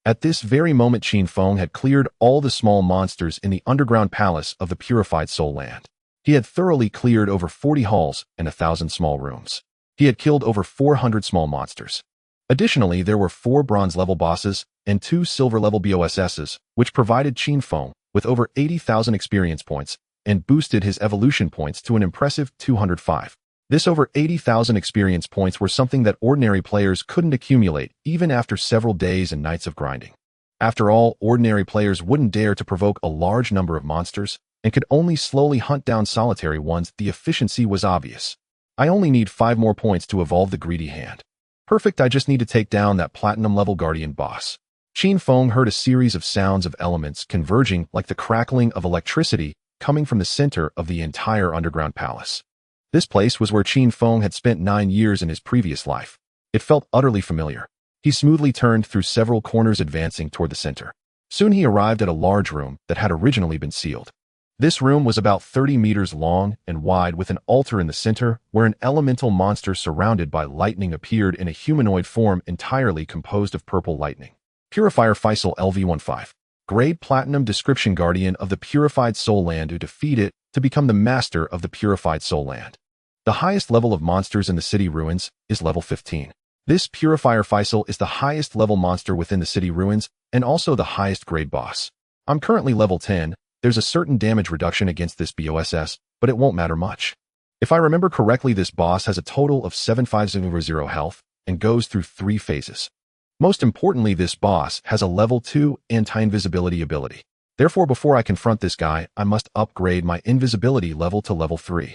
At this very moment, Qin Feng had cleared all the small monsters in the underground palace of the purified soul land. He had thoroughly cleared over 40 halls and 1,000 small rooms. He had killed over 400 small monsters. Additionally, there were 4 bronze-level bosses and 2 silver-level BOSSs, which provided Qin Feng with over 80,000 experience points and boosted his evolution points to an impressive 205. This over 80,000 experience points were something that ordinary players couldn't accumulate even after several days and nights of grinding. After all, ordinary players wouldn't dare to provoke a large number of monsters and could only slowly hunt down solitary ones. The efficiency was obvious. I only need 5 more points to evolve the greedy hand. Perfect, I just need to take down that platinum-level guardian boss. Qin Feng heard a series of sounds of elements converging like the crackling of electricity coming from the center of the entire underground palace. This place was where Qin Feng had spent 9 years in his previous life. It felt utterly familiar. He smoothly turned through several corners, advancing toward the center. Soon he arrived at a large room that had originally been sealed. This room was about 30 meters long and wide, with an altar in the center where an elemental monster surrounded by lightning appeared in a humanoid form entirely composed of purple lightning. Purifier Faisal LV-15. Grade Platinum Description: Guardian of the Purified Soul Land who defeat it to become the master of the Purified Soul Land. The highest level of monsters in the city ruins is level 15. This Purifier Faisal is the highest level monster within the city ruins and also the highest grade boss. I'm currently level 10. There's a certain damage reduction against this BOSS, but it won't matter much. If I remember correctly, this boss has a total of 7500 health and goes through 3 phases. Most importantly, this boss has a level 2 anti-invisibility ability. Therefore, before I confront this guy, I must upgrade my invisibility level to level 3.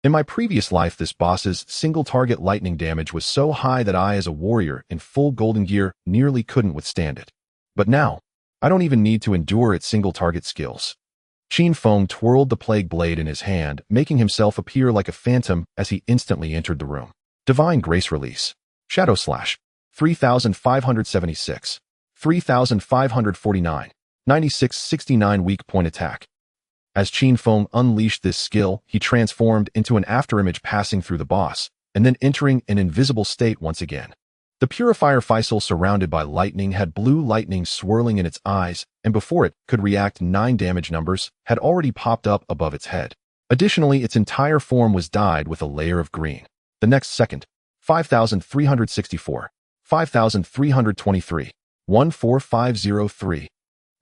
In my previous life, this boss's single-target lightning damage was so high that I, as a warrior in full golden gear, nearly couldn't withstand it. But now, I don't even need to endure its single-target skills. Qin Feng twirled the plague blade in his hand, making himself appear like a phantom as he instantly entered the room. Divine Grace Release. Shadow Slash. 3,576. 3,549. 9669 weak point attack. As Qin Feng unleashed this skill, he transformed into an afterimage passing through the boss, and then entering an invisible state once again. The purifier Faisal, surrounded by lightning, had blue lightning swirling in its eyes, and before it could react, 9 damage numbers had already popped up above its head. Additionally, its entire form was dyed with a layer of green. The next second, 5,364, 5,323, 14503.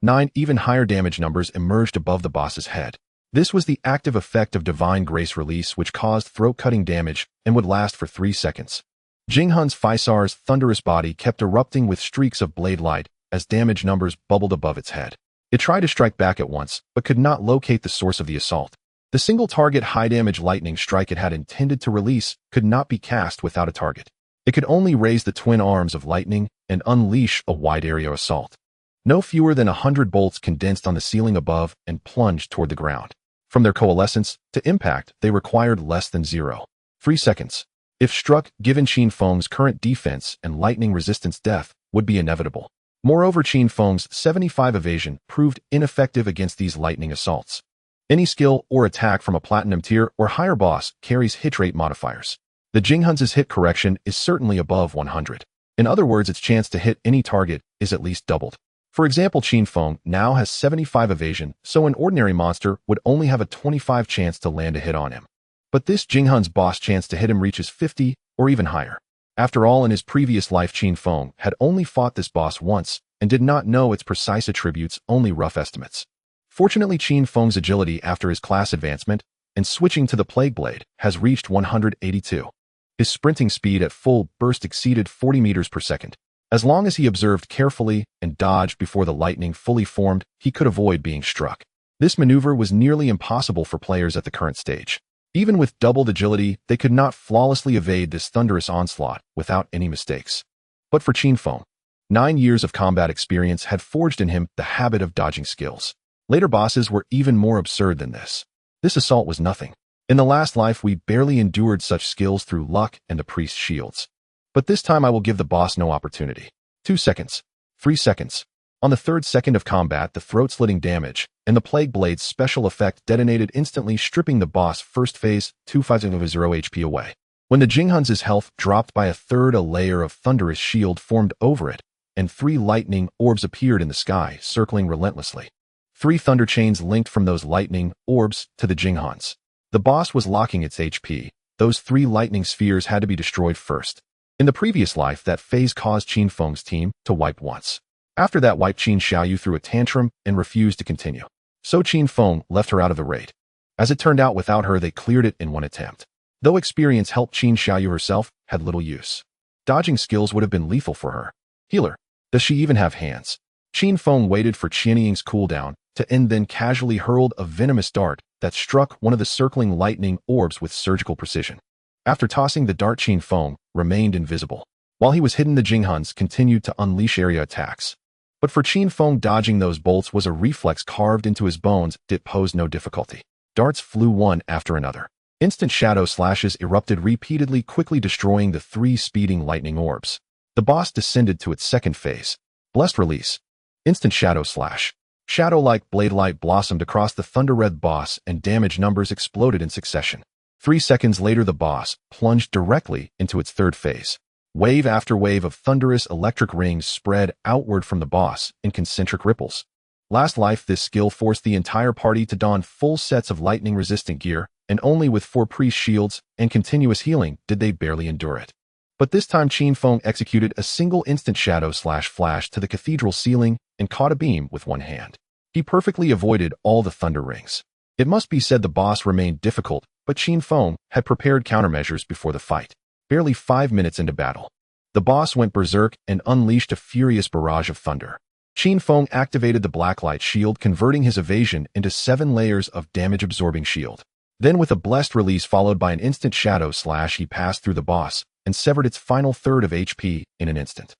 9 even higher damage numbers emerged above the boss's head. This was the active effect of Divine Grace Release, which caused throat-cutting damage and would last for 3 seconds. Jinghun's Faisar's thunderous body kept erupting with streaks of blade light as damage numbers bubbled above its head. It tried to strike back at once, but could not locate the source of the assault. The single-target high-damage lightning strike it had intended to release could not be cast without a target. It could only raise the twin arms of lightning and unleash a wide-area assault. No fewer than 100 bolts condensed on the ceiling above and plunged toward the ground. From their coalescence to impact, they required less than 0.3 seconds. If struck, given Qin Feng's current defense and lightning resistance, death would be inevitable. Moreover, Qin Feng's 75 evasion proved ineffective against these lightning assaults. Any skill or attack from a platinum tier or higher boss carries hit rate modifiers. The Jinghun's hit correction is certainly above 100. In other words, its chance to hit any target is at least doubled. For example, Qin Feng now has 75 evasion, so an ordinary monster would only have a 25 chance to land a hit on him. But this Jinghun's boss chance to hit him reaches 50 or even higher. After all, in his previous life, Qin Feng had only fought this boss once and did not know its precise attributes, only rough estimates. Fortunately, Qin Feng's agility after his class advancement and switching to the Plague Blade has reached 182. His sprinting speed at full burst exceeded 40 meters per second. As long as he observed carefully and dodged before the lightning fully formed, he could avoid being struck. This maneuver was nearly impossible for players at the current stage. Even with doubled agility, they could not flawlessly evade this thunderous onslaught without any mistakes. But for Qin Feng, 9 years of combat experience had forged in him the habit of dodging skills. Later bosses were even more absurd than this. This assault was nothing. In the last life, we barely endured such skills through luck and the priest's shields. But this time I will give the boss no opportunity. 2 seconds. 3 seconds. On the 3rd second of combat, the throat-slitting damage and the Plague Blade's special effect detonated instantly, stripping the boss first phase 250 HP away. When the Jinghun's health dropped by a third, a layer of thunderous shield formed over it, and 3 lightning orbs appeared in the sky, circling relentlessly. 3 thunder chains linked from those lightning orbs to the Jinghun's. The boss was locking its HP. Those 3 lightning spheres had to be destroyed first. In the previous life, that phase caused Qin Feng's team to wipe once. After that wipe, Qin Xiaoyou threw a tantrum and refused to continue. So Qin Feng left her out of the raid. As it turned out, without her, they cleared it in one attempt. Though experience helped, Qin Xiaoyou herself had little use. Dodging skills would have been lethal for her. Healer. Does she even have hands? Qin Feng waited for Qianying's cooldown to end, then casually hurled a venomous dart that struck one of the circling lightning orbs with surgical precision. After tossing the dart, Qin Feng remained invisible. While he was hidden, the Jinghun's continued to unleash area attacks. But for Qin Feng, dodging those bolts was a reflex carved into his bones. It posed no difficulty. Darts flew one after another. Instant shadow slashes erupted repeatedly, quickly destroying the 3 speeding lightning orbs. The boss descended to its 2nd phase. Blessed Release. Instant shadow slash. Shadow-like blade light blossomed across the thunder-red boss, and damage numbers exploded in succession. 3 seconds later, the boss plunged directly into its 3rd phase. Wave after wave of thunderous electric rings spread outward from the boss in concentric ripples. Last life, this skill forced the entire party to don full sets of lightning-resistant gear, and only with 4 priest shields and continuous healing did they barely endure it. But this time, Qin Feng executed a single instant shadow slash flash to the cathedral ceiling and caught a beam with one hand. He perfectly avoided all the thunder rings. It must be said the boss remained difficult, but Qin Feng had prepared countermeasures before the fight. Barely 5 minutes into battle, The boss went berserk and unleashed a furious barrage of thunder. Qin Feng activated the blacklight shield, converting his evasion into 7 layers of damage-absorbing shield. Then with a blessed release followed by an instant shadow slash, he passed through the boss and severed its final third of HP in an instant.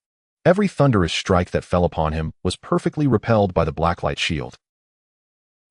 Every thunderous strike that fell upon him was perfectly repelled by the blacklight shield.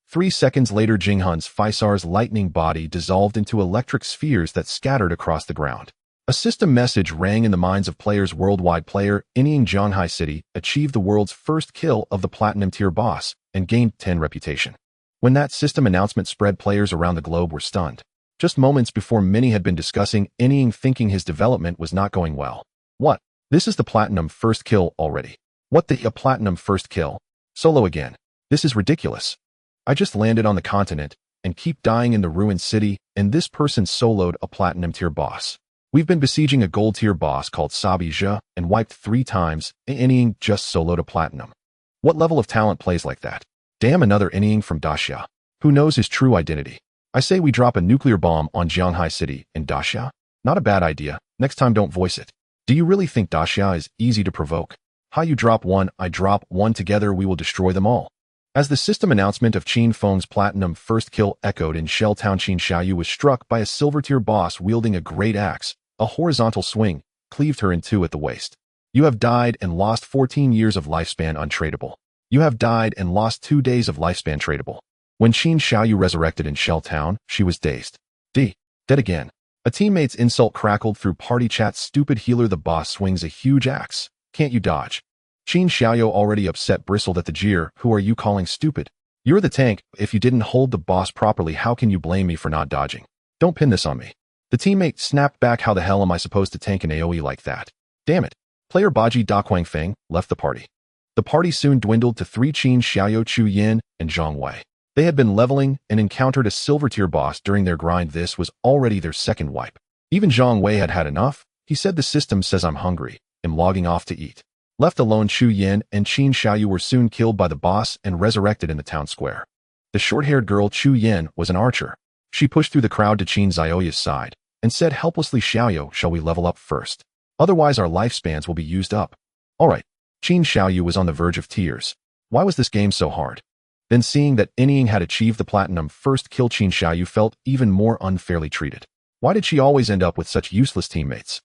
3 seconds later, Jinghun's Faisar's lightning body dissolved into electric spheres that scattered across the ground. A system message rang in the minds of players worldwide. Player Inying Zhanghai City achieved the world's first kill of the Platinum tier boss and gained 10 reputation. When that system announcement spread, players around the globe were stunned. Just moments before, many had been discussing Inying, thinking his development was not going well. What? This is the Platinum first kill already. What the Platinum first kill? Solo again. This is ridiculous. I just landed on the continent and keep dying in the ruined city, and this person soloed a Platinum tier boss. We've been besieging a gold tier boss called Sabi Zhe and wiped 3 times, and Inying just soloed a Platinum. What level of talent plays like that? Damn, another Inying from Daxia. Who knows his true identity? I say we drop a nuclear bomb on Zhanghai City in Daxia? Not a bad idea. Next time don't voice it. Do you really think Daxia is easy to provoke? How you drop one, I drop one, together we will destroy them all. As the system announcement of Qin Feng's Platinum first kill echoed in Shell Town, Qin Xiaoyou was struck by a silver tier boss wielding a great axe. A horizontal swing cleaved her in 2 at the waist. You have died and lost 14 years of lifespan untradeable. You have died and lost 2 days of lifespan tradable. When Qin Xiaoyou resurrected in Shell Town, she was dazed. Dead again. A teammate's insult crackled through party chat. Stupid healer, the boss swings a huge axe. Can't you dodge? Qin Xiaoyou, already upset, bristled at the jeer. Who are you calling stupid? You're the tank. If you didn't hold the boss properly, how can you blame me for not dodging? Don't pin this on me. The teammate snapped back. How the hell am I supposed to tank an AoE like that? Damn it. Player Baji Da Qin Feng left the party. The party soon dwindled to 3: Qin Xiaoyou, Chu Yin, and Zhang Wei. They had been leveling and encountered a silver tier boss during their grind. This was already their second wipe. Even Zhang Wei had had enough. He said, the system says I'm hungry. I'm logging off to eat. Left alone, Chu Yin and Qin Xiaoyou were soon killed by the boss and resurrected in the town square. The short-haired girl Chu Yin was an archer. She pushed through the crowd to Qin Xiaoyou's side and said helplessly, Xiaoyou, shall we level up first? Otherwise our lifespans will be used up. Alright. Qin Xiaoyou was on the verge of tears. Why was this game so hard? Then, seeing that Inying had achieved the Platinum first kill, Qin Xiaoyou felt even more unfairly treated. Why did she always end up with such useless teammates?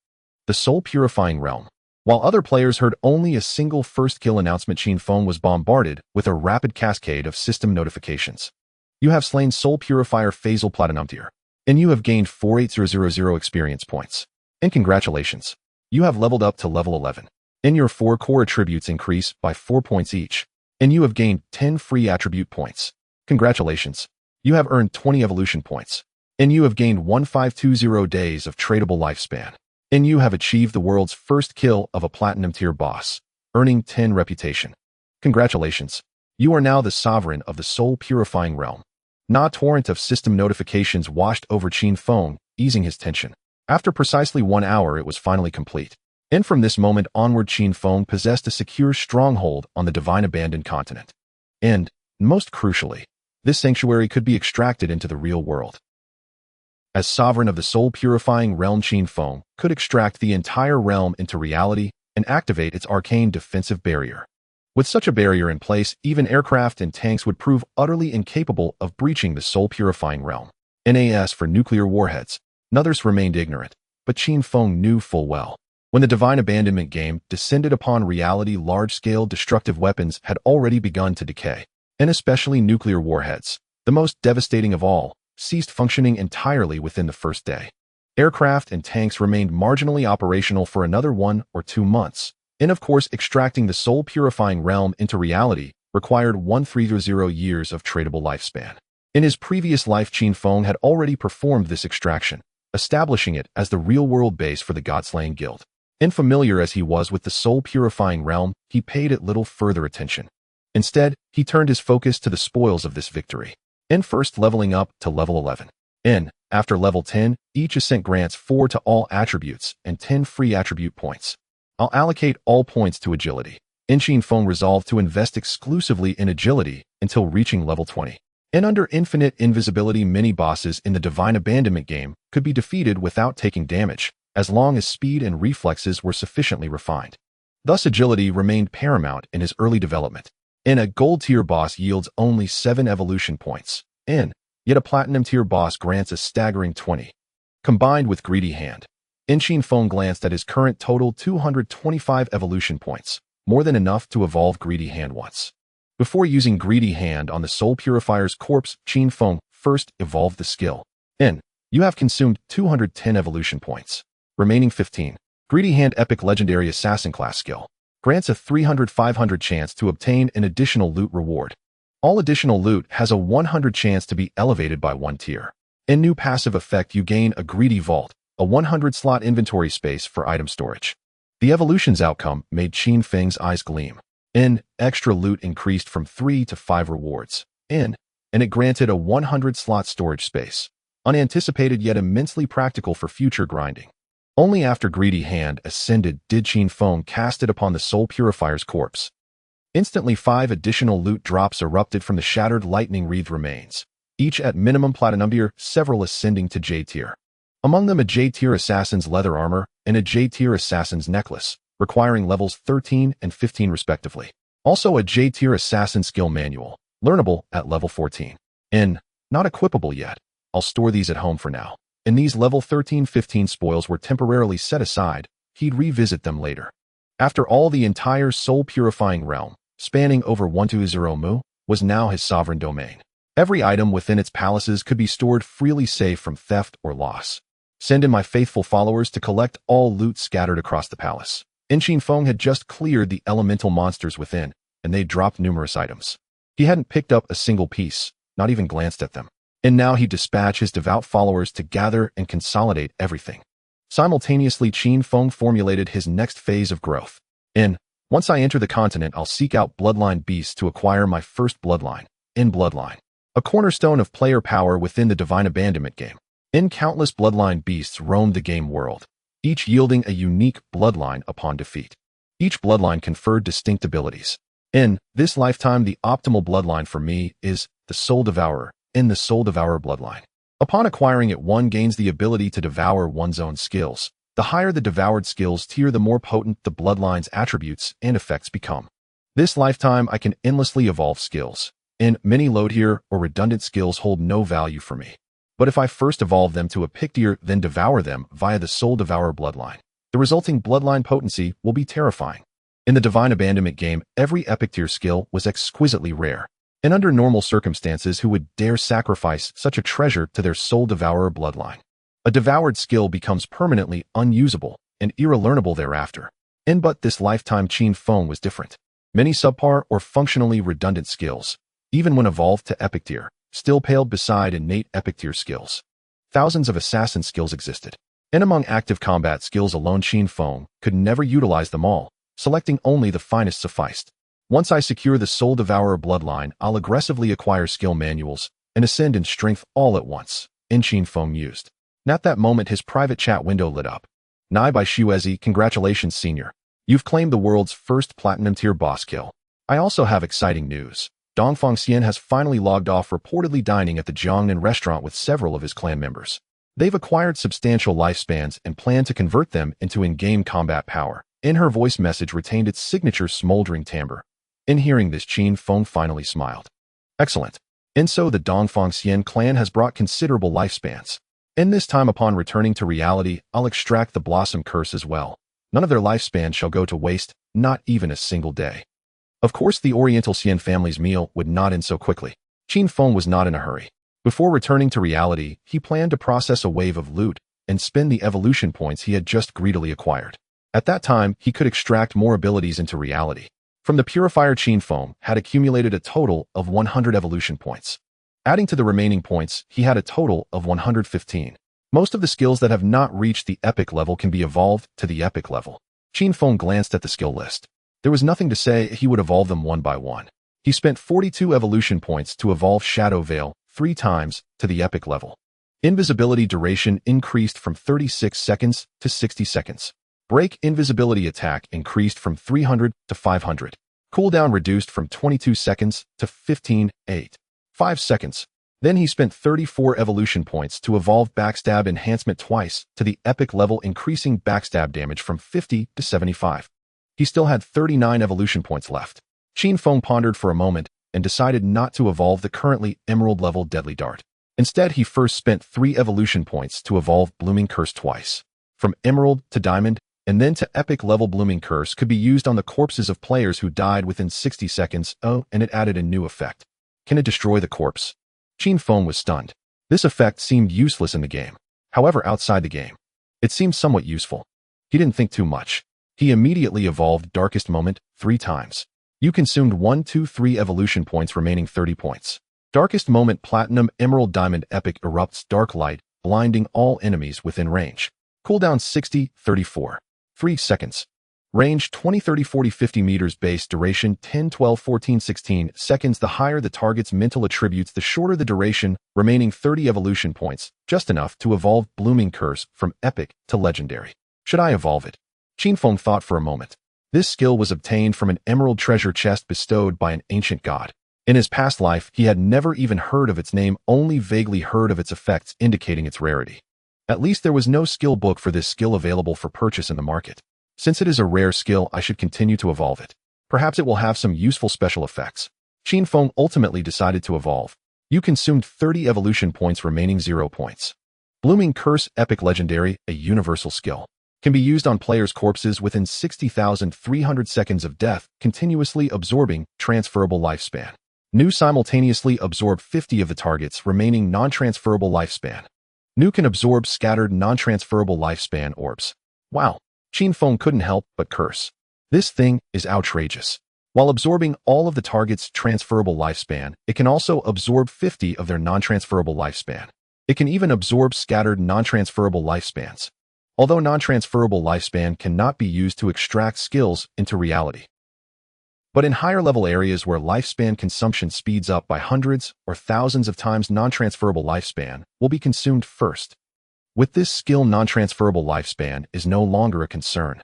The soul purifying realm. While other players heard only a single first kill announcement, Qin Feng was bombarded with a rapid cascade of system notifications. You have slain Soul Purifier Phasal Platinum tier, and you have gained 48000 experience points. And congratulations, you have leveled up to level 11. And your 4 core attributes increase by 4 points each. And you have gained 10 free attribute points. Congratulations, you have earned 20 evolution points. And you have gained 1520 days of tradable lifespan. And you have achieved the world's first kill of a Platinum tier boss, earning 10 reputation. Congratulations, you are now the sovereign of the soul purifying realm. A torrent of system notifications washed over Qin Feng, easing his tension. After precisely 1 hour, it was finally complete. And from this moment onward, Qin Feng possessed a secure stronghold on the divine abandoned continent. And, most crucially, this sanctuary could be extracted into the real world. As sovereign of the soul-purifying realm, Qin Feng could extract the entire realm into reality and activate its arcane defensive barrier. With such a barrier in place, even aircraft and tanks would prove utterly incapable of breaching the soul-purifying realm. NAS for nuclear warheads. Others remained ignorant, but Qin Feng knew full well. When the divine abandonment game descended upon reality, large-scale destructive weapons had already begun to decay, and especially nuclear warheads, the most devastating of all, ceased functioning entirely within the first day. Aircraft and tanks remained marginally operational for another 1 or 2 months, and of course extracting the soul-purifying realm into reality required 130 years of tradable lifespan. In his previous life, Qin Feng had already performed this extraction, establishing it as the real-world base for the God-Slaying Guild. Unfamiliar as he was with the soul-purifying realm, he paid it little further attention. Instead, he turned his focus to the spoils of this victory. And first leveling up to level 11. And, after level 10, each ascent grants 4 to all attributes and 10 free attribute points. I'll allocate all points to agility. And Qin Feng resolved to invest exclusively in agility until reaching level 20. And under infinite invisibility, many bosses in the divine abandonment game could be defeated without taking damage, as long as speed and reflexes were sufficiently refined. Thus, agility remained paramount in his early development. A gold-tier boss yields only 7 evolution points. Yet a platinum-tier boss grants a staggering 20. Combined with Greedy Hand, Qin Feng glanced at his current total 225 evolution points, more than enough to evolve Greedy Hand once. Before using Greedy Hand on the Soul Purifier's corpse, Qin Feng first evolved the skill. You have consumed 210 evolution points. Remaining 15. Greedy Hand Epic Legendary Assassin Class Skill. Grants a 300-500 chance to obtain an additional loot reward. All additional loot has a 100 chance to be elevated by 1 tier. In new passive effect, you gain a Greedy Vault, a 100-slot inventory space for item storage. The evolution's outcome made Qin Feng's eyes gleam. Extra loot increased from 3 to 5 rewards. And it granted a 100-slot storage space. Unanticipated yet immensely practical for future grinding. Only after Greedy Hand ascended did Qin Feng cast it upon the Soul Purifier's corpse. Instantly 5 additional loot drops erupted from the shattered lightning-wreathed remains, each at minimum platinum tier, several ascending to J tier. Among them a J tier assassin's leather armor and a J tier assassin's necklace, requiring levels 13 and 15 respectively. Also a J tier assassin skill manual, learnable at level 14. Not equipable yet. I'll store these at home for now. These level 13-15 spoils were temporarily set aside. He'd revisit them later. After all, the entire soul-purifying realm, spanning over 120 mu, was now his sovereign domain. Every item within its palaces could be stored freely, safe from theft or loss. Send in my faithful followers to collect all loot scattered across the palace. Qin Feng had just cleared the elemental monsters within, and they dropped numerous items. He hadn't picked up a single piece, not even glanced at them. Now he dispatched his devout followers to gather and consolidate everything. Simultaneously, Qin Feng formulated his next phase of growth. Once I enter the continent, I'll seek out bloodline beasts to acquire my first bloodline. Bloodline, a cornerstone of player power within the Divine Abandonment game. Countless bloodline beasts roamed the game world, each yielding a unique bloodline upon defeat. Each bloodline conferred distinct abilities. In this lifetime, the optimal bloodline for me is the Soul Devourer. The Soul Devourer bloodline. Upon acquiring it, one gains the ability to devour one's own skills. The higher the devoured skills tier, the more potent the bloodline's attributes and effects become. This lifetime, I can endlessly evolve skills. Many low tier or redundant skills hold no value for me. But if I first evolve them to a pick tier, then devour them via the Soul Devourer bloodline, the resulting bloodline potency will be terrifying. In the Divine Abandonment game, every epic tier skill was exquisitely rare. Under normal circumstances, who would dare sacrifice such a treasure to their Soul Devourer bloodline? A devoured skill becomes permanently unusable and irrelearnable thereafter. But this lifetime, Qin Feng was different. Many subpar or functionally redundant skills, even when evolved to epic tier, still paled beside innate epic tier skills. Thousands of assassin skills existed. Among active combat skills alone, Qin Feng could never utilize them all, selecting only the finest sufficed. Once I secure the Soul Devourer bloodline, I'll aggressively acquire skill manuals and ascend in strength all at once. Qin Feng used. At that moment, his private chat window lit up. Nai by Shuezi, congratulations, senior. You've claimed the world's first platinum tier boss kill. I also have exciting news. Dongfang Xian has finally logged off, reportedly dining at the Jiangnan restaurant with several of his clan members. They've acquired substantial lifespans and plan to convert them into in-game combat power. Her voice message retained its signature smoldering timbre. Hearing this, Qin Feng finally smiled. Excellent. So the Dongfang Xian clan has brought considerable lifespans. This time, upon returning to reality, I'll extract the Blossom Curse as well. None of their lifespan shall go to waste, not even a single day. Of course, the Oriental Xian family's meal would not end so quickly. Qin Feng was not in a hurry. Before returning to reality, he planned to process a wave of loot and spend the evolution points he had just greedily acquired. At that time, he could extract more abilities into reality. From the purifier, Qin Feng had accumulated a total of 100 evolution points. Adding to the remaining points, he had a total of 115. Most of the skills that have not reached the epic level can be evolved to the epic level. Qin Feng glanced at the skill list. There was nothing to say he would evolve them one by one. He spent 42 evolution points to evolve Shadow Veil 3 times to the epic level. Invisibility duration increased from 36 seconds to 60 seconds. Break invisibility attack increased from 300 to 500. Cooldown reduced from 22 seconds to 15.85 seconds. Then he spent 34 evolution points to evolve Backstab Enhancement twice to the epic level, increasing backstab damage from 50 to 75. He still had 39 evolution points left. Qin Feng pondered for a moment and decided not to evolve the currently emerald level Deadly Dart. Instead, he first spent 3 evolution points to evolve Blooming Curse twice. From emerald to diamond, and then to epic level. Blooming Curse could be used on the corpses of players who died within 60 seconds. Oh, and it added a new effect. Can it destroy the corpse? Qin Feng was stunned. This effect seemed useless in the game. However, outside the game, it seemed somewhat useful. He didn't think too much. He immediately evolved Darkest Moment 3 times. You consumed 1, 2, 3 evolution points, remaining 30 points. Darkest Moment Platinum Emerald Diamond Epic erupts dark light, blinding all enemies within range. Cooldown 60, 34. 3 seconds. Range 20, 30, 40, 50 meters. Base duration 10, 12, 14, 16 seconds. The higher the target's mental attributes, the shorter the duration, remaining 30 evolution points, just enough to evolve Blooming Curse from epic to legendary. Should I evolve it? Qin Feng thought for a moment. This skill was obtained from an emerald treasure chest bestowed by an ancient god. In his past life, he had never even heard of its name, only vaguely heard of its effects, indicating its rarity. At least there was no skill book for this skill available for purchase in the market. Since it is a rare skill, I should continue to evolve it. Perhaps it will have some useful special effects. Qin Feng ultimately decided to evolve. You consumed 30 evolution points, remaining 0 points. Blooming Curse Epic Legendary, a universal skill. Can be used on players' corpses within 60,300 seconds of death, continuously absorbing transferable lifespan. New simultaneously absorb 50 of the target's remaining non-transferable lifespan. New can absorb scattered non-transferable lifespan orbs. Wow. Qin Feng couldn't help but curse. This thing is outrageous. While absorbing all of the target's transferable lifespan, it can also absorb 50 of their non-transferable lifespan. It can even absorb scattered non-transferable lifespans. Although non-transferable lifespan cannot be used to extract skills into reality. But in higher level areas where lifespan consumption speeds up by hundreds or thousands of times, non-transferable lifespan will be consumed first. With this skill, non-transferable lifespan is no longer a concern.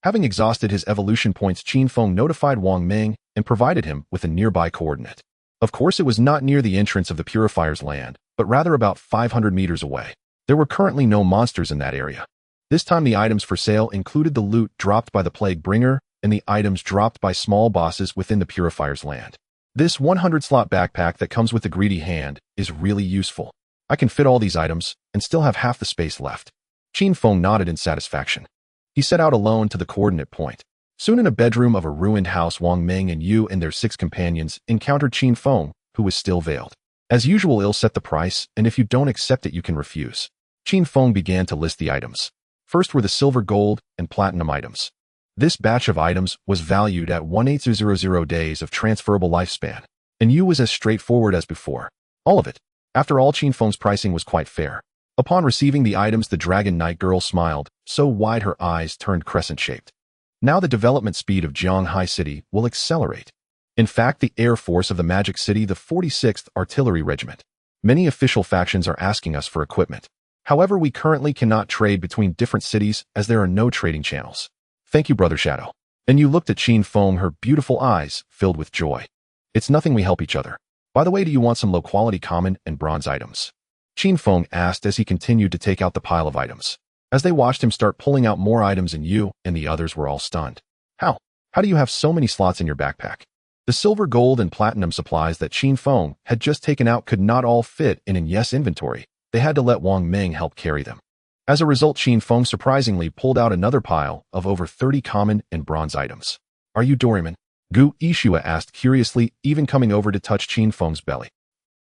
Having exhausted his evolution points, Qin Feng notified Wang Ming and provided him with a nearby coordinate. Of course, it was not near the entrance of the Purifier's land, but rather about 500 meters away. There were currently no monsters in that area. This time the items for sale included the loot dropped by the Plague Bringer and the items dropped by small bosses within the Purifier's land. This 100-slot backpack that comes with the Greedy Hand is really useful. I can fit all these items and still have half the space left. Qin Feng nodded in satisfaction. He set out alone to the coordinate point. Soon in a bedroom of a ruined house, Wang Ming and Yu and their 6 companions encountered Qin Feng, who was still veiled. As usual, he'll set the price, and if you don't accept it, you can refuse. Qin Feng began to list the items. First were the silver, gold, and platinum items. This batch of items was valued at 1800 days of transferable lifespan, and Yu was as straightforward as before. All of it. After all, Qin Feng's pricing was quite fair. Upon receiving the items, the Dragon Knight girl smiled, so wide her eyes turned crescent-shaped. Now the development speed of Jianghai City will accelerate. In fact, the Air Force of the Magic City, the 46th Artillery Regiment. Many official factions are asking us for equipment. However, we currently cannot trade between different cities as there are no trading channels. Thank you, Brother Shadow. And Yu looked at Qin Feng, her beautiful eyes filled with joy. It's nothing, we help each other. By the way, do you want some low-quality common and bronze items? Qin Feng asked as he continued to take out the pile of items. As they watched him start pulling out more items, and Yu and the others were all stunned. How do you have so many slots in your backpack? The silver, gold, and platinum supplies that Qin Feng had just taken out could not all fit in Yes inventory. They had to let Wang Ming help carry them. As a result, Qin Feng surprisingly pulled out another pile of over 30 common and bronze items. Are you Doraemon? Gu Ishua asked curiously, even coming over to touch Qin Feng's belly.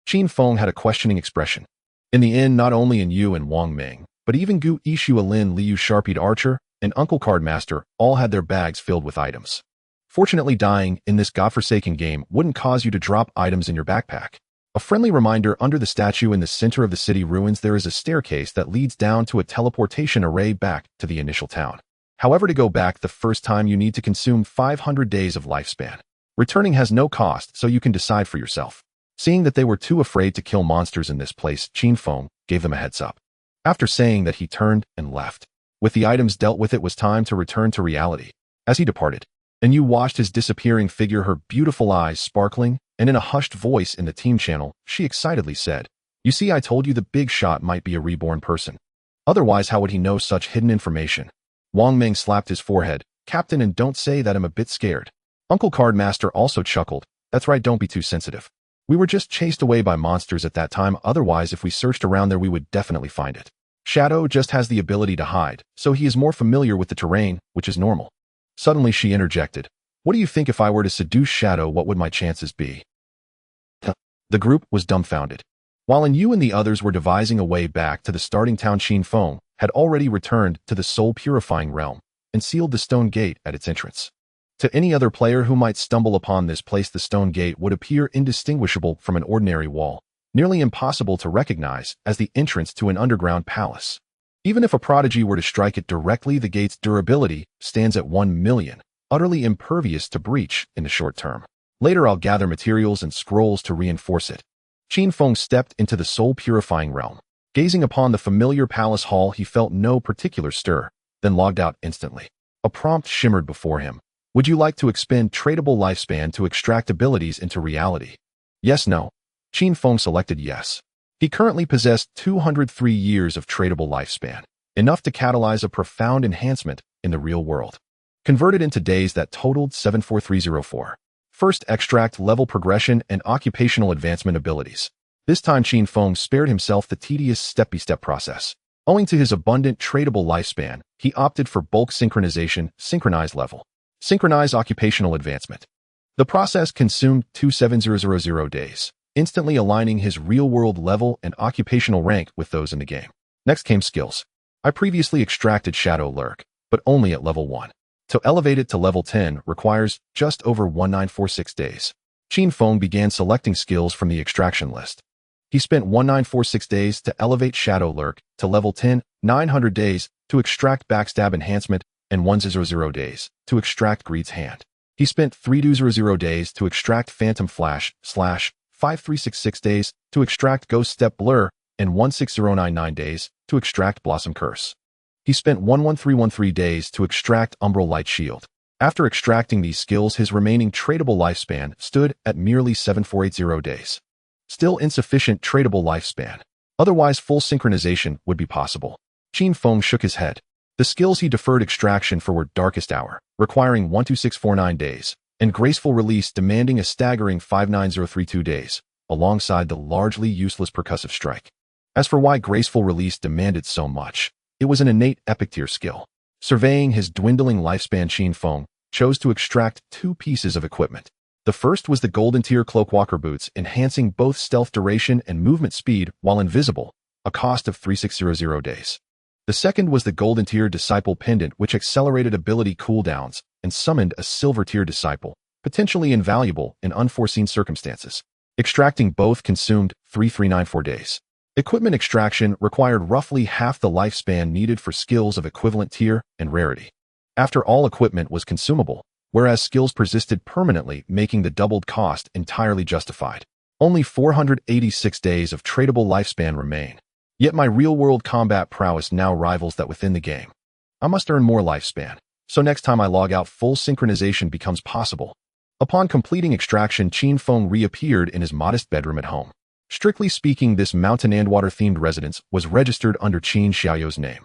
Qin Feng had a questioning expression. In the end, not only in Yu and Wang Ming, but even Gu Ishua, Lin Liu, Sharpied Archer, and Uncle Cardmaster all had their bags filled with items. Fortunately, dying in this godforsaken game wouldn't cause you to drop items in your backpack. A friendly reminder: under the statue in the center of the city ruins, there is a staircase that leads down to a teleportation array back to the initial town. However, to go back the first time, you need to consume 500 days of lifespan. Returning has no cost, so you can decide for yourself. Seeing that they were too afraid to kill monsters in this place, Qin Feng gave them a heads up. After saying that, he turned and left. With the items dealt with, it was time to return to reality. As he departed, and Yu watched his disappearing figure, her beautiful eyes sparkling and in a hushed voice in the team channel, she excitedly said, "You see, I told you the big shot might be a reborn person. Otherwise, how would he know such hidden information?" Wang Meng slapped his forehead. "Captain, and don't say that I'm a bit scared." Uncle Cardmaster also chuckled. "That's right, don't be too sensitive. We were just chased away by monsters at that time, otherwise if we searched around there we would definitely find it. Shadow just has the ability to hide, so he is more familiar with the terrain, which is normal." Suddenly she interjected, "What do you think if I were to seduce Shadow, what would my chances be?" The group was dumbfounded. While you and the others were devising a way back to the starting town, Qin Feng had already returned to the soul-purifying realm and sealed the stone gate at its entrance. To any other player who might stumble upon this place, the stone gate would appear indistinguishable from an ordinary wall, nearly impossible to recognize as the entrance to an underground palace. Even if a prodigy were to strike it directly, the gate's durability stands at 1 million, utterly impervious to breach in the short term. Later I'll gather materials and scrolls to reinforce it. Qin Feng stepped into the soul-purifying realm. Gazing upon the familiar palace hall, he felt no particular stir, then logged out instantly. A prompt shimmered before him. "Would you like to expend tradable lifespan to extract abilities into reality?" Yes, no. Qin Feng selected yes. He currently possessed 203 years of tradable lifespan, enough to catalyze a profound enhancement in the real world. Converted into days, that totaled 74304. First, extract level progression and occupational advancement abilities. This time Qin Feng spared himself the tedious step-by-step process. Owing to his abundant tradable lifespan, he opted for bulk synchronization, synchronize level. Synchronize occupational advancement. The process consumed 27000 days, instantly aligning his real-world level and occupational rank with those in the game. Next came skills. I previously extracted Shadow Lurk, but only at level 1. To elevate it to level 10 requires just over 1946 days. Qin Feng began selecting skills from the extraction list. He spent 1946 days to elevate Shadow Lurk to level 10, 900 days to extract Backstab Enhancement, and 100 days to extract Greed's Hand. He spent 300 days to extract Phantom Flash / 5366 days to extract Ghost Step Blur, and 16099 days to extract Blossom Curse. He spent 11313 days to extract Umbral Light Shield. After extracting these skills, his remaining tradable lifespan stood at merely 7480 days. Still insufficient tradable lifespan. Otherwise, full synchronization would be possible. Qin Feng shook his head. The skills he deferred extraction for were Darkest Hour, requiring 12649 days, and Graceful Release, demanding a staggering 59032 days, alongside the largely useless Percussive Strike. As for why Graceful Release demanded so much, it was an innate epic tier skill. Surveying his dwindling lifespan, Qin Feng chose to extract 2 pieces of equipment. The first was the Golden Tier Cloakwalker Boots, enhancing both stealth duration and movement speed while invisible, a cost of 3600 days. The second was the Golden Tier Disciple Pendant, which accelerated ability cooldowns and summoned a Silver Tier Disciple, potentially invaluable in unforeseen circumstances. Extracting both consumed 3394 days. Equipment extraction required roughly half the lifespan needed for skills of equivalent tier and rarity. After all equipment was consumable, whereas skills persisted permanently, making the doubled cost entirely justified. Only 486 days of tradable lifespan remain. Yet my real-world combat prowess now rivals that within the game. I must earn more lifespan, so next time I log out, full synchronization becomes possible. Upon completing extraction, Qin Feng reappeared in his modest bedroom at home. Strictly speaking, this mountain and water-themed residence was registered under Qin Xiaoyou's name.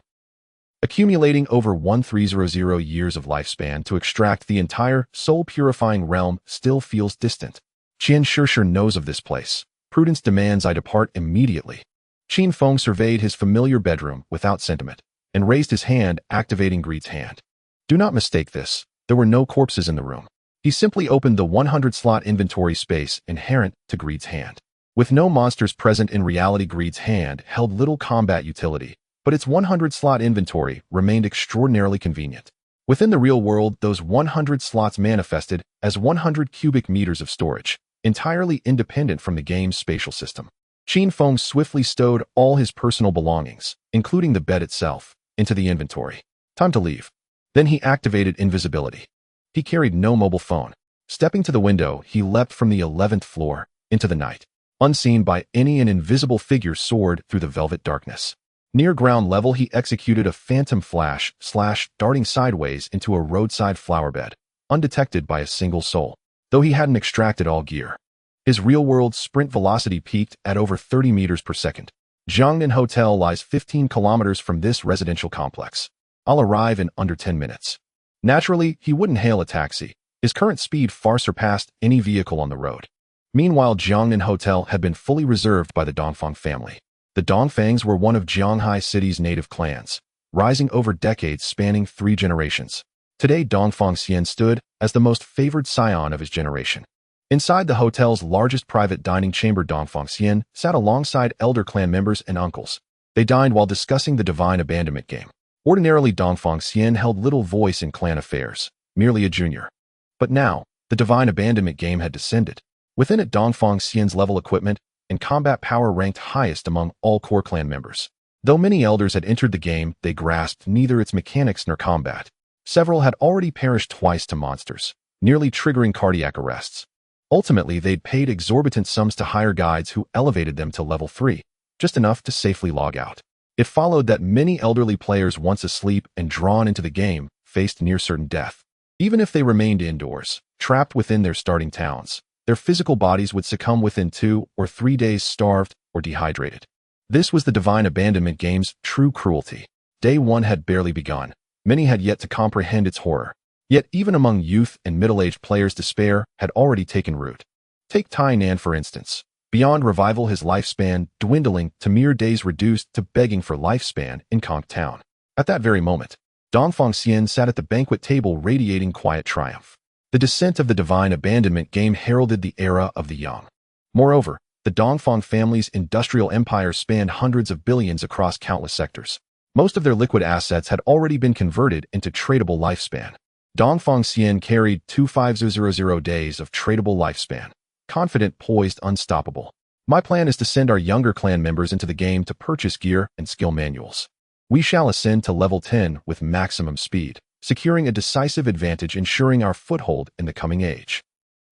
Accumulating over 1300 years of lifespan to extract the entire soul-purifying realm still feels distant. Qian Shishir knows of this place. Prudence demands I depart immediately. Qin Feng surveyed his familiar bedroom without sentiment and raised his hand, activating Greed's Hand. Do not mistake this. There were no corpses in the room. He simply opened the 100-slot inventory space inherent to Greed's Hand. With no monsters present in reality, Greed's Hand held little combat utility, but its 100-slot inventory remained extraordinarily convenient. Within the real world, those 100 slots manifested as 100 cubic meters of storage, entirely independent from the game's spatial system. Qin Feng swiftly stowed all his personal belongings, including the bed itself, into the inventory. Time to leave. Then he activated invisibility. He carried no mobile phone. Stepping to the window, he leapt from the 11th floor into the night. Unseen by any, an invisible figure soared through the velvet darkness. Near ground level, he executed a phantom flash / darting sideways into a roadside flower bed, undetected by a single soul, though he hadn't extracted all gear. His real-world sprint velocity peaked at over 30 meters per second. Jiangnan Hotel lies 15 kilometers from this residential complex. I'll arrive in under 10 minutes. Naturally, he wouldn't hail a taxi. His current speed far surpassed any vehicle on the road. Meanwhile, Jiangnan Hotel had been fully reserved by the Dongfang family. The Dongfangs were one of Jianghai City's native clans, rising over decades spanning 3 generations. Today, Dongfang Xian stood as the most favored scion of his generation. Inside the hotel's largest private dining chamber, Dongfang Xian sat alongside elder clan members and uncles. They dined while discussing the divine abandonment game. Ordinarily, Dongfang Xian held little voice in clan affairs, merely a junior. But now, the divine abandonment game had descended. Within it, Dongfang Xian's level equipment and combat power ranked highest among all core clan members. Though many elders had entered the game, they grasped neither its mechanics nor combat. Several had already perished twice to monsters, nearly triggering cardiac arrests. Ultimately, they'd paid exorbitant sums to hire guides who elevated them to level 3, just enough to safely log out. It followed that many elderly players once asleep and drawn into the game faced near certain death. Even if they remained indoors, trapped within their starting towns, their physical bodies would succumb within 2 or 3 days, starved or dehydrated. This was the divine abandonment game's true cruelty. Day 1 had barely begun. Many had yet to comprehend its horror. Yet even among youth and middle-aged players, despair had already taken root. Take Tai Nan for instance. Beyond revival, his lifespan dwindling to mere days, reduced to begging for lifespan in Conk Town. At that very moment, Dongfang Xian sat at the banquet table radiating quiet triumph. The descent of the divine abandonment game heralded the era of the young. Moreover, the Dongfang family's industrial empire spanned hundreds of billions across countless sectors. Most of their liquid assets had already been converted into tradable lifespan. Dongfang Xian carried 2500 days of tradable lifespan, confident, poised, unstoppable. My plan is to send our younger clan members into the game to purchase gear and skill manuals. We shall ascend to level 10 with maximum speed, securing a decisive advantage, ensuring our foothold in the coming age.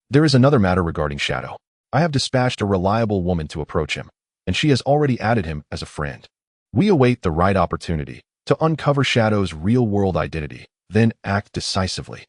There is another matter regarding Shadow. I have dispatched a reliable woman to approach him, and she has already added him as a friend. We await the right opportunity to uncover Shadow's real-world identity, then act decisively.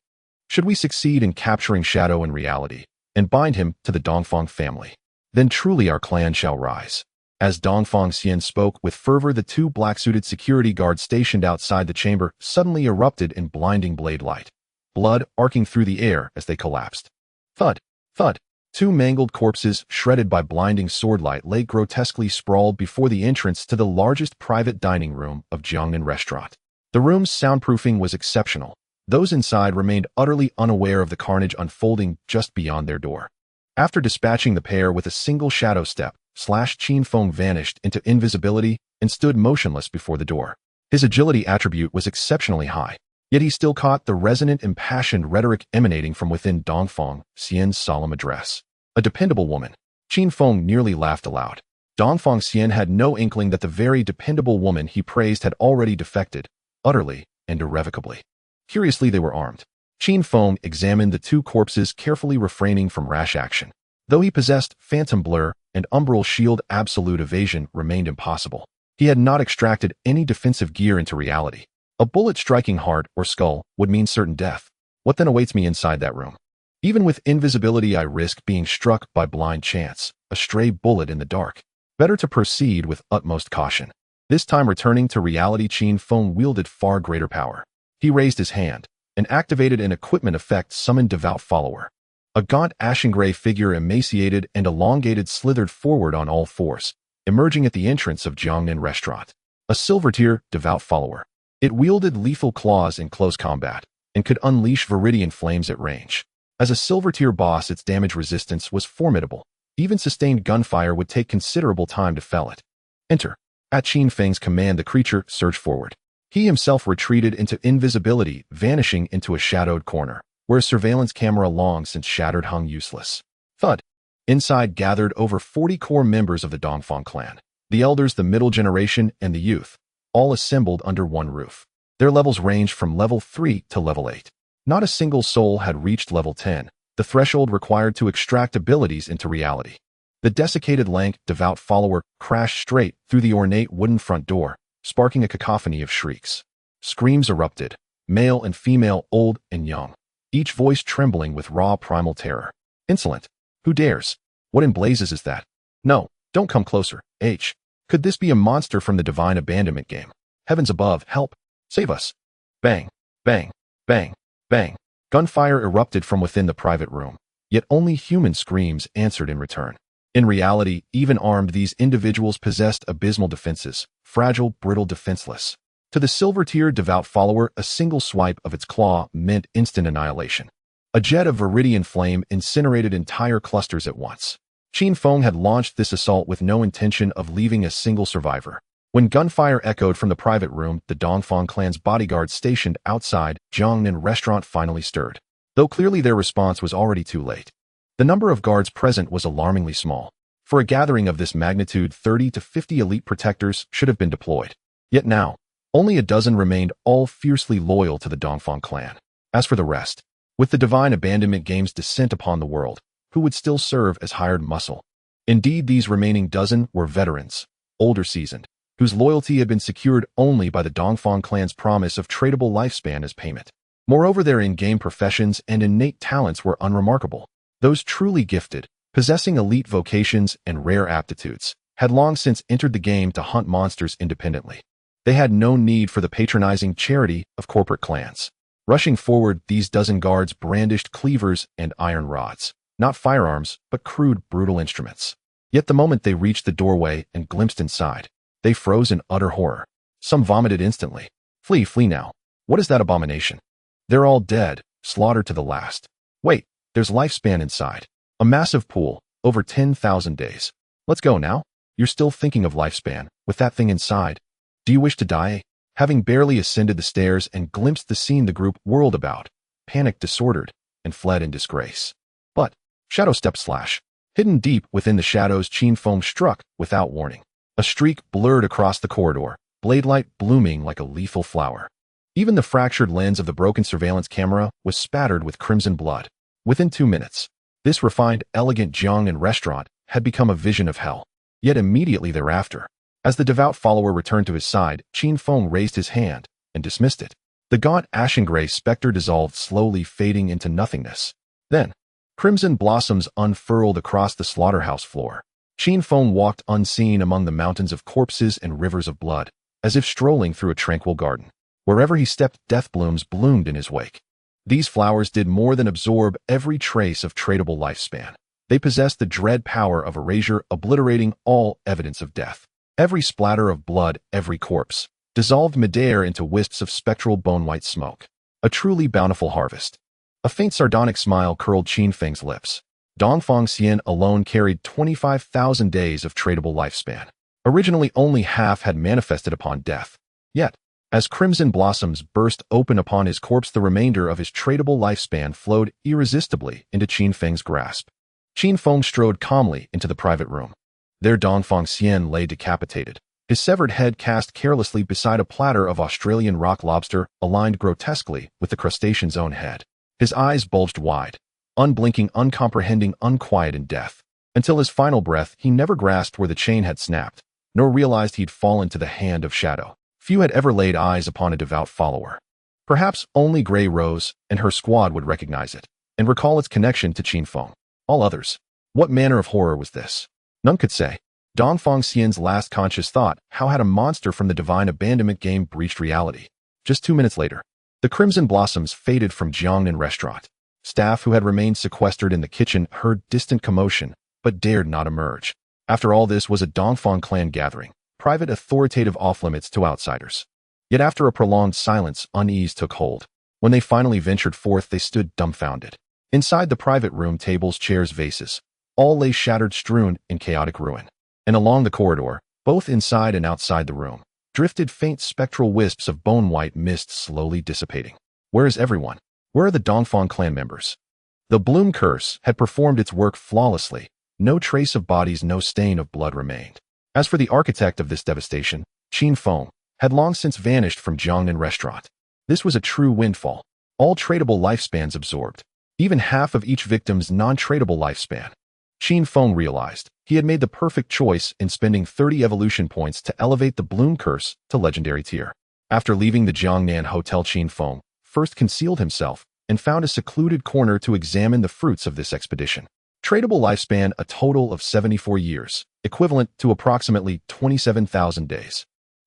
Should we succeed in capturing Shadow in reality and bind him to the Dongfang family, then truly our clan shall rise. As Dongfang Xian spoke with fervor, the 2 black-suited security guards stationed outside the chamber suddenly erupted in blinding blade light, blood arcing through the air as they collapsed. Thud, thud. 2 mangled corpses, shredded by blinding swordlight, lay grotesquely sprawled before the entrance to the largest private dining room of Jiangnan Restaurant. The room's soundproofing was exceptional. Those inside remained utterly unaware of the carnage unfolding just beyond their door. After dispatching the pair with a single shadow step, Qin Feng vanished into invisibility and stood motionless before the door. His agility attribute was exceptionally high, yet he still caught the resonant, impassioned rhetoric emanating from within Dongfang Xian's solemn address. A dependable woman. Qin Feng nearly laughed aloud. Dongfang Xian had no inkling that the very dependable woman he praised had already defected, utterly and irrevocably. Curiously, they were armed. Qin Feng examined the 2 corpses, carefully refraining from rash action. Though he possessed Phantom Blur and Umbral Shield, absolute evasion remained impossible. He had not extracted any defensive gear into reality. A bullet striking heart or skull would mean certain death. What then awaits me inside that room? Even with invisibility, I risk being struck by blind chance, a stray bullet in the dark. Better to proceed with utmost caution. This time, returning to reality, Qin Feng wielded far greater power. He raised his hand and activated an equipment effect, summoned Devout Follower. A gaunt ashen-gray figure, emaciated and elongated, slithered forward on all fours, emerging at the entrance of Jiangnan Restaurant. A silver-tier Devout Follower. It wielded lethal claws in close combat and could unleash viridian flames at range. As a silver-tier boss, its damage resistance was formidable. Even sustained gunfire would take considerable time to fell it. Enter. At Qin Feng's command, the creature surged forward. He himself retreated into invisibility, vanishing into a shadowed corner, where a surveillance camera long since shattered hung useless. Thud. Inside gathered over 40 core members of the Dongfang clan. The elders, the middle generation, and the youth, all assembled under one roof. Their levels ranged from level 3 to level 8. Not a single soul had reached level 10, the threshold required to extract abilities into reality. The desiccated, lank, Devout Follower crashed straight through the ornate wooden front door, sparking a cacophony of shrieks. Screams erupted, male and female, old and young, each voice trembling with raw primal terror. Insolent! Who dares? What in blazes is that? No, don't come closer. H. Could this be a monster from the divine abandonment game? Heavens above, help! Save us! Bang! Bang! Bang! Bang! Gunfire erupted from within the private room, yet only human screams answered in return. In reality, even armed, these individuals possessed abysmal defenses, fragile, brittle, defenseless. To the silver-tiered devout follower, a single swipe of its claw meant instant annihilation. A jet of viridian flame incinerated entire clusters at once. Qin Feng had launched this assault with no intention of leaving a single survivor. When gunfire echoed from the private room, the Dongfang clan's bodyguards stationed outside Jiangnan restaurant finally stirred, though clearly their response was already too late. The number of guards present was alarmingly small. For a gathering of this magnitude, 30 to 50 elite protectors should have been deployed. Yet now, only a dozen remained, all fiercely loyal to the Dongfang clan. As for the rest, with the divine abandonment game's descent upon the world, who would still serve as hired muscle? Indeed, these remaining dozen were veterans, older seasoned, whose loyalty had been secured only by the Dongfang clan's promise of tradable lifespan as payment. Moreover, their in-game professions and innate talents were unremarkable. Those truly gifted, possessing elite vocations and rare aptitudes, had long since entered the game to hunt monsters independently. They had no need for the patronizing charity of corporate clans. Rushing forward, these dozen guards brandished cleavers and iron rods, not firearms, but crude, brutal instruments. Yet the moment they reached the doorway and glimpsed inside, they froze in utter horror. Some vomited instantly. Flee, flee now. What is that abomination? They're all dead, slaughtered to the last. Wait, there's lifespan inside. A massive pool, over 10,000 days. Let's go now. You're still thinking of lifespan, with that thing inside. Do you wish to die? Having barely ascended the stairs and glimpsed the scene, the group whirled about, panicked, disordered, and fled in disgrace. But, shadow step slash. Hidden deep within the shadows, Qin Feng struck without warning. A streak blurred across the corridor, blade light blooming like a lethal flower. Even the fractured lens of the broken surveillance camera was spattered with crimson blood. Within 2 minutes, this refined, elegant Jiangnan restaurant had become a vision of hell. Yet immediately thereafter, as the devout follower returned to his side, Qin Feng raised his hand and dismissed it. The gaunt ashen-gray specter dissolved, slowly fading into nothingness. Then, crimson blossoms unfurled across the slaughterhouse floor. Qin Feng walked unseen among the mountains of corpses and rivers of blood, as if strolling through a tranquil garden. Wherever he stepped, death blooms bloomed in his wake. These flowers did more than absorb every trace of tradable lifespan. They possessed the dread power of erasure, obliterating all evidence of death. Every splatter of blood, every corpse, dissolved midair into wisps of spectral bone-white smoke. A truly bountiful harvest. A faint sardonic smile curled Qin Feng's lips. Dongfang Xian alone carried 25,000 days of tradable lifespan. Originally, only half had manifested upon death. Yet, as crimson blossoms burst open upon his corpse, the remainder of his tradable lifespan flowed irresistibly into Qin Feng's grasp. Qin Feng strode calmly into the private room. There Dongfang Xian lay decapitated, his severed head cast carelessly beside a platter of Australian rock lobster aligned grotesquely with the crustacean's own head. His eyes bulged wide, unblinking, uncomprehending, unquiet in death. Until his final breath, he never grasped where the chain had snapped, nor realized he'd fallen to the hand of shadow. Few had ever laid eyes upon a devout follower. Perhaps only Grey Rose and her squad would recognize it, and recall its connection to Qin Feng. All others, what manner of horror was this? None could say. Dongfang Xian's last conscious thought, how had a monster from the divine abandonment game breached reality? Just 2 minutes later, the crimson blossoms faded from Jiangnan restaurant. Staff who had remained sequestered in the kitchen heard distant commotion, but dared not emerge. After all, this was a Dongfang clan gathering, private, authoritative, off-limits to outsiders. Yet after a prolonged silence, unease took hold. When they finally ventured forth, they stood dumbfounded. Inside the private room, tables, chairs, vases, all lay shattered, strewn in chaotic ruin. And along the corridor, both inside and outside the room, drifted faint spectral wisps of bone-white mist slowly dissipating. Where is everyone? Where are the Dongfang clan members? The Bloom curse had performed its work flawlessly. No trace of bodies, no stain of blood remained. As for the architect of this devastation, Qin Feng, had long since vanished from Jiangnan restaurant. This was a true windfall. All tradable lifespans absorbed. Even half of each victim's non-tradable lifespan. Qin Feng realized he had made the perfect choice in spending 30 evolution points to elevate the Bloom curse to legendary tier. After leaving the Jiangnan hotel, Qin Feng first concealed himself and found a secluded corner to examine the fruits of this expedition. Tradable lifespan a total of 74 years, equivalent to approximately 27,000 days.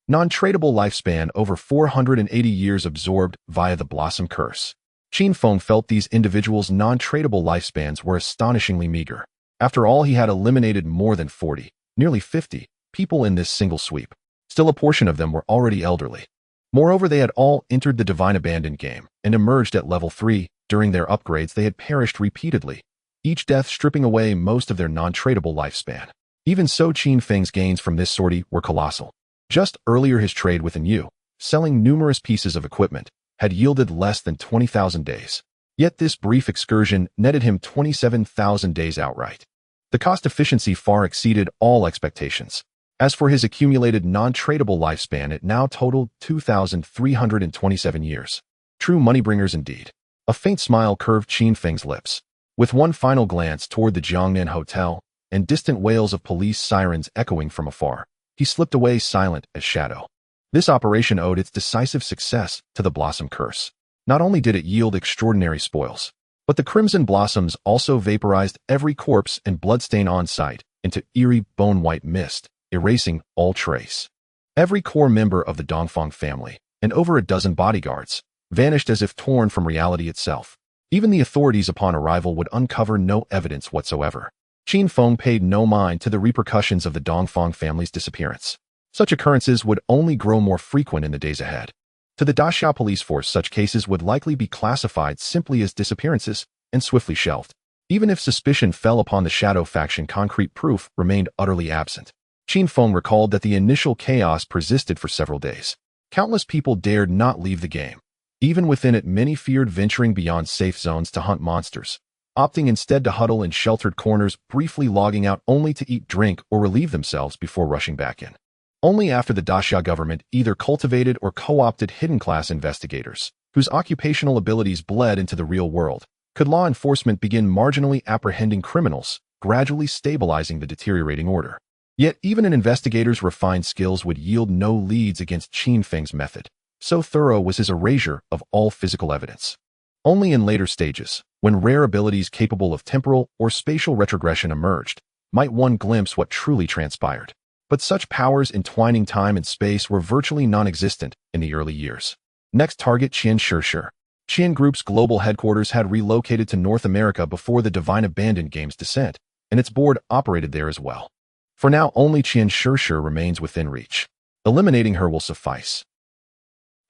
Non-tradable lifespan over 480 years absorbed via the Blossom Curse. Qin Feng felt these individuals' non-tradable lifespans were astonishingly meager. After all, he had eliminated more than 40, nearly 50, people in this single sweep. Still, a portion of them were already elderly. Moreover, they had all entered the Divine Abandoned game and emerged at level 3. During their upgrades, they had perished repeatedly, each death stripping away most of their non-tradable lifespan. Even so, Qin Feng's gains from this sortie were colossal. Just earlier, his trade with Yu, selling numerous pieces of equipment, had yielded less than 20,000 days. Yet this brief excursion netted him 27,000 days outright. The cost efficiency far exceeded all expectations. As for his accumulated non-tradable lifespan, it now totaled 2,327 years. True moneybringers indeed. A faint smile curved Qin Feng's lips. With one final glance toward the Jiangnan Hotel and distant wails of police sirens echoing from afar, he slipped away silent as shadow. This operation owed its decisive success to the Blossom Curse. Not only did it yield extraordinary spoils, but the crimson blossoms also vaporized every corpse and bloodstain on site into eerie bone-white mist, erasing all trace. Every core member of the Dongfang family, and over a dozen bodyguards, vanished as if torn from reality itself. Even the authorities upon arrival would uncover no evidence whatsoever. Qin Feng paid no mind to the repercussions of the Dongfang family's disappearance. Such occurrences would only grow more frequent in the days ahead. To the Daxia police force, such cases would likely be classified simply as disappearances and swiftly shelved. Even if suspicion fell upon the Shadow faction, concrete proof remained utterly absent. Qin Feng recalled that the initial chaos persisted for several days. Countless people dared not leave the game. Even within it, many feared venturing beyond safe zones to hunt monsters, opting instead to huddle in sheltered corners, briefly logging out only to eat, drink, or relieve themselves before rushing back in. Only after the Daxia government either cultivated or co-opted hidden-class investigators, whose occupational abilities bled into the real world, could law enforcement begin marginally apprehending criminals, gradually stabilizing the deteriorating order. Yet even an investigator's refined skills would yield no leads against Qin Feng's method. So thorough was his erasure of all physical evidence. Only in later stages, when rare abilities capable of temporal or spatial retrogression emerged, might one glimpse what truly transpired. But such powers entwining time and space were virtually non-existent in the early years. Next target, Qin Xiaoyou. Qin Group's global headquarters had relocated to North America before the Divine Abandoned game's descent, and its board operated there as well. For now, only Qin Xiaoyou remains within reach. Eliminating her will suffice.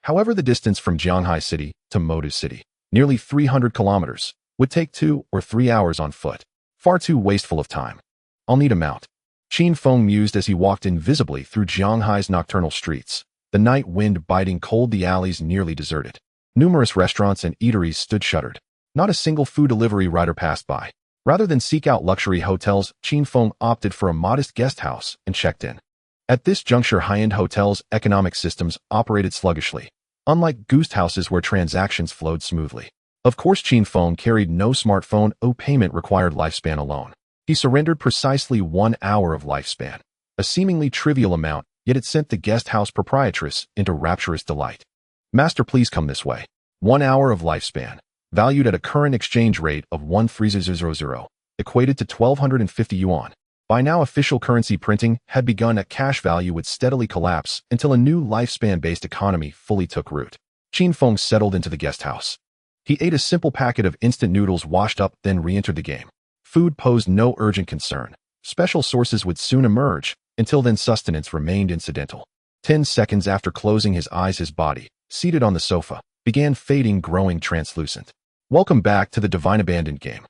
However, the distance from Jianghai City to Modu City, nearly 300 kilometers, would take 2 or 3 hours on foot. Far too wasteful of time. I'll need a mount. Qin Feng mused as he walked invisibly through Jianghai's nocturnal streets, the night wind biting cold, the alleys nearly deserted. Numerous restaurants and eateries stood shuttered. Not a single food delivery rider passed by. Rather than seek out luxury hotels, Qin Feng opted for a modest guest house and checked in. At this juncture, high-end hotels' economic systems operated sluggishly, unlike gouged houses where transactions flowed smoothly. Of course, Qin Feng carried no smartphone. Payment required lifespan alone. He surrendered precisely 1 hour of lifespan, a seemingly trivial amount, yet it sent the guest house proprietress into rapturous delight. Master, please come this way. 1 hour of lifespan, valued at a current exchange rate of 13000, equated to 1,250 yuan. By now, official currency printing had begun. A cash value would steadily collapse until a new lifespan-based economy fully took root. Qin Feng settled into the guest house. He ate a simple packet of instant noodles, washed up, then re-entered the game. Food posed no urgent concern. Special sources would soon emerge. Until then, sustenance remained incidental. 10 seconds after closing his eyes, his body, seated on the sofa, began fading, growing translucent. Welcome back to the Divine Abandoned game.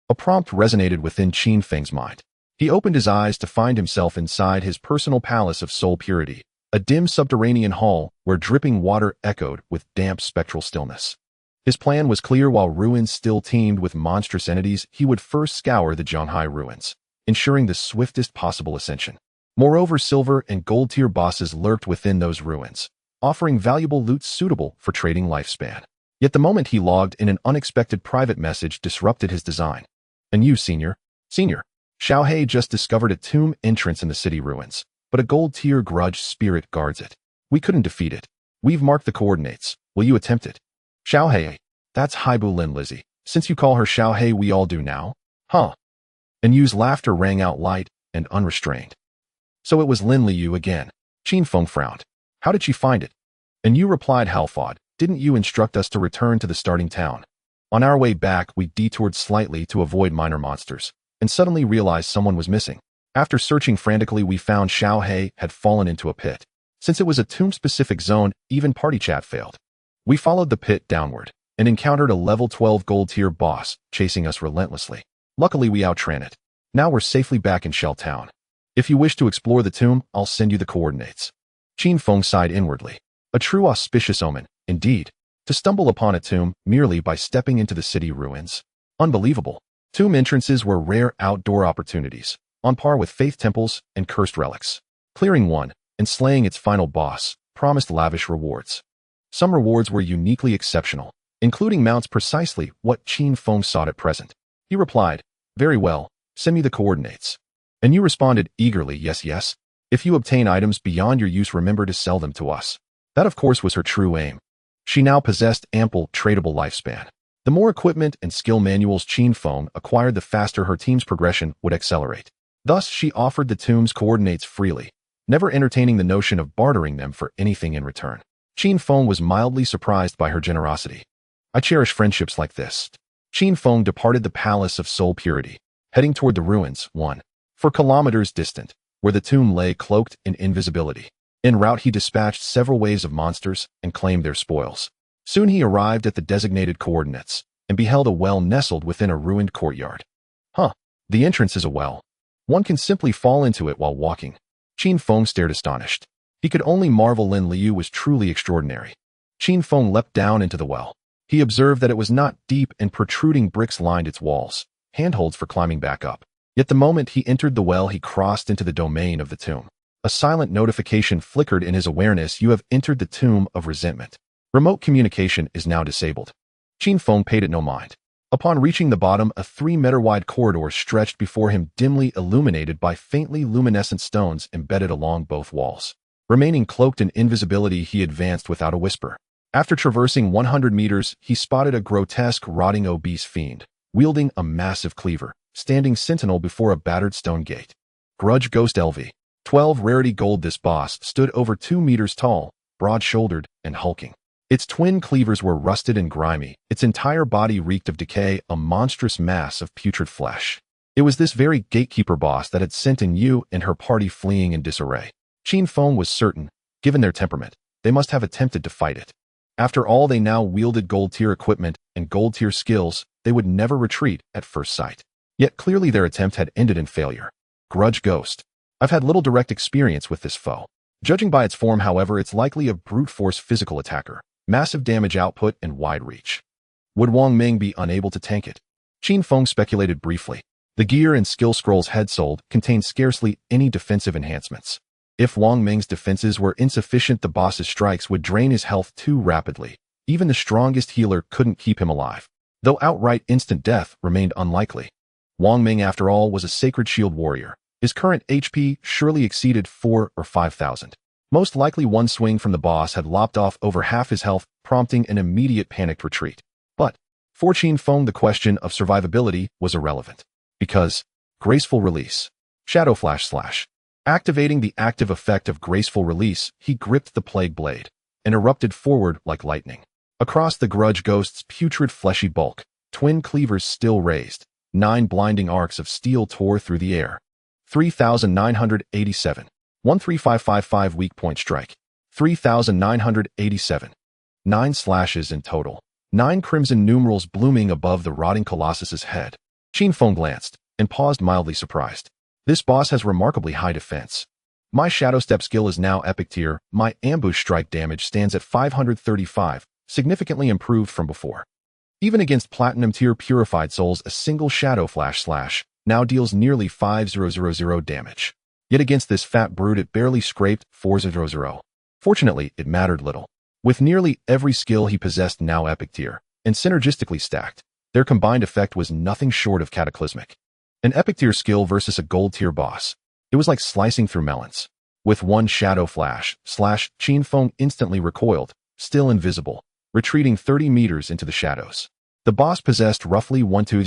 A prompt resonated within Qin Feng's mind. He opened his eyes to find himself inside his personal palace of soul purity, a dim subterranean hall where dripping water echoed with damp spectral stillness. His plan was clear. While ruins still teemed with monstrous entities, he would first scour the Jianghai ruins, ensuring the swiftest possible ascension. Moreover, silver and gold tier bosses lurked within those ruins, offering valuable loot suitable for trading lifespan. Yet the moment he logged in, an unexpected private message disrupted his design. And you, Senior. Xiaohei just discovered a tomb entrance in the city ruins, but a gold-tier grudge spirit guards it. We couldn't defeat it. We've marked the coordinates. Will you attempt it? Xiaohei. That's Haibu Lin Lizzie. Since you call her Xiaohei, we all do now. Huh. and Yu's laughter rang out light and unrestrained. So it was Lin Liu again. Qin Feng frowned. How did she find it? And Yu replied half-awed, didn't you instruct us to return to the starting town? On our way back, we detoured slightly to avoid minor monsters, and suddenly realized someone was missing. After searching frantically, we found Xiao He had fallen into a pit. Since it was a tomb-specific zone, even party chat failed. We followed the pit downward, and encountered a level 12 gold-tier boss, chasing us relentlessly. Luckily, we outran it. Now we're safely back in Shell Town. If you wish to explore the tomb, I'll send you the coordinates. Qin Feng sighed inwardly. A true auspicious omen, indeed, to stumble upon a tomb merely by stepping into the city ruins. Unbelievable. Tomb entrances were rare outdoor opportunities, on par with faith temples and cursed relics. Clearing one, and slaying its final boss, promised lavish rewards. Some rewards were uniquely exceptional, including mounts precisely what Qin Feng sought at present. He replied, very well, send me the coordinates. And you responded eagerly, yes, yes. If you obtain items beyond your use, remember to sell them to us. That, of course, was her true aim. She now possessed ample tradable lifespan. The more equipment and skill manuals Qin Feng acquired, the faster her team's progression would accelerate. Thus, she offered the tomb's coordinates freely, never entertaining the notion of bartering them for anything in return. Qin Feng was mildly surprised by her generosity. I cherish friendships like this. Qin Feng departed the Palace of Soul Purity, heading toward the ruins, 4 kilometers distant, where the tomb lay cloaked in invisibility. En route, he dispatched several waves of monsters and claimed their spoils. Soon he arrived at the designated coordinates and beheld a well nestled within a ruined courtyard. The entrance is a well. One can simply fall into it while walking. Qin Feng stared astonished. He could only marvel Lin Liu was truly extraordinary. Qin Feng leapt down into the well. He observed that it was not deep and protruding bricks lined its walls, handholds for climbing back up. Yet the moment he entered the well, he crossed into the domain of the tomb. A silent notification flickered in his awareness. You have entered the tomb of resentment. Remote communication is now disabled. Qin Feng paid it no mind. Upon reaching the bottom, a 3-meter-wide corridor stretched before him, dimly illuminated by faintly luminescent stones embedded along both walls. Remaining cloaked in invisibility, he advanced without a whisper. After traversing 100 meters, he spotted a grotesque, rotting obese fiend, wielding a massive cleaver, standing sentinel before a battered stone gate. Grudge Ghost LV. 12 rarity gold. This boss stood over 2 meters tall, broad-shouldered, and hulking. Its twin cleavers were rusted and grimy. Its entire body reeked of decay, a monstrous mass of putrid flesh. It was this very gatekeeper boss that had sent in Yu and her party fleeing in disarray. Qin Feng was certain, given their temperament, they must have attempted to fight it. After all, they now wielded gold-tier equipment and gold-tier skills. They would never retreat at first sight. Yet clearly their attempt had ended in failure. Grudge Ghost. I've had little direct experience with this foe. Judging by its form, however, it's likely a brute force physical attacker. Massive damage output and wide reach. Would Wang Ming be unable to tank it? Qin Feng speculated briefly. The gear and skill scrolls had sold contained scarcely any defensive enhancements. If Wang Ming's defenses were insufficient, the boss's strikes would drain his health too rapidly. Even the strongest healer couldn't keep him alive, though outright instant death remained unlikely. Wang Ming, after all, was a sacred shield warrior. His current HP surely exceeded 4,000 or 5,000. Most likely one swing from the boss had lopped off over half his health, prompting an immediate panicked retreat. But for Qin Feng, the question of survivability was irrelevant. Because graceful release. Shadow Flash. Activating the active effect of graceful release, he gripped the plague blade and erupted forward like lightning. Across the Grudge Ghost's putrid fleshy bulk, twin cleavers still raised, 9 blinding arcs of steel tore through the air. 3,987. 13555 weak point strike. 3,987. 9 slashes in total. 9 crimson numerals blooming above the rotting colossus's head. Qin Feng glanced and paused, mildly surprised. This boss has remarkably high defense. My Shadow Step skill is now epic tier. My ambush strike damage stands at 535, significantly improved from before. Even against platinum tier purified souls, a single Shadow Flash now deals nearly 5,000 damage. Yet against this fat brute it barely scraped 4,000. Fortunately, it mattered little. With nearly every skill he possessed now epic tier, and synergistically stacked, their combined effect was nothing short of cataclysmic. An epic tier skill versus a gold tier boss. It was like slicing through melons. With one Shadow Flash, Qin Feng instantly recoiled, still invisible, retreating 30 meters into the shadows. The boss possessed roughly 1,200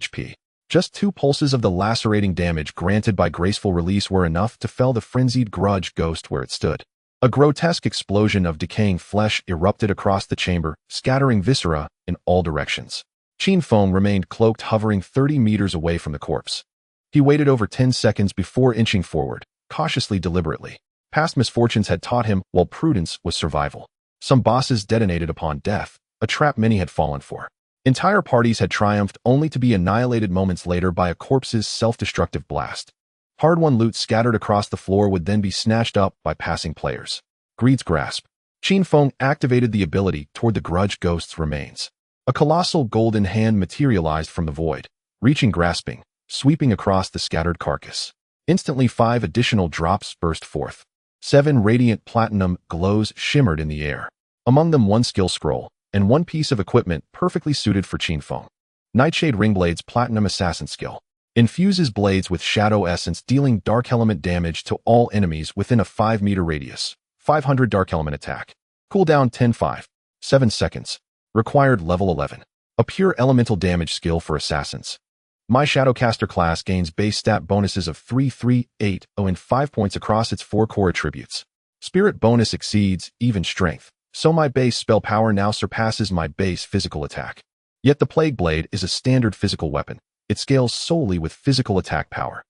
HP. Just 2 pulses of the lacerating damage granted by graceful release were enough to fell the frenzied grudge ghost where it stood. A grotesque explosion of decaying flesh erupted across the chamber, scattering viscera in all directions. Qin Feng remained cloaked, hovering 30 meters away from the corpse. He waited over 10 seconds before inching forward, cautiously, deliberately. Past misfortunes had taught him, while prudence was survival. Some bosses detonated upon death, a trap many had fallen for. Entire parties had triumphed only to be annihilated moments later by a corpse's self-destructive blast. Hard-won loot scattered across the floor would then be snatched up by passing players. Greed's grasp. Qin Feng activated the ability toward the grudge ghost's remains. A colossal golden hand materialized from the void, reaching, grasping, sweeping across the scattered carcass. Instantly 5 additional drops burst forth. 7 radiant platinum glows shimmered in the air. Among them 1 skill scroll, and 1 piece of equipment perfectly suited for Qin Feng. Nightshade Ringblade's Platinum Assassin skill. Infuses blades with shadow essence, dealing dark element damage to all enemies within a 5-meter radius. 500 dark element attack. Cooldown 10-5. 7 seconds. Required level 11. A pure elemental damage skill for assassins. My Shadowcaster class gains base stat bonuses of 3, 3, 8, 0 and 5 points across its 4 core attributes. Spirit bonus exceeds even strength, so my base spell power now surpasses my base physical attack. Yet the Plague Blade is a standard physical weapon. It scales solely with physical attack power.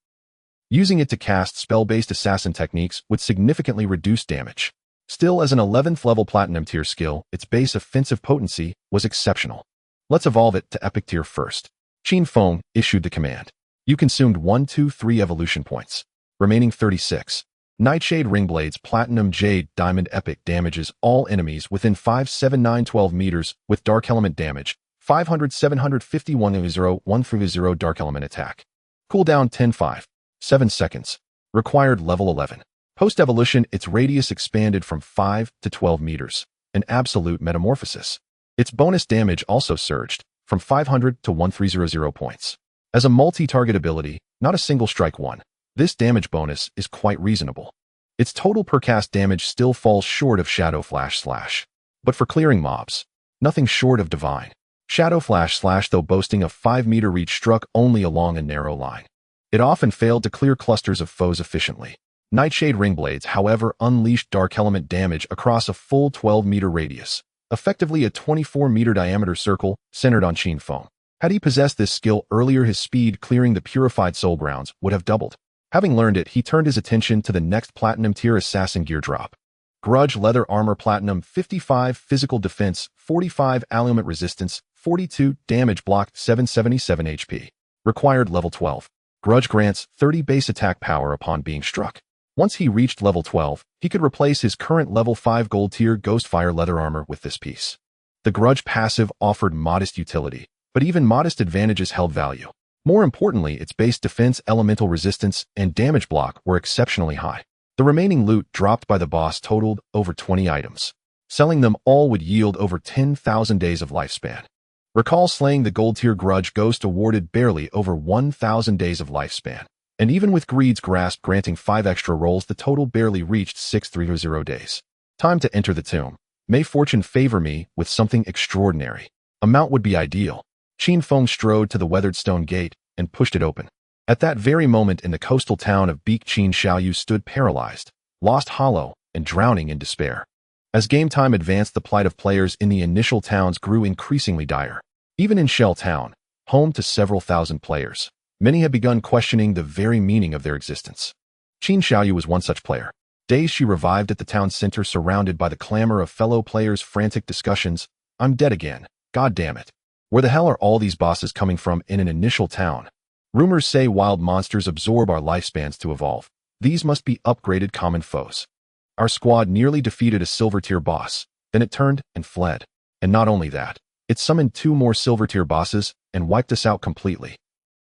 Using it to cast spell-based assassin techniques would significantly reduce damage. Still, as an 11th level platinum tier skill, its base offensive potency was exceptional. Let's evolve it to epic tier first. Qin Feng issued the command. You consumed 1, 2, 3 evolution points. Remaining 36. Nightshade Ringblades Platinum Jade Diamond Epic damages all enemies within 5, 7, 9, 12 meters with dark element damage. 500, 751, 0, 1 through 0 dark element attack. Cooldown 10-5. 7 seconds. Required level 11. Post-evolution, its radius expanded from 5 to 12 meters. An absolute metamorphosis. Its bonus damage also surged from 500 to 1300 points. As a multi-target ability, not a single strike one, this damage bonus is quite reasonable. Its total per cast damage still falls short of Shadow Flash Slash. But for clearing mobs, nothing short of divine. Shadow Flash Slash, though boasting a 5-meter reach, struck only along a narrow line. It often failed to clear clusters of foes efficiently. Nightshade Ringblades, however, unleashed dark element damage across a full 12-meter radius, effectively a 24-meter diameter circle centered on Qin Feng. Had he possessed this skill earlier, his speed clearing the purified soul grounds would have doubled. Having learned it, he turned his attention to the next platinum tier assassin gear drop. Grudge Leather Armor Platinum 55 Physical Defense, 45 Ailment Resistance, 42 Damage Blocked, 777 HP. Required level 12. Grudge grants 30 base attack power upon being struck. Once he reached level 12, he could replace his current level 5 gold tier Ghostfire Leather Armor with this piece. The Grudge passive offered modest utility, but even modest advantages held value. More importantly, its base defense, elemental resistance, and damage block were exceptionally high. The remaining loot dropped by the boss totaled over 20 items. Selling them all would yield over 10,000 days of lifespan. Recall slaying the gold tier Grudge Ghost awarded barely over 1,000 days of lifespan. And even with Greed's grasp granting 5 extra rolls, the total barely reached 630 days. Time to enter the tomb. May fortune favor me with something extraordinary. A mount would be ideal. Qin Feng strode to the weathered stone gate and pushed it open. At that very moment, in the coastal town of Beak, Qin Xiaoyou stood paralyzed, lost hollow, and drowning in despair. As game time advanced, the plight of players in the initial towns grew increasingly dire. Even in Shell Town, home to several thousand players, many had begun questioning the very meaning of their existence. Qin Xiaoyou was one such player. Days she revived at the town center, surrounded by the clamor of fellow players' frantic discussions. I'm dead again. God damn it. Where the hell are all these bosses coming from in an initial town? Rumors say wild monsters absorb our lifespans to evolve. These must be upgraded common foes. Our squad nearly defeated a silver tier boss. Then it turned and fled. And not only that, it summoned 2 more silver tier bosses and wiped us out completely.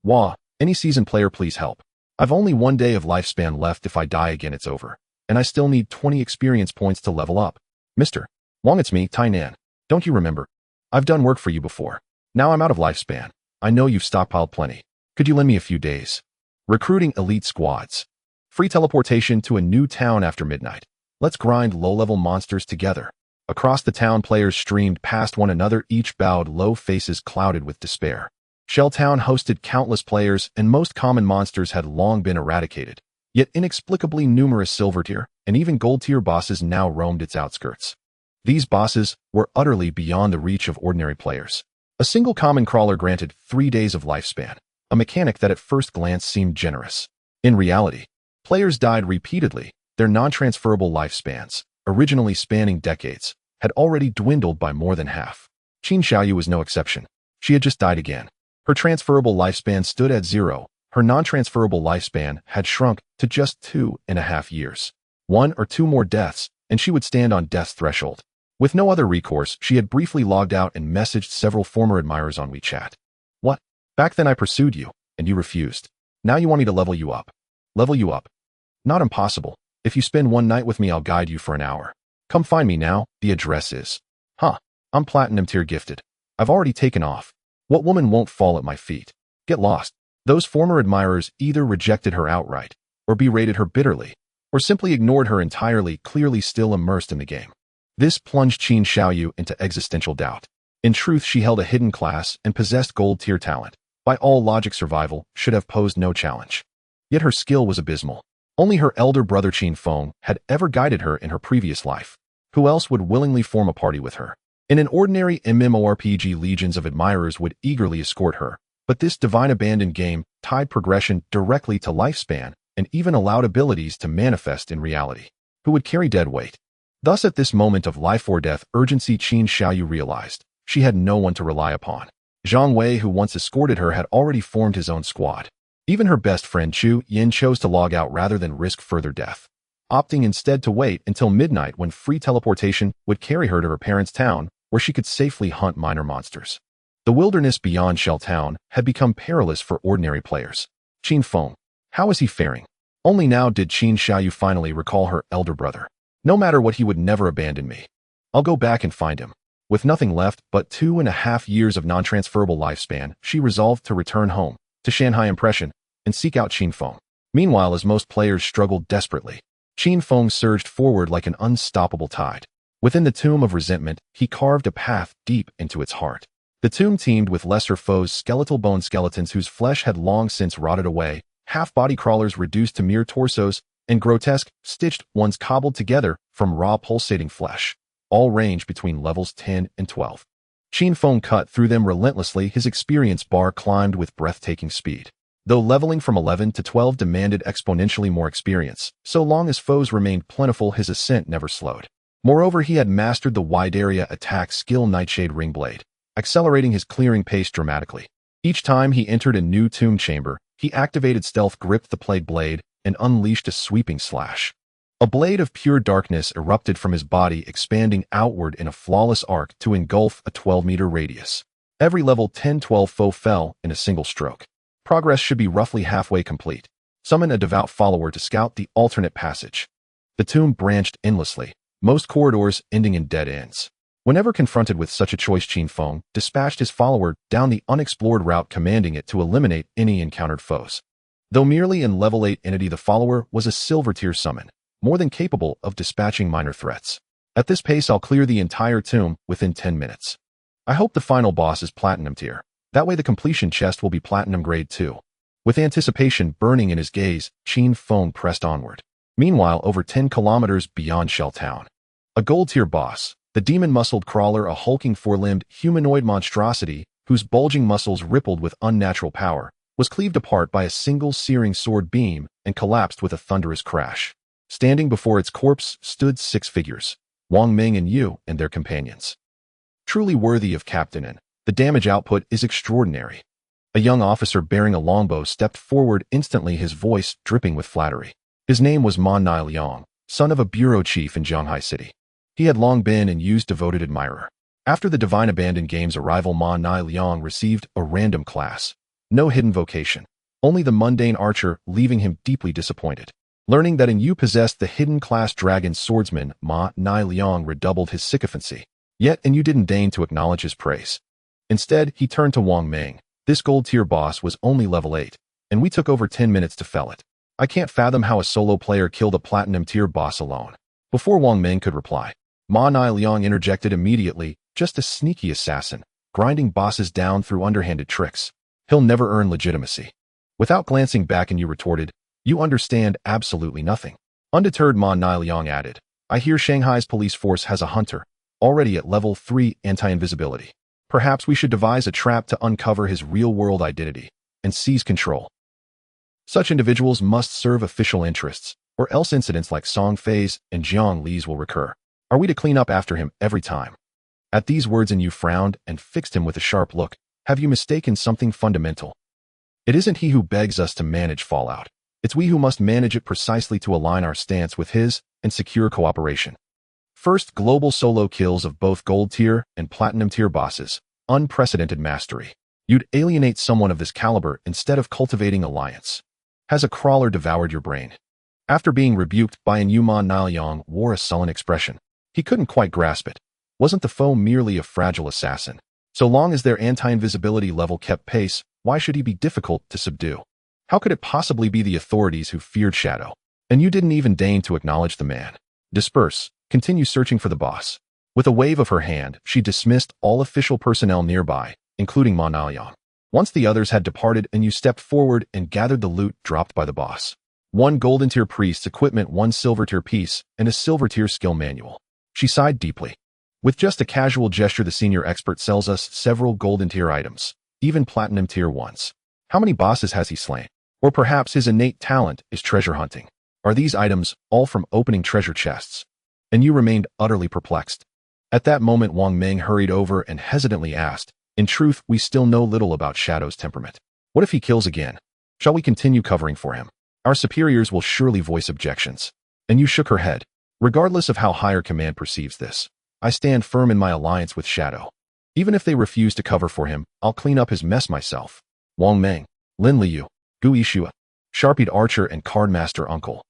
Wah, any seasoned player please help. I've only 1 day of lifespan left. If I die again, it's over. And I still need 20 experience points to level up. Mr. Wong, it's me, Tainan. Don't you remember? I've done work for you before. Now I'm out of lifespan. I know you've stockpiled plenty. Could you lend me a few days? Recruiting elite squads. Free teleportation to a new town after midnight. Let's grind low-level monsters together. Across the town, players streamed past one another, each bowed low, faces clouded with despair. Shell Town hosted countless players, and most common monsters had long been eradicated. Yet inexplicably numerous silver tier and even gold tier bosses now roamed its outskirts. These bosses were utterly beyond the reach of ordinary players. A single common crawler granted 3 days of lifespan, a mechanic that at first glance seemed generous. In reality, players died repeatedly. Their non-transferable lifespans, originally spanning decades, had already dwindled by more than half. Qin Xiaoyou was no exception. She had just died again. Her transferable lifespan stood at 0. Her non-transferable lifespan had shrunk to just 2.5 years. 1 or 2 more deaths, and she would stand on death's threshold. With no other recourse, she had briefly logged out and messaged several former admirers on WeChat. What? Back then I pursued you, and you refused. Now you want me to level you up. Level you up? Not impossible. If you spend one night with me, I'll guide you for an hour. Come find me now, the address is. I'm platinum tier gifted. I've already taken off. What woman won't fall at my feet? Get lost. Those former admirers either rejected her outright, or berated her bitterly, or simply ignored her entirely, clearly still immersed in the game. This plunged Qin Xiaoyou into existential doubt. In truth, she held a hidden class and possessed gold tier talent. By all logic, survival should have posed no challenge. Yet her skill was abysmal. Only her elder brother Qin Feng had ever guided her in her previous life. Who else would willingly form a party with her? In an ordinary MMORPG, legions of admirers would eagerly escort her, but this divine abandoned game tied progression directly to lifespan and even allowed abilities to manifest in reality. Who would carry dead weight? Thus, at this moment of life or death urgency, Qin Xiaoyou realized she had no one to rely upon. Zhang Wei, who once escorted her, had already formed his own squad. Even her best friend Chu Yin chose to log out rather than risk further death, opting instead to wait until midnight when free teleportation would carry her to her parents' town, where she could safely hunt minor monsters. The wilderness beyond Shell Town had become perilous for ordinary players. Qin Feng. How was he faring? Only now did Qin Xiaoyou finally recall her elder brother. No matter what, he would never abandon me. I'll go back and find him. With nothing left but 2.5 years of non-transferable lifespan, she resolved to return home, to Shanghai Impression, and seek out Qin Feng. Meanwhile, as most players struggled desperately, Qin Feng surged forward like an unstoppable tide. Within the tomb of resentment, he carved a path deep into its heart. The tomb teemed with lesser foes, skeletal bone skeletons whose flesh had long since rotted away, half-body crawlers reduced to mere torsos, and grotesque, stitched ones cobbled together from raw pulsating flesh. All ranged between levels 10 and 12. Qin Feng cut through them relentlessly, his experience bar climbed with breathtaking speed. Though leveling from 11 to 12 demanded exponentially more experience, so long as foes remained plentiful, his ascent never slowed. Moreover, he had mastered the wide area attack skill Nightshade Ringblade, accelerating his clearing pace dramatically. Each time he entered a new tomb chamber, he activated stealth, gripped the plague blade, and unleashed a sweeping slash. A blade of pure darkness erupted from his body, expanding outward in a flawless arc to engulf a 12-meter radius. Every level 10-12 foe fell in a single stroke. Progress should be roughly halfway complete. Summon a devout follower to scout the alternate passage. The tomb branched endlessly, most corridors ending in dead ends. Whenever confronted with such a choice, Qin Feng dispatched his follower down the unexplored route, commanding it to eliminate any encountered foes. Though merely in level 8 entity, the follower was a silver tier summon, more than capable of dispatching minor threats. At this pace, I'll clear the entire tomb within 10 minutes. I hope the final boss is platinum tier. That way the completion chest will be platinum grade too. With anticipation burning in his gaze, Qin Feng pressed onward. Meanwhile, over 10 kilometers beyond Shell Town, a gold tier boss, the demon-muscled crawler, a hulking four-limbed humanoid monstrosity whose bulging muscles rippled with unnatural power, was cleaved apart by a single searing sword beam and collapsed with a thunderous crash. Standing before its corpse stood 6 figures, Wang Ming and Yu and their companions. Truly worthy of Captain N, the damage output is extraordinary. A young officer bearing a longbow stepped forward instantly, his voice dripping with flattery. His name was Ma Nai Liang, son of a bureau chief in Shanghai City. He had long been and Yu's devoted admirer. After the Divine Abandoned Game's arrival, Ma Nai Liang received a random class. No hidden vocation, only the mundane archer, leaving him deeply disappointed. Learning that Yu possessed the hidden class Dragon Swordsman, Ma Nai Liang redoubled his sycophancy. Yet Yu didn't deign to acknowledge his praise. Instead, he turned to Wang Ming. This gold tier boss was only level 8, and we took over 10 minutes to fell it. I can't fathom how a solo player killed a platinum tier boss alone. Before Wang Ming could reply, Ma Nai Liang interjected immediately, just a sneaky assassin, grinding bosses down through underhanded tricks. He'll never earn legitimacy. Without glancing back, and you retorted, you understand absolutely nothing. Undeterred, Ma Niliang added, I hear Shanghai's police force has a hunter, already at level 3 anti-invisibility. Perhaps we should devise a trap to uncover his real-world identity and seize control. Such individuals must serve official interests, or else incidents like Song Fei's and Jiang Li's will recur. Are we to clean up after him every time? At these words, and you frowned and fixed him with a sharp look. Have you mistaken something fundamental? It isn't he who begs us to manage fallout. It's we who must manage it precisely to align our stance with his and secure cooperation. First, global solo kills of both gold tier and platinum tier bosses. Unprecedented mastery. You'd alienate someone of this caliber instead of cultivating alliance. Has a crawler devoured your brain? After being rebuked by an Yuman, Niliang wore a sullen expression. He couldn't quite grasp it. Wasn't the foe merely a fragile assassin? So long as their anti-invisibility level kept pace, why should he be difficult to subdue? How could it possibly be the authorities who feared Shadow? And you didn't even deign to acknowledge the man. Disperse. Continue searching for the boss. With a wave of her hand, she dismissed all official personnel nearby, including Ma Niliang. Once the others had departed, and you stepped forward and gathered the loot dropped by the boss. 1 golden tier priest's equipment, 1 silver tier piece, and a silver tier skill manual. She sighed deeply. With just a casual gesture, the senior expert sells us several golden tier items, even platinum tier ones. How many bosses has he slain? Or perhaps his innate talent is treasure hunting. Are these items all from opening treasure chests? And you remained utterly perplexed. At that moment, Wang Meng hurried over and hesitantly asked, in truth, we still know little about Shadow's temperament. What if he kills again? Shall we continue covering for him? Our superiors will surely voice objections. And you shook her head. Regardless of how higher command perceives this, I stand firm in my alliance with Shadow. Even if they refuse to cover for him, I'll clean up his mess myself. Wang Meng, Lin Liu, Gu Yishua, Sharpied Archer and Cardmaster Uncle.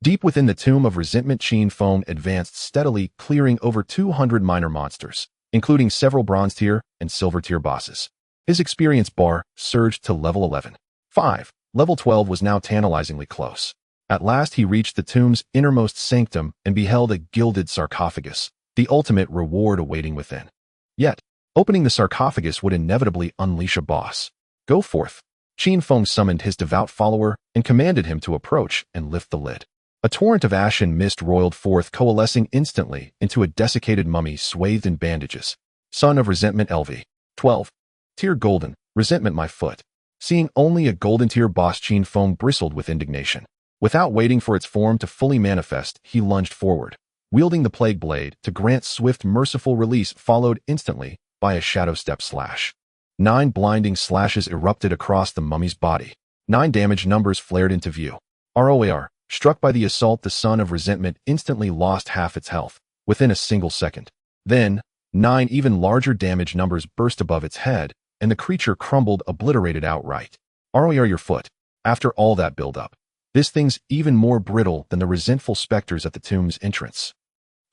Deep within the tomb of resentment, Qin Feng advanced steadily, clearing over 200 minor monsters, including several bronze tier and silver tier bosses. His experience bar surged to level 11. 5. Level 12 was now tantalizingly close. At last he reached the tomb's innermost sanctum and beheld a gilded sarcophagus, the ultimate reward awaiting within. Yet, opening the sarcophagus would inevitably unleash a boss. Go forth. Qin Feng summoned his devout follower and commanded him to approach and lift the lid. A torrent of ash and mist roiled forth, coalescing instantly into a desiccated mummy swathed in bandages. Son of Resentment, LV. 12. Tier Golden, Resentment, my foot. Seeing only a golden tier boss, Qin Feng bristled with indignation. Without waiting for its form to fully manifest, he lunged forward, wielding the plague blade to grant swift, merciful release, followed instantly by a shadow step slash. 9 blinding slashes erupted across the mummy's body. 9 damage numbers flared into view. ROAR. Struck by the assault, the Son of Resentment instantly lost half its health within a single second. Then, 9 even larger damage numbers burst above its head, and the creature crumbled, obliterated outright. ROAR your foot. After all that build-up, this thing's even more brittle than the resentful specters at the tomb's entrance.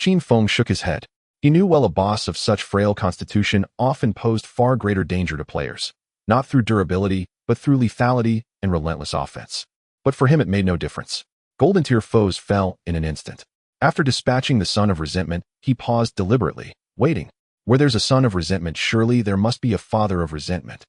Qin Feng shook his head. He knew well a boss of such frail constitution often posed far greater danger to players, not through durability, but through lethality and relentless offense. But for him it made no difference. Golden tier foes fell in an instant. After dispatching the Son of Resentment, he paused deliberately, waiting. Where there's a Son of Resentment, surely there must be a Father of Resentment.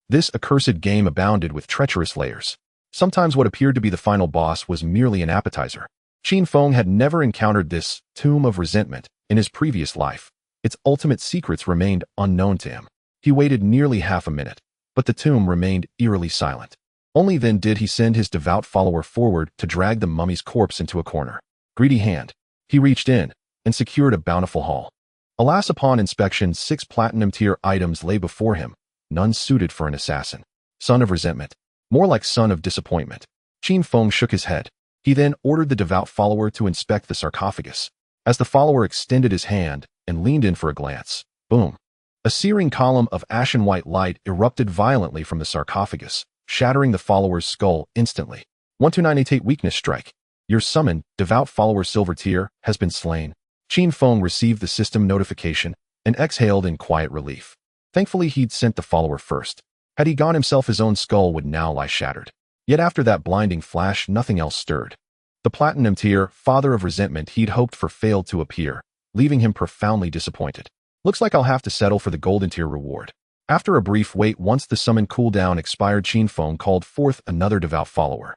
This accursed game abounded with treacherous layers. Sometimes what appeared to be the final boss was merely an appetizer. Qin Feng had never encountered this tomb of resentment in his previous life. Its ultimate secrets remained unknown to him. He waited nearly half a minute, but the tomb remained eerily silent. Only then did he send his devout follower forward to drag the mummy's corpse into a corner. Greedy hand. He reached in and secured a bountiful haul. Alas, upon inspection, 6 platinum tier items lay before him, none suited for an assassin. Son of Resentment. More like Son of Disappointment. Qin Feng shook his head. He then ordered the devout follower to inspect the sarcophagus. As the follower extended his hand and leaned in for a glance, boom! A searing column of ashen white light erupted violently from the sarcophagus, shattering the follower's skull instantly. 12988 weakness strike. Your summoned, devout follower silver tier has been slain. Qin Feng received the system notification and exhaled in quiet relief. Thankfully he'd sent the follower first. Had he gone himself, his own skull would now lie shattered. Yet after that blinding flash, nothing else stirred. The platinum tier, Father of Resentment he'd hoped for failed to appear, leaving him profoundly disappointed. Looks like I'll have to settle for the golden tier reward. After a brief wait, once the summon cooldown expired, Qin Feng called forth another devout follower.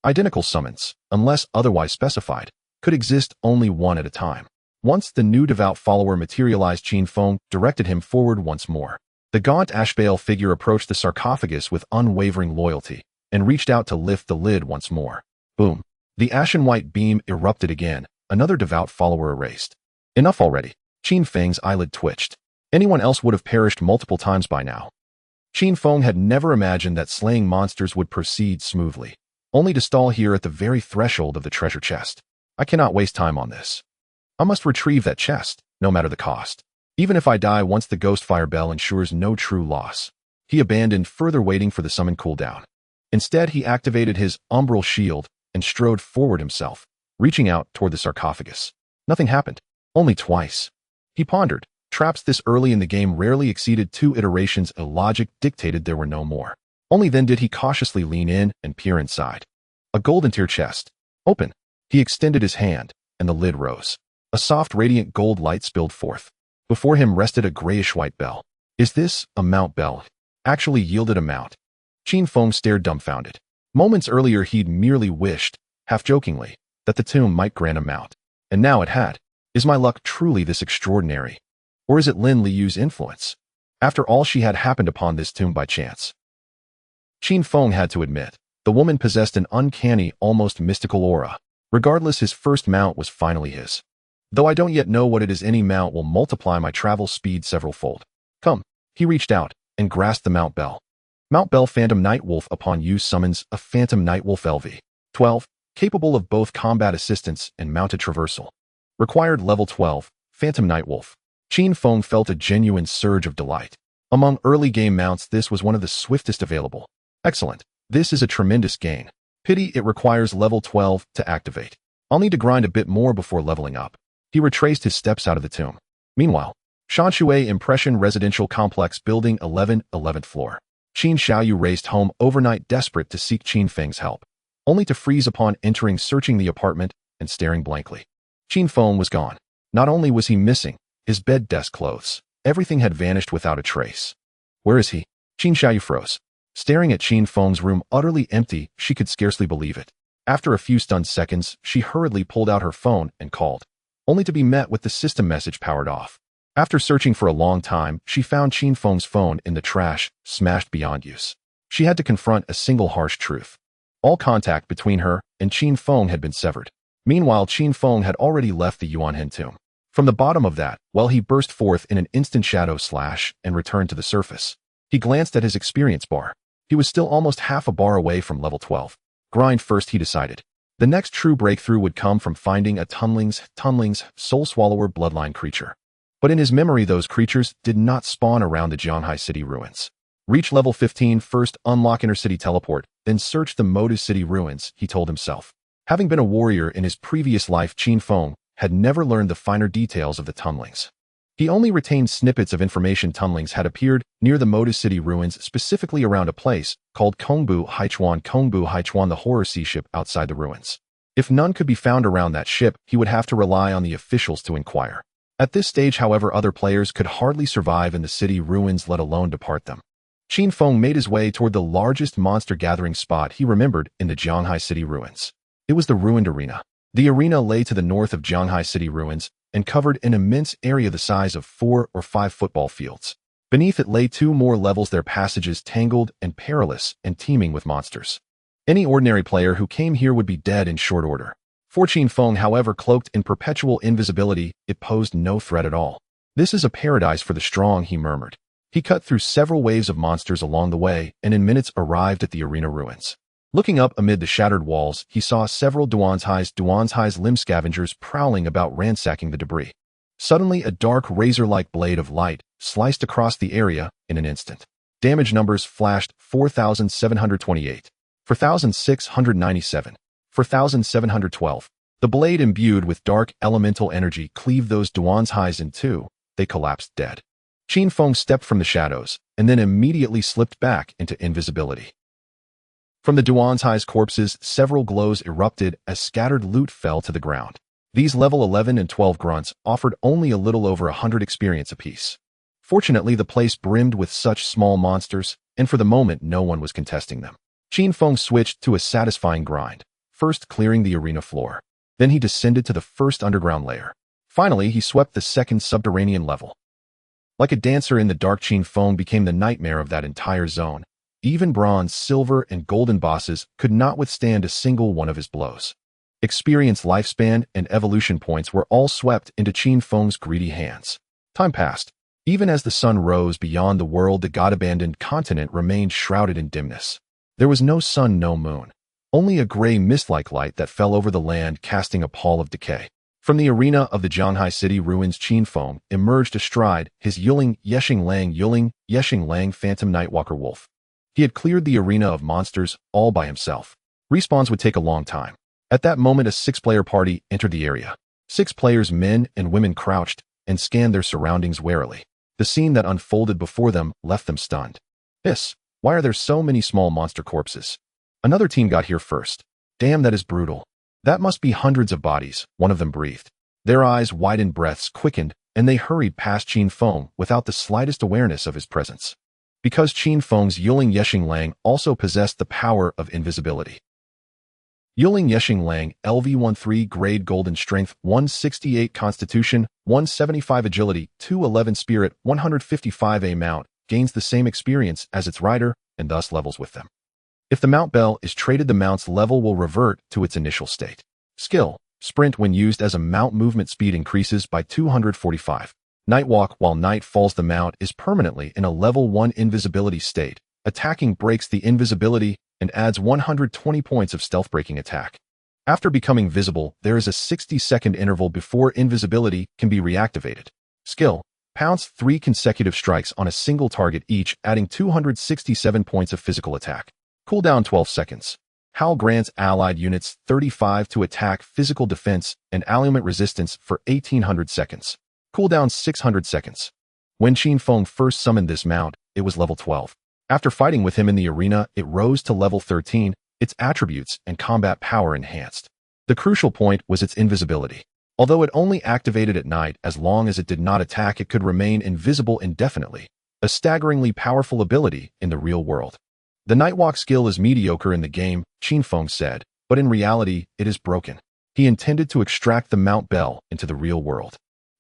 Identical summons, unless otherwise specified, could exist only one at a time. Once the new devout follower materialized, Qin Feng directed him forward once more. The gaunt Ashbale figure approached the sarcophagus with unwavering loyalty and reached out to lift the lid once more. Boom. The ashen white beam erupted again, another devout follower erased. Enough already. Qin Feng's eyelid twitched. Anyone else would have perished multiple times by now. Qin Feng had never imagined that slaying monsters would proceed smoothly, only to stall here at the very threshold of the treasure chest. I cannot waste time on this. I must retrieve that chest, no matter the cost. Even if I die once, the ghost fire bell ensures no true loss. He abandoned further waiting for the summon cooldown. Instead, he activated his umbral shield and strode forward himself, reaching out toward the sarcophagus. Nothing happened. Only twice. He pondered. Traps this early in the game rarely exceeded 2 iterations, and logic dictated there were no more. Only then did he cautiously lean in and peer inside. A golden tier chest. Open. He extended his hand, and the lid rose. A soft, radiant gold light spilled forth. Before him rested a grayish-white bell. Is this a mount bell? Actually yielded a mount. Qin Feng stared dumbfounded. Moments earlier he'd merely wished, half-jokingly, that the tomb might grant a mount. And now it had. Is my luck truly this extraordinary? Or is it Lin Liyu's influence? After all, she had happened upon this tomb by chance. Qin Feng had to admit, the woman possessed an uncanny, almost mystical aura. Regardless, his first mount was finally his. Though I don't yet know what it is, any mount will multiply my travel speed several-fold. Come. He reached out and grasped the mount bell. Mount bell Phantom Nightwolf. Upon use summons a Phantom Nightwolf LV. 12, capable of both combat assistance and mounted traversal. Required level 12, Phantom Nightwolf. Qin Feng felt a genuine surge of delight. Among early game mounts, this was one of the swiftest available. Excellent. This is a tremendous gain. Pity it requires level 12 to activate. I'll need to grind a bit more before leveling up. He retraced his steps out of the tomb. Meanwhile, Shanshui Impression Residential Complex Building 11, 11th floor. Qin Xiaoyou raced home overnight, desperate to seek Qin Feng's help, only to freeze upon entering, searching the apartment and staring blankly. Qin Feng was gone. Not only was he missing his bed, desk, clothes, everything had vanished without a trace. Where is he? Qin Xiaoyou froze. Staring at Qin Feng's room utterly empty, she could scarcely believe it. After a few stunned seconds, she hurriedly pulled out her phone and called, only to be met with the system message powered off. After searching for a long time, she found Qin Feng's phone in the trash, smashed beyond use. She had to confront a single harsh truth. All contact between her and Qin Feng had been severed. Meanwhile, Qin Feng had already left the Yuanhen tomb. From the bottom of that, he burst forth in an instant shadow slash and returned to the surface. He glanced at his experience bar. He was still almost half a bar away from level 12. Grind first, he decided. The next true breakthrough would come from finding a Tunling's Soul Swallower bloodline creature. But in his memory, those creatures did not spawn around the Jianghai City ruins. Reach level 15 first, unlock Intercity Teleport, then search the Modu City ruins, he told himself. Having been a warrior in his previous life, Qin Feng had never learned the finer details of the Tunlings. He only retained snippets of information. Tunlings had appeared near the Modu City ruins, specifically around a place called Kongbu Haichuan, the horror sea ship outside the ruins. If none could be found around that ship, he would have to rely on the officials to inquire. At this stage, however, other players could hardly survive in the city ruins, let alone depart them. Qin Feng made his way toward the largest monster gathering spot he remembered in the Jianghai City ruins. It was the ruined arena. The arena lay to the north of Jianghai City ruins and covered an immense area the size of 4 or 5 football fields. Beneath it lay 2 more levels, their passages tangled and perilous and teeming with monsters. Any ordinary player who came here would be dead in short order. For Qin Feng, however, cloaked in perpetual invisibility, it posed no threat at all. This is a paradise for the strong, he murmured. He cut through several waves of monsters along the way and in minutes arrived at the arena ruins. Looking up amid the shattered walls, he saw several Duanzhai's limb scavengers prowling about, ransacking the debris. Suddenly, a dark razor-like blade of light sliced across the area in an instant. Damage numbers flashed: 4,728, 4,697, 4,712. The blade, imbued with dark elemental energy, cleaved those Duanzhais in two. They collapsed dead. Qin Feng stepped from the shadows and then immediately slipped back into invisibility. From the Duanzhai's corpses, several glows erupted as scattered loot fell to the ground. These level 11 and 12 grunts offered only a little over 100 experience apiece. Fortunately, the place brimmed with such small monsters, and for the moment no one was contesting them. Qin Feng switched to a satisfying grind, first clearing the arena floor. Then he descended to the first underground layer. Finally, he swept the second subterranean level. Like a dancer in the dark, Qin Feng became the nightmare of that entire zone. Even bronze, silver, and golden bosses could not withstand a single one of his blows. Experience, lifespan, and evolution points were all swept into Qin Feng's greedy hands. Time passed. Even as the sun rose beyond the world, the god-abandoned continent remained shrouded in dimness. There was no sun, no moon. Only a gray mist-like light that fell over the land, casting a pall of decay. From the arena of the Zhanghai city ruins, Qin Feng emerged astride his Yixing Lang Phantom Nightwalker Wolf. He had cleared the arena of monsters all by himself. Respawns would take a long time. At that moment, a 6-player party entered the area. 6 players, men and women, crouched and scanned their surroundings warily. The scene that unfolded before them left them stunned. Why are there so many small monster corpses? Another team got here first. Damn, that is brutal. That must be hundreds of bodies, one of them breathed. Their eyes widened, breaths quickened, and they hurried past Qin Feng without the slightest awareness of his presence. Because Qin Feng's Yixing Lang also possessed the power of invisibility. Yixing Lang, LV-13 grade, golden strength, 168 constitution, 175 agility, 211 spirit, 155 a mount, gains the same experience as its rider and thus levels with them. If the mount bell is traded, the mount's level will revert to its initial state. Skill: sprint. When used as a mount, movement speed increases by 245. Nightwalk. While night falls, the mount is permanently in a level 1 invisibility state. Attacking breaks the invisibility and adds 120 points of stealth breaking attack. After becoming visible, there is a 60-second interval before invisibility can be reactivated. Skill: pounce 3 consecutive strikes on a single target, each adding 267 points of physical attack. Cooldown 12 seconds. Howl grants allied units 35 to attack, physical defense, and aliment resistance for 1800 seconds. Cooldown 600 seconds. When Qin Feng first summoned this mount, it was level 12. After fighting with him in the arena, it rose to level 13, its attributes and combat power enhanced. The crucial point was its invisibility. Although it only activated at night, as long as it did not attack, it could remain invisible indefinitely, a staggeringly powerful ability in the real world. The Nightwalk skill is mediocre in the game, Qin Feng said, but in reality, it is broken. He intended to extract the Mount Bell into the real world.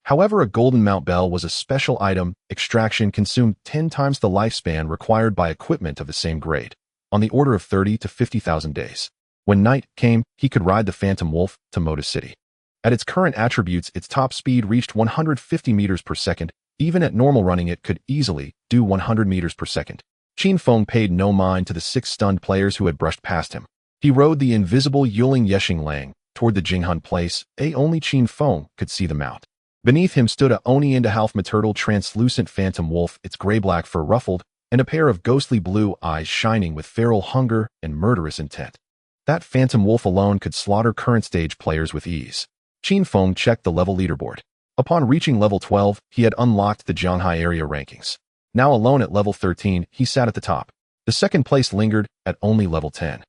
However, a golden Mount Bell was a special item. Extraction consumed 10 times the lifespan required by equipment of the same grade, on the order of 30 to 50,000 days. When night came, he could ride the Phantom Wolf to Moda City. At its current attributes, its top speed reached 150 meters per second. Even at normal running, it could easily do 100 meters per second. Qin Feng paid no mind to the 6 stunned players who had brushed past him. He rode the invisible Yixing Lang toward the Jinghan place. Only Qin Feng could see them out. Beneath him stood a Oni and a half-maternal translucent phantom wolf, its gray-black fur ruffled, and a pair of ghostly blue eyes shining with feral hunger and murderous intent. That phantom wolf alone could slaughter current stage players with ease. Qin Feng checked the level leaderboard. Upon reaching level 12, he had unlocked the Zhanghai area rankings. Now alone at level 13, he sat at the top. The second place lingered at only level 10.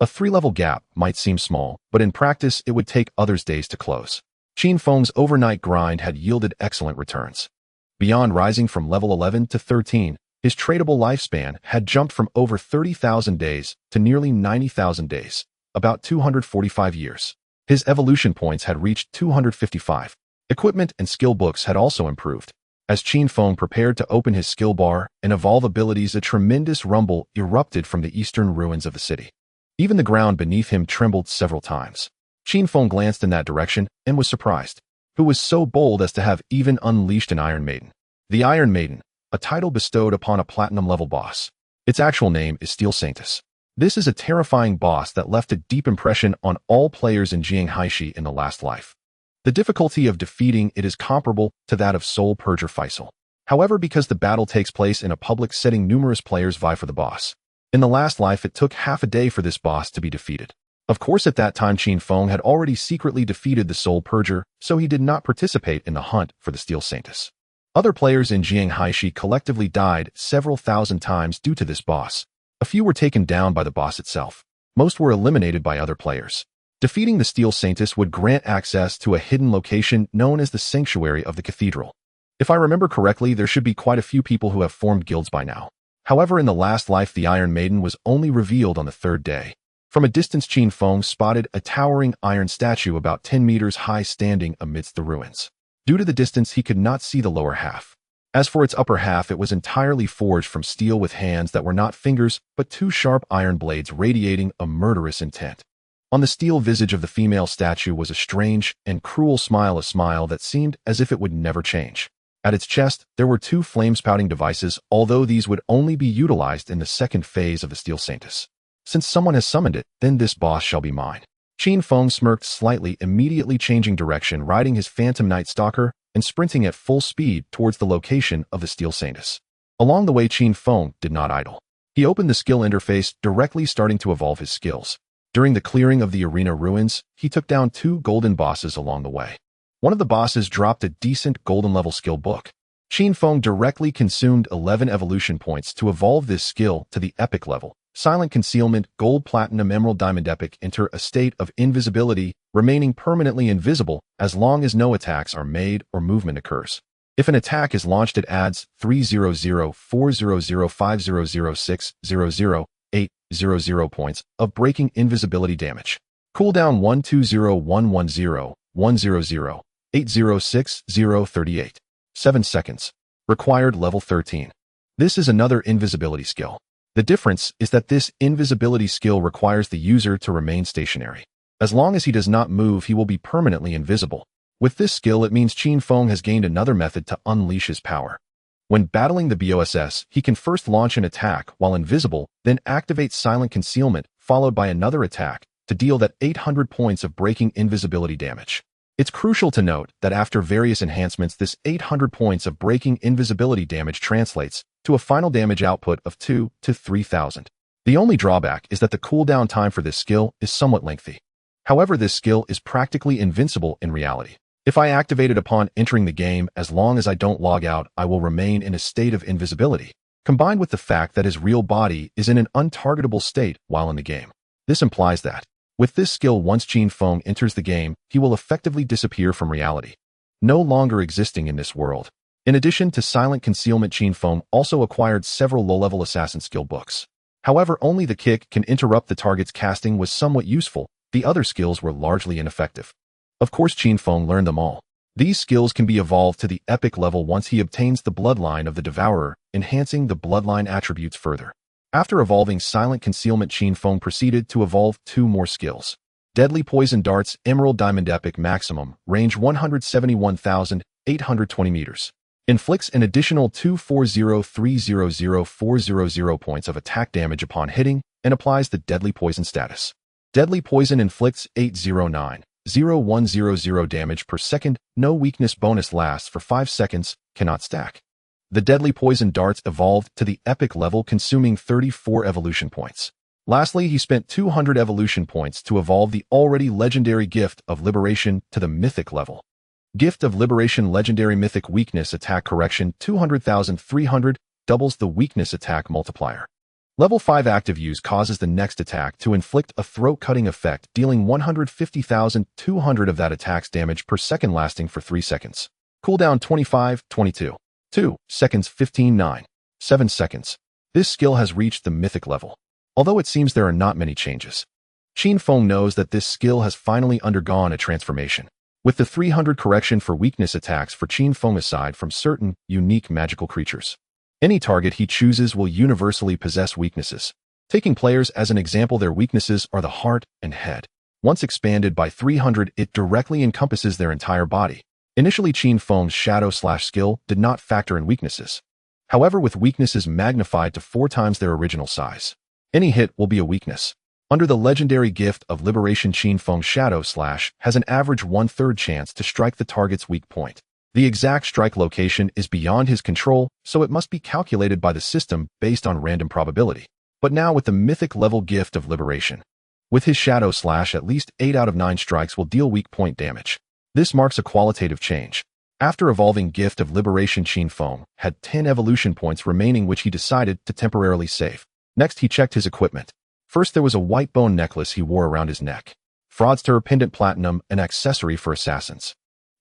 A 3-level gap might seem small, but in practice it would take others days to close. Qin Feng's overnight grind had yielded excellent returns. Beyond rising from level 11 to 13, his tradable lifespan had jumped from over 30,000 days to nearly 90,000 days, about 245 years. His evolution points had reached 255. Equipment and skill books had also improved. As Qin Feng prepared to open his skill bar and evolve abilities, a tremendous rumble erupted from the eastern ruins of the city. Even the ground beneath him trembled several times. Qin Feng glanced in that direction and was surprised. Who was so bold as to have even unleashed an Iron Maiden? The Iron Maiden, a title bestowed upon a platinum-level boss. Its actual name is Steel Sanctus. This is a terrifying boss that left a deep impression on all players in Zhanghai in the last life. The difficulty of defeating it is comparable to that of Soul Purger Faisal. However, because the battle takes place in a public setting, numerous players vie for the boss. In the last life, it took half a day for this boss to be defeated. Of course, at that time, Qin Feng had already secretly defeated the Soul Purger, so he did not participate in the hunt for the Steel Sanctus. Other players in Zhanghai collectively died several thousand times due to this boss. A few were taken down by the boss itself. Most were eliminated by other players. Defeating the Steel Sanctus would grant access to a hidden location known as the Sanctuary of the Cathedral. If I remember correctly, there should be quite a few people who have formed guilds by now. However, in the last life, the Iron Maiden was only revealed on the third day. From a distance, Qin Feng spotted a towering iron statue about 10 meters high standing amidst the ruins. Due to the distance, he could not see the lower half. As for its upper half, it was entirely forged from steel with hands that were not fingers, but two sharp iron blades radiating a murderous intent. On the steel visage of the female statue was a strange and cruel smile, a smile that seemed as if it would never change. At its chest, there were two flame-spouting devices, although these would only be utilized in the second phase of the Steel Sanctus. Since someone has summoned it, then this boss shall be mine. Qin Feng smirked slightly, immediately changing direction, riding his Phantom Night Stalker and sprinting at full speed towards the location of the Steel Sanctus. Along the way, Qin Feng did not idle. He opened the skill interface, directly starting to evolve his skills. During the clearing of the arena ruins, he took down two golden bosses along the way. One of the bosses dropped a decent golden level skill book. Qin Feng directly consumed 11 evolution points to evolve this skill to the epic level. Silent Concealment, Gold, Platinum, Emerald, Diamond, Epic. Enter a state of invisibility, remaining permanently invisible as long as no attacks are made or movement occurs. If an attack is launched, it adds 300-400-500-600-800 points of breaking invisibility damage. Cooldown 120-110-100-806-038. 7 seconds. Required level 13. This is another invisibility skill. The difference is that this invisibility skill requires the user to remain stationary. As long as he does not move, he will be permanently invisible. With this skill, it means Qin Feng has gained another method to unleash his power. When battling the BOSS, he can first launch an attack while invisible, then activate Silent Concealment, followed by another attack, to deal that 800 points of breaking invisibility damage. It's crucial to note that after various enhancements, this 800 points of breaking invisibility damage translates to a final damage output of 2 to 3,000. The only drawback is that the cooldown time for this skill is somewhat lengthy. However, this skill is practically invincible in reality. If I activate it upon entering the game, as long as I don't log out, I will remain in a state of invisibility, combined with the fact that his real body is in an untargetable state while in the game. This implies that, with this skill, once Qin Feng enters the game, he will effectively disappear from reality, no longer existing in this world. In addition to Silent Concealment, Qin Feng also acquired several low-level assassin skill books. However, only the kick can interrupt the target's casting was somewhat useful. The other skills were largely ineffective. Of course, Qin Feng learned them all. These skills can be evolved to the epic level once he obtains the bloodline of the Devourer, enhancing the bloodline attributes further. After evolving Silent Concealment, Qin Feng proceeded to evolve two more skills. Deadly Poison Darts, Emerald, Diamond, Epic. Maximum range 171,820 meters. Inflicts an additional 240-300-400 points of attack damage upon hitting, and applies the Deadly Poison status. Deadly Poison inflicts 809,100 damage per second. No weakness bonus, lasts for 5 seconds, cannot stack. The Deadly Poison Darts evolved to the epic level, consuming 34 evolution points. Lastly, he spent 200 evolution points to evolve the already legendary Gift of Liberation to the mythic level. Gift of Liberation, legendary mythic, weakness attack correction 200,300, doubles the weakness attack multiplier. Level 5 active use causes the next attack to inflict a throat-cutting effect, dealing 150,200 of that attack's damage per second, lasting for 3 seconds. Cooldown 25, 22. 2 seconds, 15, 9. 7 seconds. This skill has reached the mythic level. Although it seems there are not many changes, Qin Feng knows that this skill has finally undergone a transformation. With the 300 correction for weakness attacks for Qin Feng, aside from certain unique magical creatures, any target he chooses will universally possess weaknesses. Taking players as an example, their weaknesses are the heart and head. Once expanded by 300, it directly encompasses their entire body. Initially, Qin Feng's shadow slash skill did not factor in weaknesses. However, with weaknesses magnified to 4 times their original size, any hit will be a weakness. Under the legendary Gift of Liberation, Qin Feng's shadow slash has an average 1/3 chance to strike the target's weak point. The exact strike location is beyond his control, so it must be calculated by the system based on random probability. But now with the mythic level Gift of Liberation, with his shadow slash, at least 8 out of 9 strikes will deal weak point damage. This marks a qualitative change. After evolving Gift of Liberation, Qin Feng had 10 evolution points remaining, which he decided to temporarily save. Next, he checked his equipment. First, there was a white bone necklace he wore around his neck. Fraudster pendant, platinum, an accessory for assassins.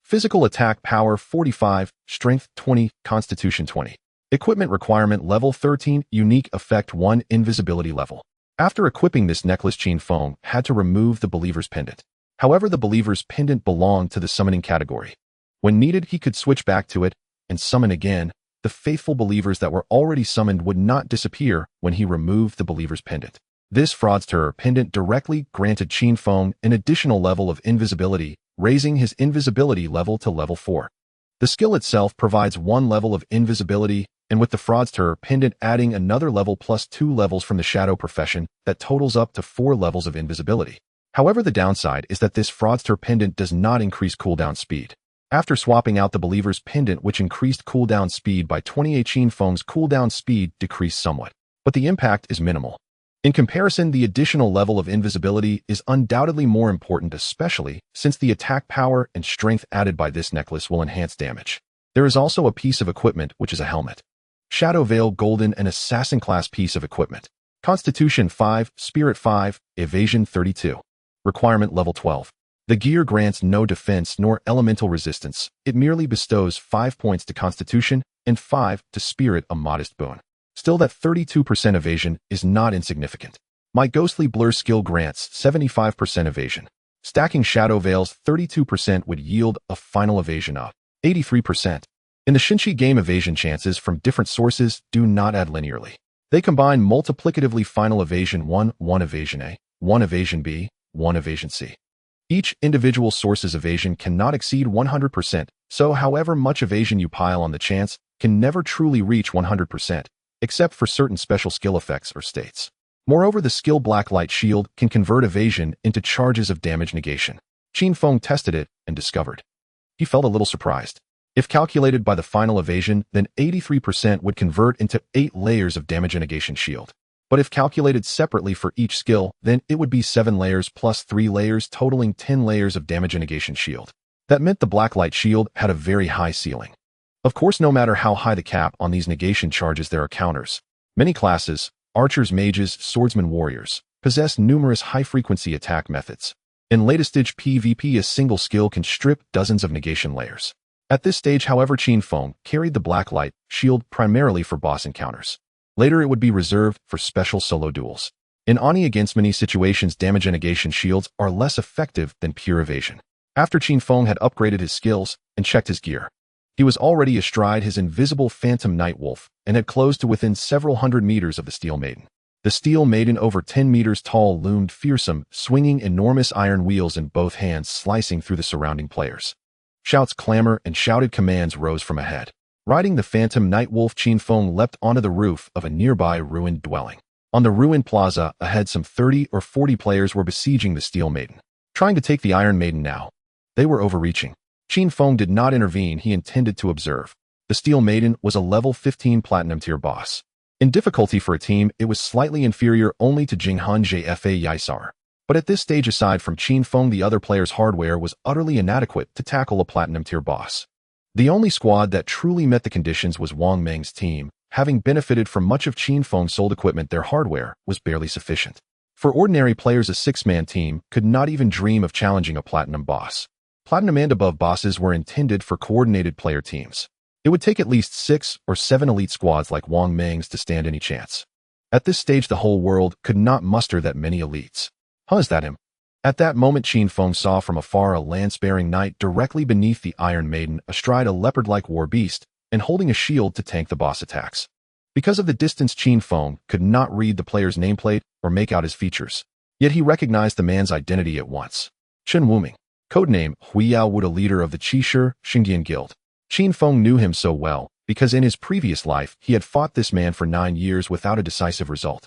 Physical attack power 45, strength 20, constitution 20. Equipment requirement level 13, unique effect 1, invisibility level. After equipping this necklace, Qin Feng had to remove the believer's pendant. However, the believer's pendant belonged to the summoning category. When needed, he could switch back to it and summon again. The faithful believers that were already summoned would not disappear when he removed the believer's pendant. This fraudster pendant directly granted Qin Feng an additional level of invisibility, raising his invisibility level to level 4. The skill itself provides 1 level of invisibility, and with the fraudster pendant adding another level plus 2 levels from the shadow profession, that totals up to 4 levels of invisibility. However, the downside is that this fraudster pendant does not increase cooldown speed. After swapping out the believer's pendant, which increased cooldown speed by 28, Qin Feng's cooldown speed decreased somewhat, but the impact is minimal. In comparison, the additional level of invisibility is undoubtedly more important, especially since the attack power and strength added by this necklace will enhance damage. There is also a piece of equipment, which is a helmet. Shadow Veil Golden, an assassin class piece of equipment. Constitution 5, Spirit 5, Evasion 32. Requirement level 12. The gear grants no defense nor elemental resistance. It merely bestows 5 points to Constitution and 5 to Spirit, a modest boon. Still, that 32% evasion is not insignificant. My Ghostly Blur skill grants 75% evasion. Stacking Shadow Veils 32% would yield a final evasion of 83%. In the Xinshi game, evasion chances from different sources do not add linearly. They combine multiplicatively. Final evasion 1, 1 evasion A, 1 evasion B, 1 evasion C. Each individual source's evasion cannot exceed 100%, so however much evasion you pile on, the chance can never truly reach 100%, except for certain special skill effects or states. Moreover, the skill Blacklight Shield can convert evasion into charges of damage negation. Qin Feng tested it and discovered. He felt a little surprised. If calculated by the final evasion, then 83% would convert into 8 layers of damage negation shield. But if calculated separately for each skill, then it would be 7 layers plus 3 layers, totaling 10 layers of damage negation shield. That meant the Blacklight Shield had a very high ceiling. Of course, no matter how high the cap on these negation charges, there are counters. Many classes, archers, mages, swordsmen, warriors, possess numerous high-frequency attack methods. In latest stage PvP, a single skill can strip dozens of negation layers. At this stage, however, Qin Feng carried the Blacklight Shield primarily for boss encounters. Later, it would be reserved for special solo duels. In Ani, against many situations, damage negation shields are less effective than pure evasion. After Qin Feng had upgraded his skills and checked his gear, he was already astride his invisible phantom night wolf and had closed to within several hundred meters of the Steel Maiden. The Steel Maiden, over 10 meters tall, loomed fearsome, swinging enormous iron wheels in both hands, slicing through the surrounding players. Shouts, clamor, and shouted commands rose from ahead. Riding the phantom night wolf, Qin Feng leapt onto the roof of a nearby ruined dwelling. On the ruined plaza ahead, some 30 or 40 players were besieging the Steel Maiden, trying to take the Iron Maiden now. They were overreaching. Qin Feng did not intervene. He intended to observe. The Steel Maiden was a level 15 platinum tier boss. In difficulty for a team, it was slightly inferior only to Jinghan Jfa Yaisar. But at this stage, aside from Qin Feng, the other players' hardware was utterly inadequate to tackle a platinum tier boss. The only squad that truly met the conditions was Wang Meng's team. Having benefited from much of Qin Feng's sold equipment, their hardware was barely sufficient. For ordinary players, a 6-man team could not even dream of challenging a platinum boss. Platinum and above bosses were intended for coordinated player teams. It would take at least 6 or 7 elite squads like Wang Meng's to stand any chance. At this stage, the whole world could not muster that many elites. Is that him? At that moment, Qin Feng saw from afar a lance-bearing knight directly beneath the Iron Maiden, astride a leopard-like war beast, and holding a shield to tank the boss attacks. Because of the distance, Qin Feng could not read the player's nameplate or make out his features. Yet he recognized the man's identity at once. Chen Wuming, codename Huiyao Wu, a leader of the Qishir Xingdian Guild. Qin Feng knew him so well because in his previous life he had fought this man for 9 years without a decisive result.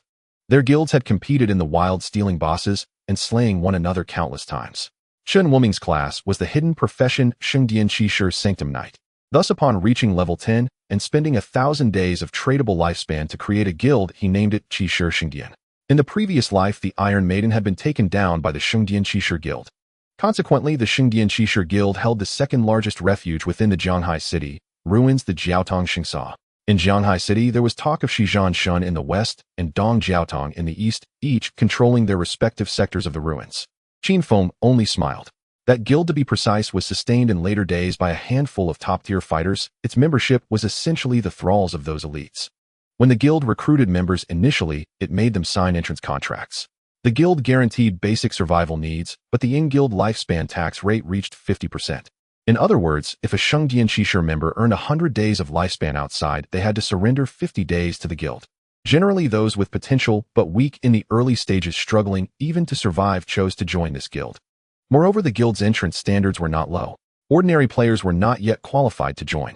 Their guilds had competed in the wild, stealing bosses and slaying one another countless times. Chen Wuming's class was the hidden profession Xingdian Qishir Sanctum Knight. Thus, upon reaching level 10 and spending 1,000 days of tradable lifespan to create a guild, he named it Qishir Xingdian. In the previous life, the Iron Maiden had been taken down by the Xingdian Qishir Guild. Consequently, the Xingdian Qishir Guild held the second largest refuge within the Jianghai city, ruins the Jiaotong Xingsa. In Jianghai city, there was talk of Shijian Shun in the west and Dong Jiaotong in the east, each controlling their respective sectors of the ruins. Qin Feng only smiled. That guild, to be precise, was sustained in later days by a handful of top-tier fighters. Its membership was essentially the thralls of those elites. When the guild recruited members initially, it made them sign entrance contracts. The guild guaranteed basic survival needs, but the in-guild lifespan tax rate reached 50%. In other words, if a Shengdian Qishir member earned 100 days of lifespan outside, they had to surrender 50 days to the guild. Generally, those with potential but weak in the early stages, struggling even to survive, chose to join this guild. Moreover, the guild's entrance standards were not low. Ordinary players were not yet qualified to join.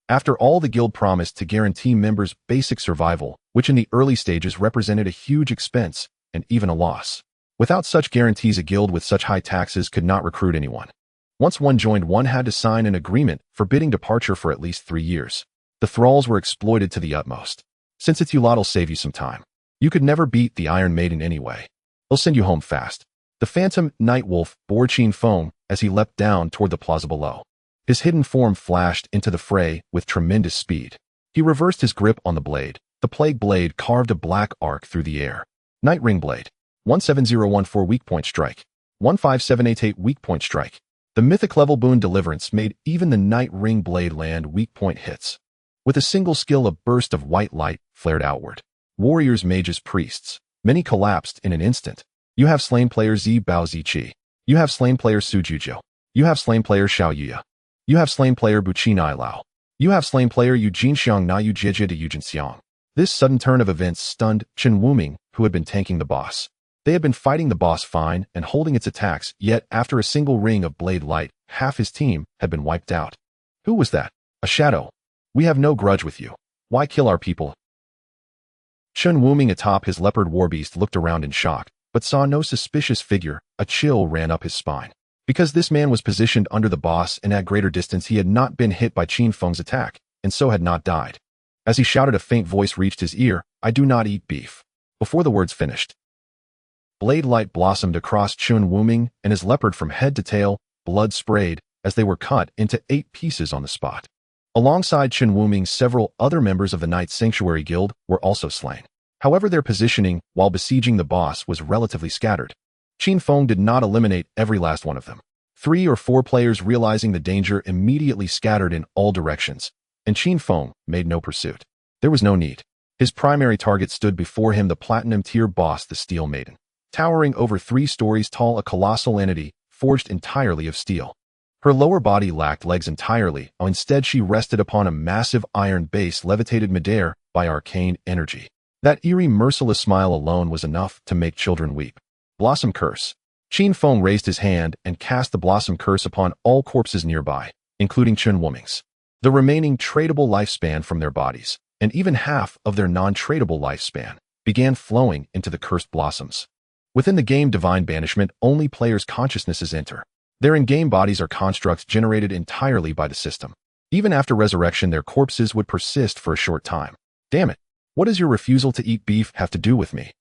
After all, the guild promised to guarantee members basic survival, which in the early stages represented a huge expense and even a loss. Without such guarantees, a guild with such high taxes could not recruit anyone. Once one joined, one had to sign an agreement forbidding departure for at least 3 years. The thralls were exploited to the utmost. Since it's you lot'll save you some time. You could never beat the Iron Maiden anyway. They'll send you home fast. The phantom night wolf bore Qin Feng as he leapt down toward the plaza below. His hidden form flashed into the fray with tremendous speed. He reversed his grip on the blade. The plague blade carved a black arc through the air. Night ring blade. 17014 weak point strike. 15788 weak point strike. The mythic level boon Deliverance made even the night ring blade land weak point hits. With a single skill, a burst of white light flared outward. Warriors, mages, priests. Many collapsed in an instant. You have slain player Zi Bao Ziqi. You have slain player Su Jujiu. You have slain player Xiaoyou. You have slain player Buqin Ailao. You have slain player Eugene Xiang Na Yu Jie de Eugene Xiang. This sudden turn of events stunned Qin Wuming, who had been tanking the boss. They had been fighting the boss fine and holding its attacks, yet after a single ring of blade light, half his team had been wiped out. Who was that? A shadow. We have no grudge with you. Why kill our people? Qin Wuming atop his leopard warbeast looked around in shock, but saw no suspicious figure. A chill ran up his spine. Because this man was positioned under the boss and at greater distance, he had not been hit by Qin Feng's attack, and so had not died. As he shouted, a faint voice reached his ear, "I do not eat beef." Before the words finished, blade light blossomed across Qin Wuming and his leopard from head to tail. Blood sprayed as they were cut into 8 pieces on the spot. Alongside Qin Wuming, several other members of the Night Sanctuary Guild were also slain. However, their positioning while besieging the boss was relatively scattered. Qin Feng did not eliminate every last one of them. 3 or 4 players, realizing the danger, immediately scattered in all directions, and Qin Feng made no pursuit. There was no need. His primary target stood before him, the platinum tier boss, the Steel Maiden. Towering over 3 stories tall, a colossal entity forged entirely of steel. Her lower body lacked legs entirely, instead she rested upon a massive iron base levitated midair by arcane energy. That eerie, merciless smile alone was enough to make children weep. Blossom Curse. Qin Feng raised his hand and cast the Blossom Curse upon all corpses nearby, including Qin Wuming's. The remaining tradable lifespan from their bodies, and even half of their non-tradable lifespan, began flowing into the cursed blossoms. Within the game Divine Banishment, only players' consciousnesses enter. Their in-game bodies are constructs generated entirely by the system. Even after resurrection, their corpses would persist for a short time. Damn it! What does your refusal to eat beef have to do with me?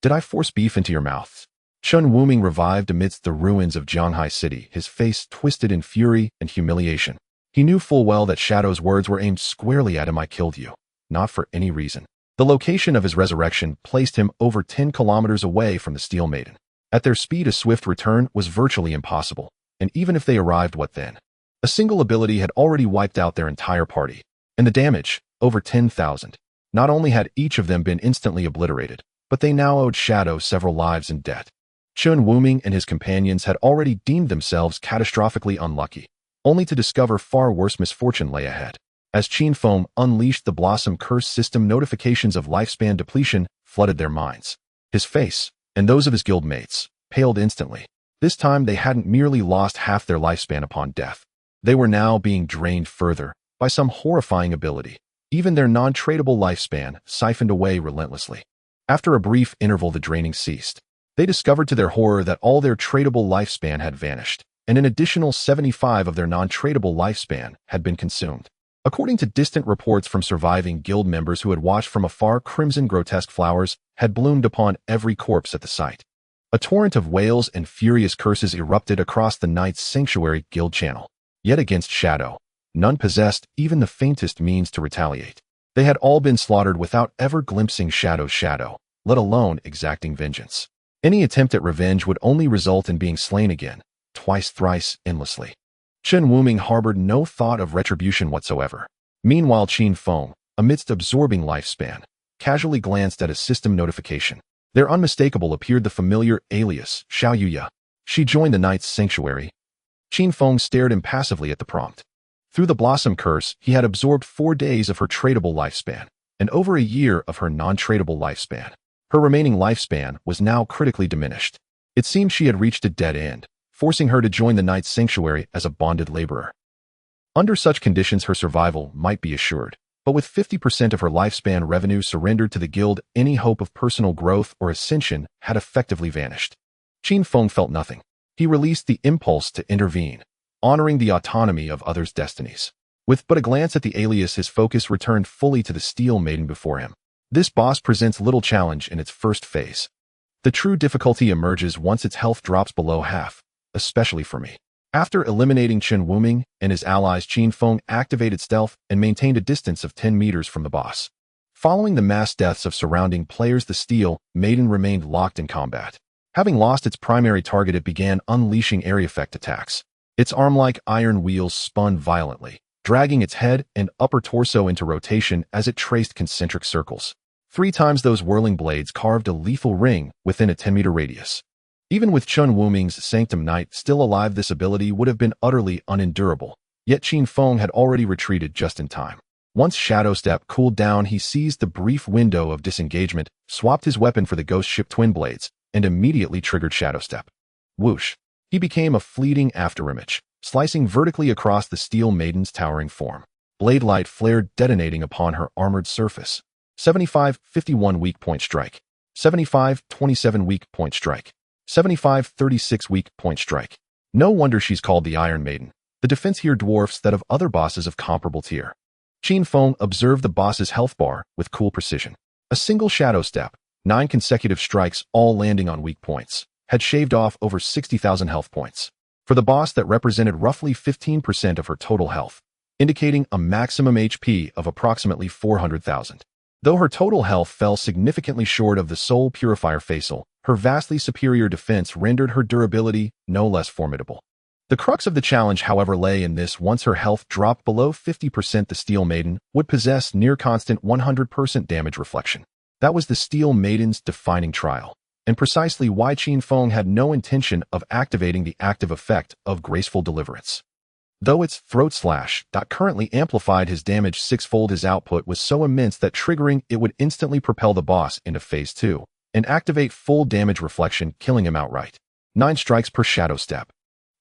Did I force beef into your mouths? Qin Wuming revived amidst the ruins of Zhanghai City, his face twisted in fury and humiliation. He knew full well that Shadow's words were aimed squarely at him. I killed you. Not for any reason. The location of his resurrection placed him over 10 kilometers away from the Steel Maiden. At their speed, a swift return was virtually impossible. And even if they arrived, what then? A single ability had already wiped out their entire party. And the damage, over 10,000. Not only had each of them been instantly obliterated, but they now owed Shadow several lives in debt. Qin Wuming and his companions had already deemed themselves catastrophically unlucky, only to discover far worse misfortune lay ahead. As Qin Feng unleashed the Blossom Curse system, notifications of lifespan depletion flooded their minds. His face, and those of his guild mates, paled instantly. This time they hadn't merely lost half their lifespan upon death. They were now being drained further by some horrifying ability. Even their non-tradable lifespan siphoned away relentlessly. After a brief interval, the draining ceased. They discovered to their horror that all their tradable lifespan had vanished, and an additional 75 of their non-tradable lifespan had been consumed. According to distant reports from surviving guild members who had watched from afar, crimson grotesque flowers had bloomed upon every corpse at the site. A torrent of wails and furious curses erupted across the Knight's Sanctuary Guild channel. Yet against Shadow, none possessed even the faintest means to retaliate. They had all been slaughtered without ever glimpsing Shadow's shadow, let alone exacting vengeance. Any attempt at revenge would only result in being slain again, twice, thrice, endlessly. Qin Wuming harbored no thought of retribution whatsoever. Meanwhile, Qin Feng, amidst absorbing lifespan, casually glanced at a system notification. There unmistakable appeared the familiar alias, Xiaoyou. She joined the Knight's Sanctuary. Qin Feng stared impassively at the prompt. Through the Blossom Curse, he had absorbed 4 days of her tradable lifespan, and over a year of her non-tradable lifespan. Her remaining lifespan was now critically diminished. It seemed she had reached a dead end, forcing her to join the Knight's Sanctuary as a bonded laborer. Under such conditions, her survival might be assured, but with 50% of her lifespan revenue surrendered to the guild, any hope of personal growth or ascension had effectively vanished. Qin Feng felt nothing. He released the impulse to intervene, honoring the autonomy of others' destinies. With but a glance at the alias, his focus returned fully to the Steel Maiden before him. This boss presents little challenge in its first phase. The true difficulty emerges once its health drops below half, especially for me. After eliminating Qin Wuming and his allies, Qin Feng activated stealth and maintained a distance of 10 meters from the boss. Following the mass deaths of surrounding players, the Steel Maiden remained locked in combat. Having lost its primary target, it began unleashing area effect attacks. Its arm-like iron wheels spun violently, dragging its head and upper torso into rotation as it traced concentric circles. 3 times those whirling blades carved a lethal ring within a 10-meter radius. Even with Qin Wuming's Sanctum Knight still alive, this ability would have been utterly unendurable, yet Qin Feng had already retreated just in time. Once Shadow Step cooled down, he seized the brief window of disengagement, swapped his weapon for the ghost ship twin blades, and immediately triggered Shadow Step. Whoosh! He became a fleeting afterimage, slicing vertically across the Steel Maiden's towering form. Blade light flared, detonating upon her armored surface. 75-51 weak point strike. 75-27 weak point strike. 75-36 weak point strike. No wonder she's called the Iron Maiden. The defense here dwarfs that of other bosses of comparable tier. Qin Feng observed the boss's health bar with cool precision. A single Shadow Step, 9 consecutive strikes, all landing on weak points, had shaved off over 60,000 health points. For the boss, that represented roughly 15% of her total health, indicating a maximum HP of approximately 400,000. Though her total health fell significantly short of the Soul Purifier Facial, her vastly superior defense rendered her durability no less formidable. The crux of the challenge, however, lay in this: once her health dropped below 50%, the Steel Maiden would possess near-constant 100% damage reflection. That was the Steel Maiden's defining trial, and precisely why Qin Feng had no intention of activating the active effect of Graceful Deliverance. Though its throat slash that currently amplified his damage 6-fold, his output was so immense that triggering it would instantly propel the boss into Phase 2 and activate full damage reflection, killing him outright. 9 strikes per Shadow Step.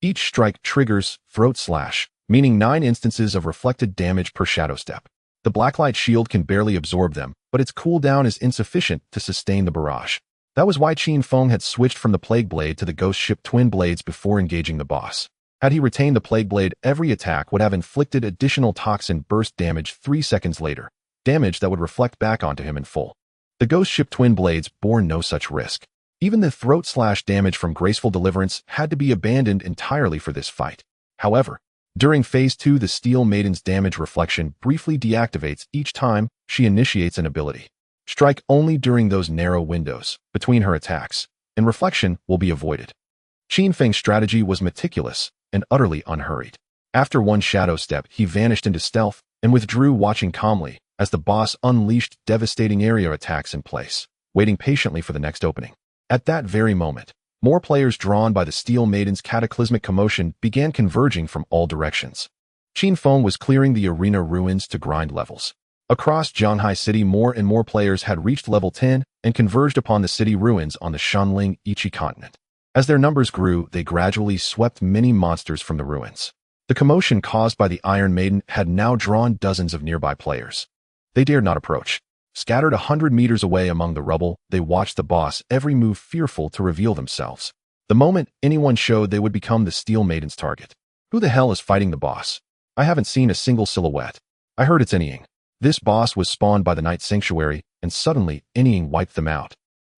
Each strike triggers throat slash, meaning 9 instances of reflected damage per Shadow Step. The Blacklight Shield can barely absorb them, but its cooldown is insufficient to sustain the barrage. That was why Qin Feng had switched from the Plague Blade to the Ghost Ship Twin Blades before engaging the boss. Had he retained the Plague Blade, every attack would have inflicted additional toxin burst damage 3 seconds later, damage that would reflect back onto him in full. The Ghost Ship Twin Blades bore no such risk. Even the throat slash damage from Graceful Deliverance had to be abandoned entirely for this fight. However, during Phase 2, the Steel Maiden's damage reflection briefly deactivates each time she initiates an ability. Strike only during those narrow windows between her attacks, and reflection will be avoided. Qin Feng's strategy was meticulous and utterly unhurried. After 1 Shadow Step, he vanished into stealth and withdrew, watching calmly as the boss unleashed devastating area attacks in place, waiting patiently for the next opening. At that very moment, more players drawn by the Steel Maiden's cataclysmic commotion began converging from all directions. Qin Feng was clearing the arena ruins to grind levels. Across Zhanghai City, more and more players had reached level 10 and converged upon the city ruins on the Shanling Ichi continent. As their numbers grew, they gradually swept many monsters from the ruins. The commotion caused by the Iron Maiden had now drawn dozens of nearby players. They dared not approach. Scattered 100 meters away among the rubble, they watched the boss, every move fearful to reveal themselves. The moment anyone showed, they would become the Steel Maiden's target. Who the hell is fighting the boss? I haven't seen a single silhouette. I heard it's Enying. This boss was spawned by the Knight's Sanctuary, and suddenly Enying wiped them out.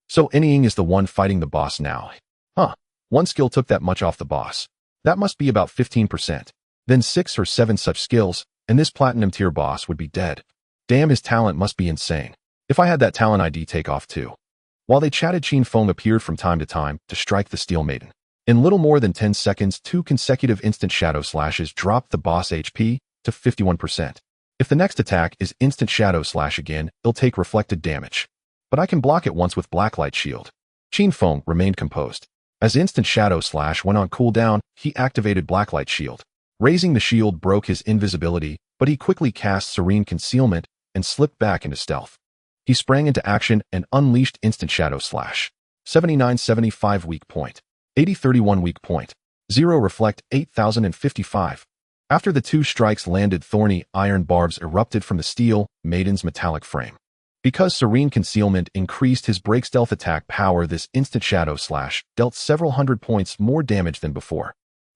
So Enying is the one fighting the boss now. Huh. 1 skill took that much off the boss. That must be about 15%. Then 6 or 7 such skills, and this platinum tier boss would be dead. Damn, his talent must be insane. If I had that talent, I'd take off too. While they chatted, Qin Feng appeared from time to time to strike the Steel Maiden. In little more than 10 seconds, 2 consecutive instant shadow slashes dropped the boss HP to 51%. If the next attack is instant shadow slash again, it'll take reflected damage. But I can block it once with blacklight shield. Qin Feng remained composed. As instant shadow slash went on cooldown, he activated blacklight shield. Raising the shield broke his invisibility, but he quickly cast serene concealment and slipped back into stealth. He sprang into action and unleashed instant shadow slash. 7975 weak point. 8031 weak point. 0 reflect 8055. After the 2 strikes landed, thorny iron barbs erupted from the steel maiden's metallic frame. Because serene concealment increased his break stealth attack power, this instant shadow slash dealt several hundred points more damage than before.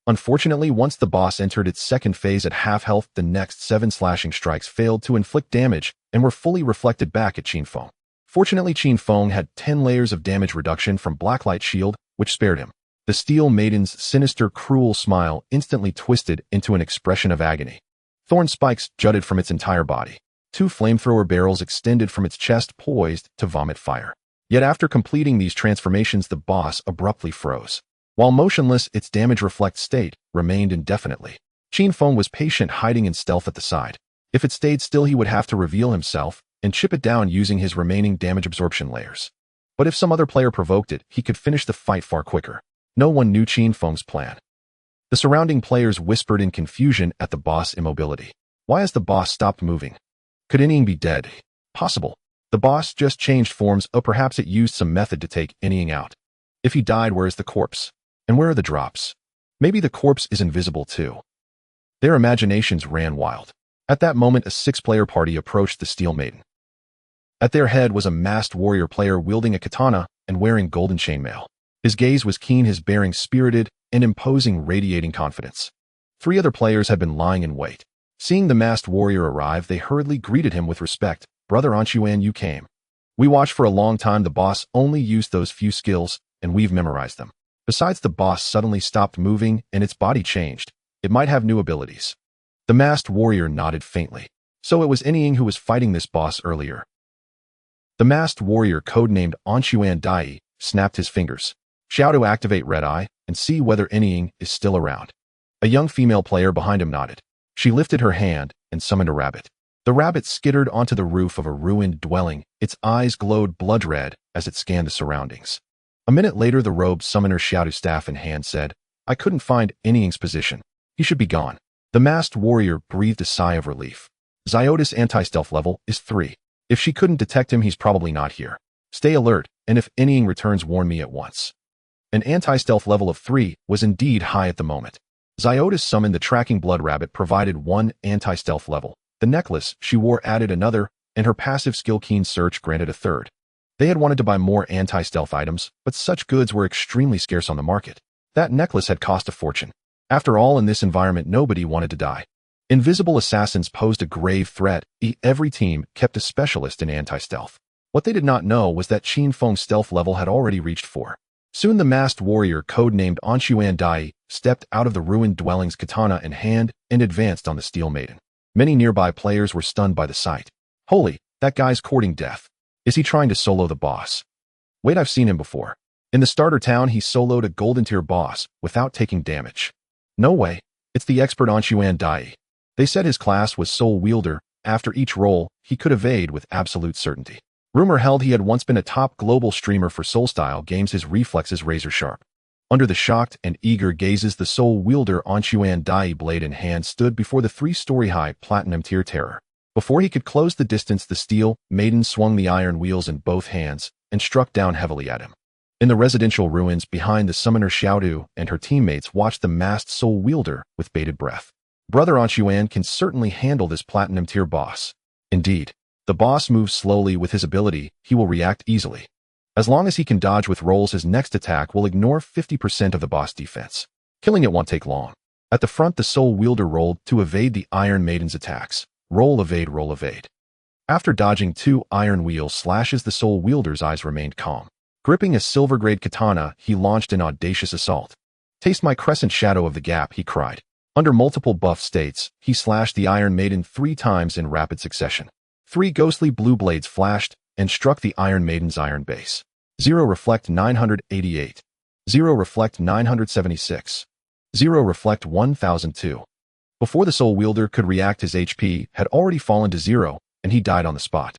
Unfortunately, once the boss entered its second phase at half health, the next 7 slashing strikes failed to inflict damage and were fully reflected back at Qin Feng. Fortunately, Qin Feng had 10 layers of damage reduction from blacklight shield, which spared him. The steel maiden's sinister, cruel smile instantly twisted into an expression of agony. Thorn spikes jutted from its entire body. 2 flamethrower barrels extended from its chest, poised to vomit fire. Yet after completing these transformations, the boss abruptly froze. While motionless, its damage reflect state remained indefinitely. Qin Feng was patient, hiding in stealth at the side. If it stayed still, he would have to reveal himself and chip it down using his remaining damage absorption layers. But if some other player provoked it, he could finish the fight far quicker. No one knew Qin Feng's plan. The surrounding players whispered in confusion at the boss' immobility. Why has the boss stopped moving? Could Inying be dead? Possible. The boss just changed forms, or perhaps it used some method to take Inying out. If he died, where is the corpse? And where are the drops? Maybe the corpse is invisible too. Their imaginations ran wild. At that moment, a 6-player party approached the Steel Maiden. At their head was a masked warrior player wielding a katana and wearing golden chainmail. His gaze was keen, his bearing spirited and imposing, radiating confidence. 3 other players had been lying in wait. Seeing the masked warrior arrive, they hurriedly greeted him with respect. Brother Anshuan, you came. We watched for a long time. The boss only used those few skills, and we've memorized them. Besides, the boss suddenly stopped moving and its body changed. It might have new abilities. The masked warrior nodded faintly. So it was Inying who was fighting this boss earlier. The masked warrior, codenamed Anshuan Dai, snapped his fingers. Shout to activate Red Eye and see whether Inying is still around. A young female player behind him nodded. She lifted her hand and summoned a rabbit. The rabbit skittered onto the roof of a ruined dwelling. Its eyes glowed blood red as it scanned the surroundings. A minute later, the robed summoner, Xiaoyou, staff in hand, said, I couldn't find Inying's position. He should be gone. The masked warrior breathed a sigh of relief. Xiaoyou's anti-stealth level is 3. If she couldn't detect him, he's probably not here. Stay alert, and if Inying returns, warn me at once. An anti-stealth level of 3 was indeed high at the moment. Xiaoyou summoned the tracking blood rabbit, provided 1 anti-stealth level. The necklace she wore added another, and her passive skill Keen Search granted a 3rd. They had wanted to buy more anti-stealth items, but such goods were extremely scarce on the market. That necklace had cost a fortune. After all, in this environment, nobody wanted to die. Invisible assassins posed a grave threat. Every team kept a specialist in anti-stealth. What they did not know was that Qin Feng's stealth level had already reached 4. Soon the masked warrior, codenamed Anshuan Dai, stepped out of the ruined dwelling's, katana in hand, and advanced on the Steel Maiden. Many nearby players were stunned by the sight. Holy, that guy's courting death. Is he trying to solo the boss? Wait, I've seen him before. In the starter town, he soloed a golden tier boss without taking damage. No way. It's the expert Anshuan Dai. They said his class was Soul Wielder. After each roll, he could evade with absolute certainty. Rumor held he had once been a top global streamer for Soul-style games, his reflexes razor sharp. Under the shocked and eager gazes, the Soul Wielder, Anshuan Dai, blade in hand, stood before the 3-story-high platinum tier terror. Before he could close the distance, the Steel Maiden swung the iron wheels in both hands and struck down heavily at him. In the residential ruins behind, the summoner Xiaoyou and her teammates watched the masked Soul Wielder with bated breath. Brother Anshuan can certainly handle this platinum tier boss. Indeed, the boss moves slowly. With his ability, he will react easily. As long as he can dodge with rolls, his next attack will ignore 50% of the boss defense. Killing it won't take long. At the front, the Soul Wielder rolled to evade the Iron Maiden's attacks. Roll, evade, roll, evade. After dodging 2 iron wheel slashes, the Soul Wielder's eyes remained calm. Gripping a silver-grade katana, he launched an audacious assault. Taste my crescent shadow of the gap, he cried. Under multiple buff states, he slashed the Iron Maiden 3 times in rapid succession. 3 ghostly blue blades flashed and struck the Iron Maiden's iron base. 0 reflect 988. 0 reflect 976. 0 reflect 1002. Before the soul wielder could react, his HP had already fallen to 0, and he died on the spot.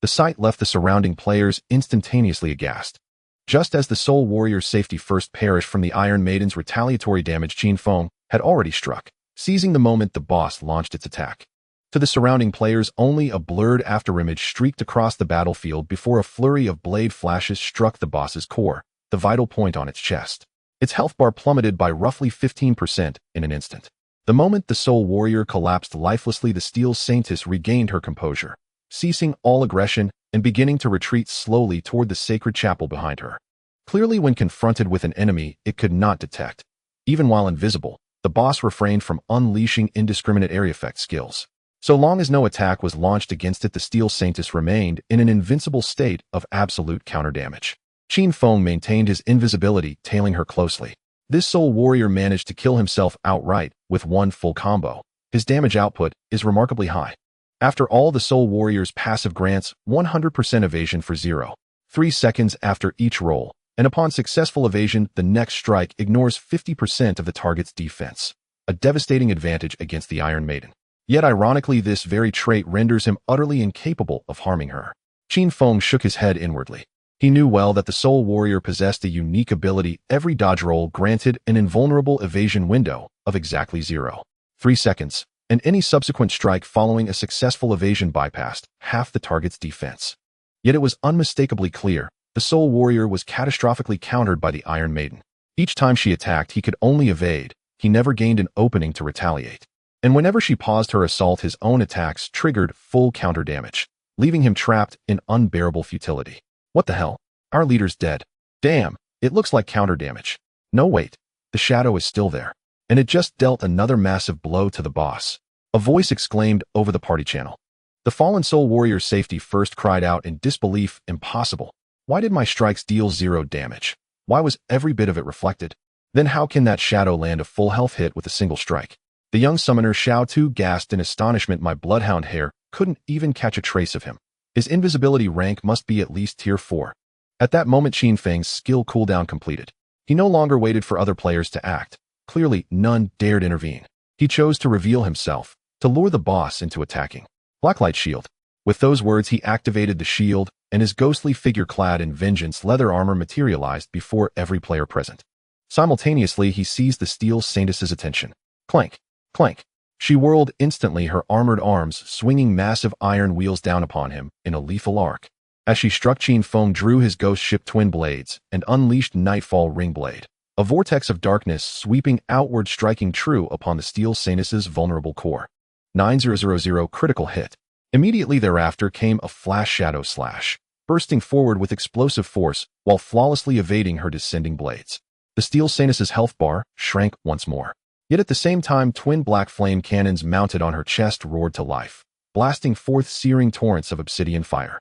The sight left the surrounding players instantaneously aghast. Just as the soul warrior's safety first perished from the Iron Maiden's retaliatory damage, Qin Feng had already struck, seizing the moment the boss launched its attack. To the surrounding players, only a blurred afterimage streaked across the battlefield before a flurry of blade flashes struck the boss's core, the vital point on its chest. Its health bar plummeted by roughly 15% in an instant. The moment the soul warrior collapsed lifelessly, the steel saintess regained her composure, ceasing all aggression and beginning to retreat slowly toward the sacred chapel behind her. Clearly, when confronted with an enemy it could not detect, even while invisible, the boss refrained from unleashing indiscriminate area effect skills. So long as no attack was launched against it, the steel saintess remained in an invincible state of absolute counter damage. Qin Feng maintained his invisibility, tailing her closely. This soul warrior managed to kill himself outright with one full combo. His damage output is remarkably high. After all, the soul warrior's passive grants 100% evasion for 0.3 seconds after each roll, and upon successful evasion, the next strike ignores 50% of the target's defense, a devastating advantage against the Iron Maiden. Yet ironically, this very trait renders him utterly incapable of harming her. Qin Feng shook his head inwardly. He knew well that the soul warrior possessed a unique ability. Every dodge roll granted an invulnerable evasion window of exactly 0.3 seconds, and any subsequent strike following a successful evasion bypassed half the target's defense. Yet it was unmistakably clear the soul warrior was catastrophically countered by the Iron Maiden. Each time she attacked, he could only evade. He never gained an opening to retaliate. And whenever she paused her assault, his own attacks triggered full counter damage, leaving him trapped in unbearable futility. What the hell? Our leader's dead. Damn, it looks like counter damage. No, wait. The shadow is still there. And it just dealt another massive blow to the boss. A voice exclaimed over the party channel. The fallen soul warrior's safety first cried out in disbelief. Impossible. Why did my strikes deal 0 damage? Why was every bit of it reflected? Then how can that shadow land a full health hit with a single strike? The young summoner Xiaoyou gasped in astonishment. My bloodhound hair couldn't even catch a trace of him. His invisibility rank must be at least tier 4. At that moment, Qin Feng's skill cooldown completed. He no longer waited for other players to act. Clearly, none dared intervene. He chose to reveal himself, to lure the boss into attacking. Blacklight shield. With those words, he activated the shield, and his ghostly figure clad in vengeance leather armor materialized before every player present. Simultaneously, he seized the steel saintess's attention. Clank, clank. She whirled instantly, her armored arms swinging massive iron wheels down upon him in a lethal arc. As she struck, Qin Feng drew his ghost ship twin blades and unleashed Nightfall Ring Blade, a vortex of darkness sweeping outward, striking true upon the steel saintess's vulnerable core. 9000 critical hit. Immediately thereafter came a flash shadow slash, bursting forward with explosive force while flawlessly evading her descending blades. The steel saintess's health bar shrank once more. Yet at the same time, twin black flame cannons mounted on her chest roared to life, blasting forth searing torrents of obsidian fire.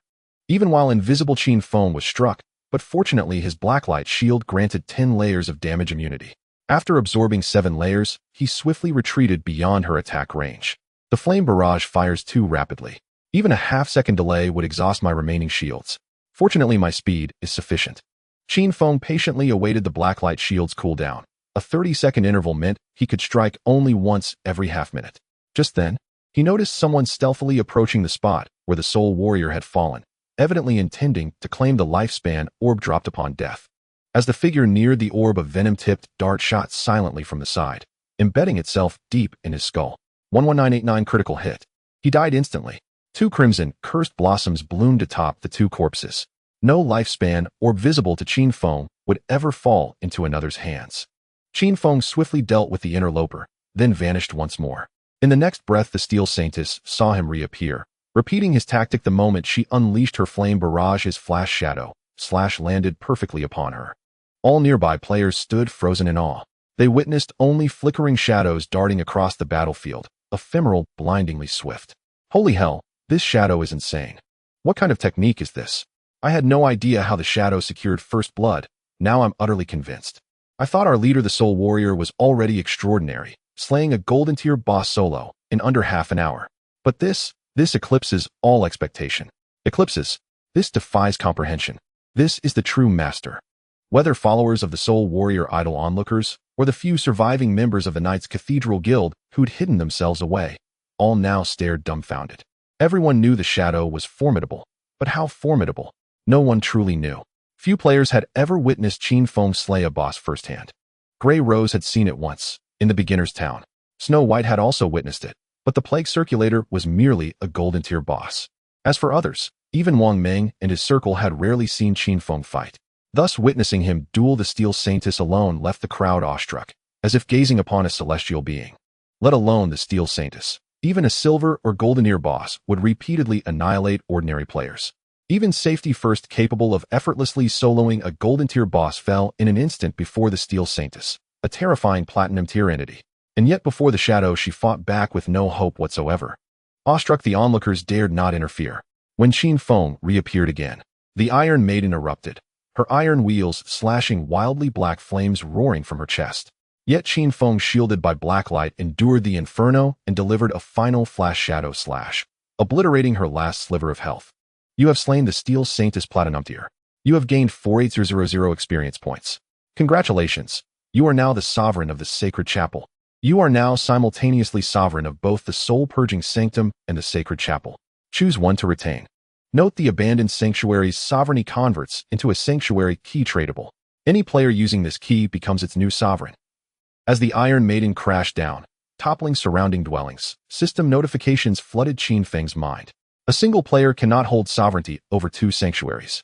Even while invisible, Qin Feng was struck, but fortunately his blacklight shield granted 10 layers of damage immunity. After absorbing 7 layers, he swiftly retreated beyond her attack range. The flame barrage fires too rapidly. Even a half-second delay would exhaust my remaining shields. Fortunately, my speed is sufficient. Qin Feng patiently awaited the blacklight shield's cooldown. A 30-second interval meant he could strike only once every half-minute. Just then, he noticed someone stealthily approaching the spot where the soul warrior had fallen, evidently intending to claim the lifespan orb dropped upon death. As the figure neared the orb, a venom-tipped dart shot silently from the side, embedding itself deep in his skull. 11989 critical hit. He died instantly. 2 crimson, cursed blossoms bloomed atop the 2 corpses. No lifespan orb visible to Qin Feng would ever fall into another's hands. Qin Feng swiftly dealt with the interloper, then vanished once more. In the next breath, the steel saintess saw him reappear. Repeating his tactic the moment she unleashed her flame barrage, his flash shadow slash landed perfectly upon her. All nearby players stood frozen in awe. They witnessed only flickering shadows darting across the battlefield, ephemeral, blindingly swift. Holy hell, this shadow is insane. What kind of technique is this? I had no idea how the shadow secured first blood. Now I'm utterly convinced. I thought our leader, the soul warrior, was already extraordinary, slaying a golden tier boss solo in under half an hour. But this eclipses all expectation. Eclipses. This defies comprehension. This is the true master. Whether followers of the Soul Warrior idol onlookers, or the few surviving members of the Knights Cathedral Guild who'd hidden themselves away, all now stared dumbfounded. Everyone knew the shadow was formidable, but how formidable? No one truly knew. Few players had ever witnessed Qin Feng slay a boss firsthand. Grey Rose had seen it once, in the beginner's town. Snow White had also witnessed it, but the Plague Circulator was merely a golden tier boss. As for others, even Wang Meng and his circle had rarely seen Qin Feng fight. Thus witnessing him duel the Steel Saintess alone left the crowd awestruck, as if gazing upon a celestial being. Let alone the Steel Saintess, even a silver or golden tier boss would repeatedly annihilate ordinary players. Even Safety First, capable of effortlessly soloing a golden tier boss, fell in an instant before the Steel Saintess, a terrifying platinum tier entity. And yet before the shadow she fought back with no hope whatsoever. Awestruck, the onlookers dared not interfere. When Qin Feng reappeared again, the Iron Maiden erupted, her iron wheels slashing wildly, black flames roaring from her chest. Yet Qin Feng, shielded by black light, endured the inferno and delivered a final flash shadow slash, obliterating her last sliver of health. You have slain the Steel Saintess Platinum tier. You have gained 4800 experience points. Congratulations. You are now the sovereign of the Sacred Chapel. You are now simultaneously sovereign of both the Soul-Purging Sanctum and the Sacred Chapel. Choose one to retain. Note the abandoned sanctuary's sovereignty converts into a sanctuary key tradable. Any player using this key becomes its new sovereign. As the Iron Maiden crashed down, toppling surrounding dwellings, system notifications flooded Qin Feng's mind. A single player cannot hold sovereignty over two sanctuaries.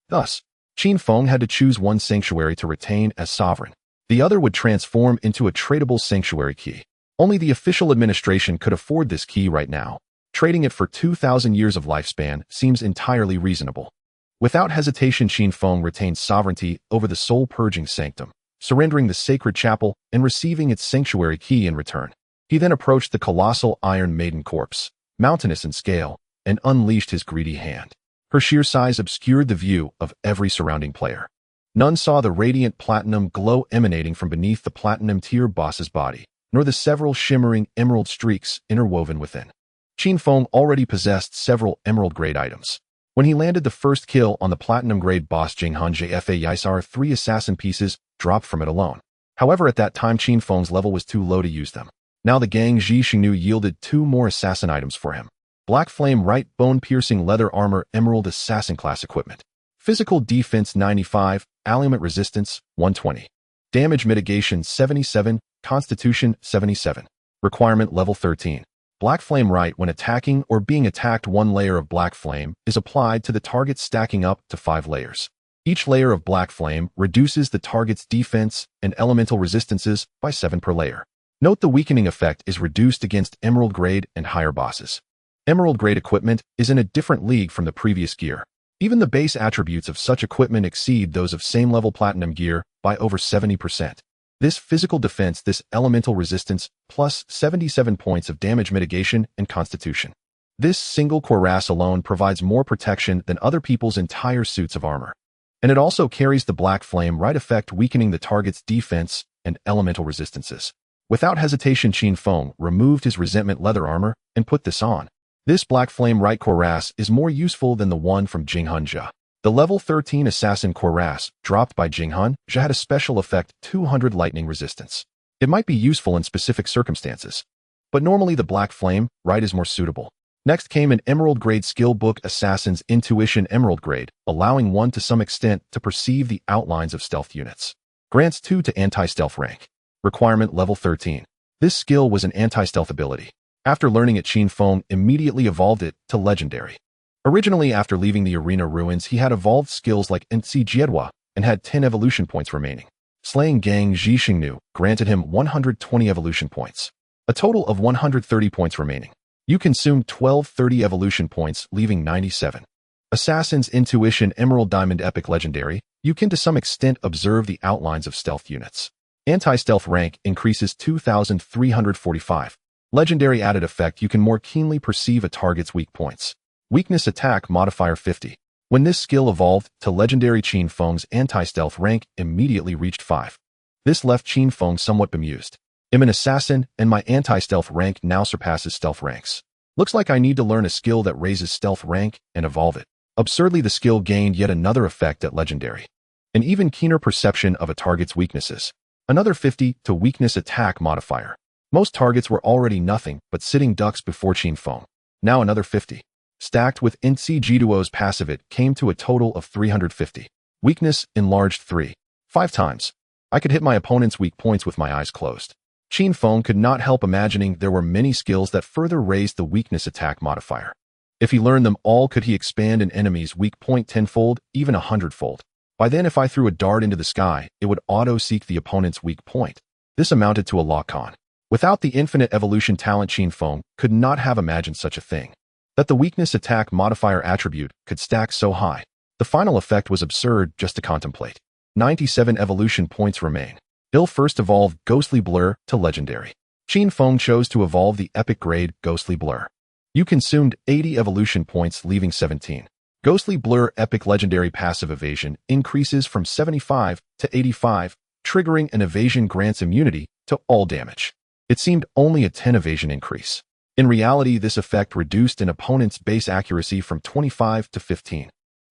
Thus, Qin Feng had to choose one sanctuary to retain as sovereign. The other would transform into a tradable sanctuary key. Only the official administration could afford this key right now. Trading it for 2,000 years of lifespan seems entirely reasonable. Without hesitation, Qin Feng retained sovereignty over the Soul-Purging Sanctum, surrendering the Sacred Chapel and receiving its sanctuary key in return. He then approached the colossal Iron Maiden corpse, mountainous in scale, and unleashed his greedy hand. Her sheer size obscured the view of every surrounding player. None saw the radiant platinum glow emanating from beneath the platinum tier boss's body, nor the several shimmering emerald streaks interwoven within. Qin Feng already possessed several emerald-grade items. When he landed the first kill on the platinum-grade boss Jinghan Jfa Yisar, 3 assassin pieces dropped from it alone. However, at that time Qin Feng's level was too low to use them. Now the Gang Ji Xingnu yielded 2 more assassin items for him. Black Flame Right Bone-Piercing Leather Armor Emerald Assassin Class Equipment. Physical Defense 95, Ailment Resistance 120. Damage Mitigation 77, Constitution 77. Requirement Level 13. Black Flame Right, when attacking or being attacked, 1 layer of Black Flame is applied to the target, stacking up to 5 layers. Each layer of Black Flame reduces the target's defense and elemental resistances by 7 per layer. Note the weakening effect is reduced against Emerald grade and higher bosses. Emerald grade equipment is in a different league from the previous gear. Even the base attributes of such equipment exceed those of same level platinum gear by over 70%. This physical defense, this elemental resistance, plus 77 points of damage mitigation and constitution. This single cuirass alone provides more protection than other people's entire suits of armor. And it also carries the Black Flame Right effect, weakening the target's defense and elemental resistances. Without hesitation, Qin Feng removed his resentment leather armor and put this on. This Black Flame Right cuirass is more useful than the one from Jinghan Jia. The level 13 assassin cuirass, dropped by Jinghan Jia, had a special effect 200 lightning resistance. It might be useful in specific circumstances, but normally the Black Flame Right is more suitable. Next came an Emerald grade skill book, Assassin's Intuition Emerald grade, allowing one to some extent to perceive the outlines of stealth units. Grants 2 to anti-stealth rank. Requirement Level 13. This skill was an anti-stealth ability. After learning it, Qin Feng immediately evolved it to Legendary. Originally, after leaving the arena ruins, he had evolved skills like Nci Jiedwa and had 10 evolution points remaining. Slaying Gang Ji Xingnu granted him 120 evolution points, a total of 130 points remaining. You consumed 1230 evolution points, leaving 97. Assassin's Intuition Emerald Diamond Epic Legendary, you can to some extent observe the outlines of stealth units. Anti-stealth rank increases 2345. Legendary added effect, you can more keenly perceive a target's weak points. Weakness attack modifier 50. When this skill evolved to Legendary, Qin Feng's anti-stealth rank immediately reached 5. This left Qin Feng somewhat bemused. I'm an assassin, and my anti-stealth rank now surpasses stealth ranks. Looks like I need to learn a skill that raises stealth rank and evolve it. Absurdly, the skill gained yet another effect at Legendary. an even keener perception of a target's weaknesses. Another 50 to weakness attack modifier. Most targets were already nothing but sitting ducks before Qin Feng. Now another 50. Stacked with Inci Jiduo's passive, it came to a total of 350. Weakness enlarged 5 times. I could hit my opponent's weak points with my eyes closed. Qin Feng could not help imagining there were many skills that further raised the weakness attack modifier. If he learned them all, could he expand an enemy's weak point tenfold, even 100-fold? By then, if I threw a dart into the sky, it would auto-seek the opponent's weak point. This amounted to a lock-on. Without the infinite evolution talent, Qin Feng could not have imagined such a thing. That the weakness attack modifier attribute could stack so high. The final effect was absurd just to contemplate. 97 evolution points remain. He'll first evolve Ghostly Blur to Legendary. Qin Feng chose to evolve the epic grade Ghostly Blur. You consumed 80 evolution points, leaving 17. Ghostly Blur Epic Legendary passive evasion increases from 75 to 85, triggering an evasion grants immunity to all damage. It seemed only a 10 evasion increase. In reality, this effect reduced an opponent's base accuracy from 25 to 15.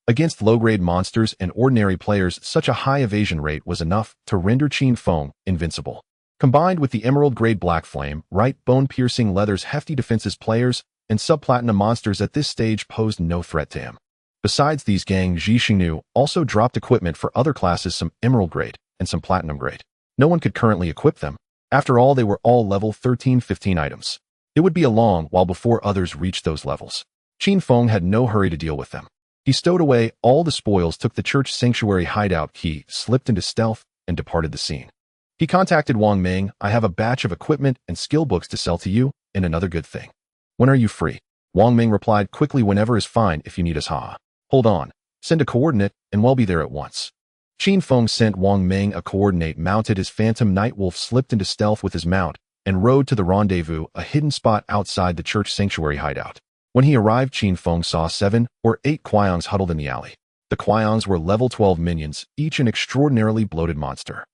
Against low-grade monsters and ordinary players, such a high evasion rate was enough to render Qin Feng invincible. Combined with the Emerald-grade Black Flame, right bone-piercing leather's hefty defenses, players and sub-platinum monsters at this stage posed no threat to him. Besides these, Gang Zhixingnu also dropped equipment for other classes, some Emerald grade and some Platinum grade. No one could currently equip them. After all, they were all level 13-15 items. It would be a long while before others reached those levels. Qin Feng had no hurry to deal with them. He stowed away all the spoils, took the church sanctuary hideout key, slipped into stealth, and departed the scene. He contacted Wang Ming. I have a batch of equipment and skill books to sell to you, and another good thing. When are you free? Wang Ming replied quickly, whenever is fine if you need us. Hold on. Send a coordinate, and we'll be there at once. Qin Feng sent Wang Ming a coordinate, mounted his phantom Nightwolf, slipped into stealth with his mount, and rode to the rendezvous, a hidden spot outside the church sanctuary hideout. When he arrived, Qin Feng saw 7 or 8 Qiangs huddled in the alley. The Qiangs were level 12 minions, each an extraordinarily bloated monster.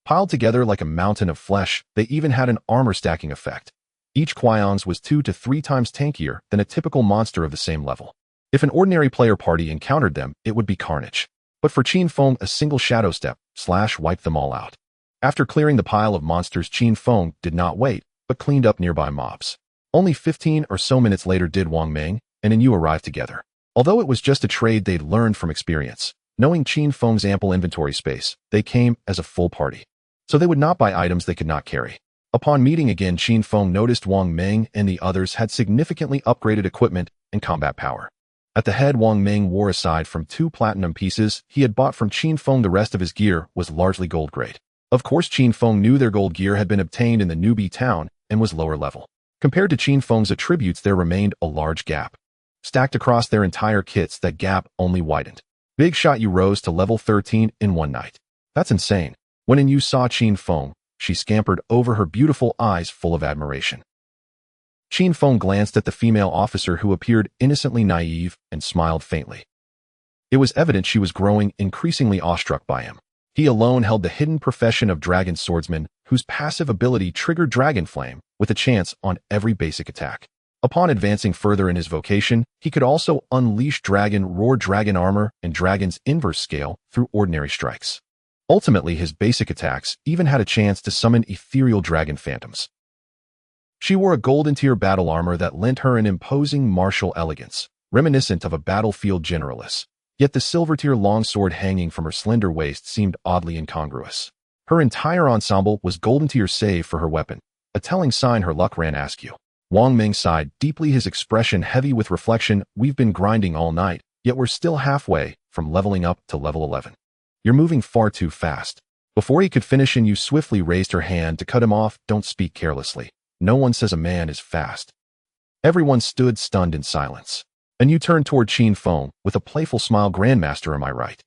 Piled together like a mountain of flesh, they even had an armor stacking effect. Each Qiangs was 2 to 3 times tankier than a typical monster of the same level. If an ordinary player party encountered them, it would be carnage. But for Qin Feng, a single shadow step / wiped them all out. After clearing the pile of monsters, Qin Feng did not wait, but cleaned up nearby mobs. Only 15 or so minutes later did Wang Ming and Yu arrive together. Although it was just a trade they'd learned from experience, knowing Qin Feng's ample inventory space, they came as a full party. So they would not buy items they could not carry. Upon meeting again, Qin Feng noticed Wang Ming and the others had significantly upgraded equipment and combat power. At the head, Wang Ming wore, aside from 2 platinum pieces he had bought from Qin Feng, the rest of his gear was largely gold grade. Of course, Qin Feng knew their gold gear had been obtained in the newbie town and was lower level. Compared to Qin Feng's attributes, there remained a large gap. Stacked across their entire kits, that gap only widened. Big Shot Yu rose to level 13 in one night. That's insane. When Yu saw Qin Feng, she scampered over, her beautiful eyes full of admiration. Qin Feng glanced at the female officer, who appeared innocently naive, and smiled faintly. It was evident she was growing increasingly awestruck by him. He alone held the hidden profession of Dragon Swordsman, whose passive ability triggered Dragon Flame, with a chance on every basic attack. Upon advancing further in his vocation, he could also unleash Dragon Roar, Dragon Armor, and Dragon's Inverse Scale through ordinary strikes. Ultimately, his basic attacks even had a chance to summon ethereal dragon phantoms. She wore a golden tier battle armor that lent her an imposing martial elegance, reminiscent of a battlefield generaless. Yet the silver tier longsword hanging from her slender waist seemed oddly incongruous. Her entire ensemble was golden tier save for her weapon, a telling sign her luck ran askew. Wang Ming sighed deeply, his expression heavy with reflection. We've been grinding all night, yet we're still halfway from leveling up to level 11. You're moving far too fast. Before he could finish, Yu swiftly raised her hand to cut him off. Don't speak carelessly. No one says a man is fast. Everyone stood stunned in silence. Yu turned toward Qin Feng with a playful smile. Grandmaster, am I right?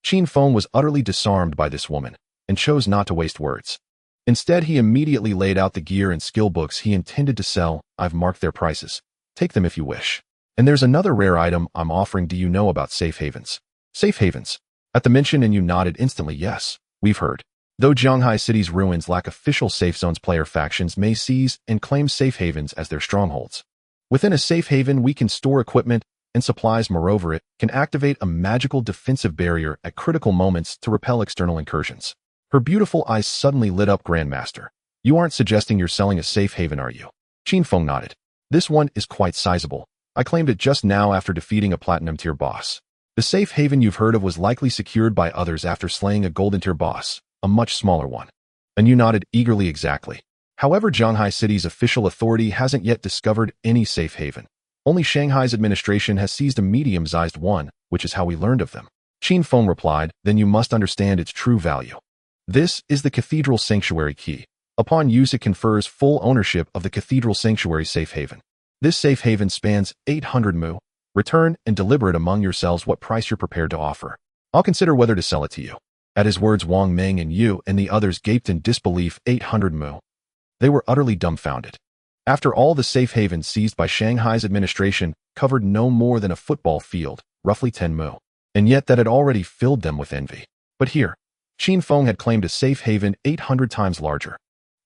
Qin Feng was utterly disarmed by this woman and chose not to waste words. Instead, he immediately laid out the gear and skill books he intended to sell. I've marked their prices. Take them if you wish. And there's another rare item I'm offering. Do you know about safe havens? Safe havens? At the mention, Yu nodded instantly. Yes, we've heard. Though Zhanghai City's ruins lack official safe zones, player factions may seize and claim safe havens as their strongholds. Within a safe haven, we can store equipment, and supplies. Moreover, it can activate a magical defensive barrier at critical moments to repel external incursions. Her beautiful eyes suddenly lit up. Grandmaster, you aren't suggesting you're selling a safe haven, are you? Qin Feng nodded. This one is quite sizable. I claimed it just now after defeating a platinum tier boss. The safe haven you've heard of was likely secured by others after slaying a golden tier boss, a much smaller one. And you nodded eagerly. Exactly. However, Zhanghai City's official authority hasn't yet discovered any safe haven. Only Shanghai's administration has seized a medium-sized one, which is how we learned of them. Qin Feng replied, then you must understand its true value. This is the Cathedral Sanctuary key. Upon use, it confers full ownership of the Cathedral Sanctuary safe haven. This safe haven spans 800 mu. Return and deliberate among yourselves what price you're prepared to offer. I'll consider whether to sell it to you. At his words, Wang Meng and Yu and the others gaped in disbelief. 800 mu. They were utterly dumbfounded. After all, the safe haven seized by Shanghai's administration covered no more than a football field, roughly 10 mu. And yet that had already filled them with envy. But here, Qin Feng had claimed a safe haven 800 times larger.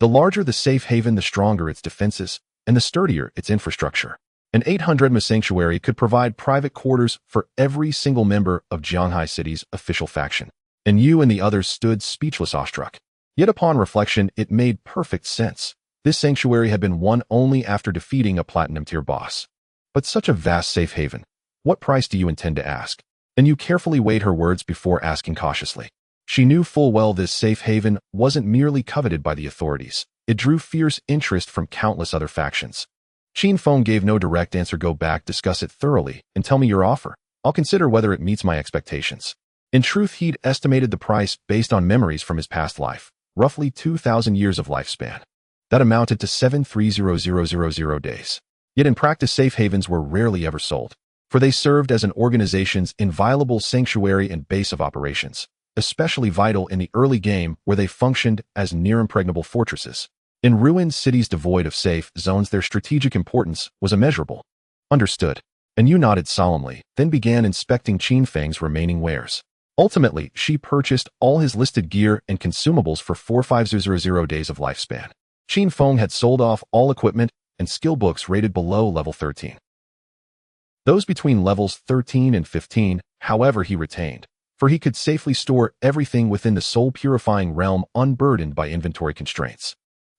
The larger the safe haven, the stronger its defenses, and the sturdier its infrastructure. An 800 mu sanctuary could provide private quarters for every single member of Zhanghai City's official faction. And Yu and the others stood speechless, awestruck. Yet upon reflection, it made perfect sense. This sanctuary had been won only after defeating a platinum tier boss. But such a vast safe haven, what price do you intend to ask? And Yu carefully weighed her words before asking cautiously. She knew full well this safe haven wasn't merely coveted by the authorities. It drew fierce interest from countless other factions. Qin Feng gave no direct answer. Go back, discuss it thoroughly, and tell me your offer. I'll consider whether it meets my expectations. In truth, he'd estimated the price based on memories from his past life. Roughly 2,000 years of lifespan. That amounted to 730,000 days. Yet in practice, safe havens were rarely ever sold, for they served as an organization's inviolable sanctuary and base of operations, especially vital in the early game where they functioned as near-impregnable fortresses. In ruined cities devoid of safe zones, their strategic importance was immeasurable. Understood. And Yu nodded solemnly, then began inspecting Qin Feng's remaining wares. Ultimately, she purchased all his listed gear and consumables for 4,500 days of lifespan. Qin Feng had sold off all equipment and skill books rated below level 13. Those between levels 13 and 15, however, he retained, for he could safely store everything within the soul-purifying realm unburdened by inventory constraints.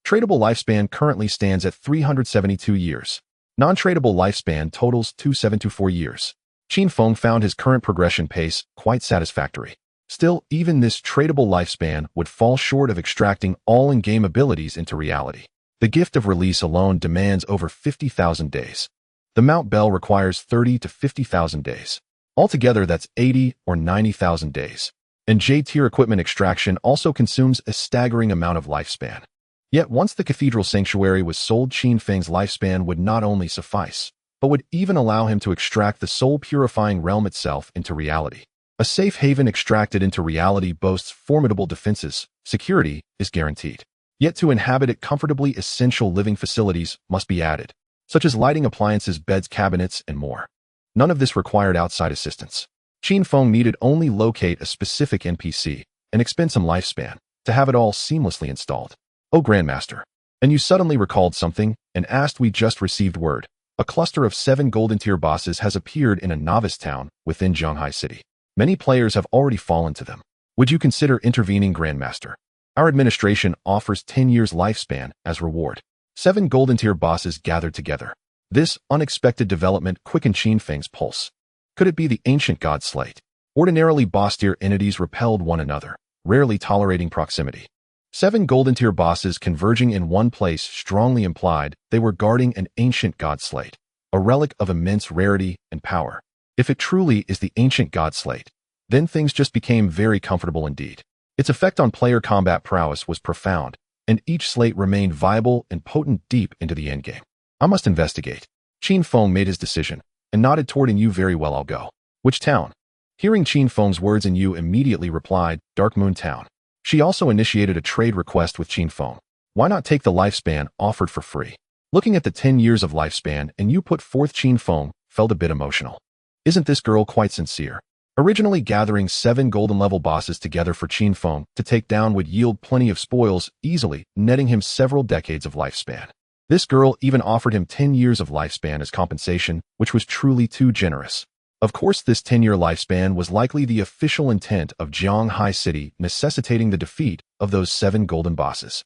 Tradable lifespan currently stands at 372 years. Non-tradable lifespan totals 2724 years. Qin Feng found his current progression pace quite satisfactory. Still, even this tradable lifespan would fall short of extracting all in-game abilities into reality. The gift of release alone demands over 50,000 days. The Mount Bell requires 30 to 50,000 days. Altogether, that's 80 or 90,000 days. And J-tier equipment extraction also consumes a staggering amount of lifespan. Yet once the Cathedral Sanctuary was sold, Qin Feng's lifespan would not only suffice, but would even allow him to extract the soul-purifying realm itself into reality. A safe haven extracted into reality boasts formidable defenses. Security is guaranteed. Yet to inhabit it comfortably, essential living facilities must be added, such as lighting appliances, beds, cabinets, and more. None of this required outside assistance. Qin Feng needed only locate a specific NPC and expend some lifespan to have it all seamlessly installed. Oh, Grandmaster. And you suddenly recalled something and asked. We just received word. A cluster of 7 golden tier bosses has appeared in a novice town within Zhanghai City. Many players have already fallen to them. Would you consider intervening, Grandmaster? Our administration offers 10 years lifespan as reward. 7 golden tier bosses gathered together. This unexpected development quickened Qin Feng's pulse. Could it be the ancient god slate? Ordinarily, boss-tier entities repelled one another, rarely tolerating proximity. 7 golden tier bosses converging in one place strongly implied they were guarding an ancient god slate, a relic of immense rarity and power. If it truly is the ancient god slate, then things just became very comfortable indeed. Its effect on player combat prowess was profound, and each slate remained viable and potent deep into the endgame. I must investigate. Qin Feng made his decision and nodded toward Yu. Very well, I'll go. Which town? Hearing Qin Feng's words, Yu immediately replied, Dark Moon Town. She also initiated a trade request with Qin Feng. Why not take the lifespan offered for free? Looking at the 10 years of lifespan, Yu put forth, Qin Feng felt a bit emotional. Isn't this girl quite sincere? Originally gathering 7 golden level bosses together for Qin Feng to take down would yield plenty of spoils, easily netting him several decades of lifespan. This girl even offered him 10 years of lifespan as compensation, which was truly too generous. Of course, this 10-year lifespan was likely the official intent of Zhonghai City, necessitating the defeat of those 7 golden bosses.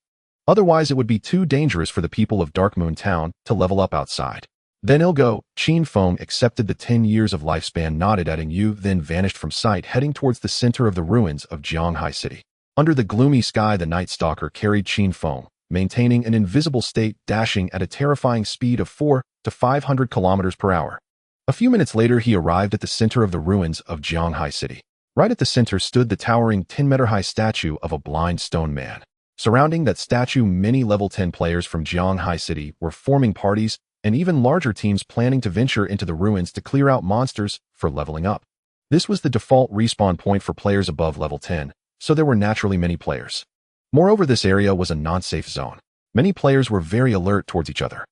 Otherwise, it would be too dangerous for the people of Dark Moon Town to level up outside. Then Ilgo, Qin Feng accepted the 10 years of lifespan, nodded at Yu, then vanished from sight, heading towards the center of the ruins of Zhonghai City. Under the gloomy sky, the Night Stalker carried Qin Feng, maintaining an invisible state, dashing at a terrifying speed of 400 to 500 kilometers per hour. A few minutes later, he arrived at the center of the ruins of Zhonghai City. Right at the center stood the towering 10-meter-high statue of a blind stone man. Surrounding that statue, many level 10 players from Zhonghai City were forming parties, and even larger teams planning to venture into the ruins to clear out monsters for leveling up. This was the default respawn point for players above level 10, so there were naturally many players. Moreover, this area was a non-safe zone. Many players were very alert towards each other.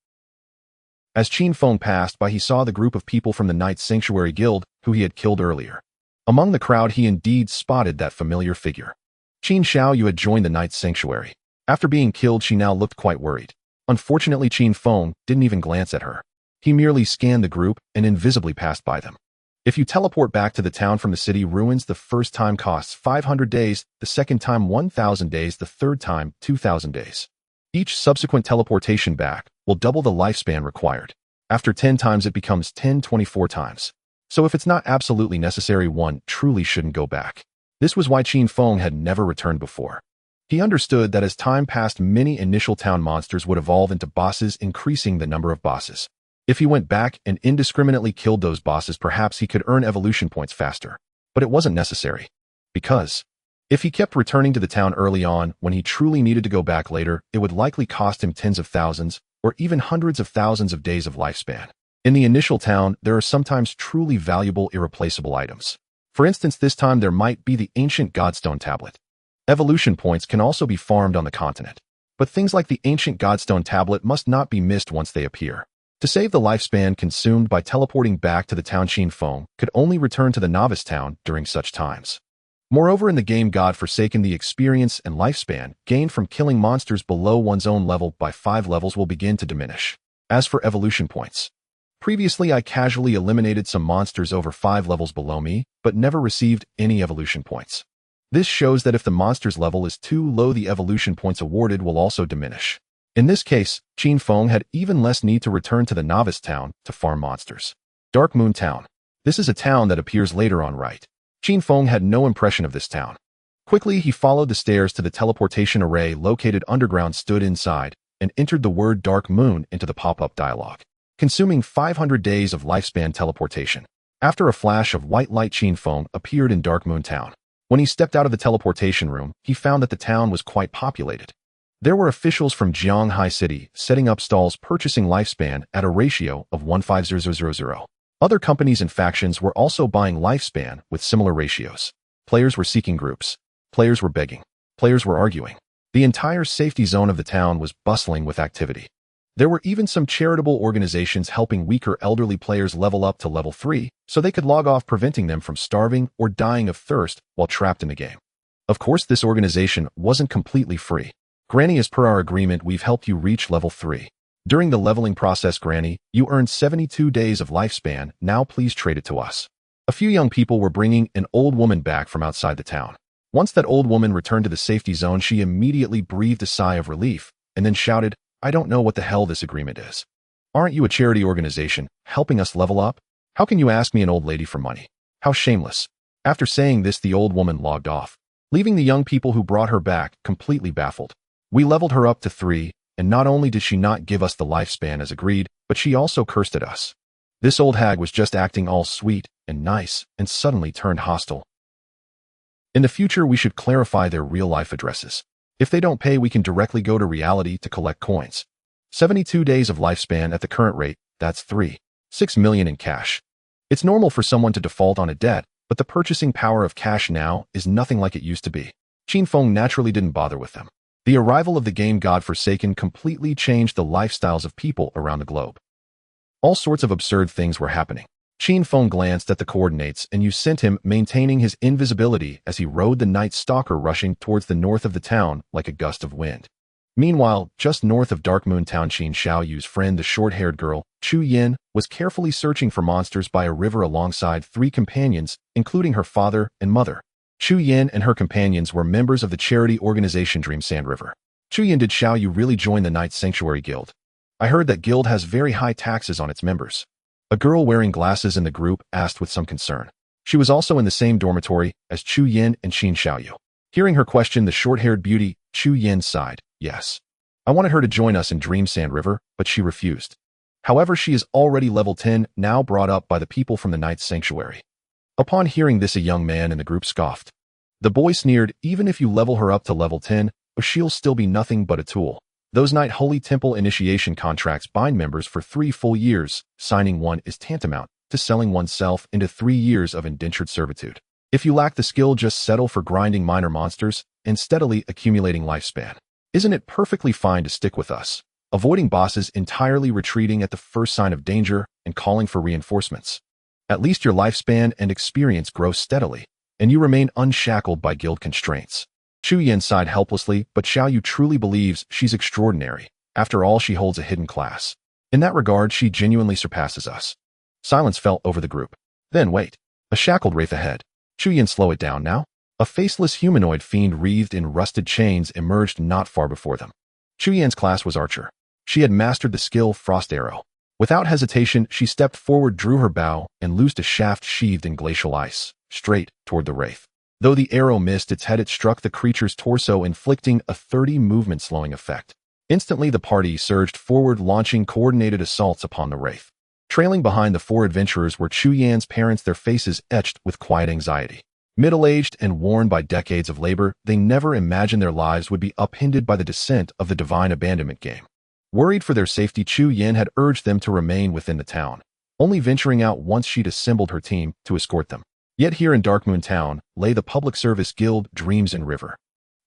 As Qin Feng passed by, he saw the group of people from the Night Sanctuary Guild who he had killed earlier. Among the crowd, he indeed spotted that familiar figure. Qin Xiaoyou had joined the Night Sanctuary. After being killed, she now looked quite worried. Unfortunately, Qin Feng didn't even glance at her. He merely scanned the group and invisibly passed by them. If you teleport back to the town from the city ruins, the first time costs 500 days, the second time 1,000 days, the third time 2,000 days. Each subsequent teleportation back will double the lifespan required. After 10 times, it becomes 10-24 times. So if it's not absolutely necessary, one truly shouldn't go back. This was why Qin Feng had never returned before. He understood that as time passed, many initial town monsters would evolve into bosses, increasing the number of bosses. If he went back and indiscriminately killed those bosses, perhaps he could earn evolution points faster. But it wasn't necessary. Because if he kept returning to the town early on, when he truly needed to go back later, it would likely cost him tens of thousands or even hundreds of thousands of days of lifespan. In the initial town, there are sometimes truly valuable, irreplaceable items. For instance, this time there might be the ancient Godstone tablet. Evolution points can also be farmed on the continent. But things like the ancient Godstone tablet must not be missed once they appear. To save the lifespan consumed by teleporting back to the town, Qin Feng could only return to the novice town during such times. Moreover, in the game God Forsaken, the experience and lifespan gained from killing monsters below one's own level by 5 levels will begin to diminish. As for evolution points, previously I casually eliminated some monsters over 5 levels below me, but never received any evolution points. This shows that if the monster's level is too low, the evolution points awarded will also diminish. In this case, Qin Feng had even less need to return to the novice town to farm monsters. Dark Moon Town. This is a town that appears later on right. Qin Feng had no impression of this town. Quickly, he followed the stairs to the teleportation array located underground, stood inside, and entered the word Dark Moon into the pop-up dialog, consuming 500 days of lifespan teleportation. After a flash of white light, Qin Feng appeared in Dark Moon Town. When he stepped out of the teleportation room, he found that the town was quite populated. There were officials from Zhonghai City setting up stalls, purchasing lifespan at a ratio of 150,000. Other companies and factions were also buying lifespan with similar ratios. Players were seeking groups. Players were begging. Players were arguing. The entire safety zone of the town was bustling with activity. There were even some charitable organizations helping weaker elderly players level up to level 3 so they could log off, preventing them from starving or dying of thirst while trapped in the game. Of course, this organization wasn't completely free. Granny, as per our agreement, we've helped you reach level 3. During the leveling process, Granny, you earned 72 days of lifespan. Now please trade it to us. A few young people were bringing an old woman back from outside the town. Once that old woman returned to the safety zone, she immediately breathed a sigh of relief and then shouted, "I don't know what the hell this agreement is. Aren't you a charity organization helping us level up? How can you ask me, an old lady, for money? How shameless." After saying this, the old woman logged off, leaving the young people who brought her back completely baffled. We leveled her up to 3, and not only did she not give us the lifespan as agreed, but she also cursed at us. This old hag was just acting all sweet and nice and suddenly turned hostile. In the future, we should clarify their real-life addresses. If they don't pay, we can directly go to reality to collect coins. 72 days of lifespan at the current rate, that's 3.6 million in cash. It's normal for someone to default on a debt, but the purchasing power of cash now is nothing like it used to be. Qin Feng naturally didn't bother with them. The arrival of the game God Forsaken completely changed the lifestyles of people around the globe. All sorts of absurd things were happening. Qin Feng glanced at the coordinates and you sent him, maintaining his invisibility as he rode the Night Stalker, rushing towards the north of the town like a gust of wind. Meanwhile, just north of Dark Moon Town, Qin Xiaoyou's friend, the short-haired girl, Chu Yin, was carefully searching for monsters by a river alongside 3 companions, including her father and mother. Chu Yin and her companions were members of the charity organization Dream Sand River. Chu Yin, did Xiaoyou really join the Knights Sanctuary Guild? I heard that guild has very high taxes on its members. A girl wearing glasses in the group asked with some concern. She was also in the same dormitory as Chu Yin and Qin Xiaoyou. Hearing her question, the short-haired beauty, Chu Yin, sighed. Yes. I wanted her to join us in Dream Sand River, but she refused. However, she is already level 10, now brought up by the people from the Knights Sanctuary. Upon hearing this, a young man in the group scoffed. The boy sneered, even if you level her up to level 10, she'll still be nothing but a tool. Those Knight Holy Temple initiation contracts bind members for 3 full years. Signing one is tantamount to selling oneself into 3 years of indentured servitude. If you lack the skill, just settle for grinding minor monsters and steadily accumulating lifespan. Isn't it perfectly fine to stick with us, avoiding bosses entirely, retreating at the first sign of danger, and calling for reinforcements? At least your lifespan and experience grow steadily, and you remain unshackled by guild constraints. Chu Yin sighed helplessly, but Xiaoyou truly believes she's extraordinary. After all, she holds a hidden class. In that regard, she genuinely surpasses us. Silence fell over the group. Then wait. A shackled wraith ahead. Chu Yin, slow it down now. A faceless humanoid fiend wreathed in rusted chains emerged not far before them. Chu Yin's class was Archer. She had mastered the skill Frost Arrow. Without hesitation, she stepped forward, drew her bow, and loosed a shaft sheathed in glacial ice, straight toward the wraith. Though the arrow missed its head, it struck the creature's torso, inflicting a 30 movement slowing effect. Instantly, the party surged forward, launching coordinated assaults upon the wraith. Trailing behind the 4 adventurers were Chu Yan's parents, their faces etched with quiet anxiety. Middle-aged and worn by decades of labor, they never imagined their lives would be upended by the descent of the divine abandonment game. Worried for their safety, Chu Yin had urged them to remain within the town, only venturing out once she'd assembled her team to escort them. Yet here in Dark Moon Town lay the public service guild Dreams and River.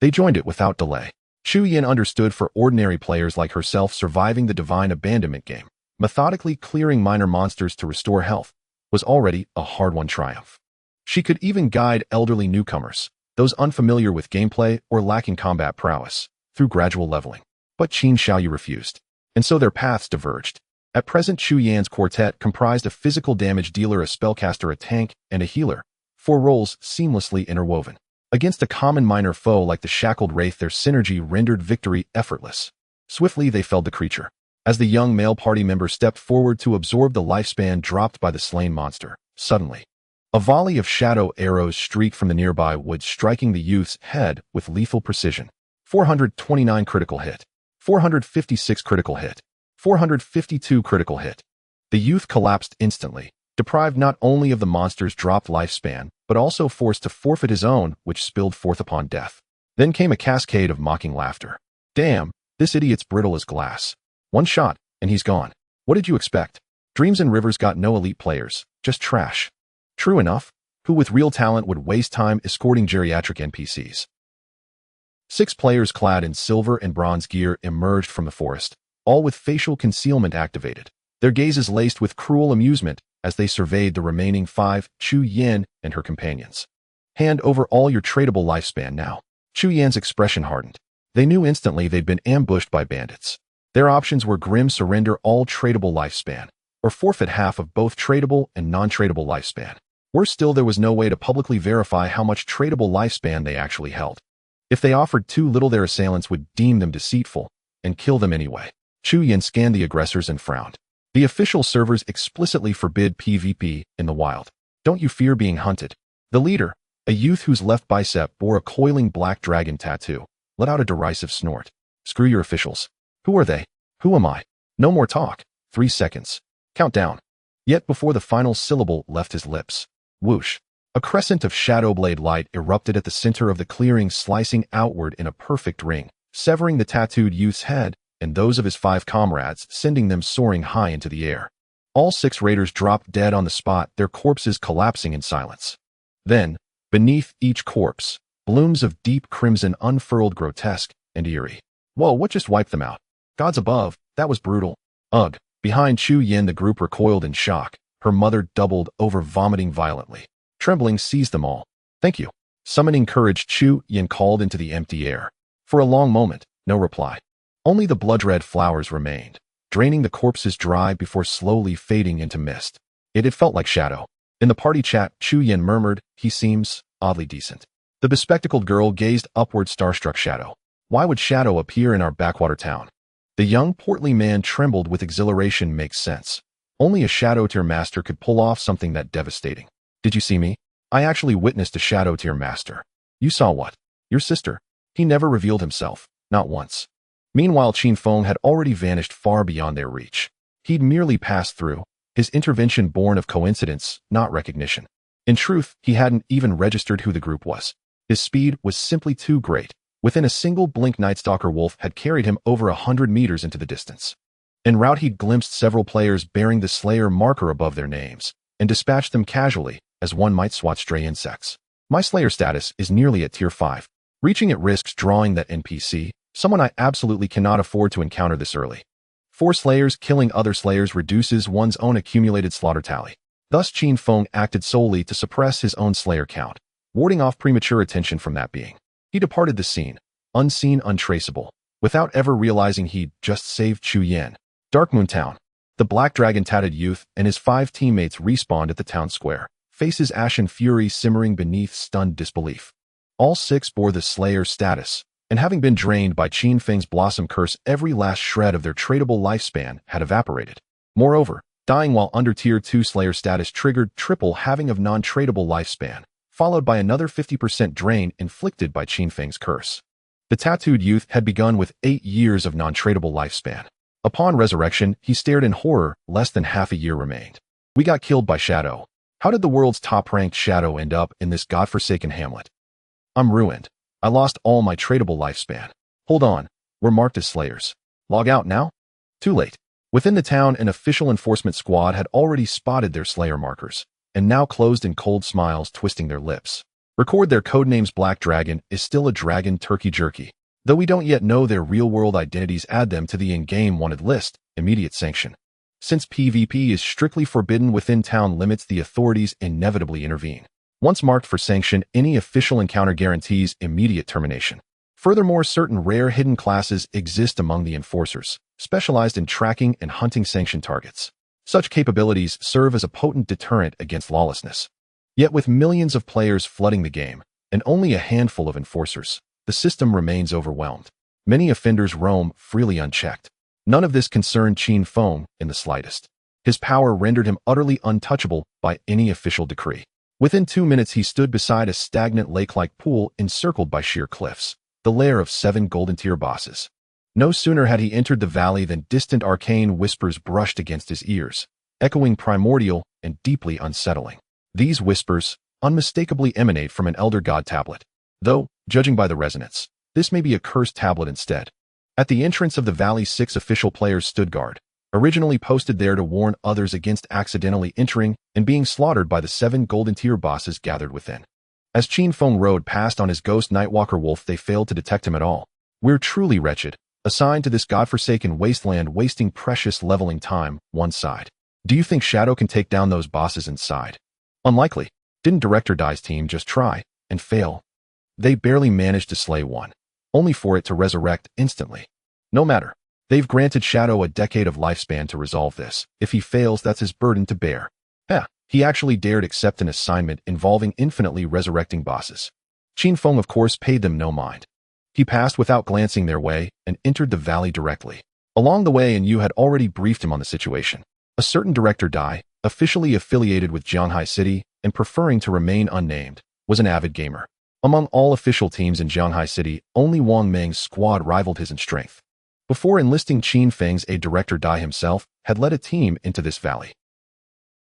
They joined it without delay. Chu Yin understood, for ordinary players like herself, surviving the divine abandonment game, methodically clearing minor monsters to restore health, was already a hard-won triumph. She could even guide elderly newcomers, those unfamiliar with gameplay or lacking combat prowess, through gradual leveling. But Qin Xiaoyou refused, and so their paths diverged. At present, Chu Yan's quartet comprised a physical damage dealer, a spellcaster, a tank, and a healer, 4 roles seamlessly interwoven. Against a common minor foe like the shackled wraith, their synergy rendered victory effortless. Swiftly, they felled the creature. As the young male party member stepped forward to absorb the lifespan dropped by the slain monster, suddenly, a volley of shadow arrows streaked from the nearby woods, striking the youth's head with lethal precision. 429 critical hit. 456 critical hit. 452 critical hit. The youth collapsed instantly, deprived not only of the monster's dropped lifespan, but also forced to forfeit his own, which spilled forth upon death. Then came a cascade of mocking laughter. Damn, this idiot's brittle as glass. One shot, and he's gone. What did you expect? Dreams and Rivers got no elite players, just trash. True enough. Who with real talent would waste time escorting geriatric NPCs? 6 players clad in silver and bronze gear emerged from the forest, all with facial concealment activated, their gazes laced with cruel amusement as they surveyed the remaining 5, Chu Yin and her companions. Hand over all your tradable lifespan now. Chu Yan's expression hardened. They knew instantly they'd been ambushed by bandits. Their options were grim: surrender all tradable lifespan, or forfeit half of both tradable and non-tradable lifespan. Worse still, there was no way to publicly verify how much tradable lifespan they actually held. If they offered too little, their assailants would deem them deceitful and kill them anyway. Chu Yin scanned the aggressors and frowned. The official servers explicitly forbid PvP in the wild. Don't you fear being hunted? The leader, a youth whose left bicep bore a coiling black dragon tattoo, let out a derisive snort. Screw your officials. Who are they? Who am I? No more talk. 3 seconds. Countdown. Yet before the final syllable left his lips, whoosh, a crescent of shadow blade light erupted at the center of the clearing, slicing outward in a perfect ring, severing the tattooed youth's head and those of his 5 comrades, sending them soaring high into the air. All 6 raiders dropped dead on the spot, their corpses collapsing in silence. Then, beneath each corpse, blooms of deep crimson unfurled, grotesque and eerie. Whoa, what just wiped them out? Gods above, that was brutal. Ugh. Behind Chu Yin, the group recoiled in shock. Her mother doubled over, vomiting violently. Trembling seized them all. Thank you. Summoning courage, Chu Yin called into the empty air. For a long moment, no reply. Only the blood-red flowers remained, draining the corpses dry before slowly fading into mist. It had felt like shadow. In the party chat, Chu Yen murmured, "He seems oddly decent." The bespectacled girl gazed upward, starstruck. Shadow. Why would Shadow appear in our backwater town? The young, portly man trembled with exhilaration. Makes sense. Only a Shadow Tier master could pull off something that devastating. Did you see me? I actually witnessed a Shadow Tier master. You saw what? Your sister. He never revealed himself, not once. Meanwhile, Qin Feng had already vanished far beyond their reach. He'd merely passed through, his intervention born of coincidence, not recognition. In truth, he hadn't even registered who the group was. His speed was simply too great. Within a single blink, Nightstalker Wolf had carried him over 100 meters into the distance. En route, he'd glimpsed several players bearing the Slayer marker above their names, and dispatched them casually, as one might swat stray insects. My Slayer status is nearly at Tier 5. Reaching it risks drawing that NPC, someone I absolutely cannot afford to encounter this early. 4 Slayers killing other Slayers reduces one's own accumulated slaughter tally. Thus, Qin Feng acted solely to suppress his own Slayer count, warding off premature attention from that being. He departed the scene, unseen, untraceable, without ever realizing he'd just saved Chu Yen. Darkmoon Town. The Black Dragon-tatted youth and his 5 teammates respawned at the town square, faces ashen fury simmering beneath stunned disbelief. All 6 bore the Slayer status, and having been drained by Qin Feng's Blossom Curse, every last shred of their tradable lifespan had evaporated. Moreover, dying while under Tier 2 Slayer status triggered triple halving of non-tradable lifespan, followed by another 50% drain inflicted by Qin Feng's curse. The tattooed youth had begun with 8 years of non-tradable lifespan. Upon resurrection, he stared in horror. Less than half a year remained. We got killed by Shadow. How did the world's top-ranked Shadow end up in this godforsaken hamlet? I'm ruined. I lost all my tradable lifespan. Hold on, we're marked as Slayers. Log out now? Too late. Within the town, an official enforcement squad had already spotted their Slayer markers, and now closed in cold smiles, twisting their lips. Record their codenames. Black Dragon is still a dragon. Turkey Jerky. Though we don't yet know their real-world identities, add them to the in-game wanted list. Immediate sanction. Since PvP is strictly forbidden within town limits, the authorities inevitably intervene. Once marked for sanction, any official encounter guarantees immediate termination. Furthermore, certain rare hidden classes exist among the enforcers, specialized in tracking and hunting sanctioned targets. Such capabilities serve as a potent deterrent against lawlessness. Yet with millions of players flooding the game, and only a handful of enforcers, the system remains overwhelmed. Many offenders roam freely unchecked. None of this concerned Qin Feng in the slightest. His power rendered him utterly untouchable by any official decree. Within 2 minutes, he stood beside a stagnant lake-like pool encircled by sheer cliffs, the lair of 7 golden tier bosses. No sooner had he entered the valley than distant arcane whispers brushed against his ears, echoing primordial and deeply unsettling. These whispers unmistakably emanate from an Elder God tablet, though, judging by the resonance, this may be a cursed tablet instead. At the entrance of the valley, 6 official players stood guard, originally posted there to warn others against accidentally entering and being slaughtered by the 7 golden tier bosses gathered within. As Qin Feng rode past on his ghost Nightwalker Wolf, they failed to detect him at all. We're truly wretched, assigned to this godforsaken wasteland, wasting precious leveling time. One sighed. Do you think Shadow can take down those bosses inside? Unlikely. Didn't Director Dai's team just try and fail? They barely managed to slay one, only for it to resurrect instantly. No matter. They've granted Shadow a decade of lifespan to resolve this. If he fails, that's his burden to bear. He actually dared accept an assignment involving infinitely resurrecting bosses. Qin Feng, of course, paid them no mind. He passed without glancing their way and entered the valley directly. Along the way, and you had already briefed him on the situation. A certain Director Dai, officially affiliated with Jianghai City and preferring to remain unnamed, was an avid gamer. Among all official teams in Jianghai City, only Wang Meng's squad rivaled his in strength. Before enlisting Qin Feng's aide, Director Dai himself had led a team into this valley.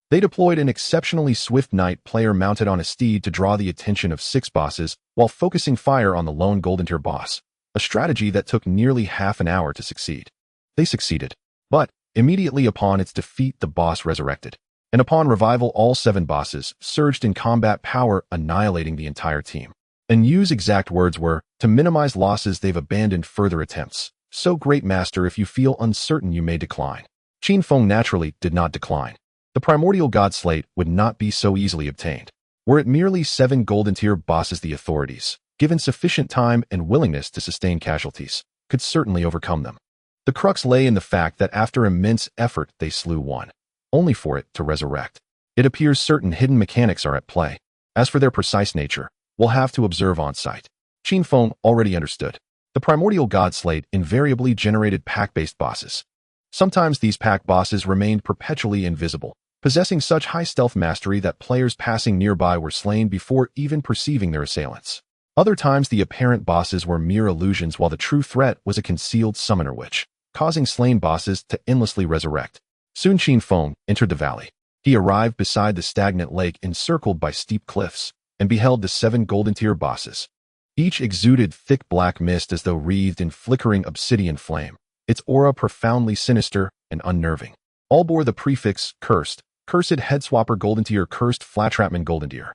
They deployed an exceptionally swift knight player mounted on a steed to draw the attention of 6 bosses while focusing fire on the lone golden tier boss, a strategy that took nearly half an hour to succeed. They succeeded, but immediately upon its defeat, the boss resurrected, and upon revival, all 7 bosses surged in combat power, annihilating the entire team. And Yu's exact words were, "To minimize losses, they've abandoned further attempts. So great master, if you feel uncertain, you may decline." Qin Feng naturally did not decline. The primordial god slate would not be so easily obtained. Were it merely 7 golden tier bosses, the authorities, given sufficient time and willingness to sustain casualties, could certainly overcome them. The crux lay in the fact that after immense effort they slew one, only for it to resurrect. It appears certain hidden mechanics are at play. As for their precise nature, we'll have to observe on site. Qin Feng already understood. The primordial god slate invariably generated pack-based bosses. Sometimes these pack bosses remained perpetually invisible, possessing such high stealth mastery that players passing nearby were slain before even perceiving their assailants. Other times the apparent bosses were mere illusions while the true threat was a concealed summoner witch, causing slain bosses to endlessly resurrect. Soon Qin Feng entered the valley. He arrived beside the stagnant lake encircled by steep cliffs, and beheld the 7 golden tier bosses. Each exuded thick black mist as though wreathed in flickering obsidian flame, its aura profoundly sinister and unnerving. All bore the prefix cursed headswapper golden tier, cursed flatrapman golden tier,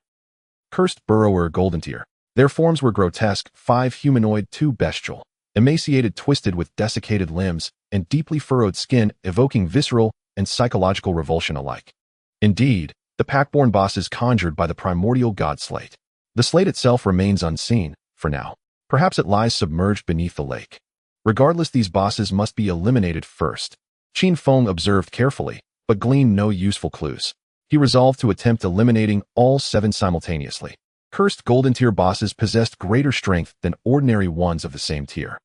cursed burrower golden tier. Their forms were grotesque, 5 humanoid, 2 bestial, emaciated, twisted with desiccated limbs, and deeply furrowed skin, evoking visceral and psychological revulsion alike. Indeed, the pack-born bosses conjured by the primordial god slate. The slate itself remains unseen, for now. Perhaps it lies submerged beneath the lake. Regardless, these bosses must be eliminated first. Qin Feng observed carefully, but gleaned no useful clues. He resolved to attempt eliminating all 7 simultaneously. Cursed golden tier bosses possessed greater strength than ordinary ones of the same tier.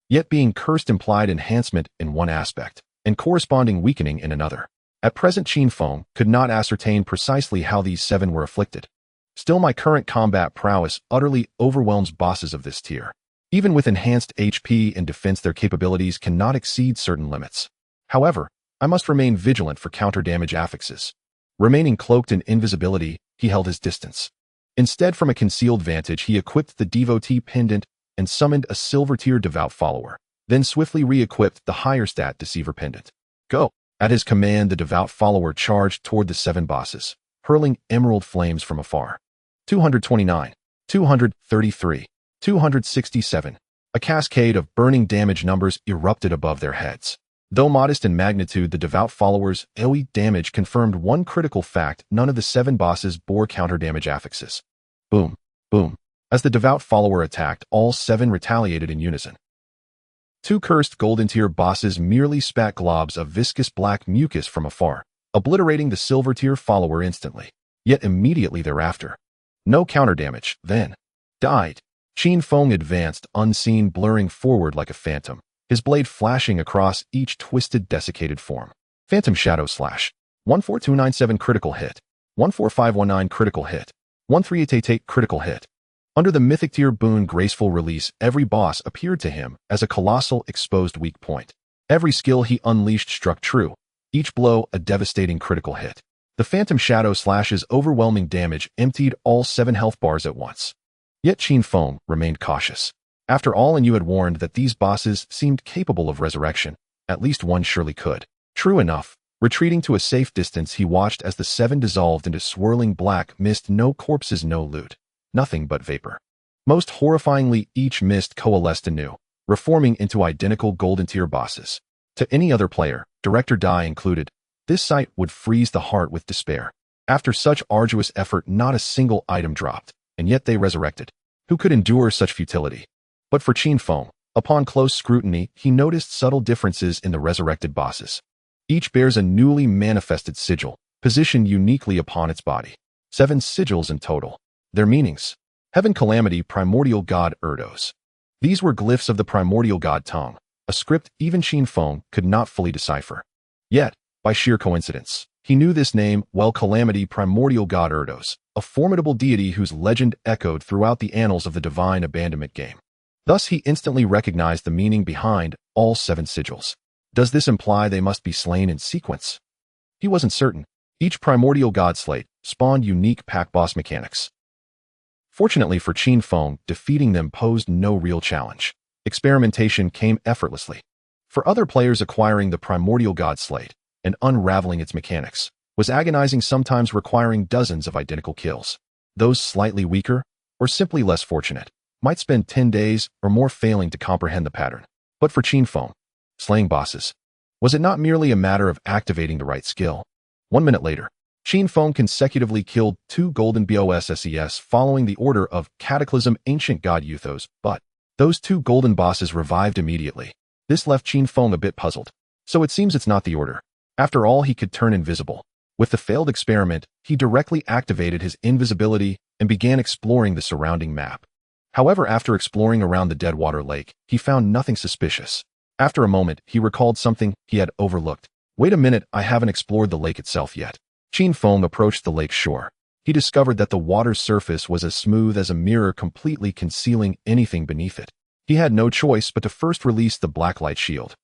Yet being cursed implied enhancement in one aspect, and corresponding weakening in another. At present Qin Feng could not ascertain precisely how these 7 were afflicted. Still, my current combat prowess utterly overwhelms bosses of this tier. Even with enhanced HP and defense, their capabilities cannot exceed certain limits. However, I must remain vigilant for counter-damage affixes. Remaining cloaked in invisibility, he held his distance. Instead, from a concealed vantage, he equipped the devotee pendant and summoned a silver-tier devout follower, then swiftly re-equipped the higher stat deceiver pendant. Go! At his command, the devout follower charged toward the 7 bosses, hurling emerald flames from afar. 229, 233, 267. A cascade of burning damage numbers erupted above their heads. Though modest in magnitude, the devout followers' AoE damage confirmed one critical fact: none of the 7 bosses bore counter-damage affixes. Boom, boom. As the devout follower attacked, all 7 retaliated in unison. 2 cursed golden tier bosses merely spat globs of viscous black mucus from afar, obliterating the silver tier follower instantly. Yet immediately thereafter, no counter damage, then, died. Qin Feng advanced, unseen, blurring forward like a phantom, his blade flashing across each twisted, desiccated form. Phantom Shadow Slash. 14297 critical hit. 14519 critical hit. 13888 critical hit. Under the mythic tier boon graceful release, every boss appeared to him as a colossal exposed weak point. Every skill he unleashed struck true, each blow a devastating critical hit. The Phantom Shadow Slash's overwhelming damage emptied all 7 health bars at once. Yet Qin Feng remained cautious. After all, and you had warned that these bosses seemed capable of resurrection, at least one surely could. True enough, retreating to a safe distance, he watched as the 7 dissolved into swirling black mist. No corpses, no loot. Nothing but vapor. Most horrifyingly, each mist coalesced anew, reforming into identical golden tier bosses. To any other player, Director Dai included, this sight would freeze the heart with despair. After such arduous effort, not a single item dropped, and yet they resurrected. Who could endure such futility? But for Qin Feng, upon close scrutiny, he noticed subtle differences in the resurrected bosses. Each bears a newly manifested sigil, positioned uniquely upon its body. 7 sigils in total. Their meanings: Heaven Calamity, Primordial God Erdos. These were glyphs of the primordial god tongue, a script even Qin Feng could not fully decipher. Yet, by sheer coincidence, he knew this name well: Calamity, Primordial God Erdos, a formidable deity whose legend echoed throughout the annals of the divine abandonment game. Thus he instantly recognized the meaning behind all 7 sigils. Does this imply they must be slain in sequence? He wasn't certain. Each primordial god slate spawned unique pack boss mechanics. Fortunately for Qin Feng, defeating them posed no real challenge. Experimentation came effortlessly. For other players, acquiring the primordial god slate and unraveling its mechanics was agonizing, sometimes requiring dozens of identical kills. Those slightly weaker, or simply less fortunate, might spend 10 days or more failing to comprehend the pattern. But for Qin Feng, slaying bosses, was it not merely a matter of activating the right skill? 1 minute later, Qin Feng consecutively killed 2 golden bosses following the order of Cataclysm Ancient God Euthos, but Those two golden bosses revived immediately. This left Qin Feng a bit puzzled. So it seems it's not the order. After all, he could turn invisible. With the failed experiment, he directly activated his invisibility and began exploring the surrounding map. However, after exploring around the Deadwater Lake, he found nothing suspicious. After a moment, he recalled something he had overlooked. Wait a minute, I haven't explored the lake itself yet. Qin Feng approached the lake's shore. He discovered that the water's surface was as smooth as a mirror, completely concealing anything beneath it. He had no choice but to first release the blacklight shield.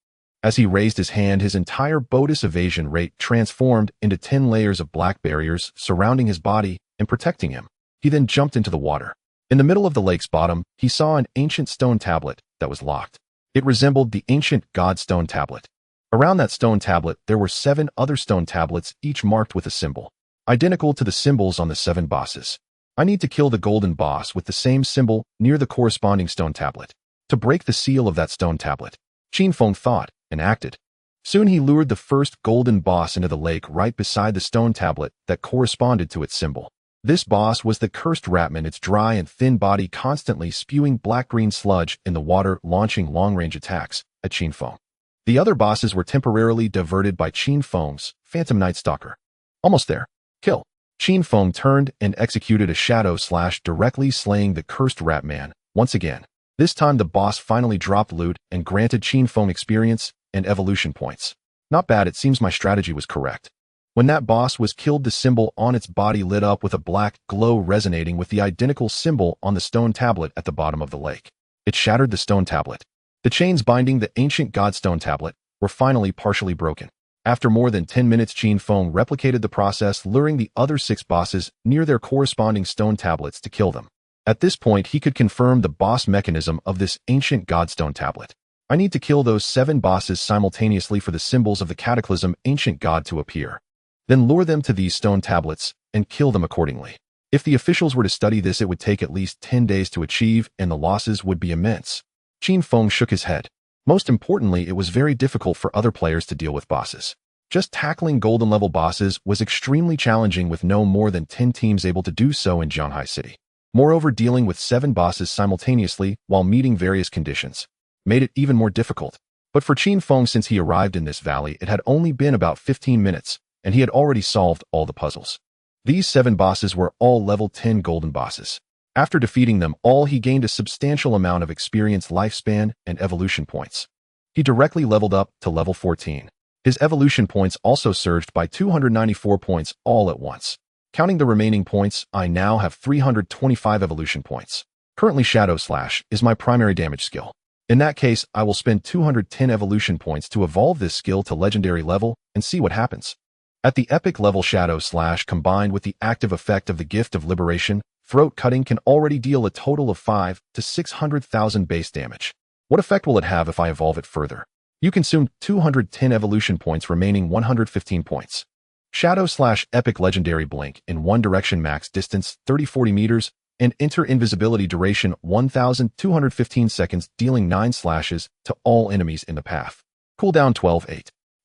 As he raised his hand, his entire bonus evasion rate transformed into 10 layers of black barriers surrounding his body and protecting him. He then jumped into the water. In the middle of the lake's bottom, he saw an ancient stone tablet that was locked. It resembled the ancient god stone tablet. Around that stone tablet, there were 7 other stone tablets, each marked with a symbol, identical to the symbols on the 7 bosses. I need to kill the golden boss with the same symbol near the corresponding stone tablet to break the seal of that stone tablet. Qin Feng thought and acted. Soon he lured the first golden boss into the lake right beside the stone tablet that corresponded to its symbol. This boss was the cursed ratman, its dry and thin body constantly spewing black-green sludge in the water, launching long-range attacks at Qin Feng. The other bosses were temporarily diverted by Qin Feng's Phantom Night Stalker. Almost there. Kill. Qin Feng turned and executed a shadow slash, directly slaying the cursed ratman once again. This time the boss finally dropped loot and granted Qin Feng experience and evolution points. Not bad, it seems my strategy was correct. When that boss was killed, the symbol on its body lit up with a black glow resonating with the identical symbol on the stone tablet at the bottom of the lake. It shattered the stone tablet. The chains binding the ancient godstone tablet were finally partially broken. After more than 10 minutes, Qin Feng replicated the process, luring the other 6 bosses near their corresponding stone tablets to kill them. At this point, he could confirm the boss mechanism of this ancient godstone tablet. I need to kill those 7 bosses simultaneously for the symbols of the cataclysm ancient god to appear. Then lure them to these stone tablets and kill them accordingly. If the officials were to study this, it would take at least 10 days to achieve, and the losses would be immense. Qin Feng shook his head. Most importantly, it was very difficult for other players to deal with bosses. Just tackling golden level bosses was extremely challenging, with no more than 10 teams able to do so in Zhanghai City. Moreover, dealing with 7 bosses simultaneously while meeting various conditions made it even more difficult. But for Qin Feng, since he arrived in this valley, it had only been about 15 minutes, and he had already solved all the puzzles. These 7 bosses were all level 10 golden bosses. After defeating them all, he gained a substantial amount of experience, lifespan, and evolution points. He directly leveled up to level 14. His evolution points also surged by 294 points all at once. Counting the remaining points, I now have 325 evolution points. Currently, Shadow Slash is my primary damage skill. In that case, I will spend 210 evolution points to evolve this skill to legendary level and see what happens. At the epic level, Shadow Slash combined with the active effect of the Gift of Liberation, Throat Cutting, can already deal a total of 5 to 600,000 base damage. What effect will it have if I evolve it further? You consumed 210 evolution points, remaining 115 points. Shadow Slash Epic Legendary Blink in one direction, max distance 30-40 meters, and enter invisibility duration 1,215 seconds, dealing 9 slashes to all enemies in the path. Cooldown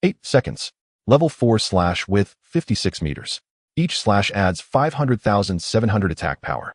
8 seconds. Level 4 slash width 56 meters. Each slash adds 500,700 attack power.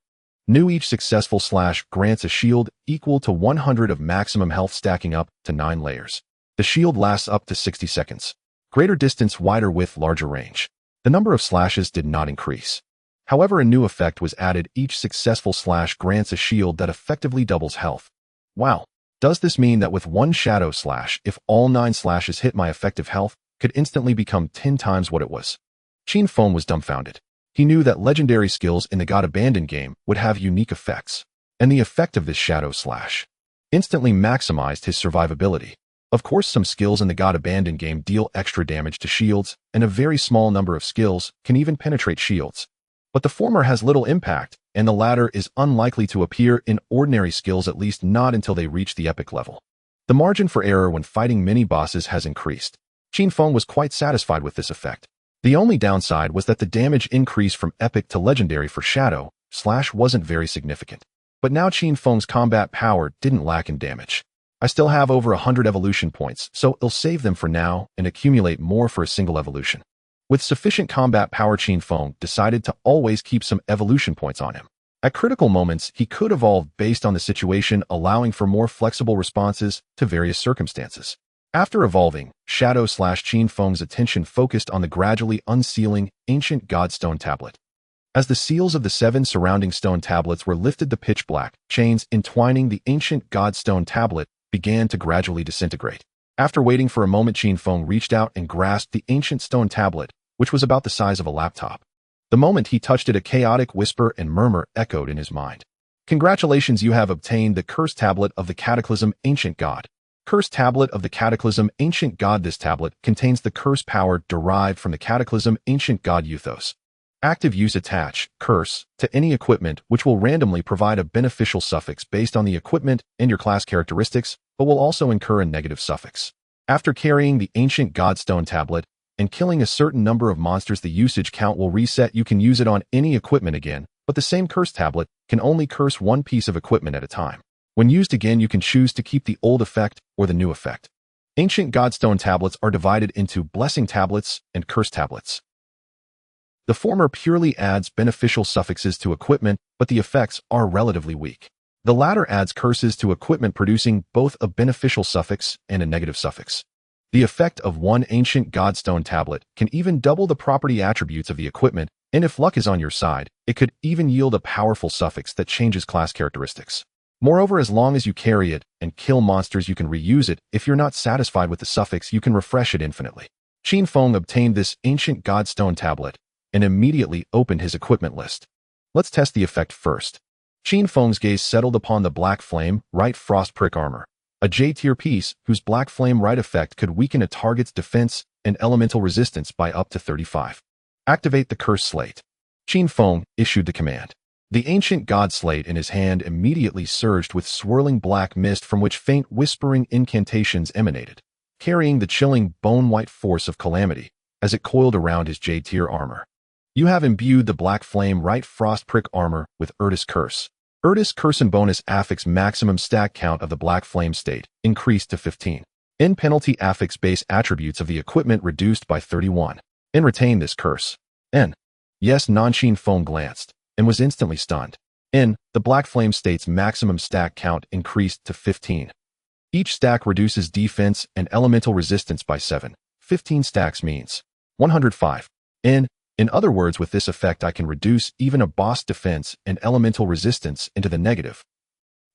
New, each successful slash grants a shield equal to 100 of maximum health, stacking up to 9 layers. The shield lasts up to 60 seconds. Greater distance, wider width, larger range. The number of slashes did not increase. However, a new effect was added. Each successful slash grants a shield that effectively doubles health. Wow. Does this mean that with one Shadow Slash, if all 9 slashes hit, my effective health could instantly become 10 times what it was? Qin Feng was dumbfounded. He knew that legendary skills in the God Abandoned game would have unique effects, and the effect of this Shadow Slash instantly maximized his survivability. Of course, some skills in the God Abandoned game deal extra damage to shields, and a very small number of skills can even penetrate shields. But the former has little impact, and the latter is unlikely to appear in ordinary skills, at least not until they reach the epic level. The margin for error when fighting mini bosses has increased. Qin Feng was quite satisfied with this effect. The only downside was that the damage increase from epic to legendary for Shadow Slash wasn't very significant. But now Qin Feng's combat power didn't lack in damage. I still have over 100 evolution points, so I'll save them for now and accumulate more for a single evolution. With sufficient combat power, Qin Feng decided to always keep some evolution points on him. At critical moments, he could evolve based on the situation, allowing for more flexible responses to various circumstances. After evolving, Qin Feng's attention focused on the gradually unsealing ancient god stone tablet. As the seals of the 7 surrounding stone tablets were lifted, the pitch-black chains entwining the ancient god stone tablet began to gradually disintegrate. After waiting for a moment, Qin Feng reached out and grasped the ancient stone tablet, which was about the size of a laptop. The moment he touched it, a chaotic whisper and murmur echoed in his mind. Congratulations, you have obtained the Cursed Tablet of the Cataclysm, Ancient God. Cursed Tablet of the Cataclysm, Ancient God. This tablet contains the curse power derived from the Cataclysm, Ancient God ethos. Active use: attach curse to any equipment, which will randomly provide a beneficial suffix based on the equipment and your class characteristics, but will also incur a negative suffix. After carrying the Ancient God Stone Tablet and killing a certain number of monsters, the usage count will reset. You can use it on any equipment again, but the same curse tablet can only curse one piece of equipment at a time. When used again, you can choose to keep the old effect or the new effect. Ancient Godstone tablets are divided into blessing tablets and curse tablets. The former purely adds beneficial suffixes to equipment, but the effects are relatively weak. The latter adds curses to equipment, producing both a beneficial suffix and a negative suffix. The effect of one Ancient Godstone tablet can even double the property attributes of the equipment, and if luck is on your side, it could even yield a powerful suffix that changes class characteristics. Moreover, as long as you carry it and kill monsters, you can reuse it. If you're not satisfied with the suffix, you can refresh it infinitely. Qin Feng obtained this Ancient Godstone tablet and immediately opened his equipment list. Let's test the effect first. Qin Feng's gaze settled upon the Black Flame Right Frost Prick Armor, a J-tier piece whose Black Flame Right effect could weaken a target's defense and elemental resistance by up to 35. Activate the Curse Slate. Qin Feng issued the command. The ancient god slate in his hand immediately surged with swirling black mist from which faint whispering incantations emanated, carrying the chilling bone-white force of calamity as it coiled around his J-tier armor. You have imbued the Black Flame Right Frost Prick Armor with Urtus Curse. Urtus Curse and bonus affix maximum stack count of the Black Flame state increased to 15. In penalty affix base attributes of the equipment reduced by 31. And retain this curse. N. Yes, Qin Feng glanced and was instantly stunned. In, the Black Flame state's maximum stack count increased to 15. Each stack reduces defense and elemental resistance by 7. 15 stacks means 105. In other words, with this effect I can reduce even a boss defense and elemental resistance into the negative.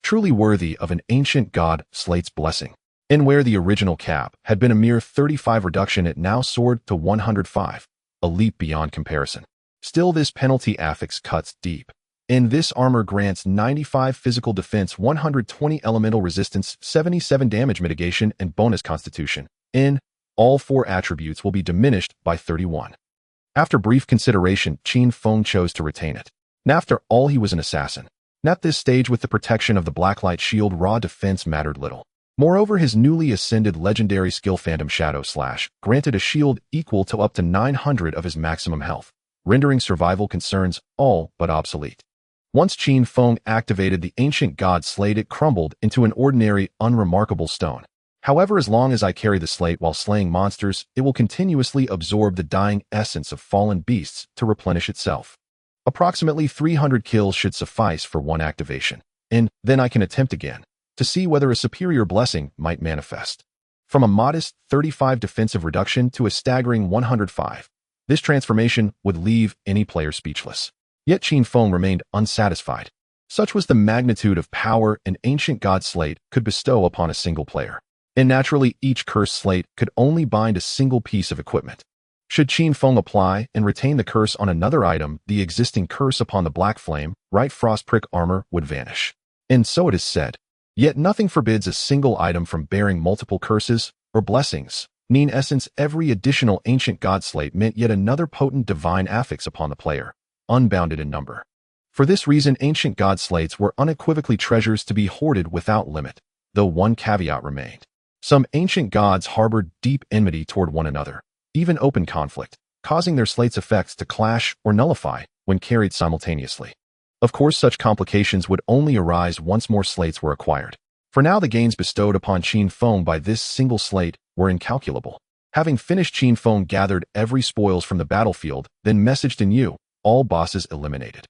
Truly worthy of an ancient god slate's blessing. In where the original cap had been a mere 35 reduction, it now soared to 105, a leap beyond comparison. Still, this penalty affix cuts deep. In this armor grants 95 physical defense, 120 elemental resistance, 77 damage mitigation, and bonus constitution. In, all 4 attributes will be diminished by 31. After brief consideration, Qin Feng chose to retain it. After all, he was an assassin. At this stage, with the protection of the Blacklight Shield, raw defense mattered little. Moreover, his newly ascended legendary skill Phantom Shadow Slash granted a shield equal to up to 900 of his maximum health, rendering survival concerns all but obsolete. Once Qin Feng activated the ancient god slate, it crumbled into an ordinary, unremarkable stone. However, as long as I carry the slate while slaying monsters, it will continuously absorb the dying essence of fallen beasts to replenish itself. Approximately 300 kills should suffice for one activation, and then I can attempt again to see whether a superior blessing might manifest. From a modest 35 defensive reduction to a staggering 105, this transformation would leave any player speechless. Yet Qin Feng remained unsatisfied. Such was the magnitude of power an ancient god slate could bestow upon a single player. And naturally, each cursed slate could only bind a single piece of equipment. Should Qin Feng apply and retain the curse on another item, the existing curse upon the Black Flame Right Frost Prick Armor would vanish. And so it is said. Yet nothing forbids a single item from bearing multiple curses or blessings. In essence, every additional ancient god slate meant yet another potent divine affix upon the player, unbounded in number. For this reason, ancient god slates were unequivocally treasures to be hoarded without limit, though one caveat remained. Some ancient gods harbored deep enmity toward one another, even open conflict, causing their slates' effects to clash or nullify when carried simultaneously. Of course, such complications would only arise once more slates were acquired. For now, the gains bestowed upon Qin Feng by this single slate were incalculable. Having finished, Qin Feng gathered every spoils from the battlefield, then messaged in all bosses eliminated.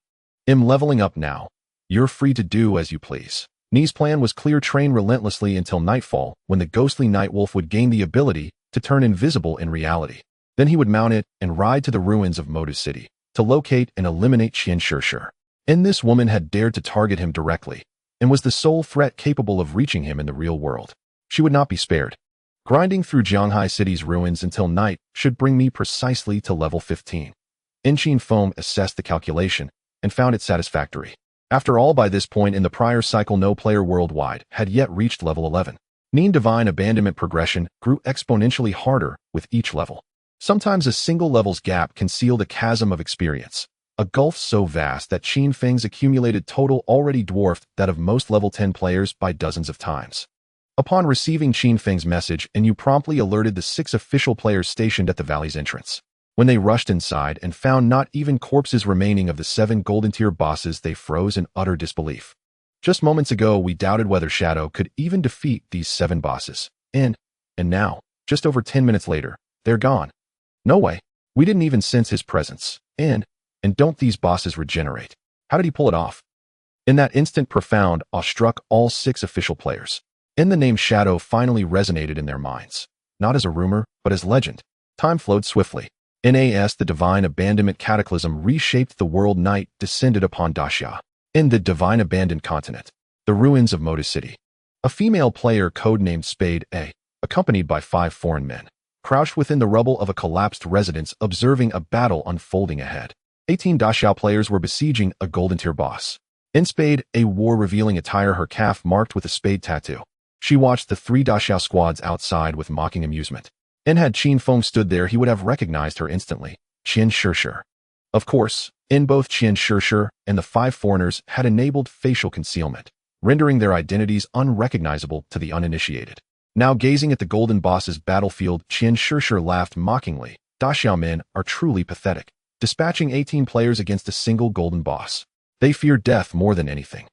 I'm leveling up now. You're free to do as you please. Ni's plan was clear: train relentlessly until nightfall, when the ghostly Nightwolf would gain the ability to turn invisible in reality. Then he would mount it and ride to the ruins of Moda City to locate and eliminate Qin Xiaoyou. And this woman had dared to target him directly, and was the sole threat capable of reaching him in the real world. She would not be spared. Grinding through Jianghai City's ruins until night should bring me precisely to level 15. Qin Feng assessed the calculation and found it satisfactory. After all, by this point in the prior cycle, no player worldwide had yet reached level 11. Qin divine abandonment progression grew exponentially harder with each level. Sometimes a single level's gap concealed a chasm of experience, a gulf so vast that Qin Feng's accumulated total already dwarfed that of most level 10 players by dozens of times. Upon receiving Qin Feng's message, you promptly alerted the 6 official players stationed at the valley's entrance. When they rushed inside and found not even corpses remaining of the 7 golden tier bosses, they froze in utter disbelief. Just moments ago, we doubted whether Shadow could even defeat these 7 bosses. And now, just over 10 minutes later, they're gone. No way. We didn't even sense his presence. And don't these bosses regenerate? How did he pull it off? In that instant, profound awe struck all 6 official players. And the name Shadow finally resonated in their minds. Not as a rumor, but as legend. Time flowed swiftly. NAS, the divine abandonment cataclysm, reshaped the world. Night descended upon Daxia. In the divine abandoned continent, the ruins of Moda City. A female player codenamed Spade A, accompanied by 5 foreign men, crouched within the rubble of a collapsed residence, observing a battle unfolding ahead. 18 Daxia players were besieging a golden tier boss. In Spade A wore revealing attire, her calf marked with a spade tattoo. She watched the 3 Daxia squads outside with mocking amusement. And had Qin Feng stood there, he would have recognized her instantly. Qin Xiaoyou. Of course, both Qin Xiaoyou and the 5 foreigners had enabled facial concealment, rendering their identities unrecognizable to the uninitiated. Now gazing at the golden boss's battlefield, Qin Xiaoyou laughed mockingly. Daxia men are truly pathetic, dispatching 18 players against a single golden boss. They fear death more than anything.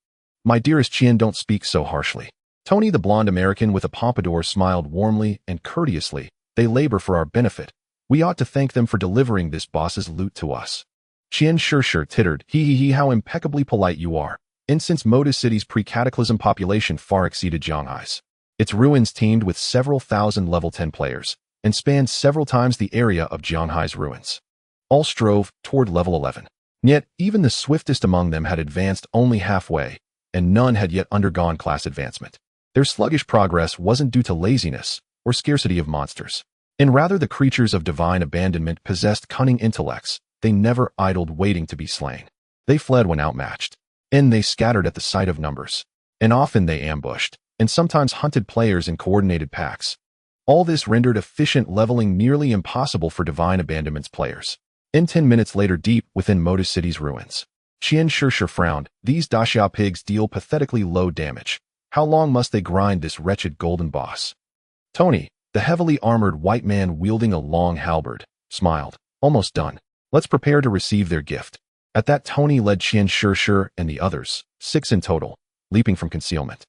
My dearest Qin, don't speak so harshly. Tony, the blonde American with a pompadour, smiled warmly and courteously. They labor for our benefit. We ought to thank them for delivering this boss's loot to us. Qin Xiaoyou tittered. He, how impeccably polite you are. And since Moda City's pre-cataclysm population far exceeded Jianghai's, its ruins teemed with several thousand level 10 players, and spanned several times the area of Jianghai's ruins. All strove toward level 11. Yet, even the swiftest among them had advanced only halfway, and none had yet undergone class advancement. Their sluggish progress wasn't due to laziness or scarcity of monsters, and rather the creatures of divine abandonment possessed cunning intellects. They never idled waiting to be slain. They fled when outmatched, and they scattered at the sight of numbers, and often they ambushed, and sometimes hunted players in coordinated packs. All this rendered efficient leveling nearly impossible for divine abandonment's players. 10 minutes later, deep within Moda City's ruins, Qin Xiaoyou frowned. These Daxia pigs deal pathetically low damage. How long must they grind this wretched golden boss? Tony, the heavily armored white man wielding a long halberd, smiled. Almost done. Let's prepare to receive their gift. At that, Tony led Qin Xiaoyou and the others, 6 in total, leaping from concealment.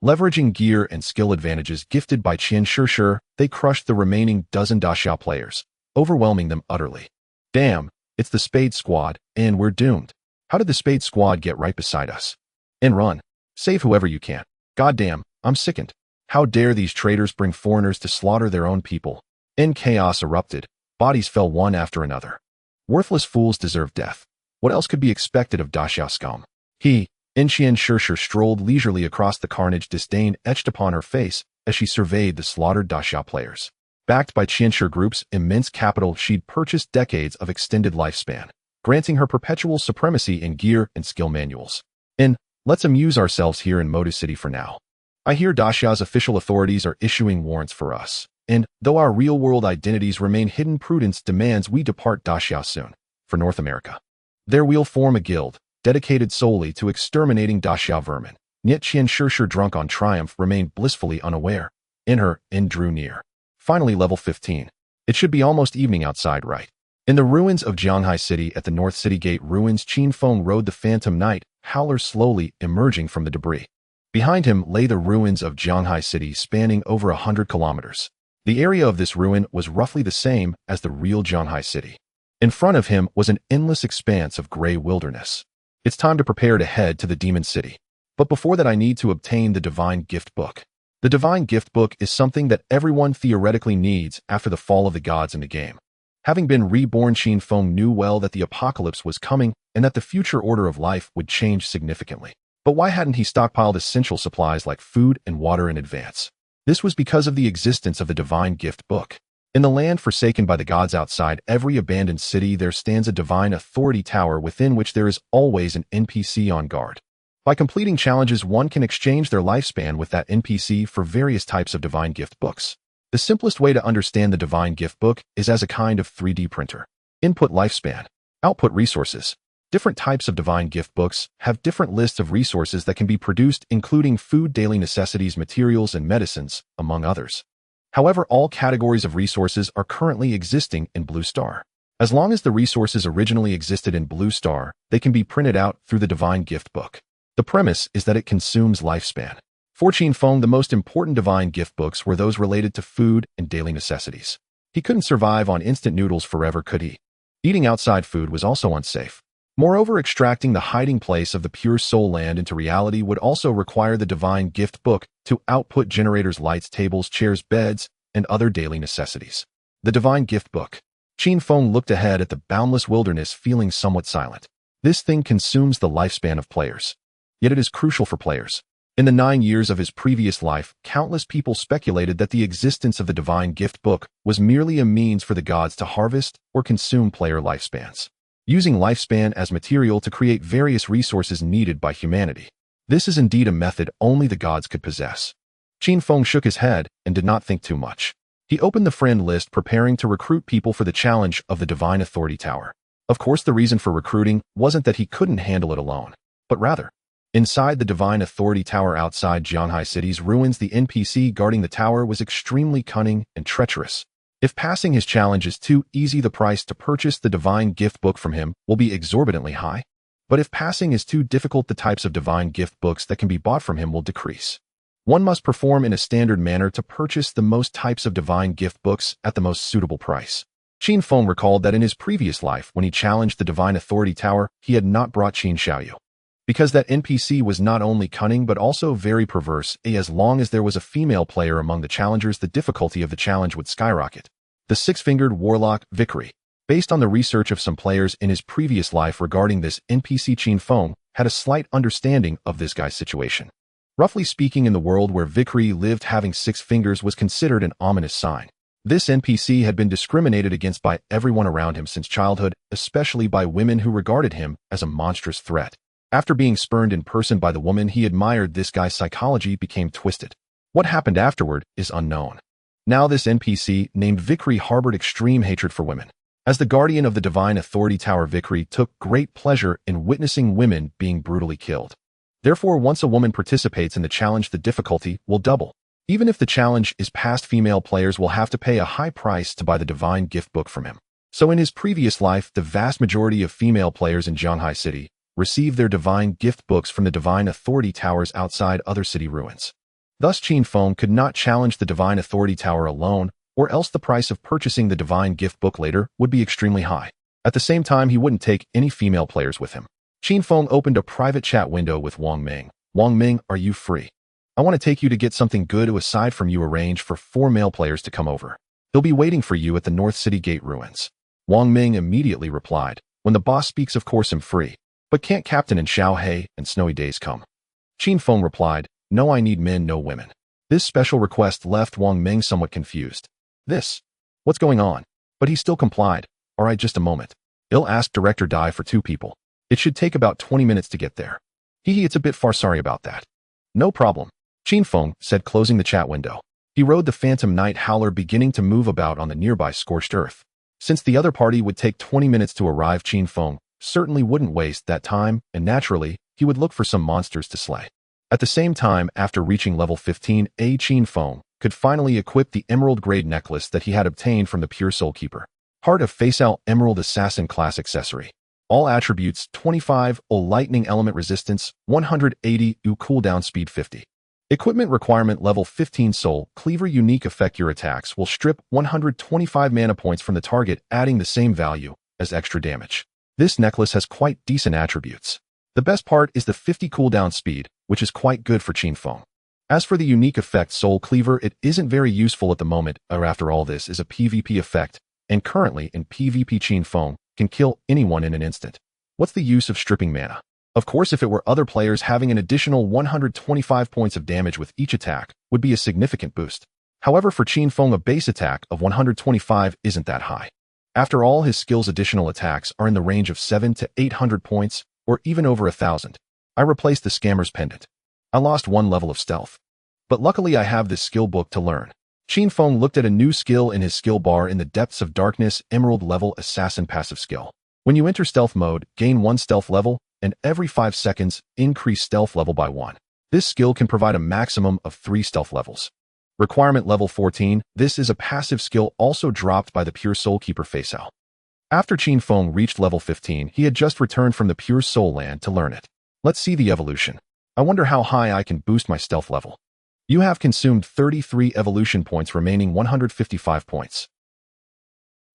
Leveraging gear and skill advantages gifted by Qin Xiaoyou, they crushed the remaining dozen Daxia players, overwhelming them utterly. Damn, it's the Spade Squad, and we're doomed. How did the Spade Squad get right beside us? And run. Save whoever you can. Goddamn, I'm sickened. How dare these traitors bring foreigners to slaughter their own people? Chaos erupted. Bodies fell one after another. Worthless fools deserve death. What else could be expected of Daxia scum? Qin Xiaoyou strolled leisurely across the carnage, disdain etched upon her face as she surveyed the slaughtered Daxia players. Backed by Qin Xiaoyou Group's immense capital, she'd purchased decades of extended lifespan, granting her perpetual supremacy in gear and skill manuals. Let's amuse ourselves here in Moda City for now. I hear Daxia's official authorities are issuing warrants for us, and though our real-world identities remain hidden, prudence demands we depart Daxia soon, for North America. There we'll form a guild, dedicated solely to exterminating Daxia vermin. Yet Qin Xiaoyou, drunk on triumph, remained blissfully unaware. Drew near. Finally, level 15. It should be almost evening outside, right? In the ruins of Jianghai City at the North City Gate ruins, Qin Feng rode the Phantom Knight, Howler slowly emerging from the debris. Behind him lay the ruins of Jianghai City, spanning over 100 kilometers. The area of this ruin was roughly the same as the real Jianghai City. In front of him was an endless expanse of gray wilderness. It's time to prepare to head to the Demon City. But before that I need to obtain the Divine Gift Book. The Divine Gift Book is something that everyone theoretically needs after the fall of the gods in the game. Having been reborn, Qin Feng knew well that the apocalypse was coming and that the future order of life would change significantly. But why hadn't he stockpiled essential supplies like food and water in advance? This was because of the existence of the Divine Gift Book. In the land forsaken by the gods outside every abandoned city, there stands a divine authority tower within which there is always an NPC on guard. By completing challenges, one can exchange their lifespan with that NPC for various types of Divine Gift Books. The simplest way to understand the Divine Gift Book is as a kind of 3D printer. Input lifespan. Output resources. Different types of Divine Gift Books have different lists of resources that can be produced, including food, daily necessities, materials, and medicines, among others. However, all categories of resources are currently existing in Blue Star. As long as the resources originally existed in Blue Star, they can be printed out through the Divine Gift Book. The premise is that it consumes lifespan. For Qin Feng, the most important Divine Gift Books were those related to food and daily necessities. He couldn't survive on instant noodles forever, could he? Eating outside food was also unsafe. Moreover, extracting the hiding place of the pure soul land into reality would also require the Divine Gift Book to output generators, lights, tables, chairs, beds, and other daily necessities. The Divine Gift Book. Qin Feng looked ahead at the boundless wilderness, feeling somewhat silent. This thing consumes the lifespan of players. Yet it is crucial for players. In the 9 years of his previous life, countless people speculated that the existence of the Divine Gift Book was merely a means for the gods to harvest or consume player lifespans, using lifespan as material to create various resources needed by humanity. This is indeed a method only the gods could possess. Qin Feng shook his head and did not think too much. He opened the friend list, preparing to recruit people for the challenge of the Divine Authority Tower. Of course, the reason for recruiting wasn't that he couldn't handle it alone, but rather, inside the Divine Authority Tower outside Jianhai City's ruins, the NPC guarding the tower was extremely cunning and treacherous. If passing his challenge is too easy, the price to purchase the Divine Gift Book from him will be exorbitantly high. But if passing is too difficult, the types of Divine Gift Books that can be bought from him will decrease. One must perform in a standard manner to purchase the most types of Divine Gift Books at the most suitable price. Qin Feng recalled that in his previous life, when he challenged the Divine Authority Tower, he had not brought Qin Xiaoyou. Because that NPC was not only cunning but also very perverse. As long as there was a female player among the challengers, the difficulty of the challenge would skyrocket. The six-fingered warlock, Vickery. Based on the research of some players in his previous life regarding this NPC, Qin Feng had a slight understanding of this guy's situation. Roughly speaking, in the world where Vickery lived, having 6 fingers was considered an ominous sign. This NPC had been discriminated against by everyone around him since childhood, especially by women who regarded him as a monstrous threat. After being spurned in person by the woman he admired, this guy's psychology became twisted. What happened afterward is unknown. Now this NPC, named Vickery, harbored extreme hatred for women. As the guardian of the Divine Authority Tower, Vickery took great pleasure in witnessing women being brutally killed. Therefore, once a woman participates in the challenge, the difficulty will double. Even if the challenge is passed, female players will have to pay a high price to buy the Divine Gift Book from him. So in his previous life, the vast majority of female players in Jianhai City received their Divine Gift Books from the Divine Authority Towers outside other city ruins. Thus, Qin Feng could not challenge the Divine Authority Tower alone, or else the price of purchasing the Divine Gift Book later would be extremely high. At the same time, he wouldn't take any female players with him. Qin Feng opened a private chat window with Wang Ming. Wang Ming, are you free? I want to take you to get something good. Aside from you, arrange for 4 male players to come over. They'll be waiting for you at the North City Gate ruins. Wang Ming immediately replied, when the boss speaks, of course I'm free. But can't Captain and Xiaohei and Snowy Days come? Qin Feng replied, no, I need men, no women. This special request left Wang Ming somewhat confused. What's going on? But he still complied. All right, just a moment. I'll ask Director Dai for 2 people. It should take about 20 minutes to get there. It's a bit far, sorry about that. No problem. Qin Feng said, closing the chat window. He rode the Phantom Night Howler, beginning to move about on the nearby scorched earth. Since the other party would take 20 minutes to arrive, Qin Feng certainly wouldn't waste that time, and naturally, he would look for some monsters to slay. At the same time, after reaching level 15, Qin Feng could finally equip the Emerald Grade necklace that he had obtained from the Pure Soul Keeper. Heart of Faceal Emerald Assassin Class Accessory. All attributes 25, lightning element resistance 180, cooldown speed 50. Equipment requirement level 15 Soul Cleaver unique effect. Your attacks will strip 125 mana points from the target, adding the same value as extra damage. This necklace has quite decent attributes. The best part is the 50 cooldown speed, which is quite good for Qin Feng. As for the unique effect Soul Cleaver, it isn't very useful at the moment, or after all this is a PvP effect, and currently in PvP Qin Feng can kill anyone in an instant. What's the use of stripping mana? Of course, if it were other players, having an additional 125 points of damage with each attack would be a significant boost. However, for Qin Feng, a base attack of 125 isn't that high. After all, his skill's additional attacks are in the range of 700 to 800 points, or even over 1,000. I replaced the Scammer's Pendant. I lost 1 level of stealth. But luckily I have this skill book to learn. Qin Feng looked at a new skill in his skill bar in the Depths of Darkness, Emerald level Assassin passive skill. When you enter stealth mode, gain 1 stealth level, and every 5 seconds, increase stealth level by 1. This skill can provide a maximum of 3 stealth levels. Requirement level 14, this is a passive skill also dropped by the Pure Soul Keeper Faceowl. After Qin Feng reached level 15, he had just returned from the Pure Soul Land to learn it. Let's see the evolution. I wonder how high I can boost my stealth level. You have consumed 33 evolution points, remaining 155 points.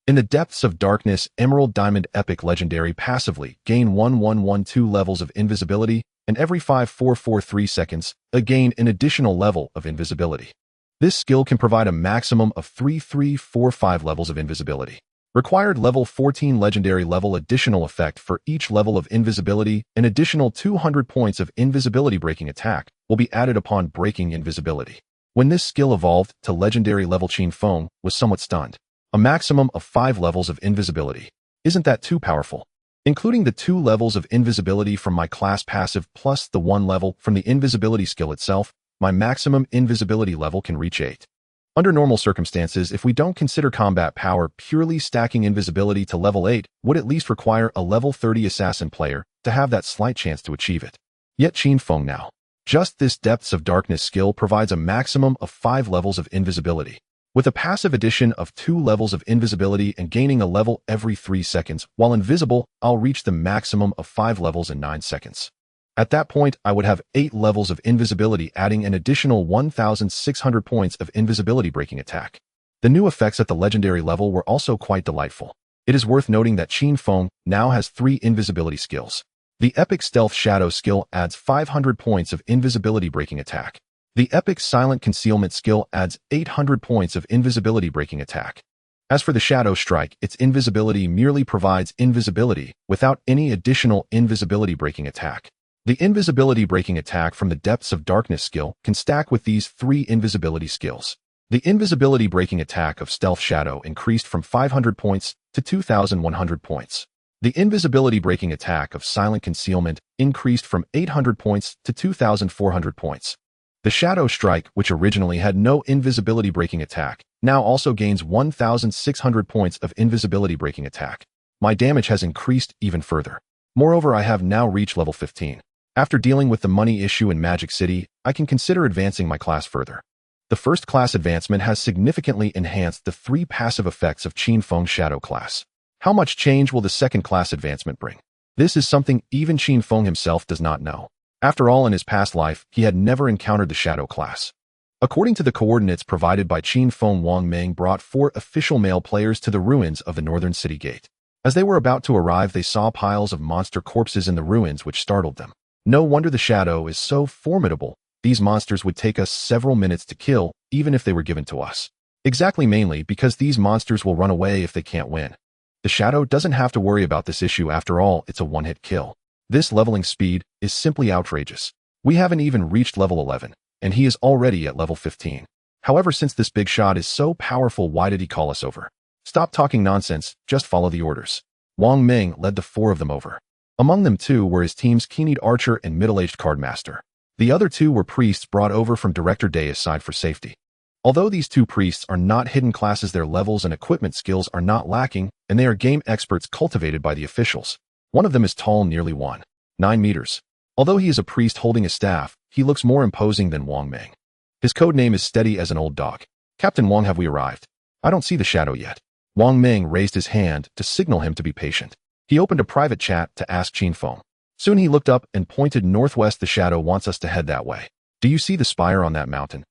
In the Depths of Darkness, Emerald Diamond Epic Legendary passively gain 1112 levels of invisibility, and every 5443 seconds, gain an additional level of invisibility. This skill can provide a maximum of 3345 levels of invisibility. Required level 14 legendary level additional effect for each level of invisibility. An additional 200 points of invisibility breaking attack will be added upon breaking invisibility. When this skill evolved to legendary level, Qin Feng was somewhat stunned. A maximum of 5 levels of invisibility. Isn't that too powerful? Including the 2 levels of invisibility from my class passive plus the 1 level from the invisibility skill itself, my maximum invisibility level can reach 8. Under normal circumstances, if we don't consider combat power, purely stacking invisibility to level 8 would at least require a level 30 assassin player to have that slight chance to achieve it. Yet Qin Feng now. Just this Depths of Darkness skill provides a maximum of 5 levels of invisibility. With a passive addition of 2 levels of invisibility and gaining a level every 3 seconds, while invisible, I'll reach the maximum of 5 levels in 9 seconds. At that point, I would have 8 levels of invisibility, adding an additional 1,600 points of invisibility breaking attack. The new effects at the legendary level were also quite delightful. It is worth noting that Qin Feng now has 3 invisibility skills. The Epic Stealth Shadow skill adds 500 points of invisibility breaking attack. The Epic Silent Concealment skill adds 800 points of invisibility breaking attack. As for the Shadow Strike, its invisibility merely provides invisibility without any additional invisibility breaking attack. The invisibility breaking attack from the Depths of Darkness skill can stack with these 3 invisibility skills. The invisibility breaking attack of Stealth Shadow increased from 500 points to 2,100 points. The invisibility breaking attack of Silent Concealment increased from 800 points to 2,400 points. The Shadow Strike, which originally had no invisibility breaking attack, now also gains 1,600 points of invisibility breaking attack. My damage has increased even further. Moreover, I have now reached level 15. After dealing with the money issue in Magic City, I can consider advancing my class further. The first class advancement has significantly enhanced the 3 passive effects of Qin Feng's Shadow class. How much change will the second class advancement bring? This is something even Qin Feng himself does not know. After all, in his past life, he had never encountered the Shadow class. According to the coordinates provided by Qin Feng, Wang Meng brought 4 official male players to the ruins of the northern city gate. As they were about to arrive, they saw piles of monster corpses in the ruins, which startled them. No wonder the Shadow is so formidable. These monsters would take us several minutes to kill, even if they were given to us. Exactly, mainly because these monsters will run away if they can't win. The Shadow doesn't have to worry about this issue. After all, it's a one-hit kill. This leveling speed is simply outrageous. We haven't even reached level 11, and he is already at level 15. However, since this big shot is so powerful, why did he call us over? Stop talking nonsense, just follow the orders. Wang Meng led the 4 of them over. Among them 2 were his team's keen-eyed archer and middle-aged cardmaster. The other 2 were priests brought over from Director Day's side for safety. Although these 2 priests are not hidden classes, their levels and equipment skills are not lacking, and they are game experts cultivated by the officials. One of them is tall, nearly 1.9 meters. Although he is a priest holding a staff, he looks more imposing than Wang Meng. His code name is Steady as an Old Dog. Captain Wang, have we arrived? I don't see the Shadow yet. Wang Meng raised his hand to signal him to be patient. He opened a private chat to ask Qin Feng. Soon he looked up and pointed northwest. The Shadow wants us to head that way. Do you see the spire on that mountain?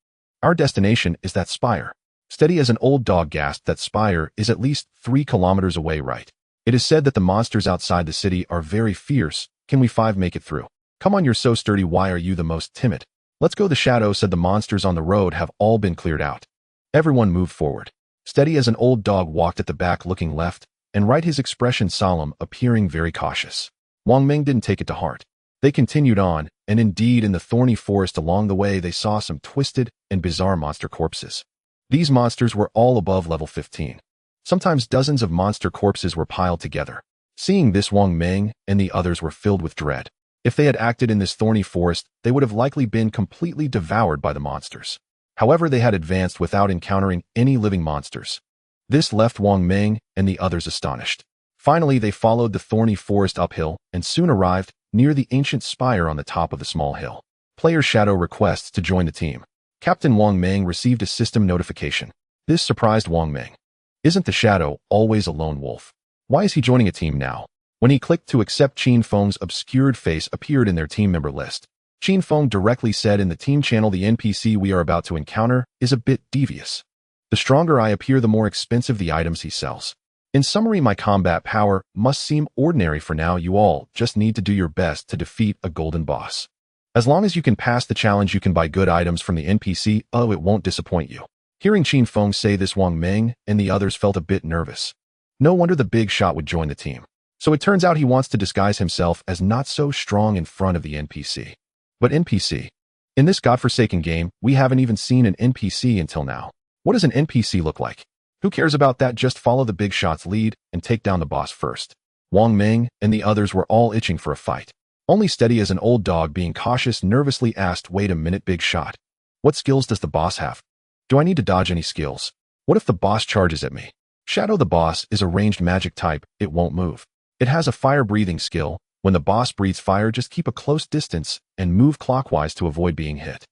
Our destination is that spire. Steady as an Old Dog gasped. That spire is at least 3 kilometers away, right? It is said that the monsters outside the city are very fierce, Can we five make it through? Come on, you're so sturdy. Why are you the most timid? Let's go. The shadow said the monsters on the road have all been cleared out. Everyone moved forward. Steady as an old dog walked at the back, looking left and right, his expression solemn, appearing very cautious. Wang Ming didn't take it to heart. They continued on, and indeed in the thorny forest along the way they saw some twisted and bizarre monster corpses. These monsters were all above level 15. Sometimes dozens of monster corpses were piled together. Seeing this, Wang Ming and the others were filled with dread. If they had acted in this thorny forest, they would have likely been completely devoured by the monsters. However, they had advanced without encountering any living monsters. This left Wang Ming and the others astonished. Finally, they followed the thorny forest uphill and soon arrived near the ancient spire on the top of the small hill. Player Shadow requests to join the team. Captain Wang Ming received a system notification. This surprised Wang Ming. Isn't the Shadow always a lone wolf? Why is he joining a team now? When he clicked to accept, Qin Feng's obscured face appeared in their team member list. Qin Feng directly said in the team channel, the NPC we are about to encounter is a bit devious. The stronger I appear, the more expensive the items he sells. In summary, my combat power must seem ordinary for now. You all just need to do your best to defeat a golden boss. As long as you can pass the challenge, you can buy good items from the NPC. Oh, it won't disappoint you. Hearing Qin Feng say this, Wang Ming and the others felt a bit nervous. No wonder the big shot would join the team. So it turns out he wants to disguise himself as not so strong in front of the NPC. But NPC? In this godforsaken game, we haven't even seen an NPC until now. What does an NPC look like? Who cares about that? Just follow the big shot's lead and take down the boss first. Wang Ming and the others were all itching for a fight. Only Steady as an old dog, being cautious, nervously asked, wait a minute, big shot. What skills does the boss have? Do I need to dodge any skills? What if the boss charges at me? Shadow, the boss is a ranged magic type. It won't move. It has a fire breathing skill. When the boss breathes fire, just keep a close distance and move clockwise to avoid being hit.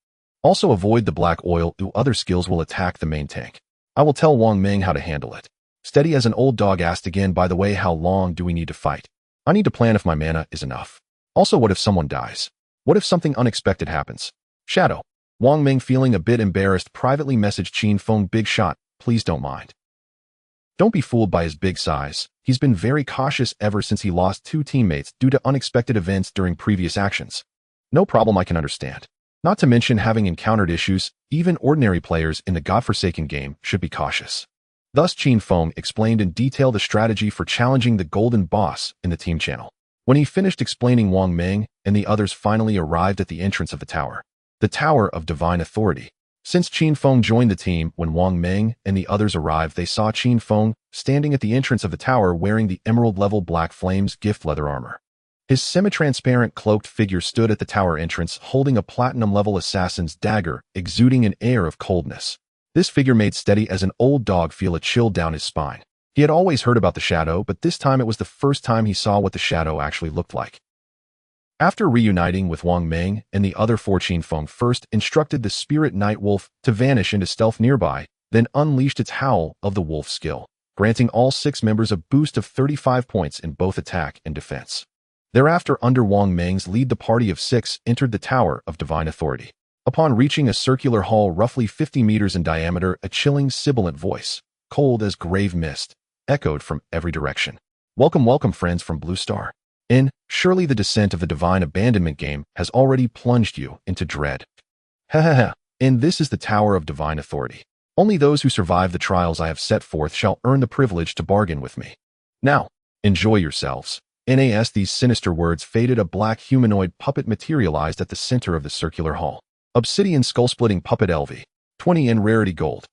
Also avoid the black oil. Other skills will attack the main tank. I will tell Wang Ming how to handle it. Steady as an old dog asked again, by the way, how long do we need to fight? I need to plan if my mana is enough. Also, what if someone dies? What if something unexpected happens? Shadow. Wang Ming, feeling a bit embarrassed, privately messaged Qin Feng, big shot, please don't mind. Don't be fooled by his big size. He's been very cautious ever since he lost 2 teammates due to unexpected events during previous actions. No problem, I can understand. Not to mention, having encountered issues, even ordinary players in the godforsaken game should be cautious. Thus, Qin Feng explained in detail the strategy for challenging the golden boss in the team channel. When he finished explaining, Wang Ming and the others finally arrived at the entrance of the Tower of Divine Authority. Since Qin Feng joined the team, when Wang Ming and the others arrived, they saw Qin Feng standing at the entrance of the tower wearing the emerald-level Black Flames gift leather armor. His semi-transparent cloaked figure stood at the tower entrance holding a platinum-level assassin's dagger, exuding an air of coldness. This figure made Steady as an old dog feel a chill down his spine. He had always heard about the Shadow, but this time it was the first time he saw what the Shadow actually looked like. After reuniting with Wang Ming and the other 4, Qin Feng first instructed the Spirit Night Wolf to vanish into stealth nearby, then unleashed its Howl of the Wolf skill, granting all 6 members a boost of 35 points in both attack and defense. Thereafter, under Wang Ming's lead, the party of 6 entered the Tower of Divine Authority. Upon reaching a circular hall roughly 50 meters in diameter, a chilling, sibilant voice, cold as grave mist, echoed from every direction. Welcome, welcome, friends from Blue Star. Surely the descent of the Divine Abandonment game has already plunged you into dread. This is the Tower of Divine Authority. Only those who survive the trials I have set forth shall earn the privilege to bargain with me. Now, enjoy yourselves. These sinister words faded. A black humanoid puppet materialized at the center of the circular hall. Obsidian skull-splitting puppet LV. 20 in rarity gold.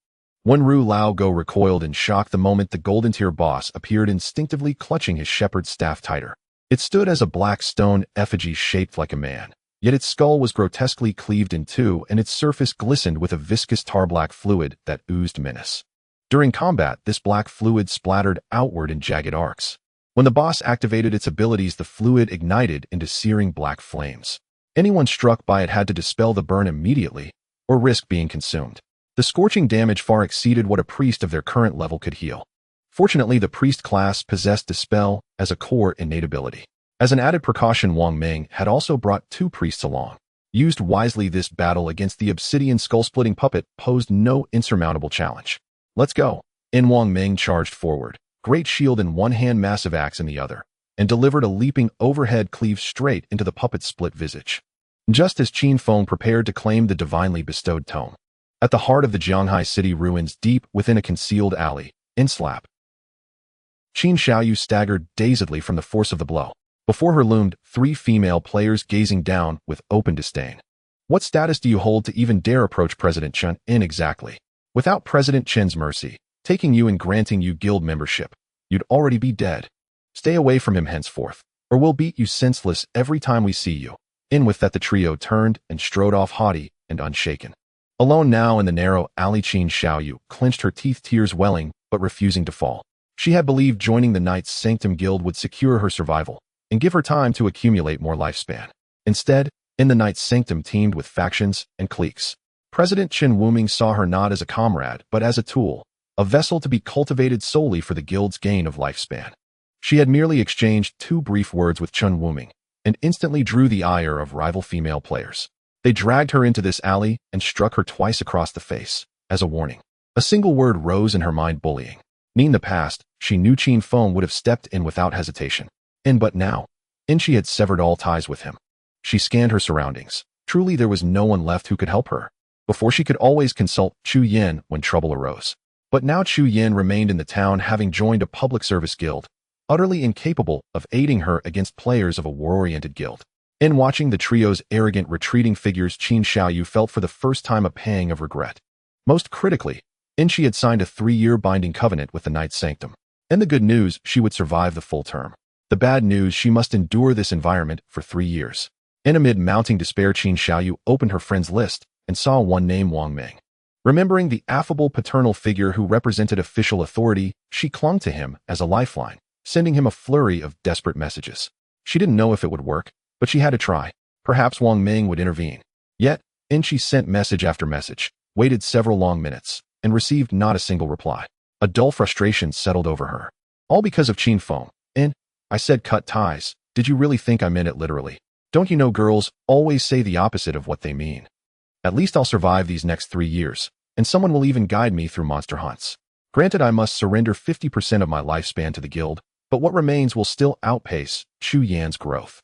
Wenru Lao Go recoiled in shock the moment the golden tier boss appeared, instinctively clutching his shepherd's staff tighter. It stood as a black stone effigy shaped like a man, yet its skull was grotesquely cleaved in 2 and its surface glistened with a viscous tar-black fluid that oozed menace. During combat, this black fluid splattered outward in jagged arcs. When the boss activated its abilities, the fluid ignited into searing black flames. Anyone struck by it had to dispel the burn immediately or risk being consumed. The scorching damage far exceeded what a priest of their current level could heal. Fortunately, the priest class possessed Dispel as a core innate ability. As an added precaution, Wang Ming had also brought 2 priests along. Used wisely, this battle against the obsidian skull-splitting puppet posed no insurmountable challenge. Let's go. Wang Ming charged forward, great shield in one hand, massive axe in the other. and delivered a leaping overhead cleave straight into the puppet's split visage. Just as Qin Feng prepared to claim the divinely bestowed tome. At the heart of the Jianghai city ruins, deep within a concealed alley, in slap, Qin Xiaoyou staggered dazedly from the force of the blow. Before her loomed 3 female players gazing down with open disdain. What status do you hold to even dare approach President Chen in exactly? Without President Chen's mercy, taking you and granting you guild membership, you'd already be dead. Stay away from him henceforth, or we'll beat you senseless every time we see you. In with that, the trio turned and strode off haughty and unshaken. Alone now in the narrow alley, Qin Xiaoyou clenched her teeth, tears welling, but refusing to fall. She had believed joining the Knights Sanctum Guild would secure her survival and give her time to accumulate more lifespan. Instead, in the Knights Sanctum teemed with factions and cliques. President Chen Wuming saw her not as a comrade, but as a tool, a vessel to be cultivated solely for the guild's gain of lifespan. She had merely exchanged 2 brief words with Chen Wuming, and instantly drew the ire of rival female players. They dragged her into this alley and struck her twice across the face, as a warning. A single word rose in her mind: bullying. In the past, she knew Qin Feng would have stepped in without hesitation. But now, she had severed all ties with him. She scanned her surroundings. Truly there was no one left who could help her. Before, she could always consult Chu Yin when trouble arose. But now Chu Yin remained in the town, having joined a public service guild, utterly incapable of aiding her against players of a war-oriented guild. In watching the trio's arrogant retreating figures, Qin Xiaoyou felt for the first time a pang of regret. Most critically, she had signed a 3-year binding covenant with the Knights Sanctum. And the good news, she would survive the full term. The bad news, she must endure this environment for 3 years. Amid mounting despair, Qin Xiaoyou opened her friends list and saw one named Wang Ming. Remembering the affable paternal figure who represented official authority, she clung to him as a lifeline, sending him a flurry of desperate messages. She didn't know if it would work, but she had to try. Perhaps Wang Ming would intervene. Yet, she sent message after message, waited several long minutes, and received not a single reply. A dull frustration settled over her. All because of Qin Feng. I said cut ties. Did you really think I meant it literally? Don't you know girls always say the opposite of what they mean? At least I'll survive these next 3 years, and someone will even guide me through monster hunts. Granted, I must surrender 50% of my lifespan to the guild, but what remains will still outpace Chu Yan's growth.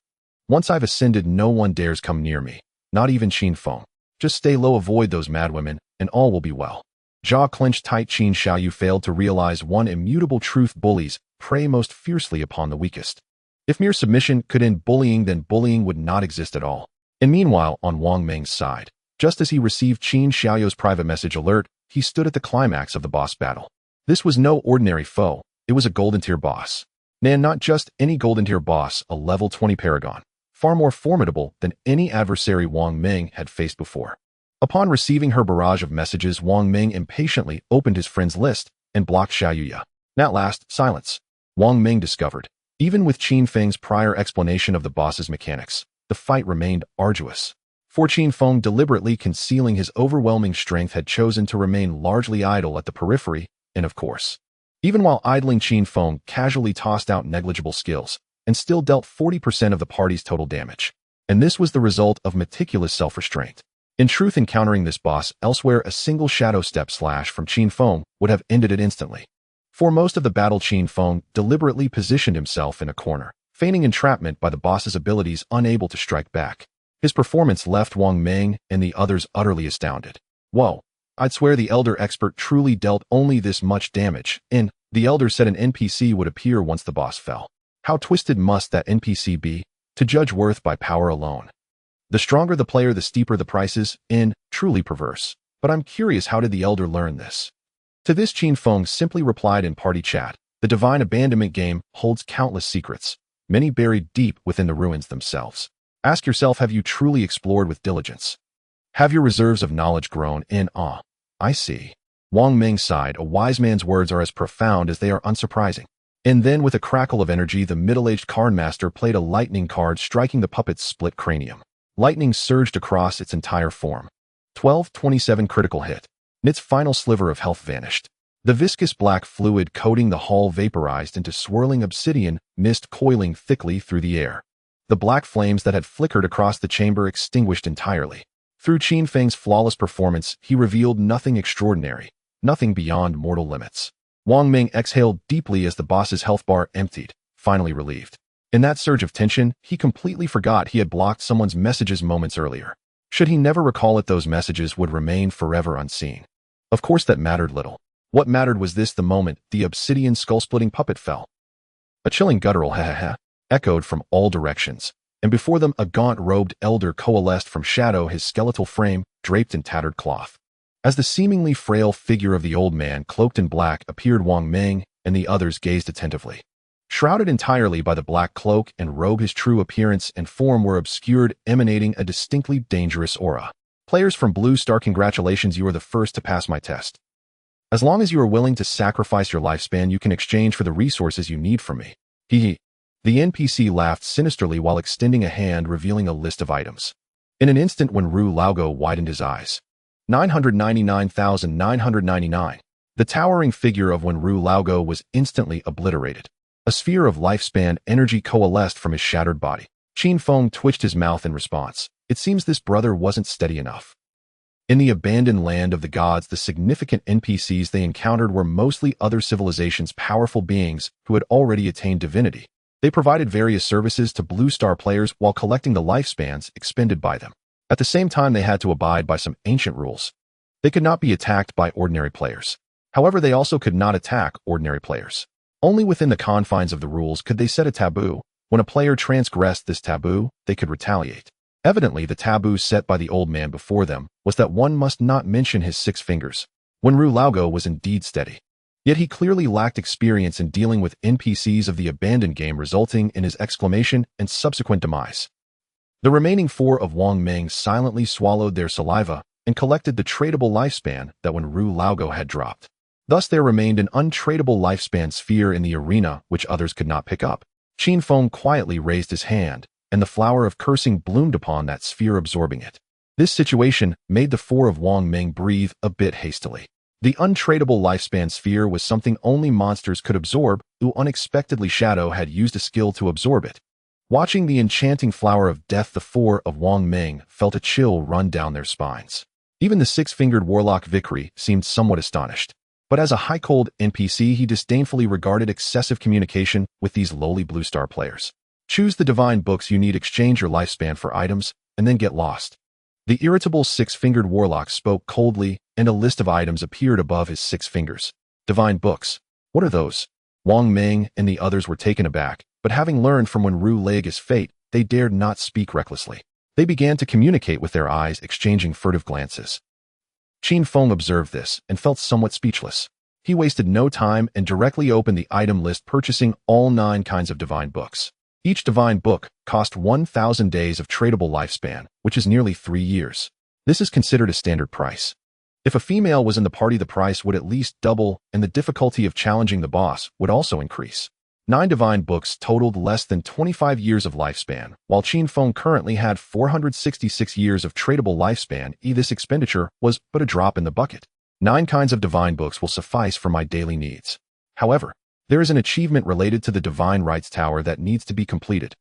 Once I've ascended, no one dares come near me, not even Qin Feng. Just stay low, avoid those madwomen, and all will be well. Jaw clenched tight, Qin Xiaoyou failed to realize one immutable truth: bullies prey most fiercely upon the weakest. If mere submission could end bullying, then bullying would not exist at all. And meanwhile, on Wang Ming's side, just as he received Qin Xiaoyou's private message alert, he stood at the climax of the boss battle. This was no ordinary foe, it was a golden tier boss. And not just any golden tier boss, a level 20 paragon, far more formidable than any adversary Wang Ming had faced before. Upon receiving her barrage of messages, Wang Ming impatiently opened his friends list and blocked Xiaoyou. At last, silence. Wang Ming discovered. Even with Qin Feng's prior explanation of the boss's mechanics, the fight remained arduous. For Qin Feng, deliberately concealing his overwhelming strength, had chosen to remain largely idle at the periphery, and of course, even while idling, Qin Feng casually tossed out negligible skills, and still dealt 40% of the party's total damage. And this was the result of meticulous self-restraint. In truth, encountering this boss elsewhere, a single shadow step slash from Qin Feng would have ended it instantly. For most of the battle, Qin Feng deliberately positioned himself in a corner, feigning entrapment by the boss's abilities, unable to strike back. His performance left Wang Ming and the others utterly astounded. Whoa, I'd swear the elder expert truly dealt only this much damage. The elder said an NPC would appear once the boss fell. How twisted must that NPC be, to judge worth by power alone? The stronger the player, the steeper the prices. Truly perverse. But I'm curious, how did the elder learn this? To this, Qin Feng simply replied in party chat, the divine abandonment game holds countless secrets, many buried deep within the ruins themselves. Ask yourself, have you truly explored with diligence? Have your reserves of knowledge grown in awe? I see. Wang Ming sighed. A wise man's words are as profound as they are unsurprising. And then, with a crackle of energy, the middle-aged cardmaster played a lightning card, striking the puppet's split cranium. Lightning surged across its entire form. 12/27 critical hit. Its final sliver of health vanished. The viscous black fluid coating the hall vaporized into swirling obsidian mist, coiling thickly through the air. The black flames that had flickered across the chamber extinguished entirely. Through Qin Feng's flawless performance, he revealed nothing extraordinary, nothing beyond mortal limits. Wang Ming exhaled deeply as the boss's health bar emptied, finally relieved. In that surge of tension, he completely forgot he had blocked someone's messages moments earlier. Should he never recall it, those messages would remain forever unseen. Of course that mattered little. What mattered was this: the moment the obsidian skull-splitting puppet fell. A chilling guttural ha-ha-ha echoed from all directions, and before them a gaunt-robed elder coalesced from shadow, his skeletal frame draped in tattered cloth. As the seemingly frail figure of the old man cloaked in black appeared, Wang Ming and the others gazed attentively. Shrouded entirely by the black cloak and robe, his true appearance and form were obscured, emanating a distinctly dangerous aura. Players from Blue Star, congratulations, you are the first to pass my test. As long as you are willing to sacrifice your lifespan, you can exchange for the resources you need from me. Hee. The NPC laughed sinisterly while extending a hand, revealing a list of items. In an instant, when Ru Laogo widened his eyes. 999,999. The towering figure of Wen Ru Laogo was instantly obliterated. A sphere of lifespan energy coalesced from his shattered body. Qin Feng twitched his mouth in response. It seems this brother wasn't steady enough. In the abandoned land of the gods, the significant NPCs they encountered were mostly other civilizations' powerful beings who had already attained divinity. They provided various services to Blue Star players while collecting the lifespans expended by them. At the same time, they had to abide by some ancient rules. They could not be attacked by ordinary players. However, they also could not attack ordinary players. Only within the confines of the rules could they set a taboo. When a player transgressed this taboo, they could retaliate. Evidently, the taboo set by the old man before them was that one must not mention his 6 fingers. Wen Ru Laogo was indeed steady. Yet he clearly lacked experience in dealing with NPCs of the abandoned game, resulting in his exclamation and subsequent demise. The remaining 4 of Wang Ming silently swallowed their saliva and collected the tradable lifespan that Wen Ru Laogo had dropped. Thus there remained an untradable lifespan sphere in the arena which others could not pick up. Qin Feng quietly raised his hand, and the flower of cursing bloomed upon that sphere, absorbing it. This situation made the 4 of Wang Ming breathe a bit hastily. The untradable lifespan sphere was something only monsters could absorb, who unexpectedly Shadow had used a skill to absorb it. Watching the enchanting flower of death, the 4 of Wang Ming felt a chill run down their spines. Even the 6-fingered warlock Vickery seemed somewhat astonished. But as a high-cold NPC, he disdainfully regarded excessive communication with these lowly Blue Star players. Choose the divine books you need, exchange your lifespan for items, and then get lost. The irritable 6-fingered warlock spoke coldly, and a list of items appeared above his 6 fingers. Divine books. What are those? Wang Ming and the others were taken aback, but having learned from Wen Ru Laogo's fate, they dared not speak recklessly. They began to communicate with their eyes, exchanging furtive glances. Qin Feng observed this and felt somewhat speechless. He wasted no time and directly opened the item list, purchasing all 9 kinds of divine books. Each divine book cost 1,000 days of tradable lifespan, which is nearly 3 years. This is considered a standard price. If a female was in the party, the price would at least double, and the difficulty of challenging the boss would also increase. 9 divine books totaled less than 25 years of lifespan, while Qin Feng currently had 466 years of tradable lifespan. This expenditure was but a drop in the bucket. 9 kinds of divine books will suffice for my daily needs. However, there is an achievement related to the Divine Rights Tower that needs to be completed.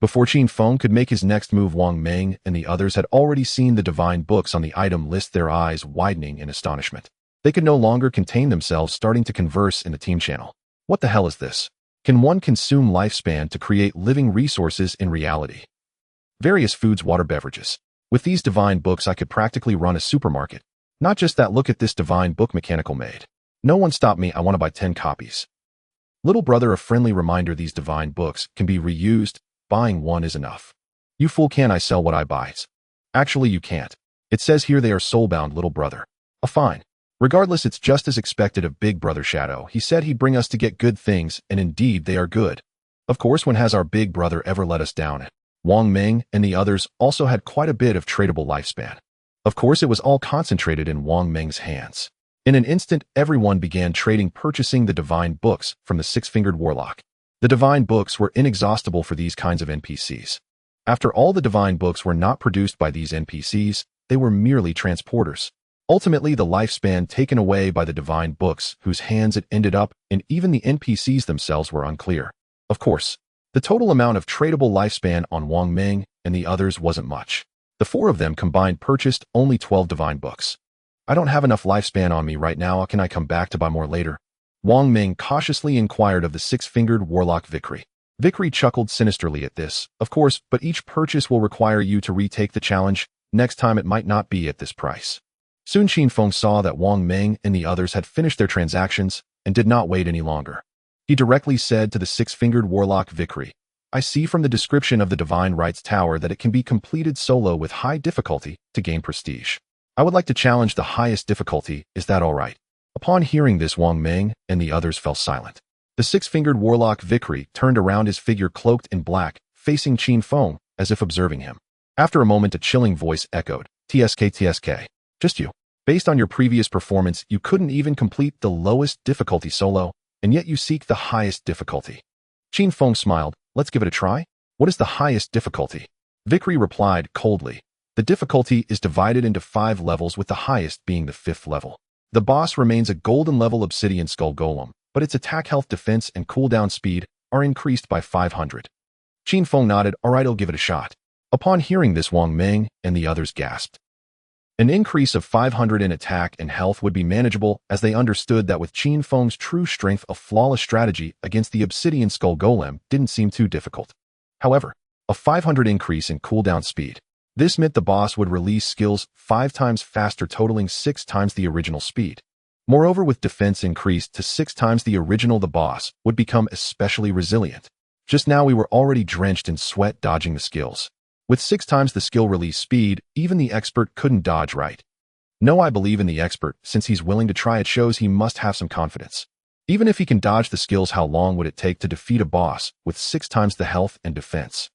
Before Qin Feng could make his next move, Wang Ming and the others had already seen the divine books on the item list, their eyes widening in astonishment. They could no longer contain themselves, starting to converse in the team channel. What the hell is this? Can one consume lifespan to create living resources in reality? Various foods, water, beverages. With these divine books, I could practically run a supermarket. Not just that, look at this divine book mechanical made. No one stop me, I want to buy 10 copies. Little brother, a friendly reminder, these divine books can be reused. Buying one is enough. You fool, can I sell what I buy? Actually, you can't. It says here they are soulbound, little brother. Fine. Regardless, it's just as expected of Big Brother Shadow. He said he'd bring us to get good things, and indeed they are good. Of course, when has our big brother ever let us down? Wang Ming and the others also had quite a bit of tradable lifespan. Of course, it was all concentrated in Wang Ming's hands. In an instant, everyone began trading, purchasing the divine books from the 6-fingered warlock. The divine books were inexhaustible for these kinds of NPCs. After all, the divine books were not produced by these NPCs, they were merely transporters. Ultimately, the lifespan taken away by the divine books whose hands it ended up, and even the NPCs themselves were unclear. Of course, the total amount of tradable lifespan on Wang Ming and the others wasn't much. The 4 of them combined purchased only 12 divine books. I don't have enough lifespan on me right now, can I come back to buy more later? Wang Ming cautiously inquired of the 6-fingered warlock Vickery. Vickery chuckled sinisterly at this. Of course, but each purchase will require you to retake the challenge. Next time it might not be at this price. Soon Qin Feng saw that Wang Meng and the others had finished their transactions and did not wait any longer. He directly said to the six-fingered warlock Vickery, I see from the description of the Divine Rights Tower that it can be completed solo with high difficulty to gain prestige. I would like to challenge the highest difficulty, is that all right? Upon hearing this, Wang Meng and the others fell silent. The six-fingered warlock Vickery turned around, his figure cloaked in black, facing Qin Feng, as if observing him. After a moment, a chilling voice echoed, TSK. Just you. Based on your previous performance, you couldn't even complete the lowest difficulty solo, and yet you seek the highest difficulty. Qin Feng smiled, let's give it a try. What is the highest difficulty? Vickery replied coldly. The difficulty is divided into 5 levels, with the highest being the 5th level. The boss remains a golden level obsidian skull golem, but its attack, health, defense, and cooldown speed are increased by 500. Qin Feng nodded, alright, I'll give it a shot. Upon hearing this, Wang Meng and the others gasped. An increase of 500 in attack and health would be manageable, as they understood that with Qin Feng's true strength, a flawless strategy against the obsidian skull golem didn't seem too difficult. However, a 500 increase in cooldown speed. This meant the boss would release skills 5 times faster, totaling 6 times the original speed. Moreover, with defense increased to 6 times the original, the boss would become especially resilient. Just now we were already drenched in sweat dodging the skills. With 6 times the skill release speed, even the expert couldn't dodge right. No, I believe in the expert, since he's willing to try. It shows he must have some confidence. Even if he can dodge the skills, how long would it take to defeat a boss with 6 times the health and defense?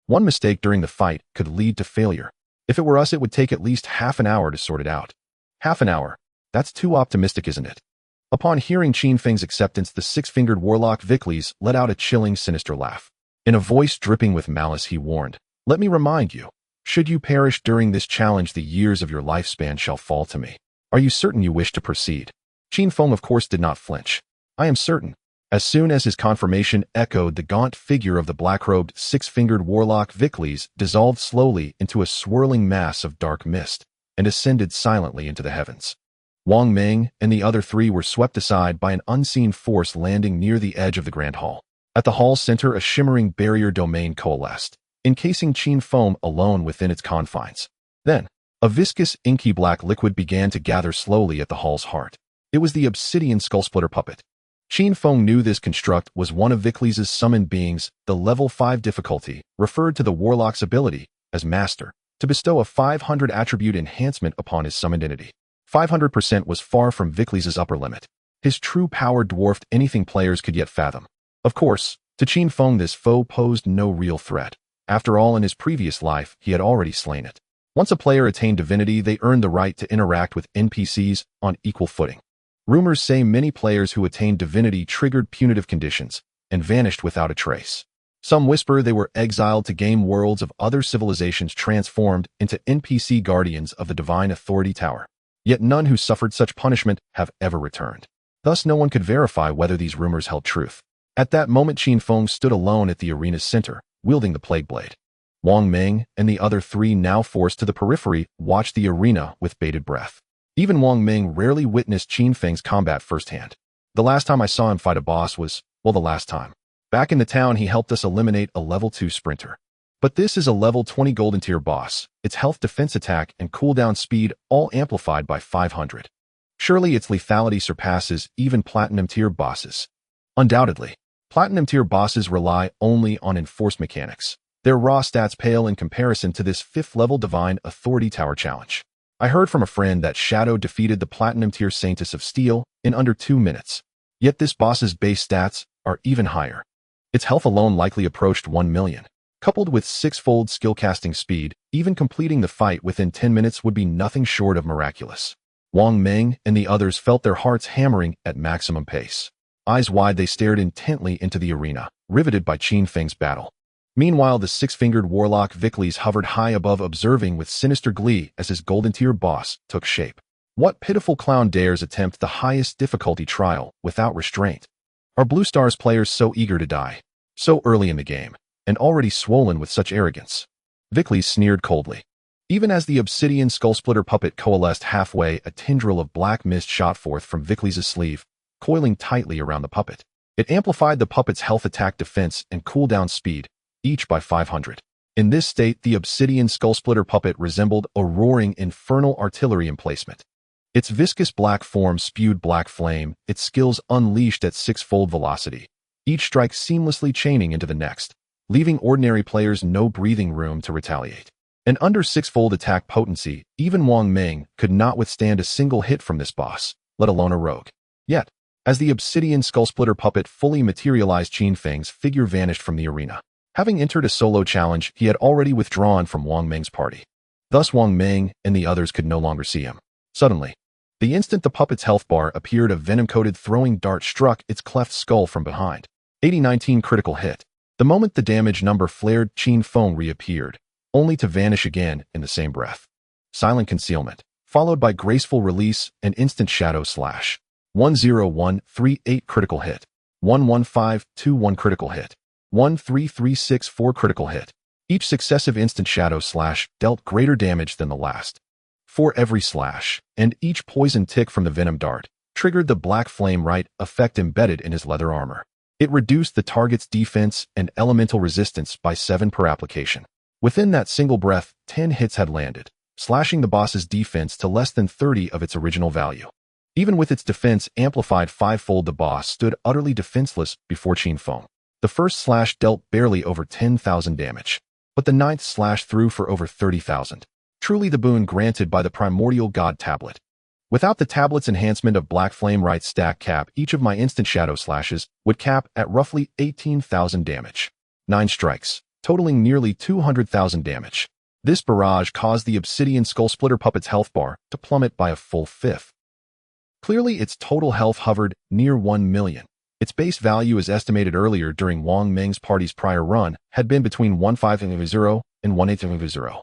One mistake during the fight could lead to failure. If it were us, it would take at least half an hour to sort it out. Half an hour? That's too optimistic, isn't it? Upon hearing Qin Feng's acceptance, the six-fingered warlock Vickery let out a chilling, sinister laugh. In a voice dripping with malice, he warned, let me remind you, should you perish during this challenge, the years of your lifespan shall fall to me. Are you certain you wish to proceed? Qin Feng, of course, did not flinch. I am certain. As soon as his confirmation echoed, the gaunt figure of the black-robed, six-fingered warlock Vickery dissolved slowly into a swirling mass of dark mist and ascended silently into the heavens. Wang Meng and the other 3 were swept aside by an unseen force, landing near the edge of the grand hall. At the hall's center, a shimmering barrier domain coalesced, encasing Qin Feng alone within its confines. Then, a viscous, inky black liquid began to gather slowly at the hall's heart. It was the obsidian skull-splitter puppet. Qin Feng knew this construct was one of Vickery's summoned beings. The level 5 difficulty referred to the warlock's ability, as master, to bestow a 500 attribute enhancement upon his summoned entity. 500% was far from Vickery's upper limit. His true power dwarfed anything players could yet fathom. Of course, to Qin Feng this foe posed no real threat. After all, in his previous life, he had already slain it. Once a player attained divinity, they earned the right to interact with NPCs on equal footing. Rumors say many players who attained divinity triggered punitive conditions and vanished without a trace. Some whisper they were exiled to game worlds of other civilizations, transformed into NPC guardians of the Divine Authority Tower. Yet none who suffered such punishment have ever returned. Thus no one could verify whether these rumors held truth. At that moment, Qin Feng stood alone at the arena's center, wielding the plague blade. Wang Meng and the other 3, now forced to the periphery, watched the arena with bated breath. Even Wang Meng rarely witnessed Qin Feng's combat firsthand. The last time I saw him fight a boss was, well, the last time. Back in the town, he helped us eliminate a level 2 sprinter. But this is a level 20 golden tier boss, its health, defense, attack, and cooldown speed all amplified by 500. Surely its lethality surpasses even platinum tier bosses. Undoubtedly, platinum tier bosses rely only on enforced mechanics. Their raw stats pale in comparison to this 5th level Divine Authority Tower challenge. I heard from a friend that Shadow defeated the platinum tier Saintess of Steel in under 2 minutes. Yet this boss's base stats are even higher. Its health alone likely approached 1 million. Coupled with 6-fold skill casting speed, even completing the fight within 10 minutes would be nothing short of miraculous. Wang Meng and the others felt their hearts hammering at maximum pace. Eyes wide, they stared intently into the arena, riveted by Qin Feng's battle. Meanwhile, the 6-fingered warlock Vickery hovered high above, observing with sinister glee as his golden tier boss took shape. What pitiful clown dares attempt the highest difficulty trial without restraint? Are Blue Stars players so eager to die, so early in the game, and already swollen with such arrogance? Vickery sneered coldly. Even as the obsidian skull-splitter puppet coalesced halfway, a tendril of black mist shot forth from Vickery's sleeve, coiling tightly around the puppet. It amplified the puppet's health, attack, defense, and cooldown speed, each by 500. In this state, the obsidian skull-splitter puppet resembled a roaring infernal artillery emplacement. Its viscous black form spewed black flame, its skills unleashed at six-fold velocity, each strike seamlessly chaining into the next, leaving ordinary players no breathing room to retaliate. And under six-fold attack potency, even Wang Meng could not withstand a single hit from this boss, let alone a rogue. Yet, as the obsidian skull-splitter puppet fully materialized, Qin Feng's figure vanished from the arena. Having entered a solo challenge, he had already withdrawn from Wang Meng's party. Thus Wang Meng and the others could no longer see him. Suddenly, the instant the puppet's health bar appeared, a venom-coated throwing dart struck its cleft skull from behind. 80-19 critical hit. The moment the damage number flared, Qin Feng reappeared, only to vanish again in the same breath. Silent concealment, followed by graceful release and instant shadow slash. 10138 critical hit. 11521 critical hit. 13364 critical hit. Each successive instant shadow slash dealt greater damage than the last. For every slash, and each poison tick from the venom dart triggered the black flame right effect embedded in his leather armor. It reduced the target's defense and elemental resistance by 7 per application. Within that single breath, 10 hits had landed, slashing the boss's defense to less than 30 of its original value. Even with its defense amplified 5-fold, the boss stood utterly defenseless before Qin Feng. The first slash dealt barely over 10,000 damage, but the ninth slash threw for over 30,000. Truly the boon granted by the primordial god tablet. Without the tablet's enhancement of black flame right stack cap, each of my instant shadow slashes would cap at roughly 18,000 damage. 9 strikes, totaling nearly 200,000 damage. This barrage caused the obsidian skull-splitter puppet's health bar to plummet by a full fifth. Clearly, its total health hovered near 1 million. Its base value, as estimated earlier during Wang Meng's party's prior run, had been between 1500 and 1800.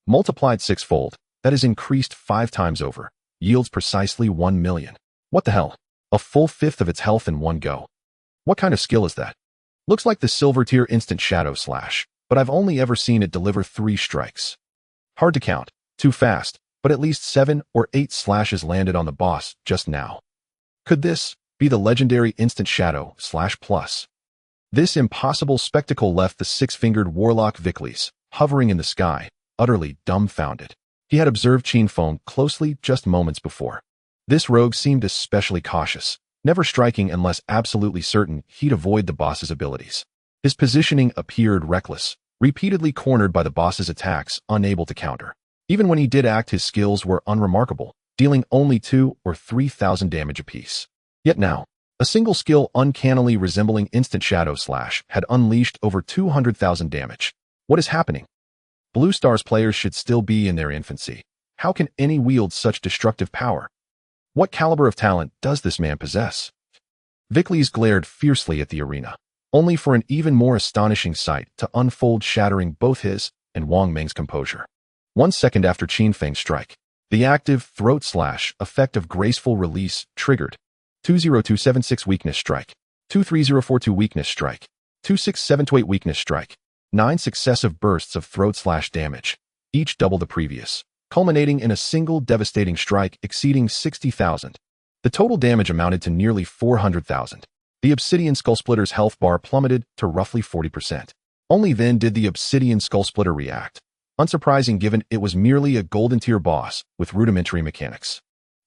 Multiplied sixfold, that is increased 5 times over, yields precisely 1 million. What the hell? A full fifth of its health in one go. What kind of skill is that? Looks like the silver tier instant shadow slash, but I've only ever seen it deliver 3 strikes. Hard to count, too fast, but at least 7 or 8 slashes landed on the boss just now. Could this be the legendary instant shadow slash plus? This impossible spectacle left the 6-fingered warlock Vicles hovering in the sky, utterly dumbfounded. He had observed Qin Feng closely just moments before. This rogue seemed especially cautious, never striking unless absolutely certain he'd avoid the boss's abilities. His positioning appeared reckless, repeatedly cornered by the boss's attacks, unable to counter. Even when he did act, his skills were unremarkable, dealing only 2,000 or 3,000 damage apiece. Yet now, a single skill uncannily resembling instant shadow slash had unleashed over 200,000 damage. What is happening? Blue Star's players should still be in their infancy. How can any wield such destructive power? What caliber of talent does this man possess? Vicles glared fiercely at the arena, only for an even more astonishing sight to unfold, shattering both his and Wang Meng's composure. 1 second after Qin Feng's strike, the active throat slash effect of graceful release triggered. 20276 weakness strike, 23042 weakness strike, 26728 weakness strike. 9 successive bursts of throat slash damage, each double the previous, culminating in a single devastating strike exceeding 60,000. The total damage amounted to nearly 400,000. The obsidian skull-splitter's health bar plummeted to roughly 40%. Only then did the obsidian skull-splitter react. Unsurprising given it was merely a golden tier boss with rudimentary mechanics.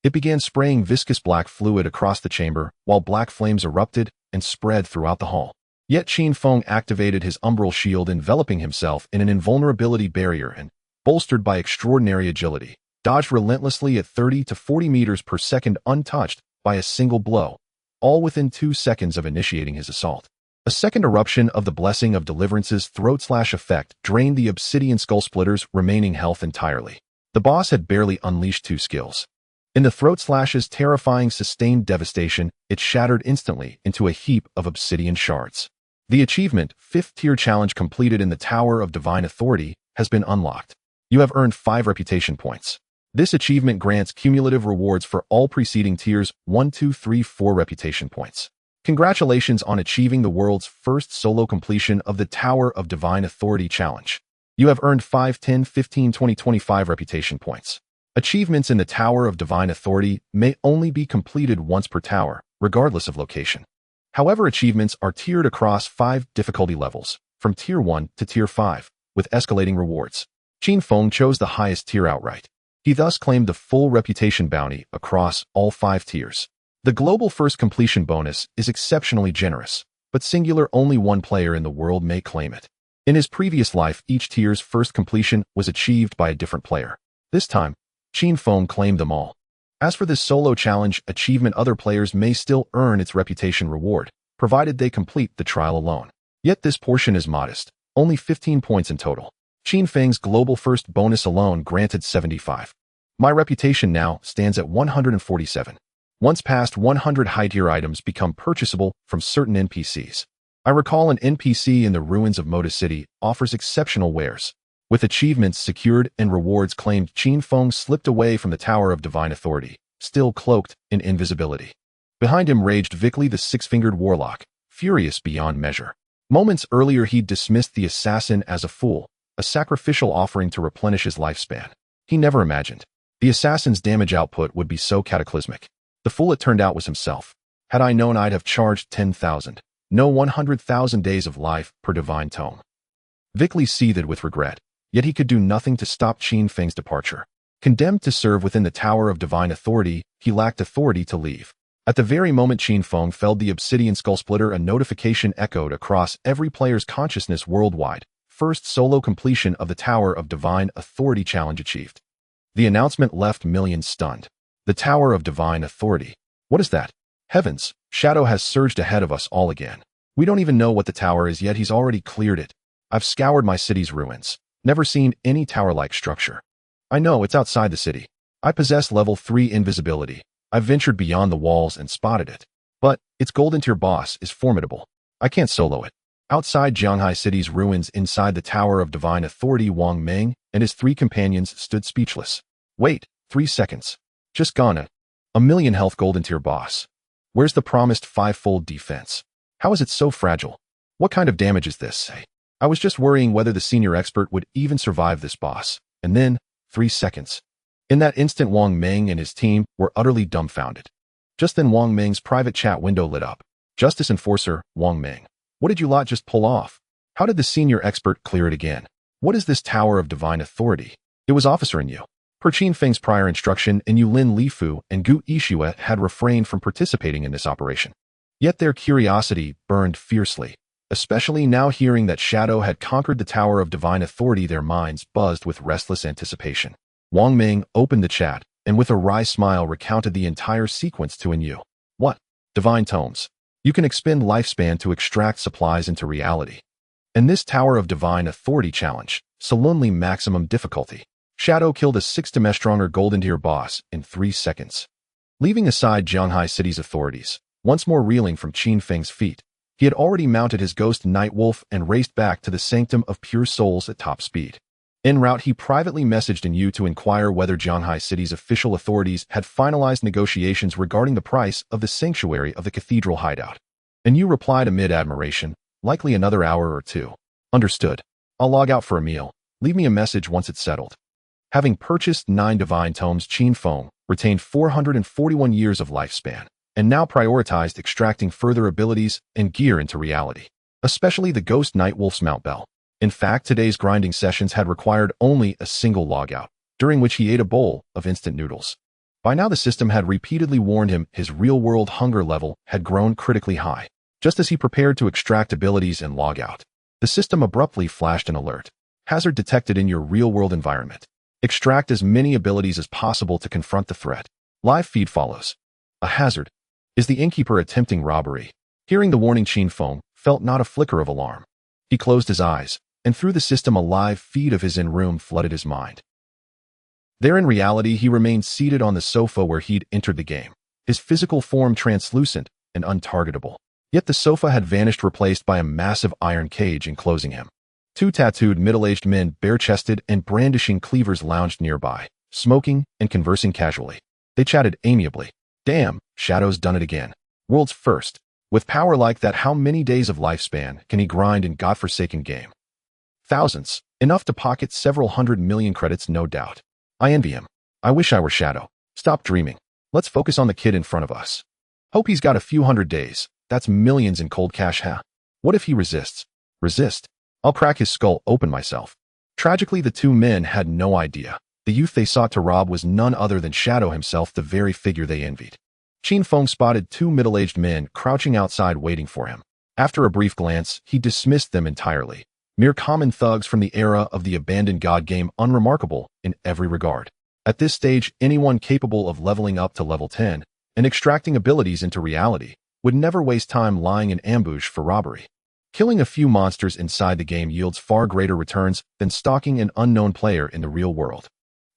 It began spraying viscous black fluid across the chamber while black flames erupted and spread throughout the hall. Yet Qin Feng activated his umbral shield, enveloping himself in an invulnerability barrier and, bolstered by extraordinary agility, dodged relentlessly at 30 to 40 meters per second untouched by a single blow, all within 2 seconds of initiating his assault. A second eruption of the Blessing of Deliverance's throat slash effect drained the obsidian skull-splitter's remaining health entirely. The boss had barely unleashed 2 skills. In the throat slash's terrifying sustained devastation, it shattered instantly into a heap of obsidian shards. The achievement, 5th tier challenge completed in the Tower of Divine Authority, has been unlocked. You have earned 5 reputation points. This achievement grants cumulative rewards for all preceding tiers 1, 2, 3, 4 reputation points. Congratulations on achieving the world's first solo completion of the Tower of Divine Authority challenge. You have earned 5, 10, 15, 20, 25 reputation points. Achievements in the Tower of Divine Authority may only be completed once per tower, regardless of location. However, achievements are tiered across 5 difficulty levels, from Tier 1 to Tier 5, with escalating rewards. Qin Feng chose the highest tier outright. He thus claimed the full reputation bounty across all 5 tiers. The global first completion bonus is exceptionally generous, but singular only one player in the world may claim it. In his previous life, each tier's first completion was achieved by a different player. This time, Qin Feng claimed them all. As for this solo challenge achievement, other players may still earn its reputation reward, provided they complete the trial alone. Yet this portion is modest, only 15 points in total. Qin Feng's global first bonus alone granted 75. My reputation now stands at 147. Once past 100 high-tier items become purchasable from certain NPCs. I recall an NPC in the ruins of Moda City offers exceptional wares. With achievements secured and rewards claimed, Qin Feng slipped away from the Tower of Divine Authority, still cloaked in invisibility. Behind him raged Vickley the Six-Fingered Warlock, furious beyond measure. Moments earlier he'd dismissed the assassin as a fool, a sacrificial offering to replenish his lifespan. He never imagined the assassin's damage output would be so cataclysmic. The fool it turned out was himself. Had I known, I'd have charged 10,000, no 100,000 days of life per divine tome. Vickley seethed with regret, yet he could do nothing to stop Qin Feng's departure. Condemned to serve within the Tower of Divine Authority, he lacked authority to leave. At the very moment Qin Feng felled the obsidian skullsplitter, a notification echoed across every player's consciousness worldwide. First solo completion of the Tower of Divine Authority challenge achieved. The announcement left millions stunned. The Tower of Divine Authority. What is that? Heavens, Shadow has surged ahead of us all again. We don't even know what the tower is yet he's already cleared it. I've scoured my city's ruins. Never seen any tower-like structure. I know it's outside the city. I possess level 3 invisibility. I've ventured beyond the walls and spotted it. But its golden tier boss is formidable. I can't solo it. Outside Jianghai City's ruins inside the Tower of Divine Authority, Wang Meng and his 3 companions stood speechless. Wait, 3 seconds. Just gone a million health golden tier boss. Where's the promised 5-fold defense? How is it so fragile? What kind of damage is this? I was just worrying whether the senior expert would even survive this boss. And then, 3 seconds. In that instant, Wang Meng and his team were utterly dumbfounded. Just then Wang Meng's private chat window lit up. Justice Enforcer, Wang Meng. What did you lot just pull off? How did the senior expert clear it again? What is this Tower of Divine Authority? It was Officer Yu. Per Qin Feng's prior instruction, Yulin Lifu and Gu Ishue had refrained from participating in this operation. Yet their curiosity burned fiercely. Especially now hearing that Shadow had conquered the Tower of Divine Authority, their minds buzzed with restless anticipation. Wang Meng opened the chat, and with a wry smile recounted the entire sequence to Yu. What? Divine tomes. You can expend lifespan to extract supplies into reality. And this Tower of Divine Authority challenge, solemnly maximum difficulty. Shadow killed a 6-stronger golden tier boss in 3 seconds. Leaving aside Jianghai City's authorities, once more reeling from Qin Feng's feat, he had already mounted his ghost Nightwolf and raced back to the Sanctum of Pure Souls at top speed. En route, he privately messaged Yu to inquire whether Jianghai City's official authorities had finalized negotiations regarding the price of the sanctuary of the cathedral hideout. Yu replied amid admiration, likely another hour or 2. Understood. I'll log out for a meal. Leave me a message once it's settled. Having purchased 9 divine tomes, Qin Feng retained 441 years of lifespan, and now prioritized extracting further abilities and gear into reality, especially the Ghost Nightwolf's mount bell. In fact, today's grinding sessions had required only a single logout, during which he ate a bowl of instant noodles. By now the system had repeatedly warned him his real-world hunger level had grown critically high. Just as he prepared to extract abilities and log out, the system abruptly flashed an alert. Hazard detected in your real-world environment. Extract as many abilities as possible to confront the threat. Live feed follows. A hazard. Is the innkeeper attempting robbery? Hearing the warning, Qin Feng felt not a flicker of alarm. He closed his eyes, and through the system a live feed of his in-room flooded his mind. There in reality he remained seated on the sofa where he'd entered the game, his physical form translucent and untargetable. Yet the sofa had vanished, replaced by a massive iron cage enclosing him. 2 tattooed middle-aged men, bare-chested and brandishing cleavers, lounged nearby, smoking and conversing casually. They chatted amiably. Damn, Shadow's done it again. World's first. With power like that, how many days of lifespan can he grind in godforsaken game? Thousands. Enough to pocket several 100 million credits, no doubt. I envy him. I wish I were Shadow. Stop dreaming. Let's focus on the kid in front of us. Hope he's got a few 100 days. That's millions in cold cash, huh? What if he resists? Resist? I'll crack his skull open myself. Tragically, the two men had no idea. The youth they sought to rob was none other than Shadow himself, the very figure they envied. Qin Feng spotted two middle-aged men crouching outside waiting for him. After a brief glance, he dismissed them entirely. Mere common thugs from the era of the abandoned god game, unremarkable in every regard. At this stage, anyone capable of leveling up to level 10 and extracting abilities into reality would never waste time lying in ambush for robbery. Killing a few monsters inside the game yields far greater returns than stalking an unknown player in the real world.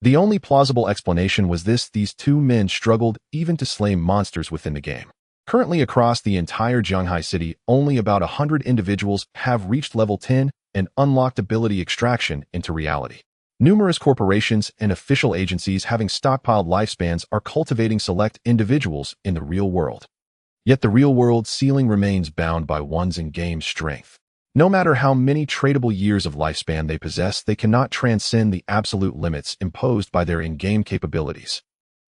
The only plausible explanation was these two men struggled even to slay monsters within the game. Currently across the entire Zhanghai city, only about 100 individuals have reached level 10 and unlocked ability extraction into reality. Numerous corporations and official agencies having stockpiled lifespans are cultivating select individuals in the real world. Yet the real-world ceiling remains bound by one's in-game strength. No matter how many tradable years of lifespan they possess, they cannot transcend the absolute limits imposed by their in-game capabilities.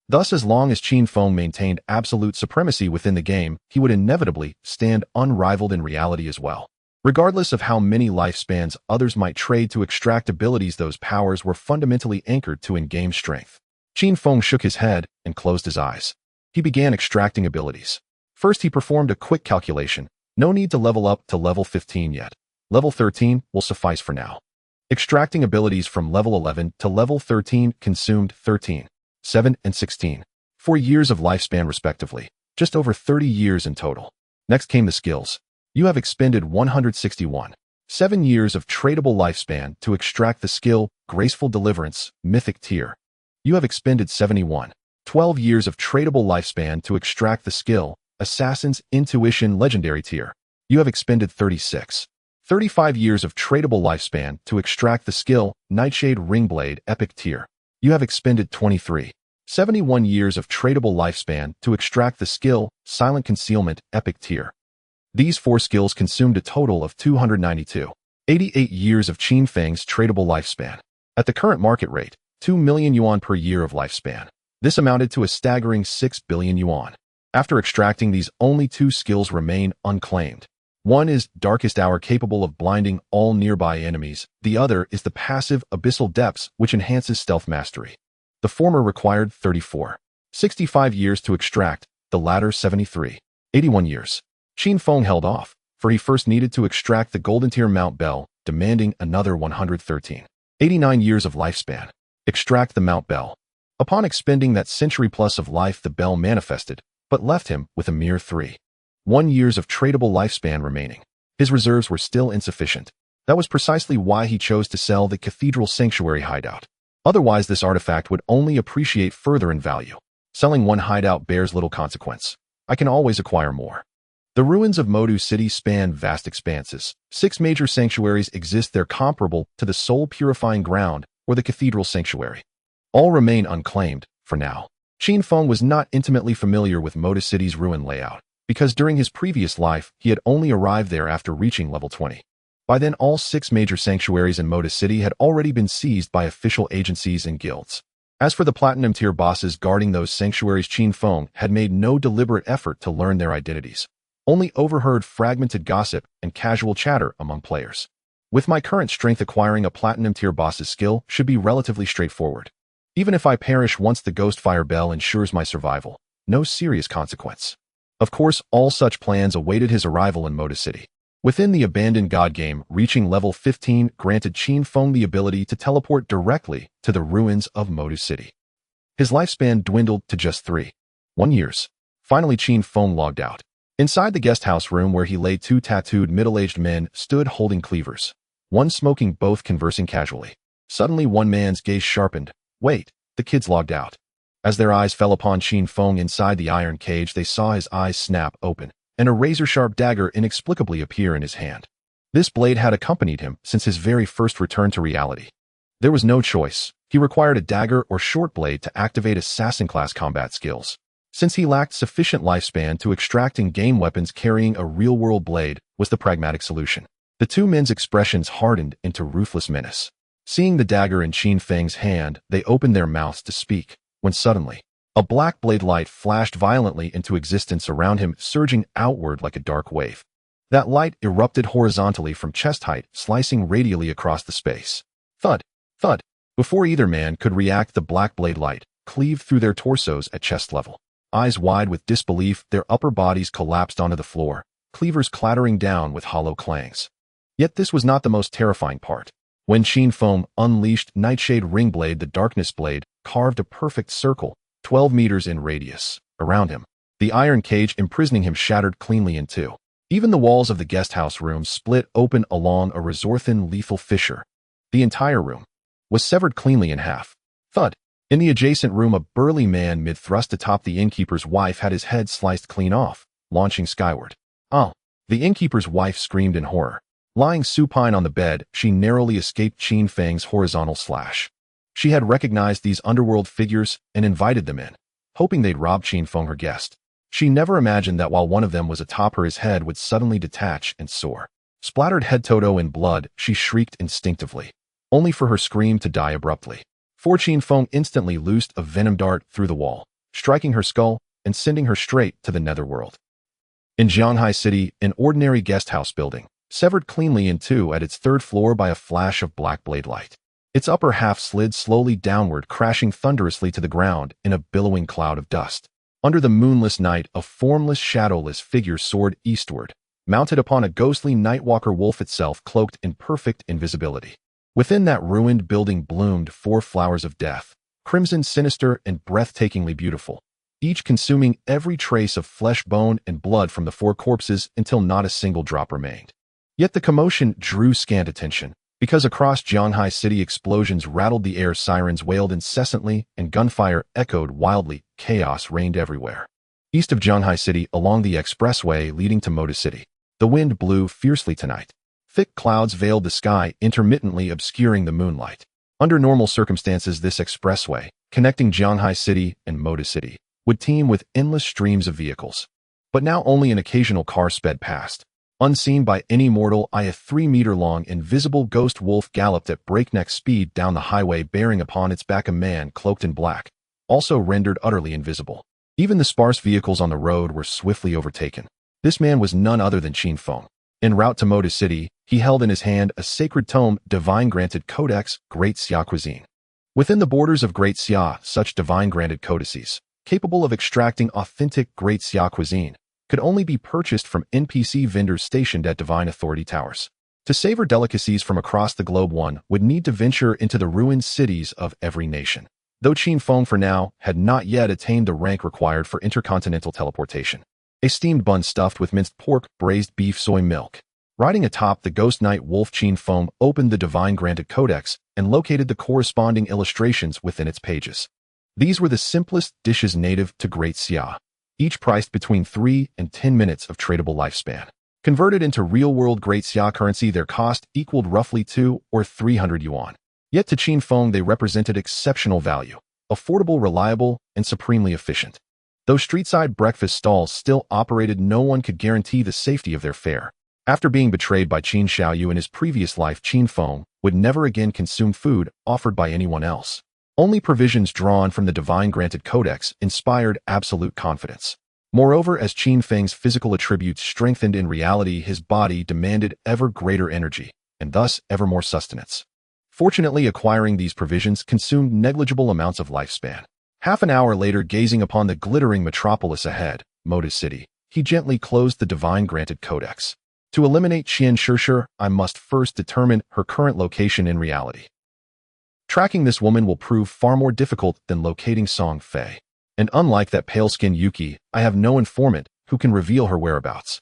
Thus, as long as Qin Feng maintained absolute supremacy within the game, he would inevitably stand unrivaled in reality as well. Regardless of how many lifespans others might trade to extract abilities, those powers were fundamentally anchored to in-game strength. Qin Feng shook his head and closed his eyes. He began extracting abilities. First, he performed a quick calculation. No need to level up to level 15 yet. Level 13 will suffice for now. Extracting abilities from level 11 to level 13 consumed 13, 7, and 16. 4 years of lifespan respectively, just over 30 years in total. Next came the skills. You have expended 161, 7 years of tradable lifespan to extract the skill Graceful Deliverance, Mythic tier. You have expended 71, 12 years of tradable lifespan to extract the skill Assassin's Intuition, Legendary tier. You have expended 36, 35 years of tradable lifespan to extract the skill Nightshade Ringblade, Epic tier. You have expended 23, 71 years of tradable lifespan to extract the skill Silent Concealment, Epic tier. These 4 skills consumed a total of 292, 88 years of Qin Feng's tradable lifespan. At the current market rate, 2 million yuan per year of lifespan. This amounted to a staggering 6 billion yuan. After extracting these, only 2 skills remain unclaimed. One is Darkest Hour, capable of blinding all nearby enemies. The other is the passive Abyssal Depths, which enhances stealth mastery. The former required 34, 65 years to extract, the latter 73, 81 years. Qin Feng held off, for he first needed to extract the golden tier Mount Bell, demanding another 113, 89 years of lifespan. Extract the Mount Bell. Upon expending that century plus of life, the bell manifested, but left him with a mere 1 years of tradable lifespan remaining. His reserves were still insufficient. That was precisely why he chose to sell the Cathedral Sanctuary hideout. Otherwise, this artifact would only appreciate further in value. Selling one hideout bears little consequence. I can always acquire more. The ruins of Modu City span vast expanses. 6 major sanctuaries exist there, comparable to the soul purifying ground or the Cathedral Sanctuary. All remain unclaimed, for now. Qin Feng was not intimately familiar with Modu City's ruin layout, because during his previous life, he had only arrived there after reaching level 20. By then, all 6 major sanctuaries in Modu City had already been seized by official agencies and guilds. As for the platinum tier bosses guarding those sanctuaries, Qin Feng had made no deliberate effort to learn their identities. Only overheard fragmented gossip and casual chatter among players. With my current strength, acquiring a platinum tier boss's skill should be relatively straightforward. Even if I perish once the Ghostfire Bell ensures my survival, no serious consequence. Of course, all such plans awaited his arrival in Modu City. Within the abandoned god game, reaching level 15 granted Qin Feng the ability to teleport directly to the ruins of Modu City. His lifespan dwindled to just 1 years. Finally, Qin Feng logged out. Inside the guest house room where he lay, 2 tattooed middle-aged men stood holding cleavers. One smoking, both conversing casually. Suddenly one man's gaze sharpened. Wait, the kids logged out. As their eyes fell upon Qin Feng inside the iron cage, they saw his eyes snap open, and a razor-sharp dagger inexplicably appear in his hand. This blade had accompanied him since his very first return to reality. There was no choice. He required a dagger or short blade to activate assassin-class combat skills. Since he lacked sufficient lifespan to extract in-game weapons, carrying a real-world blade was the pragmatic solution. The 2 men's expressions hardened into ruthless menace. Seeing the dagger in Qin Feng's hand, they opened their mouths to speak, when suddenly, A black blade light flashed violently into existence around him, surging outward like a dark wave. That light erupted horizontally from chest height, slicing radially across the space. Thud, thud. Before either man could react, the black blade light cleaved through their torsos at chest level. Eyes wide with disbelief, their upper bodies collapsed onto the floor, cleavers clattering down with hollow clangs. Yet this was not the most terrifying part. When Qin Feng unleashed Nightshade Ringblade, the darkness blade carved a perfect circle, 12 meters in radius, around him. The iron cage imprisoning him shattered cleanly in two. Even the walls of the guesthouse room split open along a razor-thin lethal fissure. The entire room was severed cleanly in half. Thud. In the adjacent room, a burly man mid-thrust atop the innkeeper's wife had his head sliced clean off, launching skyward. Oh! The innkeeper's wife screamed in horror. Lying supine on the bed, she narrowly escaped Qin Feng's horizontal slash. She had recognized these underworld figures and invited them in, hoping they'd rob Qin Feng, her guest. She never imagined that while one of them was atop her, his head would suddenly detach and soar. Splattered head-to-toe in blood, she shrieked instinctively, only for her scream to die abruptly. For Qin Feng instantly loosed a venom dart through the wall, striking her skull and sending her straight to the netherworld. In Jianghai City, an ordinary guesthouse building, severed cleanly in two at its third floor by a flash of black blade light. Its upper half slid slowly downward, crashing thunderously to the ground in a billowing cloud of dust. Under the moonless night, a formless, shadowless figure soared eastward, mounted upon a ghostly nightwalker wolf itself, cloaked in perfect invisibility. Within that ruined building bloomed 4 flowers of death, crimson, sinister, and breathtakingly beautiful, each consuming every trace of flesh, bone, and blood from the 4 corpses until not a single drop remained. Yet the commotion drew scant attention, because across Jianghai City explosions rattled the air, sirens wailed incessantly, and gunfire echoed wildly. Chaos reigned everywhere. East of Jianghai City, along the expressway leading to Moda City, the wind blew fiercely tonight. Thick clouds veiled the sky, intermittently obscuring the moonlight. Under normal circumstances, this expressway, connecting Jianghai City and Moda City, would teem with endless streams of vehicles. But now only an occasional car sped past. Unseen by any mortal eye, a 3-meter-long invisible ghost wolf galloped at breakneck speed down the highway, bearing upon its back a man cloaked in black, also rendered utterly invisible. Even the sparse vehicles on the road were swiftly overtaken. This man was none other than Qin Feng. En route to Moda City, he held in his hand a sacred tome, divine-granted codex, Great Xia Cuisine. Within the borders of Great Xia, such divine-granted codices, capable of extracting authentic Great Xia cuisine, could only be purchased from NPC vendors stationed at divine authority towers. To savor delicacies from across the globe, one would need to venture into the ruined cities of every nation. Though Qin Feng for now had not yet attained the rank required for intercontinental teleportation. A steamed bun stuffed with minced pork, braised beef, soy milk. Riding atop the ghost night wolf, Qin Feng opened the divine-granted codex and located the corresponding illustrations within its pages. These were the simplest dishes native to Great Xia, each priced between 3 and 10 minutes of tradable lifespan. Converted into real-world Great Xia currency, their cost equaled roughly 2 or 300 yuan. Yet to Qin Feng they represented exceptional value, affordable, reliable, and supremely efficient. Though street-side breakfast stalls still operated, no one could guarantee the safety of their fare. After being betrayed by Qin Xiaoyou in his previous life, Qin Feng would never again consume food offered by anyone else. Only provisions drawn from the divine-granted codex inspired absolute confidence. Moreover, as Qin Feng's physical attributes strengthened, in reality his body demanded ever greater energy, and thus ever more sustenance. Fortunately, acquiring these provisions consumed negligible amounts of lifespan. Half an hour later, gazing upon the glittering metropolis ahead, Moda City, he gently closed the divine-granted codex. To eliminate Qian Xiaoyou, I must first determine her current location in reality. Tracking this woman will prove far more difficult than locating Song Fei. And unlike that pale-skinned Yuki, I have no informant who can reveal her whereabouts.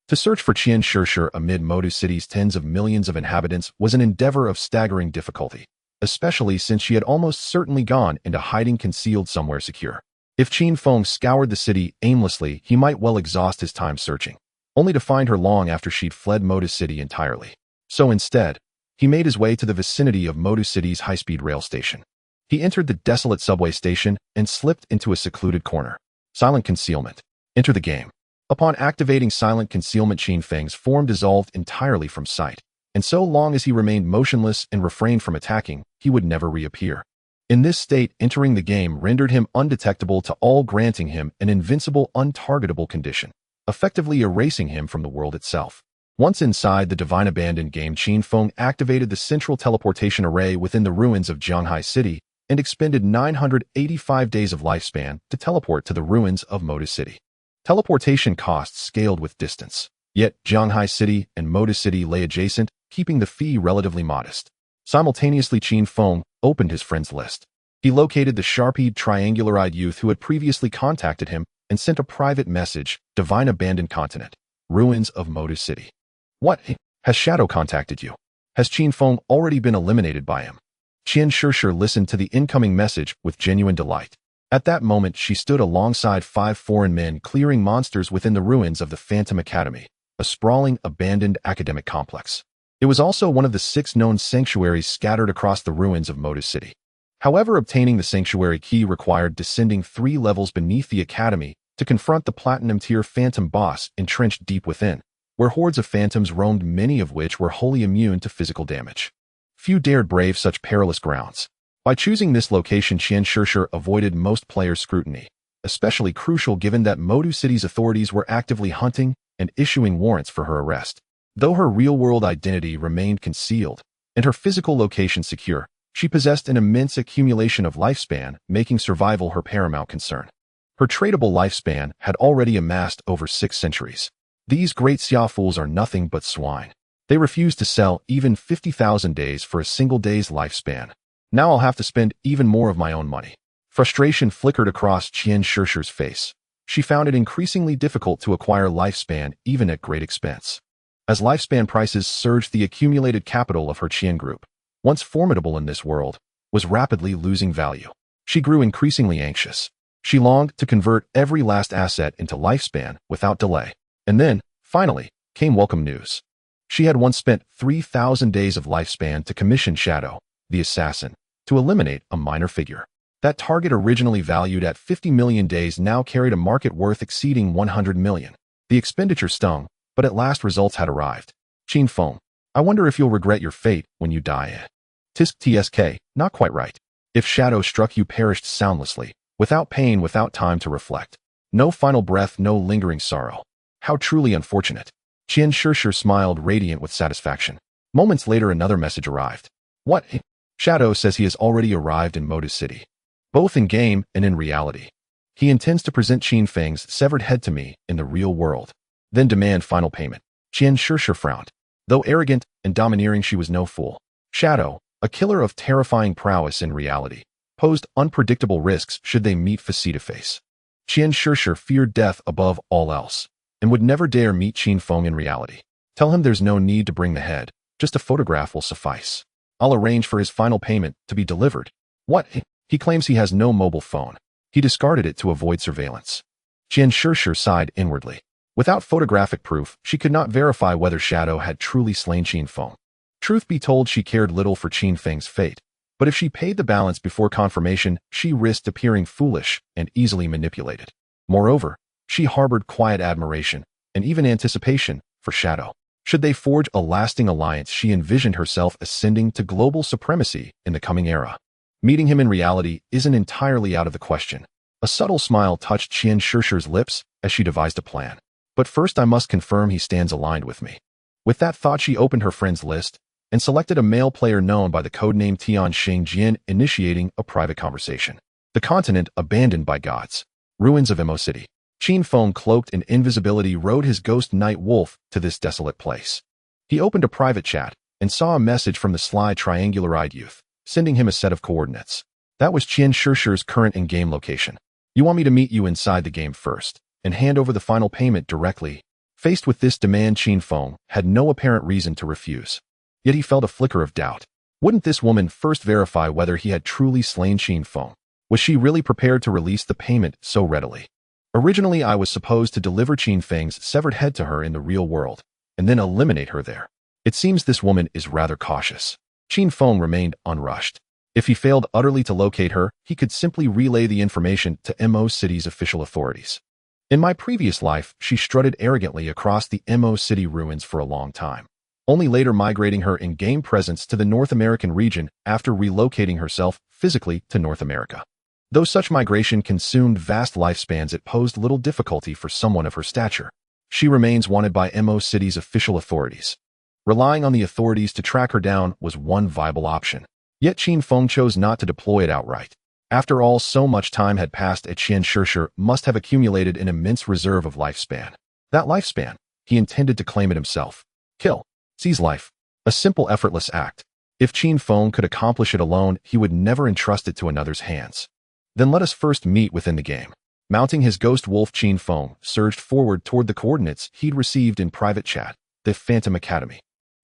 To search for Qian Xiaoyou amid Moda City's tens of millions of inhabitants was an endeavor of staggering difficulty, especially since she had almost certainly gone into hiding, concealed somewhere secure. If Qin Feng scoured the city aimlessly, he might well exhaust his time searching, only to find her long after she'd fled Moda City entirely. So instead, he made his way to the vicinity of Moda City's high-speed rail station. He entered the desolate subway station and slipped into a secluded corner. Silent concealment. Enter the game. Upon activating silent concealment, Qin Feng's form dissolved entirely from sight, and so long as he remained motionless and refrained from attacking, he would never reappear. In this state, entering the game rendered him undetectable to all, granting him an invincible, untargetable condition, effectively erasing him from the world itself. Once inside the Divine Abandoned game, Qin Feng activated the central teleportation array within the ruins of Zhanghai City and expended 985 days of lifespan to teleport to the ruins of Modus City. Teleportation costs scaled with distance, yet Zhanghai City and Modus City lay adjacent, keeping the fee relatively modest. Simultaneously, Qin Feng opened his friends list. He located the sharp-eyed, triangular-eyed youth who had previously contacted him and sent a private message: Divine Abandoned Continent, Ruins of Modus City. What? Has Shadow contacted you? Has Qin Feng already been eliminated by him? Qin Xiaoyou listened to the incoming message with genuine delight. At that moment, she stood alongside 5 foreign men clearing monsters within the ruins of the Phantom Academy, a sprawling, abandoned academic complex. It was also one of the 6 known sanctuaries scattered across the ruins of Modus City. However, obtaining the sanctuary key required descending 3 levels beneath the academy to confront the platinum-tier phantom boss entrenched deep within, where hordes of phantoms roamed, many of which were wholly immune to physical damage. Few dared brave such perilous grounds. By choosing this location, Qin Xiaoyou avoided most players' scrutiny, especially crucial given that Modus City's authorities were actively hunting and issuing warrants for her arrest. Though her real-world identity remained concealed and her physical location secure, she possessed an immense accumulation of lifespan, making survival her paramount concern. Her tradable lifespan had already amassed over 6 centuries. These great Xia fools are nothing but swine. They refuse to sell even 50,000 days for a single day's lifespan. Now I'll have to spend even more of my own money. Frustration flickered across Qin Xiaoyou's face. She found it increasingly difficult to acquire lifespan even at great expense. As lifespan prices surged, the accumulated capital of her Qin group, once formidable in this world, was rapidly losing value. She grew increasingly anxious. She longed to convert every last asset into lifespan without delay. And then, finally, came welcome news. She had once spent 3,000 days of lifespan to commission Shadow, the assassin, to eliminate a minor figure. That target, originally valued at 50 million days, now carried a market worth exceeding 100 million. The expenditure stung, but at last results had arrived. Qin Feng, I wonder if you'll regret your fate when you die. TSK, not quite right. If Shadow struck, you perished soundlessly, without pain, without time to reflect. No final breath, no lingering sorrow. How truly unfortunate. Qin Xiaoyou smiled, radiant with satisfaction. Moments later, another message arrived. What? Shadow says he has already arrived in Modus City. Both in game and in reality. He intends to present Qin Feng's severed head to me in the real world, then demand final payment. Qin Xiaoyou frowned. Though arrogant and domineering, she was no fool. Shadow, a killer of terrifying prowess in reality, posed unpredictable risks should they meet face-to-face. Qin Xiaoyou feared death above all else, and would never dare meet Qin Feng in reality. Tell him there's no need to bring the head, just a photograph will suffice. I'll arrange for his final payment to be delivered. What? He claims he has no mobile phone. He discarded it to avoid surveillance. Qin Xiaoyou sighed inwardly. Without photographic proof, she could not verify whether Shadow had truly slain Qin Feng. Truth be told, she cared little for Qin Feng's fate, but if she paid the balance before confirmation, she risked appearing foolish and easily manipulated. Moreover, she harbored quiet admiration and even anticipation for Shadow. Should they forge a lasting alliance, she envisioned herself ascending to global supremacy in the coming era. Meeting him in reality isn't entirely out of the question. A subtle smile touched Qin Xiaoyou's lips as she devised a plan. But first I must confirm he stands aligned with me. With that thought, she opened her friends list and selected a male player known by the codename Tian Xingjin, initiating a private conversation. The continent abandoned by gods. Ruins of Mo City. Qin Feng, cloaked in invisibility, rode his ghost night wolf to this desolate place. He opened a private chat and saw a message from the sly, triangular-eyed youth, sending him a set of coordinates. That was Qin Xiaoyou's current in-game location. You want me to meet you inside the game first and hand over the final payment directly? Faced with this demand, Qin Feng had no apparent reason to refuse. Yet he felt a flicker of doubt. Wouldn't this woman first verify whether he had truly slain Qin Feng? Was she really prepared to release the payment so readily? Originally, I was supposed to deliver Qin Feng's severed head to her in the real world, and then eliminate her there. It seems this woman is rather cautious. Qin Feng remained unrushed. If he failed utterly to locate her, he could simply relay the information to Mo City's official authorities. In my previous life, she strutted arrogantly across the Mo City ruins for a long time, only later migrating her in-game presence to the North American region after relocating herself physically to North America. Though such migration consumed vast lifespans, it posed little difficulty for someone of her stature. She remains wanted by MO City's official authorities. Relying on the authorities to track her down was one viable option. Yet Qin Feng chose not to deploy it outright. After all, so much time had passed at Qianshishir must have accumulated an immense reserve of lifespan. That lifespan, he intended to claim it himself. Kill. Seize life. A simple, effortless act. If Qin Feng could accomplish it alone, he would never entrust it to another's hands. Then let us first meet within the game. Mounting his ghost wolf, Qin Feng surged forward toward the coordinates he'd received in private chat, the Phantom Academy.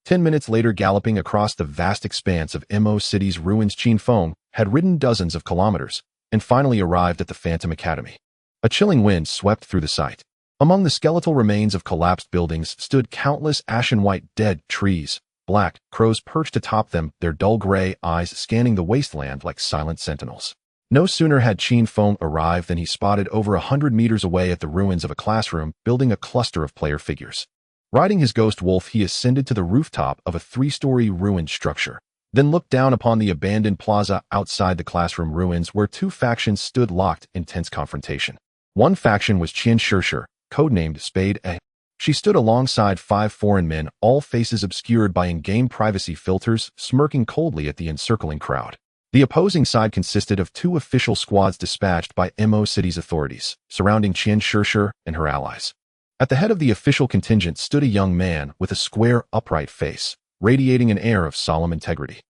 10 minutes later, galloping across the vast expanse of MO City's ruins, Qin Feng had ridden dozens of kilometers and finally arrived at the Phantom Academy. A chilling wind swept through the site. Among the skeletal remains of collapsed buildings stood countless ashen-white dead trees. Black crows perched atop them, their dull gray eyes scanning the wasteland like silent sentinels. No sooner had Qin Feng arrived than he spotted over 100 meters away at the ruins of a classroom building a cluster of player figures. Riding his ghost wolf, he ascended to the rooftop of a 3-story ruined structure, then looked down upon the abandoned plaza outside the classroom ruins where two factions stood locked in tense confrontation. One faction was Qianshishir, codenamed Spade A. She stood alongside 5 foreign men, all faces obscured by in-game privacy filters, smirking coldly at the encircling crowd. The opposing side consisted of 2 official squads dispatched by MO City's authorities, surrounding Qianshishir and her allies. At the head of the official contingent stood a young man with a square, upright face, radiating an air of solemn integrity.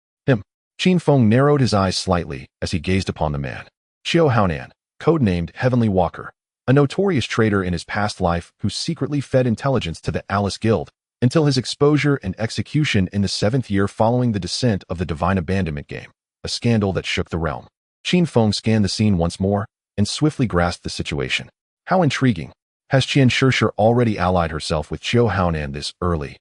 Qin Feng narrowed his eyes slightly as he gazed upon the man. Xiao Haonan, codenamed Heavenly Walker, a notorious traitor in his past life who secretly fed intelligence to the Alice Guild until his exposure and execution in the 7th year following the descent of the Divine Abandonment game, a scandal that shook the realm. Qin Feng scanned the scene once more and swiftly grasped the situation. How intriguing. Has Qianshishir already allied herself with Xiao Haonan this early?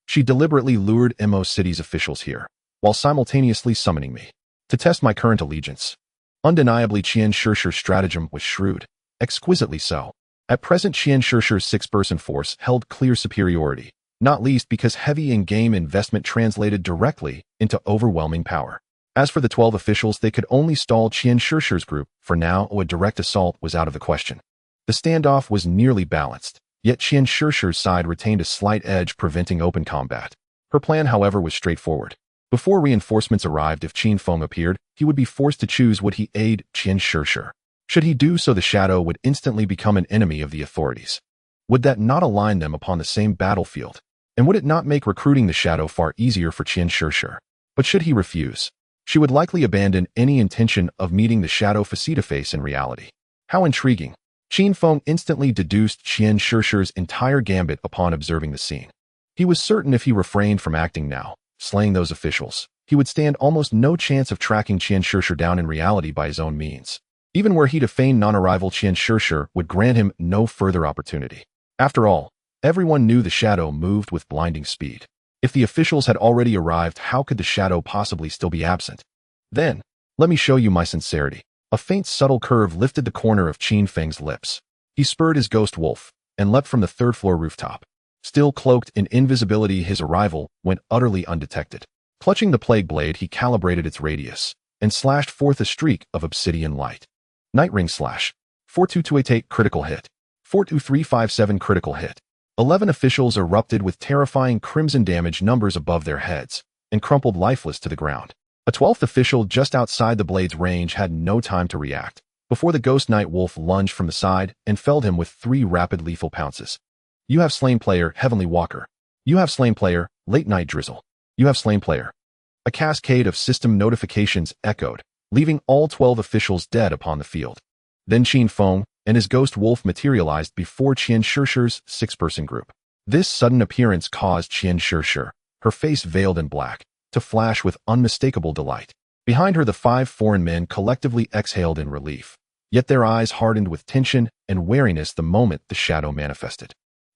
She deliberately lured MO City's officials here, while simultaneously summoning me, to test my current allegiance. Undeniably, Qianshishir's stratagem was shrewd, exquisitely so. At present, Qianshishir's 6-person force held clear superiority, not least because heavy in-game investment translated directly into overwhelming power. As for the 12 officials, they could only stall Qianshishir's group. For now, a direct assault was out of the question. The standoff was nearly balanced, yet Qianshishir's side retained a slight edge, preventing open combat. Her plan, however, was straightforward. Before reinforcements arrived, if Qin Feng appeared, he would be forced to choose: would he aid Qianshishir? Should he do so, the shadow would instantly become an enemy of the authorities. Would that not align them upon the same battlefield? And would it not make recruiting the shadow far easier for Qianshishir? But should he refuse, she would likely abandon any intention of meeting the shadow face-to-face in reality. How intriguing. Qin Feng instantly deduced Qianshishir's entire gambit upon observing the scene. He was certain if he refrained from acting now, slaying those officials, he would stand almost no chance of tracking Qianshishir down in reality by his own means. Even were he to feign non-arrival, Qianshishir would grant him no further opportunity. After all, everyone knew the shadow moved with blinding speed. If the officials had already arrived, how could the shadow possibly still be absent? Then, let me show you my sincerity. A faint, subtle curve lifted the corner of Qin Feng's lips. He spurred his ghost wolf and leapt from the 3rd-floor rooftop. Still cloaked in invisibility, his arrival went utterly undetected. Clutching the plague blade, he calibrated its radius and slashed forth a streak of obsidian light. Night Ring Slash. 42288 critical hit. 42357 critical hit. 11 officials erupted with terrifying crimson damage numbers above their heads and crumpled lifeless to the ground. A 12th official just outside the blade's range had no time to react before the Ghost Night Wolf lunged from the side and felled him with 3 rapid lethal pounces. You have slain player Heavenly Walker. You have slain player Late Night Drizzle. You have slain player. A cascade of system notifications echoed, leaving all 12 officials dead upon the field. Then Qin Feng and his ghost wolf materialized before Qianshishir's 6-person group. This sudden appearance caused Qianshishir, her face veiled in black, to flash with unmistakable delight. Behind her, the 5 foreign men collectively exhaled in relief, yet their eyes hardened with tension and wariness the moment the shadow manifested.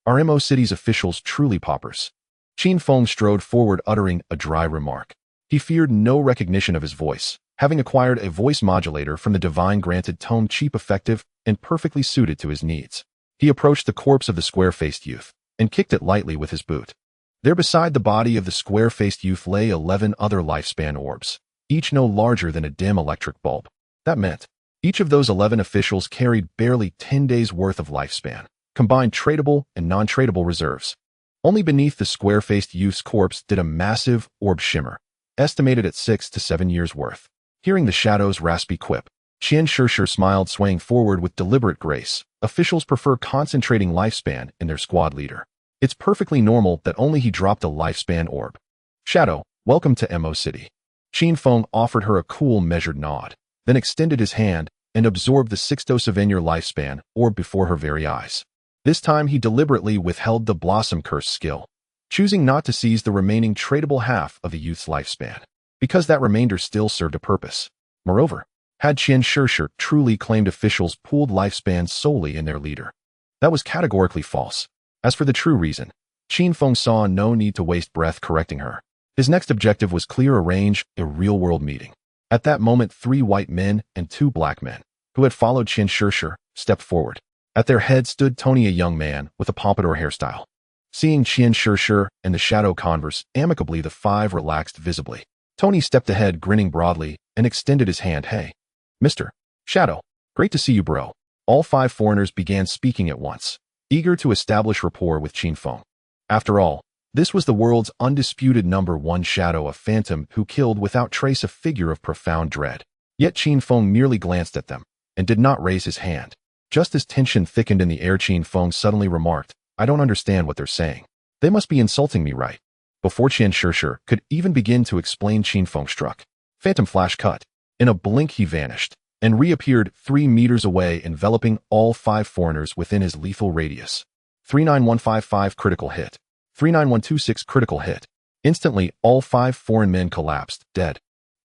Are MO City's officials truly paupers? Qin Feng strode forward, uttering a dry remark. He feared no recognition of his voice, having acquired a voice modulator from the divine-granted tome, cheap, effective, and perfectly suited to his needs. He approached the corpse of the square-faced youth and kicked it lightly with his boot. There beside the body of the square-faced youth lay 11 other lifespan orbs, each no larger than a dim electric bulb. That meant each of those 11 officials carried barely 10 days' worth of lifespan, combined tradable and non-tradable reserves. Only beneath the square-faced youth's corpse did a massive orb shimmer, estimated at 6 to 7 years' worth. Hearing the shadow's raspy quip, Qin Xiaoyou smiled, swaying forward with deliberate grace. Officials prefer concentrating lifespan in their squad leader. It's perfectly normal that only he dropped a lifespan orb. Shadow, welcome to MO City. Qin Feng offered her a cool, measured nod, then extended his hand and absorbed the 6 dose of your lifespan orb before her very eyes. This time he deliberately withheld the Blossom Curse skill, choosing not to seize the remaining tradable half of the youth's lifespan, because that remainder still served a purpose. Moreover, had Qin Xiaoyou truly claimed officials pooled lifespans solely in their leader? That was categorically false. As for the true reason, Qin Feng saw no need to waste breath correcting her. His next objective was clear, arrange a real-world meeting. At that moment, 3 white men and 2 black men, who had followed Qin Xiaoyou, stepped forward. At their head stood Tony, a young man with a pompadour hairstyle. Seeing Qin Xiaoyou and the shadow converse amicably, the 5 relaxed visibly. Tony stepped ahead, grinning broadly, and extended his hand. Hey, Mr. Shadow, great to see you, bro. All 5 foreigners began speaking at once, eager to establish rapport with Qin Feng. After all, this was the world's undisputed #1 shadow, a phantom who killed without trace, a figure of profound dread. Yet Qin Feng merely glanced at them and did not raise his hand. Just as tension thickened in the air, Qin Feng suddenly remarked, I don't understand what they're saying. They must be insulting me, right? Before Qin Xiaoyou could even begin to explain, Qin Feng struck. Phantom flash cut. In a blink he vanished and reappeared 3 meters away, enveloping all 5 foreigners within his lethal radius. 39155 critical hit. 39126 critical hit. Instantly, all 5 foreign men collapsed, dead.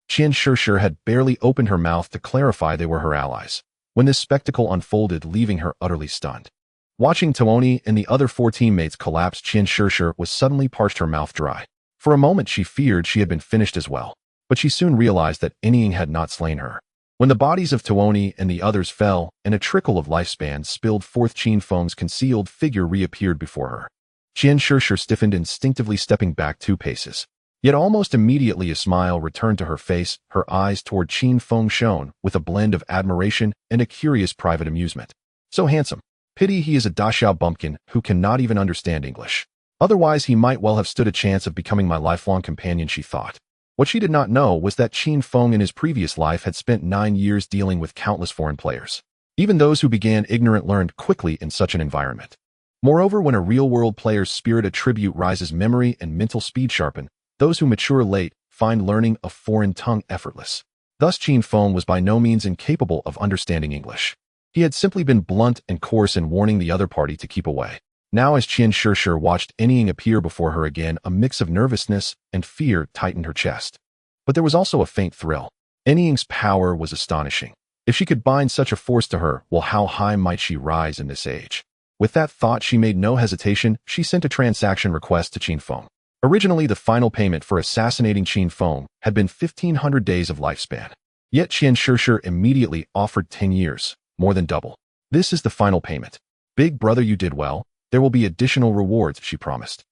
Qin Xiaoyou had barely opened her mouth to clarify they were her allies when this spectacle unfolded, leaving her utterly stunned. Watching Tony and the other 4 teammates collapse, Qin Xiaoyou was suddenly parched, her mouth dry. For a moment she feared she had been finished as well, but she soon realized that Ying had not slain her. When the bodies of Tony and the others fell and a trickle of lifespan spilled forth, Qin Feng's concealed figure reappeared before her. Qin Xiaoyou stiffened, instinctively stepping back 2 paces. Yet almost immediately a smile returned to her face. Her eyes toward Qin Feng shone with a blend of admiration and a curious private amusement. So handsome. Pity he is a Dachau bumpkin who cannot even understand English. Otherwise he might well have stood a chance of becoming my lifelong companion, she thought. What she did not know was that Qin Feng in his previous life had spent 9 years dealing with countless foreign players. Even those who began ignorant learned quickly in such an environment. Moreover, when a real-world player's spirit attribute rises, memory and mental speed sharpen. Those who mature late find learning a foreign tongue effortless. Thus Qin Feng was by no means incapable of understanding English. He had simply been blunt and coarse in warning the other party to keep away. Now as Qin Xiaoyou watched Ying appear before her again, a mix of nervousness and fear tightened her chest. But there was also a faint thrill. Ying's power was astonishing. If she could bind such a force to her, well, how high might she rise in this age? With that thought, she made no hesitation. She sent a transaction request to Qin Feng. Originally, the final payment for assassinating Qin Feng had been 1,500 days of lifespan. Yet Qin Xiaoyou immediately offered 10 years, more than double. This is the final payment. Big brother, you did well. There will be additional rewards, she promised.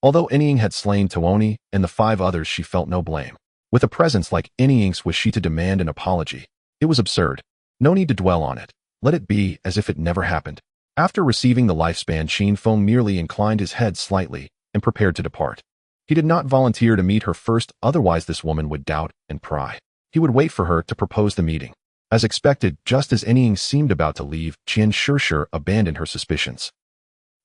Although Ying had slain Tony and the 5 others, she felt no blame. With a presence like Ying's, was she to demand an apology? It was absurd. No need to dwell on it. Let it be as if it never happened. After receiving the lifespan, Qin Feng merely inclined his head slightly and prepared to depart. He did not volunteer to meet her first, otherwise this woman would doubt and pry. He would wait for her to propose the meeting. As expected, just as Ying seemed about to leave, Qin Xiaoyou abandoned her suspicions.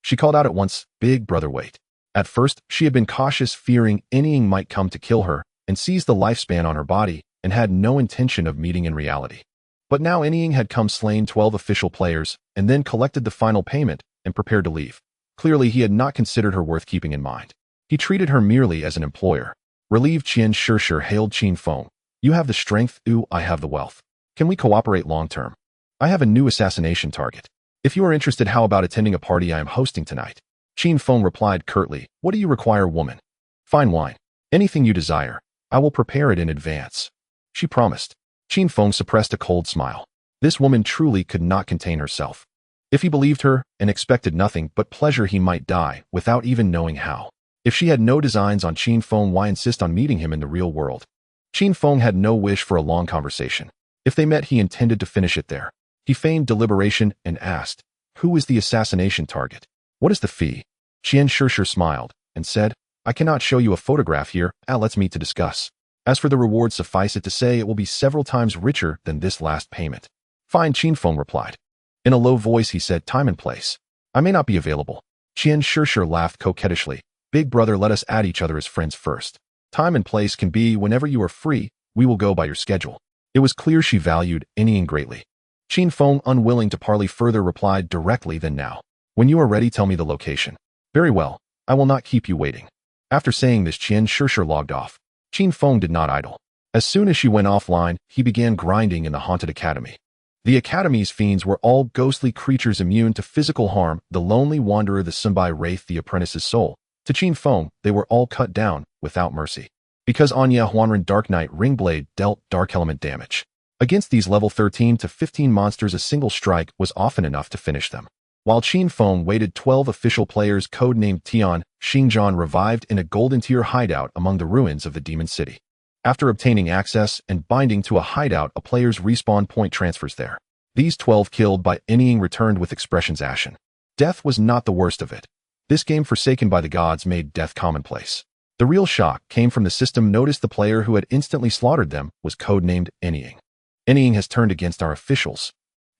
She called out at once, Big brother, wait. At first, she had been cautious, fearing Ying might come to kill her and seize the lifespan on her body, and had no intention of meeting in reality. But now Ying had come, slain 12 official players, and then collected the final payment and prepared to leave. Clearly, he had not considered her worth keeping in mind. He treated her merely as an employer. Relieved, Qin Xiaoyou hailed Qin Feng. You have the strength, I have the wealth. Can we cooperate long term? I have a new assassination target. If you are interested, how about attending a party I am hosting tonight? Qin Feng replied curtly, What do you require, woman? Fine wine. Anything you desire. I will prepare it in advance. She promised. Qin Feng suppressed a cold smile. This woman truly could not contain herself. If he believed her and expected nothing but pleasure, he might die without even knowing how. If she had no designs on Qin Feng, why insist on meeting him in the real world? Qin Feng had no wish for a long conversation. If they met, he intended to finish it there. He feigned deliberation and asked, "Who is the assassination target? What is the fee?" Qin Xiaoyou smiled and said, "I cannot show you a photograph here. Let's meet to discuss. As for the reward, suffice it to say it will be several times richer than this last payment." "Fine," Qin Feng replied. In a low voice he said, "Time and place. I may not be available." Qin Xiaoyou laughed coquettishly. "Big brother, let us add each other as friends first. Time and place can be whenever you are free. We will go by your schedule." It was clear she valued anything greatly. Qin Feng, unwilling to parley further, replied directly, "Then now. When you are ready, tell me the location." "Very well. I will not keep you waiting." After saying this, Qin Xiaoyou logged off. Qin Feng did not idle. As soon as she went offline, he began grinding in the haunted academy. The academy's fiends were all ghostly creatures immune to physical harm, the lonely wanderer, the Sunbai wraith, the apprentice's soul. To Qin Feng, they were all cut down without mercy. Because Anya Huanren Dark Knight Ringblade dealt dark element damage. Against these level 13 to 15 monsters, a single strike was often enough to finish them. While Qin Feng waited, 12 official players codenamed Tian Xingjian revived in a golden tier hideout among the ruins of the Demon City. After obtaining access and binding to a hideout, a player's respawn point transfers there. These 12 killed by anything returned with expressions ashen. Death was not the worst of it. This game, forsaken by the gods, made death commonplace. The real shock came from the system. Noticed the player who had instantly slaughtered them was codenamed Anying. Anying has turned against our officials.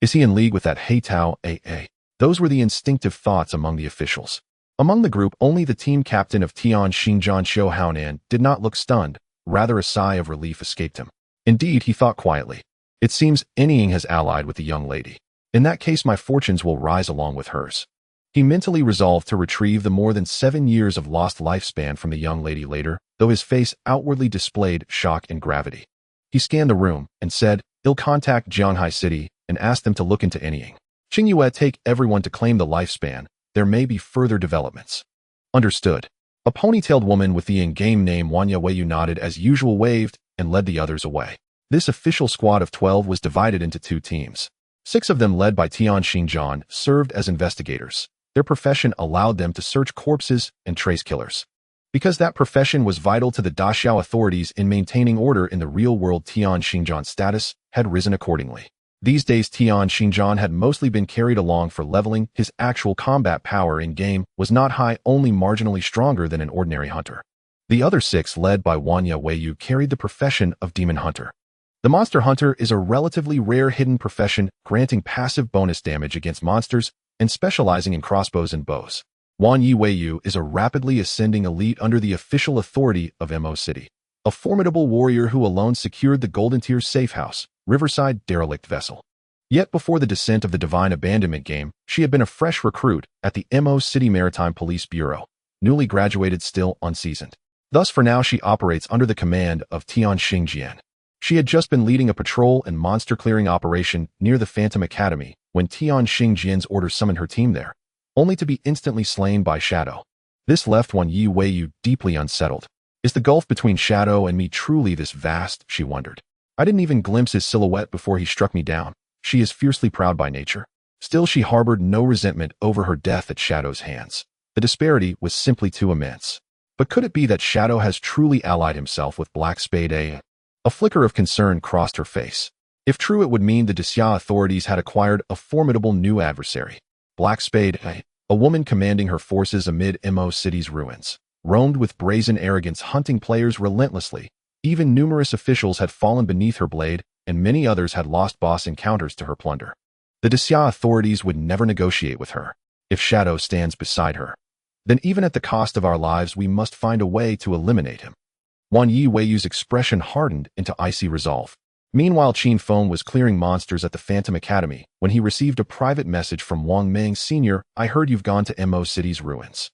Is he in league with that Heitao AA? Those were the instinctive thoughts among the officials. Among the group, only the team captain of Tian Xingjian Xiao Haonan did not look stunned. Rather, a sigh of relief escaped him. Indeed, he thought quietly. It seems Anying has allied with the young lady. In that case, my fortunes will rise along with hers. He mentally resolved to retrieve the more than 7 years of lost lifespan from the young lady later, though his face outwardly displayed shock and gravity. He scanned the room and said, "I'll contact Jianhai City and ask them to look into Anying. Qingyue, take everyone to claim the lifespan. There may be further developments." "Understood." A ponytailed woman with the in-game name Wanya Weiyu nodded as usual, waved, and led the others away. This official squad of 12 was divided into 2 teams. 6 of them, led by Tian Xingjian, served as investigators. Their profession allowed them to search corpses and trace killers. Because that profession was vital to the Daxiao authorities in maintaining order in the real world, Tian Xingjian's status had risen accordingly. These days, Tian Xingjian had mostly been carried along for leveling. His actual combat power in-game was not high, only marginally stronger than an ordinary hunter. The other 6, led by Wanya Weiyu, carried the profession of demon hunter. The monster hunter is a relatively rare hidden profession, granting passive bonus damage against monsters and specializing in crossbows and bows. Wanya Weiyu is a rapidly ascending elite under the official authority of MO City, a formidable warrior who alone secured the Golden Tier's safe house, Riverside derelict vessel. Yet before the descent of the Divine Abandonment game, she had been a fresh recruit at the MO City Maritime Police Bureau, newly graduated, still unseasoned. Thus for now she operates under the command of Tian Xingjian. She had just been leading a patrol and monster clearing operation near the Phantom Academy when Tian Xingjian's orders summoned her team there, only to be instantly slain by Shadow. This left Wanya Weiyu deeply unsettled. Is the gulf between Shadow and me truly this vast, she wondered. I didn't even glimpse his silhouette before he struck me down. She is fiercely proud by nature. Still, she harbored no resentment over her death at Shadow's hands. The disparity was simply too immense. But could it be that Shadow has truly allied himself with Black Spade A? A flicker of concern crossed her face. If true, it would mean the Daxia authorities had acquired a formidable new adversary. Black Spade A, a woman commanding her forces amid MO City's ruins, roamed with brazen arrogance, hunting players relentlessly. Even numerous officials had fallen beneath her blade, and many others had lost boss encounters to her plunder. The Daxia authorities would never negotiate with her. If Shadow stands beside her, then even at the cost of our lives, we must find a way to eliminate him. Wanya Weiyu's expression hardened into icy resolve. Meanwhile, Qin Feng was clearing monsters at the Phantom Academy when he received a private message from Wang Meng Sr. I heard you've gone to MO City's ruins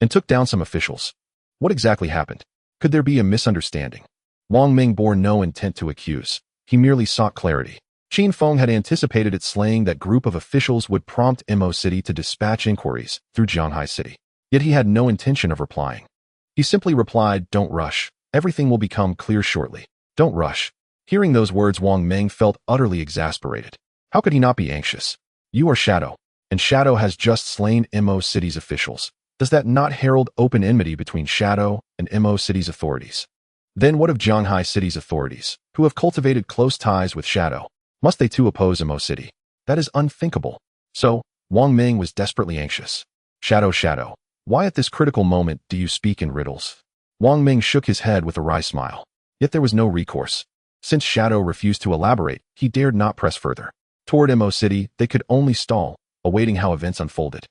and took down some officials. What exactly happened? Could there be a misunderstanding? Wang Meng bore no intent to accuse. He merely sought clarity. Qin Feng had anticipated it, slaying that group of officials would prompt MO City to dispatch inquiries through Jianhai City. Yet he had no intention of replying. He simply replied, "Don't rush. Everything will become clear shortly. Don't rush." Hearing those words, Wang Meng felt utterly exasperated. How could he not be anxious? You are Shadow, and Shadow has just slain MO City's officials. Does that not herald open enmity between Shadow and Mo City's authorities? Then what of Zhanghai City's authorities, who have cultivated close ties with Shadow? Must they too oppose Mo City? That is unthinkable. So, Wang Ming was desperately anxious. Shadow, why at this critical moment do you speak in riddles? Wang Ming shook his head with a wry smile. Yet there was no recourse. Since Shadow refused to elaborate, he dared not press further. Toward Mo City, they could only stall, awaiting how events unfolded.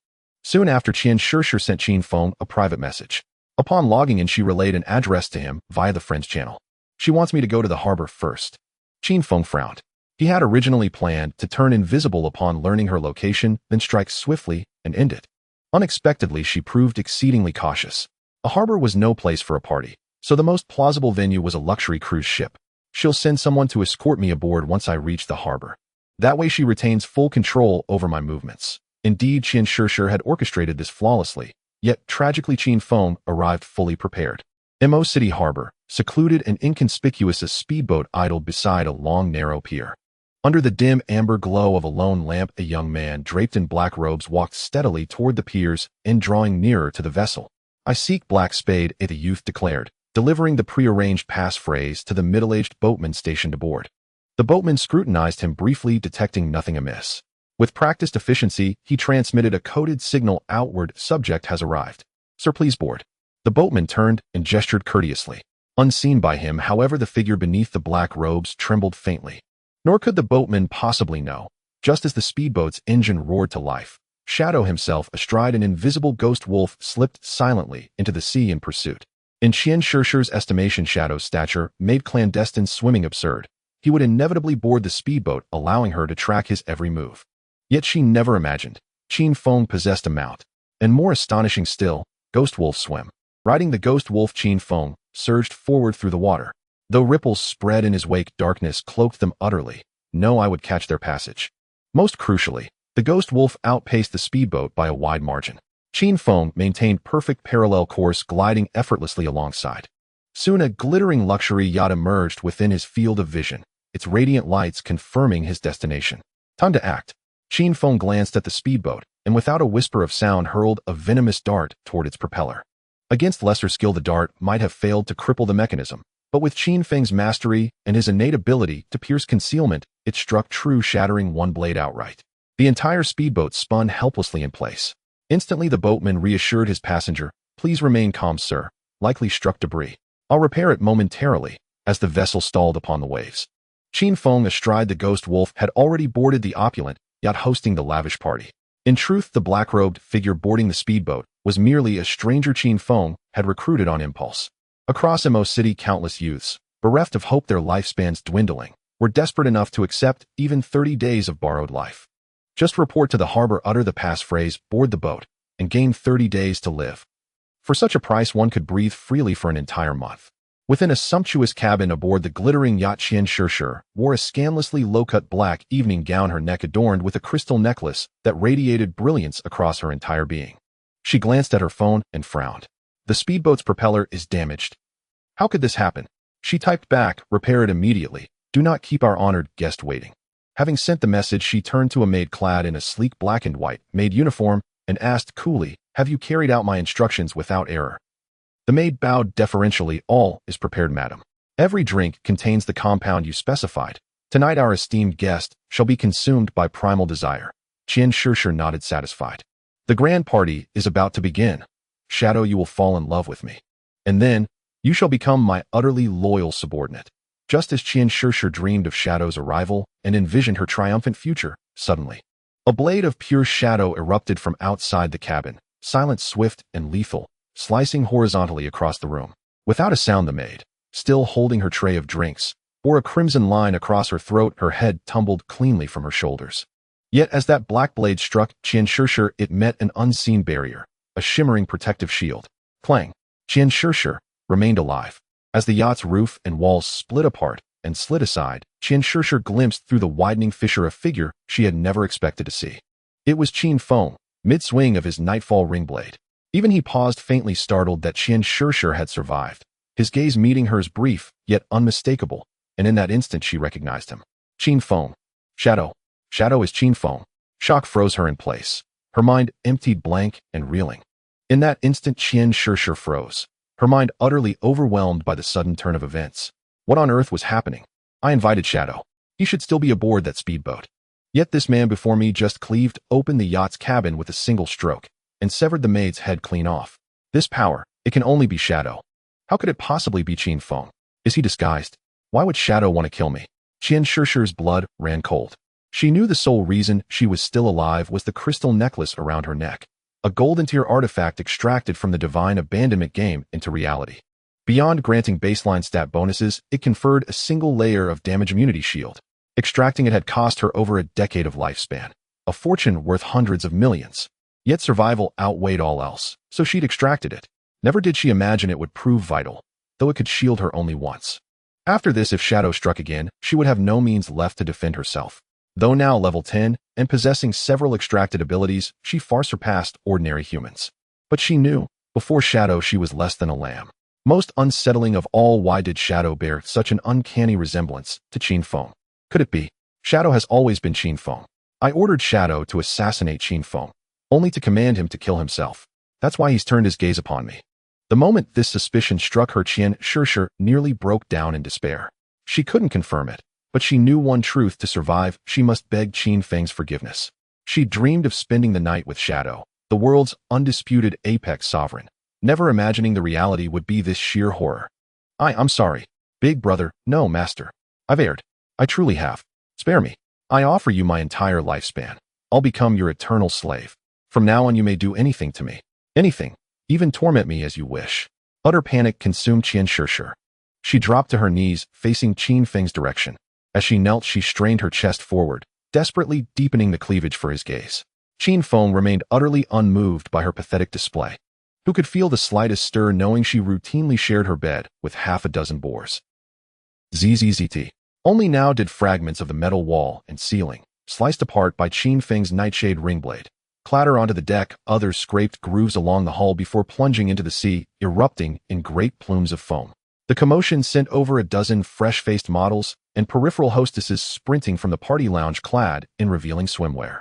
Soon after, Qin Xiaoyou sent Qin Feng a private message. Upon logging in, she relayed an address to him via the friends channel. She wants me to go to the harbor first. Qin Feng frowned. He had originally planned to turn invisible upon learning her location, then strike swiftly and end it. Unexpectedly, she proved exceedingly cautious. A harbor was no place for a party, so the most plausible venue was a luxury cruise ship. She'll send someone to escort me aboard once I reach the harbor. That way she retains full control over my movements. Indeed, Qin Xiaoyou had orchestrated this flawlessly, yet tragically Qin Feng arrived fully prepared. Mo City Harbor, secluded and inconspicuous, a speedboat idled beside a long narrow pier. Under the dim amber glow of a lone lamp, a young man draped in black robes walked steadily toward the piers and drawing nearer to the vessel. I seek Black Spade, the youth declared, delivering the prearranged passphrase to the middle-aged boatman stationed aboard. The boatman scrutinized him briefly, detecting nothing amiss. With practiced efficiency, he transmitted a coded signal outward: subject has arrived. Sir, please board. The boatman turned and gestured courteously. Unseen by him, however, the figure beneath the black robes trembled faintly. Nor could the boatman possibly know. Just as the speedboat's engine roared to life, Shadow himself, astride an invisible ghost wolf, slipped silently into the sea in pursuit. In Qin Xiaoyou's estimation, Shadow's stature made clandestine swimming absurd. He would inevitably board the speedboat, allowing her to track his every move. Yet she never imagined Qin Feng possessed a mount. And more astonishing still, Ghost Wolf swim. Riding the Ghost Wolf, Qin Feng surged forward through the water. Though ripples spread in his wake, darkness cloaked them utterly. No eye would catch their passage. Most crucially, the Ghost Wolf outpaced the speedboat by a wide margin. Qin Feng maintained perfect parallel course, gliding effortlessly alongside. Soon a glittering luxury yacht emerged within his field of vision, its radiant lights confirming his destination. Time to act. Qin Feng glanced at the speedboat, and without a whisper of sound hurled a venomous dart toward its propeller. Against lesser skill, the dart might have failed to cripple the mechanism, but with Qin Feng's mastery and his innate ability to pierce concealment, it struck true, shattering one blade outright. The entire speedboat spun helplessly in place. Instantly, the boatman reassured his passenger, "Please remain calm, sir. Likely struck debris. I'll repair it momentarily," as the vessel stalled upon the waves. Qin Feng, astride the Ghost Wolf, had already boarded the opulent yacht hosting the lavish party. In truth, the black-robed figure boarding the speedboat was merely a stranger Qin Feng had recruited on impulse. Across Mo City, countless youths, bereft of hope, their lifespans dwindling, were desperate enough to accept even 30 days of borrowed life. Just report to the harbor, utter the passphrase, board the boat, and gain 30 days to live. For such a price, one could breathe freely for an entire month. Within a sumptuous cabin aboard the glittering yacht, Qin Xiaoyou wore a scandalously low-cut black evening gown, her neck adorned with a crystal necklace that radiated brilliance across her entire being. She glanced at her phone and frowned. The speedboat's propeller is damaged. How could this happen? She typed back, repair it immediately. Do not keep our honored guest waiting. Having sent the message, she turned to a maid clad in a sleek black and white maid uniform and asked coolly, "Have you carried out my instructions without error?" The maid bowed deferentially. "All is prepared, madam. Every drink contains the compound you specified. Tonight our esteemed guest shall be consumed by primal desire." Qin Xiaoyou nodded, satisfied. "The grand party is about to begin. Shadow, you will fall in love with me. And then, you shall become my utterly loyal subordinate." Just as Qin Xiaoyou dreamed of Shadow's arrival and envisioned her triumphant future, suddenly, a blade of pure shadow erupted from outside the cabin, silent, swift, and lethal, slicing horizontally across the room. Without a sound, the maid, still holding her tray of drinks, bore a crimson line across her throat. Her head tumbled cleanly from her shoulders. Yet as that black blade struck Qin Xiaoyou, it met an unseen barrier, a shimmering protective shield. Clang! Qin Xiaoyou remained alive. As the yacht's roof and walls split apart and slid aside, Qin Xiaoyou glimpsed through the widening fissure a figure she had never expected to see. It was Qin Feng, mid-swing of his nightfall ring blade. Even he paused, faintly startled that Qin Xiaoyou had survived. His gaze meeting hers, brief, yet unmistakable, and in that instant she recognized him. Qin Feng. Shadow. Shadow is Qin Feng. Shock froze her in place. Her mind emptied, blank and reeling. In that instant, Qin Xiaoyou froze, her mind utterly overwhelmed by the sudden turn of events. What on earth was happening? I invited Shadow. He should still be aboard that speedboat. Yet this man before me just cleaved open the yacht's cabin with a single stroke and severed the maid's head clean off. This power, it can only be Shadow. How could it possibly be Qin Feng? Is he disguised? Why would Shadow want to kill me? Qin Xiaoyou's blood ran cold. She knew the sole reason she was still alive was the crystal necklace around her neck, a golden tier artifact extracted from the divine abandonment game into reality. Beyond granting baseline stat bonuses, it conferred a single layer of damage immunity shield. Extracting it had cost her over a decade of lifespan, a fortune worth hundreds of millions. Yet survival outweighed all else, so she'd extracted it. Never did she imagine it would prove vital, though it could shield her only once. After this, if Shadow struck again, she would have no means left to defend herself. Though now level 10 and possessing several extracted abilities, she far surpassed ordinary humans. But she knew, before Shadow she was less than a lamb. Most unsettling of all, why did Shadow bear such an uncanny resemblance to Qin Feng? Could it be? Shadow has always been Qin Feng. I ordered Shadow to assassinate Qin Feng, only to command him to kill himself. That's why he's turned his gaze upon me. The moment this suspicion struck her, Qin Xiaoyou nearly broke down in despair. She couldn't confirm it, but she knew one truth: to survive, she must beg Qin Feng's forgiveness. She dreamed of spending the night with Shadow, the world's undisputed apex sovereign, never imagining the reality would be this sheer horror. I'm sorry. Big brother, no, master. I've erred. I truly have. Spare me. I offer you my entire lifespan. I'll become your eternal slave. From now on you may do anything to me. Anything. Even torment me as you wish. Utter panic consumed Qin Xiaoyou. She dropped to her knees, facing Qin Feng's direction. As she knelt, she strained her chest forward, desperately deepening the cleavage for his gaze. Qin Feng remained utterly unmoved by her pathetic display. Who could feel the slightest stir knowing she routinely shared her bed with half a dozen boars? ZZZT. Only now did fragments of the metal wall and ceiling, sliced apart by Qin Feng's nightshade ringblade, clatter onto the deck. Others scraped grooves along the hull before plunging into the sea, erupting in great plumes of foam. The commotion sent over a dozen fresh-faced models and peripheral hostesses sprinting from the party lounge clad in revealing swimwear.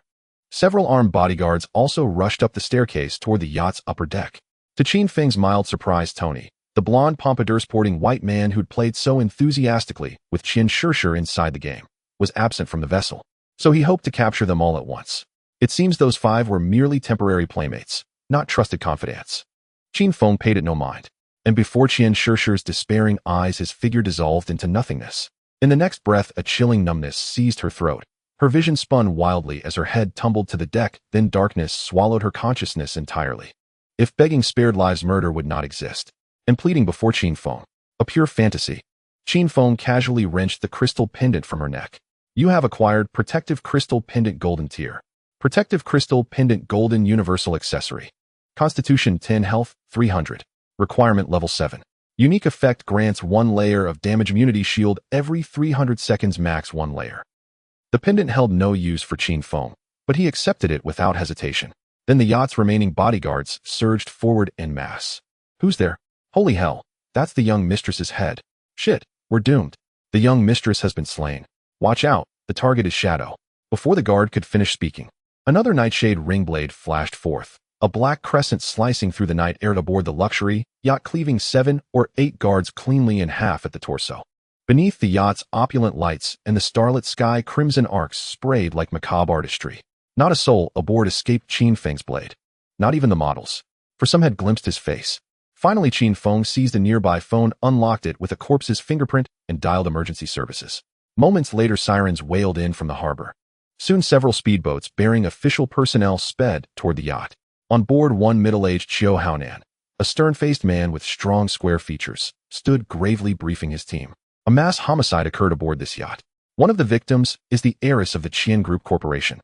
Several armed bodyguards also rushed up the staircase toward the yacht's upper deck. To Qin Feng's mild surprise, Tony, the blonde pompadour-sporting white man who'd played so enthusiastically with Qin Xiaoyou inside the game, was absent from the vessel, so he hoped to capture them all at once. It seems those five were merely temporary playmates, not trusted confidants. Qin Feng paid it no mind, and before Qin Xiaoyou's despairing eyes his figure dissolved into nothingness. In the next breath, a chilling numbness seized her throat. Her vision spun wildly as her head tumbled to the deck, then darkness swallowed her consciousness entirely. If begging spared lives, murder would not exist, and pleading before Qin Feng, a pure fantasy. Qin Feng casually wrenched the crystal pendant from her neck. You have acquired Protective Crystal Pendant Golden Tier. Protective Crystal Pendant Golden Universal Accessory. Constitution 10, Health 300. Requirement level 7. Unique effect: grants 1 layer of damage immunity shield every 300 seconds, max 1 layer. The pendant held no use for Qin Feng, but he accepted it without hesitation. Then the yacht's remaining bodyguards surged forward en masse. Who's there? Holy hell, that's the young mistress's head. Shit, we're doomed. The young mistress has been slain. Watch out, the target is Shadow. Before the guard could finish speaking, another nightshade ringblade flashed forth, a black crescent slicing through the night air aboard the luxury yacht, cleaving 7 or 8 guards cleanly in half at the torso. Beneath the yacht's opulent lights and the starlit sky, crimson arcs sprayed like macabre artistry. Not a soul aboard escaped Qin Feng's blade. Not even the models, for some had glimpsed his face. Finally, Qin Feng seized a nearby phone, unlocked it with a corpse's fingerprint, and dialed emergency services. Moments later, sirens wailed in from the harbor. Soon several speedboats bearing official personnel sped toward the yacht. On board, one middle-aged Xiao Haonan, a stern-faced man with strong square features, stood gravely briefing his team. A mass homicide occurred aboard this yacht. One of the victims is the heiress of the Qin Group Corporation.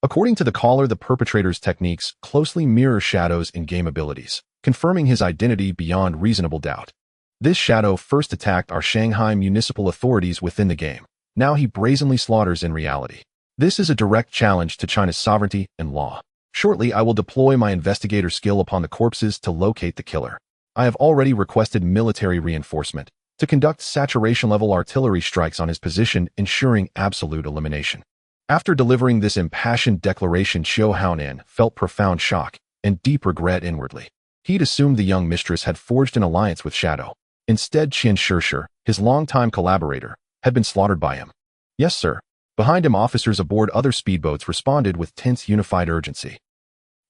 According to the caller, the perpetrator's techniques closely mirror Shadow's in-game abilities, confirming his identity beyond reasonable doubt. This Shadow first attacked our Shanghai municipal authorities within the game. Now he brazenly slaughters in reality. This is a direct challenge to China's sovereignty and law. Shortly, I will deploy my investigator skill upon the corpses to locate the killer. I have already requested military reinforcement to conduct saturation-level artillery strikes on his position, ensuring absolute elimination. After delivering this impassioned declaration, Xiao Haonan felt profound shock and deep regret inwardly. He'd assumed the young mistress had forged an alliance with Shadow. Instead, Qin Xiaoyou, his longtime collaborator, had been slaughtered by him. Yes, sir. Behind him, officers aboard other speedboats responded with tense unified urgency.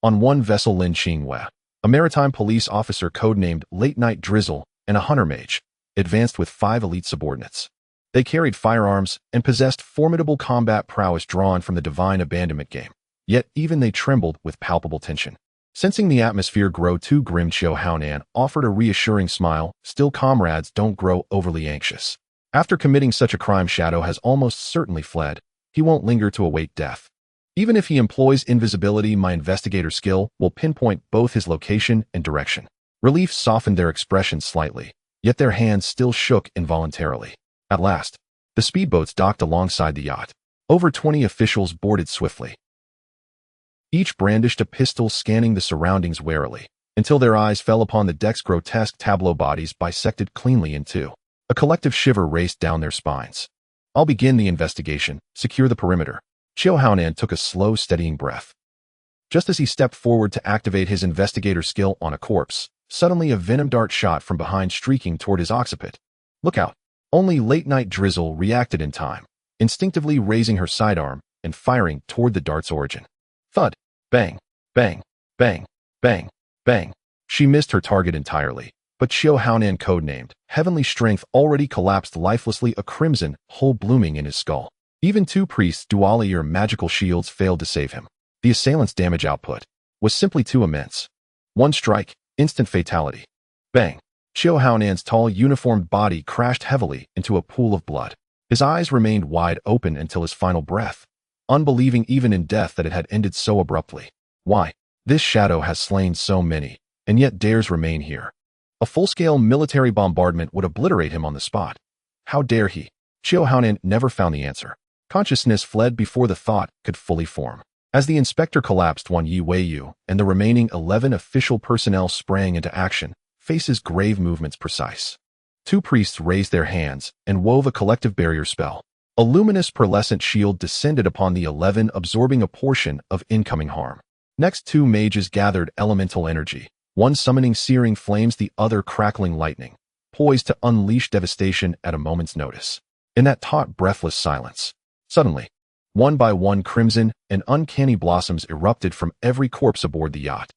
On one vessel, Lin Qingwei, a maritime police officer codenamed Late Night Drizzle, and a hunter mage, advanced with 5 elite subordinates. They carried firearms and possessed formidable combat prowess drawn from the Divine Abandonment game. Yet even they trembled with palpable tension. Sensing the atmosphere grow too grim, Qiu Haonan offered a reassuring smile. Still, comrades, don't grow overly anxious. After committing such a crime, Shadow has almost certainly fled. He won't linger to await death. Even if he employs invisibility, my investigator skill will pinpoint both his location and direction. Relief softened their expressions slightly, yet their hands still shook involuntarily. At last, the speedboats docked alongside the yacht. Over 20 officials boarded swiftly. Each brandished a pistol, scanning the surroundings warily, until their eyes fell upon the deck's grotesque tableau bodies bisected cleanly in two. A collective shiver raced down their spines. I'll begin the investigation. Secure the perimeter. Qiu Haonan took a slow, steadying breath. Just as he stepped forward to activate his investigator skill on a corpse, suddenly a venom dart shot from behind, streaking toward his occiput. Look out! Only Late Night Drizzle reacted in time, instinctively raising her sidearm and firing toward the dart's origin. Thud! Bang! Bang! Bang! Bang! Bang! She missed her target entirely, but Qiu Haonan, codenamed Heavenly Strength, already collapsed lifelessly, a crimson hole blooming in his skull. Even 2 priests' dual-year magical shields failed to save him. The assailant's damage output was simply too immense. One strike, instant fatality. Bang! Qiu Haonan's tall, uniformed body crashed heavily into a pool of blood. His eyes remained wide open until his final breath, unbelieving even in death that it had ended so abruptly. Why? This Shadow has slain so many, and yet dares remain here. A full-scale military bombardment would obliterate him on the spot. How dare he? Qiu Haonan never found the answer. Consciousness fled before the thought could fully form. As the inspector collapsed, Wang Yiweiyu and the remaining 11 official personnel sprang into action, faces grave, movements precise. 2 priests raised their hands and wove a collective barrier spell. A luminous pearlescent shield descended upon the 11, absorbing a portion of incoming harm. Next, 2 mages gathered elemental energy, one summoning searing flames, the other crackling lightning, poised to unleash devastation at a moment's notice. In that taut, breathless silence, suddenly, one by one, crimson and uncanny blossoms erupted from every corpse aboard the yacht.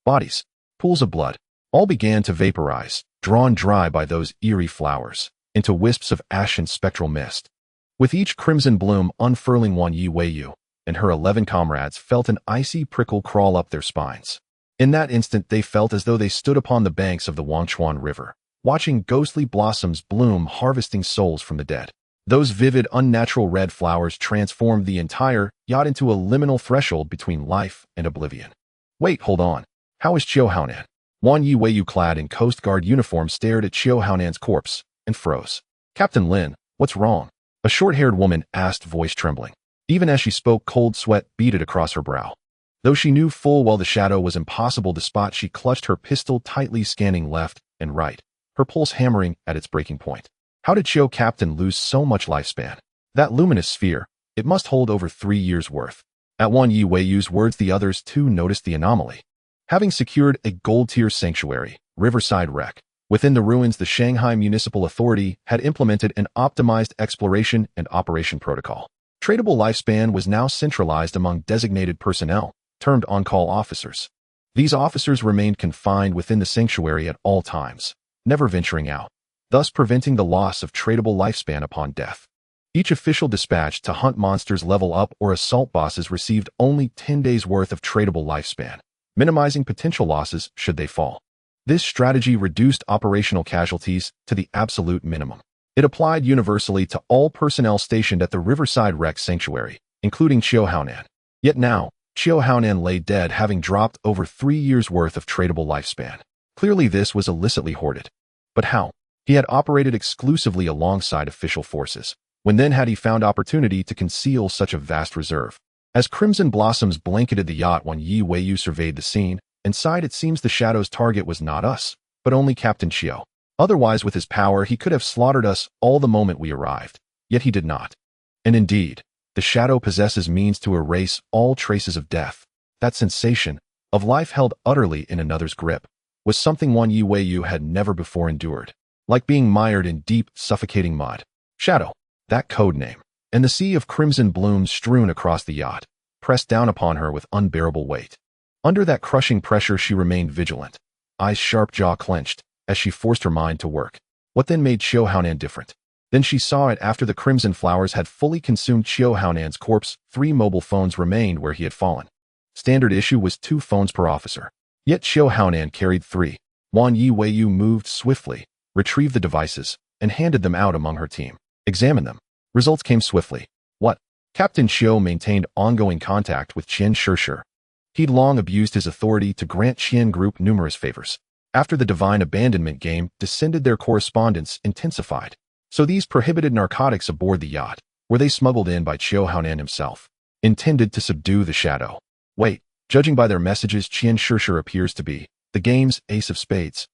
Bodies, pools of blood, all began to vaporize, drawn dry by those eerie flowers, into wisps of ashen spectral mist. With each crimson bloom unfurling, Wang Yiweiyu and her 11 comrades felt an icy prickle crawl up their spines. In that instant, they felt as though they stood upon the banks of the Wangchuan River, watching ghostly blossoms bloom, harvesting souls from the dead. Those vivid, unnatural red flowers transformed the entire yacht into a liminal threshold between life and oblivion. Wait, hold on. How is Qiu Haonan? Wang Yiweiyu, clad in Coast Guard uniform, stared at Qiu Haonan's corpse and froze. Captain Lin, what's wrong? A short-haired woman asked, voice trembling. Even as she spoke, cold sweat beaded across her brow. Though she knew full well the Shadow was impossible to spot, she clutched her pistol tightly, scanning left and right, her pulse hammering at its breaking point. How did Qiu Captain lose so much lifespan? That luminous sphere, it must hold over 3 years' worth. At Wang Yiweiyu's words, the others too noticed the anomaly. Having secured a gold-tier sanctuary, Riverside Wreck, within the ruins, the Shanghai Municipal Authority had implemented an optimized exploration and operation protocol. Tradable lifespan was now centralized among designated personnel, termed on-call officers. These officers remained confined within the sanctuary at all times, never venturing out, thus preventing the loss of tradable lifespan upon death. Each official dispatched to hunt monsters, level up, or assault bosses received only 10 days' worth of tradable lifespan, minimizing potential losses should they fall. This strategy reduced operational casualties to the absolute minimum. It applied universally to all personnel stationed at the Riverside Wreck Sanctuary, including Qiu Haonan. Yet now, Qiu Haonan lay dead, having dropped over 3 years' worth of tradable lifespan. Clearly this was illicitly hoarded. But how? He had operated exclusively alongside official forces. When then had he found opportunity to conceal such a vast reserve? As crimson blossoms blanketed the yacht, Wang Yiweiyu surveyed the scene, and sighed. It seems the Shadow's target was not us, but only Captain Qiu. Otherwise, with his power, he could have slaughtered us all the moment we arrived. Yet he did not. And indeed, the Shadow possesses means to erase all traces of death, that sensation of life held utterly in another's grip. was something Wielding had never before endured, like being mired in deep, suffocating mud. Shadow, that code name, and the sea of crimson blooms strewn across the yacht, pressed down upon her with unbearable weight. Under that crushing pressure she remained vigilant, eyes sharp, jaw clenched, as she forced her mind to work. What then made Xiaoyou different? Then she saw it. After the crimson flowers had fully consumed Xiaoyou's corpse, 3 mobile phones remained where he had fallen. Standard issue was 2 phones per officer. Yet Xiaoyou carried 3. Wielding moved swiftly, retrieved the devices, and handed them out among her team. Examine them. Results came swiftly. What? Captain Xiao maintained ongoing contact with Qin Xiaoyou. He'd long abused his authority to grant Qin Group numerous favors. After the divine abandonment game descended, their correspondence intensified. So these prohibited narcotics aboard the yacht, were they smuggled in by Xiaoyou himself, intended to subdue the shadow? Wait, judging by their messages, Qin Xiaoyou appears to be the game's ace of spades.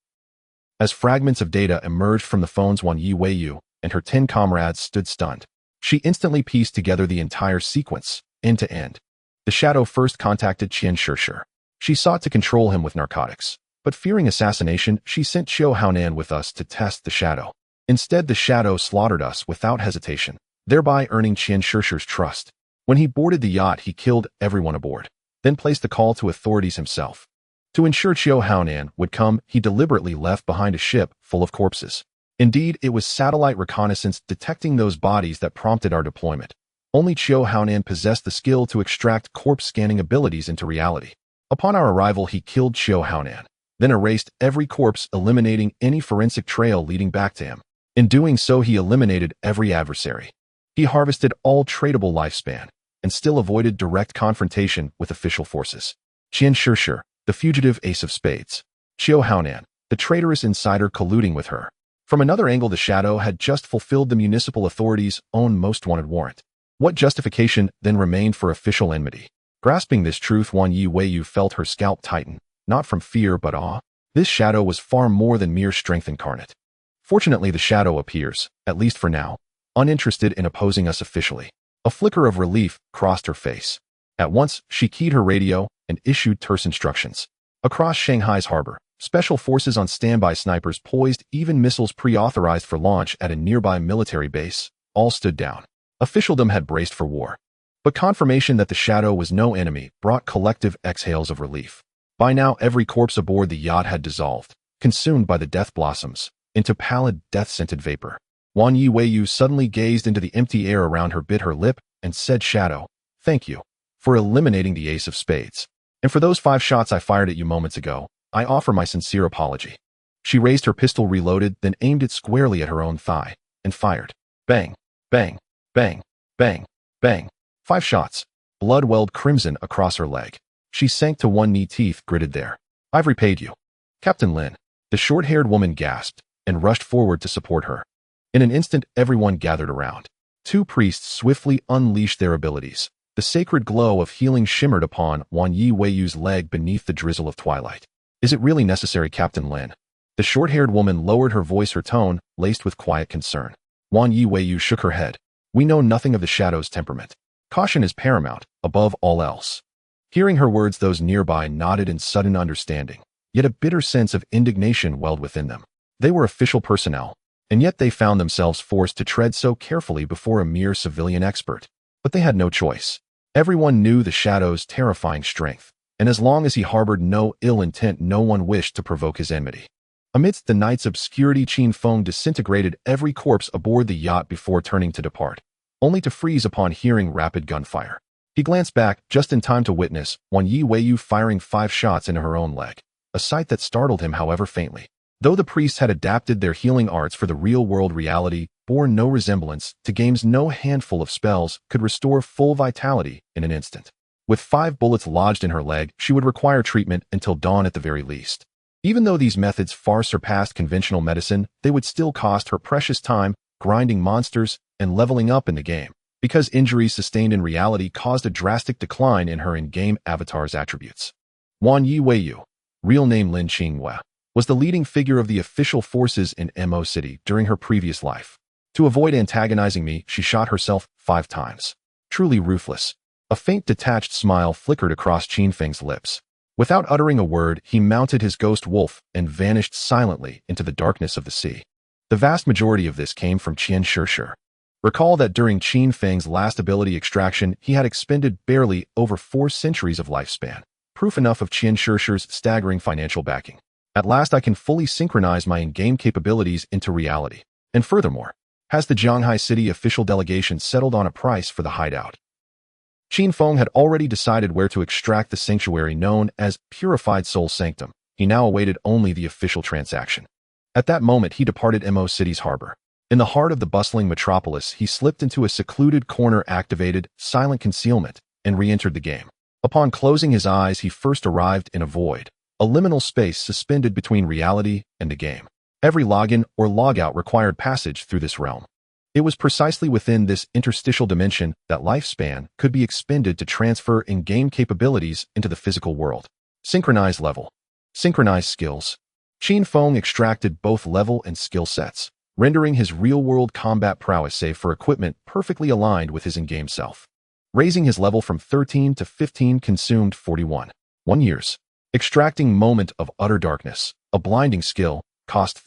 As fragments of data emerged from the phones, Wielding and her 10 comrades stood stunned. She instantly pieced together the entire sequence, end to end. The shadow first contacted Qin Xiaoyou. She sought to control him with narcotics, but fearing assassination, she sent Xiaoyou with us to test the shadow. Instead, the shadow slaughtered us without hesitation, thereby earning Qin Xiaoyou's trust. When he boarded the yacht, he killed everyone aboard, then placed the call to authorities himself. To ensure Xiaoyou would come, he deliberately left behind a ship full of corpses. Indeed, it was satellite reconnaissance detecting those bodies that prompted our deployment. Only Xiaoyou possessed the skill to extract corpse scanning abilities into reality. Upon our arrival, he killed Xiaoyou, then erased every corpse, eliminating any forensic trail leading back to him. In doing so, he eliminated every adversary. He harvested all tradable lifespan, and still avoided direct confrontation with official forces. Qin Xiaoyou, the fugitive ace of spades. Xiaoyou, the traitorous insider colluding with her. From another angle, the shadow had just fulfilled the municipal authorities' own most wanted warrant. What justification then remained for official enmity? Grasping this truth, Wielding felt her scalp tighten, not from fear but awe. This shadow was far more than mere strength incarnate. Fortunately, the shadow appears, at least for now, uninterested in opposing us officially. A flicker of relief crossed her face. At once, she keyed her radio and issued terse instructions. Across Shanghai's harbor, special forces on standby, snipers poised, even missiles pre-authorized for launch at a nearby military base, all stood down. Officialdom had braced for war. But confirmation that the shadow was no enemy brought collective exhales of relief. By now, every corpse aboard the yacht had dissolved, consumed by the death blossoms, into pallid, death-scented vapor. Wielding suddenly gazed into the empty air around her, bit her lip, and said, "Shadow, thank you for eliminating the ace of spades. And for those 5 shots I fired at you moments ago, I offer my sincere apology." She raised her pistol, reloaded, then aimed it squarely at her own thigh, and fired. Bang, bang, bang, bang, bang. 5 shots. Blood welled crimson across her leg. She sank to one knee, teeth gritted there. "I've repaid you, Captain Lin." The short-haired woman gasped and rushed forward to support her. In an instant, everyone gathered around. 2 priests swiftly unleashed their abilities. The sacred glow of healing shimmered upon Wielding's leg beneath the drizzle of twilight. "Is it really necessary, Captain Lin?" The short-haired woman lowered her voice, her tone laced with quiet concern. Wielding shook her head. "We know nothing of the shadow's temperament. Caution is paramount, above all else." Hearing her words, those nearby nodded in sudden understanding, yet a bitter sense of indignation welled within them. They were official personnel, and yet they found themselves forced to tread so carefully before a mere civilian expert. But they had no choice. Everyone knew the shadow's terrifying strength, and as long as he harbored no ill intent, no one wished to provoke his enmity. Amidst the night's obscurity, Qin Feng disintegrated every corpse aboard the yacht before turning to depart, only to freeze upon hearing rapid gunfire. He glanced back just in time to witness Wielding firing 5 shots into her own leg, a sight that startled him, however faintly. Though the priests had adapted their healing arts for the real-world reality, bore no resemblance to games, no handful of spells could restore full vitality in an instant. With 5 bullets lodged in her leg, she would require treatment until dawn at the very least. Even though these methods far surpassed conventional medicine, they would still cost her precious time, grinding monsters and leveling up in the game, because injuries sustained in reality caused a drastic decline in her in-game avatar's attributes. Wielding, real name Lin Qinghua, was the leading figure of the official forces in Mo City during her previous life. To avoid antagonizing me, she shot herself 5 times. Truly ruthless. A faint detached smile flickered across Qin Feng's lips. Without uttering a word, he mounted his ghost wolf and vanished silently into the darkness of the sea. The vast majority of this came from Qin Xiaoyou. Recall that during Qin Feng's last ability extraction, he had expended barely over 4 centuries of lifespan, proof enough of Qin Xiaoyou's staggering financial backing. At last I can fully synchronize my in-game capabilities into reality. And furthermore, has the Zhanghai City official delegation settled on a price for the hideout? Qin Feng had already decided where to extract the sanctuary known as Purified Soul Sanctum. He now awaited only the official transaction. At that moment, he departed MO City's harbor. In the heart of the bustling metropolis, he slipped into a secluded corner, activated silent concealment, and re-entered the game. Upon closing his eyes, he first arrived in a void, a liminal space suspended between reality and the game. Every login or logout required passage through this realm. It was precisely within this interstitial dimension that lifespan could be expended to transfer in-game capabilities into the physical world. Synchronized level. Synchronized skills. Qin Feng extracted both level and skill sets, rendering his real-world combat prowess save for equipment perfectly aligned with his in-game self. Raising his level from 13 to 15 consumed 41 years. Extracting Moment of Utter Darkness, a blinding skill, cost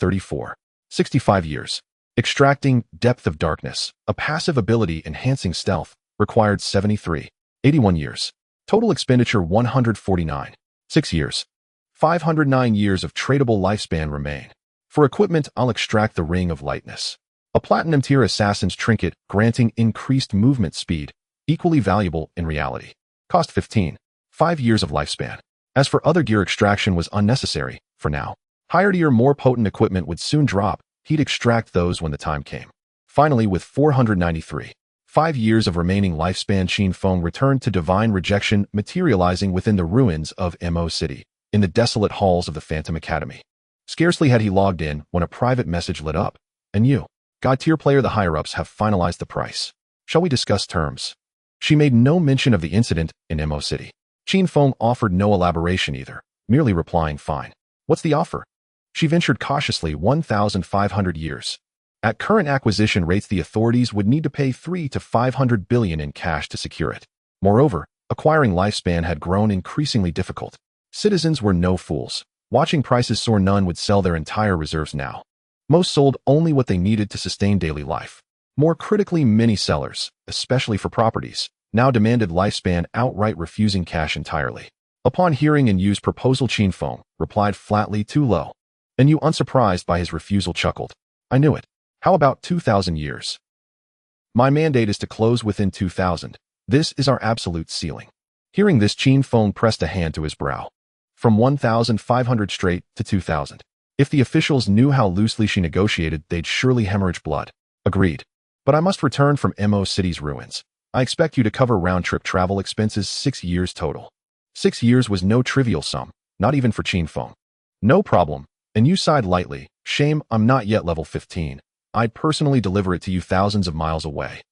65 years. Extracting Depth of Darkness, a passive ability enhancing stealth, required 81 years. Total expenditure 149. 6 years. 509 years of tradable lifespan remain. For equipment, I'll extract the Ring of Lightness, a platinum-tier assassin's trinket granting increased movement speed, equally valuable in reality. Cost 5 years of lifespan. As for other gear, extraction was unnecessary, for now. Higher-tier, more potent equipment would soon drop. He'd extract those when the time came. Finally, with 5 years of remaining lifespan, Qin Feng returned to divine rejection, materializing within the ruins of MO City, in the desolate halls of the Phantom Academy. Scarcely had he logged in when a private message lit up. And you, God-tier player, the higher-ups have finalized the price. Shall we discuss terms? She made no mention of the incident in MO City. Qin Feng offered no elaboration either, merely replying, fine. What's the offer? She ventured cautiously, 1,500 years. At current acquisition rates, the authorities would need to pay 3 to 500 billion in cash to secure it. Moreover, acquiring lifespan had grown increasingly difficult. Citizens were no fools. Watching prices soar, none would sell their entire reserves now. Most sold only what they needed to sustain daily life. More critically, many sellers, especially for properties, now demanded lifespan, outright refusing cash entirely. Upon hearing and Yu's proposal, Qin Feng replied flatly, too low. And Yu, unsurprised by his refusal, chuckled. I knew it. How about 2,000 years? My mandate is to close within 2,000. This is our absolute ceiling. Hearing this, Qin Feng pressed a hand to his brow. From 1,500 straight to 2,000. If the officials knew how loosely she negotiated, they'd surely hemorrhage blood. Agreed. But I must return from MO City's ruins. I expect you to cover round-trip travel expenses, 6 years total. 6 years was no trivial sum, not even for Qin Feng. No problem. And you sighed lightly. Shame I'm not yet level 15. I'd personally deliver it to you thousands of miles away.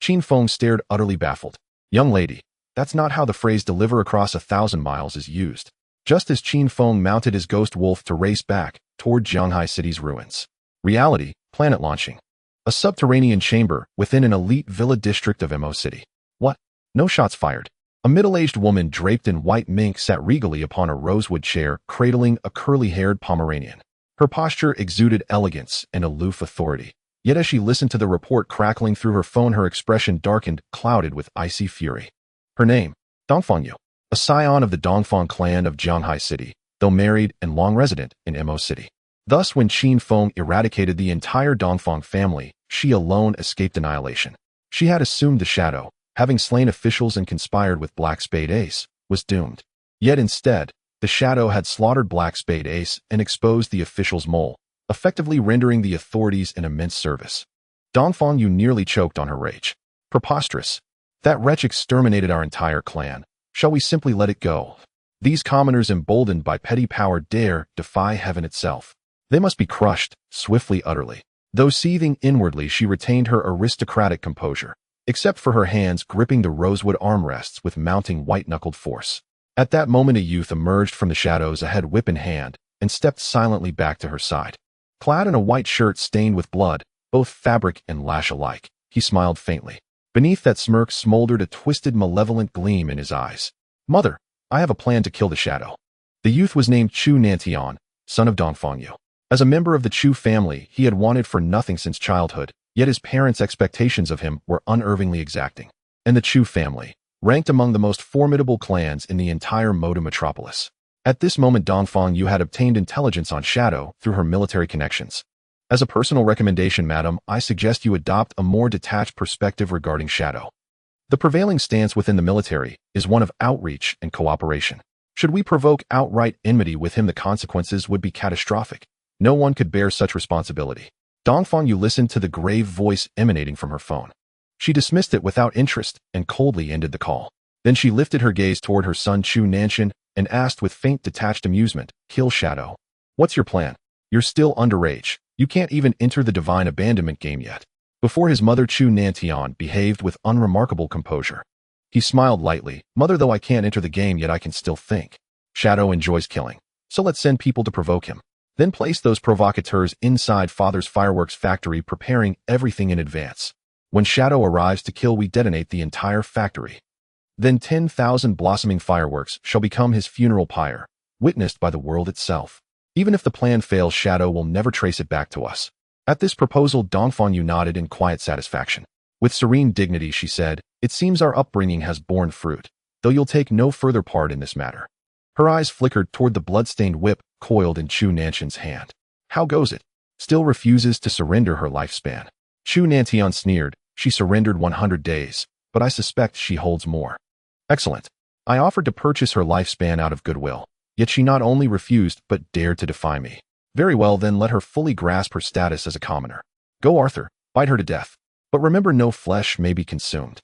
Qin Feng stared, utterly baffled. Young lady, that's not how the phrase deliver across 1,000 miles is used. Just as Qin Feng mounted his ghost wolf to race back toward Zhanghai City's ruins. Reality, planet launching. A subterranean chamber within an elite villa district of MO City. What? No shots fired. A middle-aged woman draped in white mink sat regally upon a rosewood chair, cradling a curly-haired Pomeranian. Her posture exuded elegance and aloof authority. Yet as she listened to the report crackling through her phone, her expression darkened, clouded with icy fury. Her name, Dongfang Yu, a scion of the Dongfang clan of Zhanghai City, though married and long resident in MO City. Thus, when Qin Feng eradicated the entire Dongfang family, she alone escaped annihilation. She had assumed the shadow, having slain officials and conspired with Black Spade Ace, was doomed. Yet instead, the shadow had slaughtered Black Spade Ace and exposed the official's mole, effectively rendering the authorities an immense service. Dongfang Yu nearly choked on her rage. Preposterous. That wretch exterminated our entire clan. Shall we simply let it go? These commoners, emboldened by petty power, dare defy heaven itself. They must be crushed, swiftly, utterly. Though seething inwardly, she retained her aristocratic composure, except for her hands gripping the rosewood armrests with mounting white-knuckled force. At that moment, a youth emerged from the shadows, a head whip in hand, and stepped silently back to her side. Clad in a white shirt stained with blood, both fabric and lash alike, he smiled faintly. Beneath that smirk smoldered a twisted, malevolent gleam in his eyes. Mother, I have a plan to kill the shadow. The youth was named Chu Nantian, son of Dongfang Yu. As a member of the Chu family, he had wanted for nothing since childhood, yet his parents' expectations of him were unervingly exacting. And the Chu family ranked among the most formidable clans in the entire Modu metropolis. At this moment, Dongfang Yu had obtained intelligence on Shadow through her military connections. As a personal recommendation, madam, I suggest you adopt a more detached perspective regarding Shadow. The prevailing stance within the military is one of outreach and cooperation. Should we provoke outright enmity with him, the consequences would be catastrophic. No one could bear such responsibility. Dongfang Yu listened to the grave voice emanating from her phone. She dismissed it without interest and coldly ended the call. Then she lifted her gaze toward her son Chu Nanshan and asked with faint detached amusement, "Kill Shadow? What's your plan? You're still underage. You can't even enter the divine abandonment game yet." Before his mother, Chu Nantian behaved with unremarkable composure. He smiled lightly. "Mother, though I can't enter the game yet, I can still think. Shadow enjoys killing, so let's send people to provoke him. Then place those provocateurs inside Father's fireworks factory, preparing everything in advance. When Shadow arrives to kill, we detonate the entire factory. Then 10,000 blossoming fireworks shall become his funeral pyre, witnessed by the world itself. Even if the plan fails, Shadow will never trace it back to us." At this proposal, Dongfang Yu nodded in quiet satisfaction. With serene dignity, she said, "It seems our upbringing has borne fruit, though you'll take no further part in this matter." Her eyes flickered toward the blood-stained whip coiled in Chu Nanshan's hand. "How goes it? Still refuses to surrender her lifespan." Chu Nantian sneered. "She surrendered 100 days, but I suspect she holds more." "Excellent. I offered to purchase her lifespan out of goodwill, yet she not only refused but dared to defy me. Very well, then let her fully grasp her status as a commoner. Go, Arthur, bite her to death. But remember, no flesh may be consumed.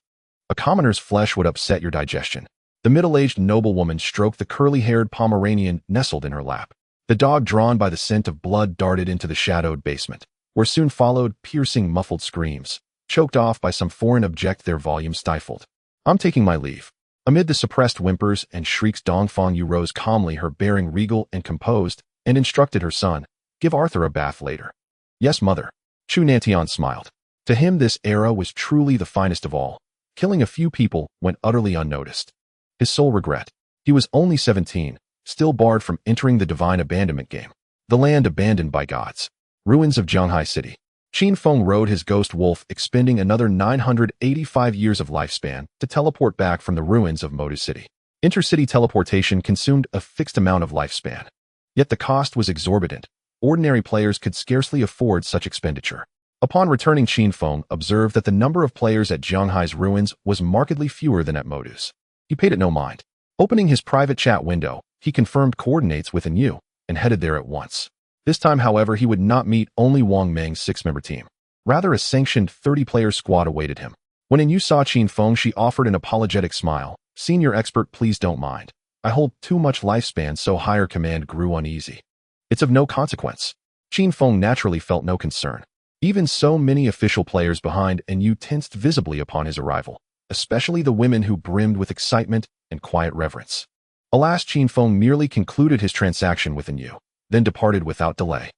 A commoner's flesh would upset your digestion." The middle-aged noblewoman stroked the curly-haired Pomeranian nestled in her lap. The dog, drawn by the scent of blood, darted into the shadowed basement, where soon followed piercing muffled screams, choked off by some foreign object, their volume stifled. "I'm taking my leave." Amid the suppressed whimpers and shrieks, Dongfang Yu rose calmly, her bearing regal and composed, and instructed her son, "Give Arthur a bath later." "Yes, mother." Chu Nantian smiled. To him, this era was truly the finest of all. Killing a few people went utterly unnoticed. His sole regret: he was only 17, still barred from entering the divine abandonment game. The land abandoned by gods. Ruins of Zhanghai City. Qin Feng rode his ghost wolf, expending another 985 years of lifespan to teleport back from the ruins of Modu City. Intercity teleportation consumed a fixed amount of lifespan. Yet the cost was exorbitant. Ordinary players could scarcely afford such expenditure. Upon returning, Qin Feng observed that the number of players at Zhanghai's ruins was markedly fewer than at Modu's. He paid it no mind. Opening his private chat window, he confirmed coordinates with an Yu and headed there at once. This time, however, he would not meet only Wang Meng's 6-member team. Rather, a sanctioned 30-player squad awaited him. When an Yu saw Qin Feng, she offered an apologetic smile. "Senior expert, please don't mind. I hold too much lifespan, so higher command grew uneasy." "It's of no consequence." Qin Feng naturally felt no concern. Even so, many official players behind and Yu tensed visibly upon his arrival, especially the women who brimmed with excitement and quiet reverence. Alas, Qin Feng merely concluded his transaction with an Yu, then departed without delay.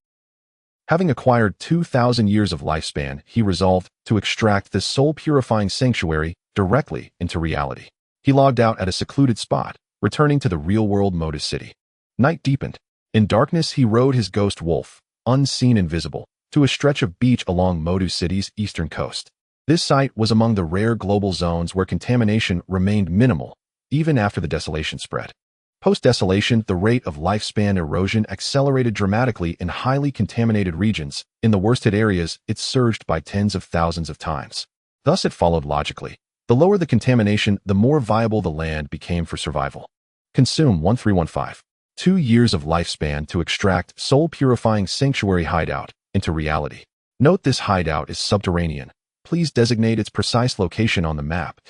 Having acquired 2,000 years of lifespan, he resolved to extract this soul-purifying sanctuary directly into reality. He logged out at a secluded spot, returning to the real-world Modu City. Night deepened. In darkness, he rode his ghost wolf, unseen and visible, to a stretch of beach along Modu City's eastern coast. This site was among the rare global zones where contamination remained minimal, even after the desolation spread. Post-desolation, the rate of lifespan erosion accelerated dramatically in highly contaminated regions. In the worst-hit areas, it surged by tens of thousands of times. Thus, it followed logically. The lower the contamination, the more viable the land became for survival. Consume 1315. 2 years of lifespan to extract soul-purifying sanctuary hideout into reality. Note this hideout is subterranean. Please designate its precise location on the map.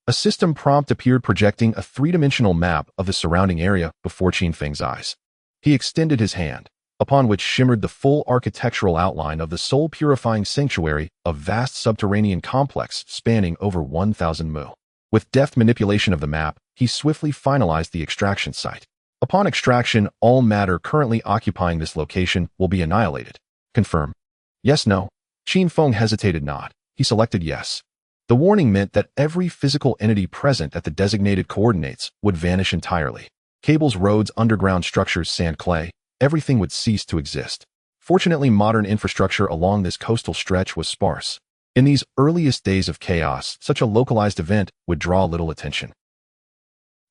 A system prompt appeared projecting a 3-dimensional map of the surrounding area before Qin Feng's eyes. He extended his hand, upon which shimmered the full architectural outline of the soul-purifying sanctuary, a vast subterranean complex spanning over 1,000 mu. With deft manipulation of the map, he swiftly finalized the extraction site. Upon extraction, all matter currently occupying this location will be annihilated. Confirm. Yes, no. Qin Feng hesitated not. He selected yes. The warning meant that every physical entity present at the designated coordinates would vanish entirely. Cables, roads, underground structures, sand, clay, everything would cease to exist. Fortunately, modern infrastructure along this coastal stretch was sparse. In these earliest days of chaos, such a localized event would draw little attention.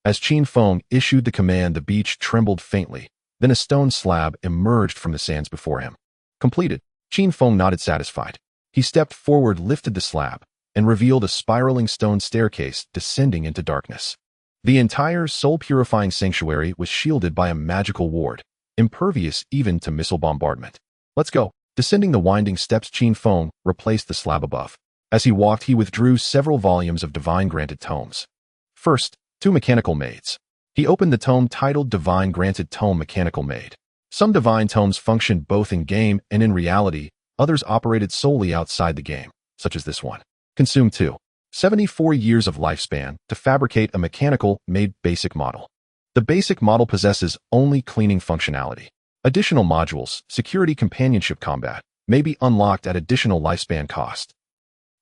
As Qin Feng issued the command, the beach trembled faintly. Then a stone slab emerged from the sands before him. Completed. Qin Feng nodded satisfied. He stepped forward, lifted the slab, and revealed a spiraling stone staircase descending into darkness. The entire soul-purifying sanctuary was shielded by a magical ward, impervious even to missile bombardment. Let's go. Descending the winding steps, Qin Feng replaced the slab above. As he walked, he withdrew several volumes of divine-granted tomes. First, 2 mechanical maids. He opened the tome titled Divine Granted Tome Mechanical Maid. Some divine tomes functioned both in-game and in reality, others operated solely outside the game, such as this one. Consume 2. 74 years of lifespan to fabricate a mechanical made basic model. The basic model possesses only cleaning functionality. Additional modules, security, companionship, combat, may be unlocked at additional lifespan cost.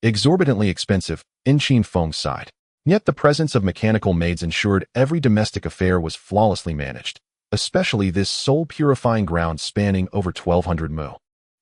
Exorbitantly expensive, in Qin Feng's side. Yet the presence of mechanical maids ensured every domestic affair was flawlessly managed, especially this soul-purifying ground spanning over 1,200 mu.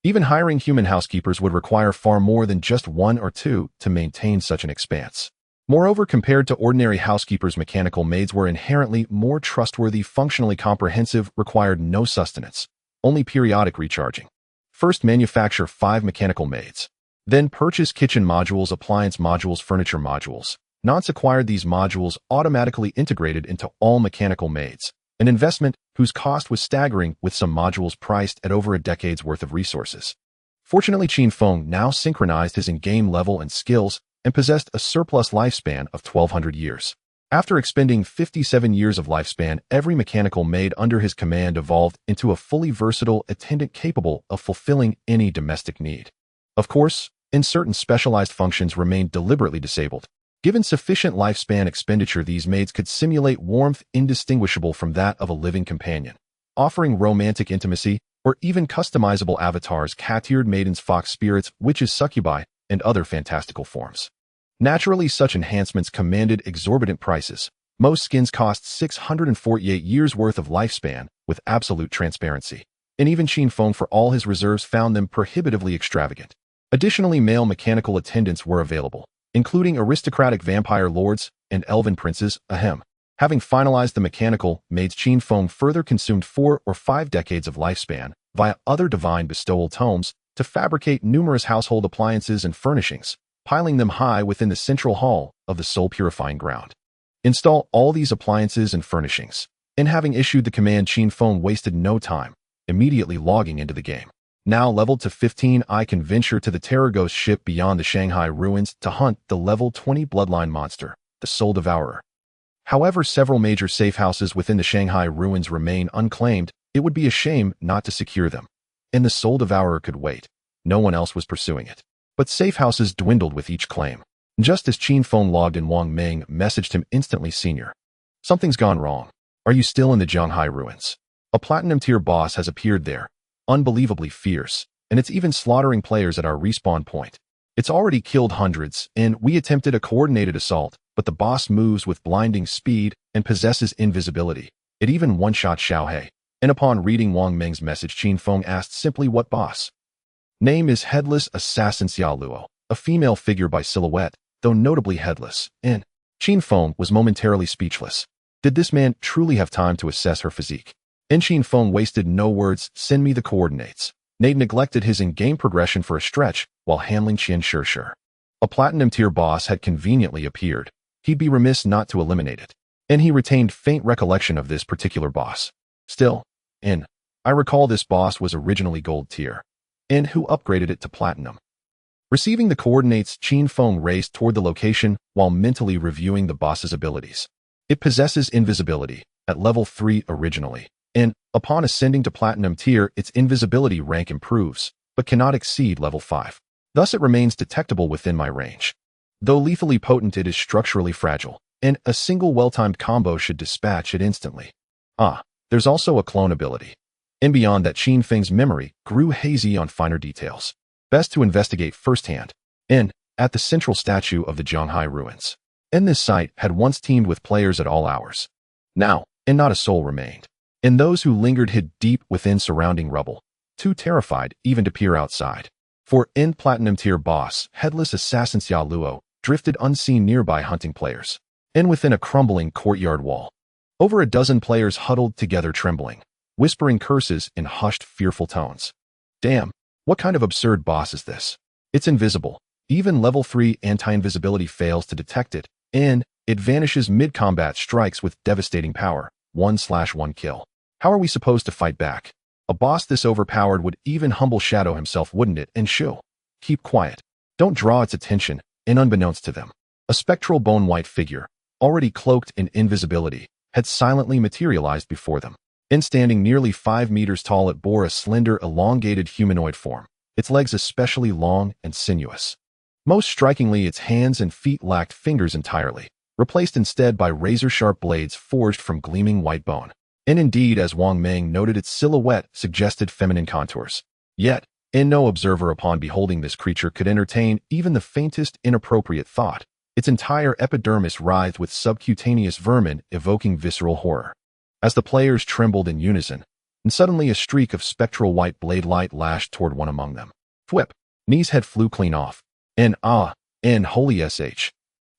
Even hiring human housekeepers would require far more than just 1 or 2 to maintain such an expanse. Moreover, compared to ordinary housekeepers, mechanical maids were inherently more trustworthy, functionally comprehensive, required no sustenance, only periodic recharging. First, manufacture 5 mechanical maids. Then purchase kitchen modules, appliance modules, furniture modules. Nonce acquired these modules automatically integrated into all mechanical maids, an investment whose cost was staggering, with some modules priced at over a decade's worth of resources. Fortunately, Qin Feng now synchronized his in-game level and skills and possessed a surplus lifespan of 1,200 years. After expending 57 years of lifespan, every mechanical maid under his command evolved into a fully versatile attendant capable of fulfilling any domestic need. Of course, in certain specialized functions remained deliberately disabled. Given sufficient lifespan expenditure, these maids could simulate warmth indistinguishable from that of a living companion, offering romantic intimacy or even customizable avatars, cat-eared maidens, fox spirits, witches, succubi, and other fantastical forms. Naturally, such enhancements commanded exorbitant prices. Most skins cost 648 years worth of lifespan with absolute transparency, and even Qin Feng, for all his reserves, found them prohibitively extravagant. Additionally, male mechanical attendants were available, including aristocratic vampire lords and elven princes. Having finalized the mechanical maids, Qin Feng further consumed 4 or 5 decades of lifespan via other divine bestowal tomes to fabricate numerous household appliances and furnishings, piling them high within the central hall of the soul-purifying ground. Install all these appliances and furnishings. And having issued the command, Qin Feng wasted no time, immediately logging into the game. Now leveled to 15, I can venture to the Terror Ghost ship beyond the Shanghai ruins to hunt the level 20 bloodline monster, the Soul Devourer. However, several major safe houses within the Shanghai ruins remain unclaimed. It would be a shame not to secure them. And the Soul Devourer could wait. No one else was pursuing it. But safe houses dwindled with each claim. Just as Qin Feng logged in, Wang Meng messaged him instantly, "Senior, something's gone wrong. Are you still in the Shanghai ruins? A platinum tier boss has appeared there. Unbelievably fierce, and it's even slaughtering players at our respawn point. It's already killed hundreds, and we attempted a coordinated assault, but the boss moves with blinding speed and possesses invisibility. It even one-shot Xiaohei." And upon reading Wang Meng's message, Qin Feng asked simply, "What boss?" Name is Headless Assassin Xiaoluo, a female figure by silhouette, though notably headless, and Qin Feng was momentarily speechless. Did this man truly have time to assess her physique? And Qin Feng wasted no words. "Send me the coordinates." Nate neglected his in-game progression for a stretch while handling Qian Shishir. A platinum tier boss had conveniently appeared. He'd be remiss not to eliminate it. And he retained faint recollection of this particular boss. Still, I recall this boss was originally gold tier, and who upgraded it to platinum. Receiving the coordinates, Qin Feng raced toward the location while mentally reviewing the boss's abilities. It possesses invisibility at level 3 originally, and upon ascending to platinum tier, its invisibility rank improves, but cannot exceed level 5. Thus it remains detectable within my range. Though lethally potent, it is structurally fragile, and a single well-timed combo should dispatch it instantly. There's also a clone ability. And beyond that, Qin Feng's memory grew hazy on finer details. Best to investigate firsthand. At the central statue of the Shanghai ruins. This site had once teemed with players at all hours. Now, and not a soul remained. And those who lingered hid deep within surrounding rubble, too terrified even to peer outside. For in Platinum Tier boss, headless assassin Xiaoyou drifted unseen nearby hunting players, and within a crumbling courtyard wall. Over a dozen players huddled together trembling, whispering curses in hushed, fearful tones. Damn, what kind of absurd boss is this? It's invisible. Even level 3 anti-invisibility fails to detect it, and it vanishes mid-combat strikes with devastating power, 1/1 kill. How are we supposed to fight back? A boss this overpowered would even humble Shadow himself, wouldn't it? And shoo, keep quiet. Don't draw its attention, and unbeknownst to them, a spectral bone-white figure, already cloaked in invisibility, had silently materialized before them. And standing nearly 5 meters tall, it bore a slender, elongated humanoid form, its legs especially long and sinuous. Most strikingly, its hands and feet lacked fingers entirely, replaced instead by razor-sharp blades forged from gleaming white bone. And indeed, as Wang Meng noted, its silhouette suggested feminine contours. Yet, no observer upon beholding this creature could entertain even the faintest inappropriate thought. Its entire epidermis writhed with subcutaneous vermin, evoking visceral horror. As the players trembled in unison, and suddenly a streak of spectral white blade light lashed toward one among them. Thwip! Knee's head flew clean off. And holy sh.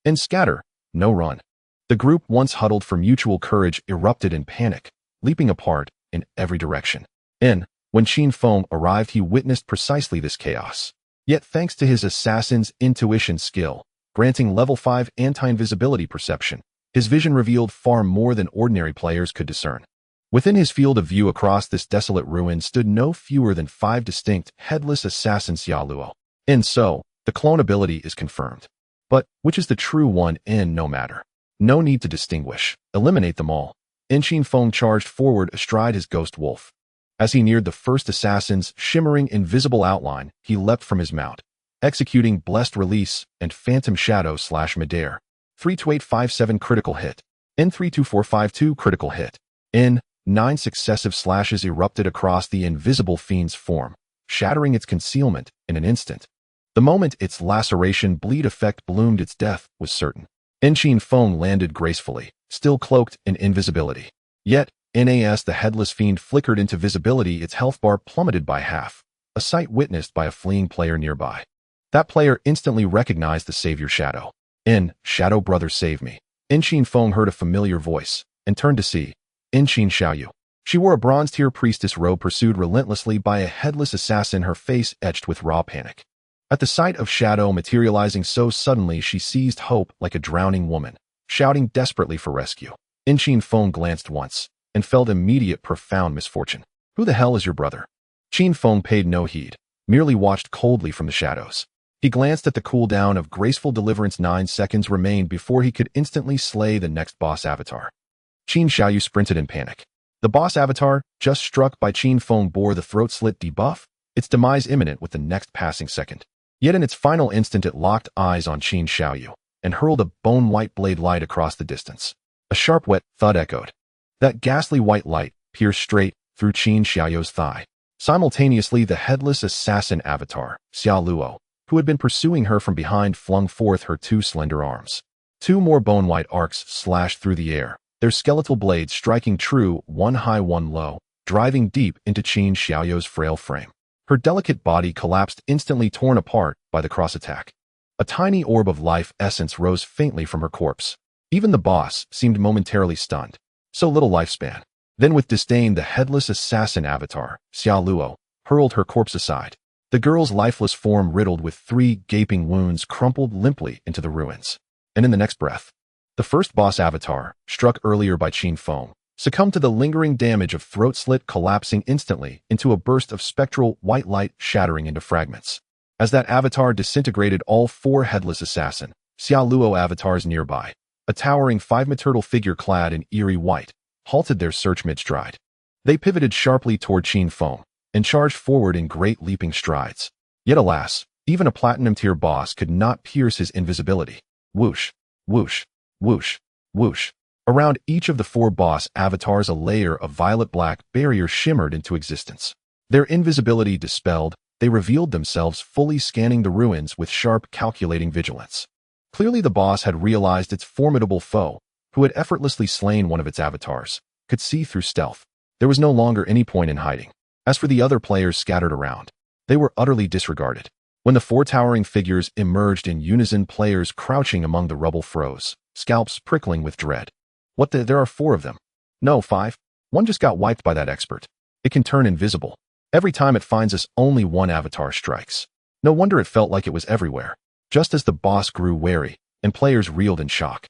And scatter, no run. The group, once huddled for mutual courage, erupted in panic, leaping apart in every direction. And when Qin Feng arrived, he witnessed precisely this chaos. Yet thanks to his assassin's intuition skill, granting level 5 anti-invisibility perception, his vision revealed far more than ordinary players could discern. Within his field of view across this desolate ruin stood no fewer than 5 distinct headless assassins Xiaoyou. And so, the clone ability is confirmed. But which is the true one? And no matter. No need to distinguish. Eliminate them all. Qin Feng charged forward astride his ghost wolf. As he neared the first assassin's shimmering invisible outline, he leapt from his mount, executing Blessed Release and Phantom Shadow / Midair. 32857 critical hit. N32452 critical hit. 9 successive slashes erupted across the invisible fiend's form, shattering its concealment in an instant. The moment its laceration bleed effect bloomed, its death was certain. Qin Feng landed gracefully, still cloaked in invisibility. Yet, as the headless fiend flickered into visibility, its health bar plummeted by half, a sight witnessed by a fleeing player nearby. That player instantly recognized the savior Shadow. Shadow brother, save me. Qin Feng heard a familiar voice, and turned to see Qin Xiaoyou. She wore a bronze-tier priestess robe, pursued relentlessly by a headless assassin, her face etched with raw panic. At the sight of Shadow materializing so suddenly, she seized hope like a drowning woman, shouting desperately for rescue. Qin Feng glanced once, and felt immediate profound misfortune. Who the hell is your brother? Qin Feng paid no heed, merely watched coldly from the shadows. He glanced at the cooldown of graceful deliverance. 9 seconds remained before he could instantly slay the next boss avatar. Qin Xiaoyou sprinted in panic. The boss avatar, just struck by Qin Feng, bore the throat slit debuff, its demise imminent with the next passing second. Yet in its final instant, it locked eyes on Qin Xiaoyou and hurled a bone-white blade light across the distance. A sharp, wet thud echoed. That ghastly white light pierced straight through Qin Xiaoyou's thigh. Simultaneously, the headless assassin avatar, Xiaoyou, who had been pursuing her from behind, flung forth her 2 slender arms. 2 more bone-white arcs slashed through the air, their skeletal blades striking true, one high, one low, driving deep into Qin Xiaoyou's frail frame. Her delicate body collapsed, instantly torn apart by the cross-attack. A tiny orb of life essence rose faintly from her corpse. Even the boss seemed momentarily stunned. So little lifespan. Then with disdain, the headless assassin avatar, Xiaoyou, hurled her corpse aside. The girl's lifeless form, riddled with 3 gaping wounds, crumpled limply into the ruins. And in the next breath, the first boss avatar, struck earlier by Qin Feng, succumbed to the lingering damage of throat slit, collapsing instantly into a burst of spectral white light, shattering into fragments. As that avatar disintegrated, all 4 headless assassin, Xiaoyou avatars nearby, a towering 5-meter figure clad in eerie white, halted their search mid-stride. They pivoted sharply toward Qin Feng and charged forward in great leaping strides. Yet alas, even a platinum-tier boss could not pierce his invisibility. Whoosh, whoosh, whoosh, whoosh. Around each of the 4 boss avatars, a layer of violet-black barrier shimmered into existence. Their invisibility dispelled, they revealed themselves, fully scanning the ruins with sharp, calculating vigilance. Clearly the boss had realized its formidable foe, who had effortlessly slain one of its avatars, could see through stealth. There was no longer any point in hiding. As for the other players scattered around, they were utterly disregarded. When the four towering figures emerged in unison, players crouching among the rubble froze, scalps prickling with dread. There are four of them. No, five. One just got wiped by that expert. It can turn invisible. Every time it finds us, only one avatar strikes. No wonder it felt like it was everywhere. Just as the boss grew wary, and players reeled in shock,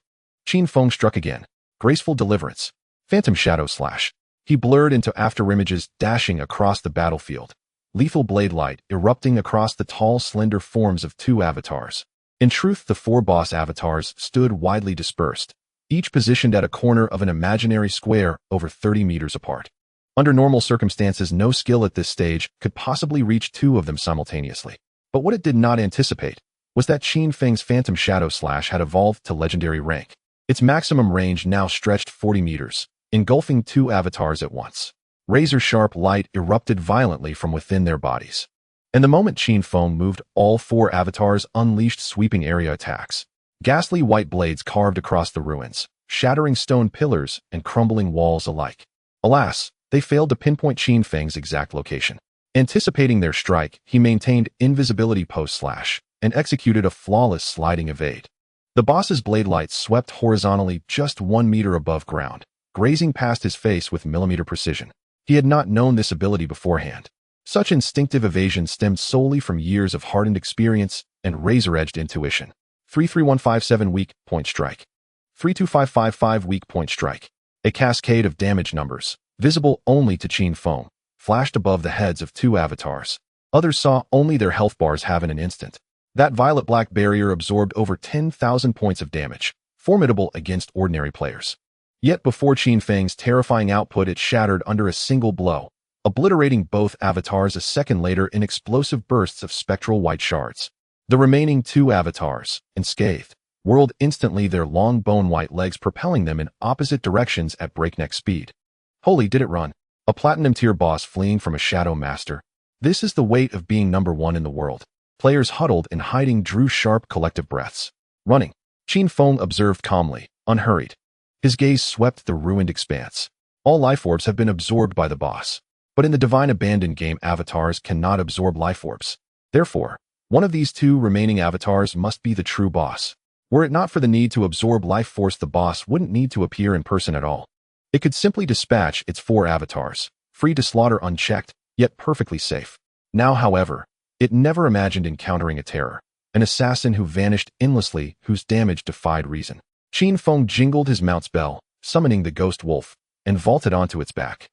Qin Feng struck again. Graceful deliverance. Phantom shadow slash. He blurred into afterimages, dashing across the battlefield. Lethal blade light erupting across the tall, slender forms of two avatars. In truth, the four boss avatars stood widely dispersed, each positioned at a corner of an imaginary square over 30 meters apart. Under normal circumstances, no skill at this stage could possibly reach two of them simultaneously. But what it did not anticipate was that Qin Feng's Phantom Shadow Slash had evolved to legendary rank. Its maximum range now stretched 40 meters, engulfing two avatars at once. Razor-sharp light erupted violently from within their bodies. And the moment Qin Feng moved, all four avatars unleashed sweeping area attacks. Ghastly white blades carved across the ruins, shattering stone pillars and crumbling walls alike. Alas, they failed to pinpoint Qin Feng's exact location. Anticipating their strike, he maintained invisibility post-slash and executed a flawless sliding evade. The boss's blade lights swept horizontally just 1 meter above ground, grazing past his face with millimeter precision. He had not known this ability beforehand. Such instinctive evasion stemmed solely from years of hardened experience and razor-edged intuition. 33157 weak point strike. 32555 weak point strike. A cascade of damage numbers, visible only to Qin Feng, flashed above the heads of two avatars. Others saw only their health bars halve in an instant. That violet-black barrier absorbed over 10,000 points of damage, formidable against ordinary players. Yet before Qin Feng's terrifying output, it shattered under a single blow, obliterating both avatars a second later in explosive bursts of spectral white shards. The remaining two avatars, unscathed, whirled instantly, their long bone-white legs propelling them in opposite directions at breakneck speed. Holy, did it run! A platinum-tier boss fleeing from a shadow master. This is the weight of being number one in the world. Players huddled and hiding drew sharp collective breaths. Running. Qin Feng observed calmly, unhurried. His gaze swept the ruined expanse. All life orbs have been absorbed by the boss. But in the Divine Abandoned game, avatars cannot absorb life orbs. Therefore, one of these two remaining avatars must be the true boss. Were it not for the need to absorb life force, the boss wouldn't need to appear in person at all. It could simply dispatch its four avatars, free to slaughter unchecked, yet perfectly safe. Now, however, it never imagined encountering a terror, an assassin who vanished endlessly, whose damage defied reason. Qin Feng jingled his mount's bell, summoning the ghost wolf, and vaulted onto its back.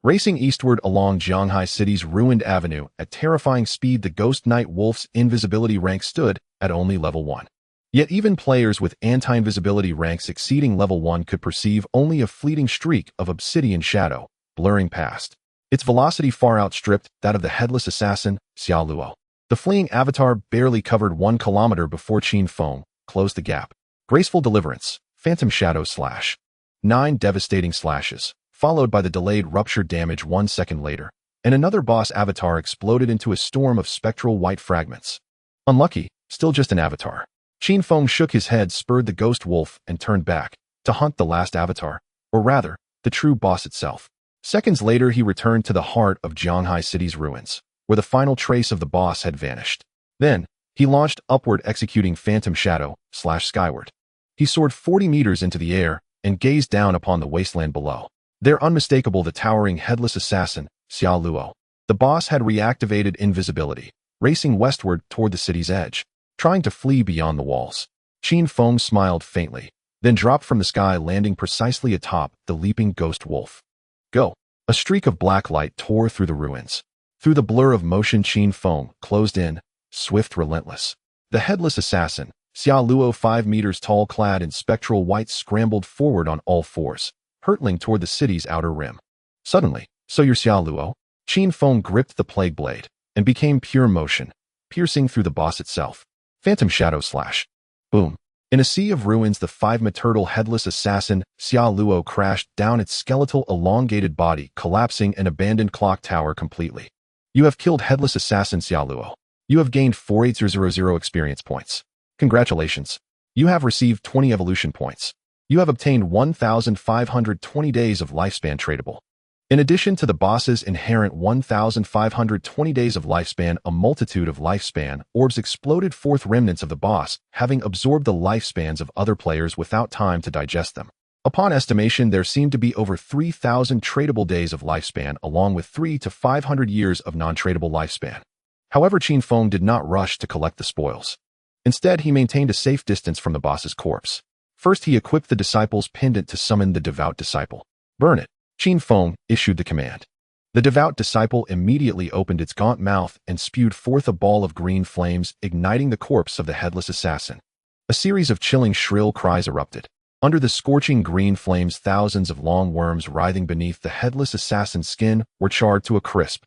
Racing eastward along Jianghai City's ruined avenue at terrifying speed, the Ghost Knight Wolf's invisibility rank stood at only level 1. Yet even players with anti-invisibility ranks exceeding level 1 could perceive only a fleeting streak of obsidian shadow, blurring past. Its velocity far outstripped that of the headless assassin, Xiaoyou. The fleeing avatar barely covered 1 kilometer before Qin Feng closed the gap. Graceful deliverance, Phantom Shadow Slash. 9 devastating slashes, followed by the delayed rupture damage 1 second later, and another boss avatar exploded into a storm of spectral white fragments. Unlucky, still just an avatar. Qin Feng shook his head, spurred the ghost wolf, and turned back to hunt the last avatar, or rather, the true boss itself. Seconds later, he returned to the heart of Jianghai City's ruins, where the final trace of the boss had vanished. Then, he launched upward, executing Phantom Shadow Slash skyward. He soared 40 meters into the air and gazed down upon the wasteland below. There, unmistakable, the towering headless assassin, Xiaoyou. The boss had reactivated invisibility, racing westward toward the city's edge, trying to flee beyond the walls. Qin Feng smiled faintly, then dropped from the sky, landing precisely atop the leaping ghost wolf. Go! A streak of black light tore through the ruins. Through the blur of motion, Qin Feng closed in, swift, relentless. The headless assassin, Xiaoyou, 5 meters tall, clad in spectral white, scrambled forward on all fours, hurtling toward the city's outer rim. Suddenly, so you're Xiaoyou? Qin Feng gripped the plague blade and became pure motion, piercing through the boss itself. Phantom Shadow Slash. Boom. In a sea of ruins, the 5-meter headless assassin, Xiaoyou, crashed down, its skeletal, elongated body collapsing an abandoned clock tower completely. You have killed headless assassin Xiaoyou. You have gained 4800 experience points. Congratulations. You have received 20 evolution points. You have obtained 1,520 days of lifespan tradable. In addition to the boss's inherent 1,520 days of lifespan, a multitude of lifespan orbs exploded forth remnants of the boss, having absorbed the lifespans of other players without time to digest them. Upon estimation, there seemed to be over 3,000 tradable days of lifespan, along with 300 to 500 years of non-tradable lifespan. However, Qin Feng did not rush to collect the spoils. Instead, he maintained a safe distance from the boss's corpse. First, he equipped the disciple's pendant to summon the devout disciple. Burn it. Qin Feng issued the command. The devout disciple immediately opened its gaunt mouth and spewed forth a ball of green flames, igniting the corpse of the headless assassin. A series of chilling shrill cries erupted. Under the scorching green flames, thousands of long worms writhing beneath the headless assassin's skin were charred to a crisp.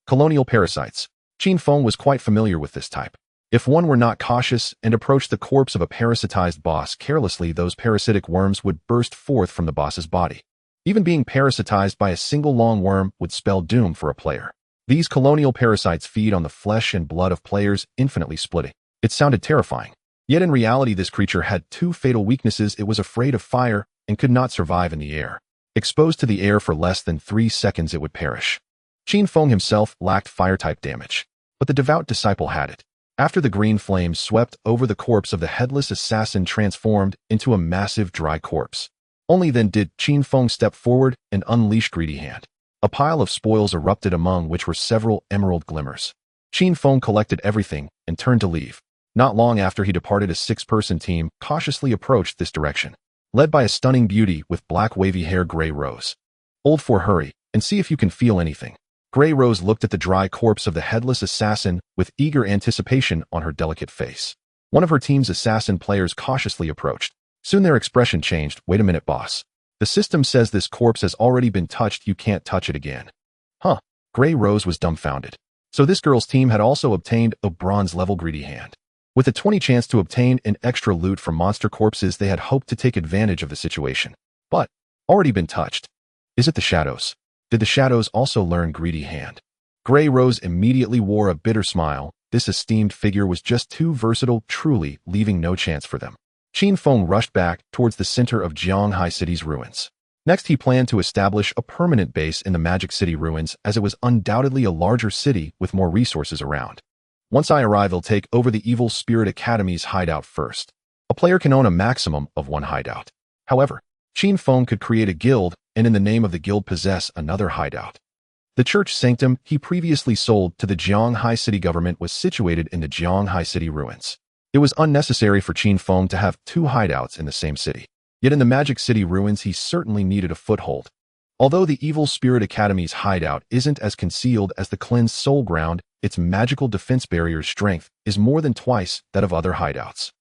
Colonial parasites. Qin Feng was quite familiar with this type. If one were not cautious and approached the corpse of a parasitized boss carelessly, those parasitic worms would burst forth from the boss's body. Even being parasitized by a single long worm would spell doom for a player. These colonial parasites feed on the flesh and blood of players, infinitely splitting. It sounded terrifying. Yet in reality, this creature had two fatal weaknesses. It was afraid of fire and could not survive in the air. Exposed to the air for less than 3 seconds, it would perish. Qin Feng himself lacked fire-type damage, but the devout disciple had it. After the green flames swept over the corpse of the headless assassin, transformed into a massive dry corpse. Only then did Qin Feng step forward and unleash Greedy Hand. A pile of spoils erupted, among which were several emerald glimmers. Qin Feng collected everything and turned to leave. Not long after he departed, a 6-person team cautiously approached this direction, led by a stunning beauty with black wavy hair, Grey Rose. Old for hurry and see if you can feel anything. Grey Rose looked at the dry corpse of the headless assassin with eager anticipation on her delicate face. One of her team's assassin players cautiously approached. Soon their expression changed. Wait a minute, boss. The system says this corpse has already been touched. You can't touch it again. Huh. Grey Rose was dumbfounded. So this girl's team had also obtained a bronze-level Greedy Hand. With a 20 chance to obtain an extra loot from monster corpses, they had hoped to take advantage of the situation. But, already been touched. Is it the shadows? Did the shadows also learn Greedy Hand? Grey Rose immediately wore a bitter smile. This esteemed figure was just too versatile, truly leaving no chance for them. Qin Feng rushed back towards the center of Jianghai City's ruins. Next, he planned to establish a permanent base in the Magic City ruins, as it was undoubtedly a larger city with more resources around. Once I arrive, I'll take over the Evil Spirit Academy's hideout first. A player can own a maximum of 1 hideout. However, Qin Feng could create a guild and in the name of the guild possess another hideout. The church sanctum he previously sold to the Jianghai City government was situated in the Jianghai City ruins. It was unnecessary for Qin Feng to have 2 hideouts in the same city. Yet in the Magic City ruins, he certainly needed a foothold. Although the Evil Spirit Academy's hideout isn't as concealed as the cleansed soul ground, its magical defense barrier's strength is more than twice that of other hideouts.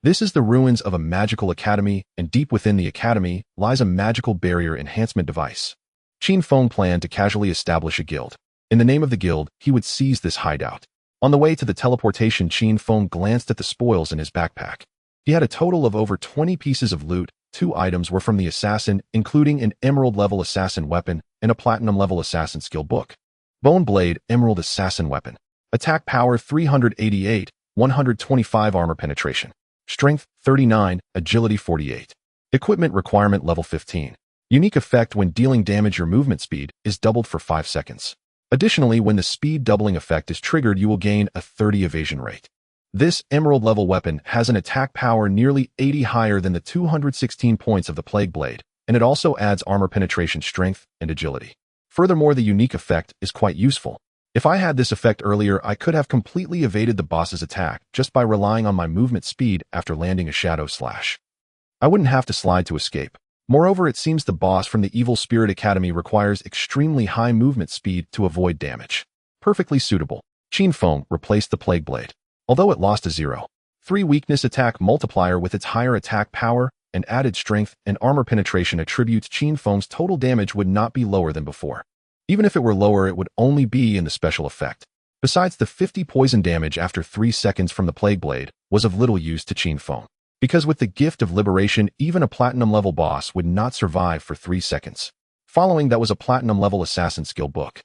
This is the ruins of a magical academy, and deep within the academy lies a magical barrier enhancement device. Qin Feng planned to casually establish a guild. In the name of the guild, he would seize this hideout. On the way to the teleportation, Qin Feng glanced at the spoils in his backpack. He had a total of over 20 pieces of loot. 2 items were from the assassin, including an emerald-level assassin weapon and a platinum-level assassin skill book. Bone Blade, Emerald Assassin Weapon. Attack Power 388, 125 Armor Penetration. Strength 39, Agility 48. Equipment Requirement Level 15. Unique effect: when dealing damage, your movement speed is doubled for 5 seconds. Additionally, when the speed doubling effect is triggered, you will gain a 30 evasion rate. This emerald-level weapon has an attack power nearly 80 higher than the 216 points of the Plague Blade, and it also adds armor penetration, strength, and agility. Furthermore, the unique effect is quite useful. If I had this effect earlier, I could have completely evaded the boss's attack just by relying on my movement speed after landing a shadow slash. I wouldn't have to slide to escape. Moreover, it seems the boss from the Evil Spirit Academy requires extremely high movement speed to avoid damage. Perfectly suitable. Qin Feng replaced the Plague Blade. Although it lost a 0.3 weakness attack multiplier with its higher attack power and added strength and armor penetration attributes, Qin Feng's total damage would not be lower than before. Even if it were lower, it would only be in the special effect. Besides, the 50 poison damage after 3 seconds from the Plague Blade was of little use to Qin Feng, because with the Gift of Liberation, even a platinum-level boss would not survive for 3 seconds. Following that was a platinum-level assassin skill book.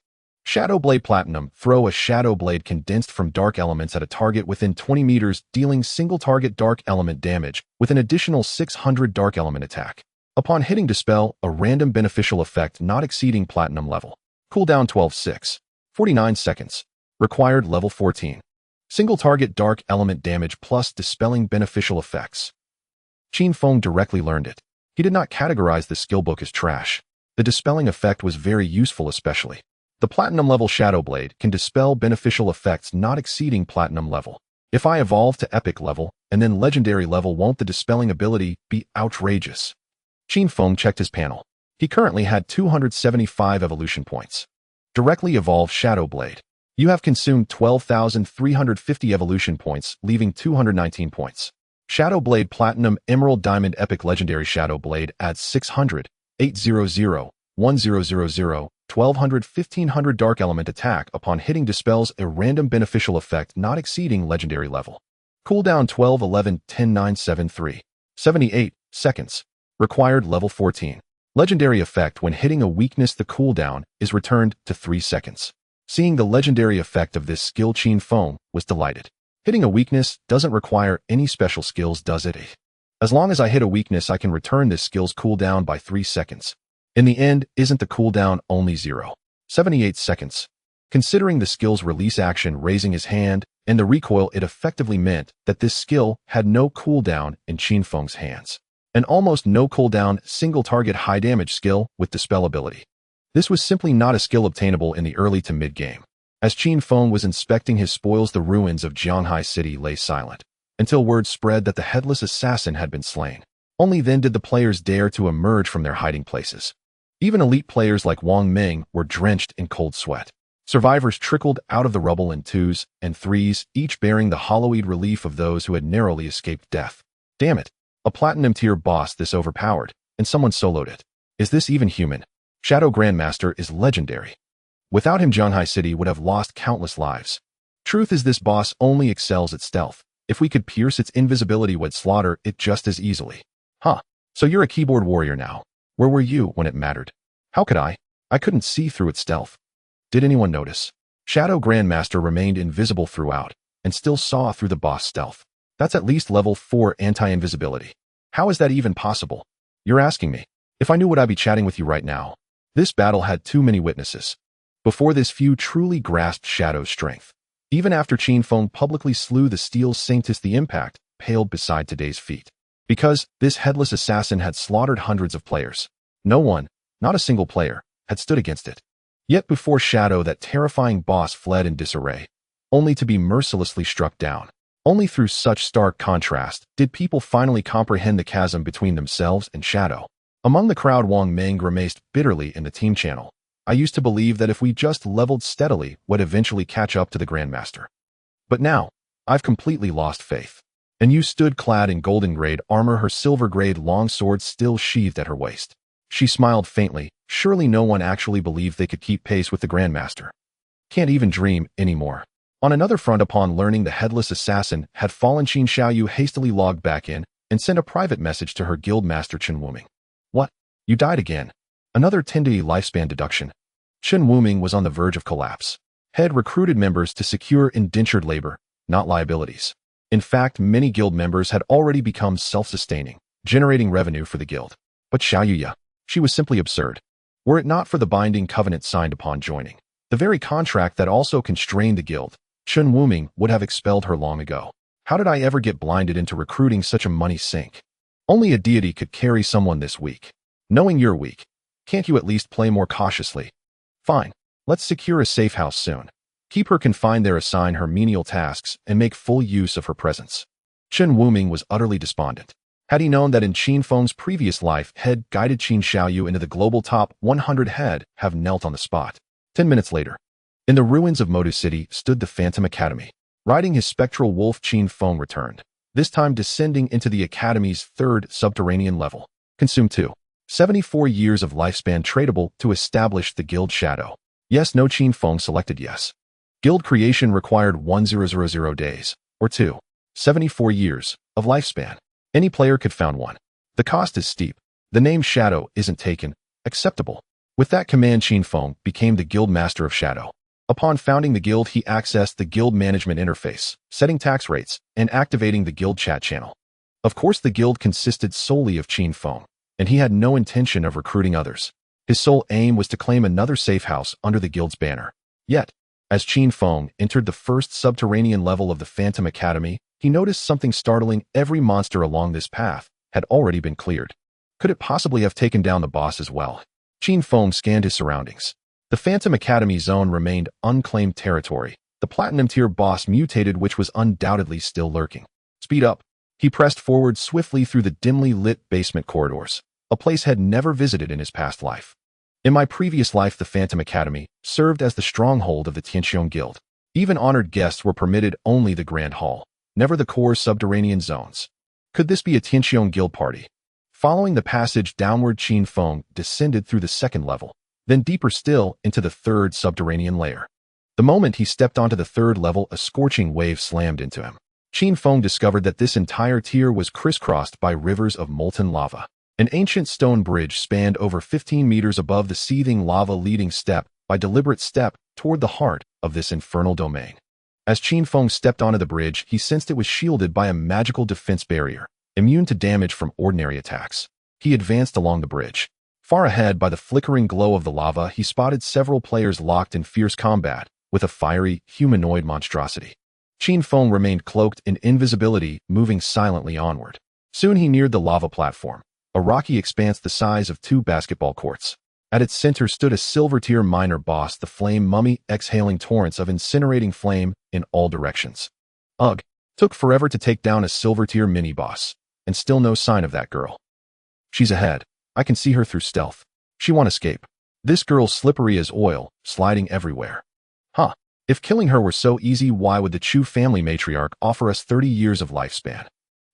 Shadow Blade Platinum. Throw a Shadow Blade condensed from dark elements at a target within 20 meters, dealing single target dark element damage with an additional 600 dark element attack. Upon hitting Dispel, a random beneficial effect not exceeding Platinum level. Cooldown 12-6. 49 seconds. Required level 14. Single target dark element damage plus dispelling beneficial effects. Qin Feng directly learned it. He did not categorize the skill book as trash. The dispelling effect was very useful, especially. The Platinum level Shadow Blade can dispel beneficial effects not exceeding Platinum level. If I evolve to Epic level and then Legendary level, won't the dispelling ability be outrageous? Qin Feng checked his panel. He currently had 275 evolution points. Directly evolve Shadow Blade. You have consumed 12,350 evolution points, leaving 219 points. Shadow Blade Platinum Emerald Diamond Epic Legendary Shadow Blade adds 600, 800, 1000, 1200, 1500 dark element attack upon hitting, dispels a random beneficial effect not exceeding Legendary level. Cooldown 12-11, 10-9, 7-3. 78 seconds. Required level 14. Legendary effect. When hitting a weakness, the cooldown is returned to 3 seconds. Seeing the legendary effect of this skill, Qin Feng was delighted. Hitting a weakness doesn't require any special skills, does it? As long as I hit a weakness, I can return this skill's cooldown by 3 seconds. In the end, isn't the cooldown only 0? 78 seconds. Considering the skill's release action, raising his hand, and the recoil, it effectively meant that this skill had no cooldown in Qin Feng's hands. An almost no cooldown, single target high damage skill with dispel ability. This was simply not a skill obtainable in the early to mid-game. As Qin Feng was inspecting his spoils, the ruins of Jianghai City lay silent, until word spread that the headless assassin had been slain. Only then did the players dare to emerge from their hiding places. Even elite players like Wang Ming were drenched in cold sweat. Survivors trickled out of the rubble in 2s and 3s, each bearing the hollowed relief of those who had narrowly escaped death. Damn it! A platinum tier boss this overpowered, and someone soloed it. Is this even human? Shadow Grandmaster is legendary. Without him, Jianghai City would have lost countless lives. Truth is, this boss only excels at stealth. If we could pierce its invisibility, would slaughter it just as easily. Huh. So you're a keyboard warrior now. Where were you when it mattered? How could I? I couldn't see through its stealth. Did anyone notice? Shadow Grandmaster remained invisible throughout, and still saw through the boss stealth. That's at least level 4 anti-invisibility. How is that even possible? You're asking me. If I knew, would I be chatting with you right now? This battle had too many witnesses. Before this, few truly grasped Shadow's strength. Even after Qin Feng publicly slew the Steel Saintess, the impact paled beside today's feat. Because this headless assassin had slaughtered hundreds of players. No one, not a single player, had stood against it. Yet before Shadow, that terrifying boss fled in disarray, only to be mercilessly struck down. Only through such stark contrast did people finally comprehend the chasm between themselves and Shadow. Among the crowd, Wang Ming grimaced bitterly in the team channel. I used to believe that if we just leveled steadily, we'd eventually catch up to the Grandmaster. But now, I've completely lost faith. And you stood clad in golden grade armor, her silver grade longsword still sheathed at her waist. She smiled faintly. Surely no one actually believed they could keep pace with the Grandmaster. Can't even dream anymore. On another front, upon learning the headless assassin had fallen, Qin Xiaoyou hastily logged back in and sent a private message to her guild master Chen Wuming. What? You died again? Another 10-day lifespan deduction. Chen Wuming was on the verge of collapse. Had recruited members to secure indentured labor, not liabilities. In fact, many guild members had already become self-sustaining, generating revenue for the guild. But Xiaoyou, she was simply absurd. Were it not for the binding covenant signed upon joining, the very contract that also constrained the guild, Chen Wuming would have expelled her long ago. How did I ever get blinded into recruiting such a money sink? Only a deity could carry someone this weak. Knowing you're weak, can't you at least play more cautiously? Fine, let's secure a safe house soon. Keep her confined there, assign her menial tasks, and make full use of her presence. Chen Wuming was utterly despondent. Had he known that in Qin Feng's previous life had guided Qin Xiaoyou into the global top 100, had have knelt on the spot. 10 minutes later, in the ruins of Modu City stood the Phantom Academy. Riding his spectral wolf, Qin Feng returned, this time descending into the Academy's 3rd subterranean level. Consume 2. 74 years of lifespan tradable to establish the guild Shadow. Yes, no. Qin Feng selected yes. Guild creation required 1000 days, or 2. 74 years of lifespan. Any player could found one. The cost is steep. The name Shadow isn't taken. Acceptable. With that command, Qin Feng became the guild master of Shadow. Upon founding the guild, he accessed the guild management interface, setting tax rates, and activating the guild chat channel. Of course, the guild consisted solely of Qin Feng, and he had no intention of recruiting others. His sole aim was to claim another safe house under the guild's banner. Yet, as Qin Feng entered the first subterranean level of the Phantom Academy, he noticed something startling. Every monster along this path had already been cleared. Could it possibly have taken down the boss as well? Qin Feng scanned his surroundings. The Phantom Academy zone remained unclaimed territory. The Platinum tier boss mutated, which was undoubtedly still lurking. Speed up. He pressed forward swiftly through the dimly lit basement corridors, a place he had never visited in his past life. In my previous life, the Phantom Academy served as the stronghold of the Tianqiong Guild. Even honored guests were permitted only the Grand Hall, never the core subterranean zones. Could this be a Tianqiong Guild party? Following the passage downward, Qin Feng descended through the second level, then deeper still into the third subterranean layer. The moment he stepped onto the third level, a scorching wave slammed into him. Qin Feng discovered that this entire tier was crisscrossed by rivers of molten lava. An ancient stone bridge spanned over 15 meters above the seething lava, leading step by deliberate step toward the heart of this infernal domain. As Qin Feng stepped onto the bridge, he sensed it was shielded by a magical defense barrier, immune to damage from ordinary attacks. He advanced along the bridge. Far ahead, by the flickering glow of the lava, he spotted several players locked in fierce combat with a fiery, humanoid monstrosity. Qin Feng remained cloaked in invisibility, moving silently onward. Soon he neared the lava platform, a rocky expanse the size of 2 basketball courts. At its center stood a silver-tier minor boss, the flame mummy, exhaling torrents of incinerating flame in all directions. Ugh, took forever to take down a silver-tier mini-boss, and still no sign of that girl. She's ahead. I can see her through stealth. She won't escape. This girl's slippery as oil, sliding everywhere. Huh. If killing her were so easy, why would the Chu family matriarch offer us 30 years of lifespan?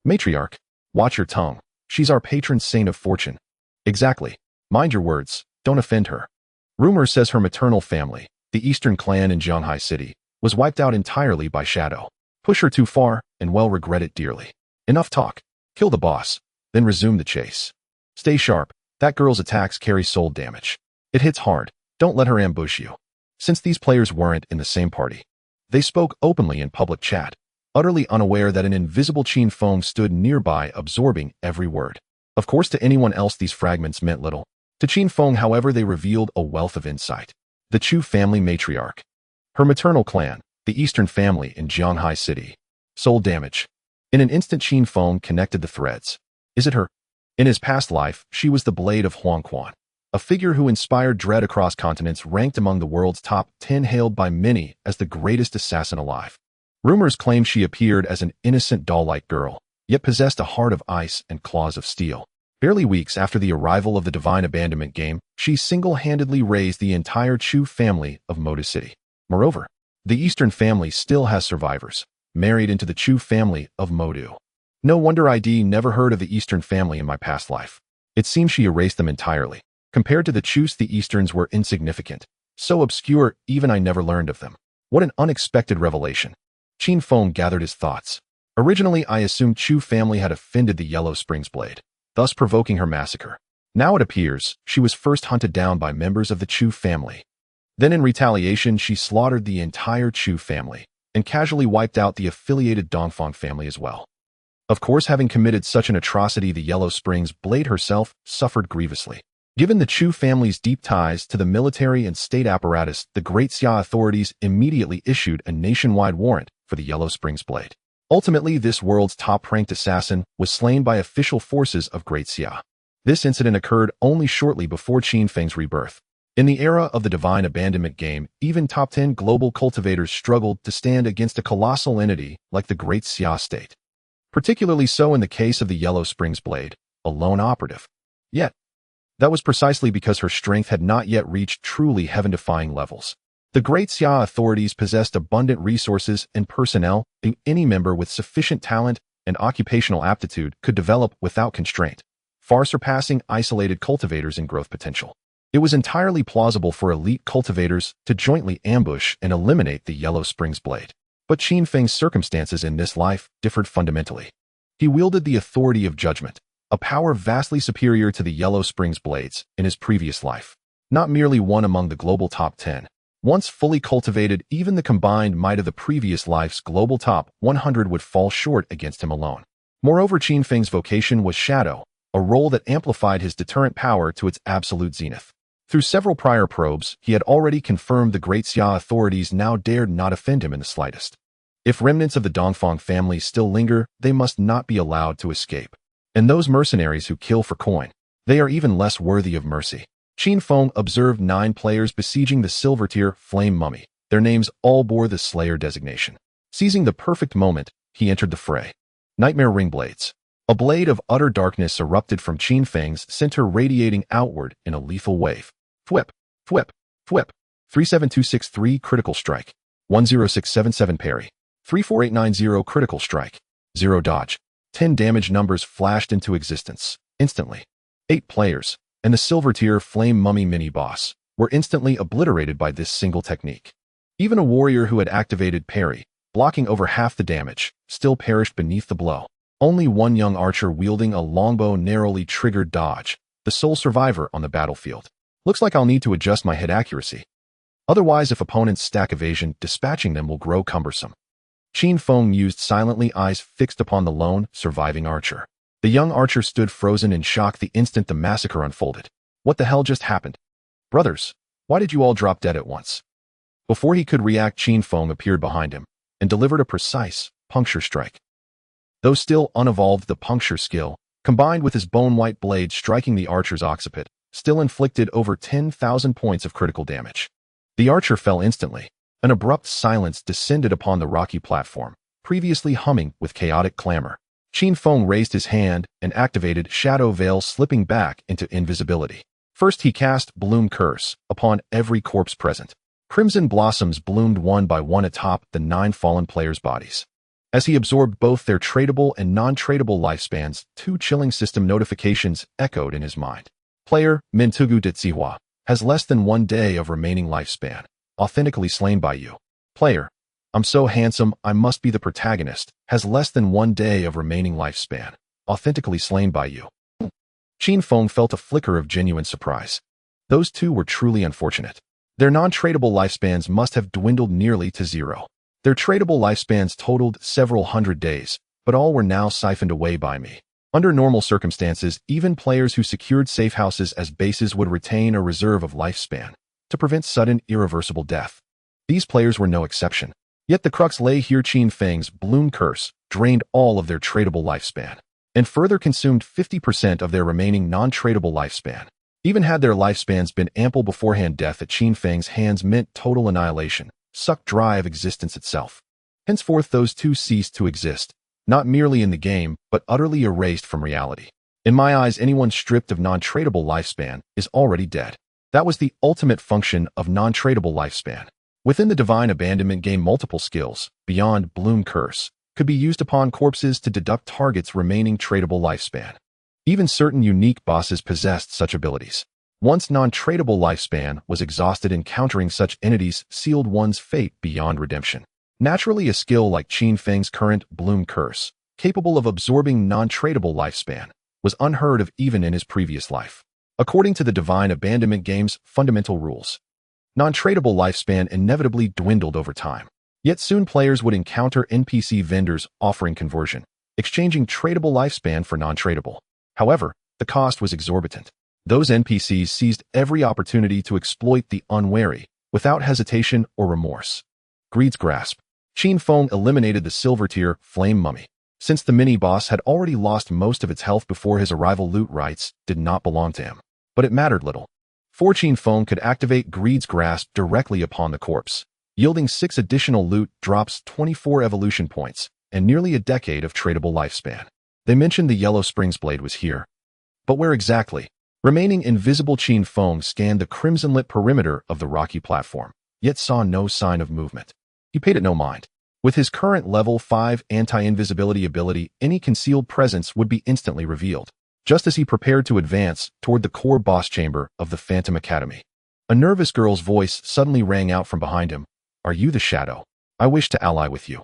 Matriarch? Watch your tongue. She's our patron saint of fortune. Exactly. Mind your words. Don't offend her. Rumor says her maternal family, the Eastern clan in Zhanghai City, was wiped out entirely by Shadow. Push her too far, and well regret it dearly. Enough talk. Kill the boss, then resume the chase. Stay sharp. That girl's attacks carry soul damage. It hits hard. Don't let her ambush you. Since these players weren't in the same party, they spoke openly in public chat, utterly unaware that an invisible Qin Feng stood nearby, absorbing every word. Of course, to anyone else these fragments meant little. To Qin Feng, however, they revealed a wealth of insight. The Chu family matriarch. Her maternal clan, the Eastern family in Zhanghai City. Soul damage. In an instant, Qin Feng connected the threads. Is it her? In his past life, she was the Blade of Huangquan, a figure who inspired dread across continents, ranked among the world's top 10, hailed by many as the greatest assassin alive. Rumors claim she appeared as an innocent doll-like girl, yet possessed a heart of ice and claws of steel. Barely weeks after the arrival of the Divine Abandonment game, she single-handedly raised the entire Chu family of Modu City. Moreover, the Eastern family still has survivors, married into the Chu family of Modu. No wonder ID never heard of the Eastern family in my past life. It seems she erased them entirely. Compared to the Chus, the Easterns were insignificant. So obscure, even I never learned of them. What an unexpected revelation. Qin Feng gathered his thoughts. Originally, I assumed Chu family had offended the Yellow Springs Blade, thus provoking her massacre. Now it appears she was first hunted down by members of the Chu family. Then in retaliation, she slaughtered the entire Chu family and casually wiped out the affiliated Dongfang family as well. Of course, having committed such an atrocity, the Yellow Springs Blade herself suffered grievously. Given the Chu family's deep ties to the military and state apparatus, the Great Xia authorities immediately issued a nationwide warrant for the Yellow Springs Blade. Ultimately, this world's top-ranked assassin was slain by official forces of Great Xia. This incident occurred only shortly before Qin Feng's rebirth. In the era of the Divine Abandonment game, even top 10 global cultivators struggled to stand against a colossal entity like the Great Xia state. Particularly so in the case of the Yellow Springs Blade, a lone operative. Yet, that was precisely because her strength had not yet reached truly heaven-defying levels. The Great Xia authorities possessed abundant resources and personnel that any member with sufficient talent and occupational aptitude could develop without constraint, far surpassing isolated cultivators in growth potential. It was entirely plausible for elite cultivators to jointly ambush and eliminate the Yellow Springs Blade. But Qin Feng's circumstances in this life differed fundamentally. He wielded the authority of judgment, a power vastly superior to the Yellow Springs Blades in his previous life. Not merely one among the global top 10, Once fully cultivated, even the combined might of the previous life's global top 100 would fall short against him alone. Moreover, Qin Feng's vocation was Shadow, a role that amplified his deterrent power to its absolute zenith. Through several prior probes, he had already confirmed the Great Xia authorities now dared not offend him in the slightest. If remnants of the Dongfang family still linger, they must not be allowed to escape. And those mercenaries who kill for coin, they are even less worthy of mercy. Qin Feng observed 9 players besieging the silver-tier flame mummy. Their names all bore the Slayer designation. Seizing the perfect moment, he entered the fray. Nightmare ring blades. A blade of utter darkness erupted from Qin Feng's center, radiating outward in a lethal wave. Thwip, thwip, thwip. 37263 critical strike. 10677 parry. 34890 critical strike. 0 dodge. 10 damage numbers flashed into existence, instantly. 8 players, and the silver-tier flame mummy mini-boss, were instantly obliterated by this single technique. Even a warrior who had activated parry, blocking over half the damage, still perished beneath the blow. Only one young archer wielding a longbow narrowly triggered dodge, the sole survivor on the battlefield. Looks like I'll need to adjust my hit accuracy. Otherwise, if opponents stack evasion, dispatching them will grow cumbersome. Qin Feng mused silently, eyes fixed upon the lone, surviving archer. The young archer stood frozen in shock the instant the massacre unfolded. What the hell just happened? Brothers, why did you all drop dead at once? Before he could react, Qin Feng appeared behind him and delivered a precise puncture strike. Though still unevolved, the puncture skill, combined with his bone-white blade striking the archer's occiput, still inflicted over 10,000 points of critical damage. The archer fell instantly. An abrupt silence descended upon the rocky platform, previously humming with chaotic clamor. Qin Feng raised his hand and activated Shadow Veil, slipping back into invisibility. First, he cast Bloom Curse upon every corpse present. Crimson blossoms bloomed one by one atop the 9 fallen players' bodies. As he absorbed both their tradable and non-tradable lifespans, 2 chilling system notifications echoed in his mind. Player, Mintugu Ditsihua, has less than 1 day of remaining lifespan. Authentically slain by you. Player, I'm so handsome, I must be the protagonist, has less than 1 day of remaining lifespan. Authentically slain by you. Qin Feng felt a flicker of genuine surprise. Those 2 were truly unfortunate. Their non-tradable lifespans must have dwindled nearly to 0. Their tradable lifespans totaled several hundred days, but all were now siphoned away by me. Under normal circumstances, even players who secured safe houses as bases would retain a reserve of lifespan to prevent sudden, irreversible death. These players were no exception. Yet the crux lay here. Qin Feng's Bloom Curse drained all of their tradable lifespan, and further consumed 50% of their remaining non-tradable lifespan. Even had their lifespans been ample beforehand, death at Qin Feng's hands meant total annihilation, sucked dry of existence itself. Henceforth those 2 ceased to exist, not merely in the game, but utterly erased from reality. In my eyes, anyone stripped of non-tradable lifespan is already dead. That was the ultimate function of non-tradable lifespan. Within the Divine Abandonment game, multiple skills, beyond Bloom Curse, could be used upon corpses to deduct targets' remaining tradable lifespan. Even certain unique bosses possessed such abilities. Once non-tradable lifespan was exhausted, encountering such entities sealed one's fate beyond redemption. Naturally, a skill like Qin Feng's current Bloom Curse, capable of absorbing non-tradable lifespan, was unheard of even in his previous life. According to the Divine Abandonment game's fundamental rules, non-tradable lifespan inevitably dwindled over time. Yet soon players would encounter NPC vendors offering conversion, exchanging tradable lifespan for non-tradable. However, the cost was exorbitant. Those NPCs seized every opportunity to exploit the unwary, without hesitation or remorse. Greed's grasp. Qin Feng eliminated the silver-tier flame mummy. Since the mini-boss had already lost most of its health before his arrival, loot rights did not belong to him. But it mattered little. For Qin Feng could activate Greed's grasp directly upon the corpse, yielding 6 additional loot drops, 24 evolution points, and nearly a decade of tradable lifespan. They mentioned the Yellow Springs blade was here. But where exactly? Remaining invisible, Qin Feng scanned the crimson-lit perimeter of the rocky platform, yet saw no sign of movement. He paid it no mind. With his current level 5 anti-invisibility ability, any concealed presence would be instantly revealed. Just as he prepared to advance toward the core boss chamber of the Phantom Academy, a nervous girl's voice suddenly rang out from behind him. Are you the Shadow? I wish to ally with you.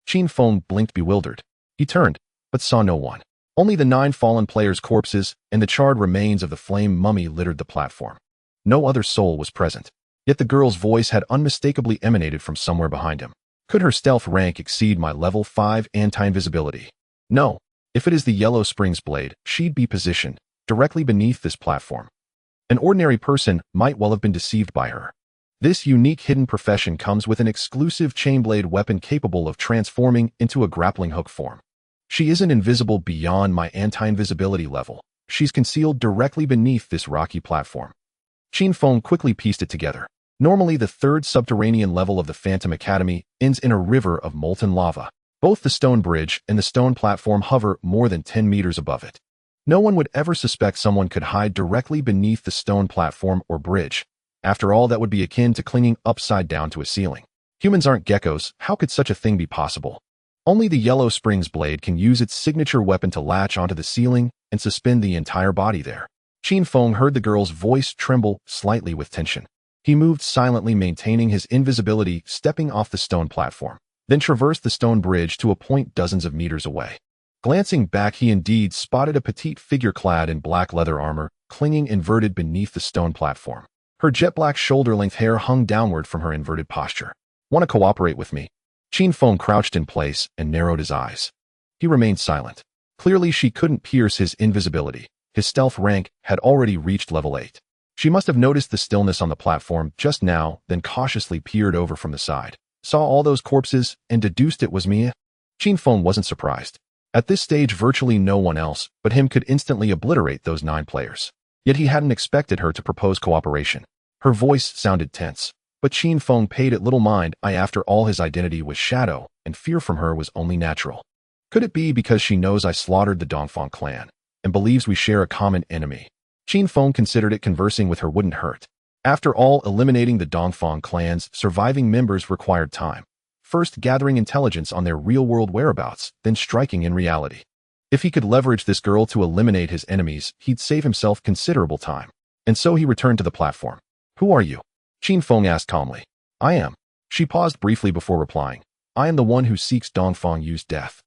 Qin Feng blinked, bewildered. He turned, but saw no one. Only the 9 fallen players' corpses and the charred remains of the flame mummy littered the platform. No other soul was present. Yet the girl's voice had unmistakably emanated from somewhere behind him. Could her stealth rank exceed my level 5 anti-invisibility? No. If it is the Yellow Springs blade, she'd be positioned directly beneath this platform. An ordinary person might well have been deceived by her. This unique hidden profession comes with an exclusive chainblade weapon capable of transforming into a grappling hook form. She isn't invisible beyond my anti-invisibility level. She's concealed directly beneath this rocky platform. Qin Feng quickly pieced it together. Normally, the third subterranean level of the Phantom Academy ends in a river of molten lava. Both the stone bridge and the stone platform hover more than 10 meters above it. No one would ever suspect someone could hide directly beneath the stone platform or bridge. After all, that would be akin to clinging upside down to a ceiling. Humans aren't geckos. How could such a thing be possible? Only the Yellow Springs blade can use its signature weapon to latch onto the ceiling and suspend the entire body there. Qin Feng heard the girl's voice tremble slightly with tension. He moved silently, maintaining his invisibility, stepping off the stone platform, then traversed the stone bridge to a point dozens of meters away. Glancing back, he indeed spotted a petite figure clad in black leather armor, clinging inverted beneath the stone platform. Her jet-black shoulder-length hair hung downward from her inverted posture. "Want to cooperate with me?" Qin Feng crouched in place and narrowed his eyes. He remained silent. Clearly, she couldn't pierce his invisibility. His stealth rank had already reached level 8. She must have noticed the stillness on the platform just now, then cautiously peered over from the side. Saw all those corpses and deduced it was me. Qin Feng wasn't surprised. At this stage, virtually no one else but him could instantly obliterate those 9 players. Yet he hadn't expected her to propose cooperation. Her voice sounded tense, but Qin Feng paid it little mind. After all, his identity was shadow, and fear from her was only natural. Could it be because she knows I slaughtered the Dongfang clan, and believes we share a common enemy? Qin Feng considered it conversing with her wouldn't hurt. After all, eliminating the Dongfang clan's surviving members required time. First gathering intelligence on their real-world whereabouts, then striking in reality. If he could leverage this girl to eliminate his enemies, he'd save himself considerable time. And so he returned to the platform. "Who are you?" Qin Feng asked calmly. "I am." She paused briefly before replying. "I am the one who seeks Dongfang Yu's death.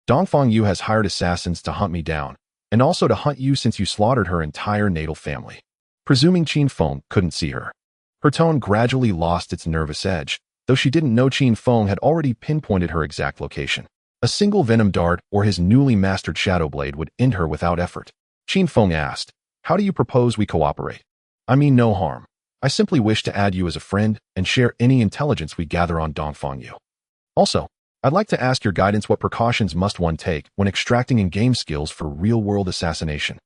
Dongfang Yu has hired assassins to hunt me down, and also to hunt you since you slaughtered her entire natal family." Presuming Qin Feng couldn't see her, her tone gradually lost its nervous edge, though she didn't know Qin Feng had already pinpointed her exact location. A single venom dart or his newly mastered shadow blade would end her without effort. Qin Feng asked, "How do you propose we cooperate?" "I mean no harm. I simply wish to add you as a friend and share any intelligence we gather on Dongfang Yu. Also, I'd like to ask your guidance. What precautions must one take when extracting in-game skills for real-world assassination?"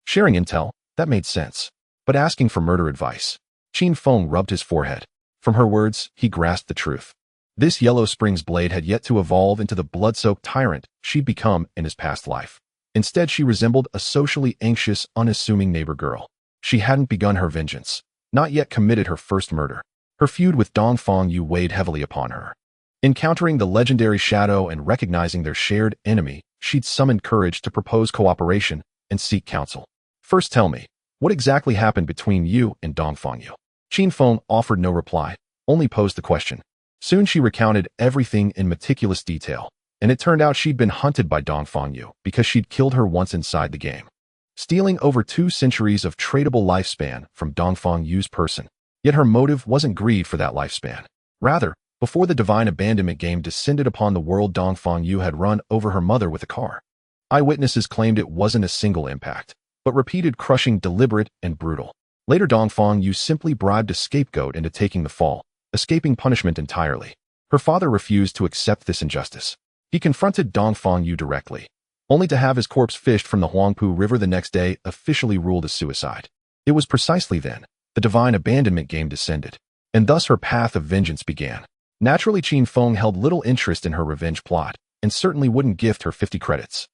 Sharing intel, that made sense. But asking for murder advice? Qin Feng rubbed his forehead. From her words, he grasped the truth. This Yellow Springs blade had yet to evolve into the blood-soaked tyrant she'd become in his past life. Instead, she resembled a socially anxious, unassuming neighbor girl. She hadn't begun her vengeance, not yet committed her first murder. Her feud with Dongfang Yu weighed heavily upon her. Encountering the legendary shadow and recognizing their shared enemy, she'd summoned courage to propose cooperation and seek counsel. "First tell me, what exactly happened between you and Dongfang Yu?" Qin Feng offered no reply, only posed the question. Soon she recounted everything in meticulous detail, and it turned out she'd been hunted by Dongfang Yu because she'd killed her once inside the game, stealing over 2 centuries of tradable lifespan from Dongfang Yu's person. Yet her motive wasn't greed for that lifespan. Rather, before the divine abandonment game descended upon the world, Dongfang Yu had run over her mother with a car. Eyewitnesses claimed it wasn't a single impact, but repeated crushing, deliberate, and brutal. Later, Dongfang Yu simply bribed a scapegoat into taking the fall, escaping punishment entirely. Her father refused to accept this injustice. He confronted Dongfang Yu directly, only to have his corpse fished from the Huangpu River the next day, officially ruled as suicide. It was precisely then the divine abandonment game descended, and thus her path of vengeance began. Naturally, Qin Feng held little interest in her revenge plot, and certainly wouldn't gift her 50 credits.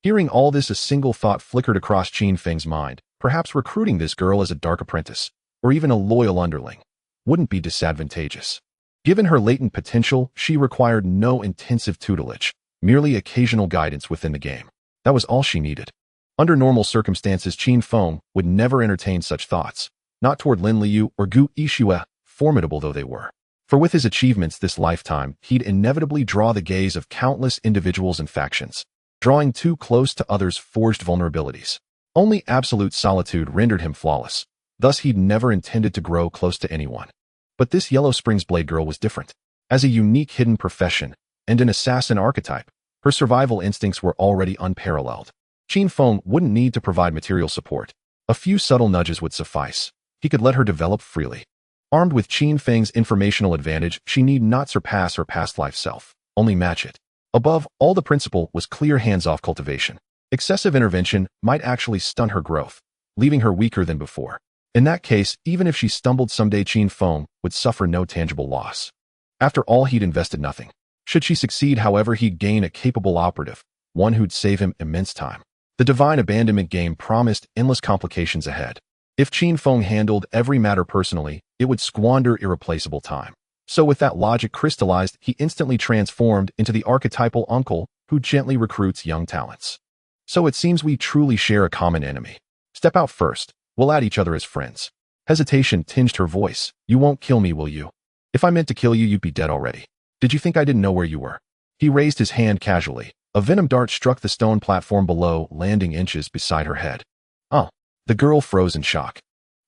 Hearing all this, a single thought flickered across Qin Feng's mind. Perhaps recruiting this girl as a dark apprentice, or even a loyal underling, wouldn't be disadvantageous. Given her latent potential, she required no intensive tutelage, merely occasional guidance within the game. That was all she needed. Under normal circumstances, Qin Feng would never entertain such thoughts, not toward Lin Liu or Gu Yixue, formidable though they were. For with his achievements this lifetime, he'd inevitably draw the gaze of countless individuals and factions. Drawing too close to others forged vulnerabilities. Only absolute solitude rendered him flawless. Thus, he'd never intended to grow close to anyone. But this Yellow Springs Blade girl was different. As a unique hidden profession and an assassin archetype, her survival instincts were already unparalleled. Qin Feng wouldn't need to provide material support. A few subtle nudges would suffice. He could let her develop freely. Armed with Qin Feng's informational advantage, she need not surpass her past life self, only match it. Above all, the principle was clear hands-off cultivation. Excessive intervention might actually stunt her growth, leaving her weaker than before. In that case, even if she stumbled someday, Qin Feng would suffer no tangible loss. After all, he'd invested nothing. Should she succeed, however, he'd gain a capable operative, one who'd save him immense time. The divine abandonment game promised endless complications ahead. If Qin Feng handled every matter personally, it would squander irreplaceable time. So with that logic crystallized, he instantly transformed into the archetypal uncle who gently recruits young talents. So it seems we truly share a common enemy. Step out first. We'll add each other as friends. Hesitation tinged her voice. You won't kill me, will you? If I meant to kill you, you'd be dead already. Did you think I didn't know where you were? He raised his hand casually. A venom dart struck the stone platform below, landing inches beside her head. Oh. The girl froze in shock.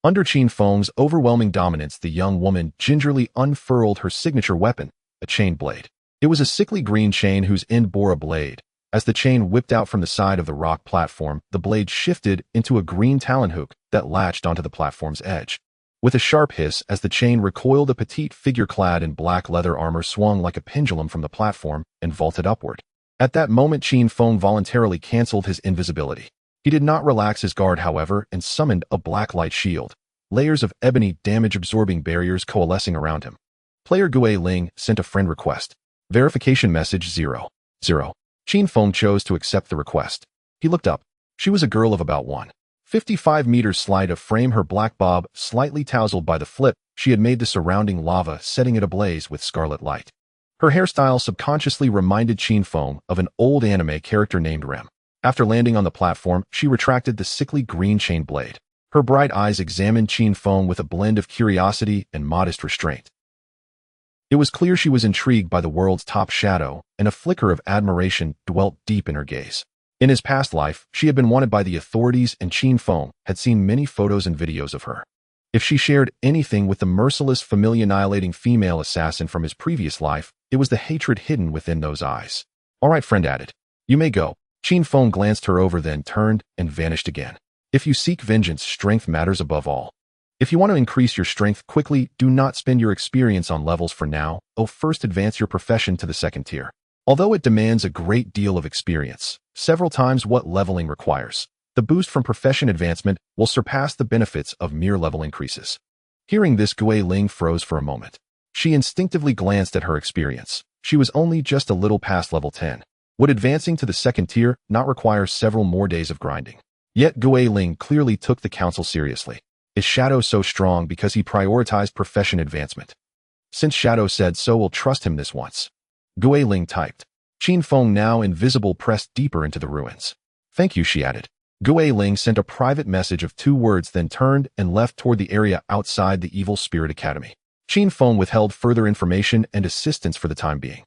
Under Qin Feng's overwhelming dominance, the young woman gingerly unfurled her signature weapon, a chain blade. It was a sickly green chain whose end bore a blade. As the chain whipped out from the side of the rock platform, the blade shifted into a green talon hook that latched onto the platform's edge. With a sharp hiss, as the chain recoiled, a petite figure clad in black leather armor swung like a pendulum from the platform and vaulted upward. At that moment, Qin Feng voluntarily canceled his invisibility. He did not relax his guard, however, and summoned a black light shield, layers of ebony damage-absorbing barriers coalescing around him. Player Wielding sent a friend request. Verification message 0. Qin Feng chose to accept the request. He looked up. She was a girl of about 1.55 meters, slight of frame, her black bob slightly tousled by the flip she had made the surrounding lava, setting it ablaze with scarlet light. Her hairstyle subconsciously reminded Qin Feng of an old anime character named Rem. After landing on the platform, she retracted the sickly green chain blade. Her bright eyes examined Qin Feng with a blend of curiosity and modest restraint. It was clear she was intrigued by the world's top shadow, and a flicker of admiration dwelt deep in her gaze. In his past life, she had been wanted by the authorities, and Qin Feng had seen many photos and videos of her. If she shared anything with the merciless, familiar-annihilating female assassin from his previous life, it was the hatred hidden within those eyes. All right, friend added. You may go. Qin Feng glanced her over, then turned and vanished again. If you seek vengeance, strength matters above all. If you want to increase your strength quickly, do not spend your experience on levels for now. First advance your profession to the second tier. Although it demands a great deal of experience, several times what leveling requires, the boost from profession advancement will surpass the benefits of mere level increases. Hearing this, Wielding froze for a moment. She instinctively glanced at her experience. She was only just a little past level 10. Would advancing to the second tier not require several more days of grinding? Yet Wielding clearly took the counsel seriously. Is Shadow so strong because he prioritized profession advancement? Since Shadow said so, we'll trust him this once. Wielding typed. Qin Feng, now invisible, pressed deeper into the ruins. Thank you, she added. Wielding sent a private message of 2 words, then turned and left toward the area outside the Evil Spirit Academy. Qin Feng withheld further information and assistance for the time being.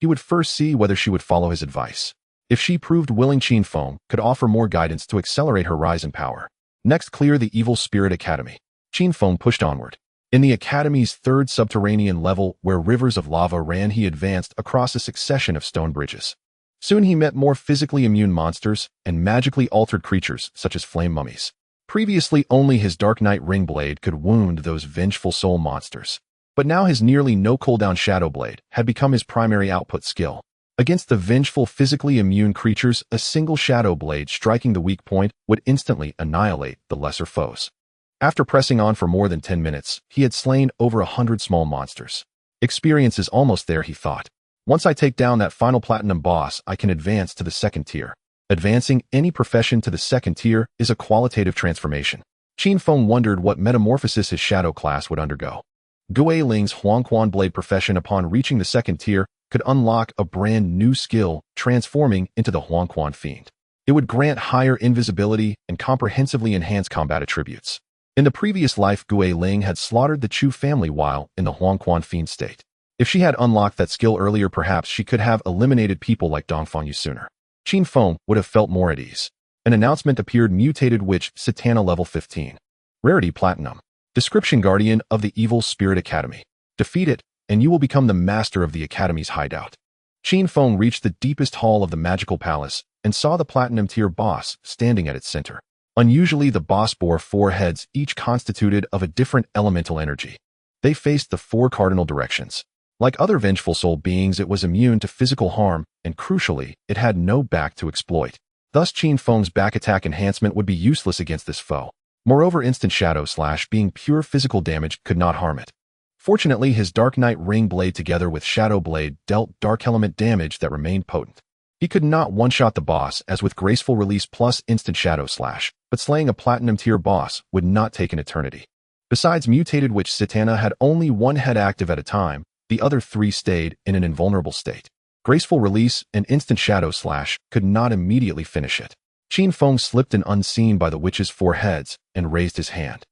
He would first see whether she would follow his advice. If she proved willing, Qin Feng could offer more guidance to accelerate her rise in power. Next, clear the Evil Spirit Academy. Qin Feng pushed onward. In the Academy's 3rd subterranean level, where rivers of lava ran, he advanced across a succession of stone bridges. Soon he met more physically immune monsters and magically altered creatures such as flame mummies. Previously, only his Dark Knight ring blade could wound those vengeful soul monsters. But now his nearly no cooldown Shadow Blade had become his primary output skill. Against the vengeful, physically immune creatures, a single Shadow Blade striking the weak point would instantly annihilate the lesser foes. After pressing on for more than 10 minutes, he had slain over 100 small monsters. Experience is almost there, he thought. Once I take down that final platinum boss, I can advance to the second tier. Advancing any profession to the second tier is a qualitative transformation. Qin Feng wondered what metamorphosis his shadow class would undergo. Wielding's Huangquan Blade profession upon reaching the second tier could unlock a brand new skill, transforming into the Huangquan Fiend. It would grant higher invisibility and comprehensively enhance combat attributes. In the previous life, Wielding had slaughtered the Chu family while in the Huangquan Fiend state. If she had unlocked that skill earlier, perhaps she could have eliminated people like Dongfangyu sooner. Qin Feng would have felt more at ease. An announcement appeared: mutated witch, Satana level 15. Rarity platinum. Description: Guardian of the Evil Spirit Academy. Defeat it, and you will become the master of the Academy's hideout. Qin Feng reached the deepest hall of the magical palace and saw the platinum-tier boss standing at its center. Unusually, the boss bore 4 heads, each constituted of a different elemental energy. They faced the 4 cardinal directions. Like other vengeful soul beings, it was immune to physical harm, and crucially, it had no back to exploit. Thus, Qin Feng's back attack enhancement would be useless against this foe. Moreover, instant shadow slash, being pure physical damage, could not harm it. Fortunately, his Dark Knight Ring blade together with Shadow Blade dealt dark element damage that remained potent. He could not one-shot the boss as with graceful release plus instant shadow slash, but slaying a platinum-tier boss would not take an eternity. Besides, mutated witch Satana had only 1 head active at a time, the other 3 stayed in an invulnerable state. Graceful release and instant shadow slash could not immediately finish it. Qin Feng slipped in unseen by the witch's 4 heads and raised his hand.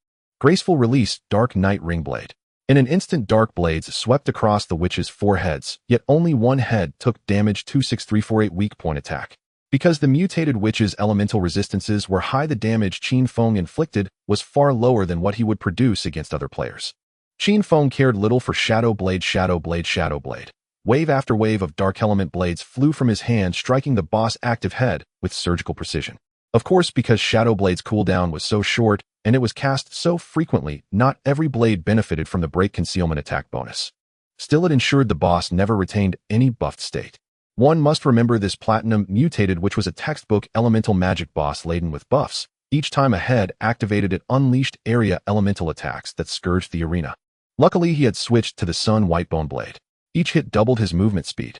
Graceful release, Dark Knight Ring blade. In an instant, dark blades swept across the witch's 4 heads, yet only 1 head took damage. 26348 weak point attack. Because the mutated witch's elemental resistances were high, the damage Qin Feng inflicted was far lower than what he would produce against other players. Qin Feng cared little for Shadow Blade, Shadow Blade, Shadow Blade. Wave after wave of dark element blades flew from his hand, striking the boss' active head with surgical precision. Of course, because Shadow Blade's cooldown was so short and it was cast so frequently, not every blade benefited from the break concealment attack bonus. Still, it ensured the boss never retained any buffed state. One must remember this platinum mutated, which was a textbook elemental magic boss laden with buffs. Each time a head activated, it unleashed area elemental attacks that scourged the arena. Luckily, he had switched to the Sun Whitebone blade. Each hit doubled his movement speed.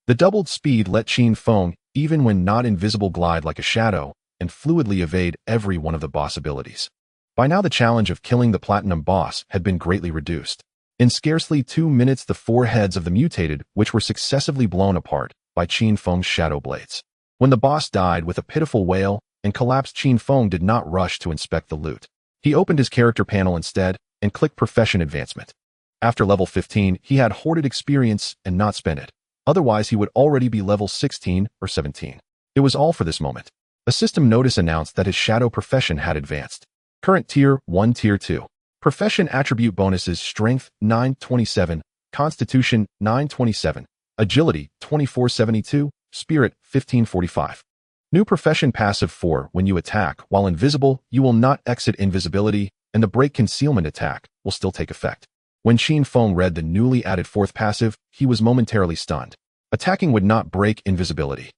The doubled speed let Qin Feng, even when not invisible, glide like a shadow and fluidly evade every one of the boss abilities. By now, the challenge of killing the platinum boss had been greatly reduced. In scarcely 2 minutes, the 4 heads of the mutated, which were successively blown apart by Qin Feng's shadow blades. When the boss died with a pitiful wail and collapsed, Qin Feng did not rush to inspect the loot. He opened his character panel instead and clicked Profession Advancement. After level 15, he had hoarded experience and not spent it. Otherwise, he would already be level 16 or 17. It was all for this moment. A system notice announced that his shadow profession had advanced. Current Tier 1, Tier 2. Profession attribute bonuses: Strength 927, Constitution 927, Agility 2472, Spirit 1545. New profession passive 4. When you attack while invisible, you will not exit invisibility, and the break concealment attack will still take effect. When Qin Feng read the newly added 4th passive, he was momentarily stunned. Attacking would not break invisibility.